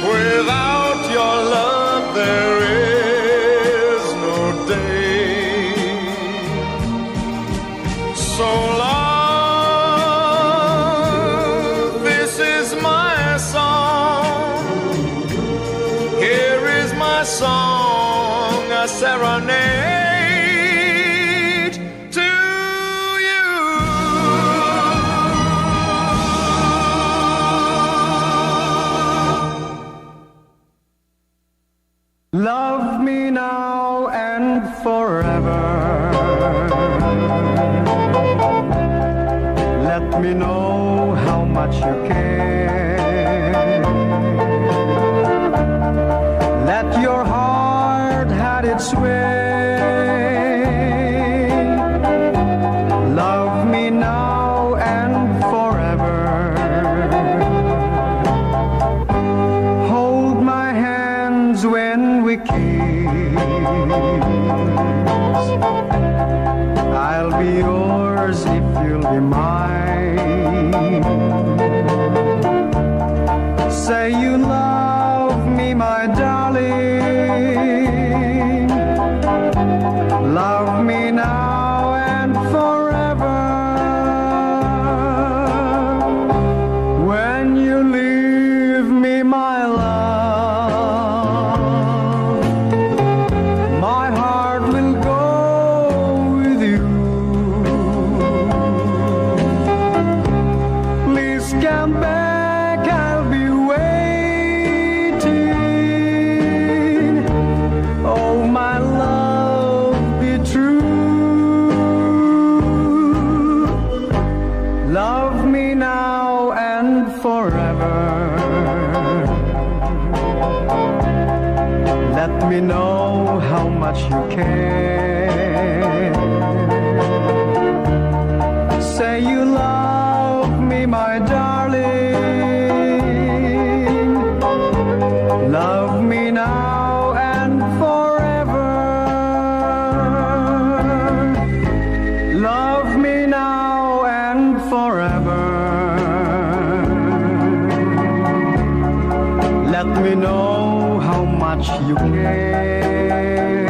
S4: Without your love there is no day. So love, this is my song. Here is my song, a serenade to you. Love me now and forever. Let me know how much you care. Let your heart have its way. Love me now and forever. Hold my hands when we kiss. I'll be yours if you'll be mine. Say you love me, my darling. Love me now and forever. When you leave me, my love, my heart will go with you. me know how much you care. Say you love me, my darling. Love me now and forever. Love me now and forever. Let me know how much you care.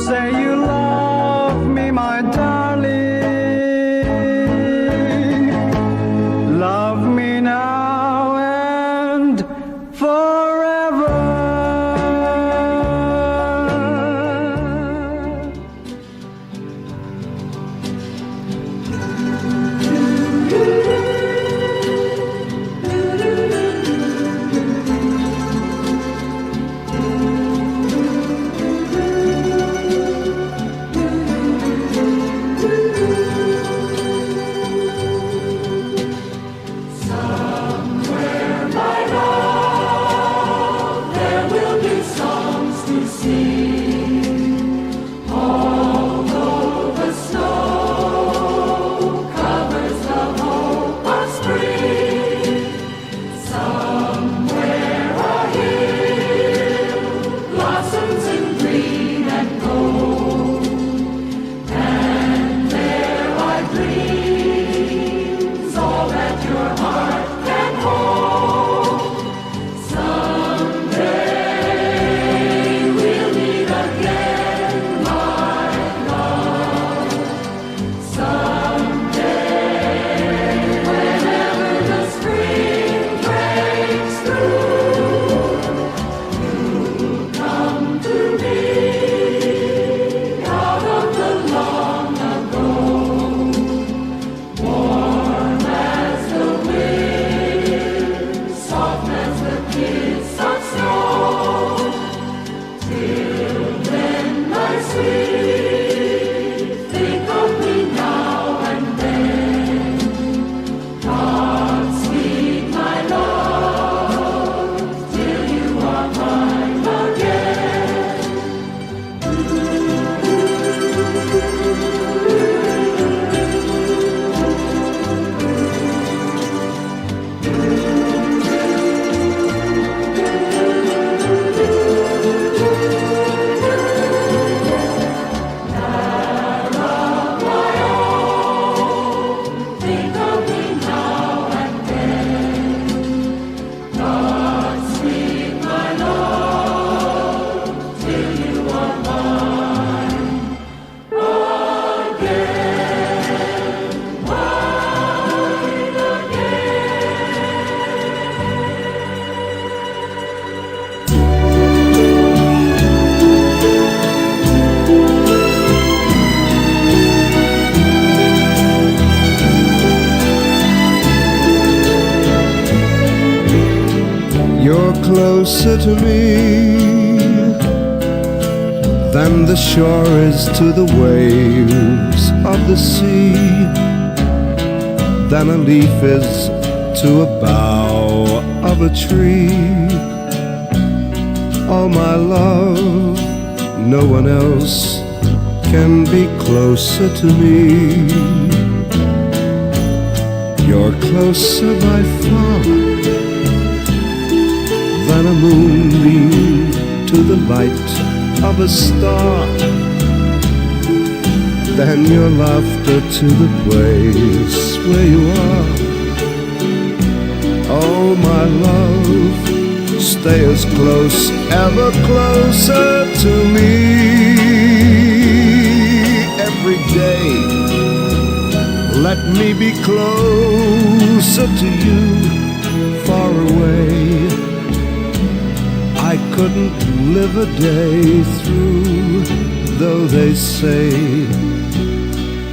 S4: Say you love me, my darling. Love me now and forever.
S10: Somewhere, my love, there will be songs to sing. Although the snow covers the hope of spring, somewhere a hill blossoms in green and gold, and there are dreams all that your heart can hold. Someday we'll meet again, my love. Someday, whenever the spring breaks through, you'll come to me out of the long ago. Warm as the wind, soft as the kiss of snow. Till then, my sweet, think of me now and then. Godspeed, my love, till you are mine again. Think of me now and then. Godspeed, my love, till you are mine again, mine
S1: You're closer to me than the shore is to the waves of the sea, than a leaf is to a bough of a tree. Oh, my love, no one else can be closer to me. You're closer by far than a moonbeam to the light of a star, than your laughter to the place where you are. Oh, my love, stay as close, ever closer to me. Every day, let me be closer to you, far away. I couldn't live a day through, though they say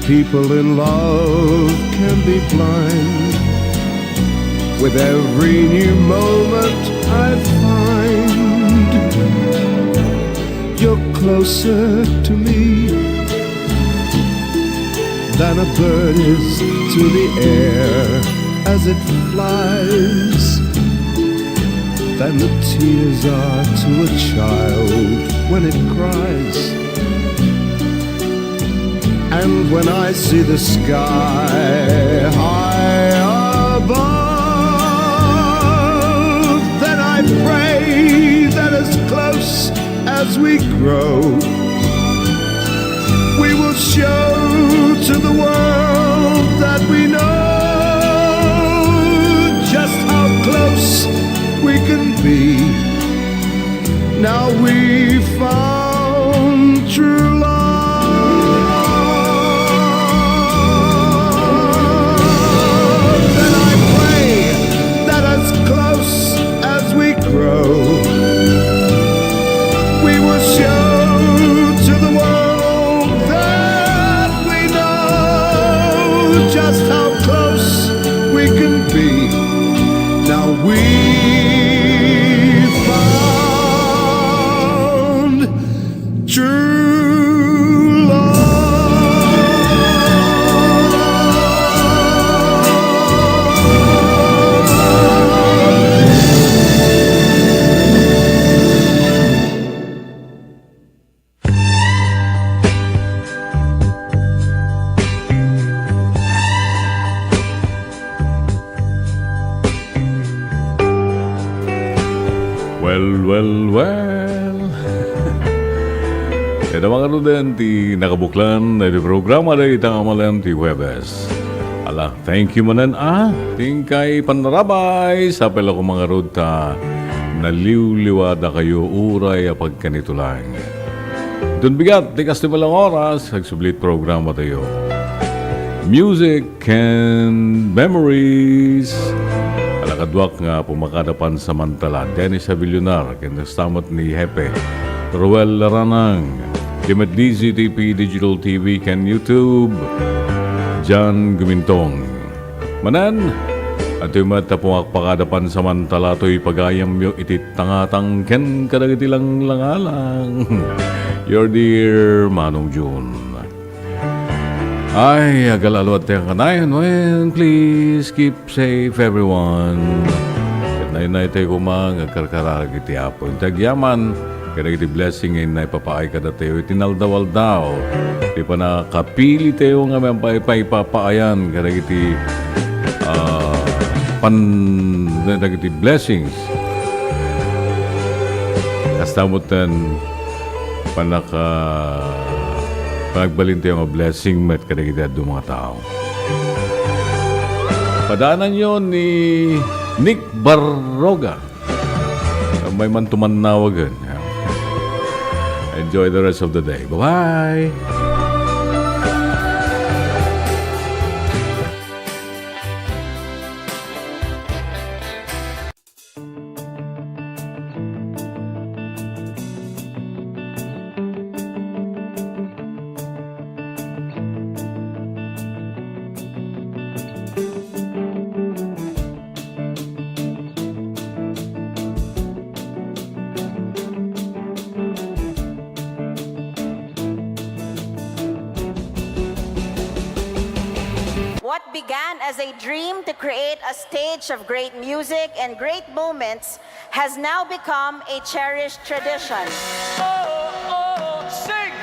S1: people in love can be blind. With every new moment I find you're closer to me than a bird is to the air as it flies.
S7: than the tears are to a child when it cries. And when I see the sky high above, then I pray that as close as we grow, we will show to the world that we know just how close we can be. Now we found true love. And I pray that as close as we grow, we will show to the world that we know just how close we can be. Now we found true
S5: Well. Ito mga kanudan, ti nakabuklan na di programa na itang amalan ti Huwebes. Ala, thank you manan tingkay panarabay sa pala ko mga ruta naliwliwada kayo uray apag kanito lang. Dun bigat, tikas di malang oras, nagsublit programa tayo. Music and Memories. Alakadwak nga pumakadapan samantala Dennis Avillonar, kinastamot ni Hepe Ruel Laranang, Kimet DZTP Digital TV kan YouTube, John Gumintong manan at yung matapungak pakadapan samantala to'y pagayam yung ititangatang ken kadagitilang langalang your dear Manong June. Ay, agal-alwat tayong kanayan. Well, please keep safe, everyone. At na tayo kumang agkarkarag iti apo. Tagyaman, kaya iti blessing ay naipapaay ka na tayo. Itinaldawal daw. Di pa nakapili tayo nga may paipapaayan. Kaya iti iti blessings. Kastamutan panagbalin tayo ng blessing met kadagitad do mga tao. Padaanan yun ni Nick Barroga. May mantumannawagan. Enjoy the rest of the day. Bye-bye!
S8: What began as a dream to create a stage of great music and great moments has now become a cherished tradition.
S10: Sing!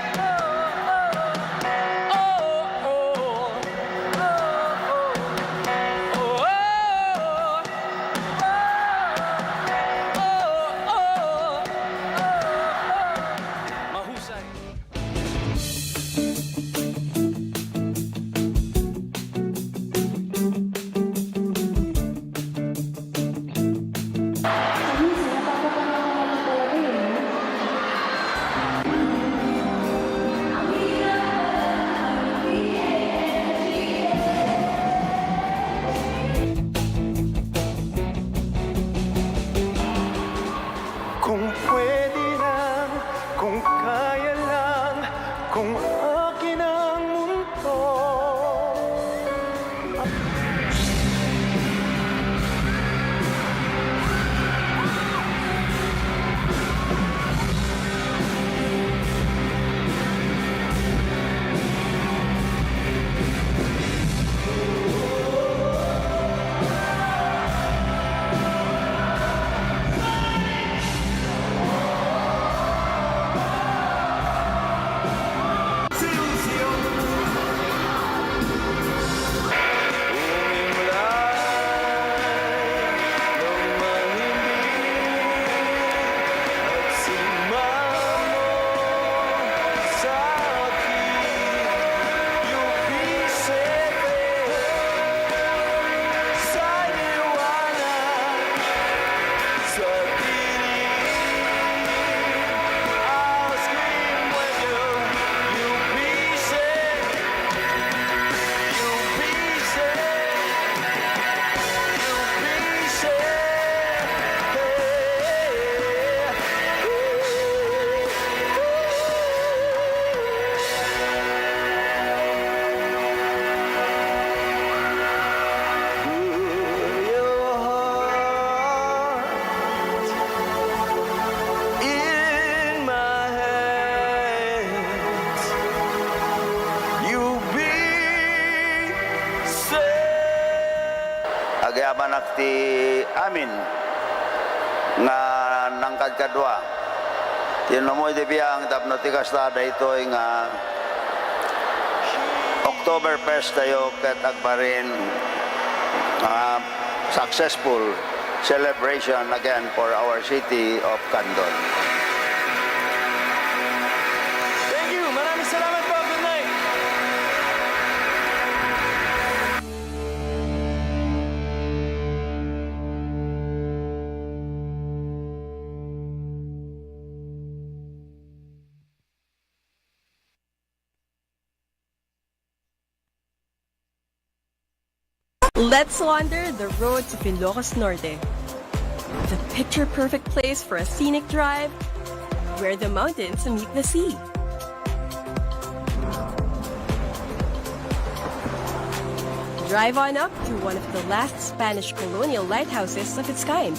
S4: Kung pwede lang, kung kaya lang, kung akin ang mundo.
S24: iti amin nga nangkad kadwa. Tinumoy di biyang tapno ti kastada ito nga October 1st tayo ket agbarin successful celebration again for our city of Candon.
S10: Thank you. Maraming salamat po. Good night.
S3: Let's wander the roads of Ilocos Norte. The picture-perfect place for a scenic drive where the mountains meet the sea. Drive on up to one of the last Spanish colonial lighthouses of its kind.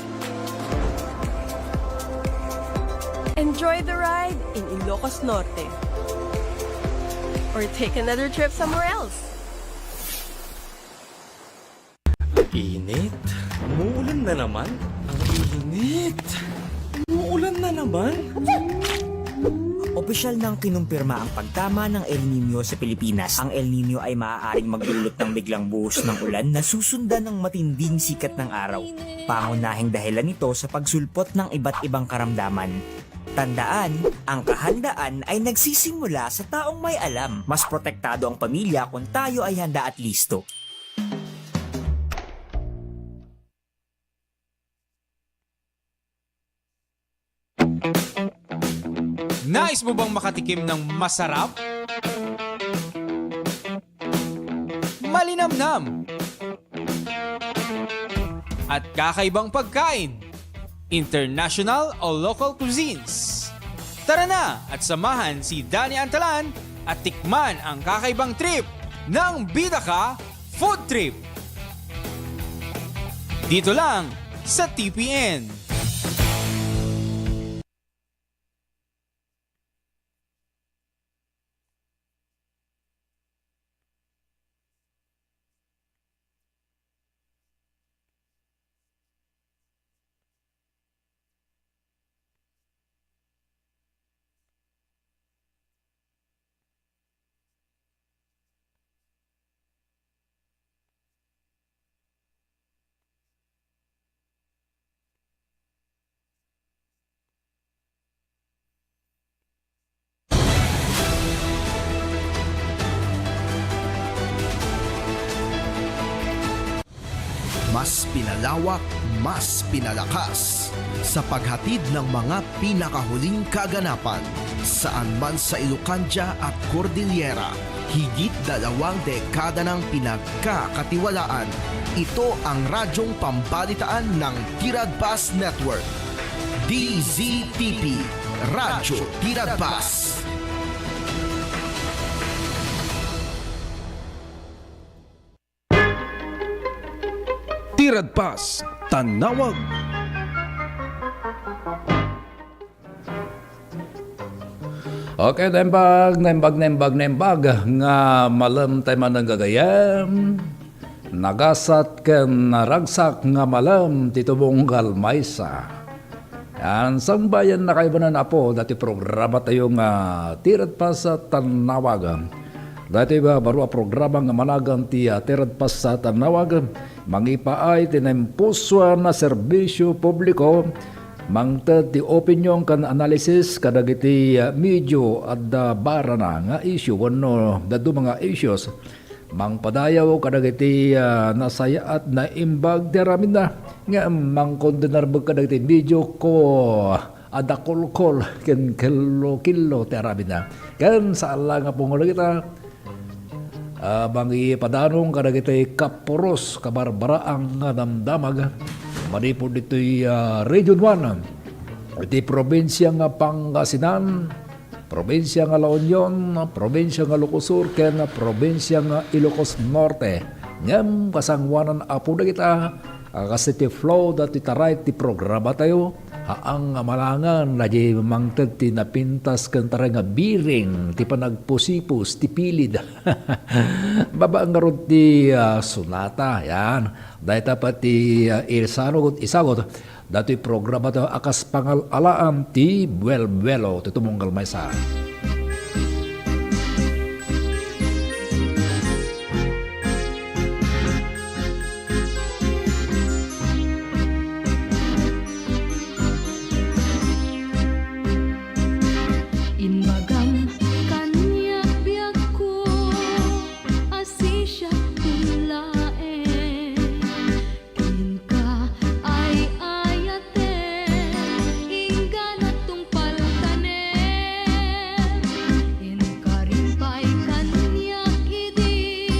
S3: Enjoy the ride in Ilocos Norte. Or take another trip somewhere else.
S6: Init. Umuulan na naman. Ang init. Umuulan na naman.
S9: Opisyal nang kinumpirma ang pagtama ng El Nino sa Pilipinas. Ang El Nino ay maaaring magdulot ng biglang buhos ng ulan na susundan ng matinding sikat ng araw. Pangunahing dahilan nito sa pagsulpot ng iba't ibang karamdaman. Tandaan, ang kahandaan ay nagsisimula sa taong may alam. Mas protektado ang pamilya kung tayo ay handa at listo.
S14: Nais mo bang makatikim ng masarap? Malinamnam at kakaibang pagkain, international o local cuisines. Tara na at samahan si Danny Antalan at tikman ang kakaibang trip ng Bida Ka Food Trip. Dito lang sa TPN.
S17: Mas pinalawak, mas pinalakas sa paghatid ng mga pinakahuling kaganapan saan man sa Ilocania at Cordillera. Higit 2 dekada ng pinagkakatiwalaan. Ito ang radyong pambalitaan ng Tiradpas Network. DZTP, Radyo Tiradpas.
S25: Tiradpas, Tanawag.
S26: Okay, nembag nga malam tayo man nagagayam. Nagasat ken naragsak nga malam titubong galmaysa. Yan, sang bayan na kayo na po, dati programa tayo nga Tiradpas sa Tanawag. Dati ba baro programa nga managang ti Tiradpas sa Tanawag, mangipaay tinempuswa na serbisyo publiko, mangted ti opinion kan analysis kadagiti medyo at barana nga issue wano dadu mga issues mangpadayaw kadagiti nasaya at naimbag tiramin na nga mangkondenarbag kadagiti medyo ko adakolkol ken kilo tiramin na kan saala nga pungol kita bangi padanong kadagiti kapuros kabarbaraang nga damdamag manipod dito'y Region 1, iti probinsya nga Pangasinan, probinsya nga La Union, probinsya nga Ilocos Sur, ken probinsya nga Ilocos Norte. Ngam kasangwanan apo na kita, kasi ti flow dati taray ti programa tayo, Haang nga malangan, nadya mangtag ti napintas kan tara nga biring, ti panagpusipos, ti pilid. Baba nga ron ti sunata, yan. Dahil tapat ti isagot, dato'y programa to akas pangalaam ti buwel-buwelo, ti tumunggal may sa.
S13: Inmagam kanya biag ko asi siya tulae kin ka ay ayate inggan atong paltane in karimpay kanya idi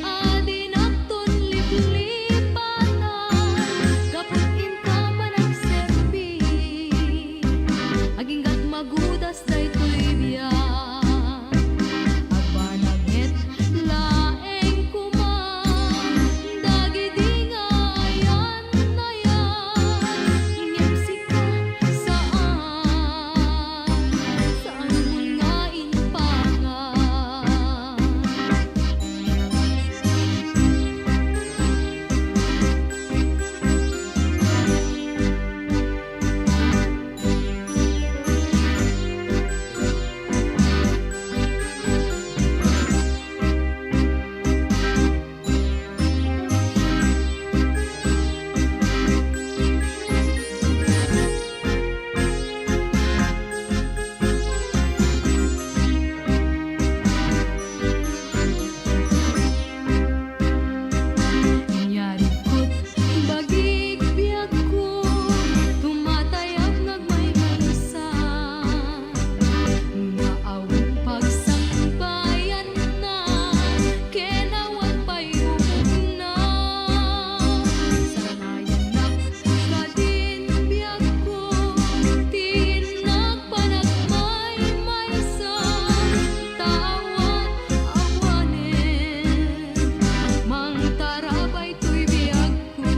S13: adin aton liplipanan kapag inka managserbi aging gat magudas daytoy biya abanagit laeng kuman dagiti nga ayan ingem sika saan mga inpangan Inyarikot bagig biag ko tumatayag nagmaymaysa nga awang pagsangbayan na kenawan payubog na saranayan na kadin biag ko tinagpanagmaymaysa tawan awanen mang tarabay to'y biag ko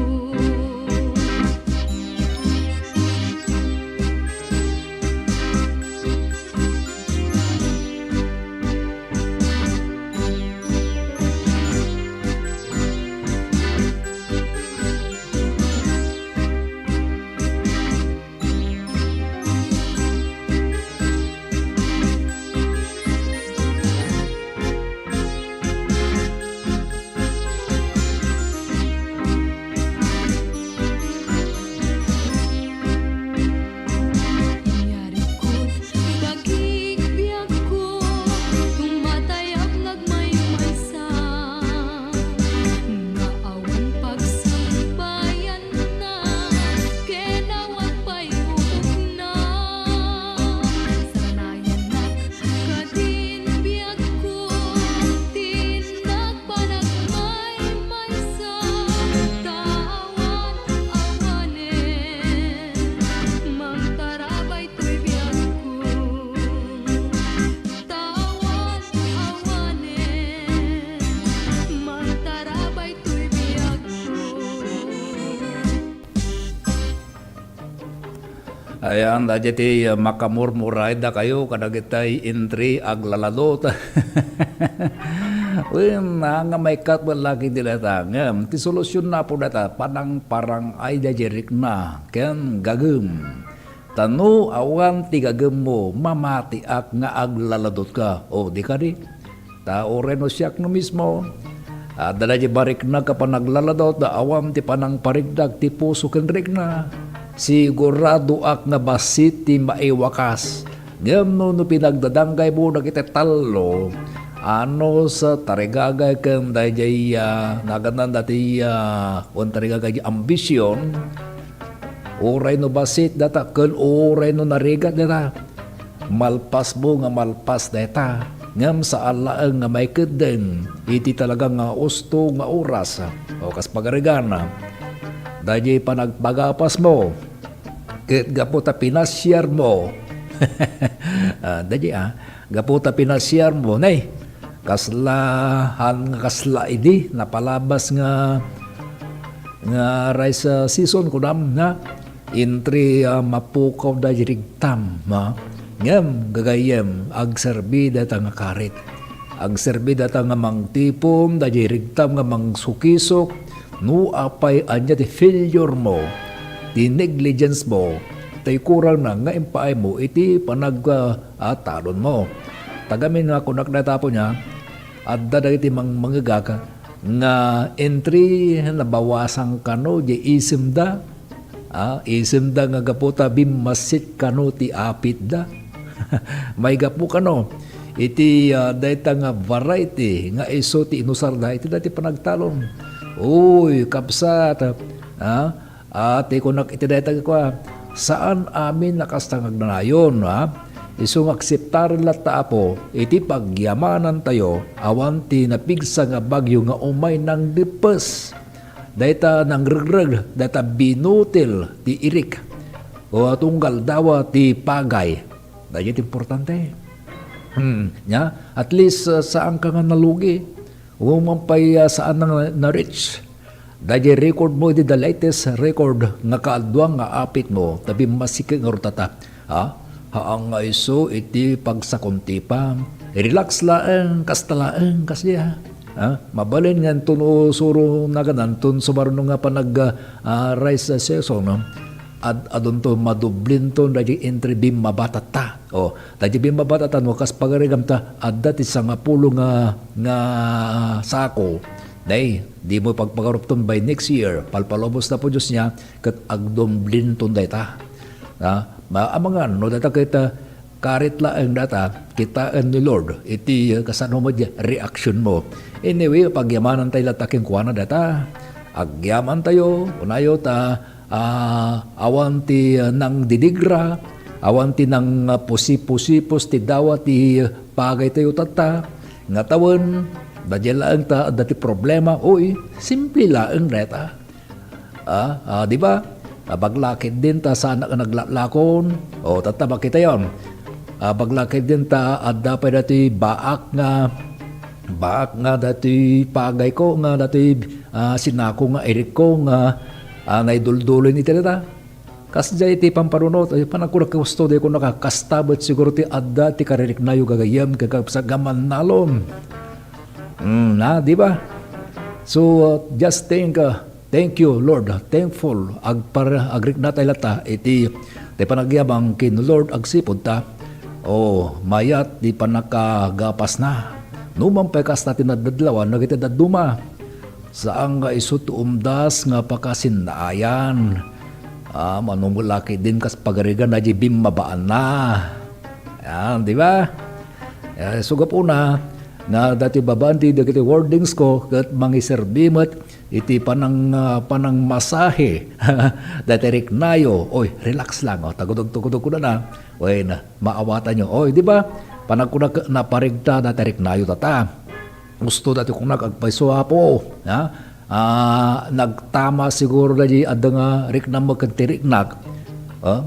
S13: Inyarikot bagig biag ko tumatayag nagmaymaysa nga awan pagsangbayan na kenawan payubog na saranayan na kadin biag ko tinagpanagmaymaysa tawan awanen mang tarabay to'y biag ko tawan awanen mang tarabay to'y biag ko.
S26: Ayan, dadya ti makamurmuray da kayo, kadagitay intri aglaladot. Wen, nga may katwal lagi dilatangam, ti solusyon na po data, panang parang ay dajerik na, ken gagem. Tanu awan ti gagem mo, mamati ak nga aglaladot ka. O, di ka di? Tao reno siyak no mismo. Dala di barik na ka panaglaladot, da awam ti panang parigdag ti puso kenrik na. Sigurado ak nga basit ti maiwakas. Ngam no pinagdadanggay mo na kita talo, ano sa tarigagay ken dayjay naganan dati on tarigagay ambisyon, oray no basit data ken oray no narigat data. Malpas mo nga malpas data. Ngam sa alaang nga may keden, iti talaga nga usto nga oras. O kas pagarigana, dayjay panagpagapas mo, ket gaputa pinasyar mo. Dayjay gaputa pinasyar mo, nay, kaslahan nga kasla idi, napalabas nga rice season kunam na, intri mapukaw da jirigtam, ngem gagayem ag serbi data nga karit. Ag serbi data nga mang tipom da jirigtam nga mang sukisok, no apay anya ti failure mo, ti negligence mo, tay kurang na nga impaay mo, iti panag-talon mo. Tagamin nga kunak na tapo niya, at dadagiti mga gaka, nga entry nabawasan kano, di isim da, isim da nga gaputa bimasit kano ti apit da. May gapu kano, iti dayta nga variety, nga iso ti inusar da, iti dati panagtalon. Uy, kapsat, ati kunak iti dayta kwa, saan amin nakastangag na yon, isong akseptar lata po, iti pagyamanan tayo, awan ti napigsa nga bagyo nga umay ng dipes. Dayta nang regreg, dayta binutil ti irik, o tunggal dawa ti pagay. Dayit importante. Nya, at least saan ka nga nalugi, umampay saan nga na-reach. Dayit record mo, the latest record nga kaadwang nga apit mo, tabi masikig nga rutata. Haang nga iso iti pagsakunti pa. Relax laeng, kastalaeng kasi mabalin nga tuno suro na ganantun sumarno nga panag-rise season. Adon to madublin to dahil entry bim mabatata. Dahil bim mabatata mo kas pagarigam ta adda ti sangapulo nga sako. Di mo pagpagaropton by next year. Palpalobos na po Diyos niya kat agdomblin ton data. Maamangan, no, data kita karit laeng data, kitaan ni Lord, iti kasano mo dyan, reaction mo. Anyway, pagyamanan tayo lataking kuha na data, agyaman tayo, unayo ta, awan ti nang didigra, awan ti nang pusipos ti dawa ti pagay tayo tata, nga tawon, dadya laeng ta, dati problema, simple laeng data. Di ba? Baglakid din ta sana ka naglalakon tatabak kita yon. Baglakid din ta adda pa dati baak nga dati pagay ko nga dati sinako nga erik ko nga naidulduloy ni tita kas jay ti pamparunot ay panagkurak gusto di ko nakakastabot siguro ti adda ti karirik na yung gagayam kagapsa gaman nalom di ba? So just thank you, Lord. Thankful. Agrik na tayo lata. Iti panagyabang kin Lord agsipod ta. Mayat di panakagapas na. Numampay kas natin nadadlawan. Nagiti daduma. Saan nga iso tuumdas nga pakasinaayan. Manumulaki din kas pagarigan na jibim mabaan na. Yan, di ba? Suga po na dati babanti dagiti wordings ko kat mangiserbimat iti panang masahe dati riknayo relax lang tagudog ko na maawatan nyo di ba panagkunak naparigta dati riknayo tata gusto dati kung nagagpayso po nagtama siguro dati adda nga riknam magkantiriknak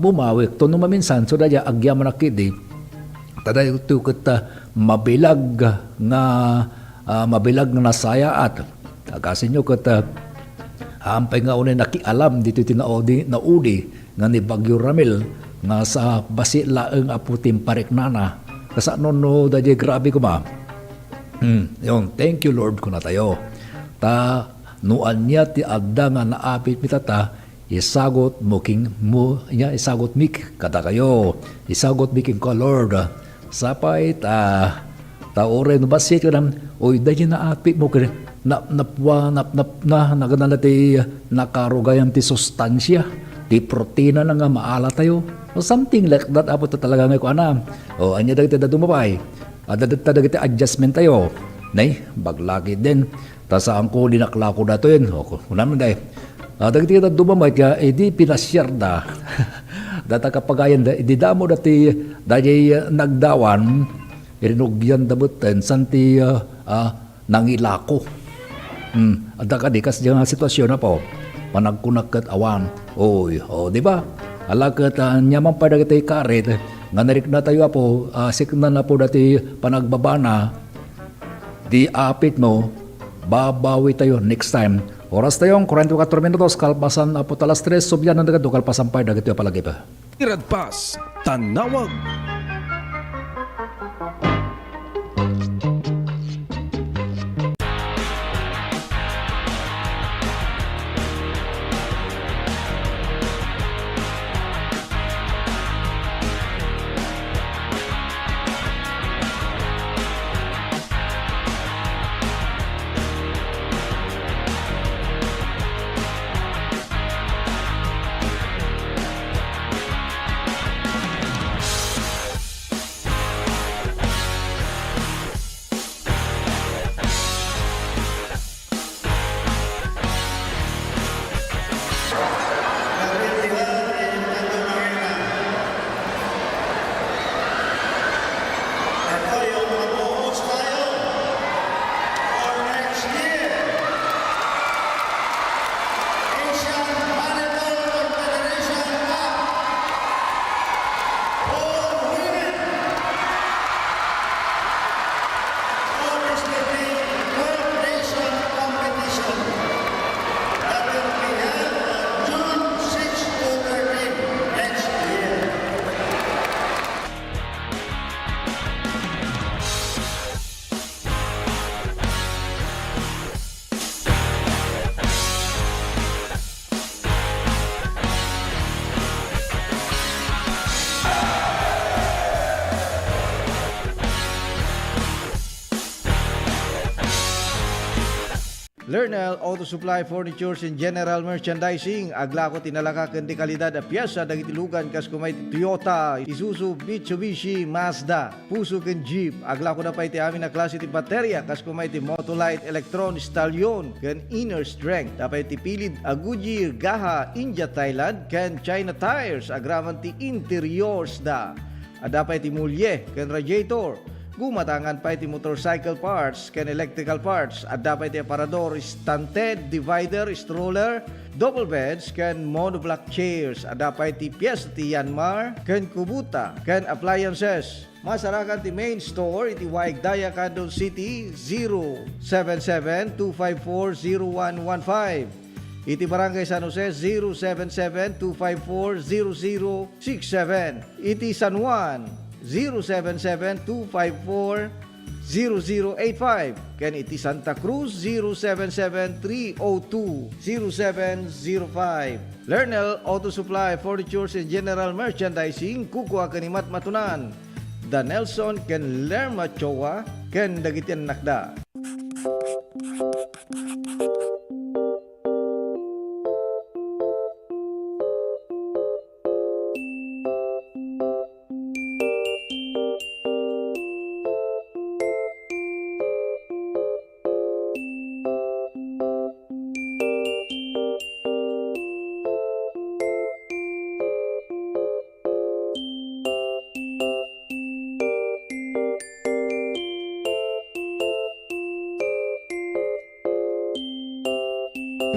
S26: bumawik to nung maminsan so dati agyaman akidi tada ito kita mabilag nga nasayaat agasin nyo kat hampay nga unay nakialam dito tinaudi nga ni Bagyo Ramil nga sa basi laeng aputim pariknana kasano no dadya grabe ko yun thank you Lord ko na tayo nuan niya ti adda nga naapit mitata isagot isagot mik kada kayo isagot miking ko Lord sapay taore no basit ko nam dadya naapit mo ka naganala ti nakarugayam ti sustansya ti protina na nga maala tayo something like that apo ta talaga nga ko anya dagiti dumapay dagiti adjustment tayo baglaki din ta saan ko dinaklako dato yun kunaman dahi dagiti dumamay kaya di pinasyar da data kapagayan di damo dati nagdawan irinugyan dabutan santi nangilako adda ka di kas nga sitwasyon na po panagkunak kat awan di ba alakat nyaman pa dagiti karet nga narik na tayo po sikna na po dati panagbabana di apit mo babawi tayo next time Oras tayong 44 minutos, kalpasan apot alas 3, subyan ng dagado, kalpasan pa, dagito yung palagi pa.
S2: Iradpas, Tanawag.
S4: Lernel Auto Supply Furnitures and General Merchandising. Agla ko tinalaka ken kalidad a piyesa dagitilugan kas kumay Toyota, Isuzu, Mitsubishi, Mazda, Puso ken Jeep. Agla ko na pa iti amin na klase ti baterya kas kumay ti Motolite, Electron, Stallion ken Inner Strength. Dapat ti pilid a Goodyear, Gaha, India, Thailand ken China Tires. Agraman ti interiors da. Dapat ti mulye ken radiator. Gumatangan pa iti motorcycle parts ken electrical parts at dapat iti aparador, stunted, divider, stroller, double beds ken monoblock chairs at dapat iti piyesa ti Yanmar ken Kubota ken appliances. Masarakan ti main store iti Waigdaya, Quezon City 077-254-0115. Iti Barangay San Jose 077-254-0067. Iti San Juan 077-254-0085. Ken iti Santa Cruz 077-302-0705. Lernel Auto Supply Furnitures and General Merchandising. Kukuha kanimat matunan Da Nelson ken Lerma Chowa ken dagitian nakda.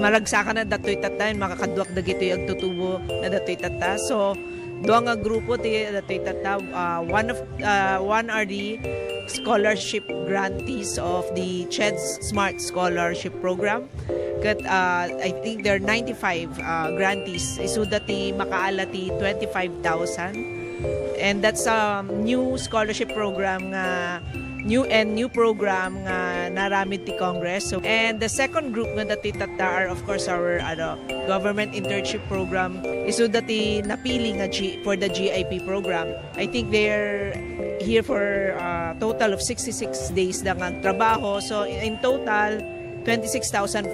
S19: Maragsakan na datoy tata, makakadwak dagito yung agtutubo na datoy tata. So, doang nga grupo ti datoy tata, one are the scholarship grantees of the CHEDS Smart Scholarship Program. Kat, I think there are 95 grantees. Isu dati makaala ti 25,000. And that's a new scholarship program nga new program nga naramid ti Congress. So, and the second group nga dati tata are of course our government internship program. Isu dati napili nga for the GIP program. I think they're here for a total of 66 days na nga trabaho. So in total 26,400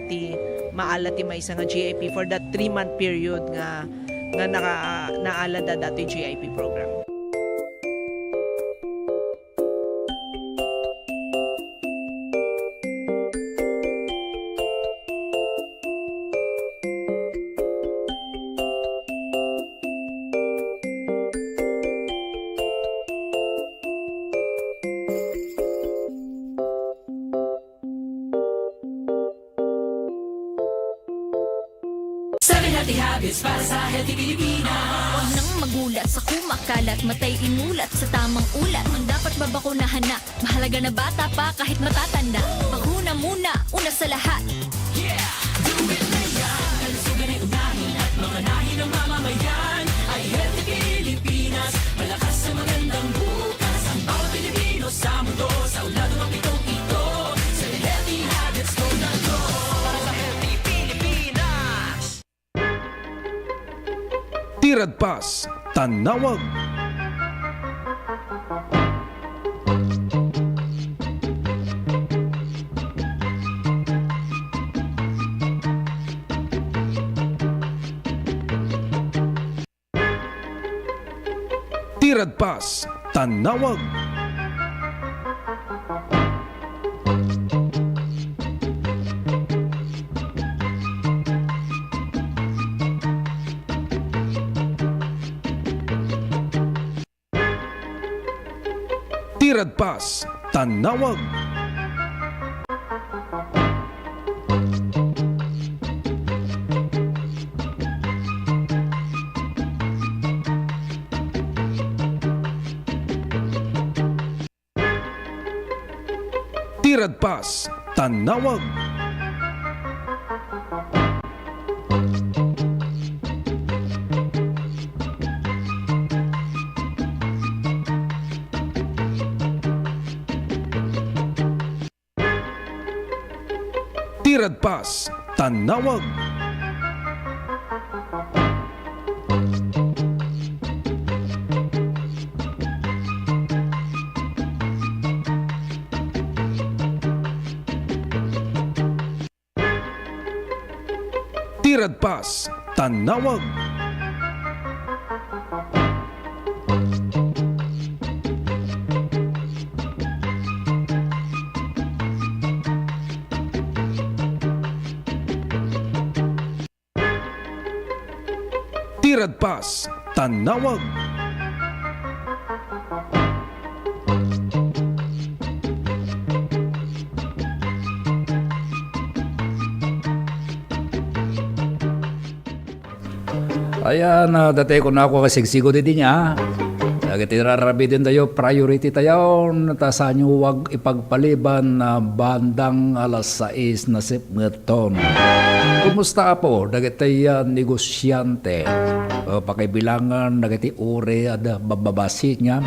S19: ti maala ti maysa nga GIP for that 3-month period nga naala da dati GIP program.
S10: Healthy habits para sa healthy Pilipinas. Huwag nang magulat sa kumakalat, matay imulat sa tamang ulat. Ang dapat babakunahan na, mahalaga na bata pa kahit matatanda. Bakuna muna, una sa lahat. Yeah!
S2: Tirad Pas, Tanawag. Tirad Pas, Tanawag. Tirad Pas, Tanawag. Tirad Pas, Tanawag. Tirad Pas, Tanawag. Tirad Pas, Tanawag. Tirad Pas, Tanawag.
S26: Ayan, dati ko na ako kasigsigo din niya. Nagtirarabi din tayo, priority tayo. Sa nyo huwag ipagpaliban na bandang alas 6 na sipngeton. Kumusta po? Dagiti negosyante. Pakibilangan, dagiti uri at bababasit niya.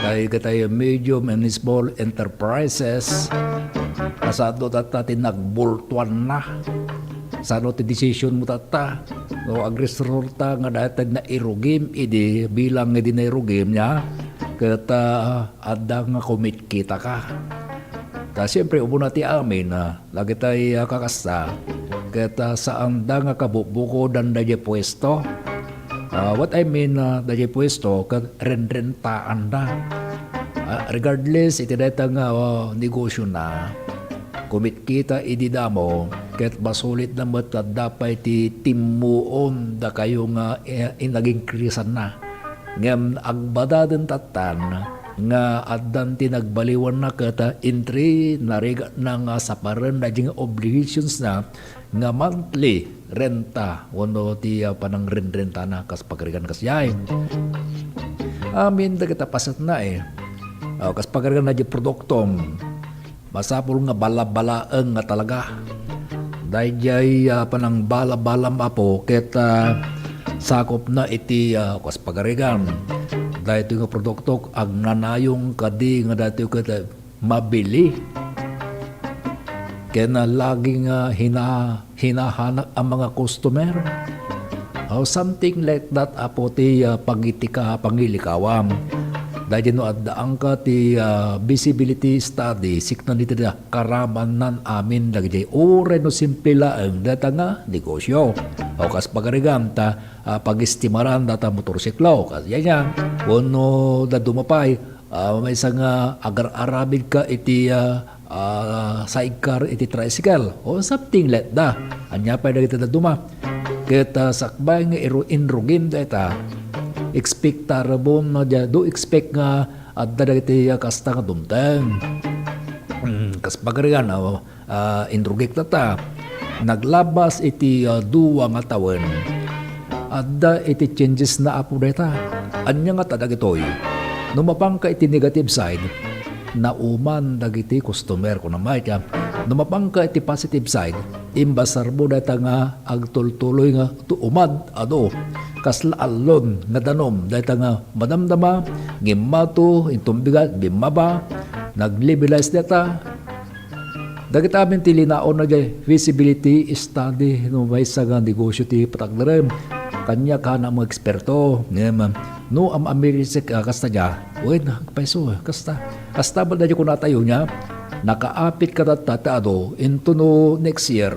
S26: Kaya medium and small enterprises. Kasado tata tinagbultuan na. Sano ti decision mo tata? No, agresor ta nga datag na irugim, idi bilang nga di na irugim niya, kata ada nga commit kita ka. Ta siyempre, ubo na ti amin na lagi tayo kakasta, kata saan da nga kabubuko dan da pwesto. What I mean, da pwesto, ren-rentaan da. Regardless, iti data nga negosyo na, kumit kita ididamo, ket basulit na matadapay ti timuon da kayo nga inaging krisan na. Ngam agbada din tatan nga addan tinagbaliwan na kata entry nariga na nga saparan na jing obligations na nga monthly renta wano ti panang renta na kas pagrigan kas yain. Amin da kita pasat na kas pagrigan na di produktom masapul nga bala-balaeng nga talaga. Dahil jay panang bala-balam apo ket sakop na iti kas pagarigan. Dahil ito nga produkto ag nanayong kadi nga dati ket mabili. Kaya na laging hinahanap ang mga customer. Something like that apo ti pagitika pangilikawam. Dahil no adaan ka ti visibility study, sikna nito na karamanan amin lagi ore no simple laeng data nga negosyo. O kas pagarigan ta pag-estimaran data motorsiklo. Kasi yan, kuno da dumapay, may isang agar-arabid ka iti sidecar iti tricycle. O something like that. Anya pa na kita da duma. Kita sakbay nga inrugim data. Expect tarabon na do expect nga at dadagiti kasta nga dumteng. Kas pagarigan indrugik ta naglabas iti duwa nga tawen. Adda iti changes na apo data. Anya nga tadagitoy. Numapang ka iti negative side na uman dagiti customer ko na may kaya. Numapang ka iti positive side imbasar mo data nga agtultuloy nga tuumad ado kasla alon nga danom dahil nga madamdama ngimmato intumbigat bimaba naglibelize data dagit amin tilinaon na jay visibility study no may sa nga negosyo ti patagdarem kanya ka na mga eksperto. No, am Amerisik kasta dya. Uy, paiso, kasta ba na ko natayo niya? Nakaapit ka tatado into no next year.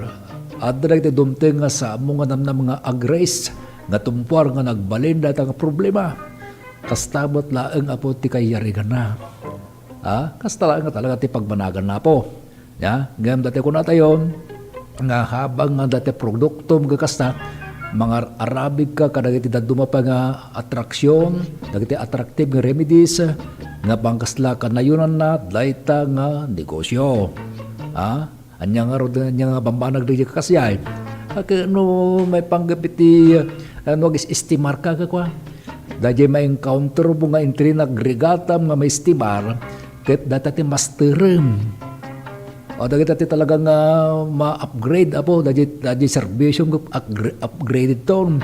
S26: At direct dumting nga sa mga mga agres nga tumpuar nga nagbalin data nga problema. Kastabot laeng apo ti kayari ka na. Kasta lang nga talaga ti pagbanagan na po. Ngam dati ko natayon nga habang nga dati produkto mga kasta mga Arabic ka kadagiti daduma pa nga atraksyon, dagiti attractive nga remedies nga pangkasla kanayunan na dayta nga negosyo. Anya nga ro nya nga bambanag di kasayay. No may panggapiti estimar ka kwa. Dahil may encounter mo nga entry na agregatam nga may estimar ket dati masterum. O dagiti dati talagang ma-upgrade apo dagiti servisyo upgraded ton.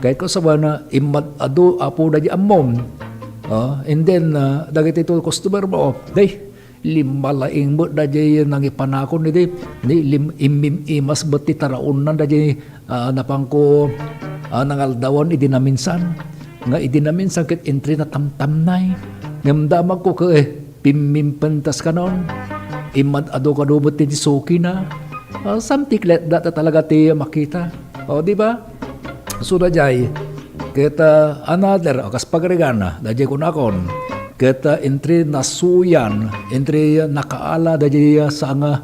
S26: Kahit ko sabi na imad-ado apo dagiti amom. And then dagiti ito customer mo, day limalaing mo dagiti nangipanakon ni imas bati taraon na dagiti napangko nangaldawan idinaminsan. Nga idinaminsan ket entry na tamtamnay. Ngamdamag ko ka pimimpentas ka noon. Imad ado ka dobot ti soki na. Something like that talaga ti makita. Di ba? So dajay kita another kas pagregana dajay kunakon kita entry nasuyan entry nakaala dajay sa nga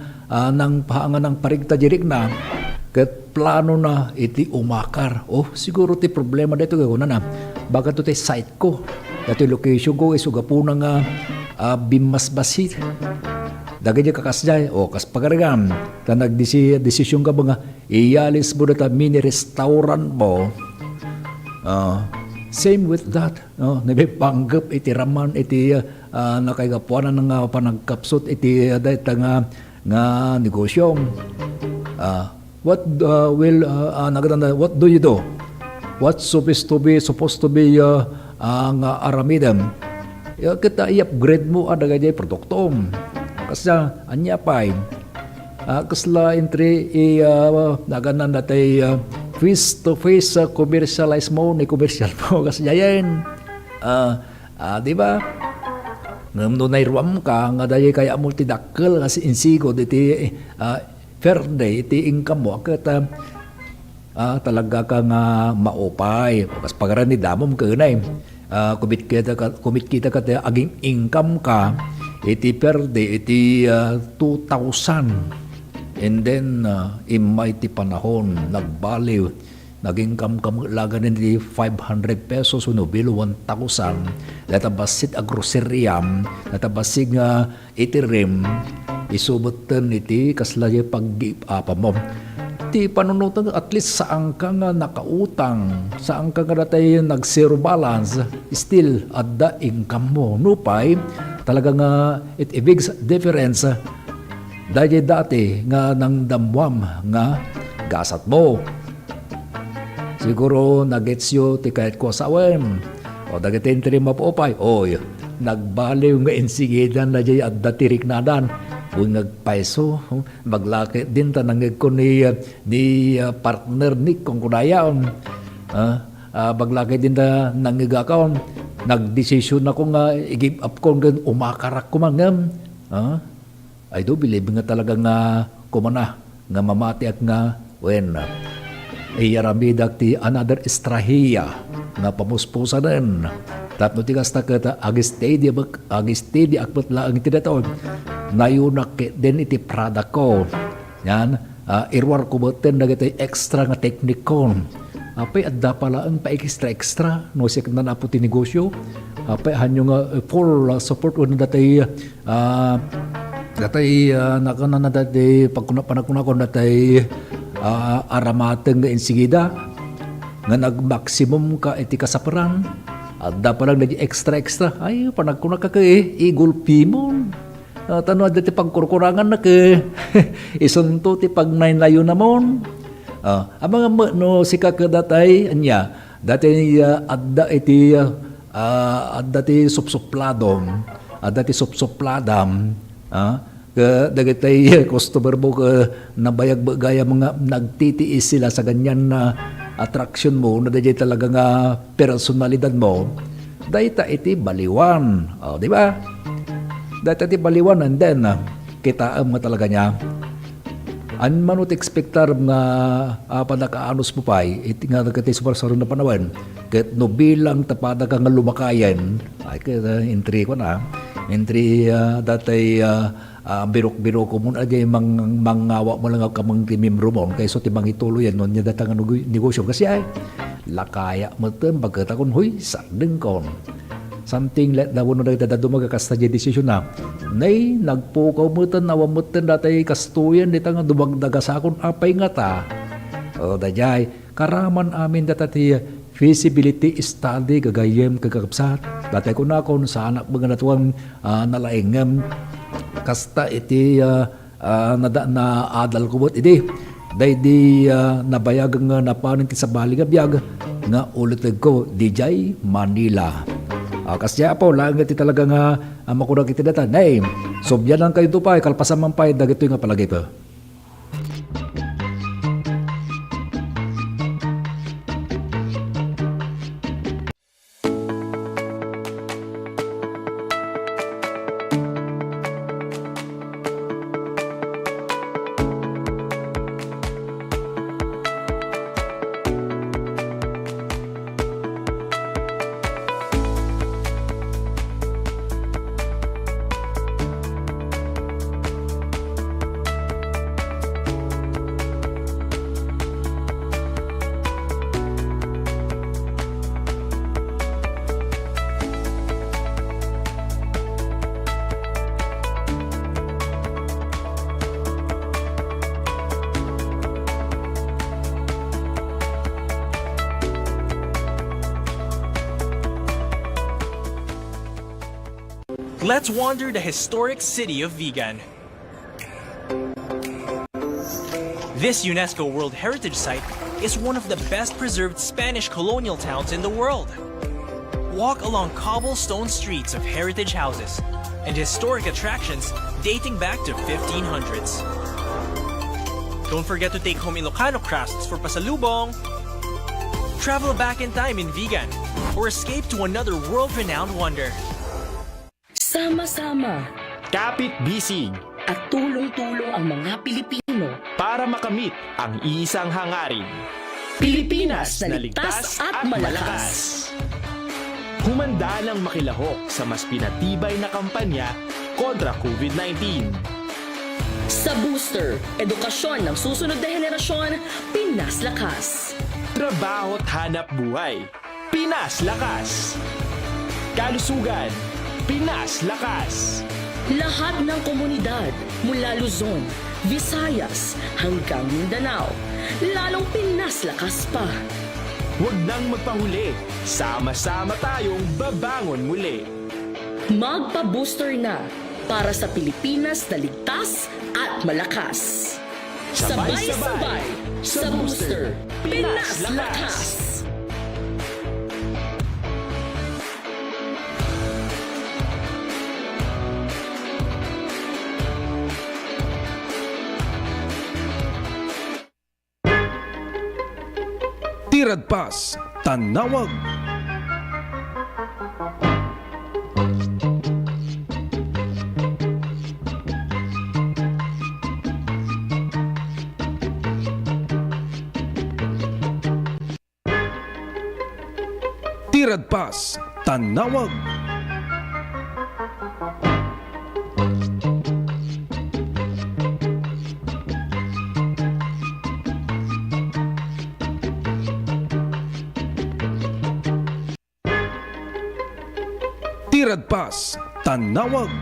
S26: nang paangan ng parigta jirik na ket plano na iti umakar. Siguro ti problema dito gagawin na. Baka to ti site ko. Dati location ko isugapuna nga bimasbasit. Dagay niya kakasjay, kas pagaragan, ta nagdesisyon ka ba nga, iyalis mo na ta mini-restaurant mo. Same with that. Nabipanggap iti raman, iti nakaigapuanan nga panagkapsot, iti dahit nga negosyo. What do you do? What's supposed to be ang aramidam? Kita i-upgrade mo adagay jay produkto. Kasi anya pa kasla entry naganan natay face-to-face commercialize mo ni commercial mo kasi yan di ba ngam no nairuam ka nga dayi kaya multidakkel kasi insigo iti fair day iti income mo ket talaga ka nga maupay kas pagaran ni damom kenay kumit kita ka aging income ka iti per day iti 2,000 and then imay ti panahon nagbaliw naging kamlagan iti 500 pesos uno bilo 1,000 databasit a groceryam databasig nga iti rim isubutan iti kaslay pag-apa mo ti panunutan at least saan ka nga nakautang saan ka nga datay nag-zero balance still adda income mo nupay talaga nga it a big difference dahil dati nga nang damwam nga gasat mo siguro nagets yo ti kahit ko sa awem o dagiti entry mapopay nagbaliw nga insigidan na jay adda tirik nadan kung nagpaiso maglaki din ta nangag ko ni partner ni kung kunayaon maglaki din ta nangagakaon nagdesisyon ako nga i-give up ko nga umakarak ko mangam I do believe nga talaga nga kumana nga mamati at nga iyaramidak ti another estrahiya nga pamuspusanan tapno ti kasta kata agistedi akbat laang iti daton nayunak din iti product ko yan irwar ko baten dagiti extra nga teknik ko apay adda pala ang pa-extra no sik na napo ti negosyo apay hanyo nga full support on datay nakana datay pagkuna ko datay aramateng nga insigida nga nag-maximum ka iti kasaparan adda pa lang nag extra ay panagkuna ka igulpi mo tano dati pagkurkurangan na isunto ti pagnaynayo namon ang mga no si kakadatay anya dati adda iti adda ti supsupladom adda ti supsupladam dagatay customer mo nabayag gaya mga nagtitiis sila sa ganyan na attraction mo na dahil talaga nga personalidad mo, dahita iti baliwan. O, di ba? Dahita iti baliwan and then, kitaam nga talaga niya. An manut expectar nga panakaanos mo pa, iti nga nagkati sumarsaro na panawan, kahit no bilang tapada ka nga lumakayan, ay kaya entry ko na, entry datay birok-birok ko muna agay mangawa mo lang kamang timimro mo kaya so timang ituloy yan nun niya datang negosyo kasi ay lakaya mo ito pagkatakon huy sardeng kon something let na wano na itadado magkakasta dyan desisyon na nay nagpukaw mo ito nawa mo ito datay kastuyan dito nga dumagdaga sa akong apay nga ta o dajay karaman amin datati feasibility study gagayem kagakapsat datay ko na akong sa anak mga natuang nalaingam kasta iti na adal ko bot iti day di nabayag nga napanin ti sa bali nga biyag nga ulit ko DJ Manila kasya po lang iti talaga nga makunag iti data nay sobyan lang kayo tupay kalpasan man pay dagito nga palagay pa.
S11: Let's wander the historic city of Vigan. This UNESCO World Heritage Site is one of the best preserved Spanish colonial towns in the world. Walk along cobblestone streets of heritage houses and historic attractions dating back to 1500s. Don't forget to take home Ilocano crafts for pasalubong. Travel back in time in Vigan or escape to another world-renowned wonder.
S12: Sama-sama,
S11: Kapit-bisig
S12: at tulong-tulong ang mga Pilipino
S11: para makamit ang isang hangarin.
S12: Pilipinas na ligtas at malakas.
S11: Humanda ng makilahok sa mas pinatibay na kampanya kontra COVID-19.
S12: Sa booster, edukasyon ng susunod na henerasyon, Pinas Lakas.
S11: Trabaho't hanap buhay, Pinas Lakas. Kalusugan, Pinas Lakas.
S12: Lahat ng komunidad mula Luzon, Visayas hanggang Mindanao, lalong Pinas Lakas pa.
S11: Huwag nang magpahuli, sama-sama tayong babangon muli.
S12: Magpa-booster na para sa Pilipinas na ligtas at malakas. Sabay-sabay sa booster, Pinas Lakas.
S2: Tirad Pas, Tanawag. Tirad Pas, Tanawag. Tirad Pas, Tanawag.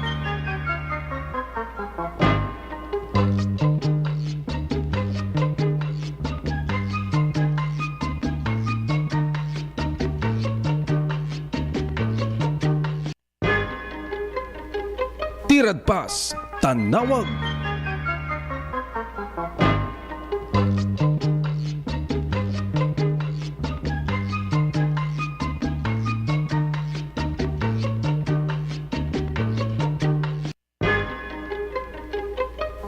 S2: Tirad Pas, Tanawag.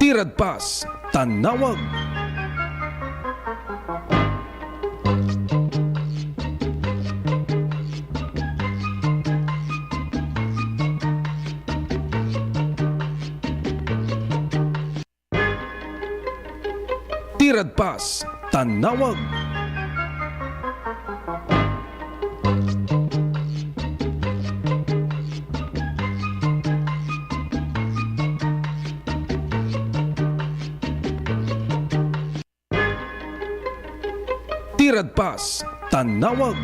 S2: Tirad Pas, Tanawag. Tirad Pass, Tanawag. Tirad Pass, Tanawag.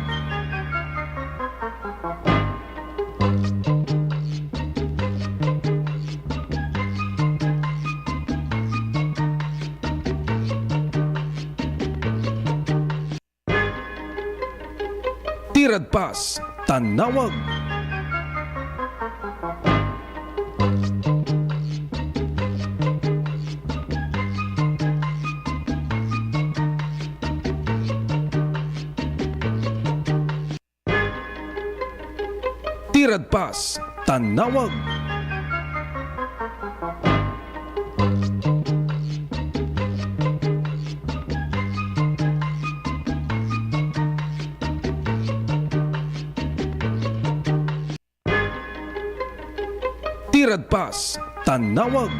S2: Tirad Pass, Tanawag. Tirad Pass, Tanawag. Tirad Pass, Tanawag.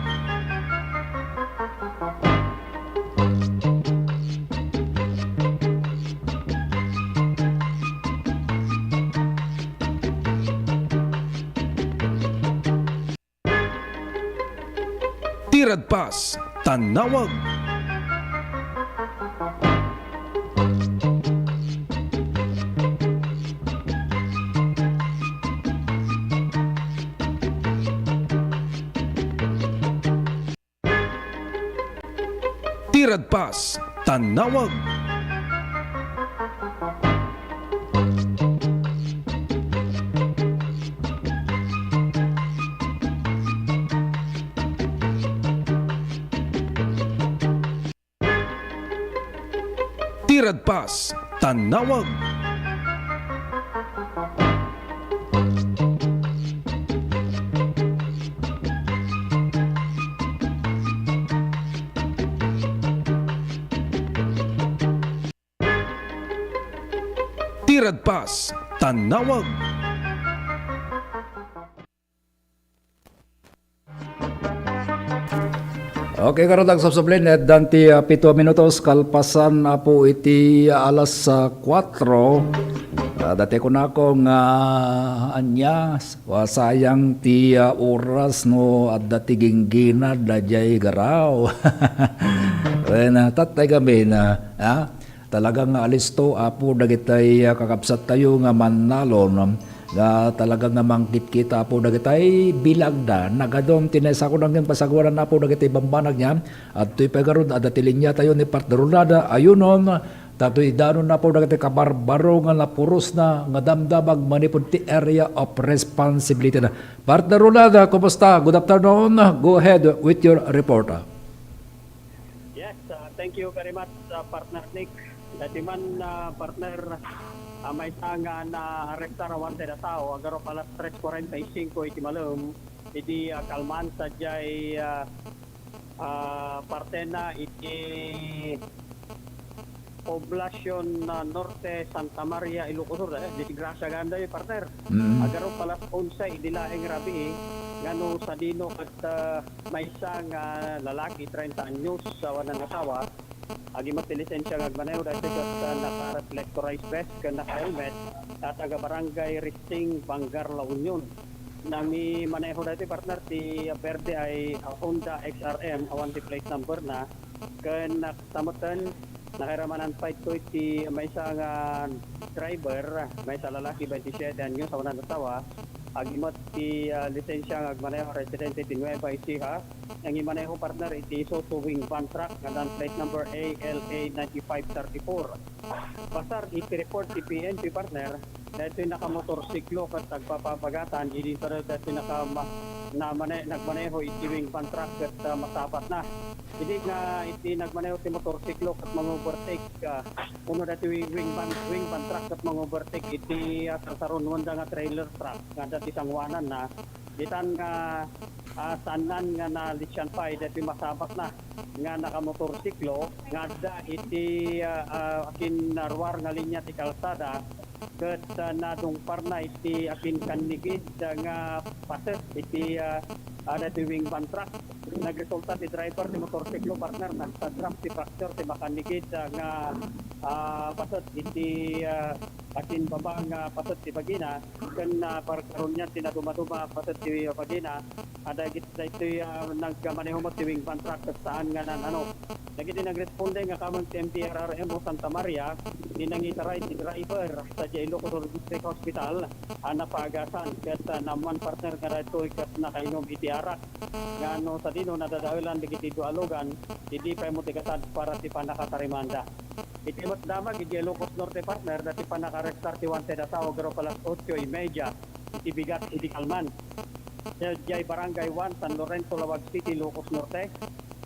S2: Tirad Pass, Tanawag. Tirad Pass, Tanawag. Tirad Pass, Tanawag. Tirad Pass, Tanawag.
S26: Okay, karodag subsublin at danti 7 minutos kalpasan na po iti alas 4. Dati ko na akong anya wasayang ti oras no at dati ginggina dajay garaw. Tatay kami na talagang alisto apo dagitay kakapsat tayo nga manalon nga talagang nga mangkit kita po dagitay bilagda nagadom tinesa ko nang pasaguran na po dagitay bambanag niya at tuy pagaron adatiling niya tayo ni partnerulada ayunon tatoy danon na po dagitay kabarbaro nga napuros na nga damdamag manipod ti area of responsibility na partnerulada. Kumusta? Good afternoon, go ahead with your report.
S15: Yes, thank you very much, partner Nick. Dati man partner may nga na arekta rawan sa tao agaro pala 3:45 iti malum iti kalman sa jay parte na iti poblasyon Norte Santa Maria Ilocos di Gracia ganda yung partner agaro pala 11 idilaeng rabi ngano sa dino at may isang lalaki 30 anyos sa wanang asawa agi matilisensya nga agmanayo dahil sa naka-reflectorized vest ka naka-helmet at aga barangay Risting Bangar La Union nami maneho dati partner ti Verde ay Honda XRM awan ti plate number na kan naksamatan nakiramanan fight to ti may isang driver may isa lalaki 27 anyos sa wanang asawa agimot ti lisensya nga agmanayo residente ti Nueva Ecija ang imaneho partner iti Isuzu wing van truck nga plate number ALA 9534 pasar iti report ti PNP partner dahil nakamotorsiklo at nagpapabagatan hindi pa dahil nagmaneho iti wing van truck at masapat na hindi nga iti nagmaneho ti motorsiklo at mag-overtake uno dati wing van truck at mag-overtake iti sasaron wanda nga trailer truck nga dati sangwanan na itan nga sanan nga na lisyan pa dati masapat na nga nakamotorsiklo nga da iti akin narwar nga linya ti kalsada ket nadungpar na iti akin kanigid nga paset iti ada ti wing van truck nagresulta ti driver ti motorsiklo partner nagsadram ti fracture ti makanikid nga pasot iti akin baba nga pasot ti bagina ken parkaron niya tinaduma-duma pasot ti bagina ada git ito nagmaneho mo ti wing van truck saan nga nan ano nagiti nagresponde nga kamang ti MTRRM o Santa Maria ninangitaray ti driver sa Ilocos District Hospital napagasan ket naman partner nga dito ket nakainom iti arak nga ano sa dino nadadawilan digiti dualogan hindi pa mo tigasad para ti panakatarimanda iti mat damag iti Ilocos Norte partner dati panakarestar ti wanted asawa garo palas 8:30 iti bigat iti Kalman Jay Barangay 1 San Lorenzo Lawag City Ilocos Norte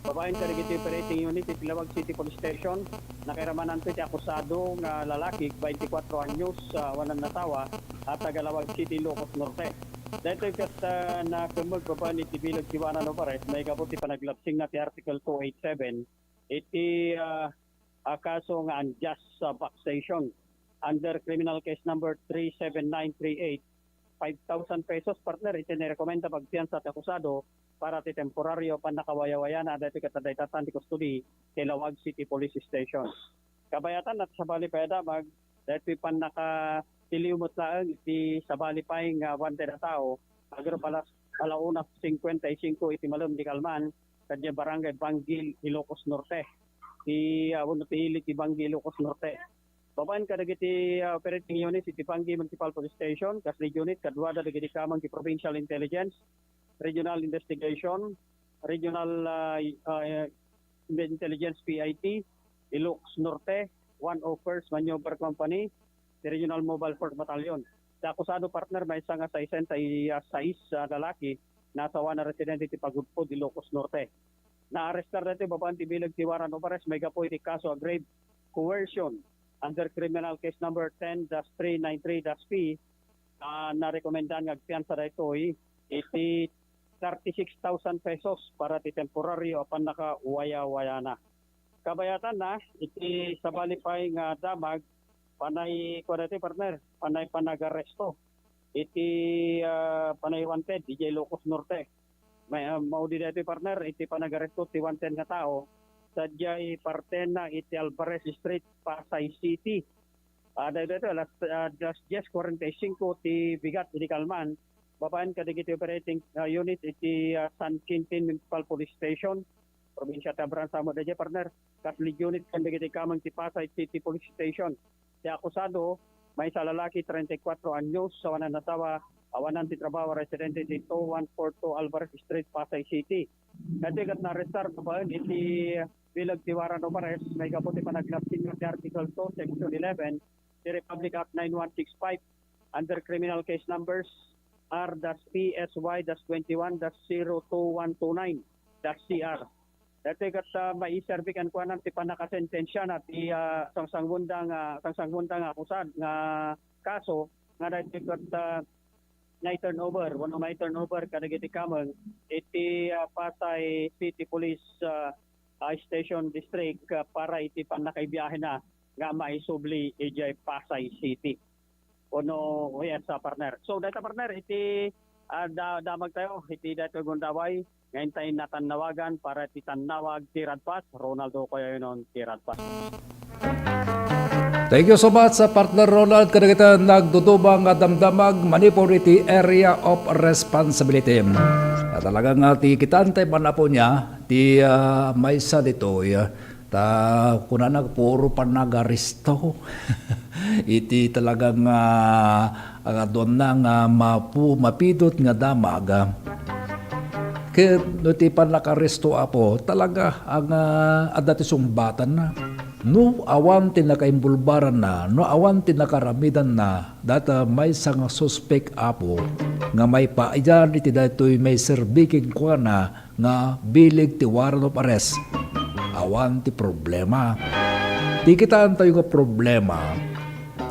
S15: babaen ka digiti operating unit iti Lawag City Police Station nakiramanan ti akusado nga lalaki 24 anyos wanan natawa at taga Lawag City Ilocos Norte dahil kat na kumag babaen iti bilog kiwanan no pares may kabuti panaglapsing na ti Article 287 iti kaso nga unjust vexation under criminal case number 37938 5,000 pesos partner iti nirekomenda pagpiyansa ti akusado para ti temporaryo panakawayawaya na dati katadaytatan ti custody ti Lawag City Police Station. Kabayatan at sabali peda mag dati panaka tiliumot laeng iti sabali pay nga wanted na tao agro palas 1:55 iti malum di Kalman kadya barangay Banggil Ilocos Norte ti hili ti Banggil Ilocos Norte. Babaen ka dagiti operating unit iti Banggil Municipal Police Station kas unit kadwada dagiti kamang ti Provincial Intelligence Regional Investigation Regional Intelligence PIT Ilocos Norte 101st Maneuver Company the Regional Mobile Force Battalion. Sa akusado partner may isa nga 66 lalaki nasa na residente ti Pagudpod Ilocos Norte. Na-arrestar dati babaan ti bilag ti waran of arrest may gapoy ti kaso a grave coercion under criminal case number 10-393-P na-rekomendan nga agpiyansa dito iti 36,000 pesos para ti temporaryo apan naka-waya-waya na. Kabayatan na iti sabali pay nga damag panay kwadati partner panay panagaresto iti panay wanted DJ Ilocos Norte may maudi dati partner iti panagaresto ti wanted nga tao sadyay parte na iti Alvarez Street Pasay City dahil dito alas 10:45 ti bigat iti Kalman babaen kadigiti operating unit iti San Quintin Municipal Police Station probinsya Tabran Samo DJ partner kaslig unit kadigiti kamang ti Pasay City Police Station. Si akusado may sa lalaki 34 anyos sa wanan natawa awanan ti trabaho residente dito 142 Alvarez Street Pasay City. Kadigat na arrestar babaen iti bilag ti waran of arrest may kaputi panaglapsing ti Article 2 Section 11 ti Republic Act 9165 under criminal case numbers R-PSY-21-02129-CR. Dati kat maiserbikan ko ng ti panakasentensya na ti sangsangundang akusad nga kaso nga dati kat may turnover kadagiti kamang iti Pasay City Police Station District para iti panakaibiyahe na nga maisubli ijay Pasay City. Ono yes partner. So data partner iti damag tayo iti dati gundaway ngayon tayo natanawagan para iti tanawag ti Radpas Ronaldo ko yun ti Radpas.
S26: Thank you so much sa partner Ronald kadagita nagdudubang nga damdamag manipur iti area of responsibility. Talagang ti kitantay man na po niya ti maysa dito ta kuna nagpuro pa nagaristo iti talagang doon na nga mapidot nga damag kaya no ti panakaresto apo talaga ang adati sumbatan na no awan tinakaimbulbaran na no awan tinakaramidan na data may sang suspect apo nga may paiyan iti datoy may serbiking kwa na nga bilig ti warrant of arrest awan ti problema ti kitaan tayo nga problema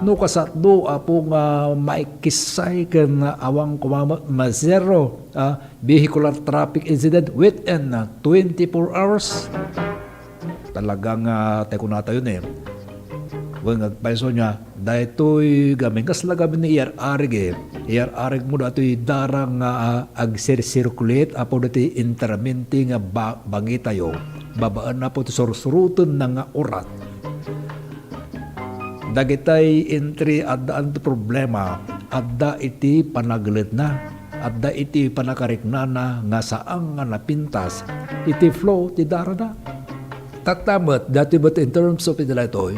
S26: no kasatdo apo nga maikisay ken awang kumamot mazero vehicular traffic incident within 24 hours talagang tayo na tayo kung nagpaiso niya daytoy gaming kasla gamin ni arig mo datoy darang ag circulate apo dati interminti nga bangi tayo babaan na po sursuruton na nga orat dagitay entry adda problema adda iti panaglet na adda iti panakariknana nga saang nga napintas iti flow ti darada tatamet dati but in terms of idalatoy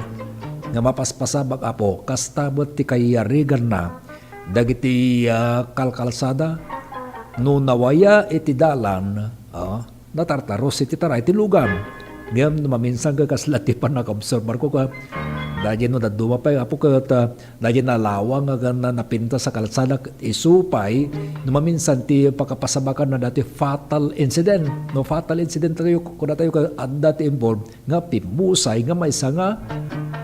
S26: nga mapaspasabag apo kastabot ti kayarigan na dagiti kalkalsada no nawaya iti dalan natartaros iti taray ti lugam ngem maminsan ka kasla ti panag-observe ko ka dahil no daduma pa apo ka dahil nalawang nga na napinta sa kalsada isupay no maminsan ti pakapasabakan na dati fatal incident tayo kung tayo ka adda ti involved nga pimusay nga may isa nga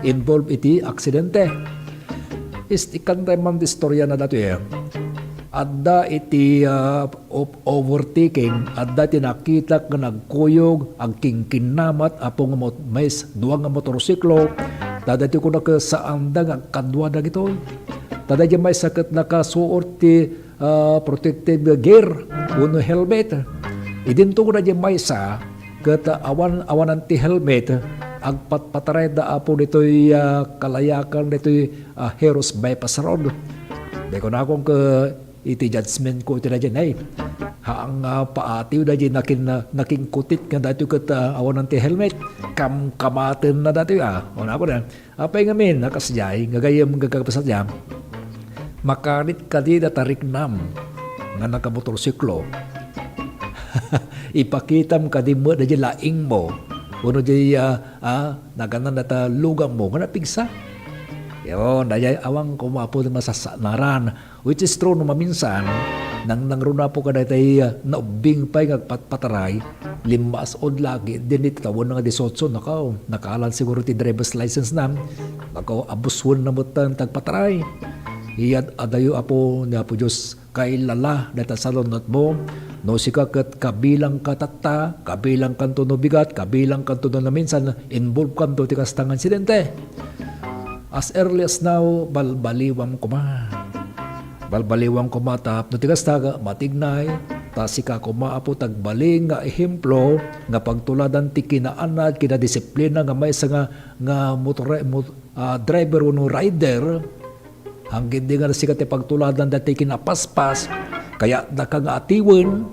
S26: involved iti aksidente ikan tayo man di storya na dati adda iti overtaking adda ti nakita nga nagkuyog ang kingkinamat apo nga may duwang nga motorsiklo dadati ko na ka saan da nga kadwa da gito dadati may sakit na kasuot ti protective gear uno helmet idinto ko na di may sa kata awanan ti helmet agpatpataray da apo nito'y kalayakan nito'y Heroes Bypass Road. Dahil ko na akong iti judgment ko iti na dyan ay haang paatiw na dyan naking kutit nga dati kat awan ti helmet kamaten na dati una ko na apay ngamin nakasyay ngagayam gagapasat jam makarit ka di tarik nam nga nakamotorsiklo ipakitam ka di mo na dyan laing mo uno di naganan na lugang mo nga napigsa yun dayay awang kumapo na masasanaran which is true no maminsan nang runa po ka dayay naubing pa'y ngagpataray limas od lagi din iti tawon nga 18 nakaalan siguro ti driver's license nam nakaw abuswan na mutan tagpataray iyad adayo apo ni apo Diyos kay lala data salonot mo no sikakat kabilang katata kabilang kanto no bigat kabilang kanto no minsan involved kanto ti kastang insidente as early as now balbaliwang kuma tap no ti kastaga matignay tasika kuma apo tagbaling nga ehemplo nga pagtuladan ti kinaanad kinadisiplina nga may nga driver no rider hanggang di nga sikat ti pagtuladan dati kinapaspas kaya daka nga atiwen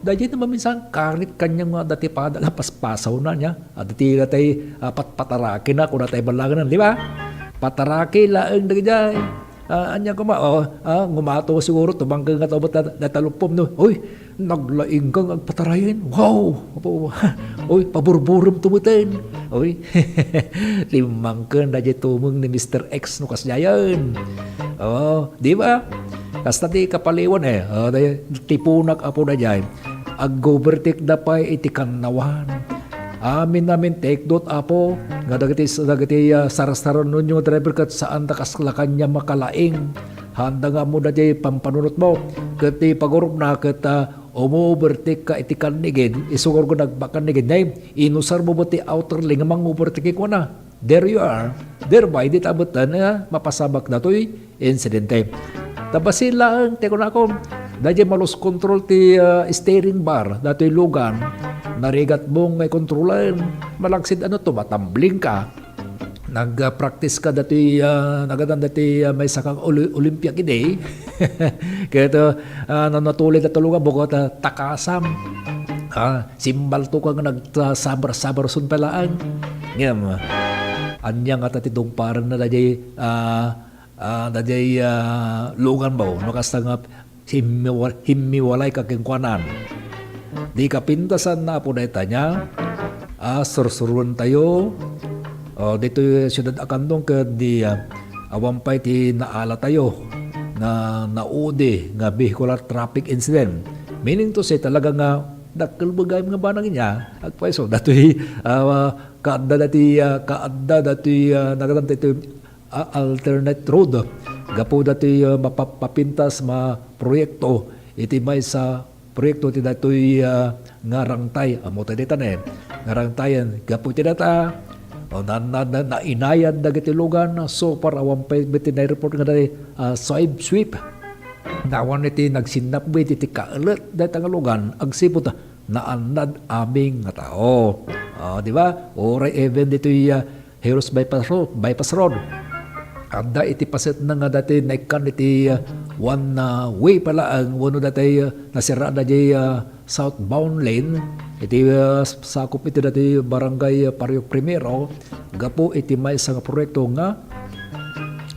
S26: dahil naman minsan karit kanyang dati pa dala paspasaw na niya dati natay patarakin na kung natay balangan di ba pataraki laeng dagay anya ko ngumato siguro tumanggang nga tawbat natalupom no oy naglaing kang agpatarayin wow oy paburburum tumutin oy limang kan dahil tumong ni Mr. X no kasyayan di ba kasta ti kapaliwan dahil tipunak apo na dyan ag-overtake da pa iti kanawan amin namin take dot apo nga dagiti sarasaron nun yung driver kat saan ta kaslakan niya makalaing handa nga mo na di pampanunot mo kati pagurup na kata umu-overtake ka iti kanigid isugur ko nagbakanigid na inusar mo ba ti outer lane nga mang-overtake ko na there you are thereby di tabutan na mapasabak na to'y insidente tabasin lang teko na ako dahil malos control ti steering bar dato'y lugan narigat mong may kontrolan malagsid matambling ka nag-practice ka dati nagadan dati may sakang Olympic day kaya ito nanatuloy na tulungan bukod takasam simbal to kang nagsabar-sabar sun palaan ngayon anyang at atitong parang na dati lugan ba nakasta nga himiwalay kakingkwanan di kapintasan na po na itanya sursuruan tayo dito siyudad Akandong di awampay ti naala tayo na naudi nga vehicular traffic incident meaning to say talaga nga dakalbagay nga banang niya agpaiso datoy kaadda dati nagadanta ito alternate road gapo dati mapapintas proyekto iti may sa proyekto ti datoy nga rangtay amo ta dita ngarangtayan gapo ti data na inayad na gitilugan so para awan pa veterinary report nga dahil sweep nawan iti nagsinapwit iti kaalit dahil tangalugan agsipot naanad aming nga tao. Di ba? Oray even dito Heroes Bypass Road. Anda iti paset na nga dati naikan iti one way pala ang wano dati nasira na di southbound lane. Iti sakop iti dati barangay Paryo Primero. Gapo iti may isang proyekto nga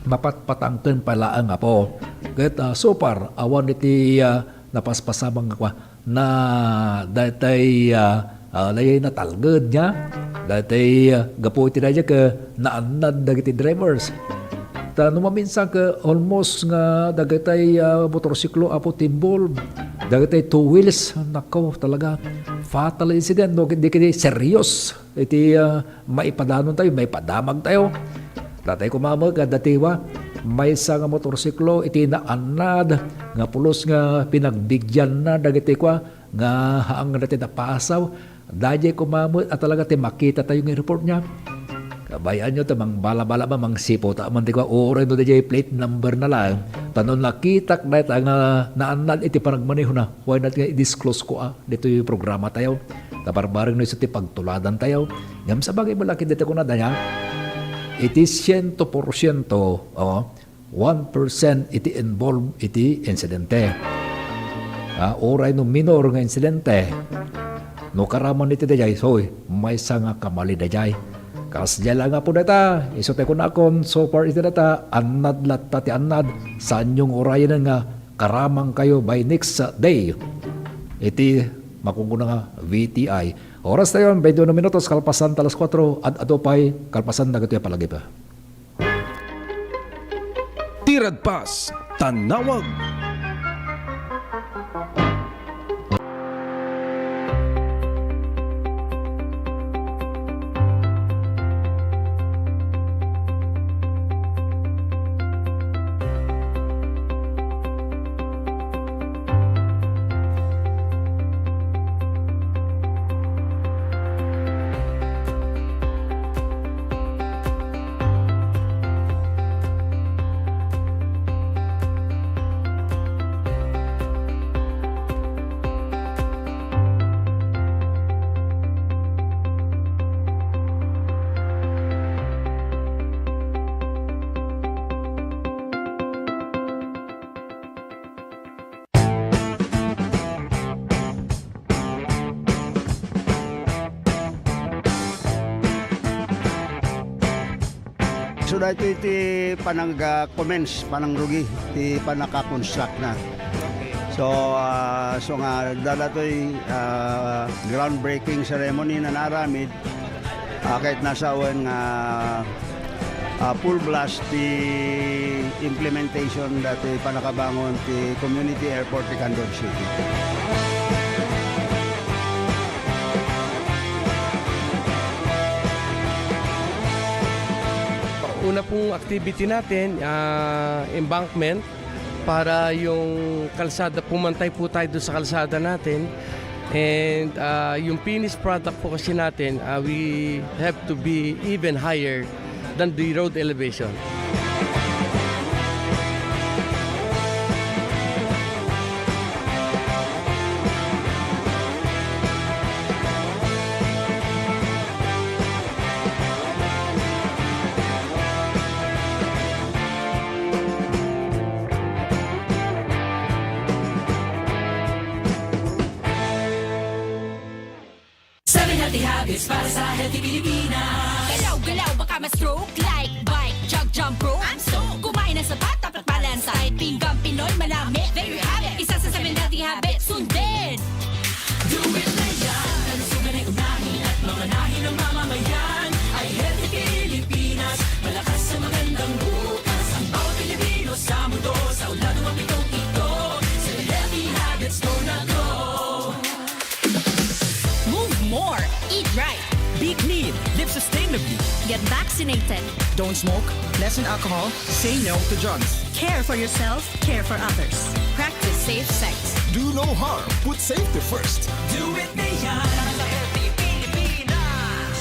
S26: mapatpatangken pala ang apo. Kat so far awan iti napaspasabang nga na dati layay na talged niya. Dati gapo iti na ka naanad dagiti drivers. Numaminsan ka almost nga dagatay motorsiklo apo timbol. Dagatay two wheels. Nakaw talaga. Fatal incident. No, hindi kiti serious. Iti maipadanon tayo, maipadamag tayo. Datay kumamag ka datiwa. May isa nga motorsiklo iti naanad. Nga pulos nga pinagbigyan na dagatay kwa. Nga haang natin napasaw. Dahil kumamot at talaga makita tayo ng report niya. Kabayaan nyo ito, mang bala-bala ba, mang sipo, man di ko, oray no DJ plate number na lang. Tanon nakitak na ito, naanad iti panagmaneho na, why not nga i-disclose ko dito yung programa tayo. Taparbarang na iti pagtuladan tayo. Ngam sa bagay malaki dito ko na daya, iti 100%, 1% iti involved iti insidente. Oray no minor nga insidente, no karaman iti dayay, soy, may nga kamali dayay. Kasya lang nga po data, isote ko na akon, so far iti data, anad latta ti anad, saan yung orayan nga karamang kayo by next day. Iti makunguna nga VTI. Oras tayo, 21 minutos, kalpasan talas 4, at atopay, kalpasan na gato palagi pa.
S2: Tirad Pass, Tanawag.
S24: So dito iti panang-commence, panang-rugi, iti panaka-construct na. So nga dalatoy groundbreaking ceremony na naramid kahit nasa awan nga full blast ti implementation dati panakabangon ti community airport ti Candor City.
S16: Una pong activity natin, embankment, para yung kalsada, pumantay po tayo doon sa kalsada natin. And yung finished product po kasi natin, we have to be even higher than the road elevation.
S10: Habits para sa healthy Pilipinas. Galaw-galaw baka ma-stroke. Like bike, jog, jump rope. I'm so kumain ng sapat, dapat balance. Kahit pinggang Pinoy, malami. There you have it. Isa sa 7 healthy habits. Sundin! Do it na yan. Kalusugan ay unahin at mamanahin ng mamamayan. Ay healthy Pilipinas. Malakas sa magandang bukas. Ang bawat Pilipino sa mundo. Sa ulan ng pitong ito. Sa healthy habits, go na go.
S18: Move more. Eat right.
S11: Be clean. Live sustainably.
S18: Get vaccinated.
S11: Don't smoke. Lessen alcohol. Say no to drugs.
S18: Care for yourself. Care for others. Practice safe sex.
S7: Do no harm. Put safety first.
S10: Do it na yan. Para sa healthy Pilipinas.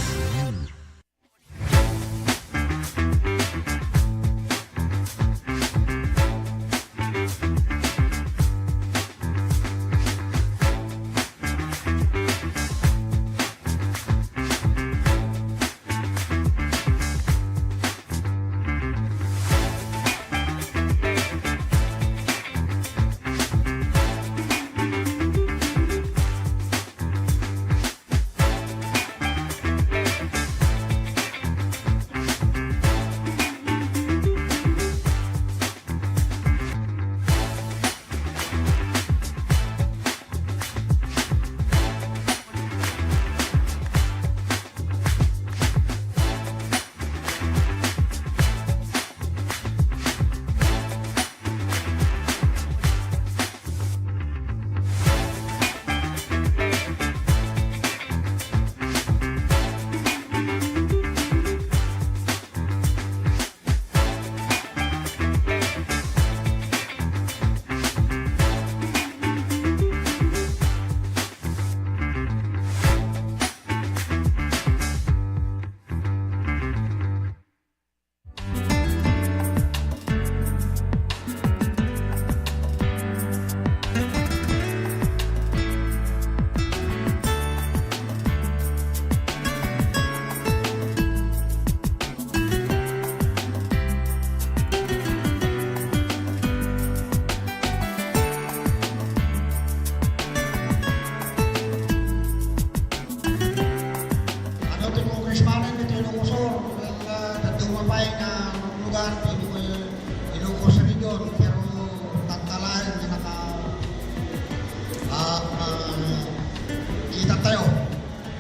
S7: kita tayo,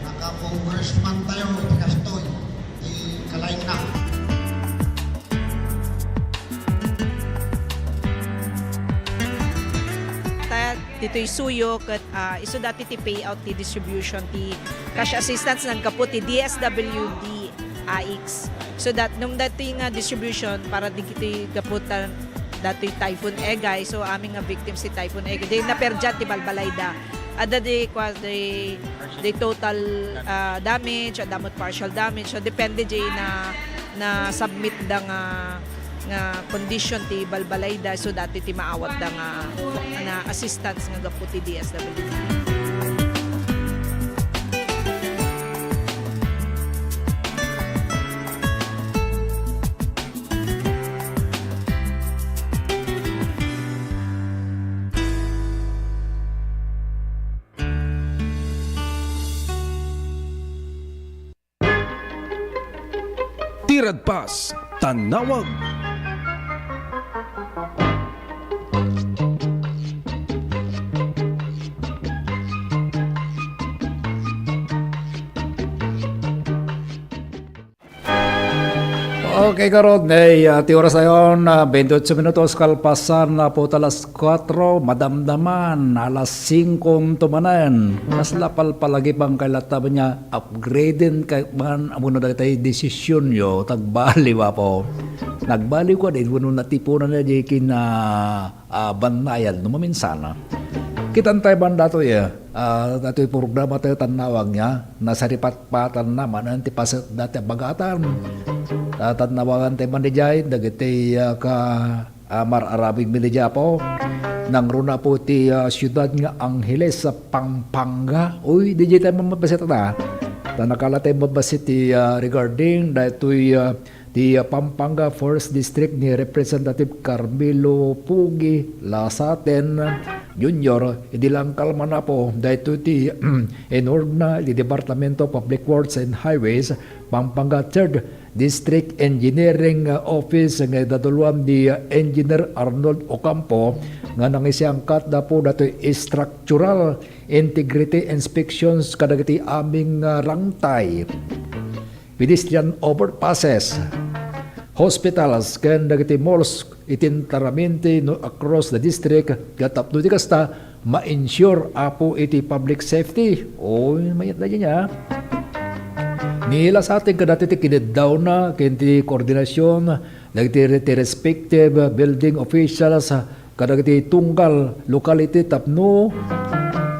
S7: naka-congressman tayo, ikastoy, ikalain na.
S19: Dito'y suyo kat iso dati ti payout ti distribution ti cash assistance nagkapot ti DSWD AX. So nung dati nga distribution para di kiti kaputan dati Typhoon Egay. So aming nga victims si Typhoon Egay. Di naperjat ti Balbalayda. Ada di total damage, adamot partial damage. So depende di na submit da nga condition ti Balbalayda, so dati ti maawat da na assistance nga gapu ti DSWD.
S2: Tirad Pass, Tanawag.
S26: Okay, karod, ti oras ayon, 28 minutos kalpasan na po talas 4, madamdaman, alas 5 tumanan. Mas lapal palagi pang kailata niya, upgrading kay man amuno da tay desisyon yo, tagbali wa po. Nagbali ko din, wano natipunan na di kin banayad, numaminsana. Kitan tayo banda to ya, dato'y programa tayo tanawag niya, nasa ripatpatan naman, antipaset dati bagatan. Tanawagan tayo manijay, dagiti ka mararabing minijay po, nang runa po ti siyudad nga Angeles sa Pampanga. Uy, di tayo mabasit na. Tanakala tayo mabasit ti regarding dato'y di Pampanga 1st District ni Representative Carmelo Pugi Lasaten Jr. Hindi lang kalma na po dahil ti Enorgna di Departamento of Public Works and Highways Pampanga 3rd District Engineering Office nga daduluan di Engineer Arnold Ocampo nga nangisiyangkat na po dato structural integrity inspections kadagiti aming rangtay, pedestrian overpasses, hospitals, ken dagiti malls itintaramenti no across the district gatapno di kasta ma-ensure apo iti public safety. Oy, mayat na niya. Nila sa ating kadati ti kinadaw na kenti koordinasyon dagiti respective building officials kadagiti tunggal locality tapno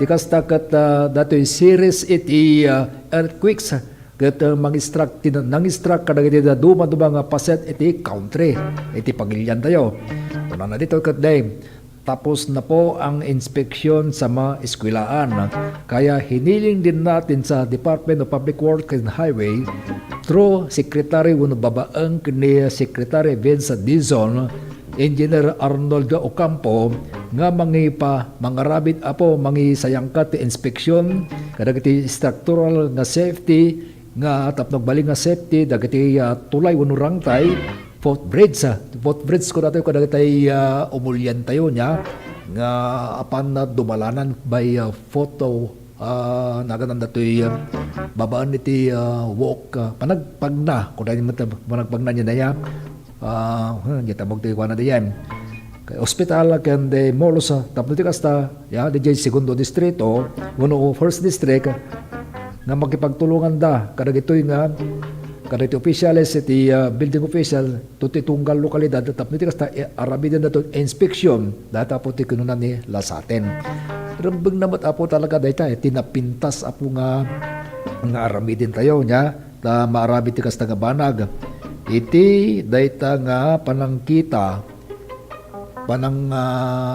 S26: ti kasta kat datoy series iti earthquakes ket nang-extract kadagiti da duma-duma nga paset iti country iti pagilian tayo. Una na dito ket day tapos na po ang inspeksyon sa mga eskwelaan. Kaya hiniling din natin sa Department of Public Works and Highway through Secretary Babaang ni Secretary Vince Dizon, Engineer Arnold Ocampo nga mangarabit apo sayangkat ti inspeksyon kadagiti structural nga safety nga tapnog bali nga safety dagiti tulay wenno rangtay footbridge ko dati ko dagiti umulyan tayo niya nga apan na dumalanan by photo naganan datoy babaan iti walk panagpagna ko dahil panagpagna niya na yan kita magtayo na diyan hospital ken de malls tapno ti kasta ya DJ segundo distrito uno first district nga makipagtulungan da kadagitoy nga kadagiti officials iti building official tuti tunggal lokalidad tapno ti kasta arabiden dato inspection data po ti kununan ni Lasaten. Rambeng namat apo talaga dayta tinapintas apo nga arabiden tayo nya ta maarabid ti kasta nga banag iti dayta nga panangkita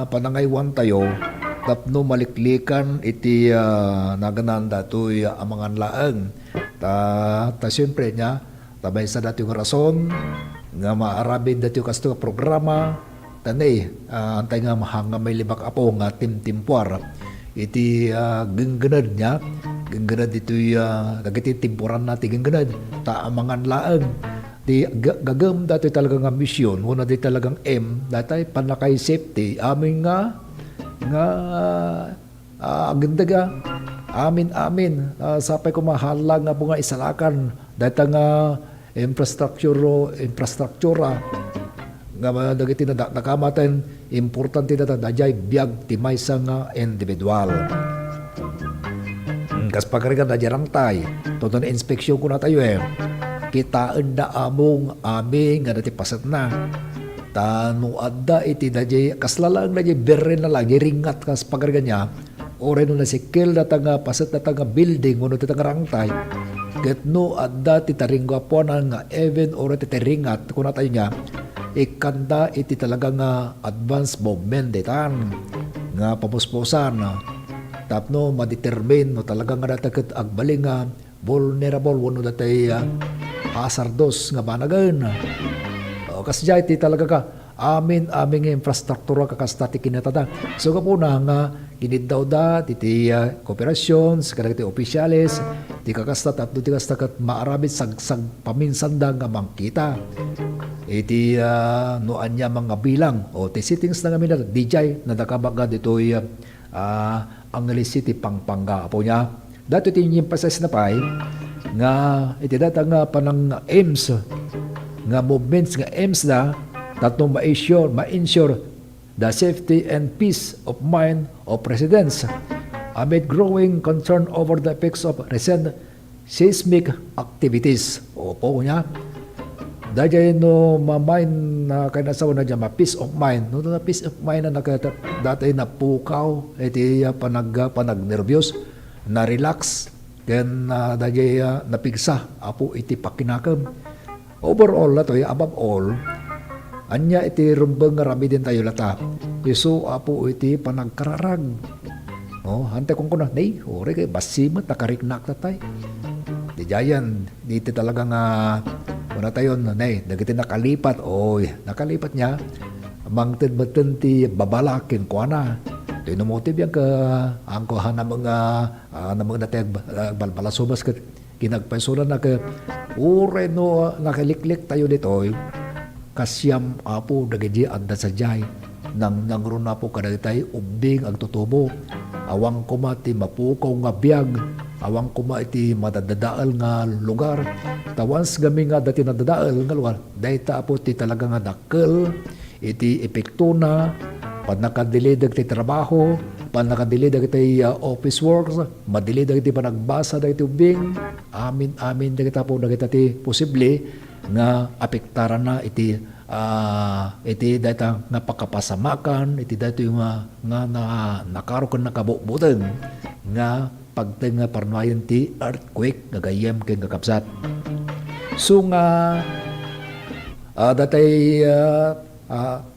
S26: panangaywan tayo tapno maliklikan iti naganan datoy amangan laeng ta siyempre nya tabay sa dati yung rason nga maarabid dati yung kasto programa tanay antay nga mahanga may libak apo nga timtimpuar iti genggenad nya genggenad ito dagiti timpuran nati genggenad ta amangan laeng di gagam dati talagang misyon una di talagang dati panakay safety aming nga agenda amin sapay ko mahalang nga po nga isalakan dahil nga infrastruktura nga dagiti nakamaten importante data dajay biag ti maysa nga individual. Kas pagkarigan da jarang tay toton inspeksyon ko na tayo kitaan da among aming nga dati pasat na tanu adda iti dajay kaslalang dajay berren na lang ringat kas pagkarigan niya ore no na sikil data nga pasat data nga building uno data nga rangtay ket no adda ti taringga po na nga even ore ti ringat kuna tayo niya ikanda iti talaga nga advance movement detan nga papuspusan tapno ma-determine no talaga nga dataket agbaling nga vulnerable wano datay hazardos nga banagan kasi iti talaga ka aming infrastruktura kakastati kinatata so kapuna nga giniddaw da iti kooperasyon kada iti opisyales ti kakasta tapno ti kastakat maarabit sagsag paminsan da nga mangkita iti noan niya mga bilang o ti sittings na kami na DJ na nakabaga dito Angeles City Pampanga po niya dato iti yung pasas na pay nga iti data nga panang aims nga movements nga aims na tatong ma-ensure the safety and peace of mind of residents amid growing concern over the effects of recent seismic activities. Opo niya. Dahil no mamain na kanasawa na dyan, peace of mind. No na peace of mind na dati na pukaw, iti panag-nervyos, na-relax, then dahil napigsa, apo iti pakinakam. Overall, above all, anya iti rumbang rami din tayo lata. Iso apo iti panagkararag. Hante kong kuna, nay, ore kay basimat nakariknak tatay. Di jayan, dito talaga nga una tayo, nay, dagiti nakalipat, nakalipat niya, mangtin-matan ti babalakin ko na. Ito yung motive yan ka, ang kuhan na mga natag balbalasubas ka, kinagpaisulan na ka, ure no, nakaliklik tayo dito, kasyam apo dagiti adda sa jay nang nangron na po kadagitay ubing agtutubo awang kuma ti mapukaw nga biag awang kuma iti madadadaal nga lugar tawans gami nga dati nadadaal nga lugar dayta apo ti talaga nga dakkel iti epekto na pad nakadilidag ti trabaho pad nakadilidag ti office works madilidag ti panagbasa dagiti ubing amin dagita po dagita ti posible nga apektaran na iti data nga pakapasamakan iti data yung nga nakaroon na kabukbutan nga pagteng nga parnayan ti earthquake nga gayem keng kakapsat so nga datay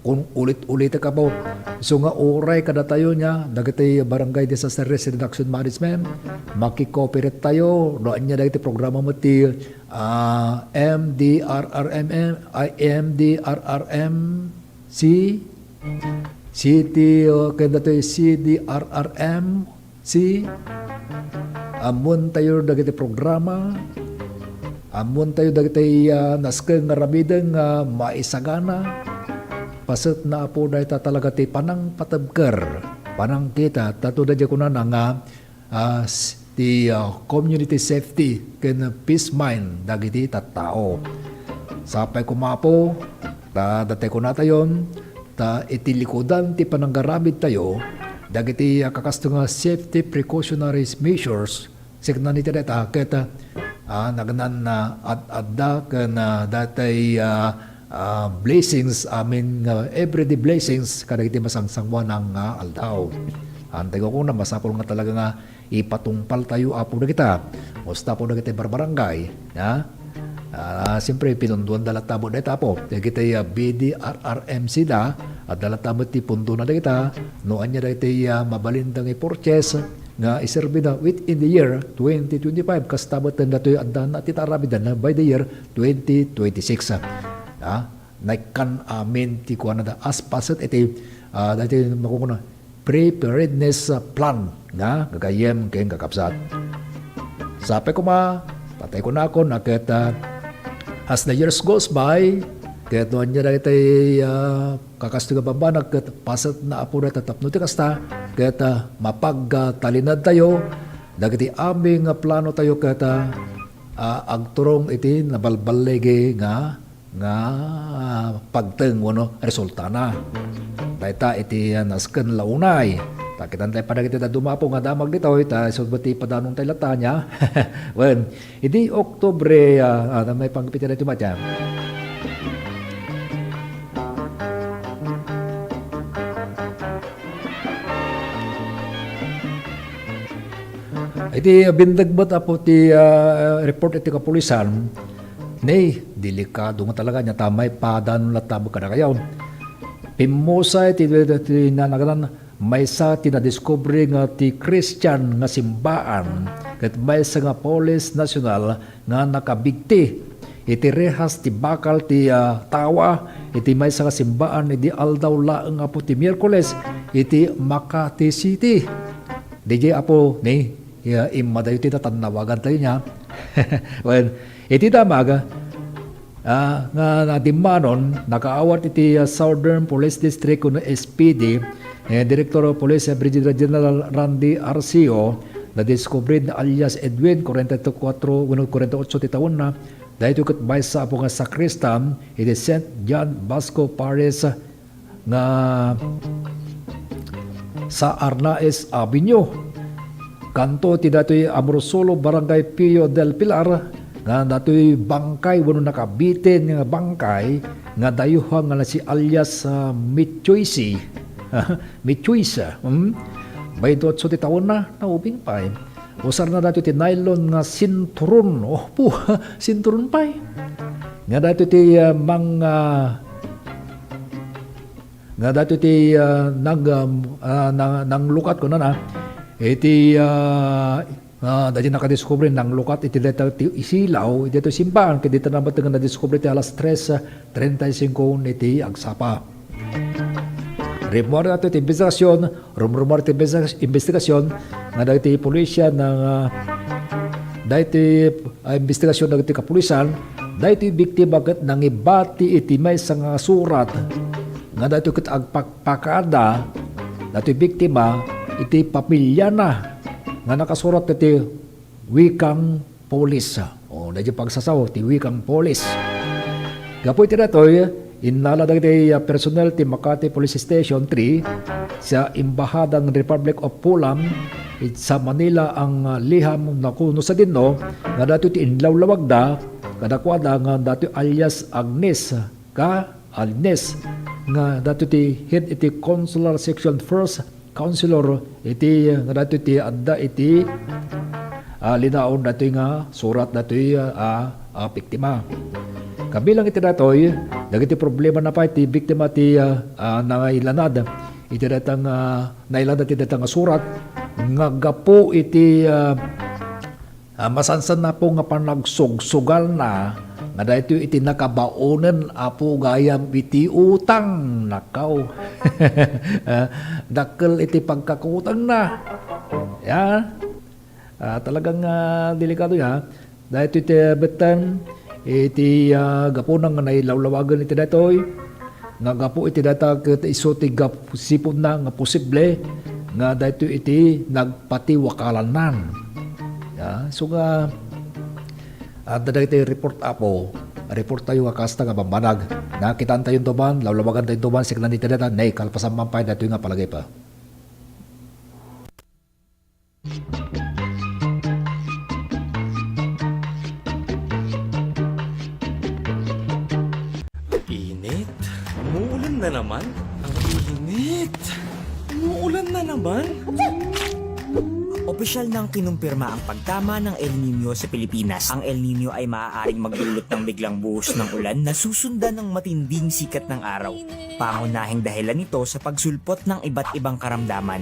S26: kung ulit-ulit ka po so nga oray kada tayo niya dagiti barangay disaster risk reduction management makikooperate tayo doon niya dagiti programa mo ti MDRRMC City kaya dito CDRRMC amon tayo dagiti programa amon tayo dagiti naskeng nga rabideng maisagana pasat na po dahil talaga ti panang patabker panang kita tato da ko na nga ti community safety ken peace mind dagiti tattao sapay kumapo dati ko na tayon itilikodan ti pananggaramid tayo dagiti kakasto nga safety precautionary measures signan iti data ket nagnan na adda ken datay blessings everyday blessings kada iti masangsangwa ng aldaw. Antay ko na masapol nga talaga nga ipatungpal tayo apo na kita. Musta po na kita barbarangay. Siyempre pinunduan dalatabo na itapo. Kita BDRRMC da at dalatabo ti pundo na kita. Noan niya na kita mabalindang i-purchase nga iserbi na within the year 2025 kastabot na ito yung andan at itarabidan na by the year 2026. Naikan amin ti kuha na as pasat iti dati makukuna preparedness plan nga gagayem keng kakapsat sape ko patay ko na ako nakita as the years goes by kaya doon niya na iti kakasto nga bamba nagpasat na apo na tatapno ti kasta kaya mapagtalinad tayo, dagiti aming plano tayo kaya agturong iti nabalbalege nga pagteng wano resulta na. Dahita iti nasken launay. Takitan tayo pada kita dumapo nga damag dito, ita sugbati padanong tayo latanya. Well, iti Oktubre, may pangpitin na ito matya. Iti bindagbat apo ti report iti kapulisan, delikado nga talaga niya, tamay padanong latabo ka na kayo. Pimusa iti nanagalan, may sa tinadiscovery nga ti Christian nga simbaan ket may sa nga Police National nga nakabigti iti rehas ti bakal ti tawa iti may sa nga simbaan iti aldaw laeng apo ti Miyerkules iti Makati City. DJ apo imadayo ti tatanawagan tayo niya. Well, iti damag nga nadimanon nakaawat iti Southern Police District kuno SPD Director of Police Brigadier General Randy Arcio na discovered na alias Edwin 48 ti taon na dahil ito baysa po nga sakristan iti St. John Bosco Parish nga sa Arnaez Avenue kanto ti datoy Amorsolo Barangay Pio del Pilar nga datoy bangkay wano nakabitin nga bangkay nga dayuhang nga na si alias Mitchoisi Mitchoisa. Baydo at ti taon na naubing pa. Usar na dito ti nylon nga sinturon. Sinturon pa. Nga dito ti nga dito ti nang lukat ko na iti dati nakadiscover nang lukat iti dito ti isilaw iti simbahan kaya dito naman nga nadiscover ti alas 3:35 iti agsapa. Rumor nato iti rumor iti investigasyon nga dati pulisya ng dati investigasyon ng iti kapulisan dati biktima ket nangibati iti may nga surat nga dati ket agpakpakada dati biktima iti pamilya na nga nakasurat iti wikang polis. Dati pagsasaw iti wikang polis. Gapo iti datoy inala dagiti personnel ti Makati Police Station 3 sa Embahadang Republic of Poland sa Manila ang liham na kuno sa dinno nga dato ti inlawlawag da kadakwada nga dato alias Agnes nga dato ti head iti Consular Section 1st Counselor iti nga dato ti adda iti linaon dato nga surat dato biktima. Kabilang iti datoy, dagiti problema na pa iti biktima ti nangailanad. Iti datang nailanad iti datang surat nga gapo iti masansan na po nga panagsugsugal na nga dahito iti nakabaonen apo gayam iti utang nakaw. Dakkel iti pagkakutang na. Yan. Talagang delikado ya. Dahito iti betan iti gapo nang nailawlawagan iti datoy nga gapo iti data ket iso ti sipon na nga posible nga dayto iti nagpatiwakalanan. So nga adda iti report tayo nga kasta nga bambanag nakitaan tayo tuban lawlawagan tayo tuban siklan iti data nay kalpasan mampay datoy nga palagay pa.
S6: Na naman? Ang init! Umuulan na naman?
S9: Opisyal nang kinumpirma ang pagtama ng El Nino sa Pilipinas. Ang El Nino ay maaaring magdulot ng biglang buhos ng ulan na susundan ng matinding sikat ng araw. Pangunahing dahilan nito sa pagsulpot ng iba't ibang karamdaman.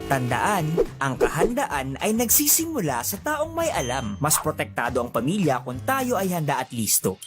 S9: Tandaan, ang kahandaan ay nagsisimula sa taong may alam. Mas protektado ang pamilya kung tayo ay handa at listo.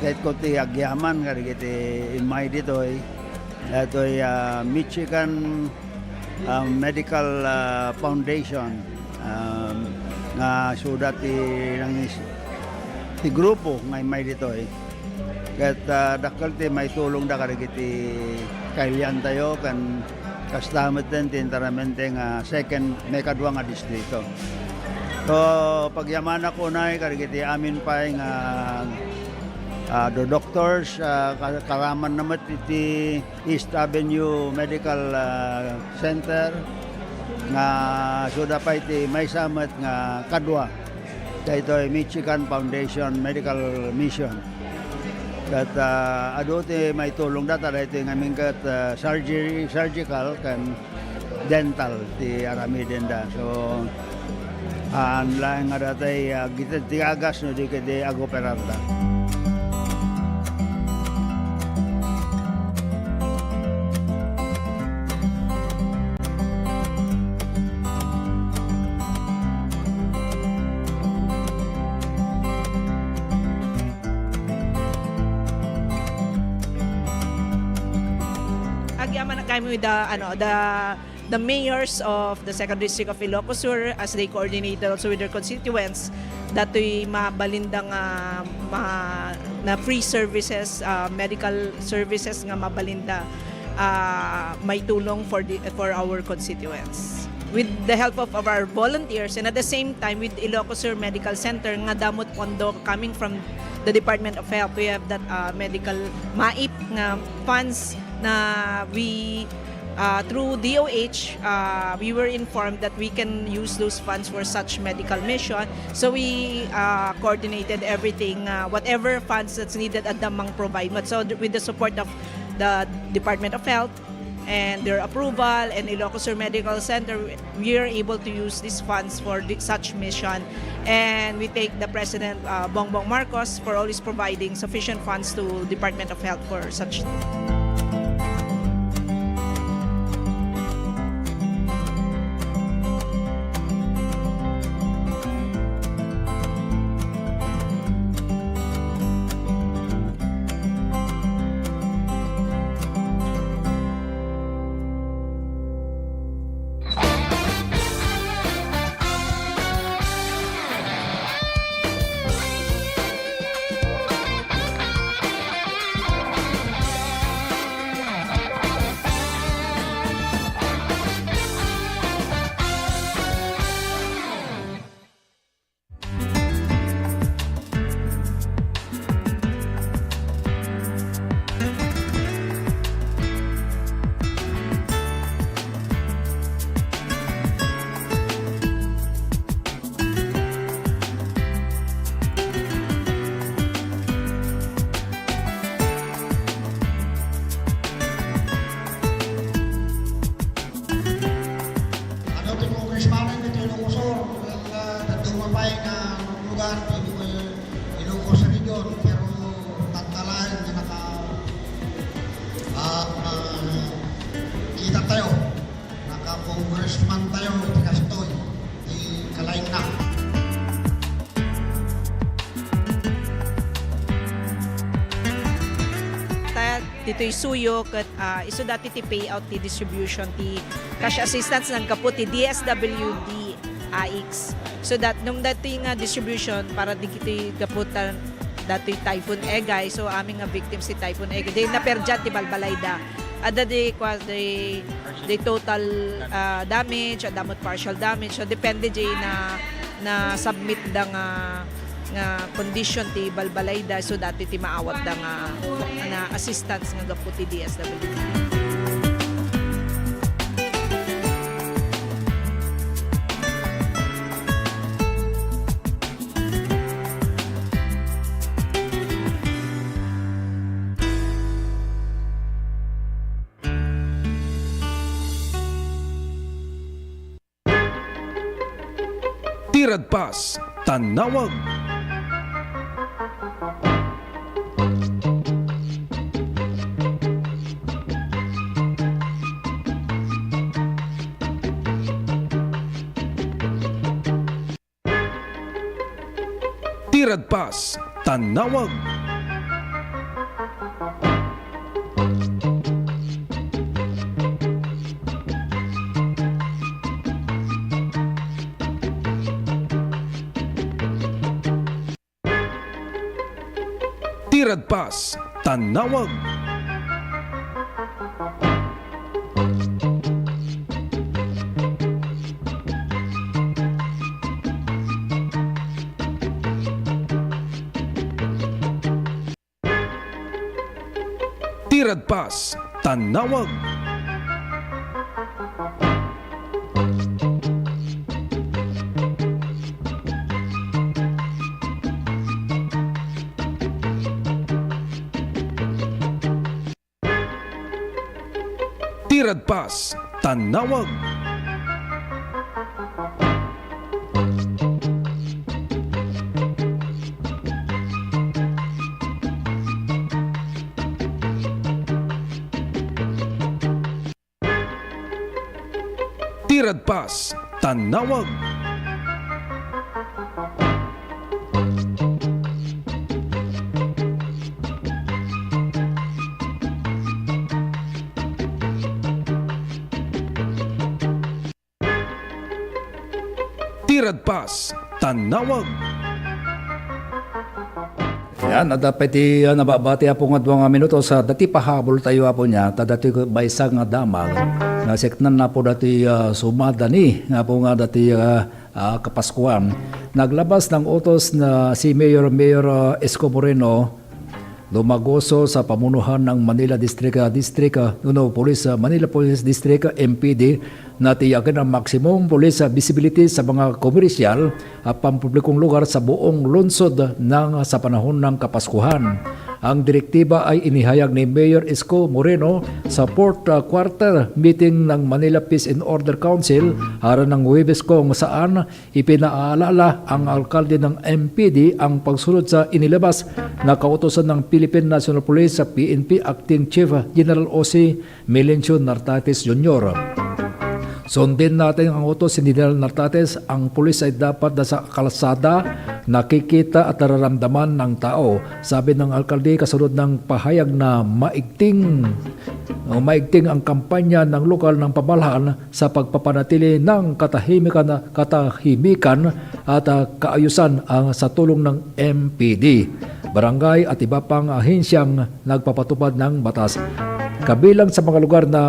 S24: kahit ko ti agyaman karigiti imay ditoy. Datoy Michigan Medical Foundation nga sudat ti grupo nga imay ditoy. Kat dakal ti may tulong da karigiti kailian tayo kan kastamet din ti interamente nga second may kadwa nga distrito. So pagyaman ako na karigiti amin pa nga the doctors karaman naman iti East Avenue Medical Center nga suda pa iti may samet nga kadwa dito Michigan Foundation Medical Mission. Kat adote may tulong data dito ng aming kat surgical kan dental ti arami denda. So ang lang nga datay ti agas no di kadi agoperarda.
S19: Agyaman na kami with the mayors of the second district of Ilocos Sur as they coordinated also with their constituents datoy mabalindang na free services, medical services nga mabalinda may tulong for our constituents. With the help of our volunteers and at the same time with Ilocos Sur Medical Center nga damot pondo coming from the Department of Health, we have that medical MAIP nga funds na we through DOH, we were informed that we can use those funds for such medical mission. So we coordinated everything, whatever funds that's needed at Damang provide. But so with the support of the Department of Health and their approval and Ilocos Sur Medical Center, we are able to use these funds for such mission. And we thank the President Bongbong Marcos for always providing sufficient funds to Department of Health for such.
S1: kita tayo, naka-congressman tayo, ikastoy, kalain na.
S19: Dito'y suyo kat iso dati ti payout ti distribution ti cash assistance ng kaput ti DSWD AX. So that nung dati nga distribution para di kiti kaputan dati Typhoon Egay, so aming nga victims si Typhoon Egay. Di naperjat ti Balbalayda. Ada di total damage, adamot partial damage. So depende di na submit da nga condition ti Balbalayda, so dati ti maawat da nga assistance nga gapu ti DSWD.
S2: Tirad Pas, Tanawag. Tirad Pas, Tanawag. Tirad Pass, Tanawag. Tirad Pass, Tanawag. Tirad Pass, Tanawag. Tirad Pass, Tanawag. Tirad Pass, Tanawag.
S26: Yan, dapat nababati po nga 2 minuto sa dati pahabol tayo po niya, dati baysa nga damag, nga seknan na po dati sumada ni, nga po nga dati Kapaskuhan. Naglabas ng utos na si Mayor Isko Moreno lumagoso sa pamunuhan ng Manila Manila Police District MPD na tiyakin ang maximum police visibility sa mga komersyal at pampublikong lugar sa buong lungsod sa panahon ng Kapaskuhan. Ang direktiba ay inihayag ni Mayor Isko Moreno sa 4th quarter meeting ng Manila Peace and Order Council araw ng Huwebes kung saan ipinaalala ang alkalde ng MPD ang pagsunod sa inilabas na kautosan ng Philippine National Police sa PNP Acting Chief General O.C. Melencio Nartates Jr. Sundin natin ang utos ni General Nartates, ang pulis ay dapat nasa kalsada, nakikita at nararamdaman ng tao. Sabi ng alkalde kasunod ng pahayag na maigting ang kampanya ng lokal ng pamahalaan sa pagpapanatili ng katahimikan at kaayusan sa tulong ng MPD, barangay at iba pang ahensyang nagpapatupad ng batas. Kabilang sa mga lugar na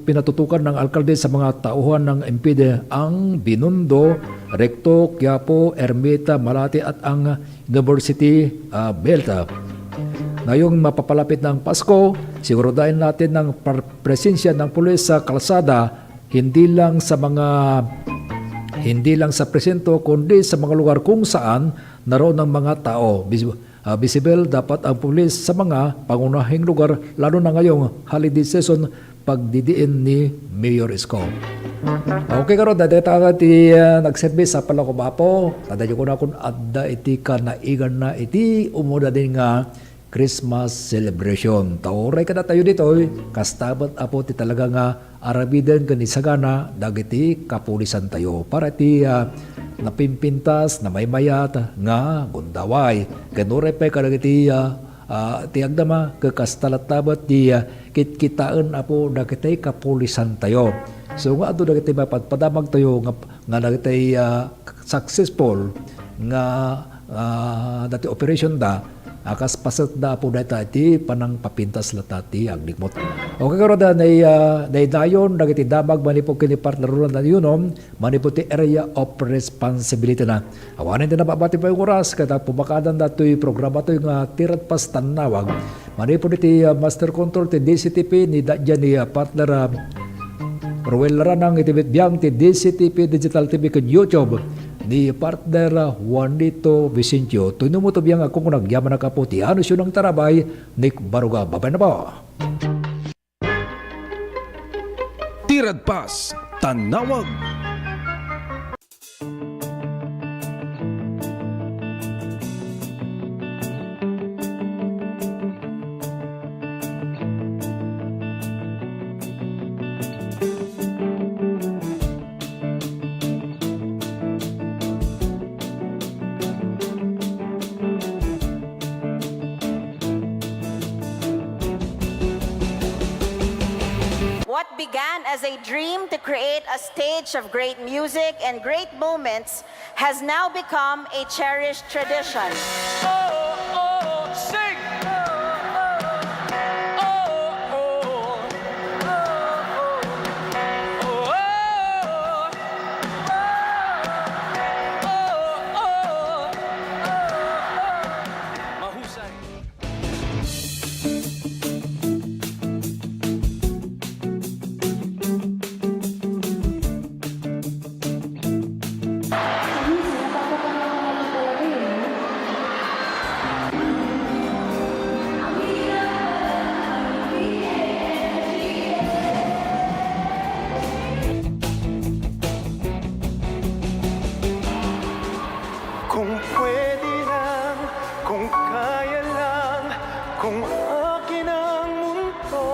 S26: pinatutukan ng alkalde sa mga tauhan ng MPD ang Binondo, Recto, Quiapo, Ermita, Malate at ang University Belt. Ngayong mapapalapit ng Pasko, siguraduhin natin ng presensya ng pulis sa kalsada hindi lang sa presinto kundi sa mga lugar kung saan naroon ng mga tao. Visible dapat ang pulis sa mga pangunahing lugar lalo na ngayong holiday season pagdidiin ni Mayor Isko. Okay karon dati tayo nagservice sa Palacobapo. Tadayo ko na kung adda iti kanaigan na iti umuda din nga Christmas celebration. Tauray ka na tayo dito, kastabat apo ti talaga nga arabiden kanisagana dagiti kapulisan tayo para ti napimpintas na may mayat nga gundaway. Ganure pa ka dagiti ti agdama kakastalattabat ti kitkitaan apo dagiti kapulisan tayo. So nga ato dagiti mapadamag tayo nga dagiti successful nga dati operation da akas pasat da po data iti panang papintas latati aglikmot. Okay karon da nay dayon dagiti damag manipod kini partner na yunom manipod ti area of responsibility na. Awanen din nababati pa yung oras kada pumakadan datoy programa to nga Tirad Pass Tanawag. Manipod iti master control ti DCTP ni dadyan ni partner Ruel Ranang iti bitbiang ti DCTP Digital TV ken YouTube ni partner Juanito Vicencio. Tuno mo to biyang akong nagyaman na kaputi. Ano siya ng tarabay? Nick Baruga. Babay na po.
S2: Tirad Pass, Tanawag.
S8: What began as a dream to create a stage of great music and great moments has now become a cherished tradition.
S10: sing.
S11: Mahusay.
S10: Kung pwede lang, kung kaya lang, kung akin ang mundo.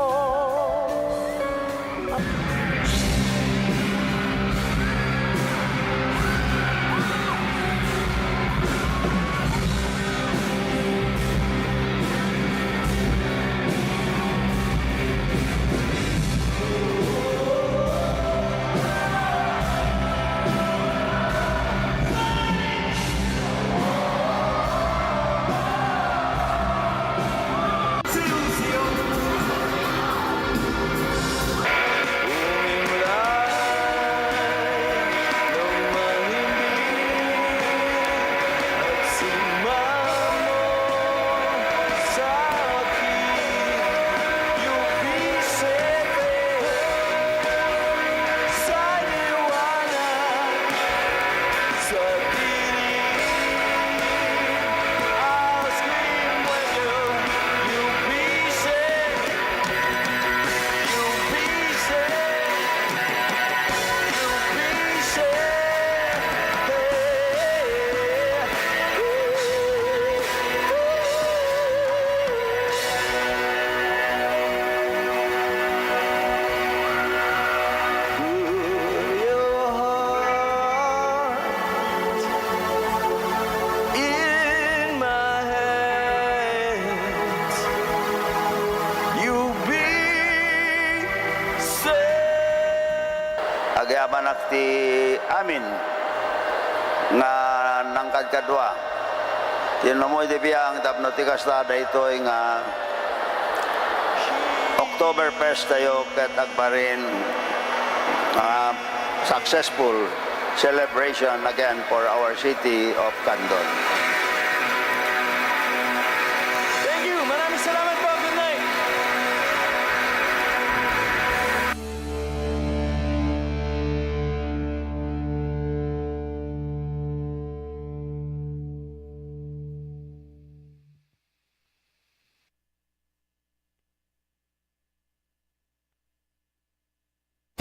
S10: In my hands, you be safe.
S24: Agyaman ti amin nga nangkad kadwa. Tinamoy di biyang tapno ti kastada ito nga October 1st tayo ket agbarin successful celebration again for our city of Candon.
S10: Thank you. Maraming salamat po. Good night.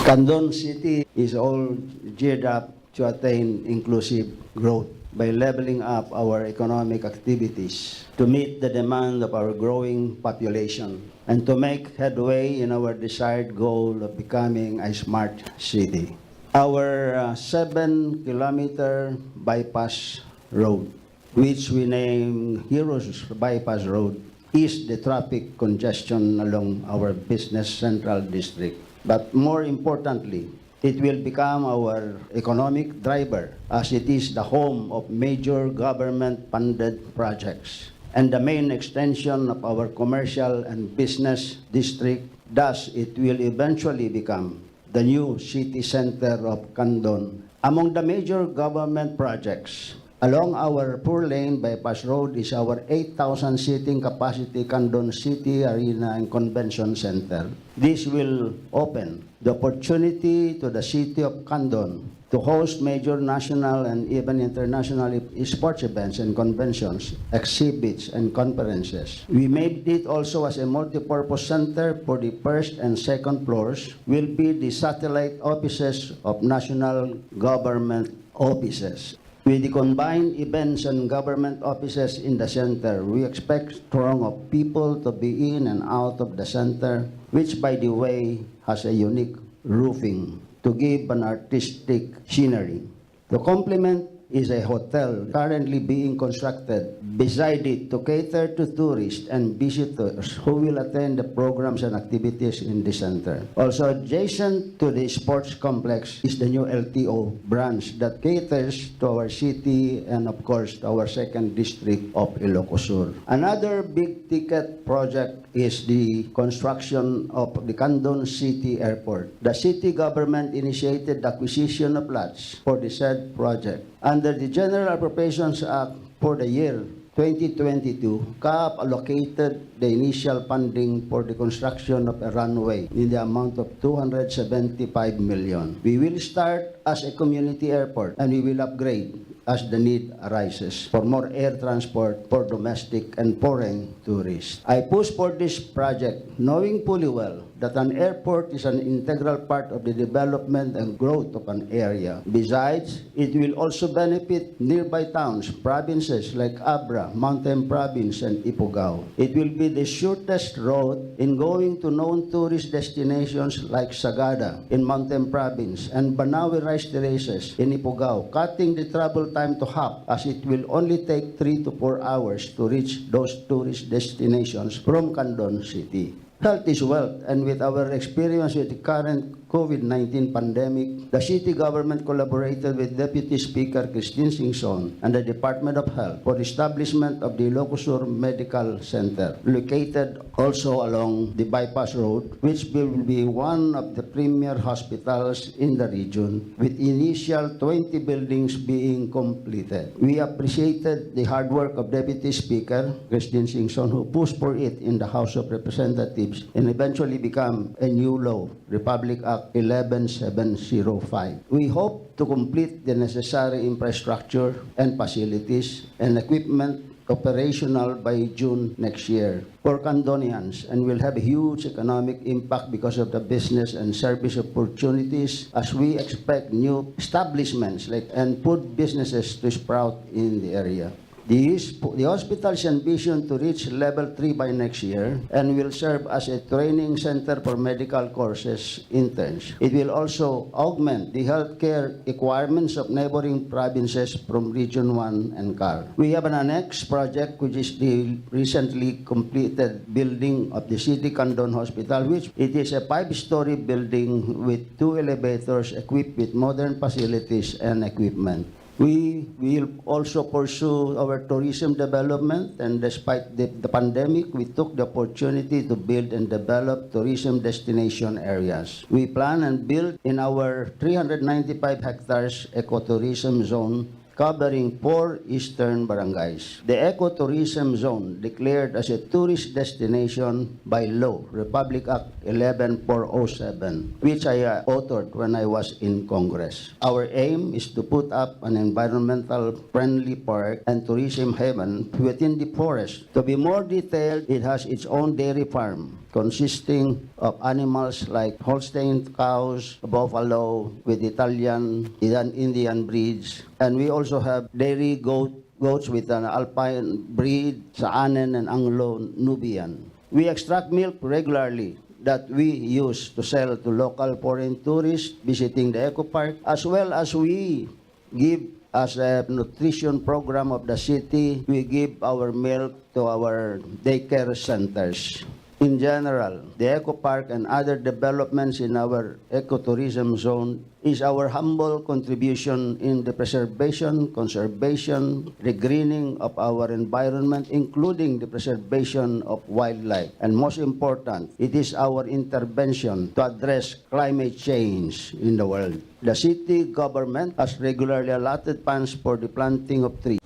S5: Candon City is all geared up to attain inclusive growth by leveling up our economic activities to meet the demand of our growing population and to make headway in our desired goal of becoming a smart city. Our 7-kilometer bypass road, which we name Heroes Bypass Road, ease the traffic congestion along our business central district. But more importantly, it will become our economic driver as it is the home of major government-funded projects and the main extension of our commercial and business district. Thus, it will eventually become the new city center of Candon. Among the major government projects along our 4-lane bypass road is our 8,000 seating capacity Candon City Arena and Convention Center. This will open the opportunity to the city of Candon to host major national and even international sports events and conventions, exhibits, and conferences. We made it also as a multi-purpose center for the first and second floors will be the satellite offices of national government offices. With the combined events and government offices in the center, we expect throng of people to be in and out of the center, which, by the way, has a unique roofing to give an artistic scenery. To complement is a hotel currently being constructed beside it to cater to tourists and visitors who will attend the programs and activities in the center. Also adjacent to the sports complex is the new LTO branch that caters to our city and of course to our second district of Ilocos Sur. Another big ticket project is the construction of the Candon City Airport. The city government initiated the acquisition of lots for the said project. Under the General Appropriations Act for the year 2022, CAAP allocated the initial funding for the construction of a runway in the amount of 275 million. We will start as a community airport and we will upgrade as the need arises for more air transport for domestic and foreign tourists. I push for this project knowing fully well that an airport is an integral part of the development and growth of an area. Besides, it will also benefit nearby towns, provinces like Abra, Mountain Province, and Ifugao. It will be the shortest road in going to known tourist destinations like Sagada in Mountain Province and Banawe Rice Terraces in Ifugao, cutting the travel time to half as it will only take 3 to 4 hours to reach those tourist destinations from Candon City. Health is wealth, and with our experience with the current COVID-19 pandemic, the city government collaborated with Deputy Speaker Christine Singson and the Department of Health for the establishment of the Ilocos Sur Medical Center, located also along the Bypass Road, which will be one of the premier hospitals in the region, with initial 20 buildings being completed. We appreciated the hard work of Deputy Speaker Christine Singson, who pushed for it in the House of Representatives and eventually become a new law, Republic Act 11705. We hope to complete the necessary infrastructure and facilities and equipment operational by June next year for Candonians, and will have a huge economic impact because of the business and service opportunities as we expect new establishments and food businesses to sprout in the area. The hospital's ambition to reach level 3 by next year and will serve as a training center for medical courses interns. It will also augment the healthcare requirements of neighboring provinces from Region 1 and CAR. We have an annex project, which is the recently completed building of the City Candon Hospital, which it is a 5-story building with 2 elevators equipped with modern facilities and equipment. We will also pursue our tourism development, and despite the pandemic, we took the opportunity to build and develop tourism destination areas. We plan and build in our 395 hectares ecotourism zone covering 4 eastern barangays. The ecotourism zone, declared as a tourist destination by law, Republic Act 11407, which I authored when I was in Congress. Our aim is to put up an environmental friendly park and tourism haven within the forest. To be more detailed, it has its own dairy farm consisting of animals like Holstein cows, buffalo with Italian, Indian breeds, and we also have dairy goats with an alpine breed, Saanen and Anglo-Nubian. We extract milk regularly that we use to sell to local foreign tourists visiting the eco park, as well as we give as a nutrition program of the city, we give our milk to our daycare centers. In general, the Eco Park and other developments in our ecotourism zone is our humble contribution in the preservation, conservation, regreening of our environment, including the preservation of wildlife. And most important, it is our intervention to address climate change in the world. The city government has regularly allotted funds for the planting of trees.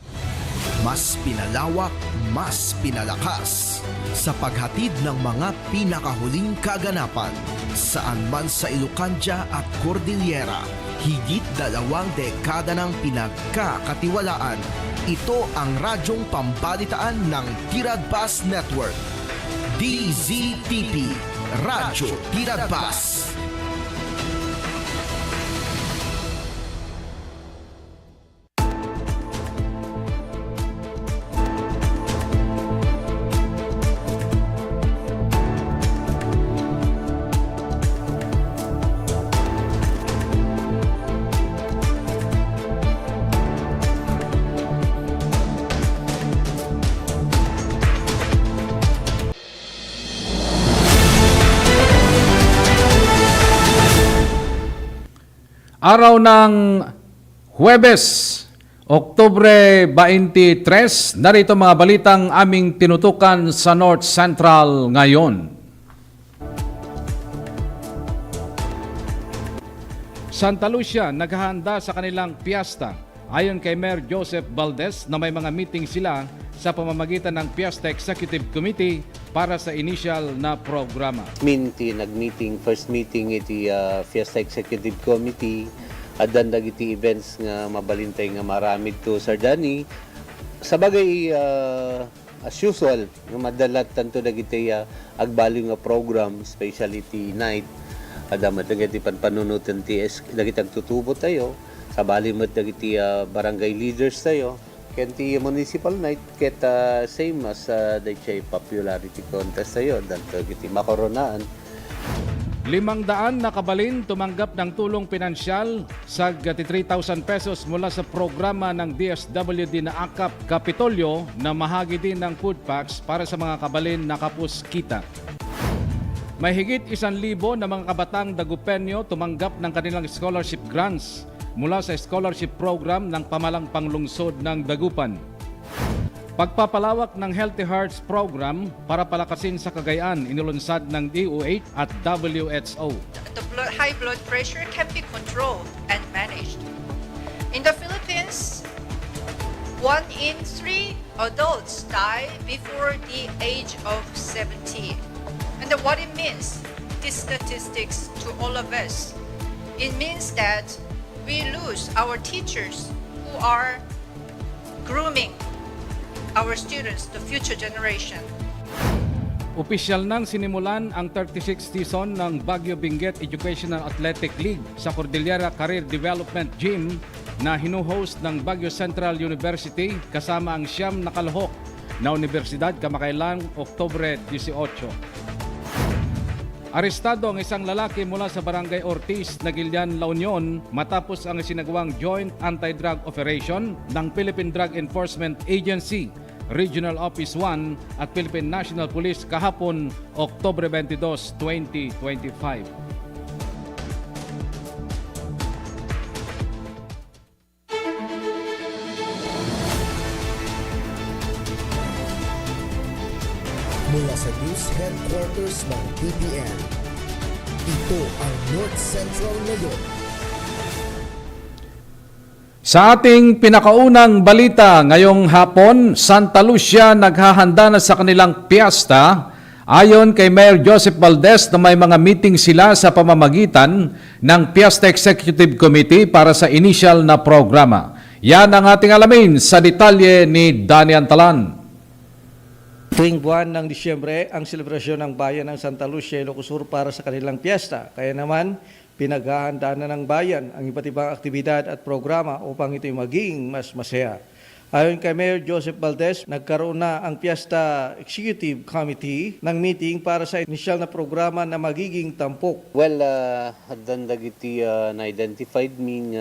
S17: Mas pinalawak, mas pinalakas sa paghatid ng mga pinakahuling kaganapan saan man sa Ilocanja at Cordillera. Higit 2 dekada ng pinagkakatiwalaan. Ito ang radyong pambalitaan ng Tiradpas Network. DZTP, Radyo Tiradpas.
S26: Araw ng Huwebes, Oktubre 23, narito mga balitang aming tinutukan sa North Central ngayon. Santa Lucia naghahanda sa kanilang piyesta. Ayon kay Mayor Joseph Valdez na may mga meeting sila sa pamamagitan ng Fiesta Executive Committee para sa initial na programa.
S3: Nag-meeting, first meeting iti Fiesta Executive Committee at dandag iti events nga mabalintay nga maramid to Sardani. Sabagay as usual, nga madalat tanto dagiti agbaliw nga program, especially iti night. Adamat dagiti panpanunutan ti dagiti agtutubo tayo. Sabali mo dagiti barangay leaders tayo. Kenti municipal night ket same as the popularity contest tayo danto dagiti makoronaan.
S26: 500 na kabalin tumanggap ng tulong pinansyal sa 3,000 pesos mula sa programa ng DSWD na AKAP Kapitolyo na mahagi din ng food packs para sa mga kabalin na kapus kita. May higit 1,000 na mga kabatang Dagupenyo tumanggap ng kanilang scholarship grants mula sa scholarship program ng Pamalang Panglungsod ng Dagupan. Pagpapalawak ng Healthy Hearts Program para palakasin sa Cagayan inulunsad ng DOH at WHO.
S20: The high blood pressure can be controlled and managed. In the Philippines, 1 in 3 adults die before the age of 70. And what it means, these statistics to all of us, it means that we lose our teachers who are grooming our students, the future generation.
S26: Opisyal nang sinimulan ang 36th season ng Baguio Benguet Educational Athletic League sa Cordillera Career Development Gym na hinuhost ng Baguio Central University kasama ang siyam na kalahok na universidad kamakailang Oktubre 18. Arestado ang isang lalaki mula sa Barangay Ortiz, Nagilian, La Union matapos ang sinagawang joint anti-drug operation ng Philippine Drug Enforcement Agency, Regional Office 1 at Philippine National Police kahapon, Oktubre 22, 2025.
S17: Mula sa News Headquarters ng BPN, ito ang North Central ngayon.
S26: Sa ating pinakaunang balita ngayong hapon, Santa Lucia naghahanda na sa kanilang piyesta. Ayon kay Mayor Joseph Valdez na may mga meeting sila sa pamamagitan ng Fiesta Executive Committee para sa initial na programa. Yan ang ating alamin sa detalye ni Danny Antalan.
S4: Tuwing buwan ng Disyembre, ang selebrasyon ng bayan ng Santa Lucia, Ilocos Sur para sa kanilang piyesta. Kaya naman, pinaghahandaan na ng bayan ang iba't ibang aktibidad at programa upang ito'y maging mas masaya. Ayon kay Mayor Joseph Valdez, nagkaroon na ang Fiesta Executive Committee ng meeting para sa initial na programa na magiging tampok.
S3: Well, haddan dagiti na-identified min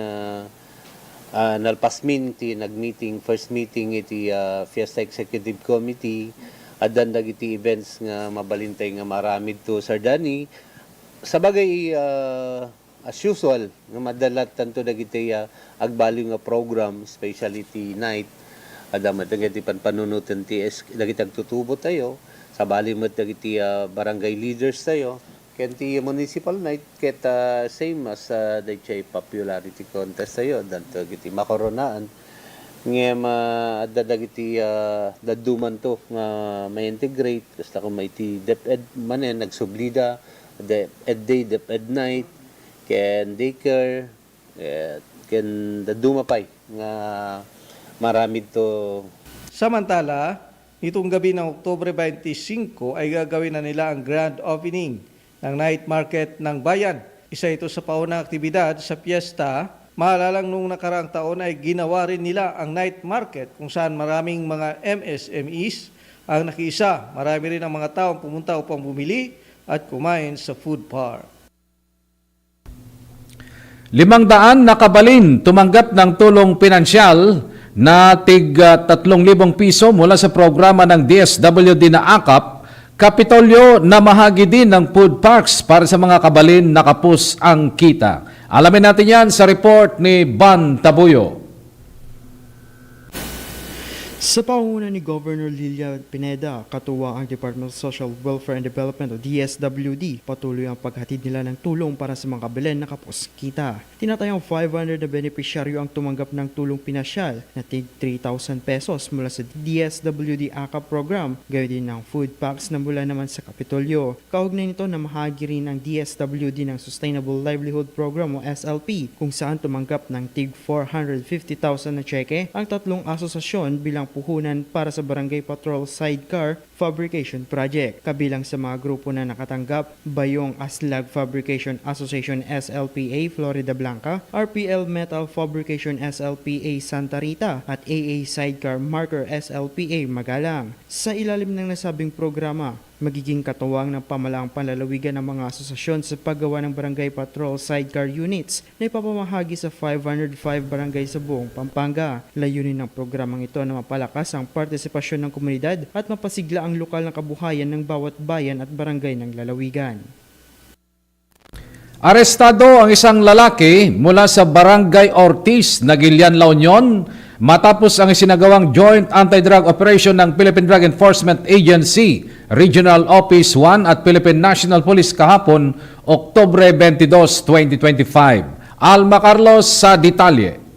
S3: nalpasmin ti nag-meeting, first meeting iti Fiesta Executive Committee at dandag iti events nga mabalintay nga maramid to Sardani. Sabagay as usual nga madalat tanto dagiti agbaliw nga program, especially iti night. Adamat dagiti panpanunutan ti dagiti agtutubo tayo. Sabali mo dagiti barangay leaders tayo. Kenti municipal night ket same as the popularity contest tayo danto dagiti makoronaan. Ngem adda dagiti daduman to nga ma-integrate basta kung may ti DepEd manen nagsublida DepEd day, DepEd night ken daycare ken dadumapay nga maramid to.
S4: Samantala, itong gabi ng Oktubre 25 ay gagawin na nila ang grand opening ng night market ng bayan. Isa ito sa paunang aktibidad sa piyesta. Maalala nung nakaraang taon ay ginawa rin nila ang night market kung saan maraming mga MSMEs ang nakiisa. Marami rin ang mga taong pumunta upang bumili at kumain sa food park.
S26: 500 na kabalin tumanggap ng tulong pinansyal na tig 3,000 piso mula sa programa ng DSWD na AKAP Kapitolyo na mahagi din ng food parks para sa mga kabalin na kapos ang kita. Alamin natin yan sa report ni Ban Tabuyo.
S13: Sa pangunguna ni Governor Lilia Pineda, katuwang ang Department of Social Welfare and Development o DSWD, patuloy ang paghatid nila ng tulong para sa mga kabilen na kapos kita. Tinatayang 500 na benepisyaryo ang tumanggap ng tulong pinasyal na tig 3,000 pesos mula sa DSWD AKA program, gayon din ng food packs na mula naman sa Kapitolyo. Kaugnay nito na mahagi rin ang DSWD ng Sustainable Livelihood Program o SLP, kung saan tumanggap ng tig 450,000 na cheque ang tatlong asosasyon bilang puhunan para sa Barangay Patrol Sidecar Fabrication Project. Kabilang sa mga grupo na nakatanggap, Bayong Aslag Fabrication Association SLPA Florida Blanca, RPL Metal Fabrication SLPA Santa Rita at AA Sidecar Marker SLPA Magalang. Sa ilalim ng nasabing programa, magiging katuwang ng pamalaang panlalawigan ng mga asosasyon sa paggawa ng Barangay Patrol Sidecar Units na ipapamahagi sa 505 barangay sa buong Pampanga. Layunin ng programang ito na mapalakas ang partisipasyon ng komunidad at mapasigla ang lokal na kabuhayan ng bawat bayan at barangay ng lalawigan.
S26: Arestado ang isang lalaki mula sa Barangay Ortiz, Nagilian, La Union matapos ang isinagawang joint anti-drug operation ng Philippine Drug Enforcement Agency, Regional Office 1 at Philippine National Police kahapon, Oktubre 22, 2025. Alma Carlos sa detalye.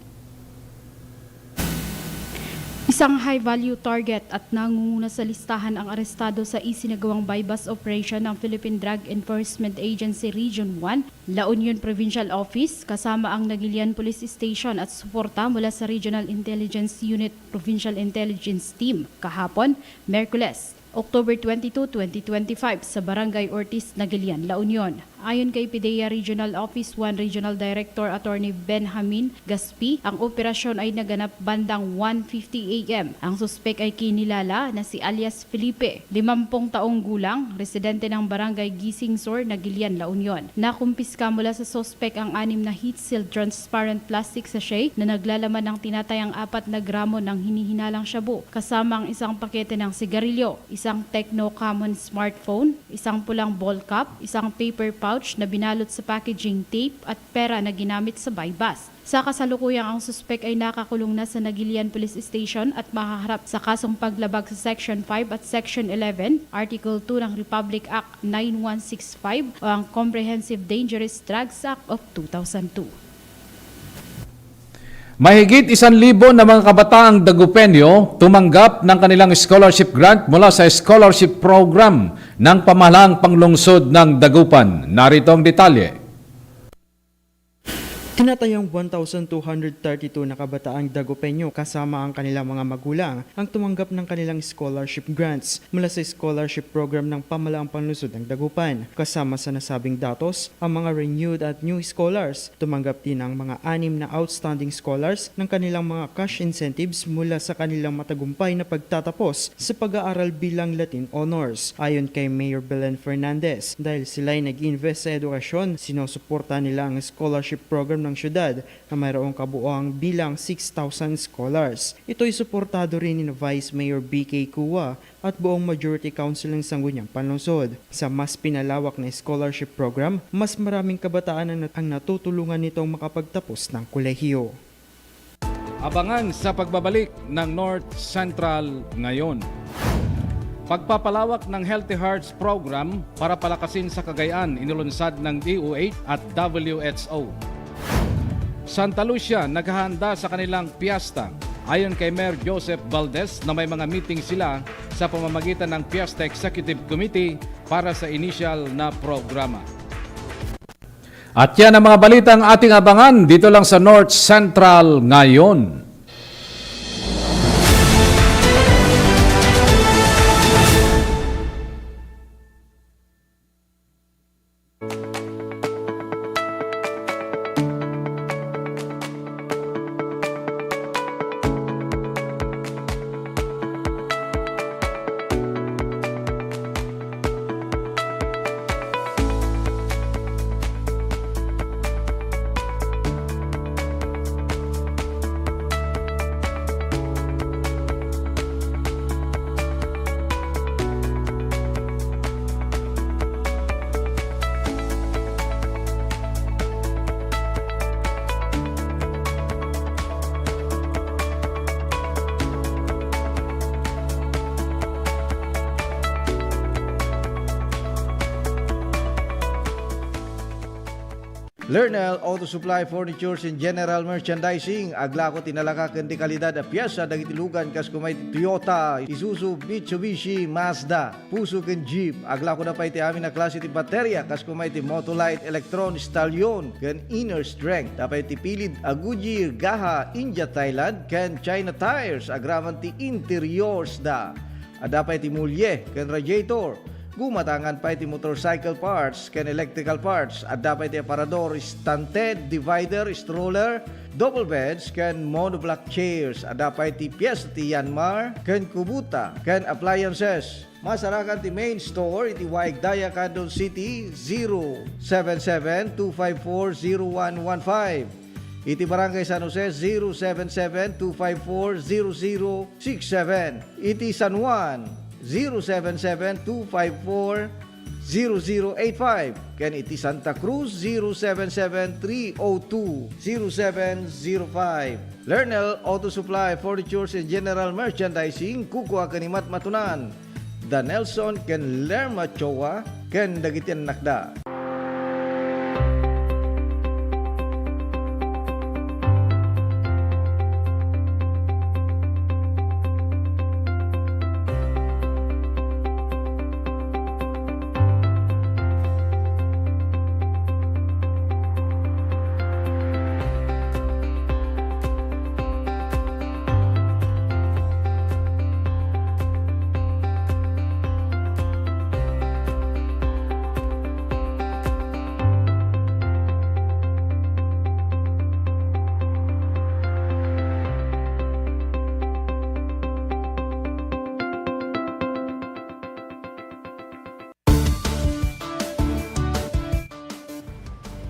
S14: Isang high-value target at nangunguna sa listahan ang arestado sa isinagawang bypass operation ng Philippine Drug Enforcement Agency Region 1, La Union Provincial Office, kasama ang Nagilian Police Station at suporta mula sa Regional Intelligence Unit Provincial Intelligence Team kahapon, Miyerkules, October 22, 2025 sa Barangay Ortiz, Nagilian, La Union. Ayon kay PIDEA Regional Office 1 Regional Director Attorney Benjamin Gaspi, ang operasyon ay naganap bandang 1:50 AM. Ang suspek ay kinilala na si alias Felipe, 50 taong gulang, residente ng Barangay Gisingsor, Nagilian, La Union. Nakumpiska mula sa suspek ang 6 na heat-sealed transparent plastic sachet na naglalaman ng tinatayang 4 na gramo ng hinihinalang shabu, kasama ang isang pakete ng sigarilyo, isang Tecno Common smartphone, isang pulang ball cap, isang paper pouch na binalot sa packaging tape at pera na ginamit sa bypass. Sa kasalukuyang ang suspek ay nakakulong na sa Nagilian Police Station at makaharap sa kasong paglabag sa Section 5 at Section 11, Article 2 ng Republic Act 9165 o ang Comprehensive Dangerous Drugs Act of 2002.
S26: Mahigit 1,000 na mga kabataang Dagupenyo tumanggap ng kanilang scholarship grant mula sa scholarship program ng pamahalaang panglungsod ng Dagupan. Narito ang detalye.
S13: Tinatayang 1,232 na kabataang Dagupenyo kasama ang kanilang mga magulang ang tumanggap ng kanilang scholarship grants mula sa scholarship program ng pamalaang panlungsod ng Dagupan. Kasama sa nasabing datos, ang mga renewed at new scholars tumanggap din ang mga 6 na outstanding scholars ng kanilang mga cash incentives mula sa kanilang matagumpay na pagtatapos sa pag-aaral bilang Latin Honors. Ayon kay Mayor Belen Fernandez, dahil sila ay nag-invest sa edukasyon, sinusuporta nila ang scholarship program ng syudad na mayroong kabuoang bilang 6,000 scholars. Ito'y suportado rin ni Vice Mayor BK Kua at buong Majority Council ng Sangguniang Panlungsod. Sa mas pinalawak na scholarship program, mas maraming kabataan ang natutulungan nitong makapagtapos ng kolehiyo.
S26: Abangan sa pagbabalik ng North Central ngayon. Pagpapalawak ng Healthy Hearts Program para palakasin sa Cagayan, inulunsad ng DOH at WHO. Santa Lucia naghahanda sa kanilang piyesta. Ayon kay Mayor Joseph Valdez na may mga meeting sila sa pamamagitan ng Fiesta Executive Committee para sa initial na programa. At yan ang mga balitang ating abangan dito lang sa North Central ngayon.
S4: Lernel Auto Supply Furnitures and General Merchandising aglako tinalaka ken di kalidad a piyesa dagiti lugan kas kumay Toyota, Isuzu, Mitsubishi, Mazda, puso ken Jeep aglako na pa iti amin na klase ti baterya kas kumay ti Motolite, Electron, Stallion ken Inner Strength tapay ti pilid a Goodyear, Gaha, India, Thailand ken China Tires agraman ti interiors da adapay ti mulye ken radiator. Gumatangan pa iti motorcycle parts ken electrical parts at dapat iti aparador, stunted, divider, stroller, double beds ken monoblock chairs at dapat iti piyes ti Yanmar ken Kubota ken appliances. Masarakan ti main store iti Waigdaya, Quezon City 077-254-0115. Iti Barangay San Jose 077-254-0067. Iti San Juan 077-254-0085. Ken iti Santa Cruz 077-302-0705. Lernel Auto Supply Furnitures and General Merchandising kukuha kanimat matunan. Da Nelson ken Lerma Chowa ken dagitian nakda.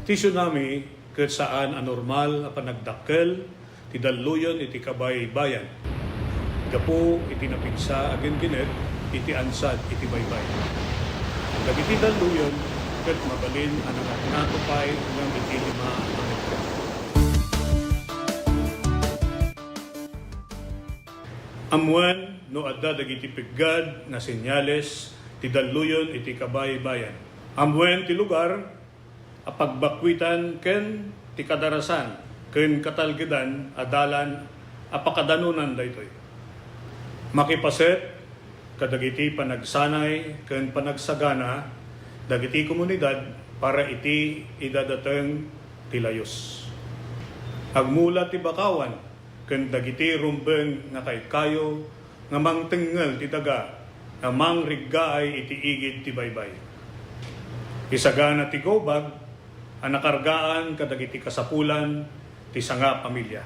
S12: Ti tsunami ket saan anormal a panagdakkel ti daluyon iti kabay-bayan. Gapo iti napigsa agen ginet iti ansad iti baybay. Dagiti daluyon ket mabalin ang natupay ng iti 5 a metro. Amuan no adda dagiti piggad na senyales ti daluyon iti kabay-bayan. Amuan ti lugar a pagbakwitan ken ti kadarasan ken katalgedan adalan a pakadanunan daytoy. Makipaset kadagiti panagsanay ken panagsagana dagiti komunidad para iti idadateng ti layos. Agmula ti bakawan ken dagiti rumbeng nga kaykayo nga mangtengel ti daga nga mangriggaay iti igid ti baybay. Isagana ti gobag ang nakargaan kadagiti kasapulan ti sanga pamilya.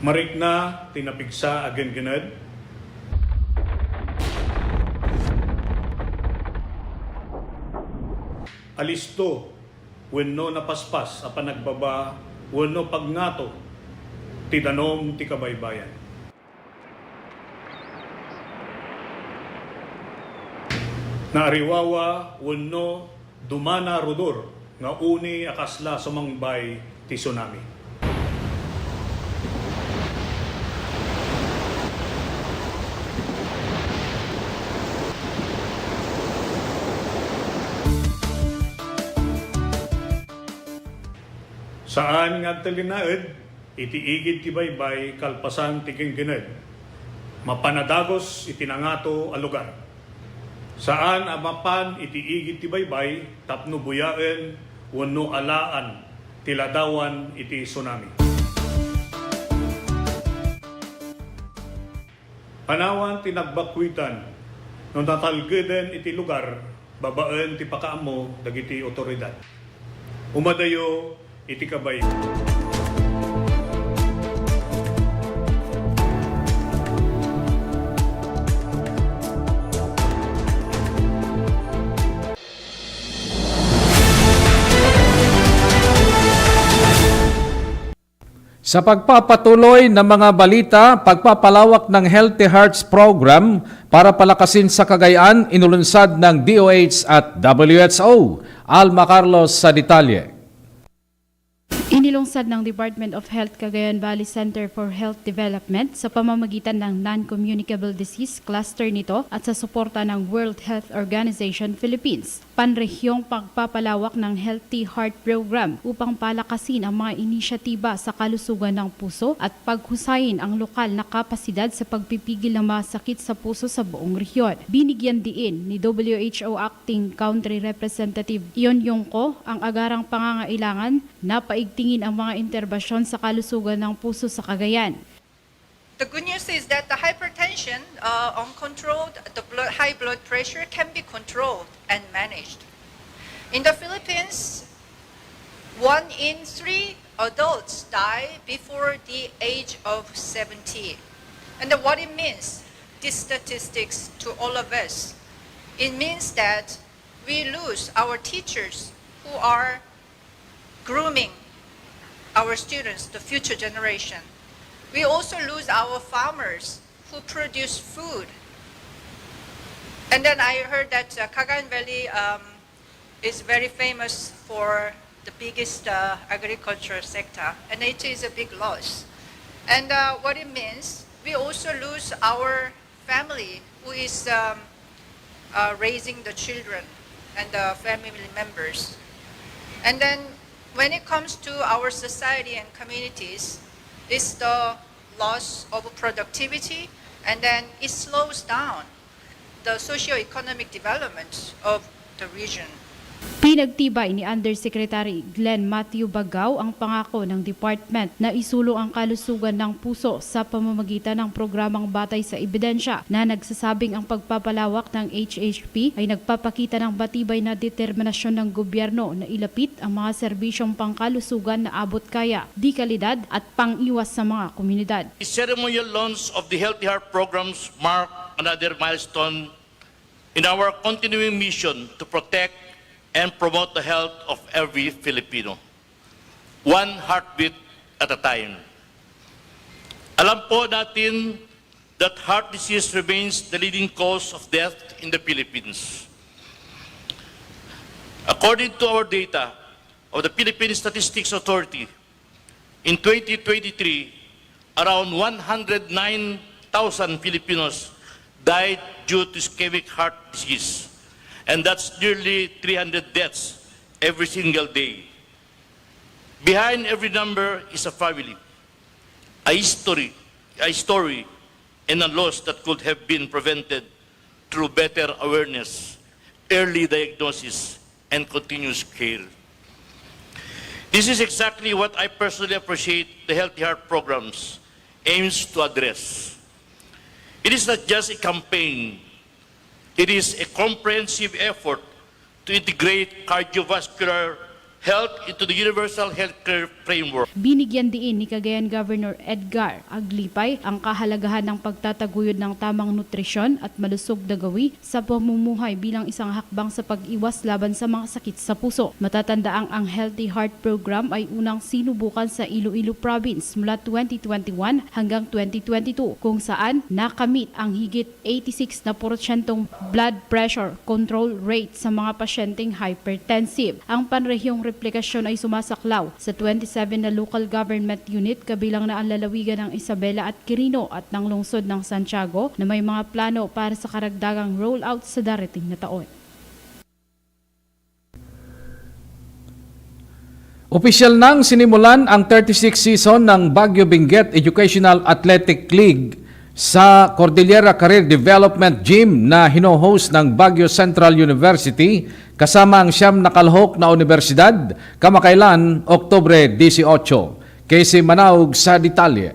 S12: Marikna tinapigsa agen gened. Alisto wenno napaspas a panagbaba wenno pagnato ti danom ti kabaybayan. Naariwawa wenno dumana rodor nga uni akasla sumangbay ti tsunami. Saan nga talinaed iti igid ti baybay kalpasan ti kenggened. Mapanadagos iti nangato a lugar. Saan amapan iti igid ti baybay tapno buyaen wenno alaan ti ladawan iti tsunami. Panawan ti nagbakwitan no natalgeden iti lugar babaen ti pakaamo dagiti otoridad. Umadayo iti kabay.
S26: Sa pagpapatuloy ng mga balita, pagpapalawak ng Healthy Hearts Program para palakasin sa Cagayan, inulunsad ng DOH at WHO. Alma Carlos sa detalye.
S14: Inilungsad ng Department of Health Cagayan Valley Center for Health Development sa pamamagitan ng non-communicable disease cluster nito at sa suporta ng World Health Organization Philippines. Panrehiyong pagpapalawak ng Healthy Heart Program upang palakasin ang mga inisyatiba sa kalusugan ng puso at paghusayin ang lokal na kapasidad sa pagpipigil ng mga sakit sa puso sa buong rehiyon. Binigyan diin ni WHO Acting Country Representative Ion Yongko ang agarang pangangailangan na paigtingin ang mga interbasyon sa kalusugan ng puso sa Cagayan.
S20: The good news is that the hypertension, uncontrolled, high blood pressure can be controlled and managed. In the Philippines, 1 in 3 adults die before the age of 70. And what it means, these statistics to all of us, it means that we lose our teachers who are grooming our students, the future generation. We also lose our farmers who produce food. And then I heard that Cagayan Valley is very famous for the biggest agriculture sector, and it is a big loss. And what it means, we also lose our family who is raising the children and the family members. And then when it comes to our society and communities, it's the loss of productivity, and then it slows down the socio-economic development of the region.
S14: Pinagtibay ni Undersecretary Glenn Matthew Bagaw ang pangako ng department na isulong ang kalusugan ng puso sa pamamagitan ng programang Batay sa Ebidensya na nagsasabing ang pagpapalawak ng HHP ay nagpapakita ng batibay na determinasyon ng gobyerno na ilapit ang mga serbisyong pangkalusugan na abot kaya, di kalidad at pang-iwas sa mga komunidad.
S15: The ceremonial launch of the Healthy Heart programs mark another milestone in our continuing mission to protect and promote the health of every Filipino, one heartbeat at a time. Alam po natin that heart disease remains the leading cause of death in the Philippines. According to our data of the Philippine Statistics Authority, in 2023, around 109,000 Filipinos died due to ischemic heart disease. And that's nearly 300 deaths every single day. Behind every number is a family, a history, and a loss that could have been prevented through better awareness, early diagnosis, and continuous care. This is exactly what I personally appreciate the Healthy Heart programs aims to address. It is not just a campaign. It is a comprehensive effort to integrate cardiovascular health into the universal healthcare framework.
S14: Binigyan diin ni Cagayan Governor Edgar Aglipay ang kahalagahan ng pagtataguyod ng tamang nutrisyon at malusog na gawi sa pamumuhay bilang isang hakbang sa pag-iwas laban sa mga sakit sa puso. Matatandaang ang Healthy Heart Program ay unang sinubukan sa Iloilo Province mula 2021 hanggang 2022 kung saan nakamit ang higit 86% blood pressure control rate sa mga pasyenteng hypertensive. Ang panrehiyong replikasyon ay sumasaklaw sa 27 na local government unit kabilang na ang lalawigan ng Isabela at Quirino at ng lungsod ng Santiago na may mga plano para sa karagdagang rollout sa darating na taon.
S26: Opisyal nang sinimulan ang 36th season ng Baguio Benguet Educational Athletic League sa Cordillera Career Development Gym na hino-host ng Baguio Central University kasama ang siyam na kalahok na universidad kamakailan Oktubre 18. Casey Manaug sa detalye.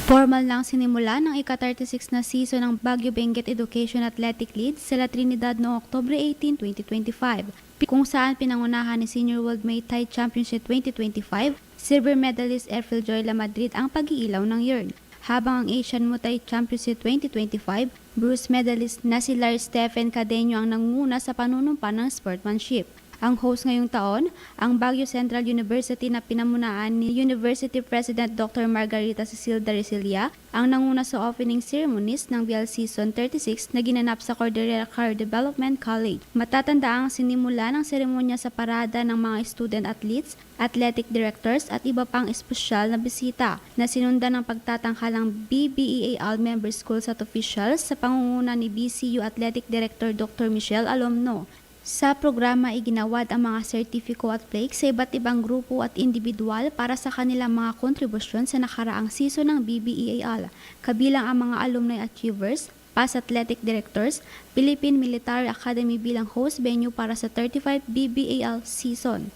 S16: Formal nang sinimula ng ika-36 na season ng Baguio Benguet Education Athletic League sa La Trinidad noong Oktubre 18, 2025, kung saan pinangunahan ni Senior World Muay Thai Championship 2025, silver medalist Erfil Joy La Madrid ang pag-iilaw ng yurn. Habang ang Asian Muay Thai Championship 2025, bronze medalist na si Lars Stephen Cadeño ang nanguna sa panunumpa ng sportsmanship. Ang host ngayong taon, ang Baguio Central University na pinamunaan ni University President Dr. Margarita Cecil Daricilla, ang nanguna sa opening ceremonies ng BL Season 36 na ginanap sa Cordillera Career Development College. Matatanda ang sinimula ng seremonya sa parada ng mga student athletes, athletic directors at iba pang espesyal na bisita na sinundan ng pagtatanghalang BBEAL member schools at officials sa pangunguna ni BCU Athletic Director Dr. Michelle Alomno. Sa programa, iginawad ang mga sertifiko at plaques sa iba't ibang grupo at individual para sa kanilang mga kontribusyon sa nakaraang season ng BBEAL, kabilang ang mga alumni achievers, past athletic directors, Philippine Military Academy bilang host venue para sa 35 BBEAL season.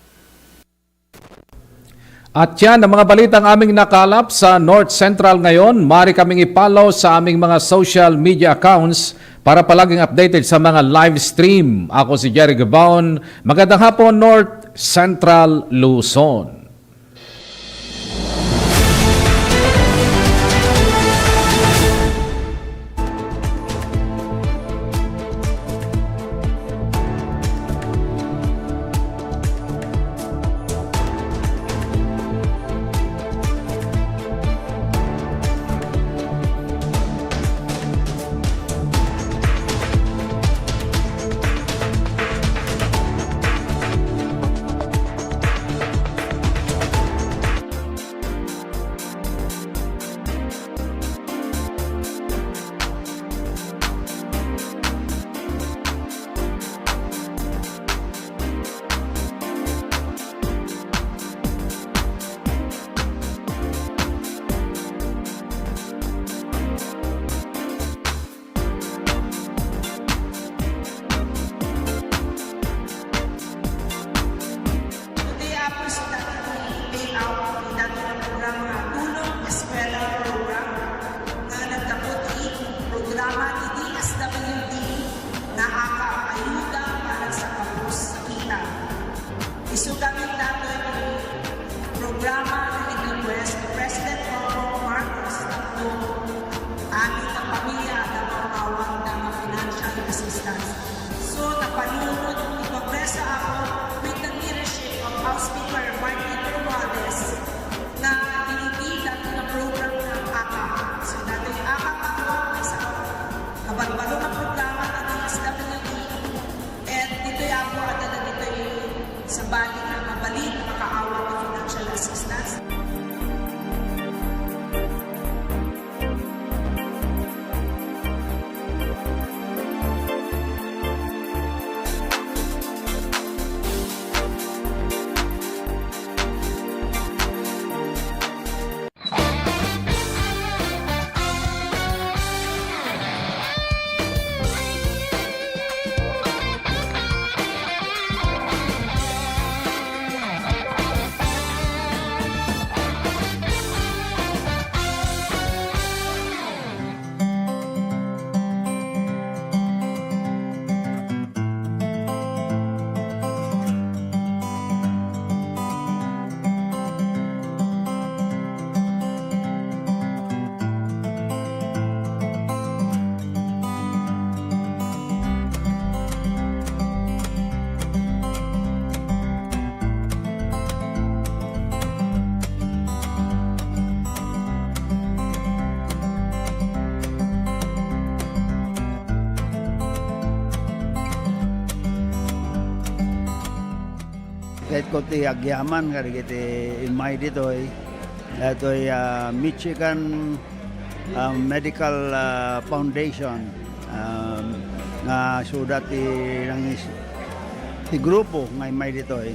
S26: At yan ang mga balitang aming nakalap sa North Central ngayon. Maaari kaming i-follow sa aming mga social media accounts para palaging updated sa mga live stream. Ako si Jerry Gabaon. Magandang hapon, North Central Luzon.
S7: Isugamit natin ang programa ng request ni President Bongbong Marcos ng aming pamilya na mawawag ng financial assistance. So, napalunod, ipapresa ako with the leadership of House Speaker Martin Romualdez na dinigilan ng program ng AKA. So, natin AKA ako ay sa kabalbalo ng programa ng DSWD at dito'y ako at dito'y sa bali na mabalik na makaawa ng financial assistance.
S24: Kahit ko ti agyaman kari kiti imay ditoy datoy Michigan Medical Foundation nga sudat ti grupo nga imay ditoy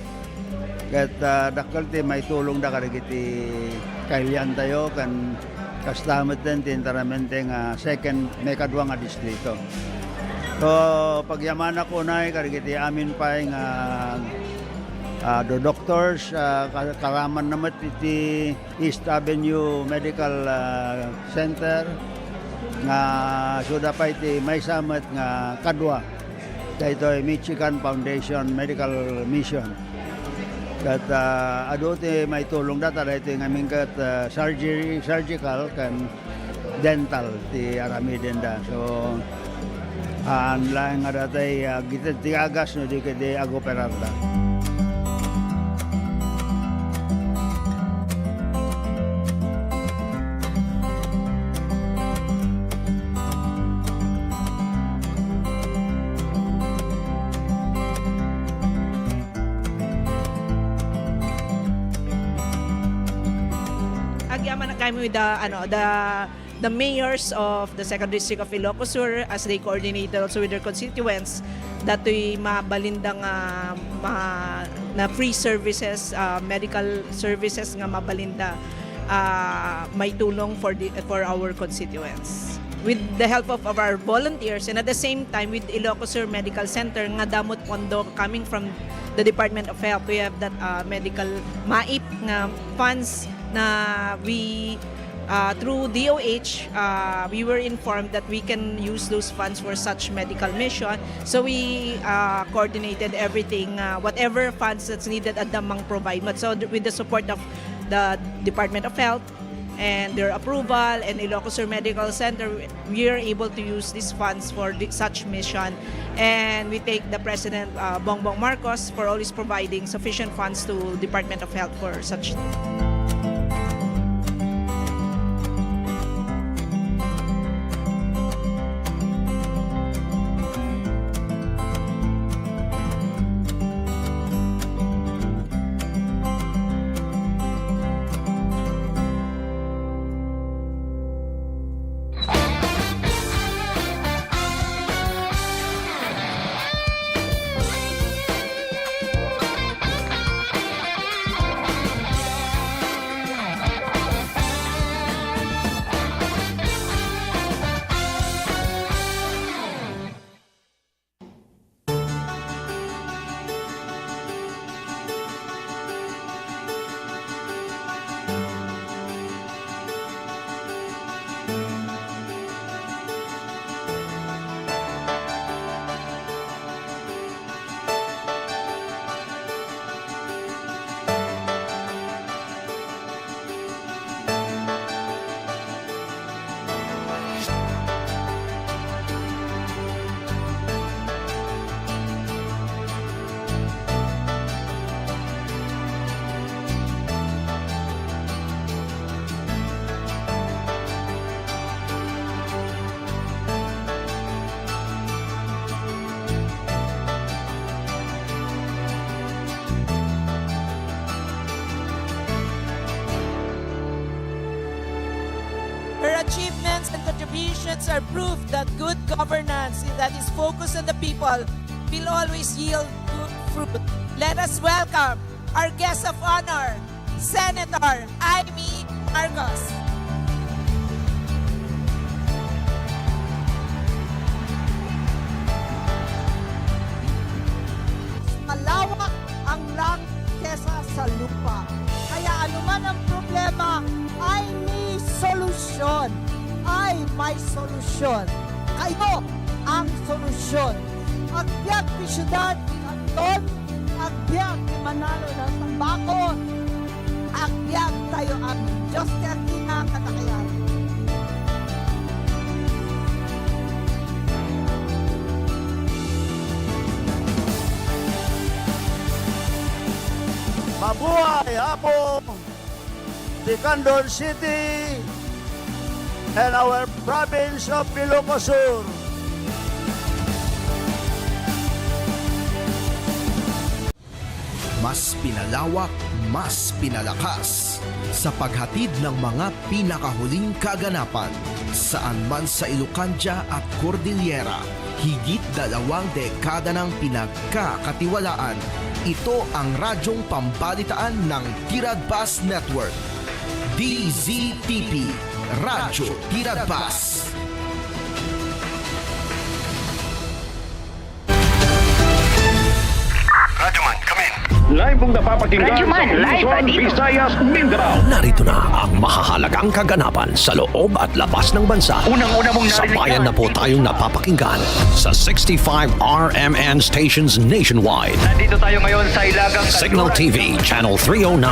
S24: ket dakkel ti may tulong da kari kiti kailian tayo kan kastamet den ti enteramente nga second may kadwa nga distrito. So pagyaman ako na kari kiti amin pa nga the doctors, karaman naman iti East Avenue Medical Center nga suda pa iti may samet nga kadwa dahito Michigan Foundation Medical Mission kat ado ti may tulong data dahito nga mingkat surgical kan dental ti aramiden da so Ang laing nga datay kita tiagas no di kede agoperarda.
S19: Agyaman na kami with the mayors of the second district of Ilocos Sur as they coordinated also with their constituents dato'y mabalindang na free services, medical services nga mabalinda may tulong for our constituents. With the help of our volunteers and at the same time with Ilocos Sur Medical Center nga damot pondo coming from the Department of Health, we have that medical MAIP nga funds na we through DOH, we were informed that we can use those funds for such medical mission. So we coordinated everything, whatever funds that's needed at Damang provide. So with the support of the Department of Health and their approval and Ilocos Sur Medical Center, we are able to use these funds for such mission. And we take the President Bongbong Marcos for always providing sufficient funds to Department of Health for such. Her achievements and contributions are proof that good governance that is focused on the people will always yield good fruit. Let us welcome our guest of honor, Senator Amy Marcos.
S6: Malawak ang langit kesa sa lupa. Kaya anuman ang problema ay may solusyon. Ay may solusyon. Kayo ang solusyon. Agbyag ni Syudad Canton, agbyag ni Manalo ng Tambako, agbyag tayo ang Diyos ni Atina Katakayan.
S24: Mabuhay Apo, the Candon City, and our province of Ilocos Sur.
S17: Mas pinalawak, mas pinalakas sa paghatid ng mga pinakahuling kaganapan saan man sa Ilocanja at Cordillera. Higit 2 dekada ng pinagkakatiwalaan. Ito ang radyong pambalitaan ng Tiradpas Network. DZTP, Radyo Tiradpas.
S18: Radyoman, come in.
S9: Live mong napapakinggan sa Luzon, Visayas, Mindanao.
S17: Narito na ang mahahalagang kaganapan sa loob at labas ng bansa.
S9: Unang-una mong narinig
S17: Sabayan na po tayong napapakinggan sa 65 RMN stations nationwide.
S9: Nandito tayo ngayon sa Ilagang
S17: Signal TV, Channel 309.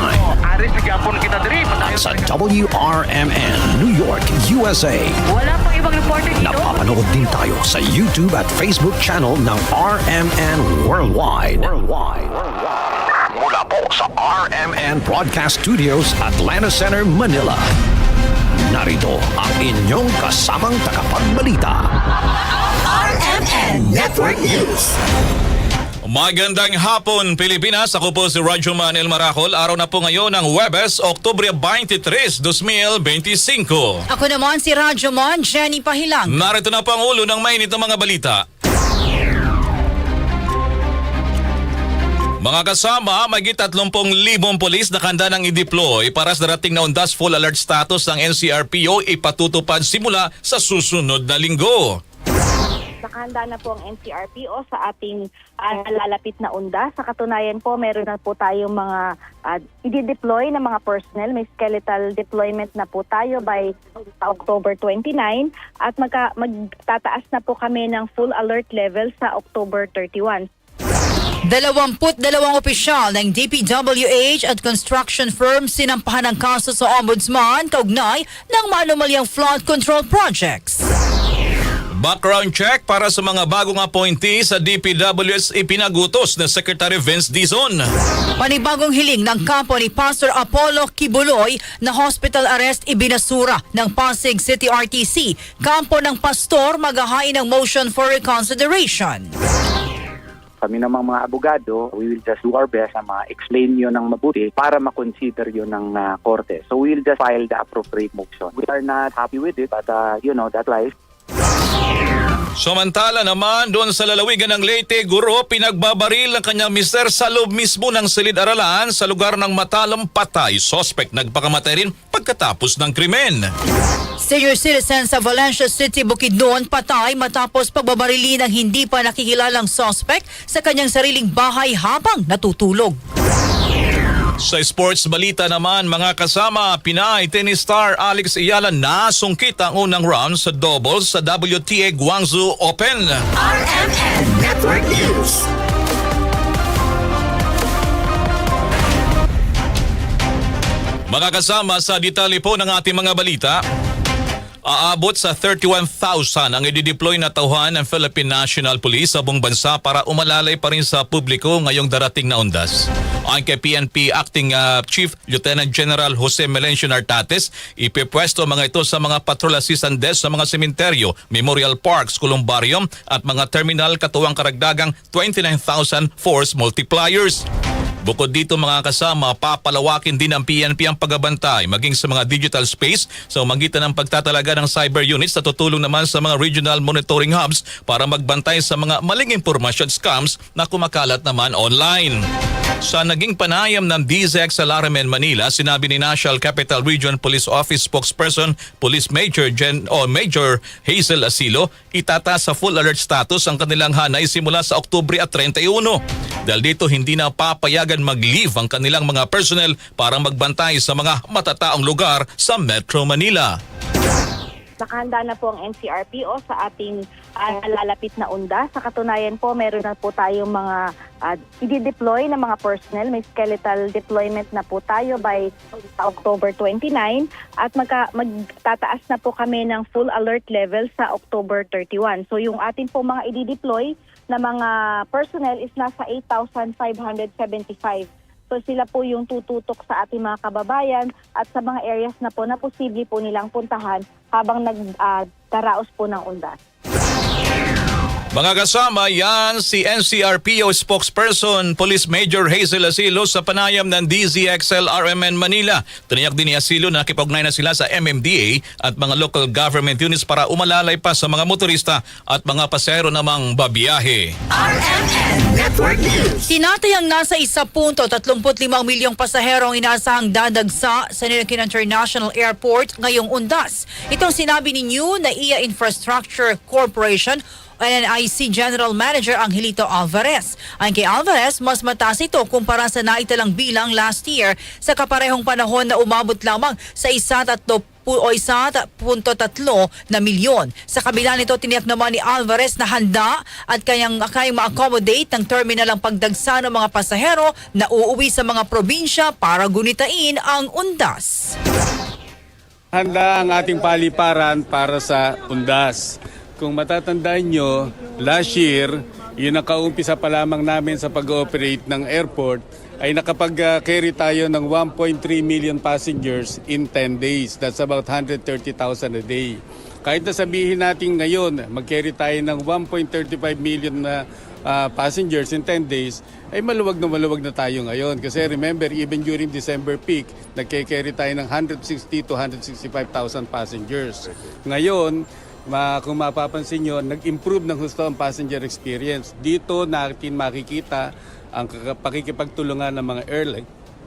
S9: Aris, bigyan kita diri.
S17: At sa WRMN, New York, USA.
S20: Wala pang ibang reporter dito.
S17: Napapanood din tayo sa YouTube at Facebook channel ng RMN Worldwide. Mula po sa RMN Broadcast Studios, Atlanta Center, Manila. Narito ang inyong kasamang tagapagbalita.
S10: RMN Network News.
S18: Magandang hapon, Pilipinas. Ako po si Radyo Manel Maracol. Araw na po ngayon ng Huwebes, Oktubre 23, 2025.
S21: Ako naman si Radyo Mon, Jenny Pahilang.
S18: Narito na po ang ulo ng mainit na mga balita. Mga kasama, magit 30,000 polis na kanda ng i-deploy para sa darating na undas full alert status ng NCRPO ipatutupad simula sa susunod na linggo.
S22: Nakahanda na po ang NCRPO sa ating lalapit na undas. Sa katunayan po, meron na po tayong mga i-deploy na mga personnel. May skeletal deployment na po tayo by October 29 at magtataas na po kami ng full alert level sa October 31.
S21: 22 opisyal ng DPWH at construction firm sinampahan ng kaso sa Ombudsman kaugnay ng manumalyang flood control projects.
S18: Background check para sa mga bagong appointee sa DPWH ipinagutos ng Secretary Vince Dizon.
S21: Panibagong hiling ng kampo ni Pastor Apollo Kibuloy na hospital arrest ibinasura ng Pasig City RTC. Kampo ng pastor maghahain ng motion for reconsideration.
S23: Kami namang mga abogado, we will just do our best na ma-explain yun ng mabuti para ma-consider yun ng korte. So we will just file the appropriate motion. We are not happy with it, but that's life.
S18: Samantala naman, doon sa lalawigan ng Leyte, guro pinagbabaril ng kanyang mister sa loob mismo ng silid-aralan sa lugar ng matalang patay. Suspect nagpakamatay rin pagkatapos ng krimen.
S21: Senior citizen sa Valencia City, Bukidnon, patay matapos pagbabarili ng hindi pa nakikilalang suspect sa kanyang sariling bahay habang natutulog.
S18: Sa sports balita naman, mga kasama, Pinay tennis star Alex Ayala nasungkit ang unang round sa doubles sa WTA Guangzhou Open.
S10: RMN Network News.
S18: Mga kasama, sa detalye po ng ating mga balita, aabot sa 31,000 ang i-deploy na tauhan ng Philippine National Police sa buong bansa para umalalay pa rin sa publiko ngayong darating na undas. Ayon kay PNP Acting Chief Lieutenant General Jose Melencio Nartates, ipipwesto mga ito sa mga patrol assistant desk sa mga sementeryo, memorial parks, columbarium at mga terminal katuwang karagdagang 29,000 force multipliers. Bukod dito mga kasama, papalawakin din ng PNP ang pagbabantay maging sa mga digital space sa magitan ng pagtatalaga ng cyber units na tutulong naman sa mga regional monitoring hubs para magbantay sa mga maling impormasyon scams na kumakalat naman online. Sa naging panayam ng DZXL RMN Manila, sinabi ni National Capital Region Police Office spokesperson Police Major Hazel Asilo, itataas sa full alert status ang kanilang hanay simula sa Oktubre at 31. Dahil dito hindi na papayagan mag-leave ang kanilang mga personnel para magbantay sa mga matataong lugar sa Metro Manila.
S22: Nakahanda na po ang NCRPO sa ating lalapit na undas. Sa katunayan po, meron na po tayong mga i-deploy na mga personnel. May skeletal deployment na po tayo by October 29 at magtataas na po kami ng full alert level sa October 31. So yung atin po mga i-deploy na mga personnel is nasa 8,575. So sila po yung tututok sa ating mga kababayan at sa mga areas na po na posible po nilang puntahan habang nagdaraos po ng undas.
S18: Mga kasama, yan si NCRPO spokesperson Police Major Hazel Asilo sa panayam ng DZXL RMN Manila. Tiniyak din ni Asilo na nakipag-ugnay na sila sa MMDA at mga local government units para umalalay pa sa mga motorista at mga pasahero namang babiyahe.
S10: RMN Network News.
S21: Tinatayang nasa 1.35 milyong pasahero ang inaasahang dadagsa sa Nilakina International Airport ngayong undas. Itong sinabi ni New NAIA Infrastructure Corporation NNIC General Manager Angelito Alvarez. Ayon kay Alvarez, mas mataas ito kumpara sa naitalang bilang last year sa kaparehong panahon na umabot lamang sa 1.3 na milyon. Sa kabila nito, tiniyak naman ni Alvarez na handa at kayang ma-accommodate ng terminal ang pagdagsa ng mga pasahero na uuwi sa mga probinsya para gunitain ang undas.
S1: Handa ang ating paliparan para sa undas. Kung matatandaan nyo, last year, yun nakaumpisa pa lamang namin sa pag-ooperate ng airport, ay nakapag-carry tayo ng 1.3 million passengers in 10 days. That's about 130,000 a day. Kahit na sabihin natin ngayon, mag-carry tayo ng 1.35 million na passengers in 10 days, ay maluwag na tayo ngayon. Kasi remember, even during December peak, nagke-carry tayo ng 160 to 165,000 passengers. Ngayon, kung mapapansin nyo, nag-improve ng husto ang passenger experience. Dito natin makikita ang pakikipagtulungan ng mga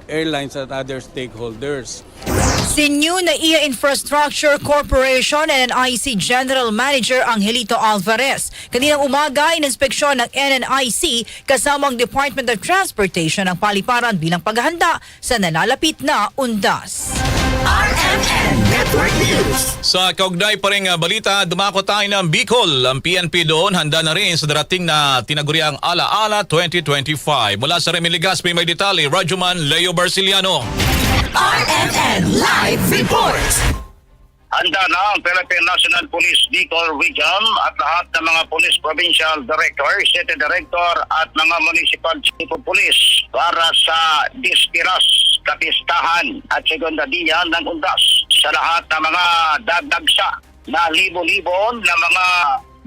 S1: airlines at other stakeholders.
S21: Si New NAIA Infrastructure Corporation NNIC General Manager Angelito Alvarez. Kaninang umaga, ininspeksyon ng NNIC kasama ang Department of Transportation ang paliparan bilang paghahanda sa nalalapit na undas.
S10: RMN Network News.
S18: Sa kaugnay pa rin balita, dumako tayo ng Bicol. Ang PNP doon handa na rin sa darating na tinaguriang Ala-Ala 2025. Mula sa Remy Legazpi, may detalye, Rajuman Leo Barciliano.
S10: RMN Live Report.
S2: Handa na ang Philippine National Police Bicol Region at lahat ng mga Police Provincial Director, City Director at mga Municipal Chief of Police para sa dispiras, kapistahan at segundadiya ng undas sa lahat ng mga dadagsa na libo-libo na mga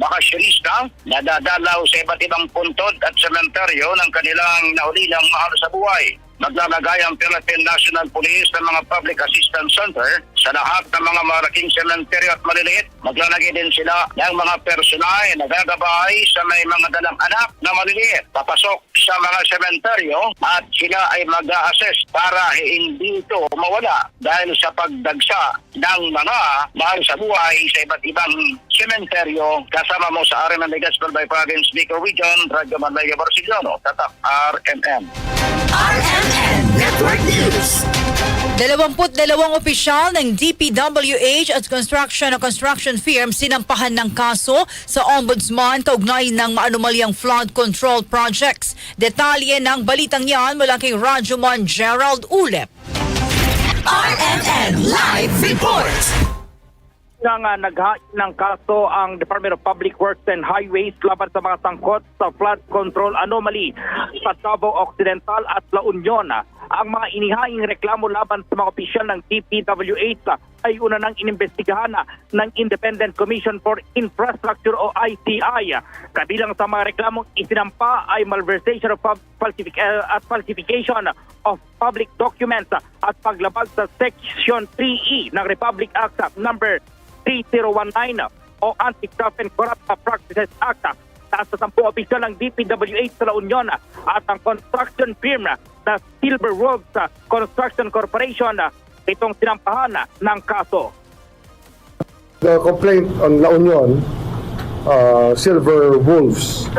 S2: bakasyonista na dadalaw sa iba't ibang puntod at sementeryo ng kanilang naulilang mahal sa buhay. Maglalagay ang Philippine National Police ng mga Public Assistance Center sa lahat ng mga malaking sementeryo at maliliit. Maglalagay din sila ng mga personal na gagabay sa may mga dalang anak na maliliit. Papasok sa mga sementeryo at sila ay mag-a-assess para hindi ito mawala dahil sa pagdagsa ng mga mahal sa buhay sa iba't ibang sementeryo. Kasama mo sa RMN Legazpi by Province Bicol Region, Radyo Manlaya Barciliano, Tatak RMN.
S10: RMN Network News.
S21: 22 opisyal ng DPWH at construction firm sinampahan ng kaso sa Ombudsman kaugnay ng maanumalyang flood control projects. Detalye ng balitang yan mula kay Rajuman Gerald Ulep.
S10: RMN Live Report.
S5: Naghain ng kaso ang Department of Public Works and Highways laban sa mga sangkot sa flood control anomaly sa Davao Occidental at La Union. Ang mga inihaing reklamo laban sa mga opisyal ng DPWH ay una nang inimbestigahan ng Independent Commission for Infrastructure o ICI. Kabilang sa mga reklamong isinampa ay malversation of falsification of public documents at paglabag sa Section 3E ng Republic Act number 3019 o Anti-Graft and Corrupt Practices Act. Taas sa 10 opisyal ng DPWH sa La Union at ang construction firm na Silver Wolves Construction Corporation itong sinampahan ng kaso.
S8: The complaint on La Union, Silver Wolves,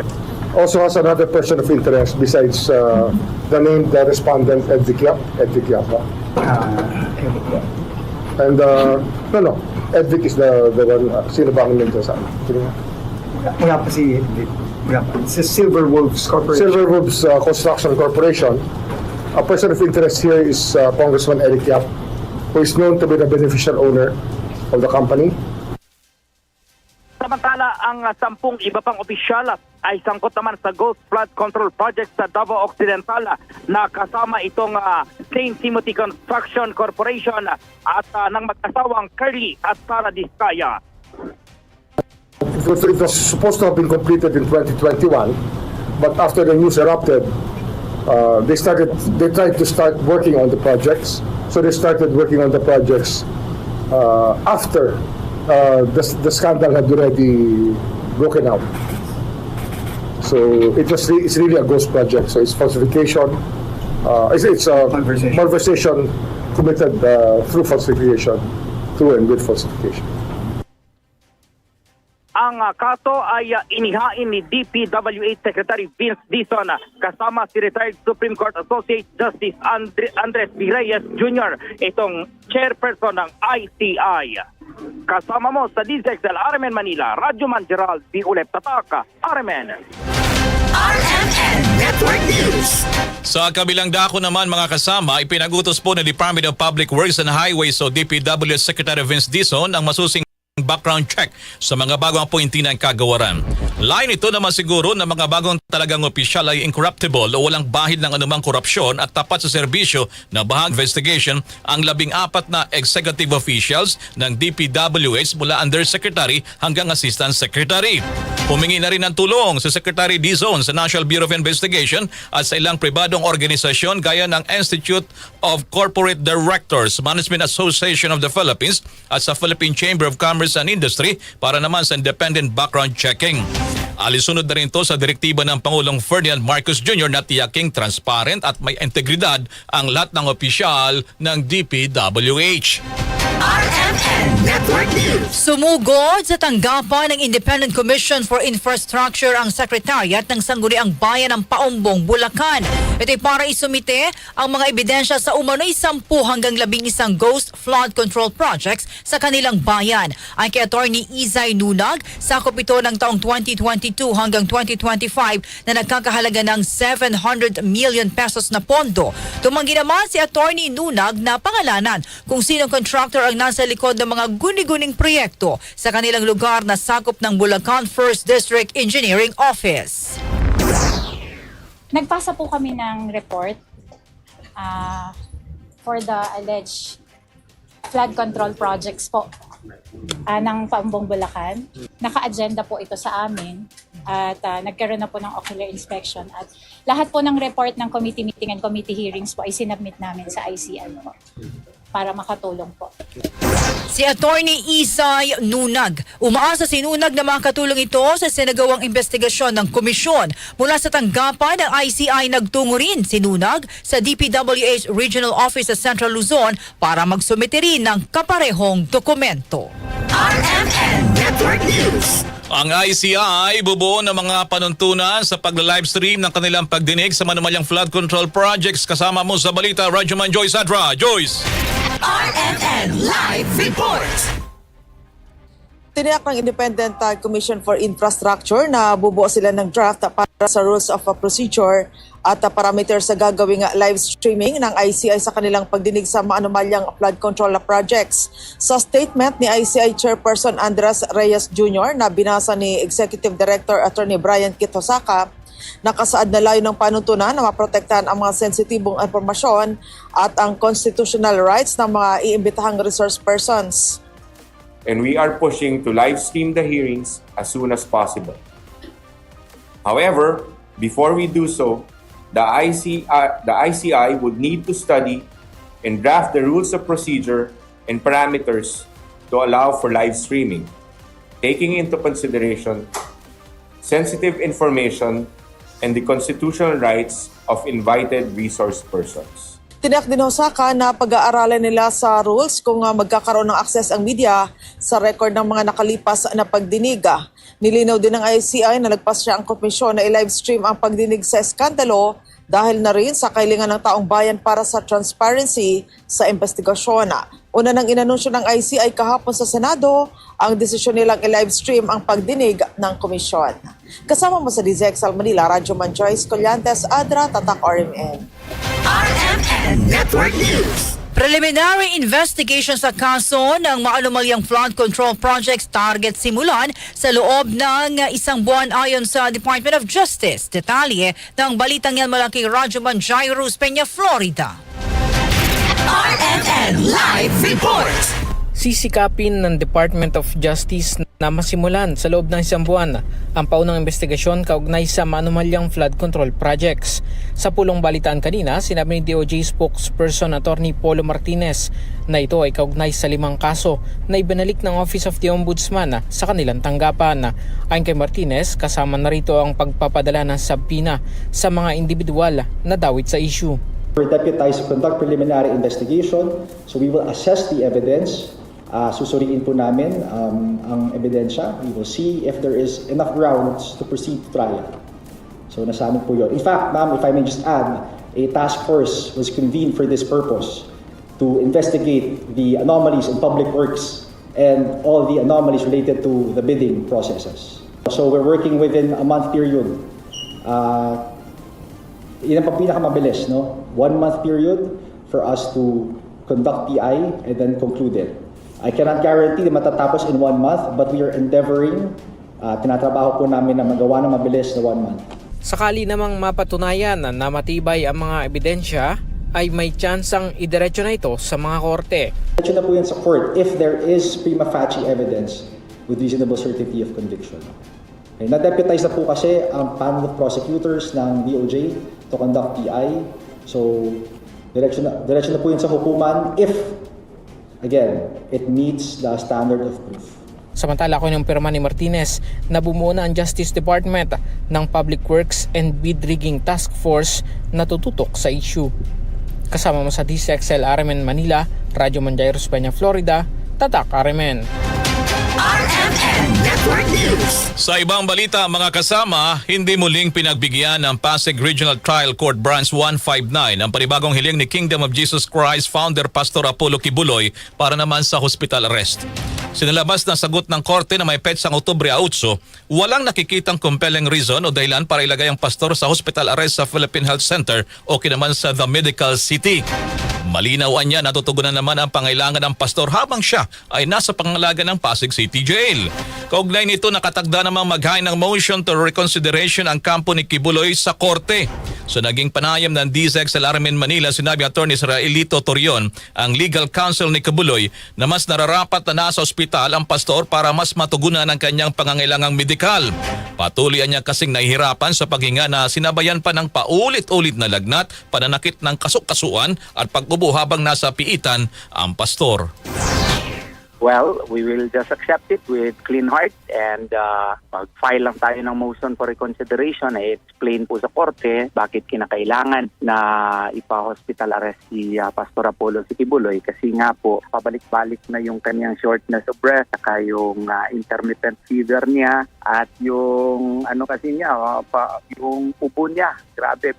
S8: also has another person of interest besides the named respondent, Edvic Yap. And Edvic is the one, sino ba ang name sa amin?
S11: Wala pa si Silver Wolves Corporation.
S8: Silver Wolves Construction Corporation. A person of interest here is Congressman Eric Yap, who is known to be the beneficial owner of the company.
S5: Samantala, ang 10 iba pang opisyal ay sangkot naman sa Ghost Flood Control Project sa Davao Occidental na kasama itong St. Timothy Construction Corporation at ng mag-asawang Curly at Sara Diskaya.
S8: It was supposed to have been completed in 2021, but after the news erupted, they tried to start working on the projects. So they started working on the projects after the scandal had already broken out. So it's really a ghost project. So it's falsification. It's malversation committed through falsification, through and with falsification.
S5: Ang kaso ay inihain ni DPWH Secretary Vince Dizon kasama si retired Supreme Court Associate Justice Andres B. Reyes Jr., itong chairperson ng ICI. Kasama mo sa DZXL RMN Manila, Radyo Man Gerald B. Ulep Tatak, RMN.
S10: RMN Network News.
S18: Sa kabilang dako naman mga kasama, ipinagutos po ng Department of Public Works and Highways o DPWH Secretary Vince Dizon ang masusing background check sa mga bagong appointee ng kagawaran. Line ito naman siguro na mga bagong talagang opisyal ay incorruptible o walang bahid ng anumang korupsyon at tapat sa serbisyo na bahag investigation ang 14 na executive officials ng DPWH mula Undersecretary hanggang Assistant Secretary. Humingi na rin ng tulong si Secretary Dizon sa National Bureau of Investigation at sa ilang pribadong organisasyon gaya ng Institute of Corporate Directors, Management Association of the Philippines at sa Philippine Chamber of Commerce and Industry para naman sa independent background checking. Alisunod na rin ito sa direktiba ng Pangulong Ferdinand Marcos Jr. na tiyaking transparent at may integridad ang lahat ng opisyal ng DPWH.
S10: RMN Network News.
S21: Sumugod sa tanggapan ng Independent Commission for Infrastructure ang Sekretariat ng Sangguniang Bayan ng Paumbong, Bulacan. Ito'y para isumite ang mga ebidensya sa umano'y 10 hanggang 11 ghost flood control projects sa kanilang bayan. Ay kay Attorney Izay Nunag, sakop ito ng taong 2022 hanggang 2025 na nagkakahalaga ng 700 million pesos na pondo. Tumanggi naman si Attorney Nunag na pangalanan kung sinong contractor ang nasa likod ng mga guni-guning proyekto sa kanilang lugar na sakop ng Bulacan 1st District Engineering Office.
S3: Nagpasa po kami ng report for the alleged flood control projects po ng Paumbong Bulacan. Naka-agenda po ito sa amin at nagkaroon na po ng ocular inspection at lahat po ng report ng committee meeting and committee hearings po ay sinubmit namin sa ICI po para makatulong po.
S21: Si Attorney Izay Nunag. Umaasa si Nunag na makatulong ito sa sinagawang investigasyon ng komisyon. Mula sa tanggapan ng ICI, nagtungo rin si Nunag sa DPWH Regional Office sa Central Luzon para magsumite rin ng kaparehong dokumento.
S10: RMN Network News.
S18: Ang ICI bubuo ng mga panuntunan sa pagla-livestream ng kanilang pagdinig sa manumalyang flood control projects. Kasama mo sa balita, Radyoman Joyce Adra. Joyce!
S10: RMN Live Report.
S4: Tiniyak ng Independent Commission for Infrastructure na bubuo sila ng draft para sa rules of procedure at parameters sa gagawing live streaming ng ICI sa kanilang pagdinig sa maanumalyang flood control projects. Sa statement ni ICI Chairperson Andres Reyes Jr. na binasa ni Executive Director Attorney Brian Kitosaka, nakasaad na layo ng panuntunan na maprotektahan ang mga sensitibong impormasyon at ang constitutional rights ng mga iimbitahang resource persons.
S12: And we are pushing to live stream the hearings as soon as possible. However, before we do so, the ICI would need to study and draft the rules of procedure and parameters to allow for live streaming, taking into consideration sensitive information and the constitutional rights of invited resource persons.
S4: Tiniyak din Osaka na pag-aaralan nila sa rules kung magkakaroon ng access ang media sa record ng mga nakalipas na pagdinig. Nilinaw din ng ICI na nagpas siya ang komisyon na i-live stream ang pagdinig sa eskandalo dahil na rin sa kahilingan ng taong bayan para sa transparency sa investigasyon. Una nang inanunsyo ng ICI kahapon sa Senado ang desisyon nilang i-live stream ang pagdinig ng komisyon. Kasama mo sa DZXL Manila, Radyoman Joyce Collantes, Adra, Tatak RMN.
S10: RMN Network News.
S21: Preliminary investigation sa kaso ng maanumalyang flood control projects target simulan sa loob ng isang buwan ayon sa Department of Justice. Detalye ng balitang yan malaking Radyoman Jairus Peña, Florida.
S10: RMN Live Report.
S13: Sisikapin ng Department of Justice na masimulan sa loob ng isang buwan ang paunang investigasyon kaugnay sa maanumalyang flood control projects. Sa pulong balitaan kanina, sinabi ni DOJ spokesperson Attorney Polo Martinez na ito ay kaugnay sa 5 kaso na ibinalik ng Office of the Ombudsman sa kanilang tanggapan. Ayon kay Martinez, kasama na rito ang pagpapadala ng subpoena sa mga individual na dawit sa issue.
S11: We're deputized to conduct preliminary investigation, so we will assess the evidence
S7: susuriin po namin ang ebidensya. We will see if there is enough grounds to proceed to trial. So nasa amin po yun. In fact, ma'am, if I may just add, a task force was convened for this purpose to investigate the anomalies in public works and all the anomalies related to the bidding processes. So we're working within a month period. Yun ang pinakamabilis, no? 1 month period for us to conduct PI and then conclude it. I cannot guarantee na matatapos in 1 month, but we are endeavoring, tinatrabaho po namin na magawa na mabilis na 1 month.
S13: Sakali namang mapatunayan na matibay ang mga ebidensya, ay may tsansang idiretso na ito sa mga korte.
S7: Diretso na po yan sa court if there is prima facie evidence with reasonable certainty of conviction. Okay, na-deputize na po kasi ang panel of prosecutors ng DOJ to conduct PI. So, diretso na po yun sa hukuman if, again, it meets the standard of proof.
S13: Samantala, ako yung pirma ni Martinez na bumuo na ang Justice Department ng Public Works and Bid Rigging Task Force na tututok sa issue. Kasama mo sa DCXL RMN Manila, Radyo Manjairos Peña, Florida, Tatak RMN.
S10: RMN Network News.
S18: Sa ibang balita, mga kasama, hindi muling pinagbigyan ng Pasig Regional Trial Court Branch 159 ang panibagong hiling ni Kingdom of Jesus Christ founder Pastor Apollo Kibuloy para naman sa hospital arrest. Sinalabas na sagot ng korte na may petsang Oktubre 8, walang nakikitang compelling reason o dahilan para ilagay ang pastor sa hospital arrest sa Philippine Health Center o kinaman sa The Medical City. Malinawan niya natutugunan naman ang pangailangan ng pastor habang siya ay nasa pangangalaga ng Pasig City Jail. Kaugnay nito, nakatagda namang maghain ng motion to reconsideration ang kampo ni Kibuloy sa korte. So naging panayam ng DCXL RMN Manila, sinabi Attorney Israelito Torion, ang legal counsel ni Kibuloy, na mas nararapat na nasa ospital ang pastor para mas matugunan ang kanyang pangangailangang medikal. Patuloy niya kasing nahihirapan sa paghinga na sinabayan pa ng paulit-ulit na lagnat, pananakit ng kasuk-kasuan at pag-ubo habang nasa piitan ang pastor.
S23: Well, we will just accept it with clean heart and mag-file lang tayo ng motion for reconsideration. I-explain po sa korte bakit kinakailangan na ipa-hospital arrest si Pastor Apollo Kibuloy kasi nga po pabalik-balik na yung kanyang shortness of breath, saka yung intermittent fever niya at yung kasi niya, yung ubo niya. Grabe,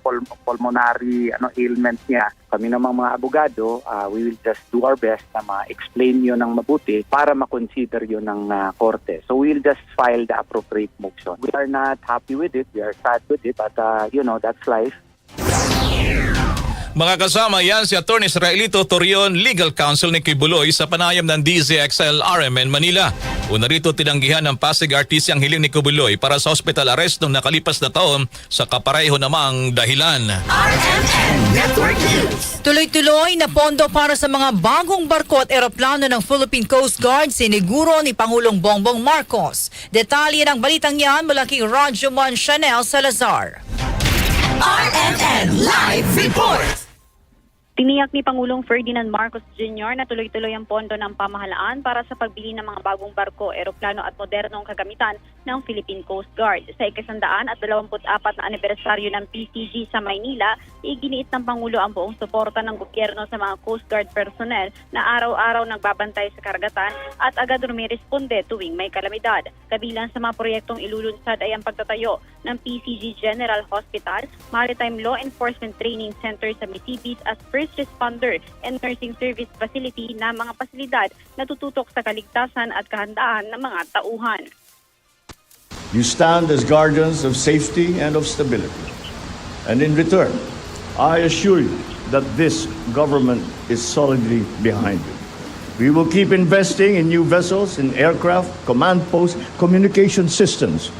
S23: pulmonary ailment niya. Kami namang mga abogado, we will just do our best na ma-explain yun ng mabuti para ma-consider yun ng korte. So we will just file the appropriate motion. We are not happy with it, we are sad with it, but that's life.
S18: Mga kasama, yan si Attorney Israelito Torion, legal counsel ni Kibuloy sa panayam ng DZXL RMN Manila. Una rito, tinanggihan ng Pasig RTC ang hiling ni Kibuloy para sa hospital arrest noong nakalipas na taon sa kapareho namang dahilan.
S10: RMN Network News.
S21: Tuloy-tuloy na pondo para sa mga bagong barko at eroplano ng Philippine Coast Guard siniguro ni Pangulong Bongbong Marcos. Detalye ng balitang yan mula kay Rajuman Chanel Salazar.
S10: RMN Live Report.
S22: Tiniyak ni Pangulong Ferdinand Marcos Jr. na tuloy-tuloy ang pondo ng pamahalaan para sa pagbili ng mga bagong barko, eroplano at modernong kagamitan ng Philippine Coast Guard. Sa ika-124 na anibersaryo ng PCG sa Maynila, iginiit ng Pangulo ang buong suporta ng gobyerno sa mga Coast Guard personnel na araw-araw nagbabantay sa karagatan at agad rumiresponde tuwing may kalamidad. Kabilang sa mga proyektong ilulunsad ay ang pagtatayo ng PCG General Hospital, Maritime Law Enforcement Training Center sa Misibis as first responder and nursing service facility na mga pasilidad na tututok sa kaligtasan at kahandaan ng mga tauhan.
S14: You stand as guardians of safety and of stability. And in return, I assure you that this government is solidly behind you. We will keep investing in new vessels, in aircraft, command posts, communication systems.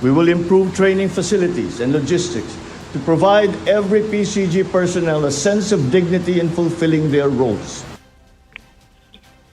S14: We will improve training facilities and logistics to provide every PCG personnel a sense of dignity in fulfilling their roles.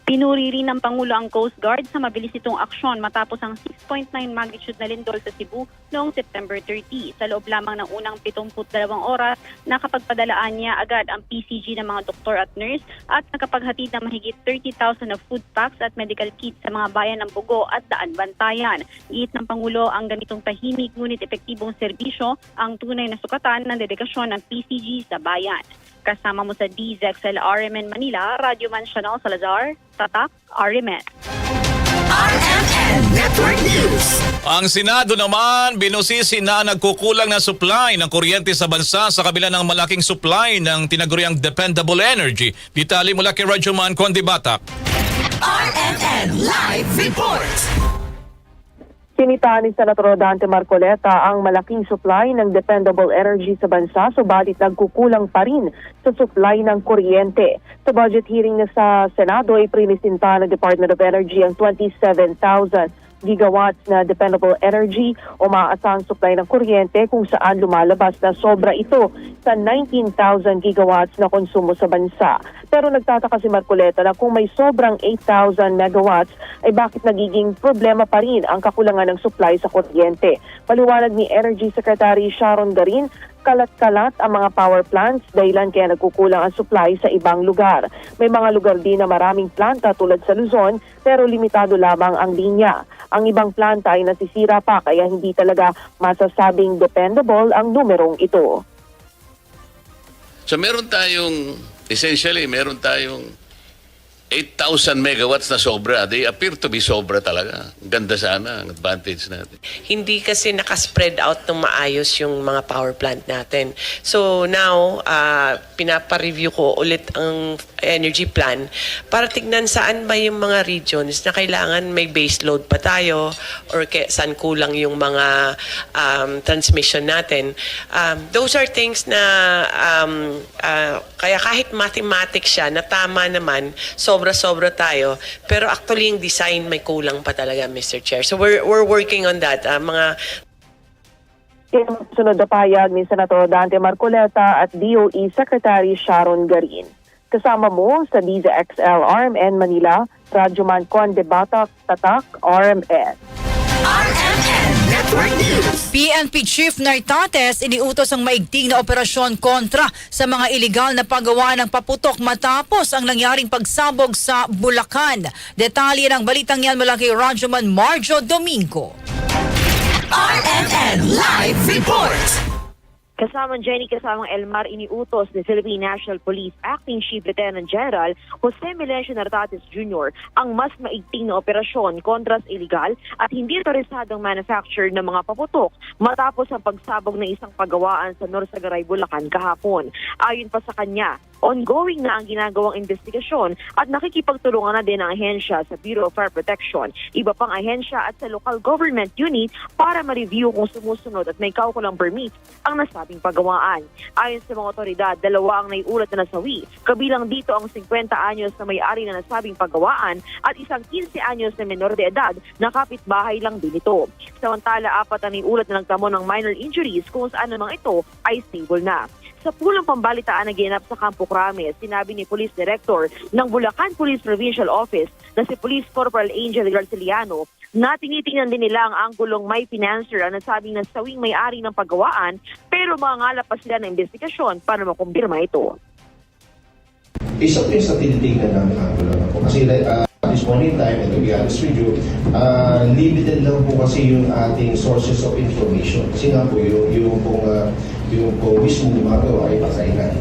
S22: Pinuri rin ng Pangulo ang Coast Guard sa mabilis itong aksyon matapos ang 6.9 magnitude na lindol sa Cebu noong September 30. Sa loob lamang ng unang 72 oras, nakapagpadalaan niya agad ang PCG ng mga doktor at nurse at nakapaghatid ng mahigit 30,000 na food packs at medical kits sa mga bayan ng Bugo at Daan Bantayan. Giit ng Pangulo ang ganitong tahimik ngunit epektibong serbisyo ang tunay na sukatan ng dedikasyon ng PCG sa bayan.
S6: Kasama mo sa DZXL RMN Manila, Radyo Man Chanel Salazar, Tatak, RMN.
S10: RMN Network News.
S18: Ang Senado naman binusisi na nagkukulang na supply ng kuryente sa bansa sa kabila ng malaking supply ng tinaguriang dependable energy. Detalye mula kay Radyo Man Conde Batak.
S10: RMN Live Report.
S15: Kinita ni Senator Dante Marcoleta ang malaking supply ng dependable energy sa bansa, subalit nagkukulang pa rin sa supply ng kuryente. Sa budget hearing na sa Senado ay prinisinta ng Department of Energy ang 27,000 gigawatts na dependable energy o maaasahang supply ng kuryente kung saan lumalabas na sobra ito sa 19,000 gigawatts na konsumo sa bansa. Pero nagtataka si Marcoleta na kung may sobrang 8,000 megawatts ay bakit nagiging problema pa rin ang kakulangan ng supply sa kuryente. Paliwanag ni Energy Secretary Sharon Garin, kalat-kalat ang mga power plants dahilan kaya nagkukulang ang supply sa ibang lugar. May mga lugar din na maraming planta tulad sa Luzon pero limitado lamang ang linya. Ang ibang planta ay nasisira pa kaya hindi talaga masasabing dependable ang numerong ito.
S16: So meron tayong 8,000 megawatts na sobra. They appear to be sobra talaga. Ganda sana ang advantage natin.
S19: Hindi kasi nakaspread out ng maayos yung mga power plant natin. So now, pinapa-review ko ulit ang energy plan para tignan saan ba yung mga regions na kailangan may base load pa tayo or saan kulang yung mga transmission natin. Those are things na kaya kahit mathematics siya, na tama naman, sobra-sobra tayo. Pero actually, yung design may kulang pa talaga, Mr. Chair. So we're working on that.
S15: Sunod na payag ni Senator Dante Marcoleta at DOE Secretary Sharon Garin. Kasama mo sa DZXL RMN Manila, Radyo Man Conde Batak, Tatak, RMN.
S10: RMN Network News.
S21: PNP Chief Nartates iniutos ang maigting na operasyon kontra sa mga iligal na paggawa ng paputok matapos ang nangyaring pagsabog sa Bulacan. Detalye ng balitang yan mula kay Radyo Man Marjo Domingo.
S10: RMN Live Report.
S22: Kasamang Jenny, kasamang Elmar, iniutos ni Philippine National Police Acting Chief Lieutenant General Jose Melencio Nartates Jr. ang mas maigting na operasyon kontra sa iligal at hindi otorisadong manufacture ng mga paputok matapos ang pagsabog ng isang paggawaan sa Norsagaray, Bulacan kahapon. Ayon pa sa kanya, ongoing na ang ginagawang investigasyon at nakikipagtulungan na din ang ahensya sa Bureau of Fire Protection, iba pang ahensya at sa local government unit para ma-review kung sumusunod at may kaukulang permit ang nasabing paggawaan. Ayon sa mga otoridad, 2 ang naiulat na nasawi. Kabilang dito ang 50 anyos na may-ari na nasabing paggawaan at isang 15 anyos na menor de edad na kapitbahay lang din ito. Samantala, 4 ang naiulat na nagtamo ng minor injuries kung saan namang ito ay stable na. Sa pulang pambalitaan na ginap sa Campo Crame, sinabi ni Police Director ng Bulacan Police Provincial Office na si Police Corporal Angel Garciliano na tinitingnan din nila ang anggulong may financer ang nasabing nasawing may-ari ng paggawaan pero mangangalap pa sila ng investigasyon para makumpirma ito.
S25: Isa po yung sa tinitingnan namin angulo na po. Kasi this morning time, and to be honest with you, limited lang po kasi yung ating sources of information. Kasi nga po, yung mismo gumagawa ay patay na.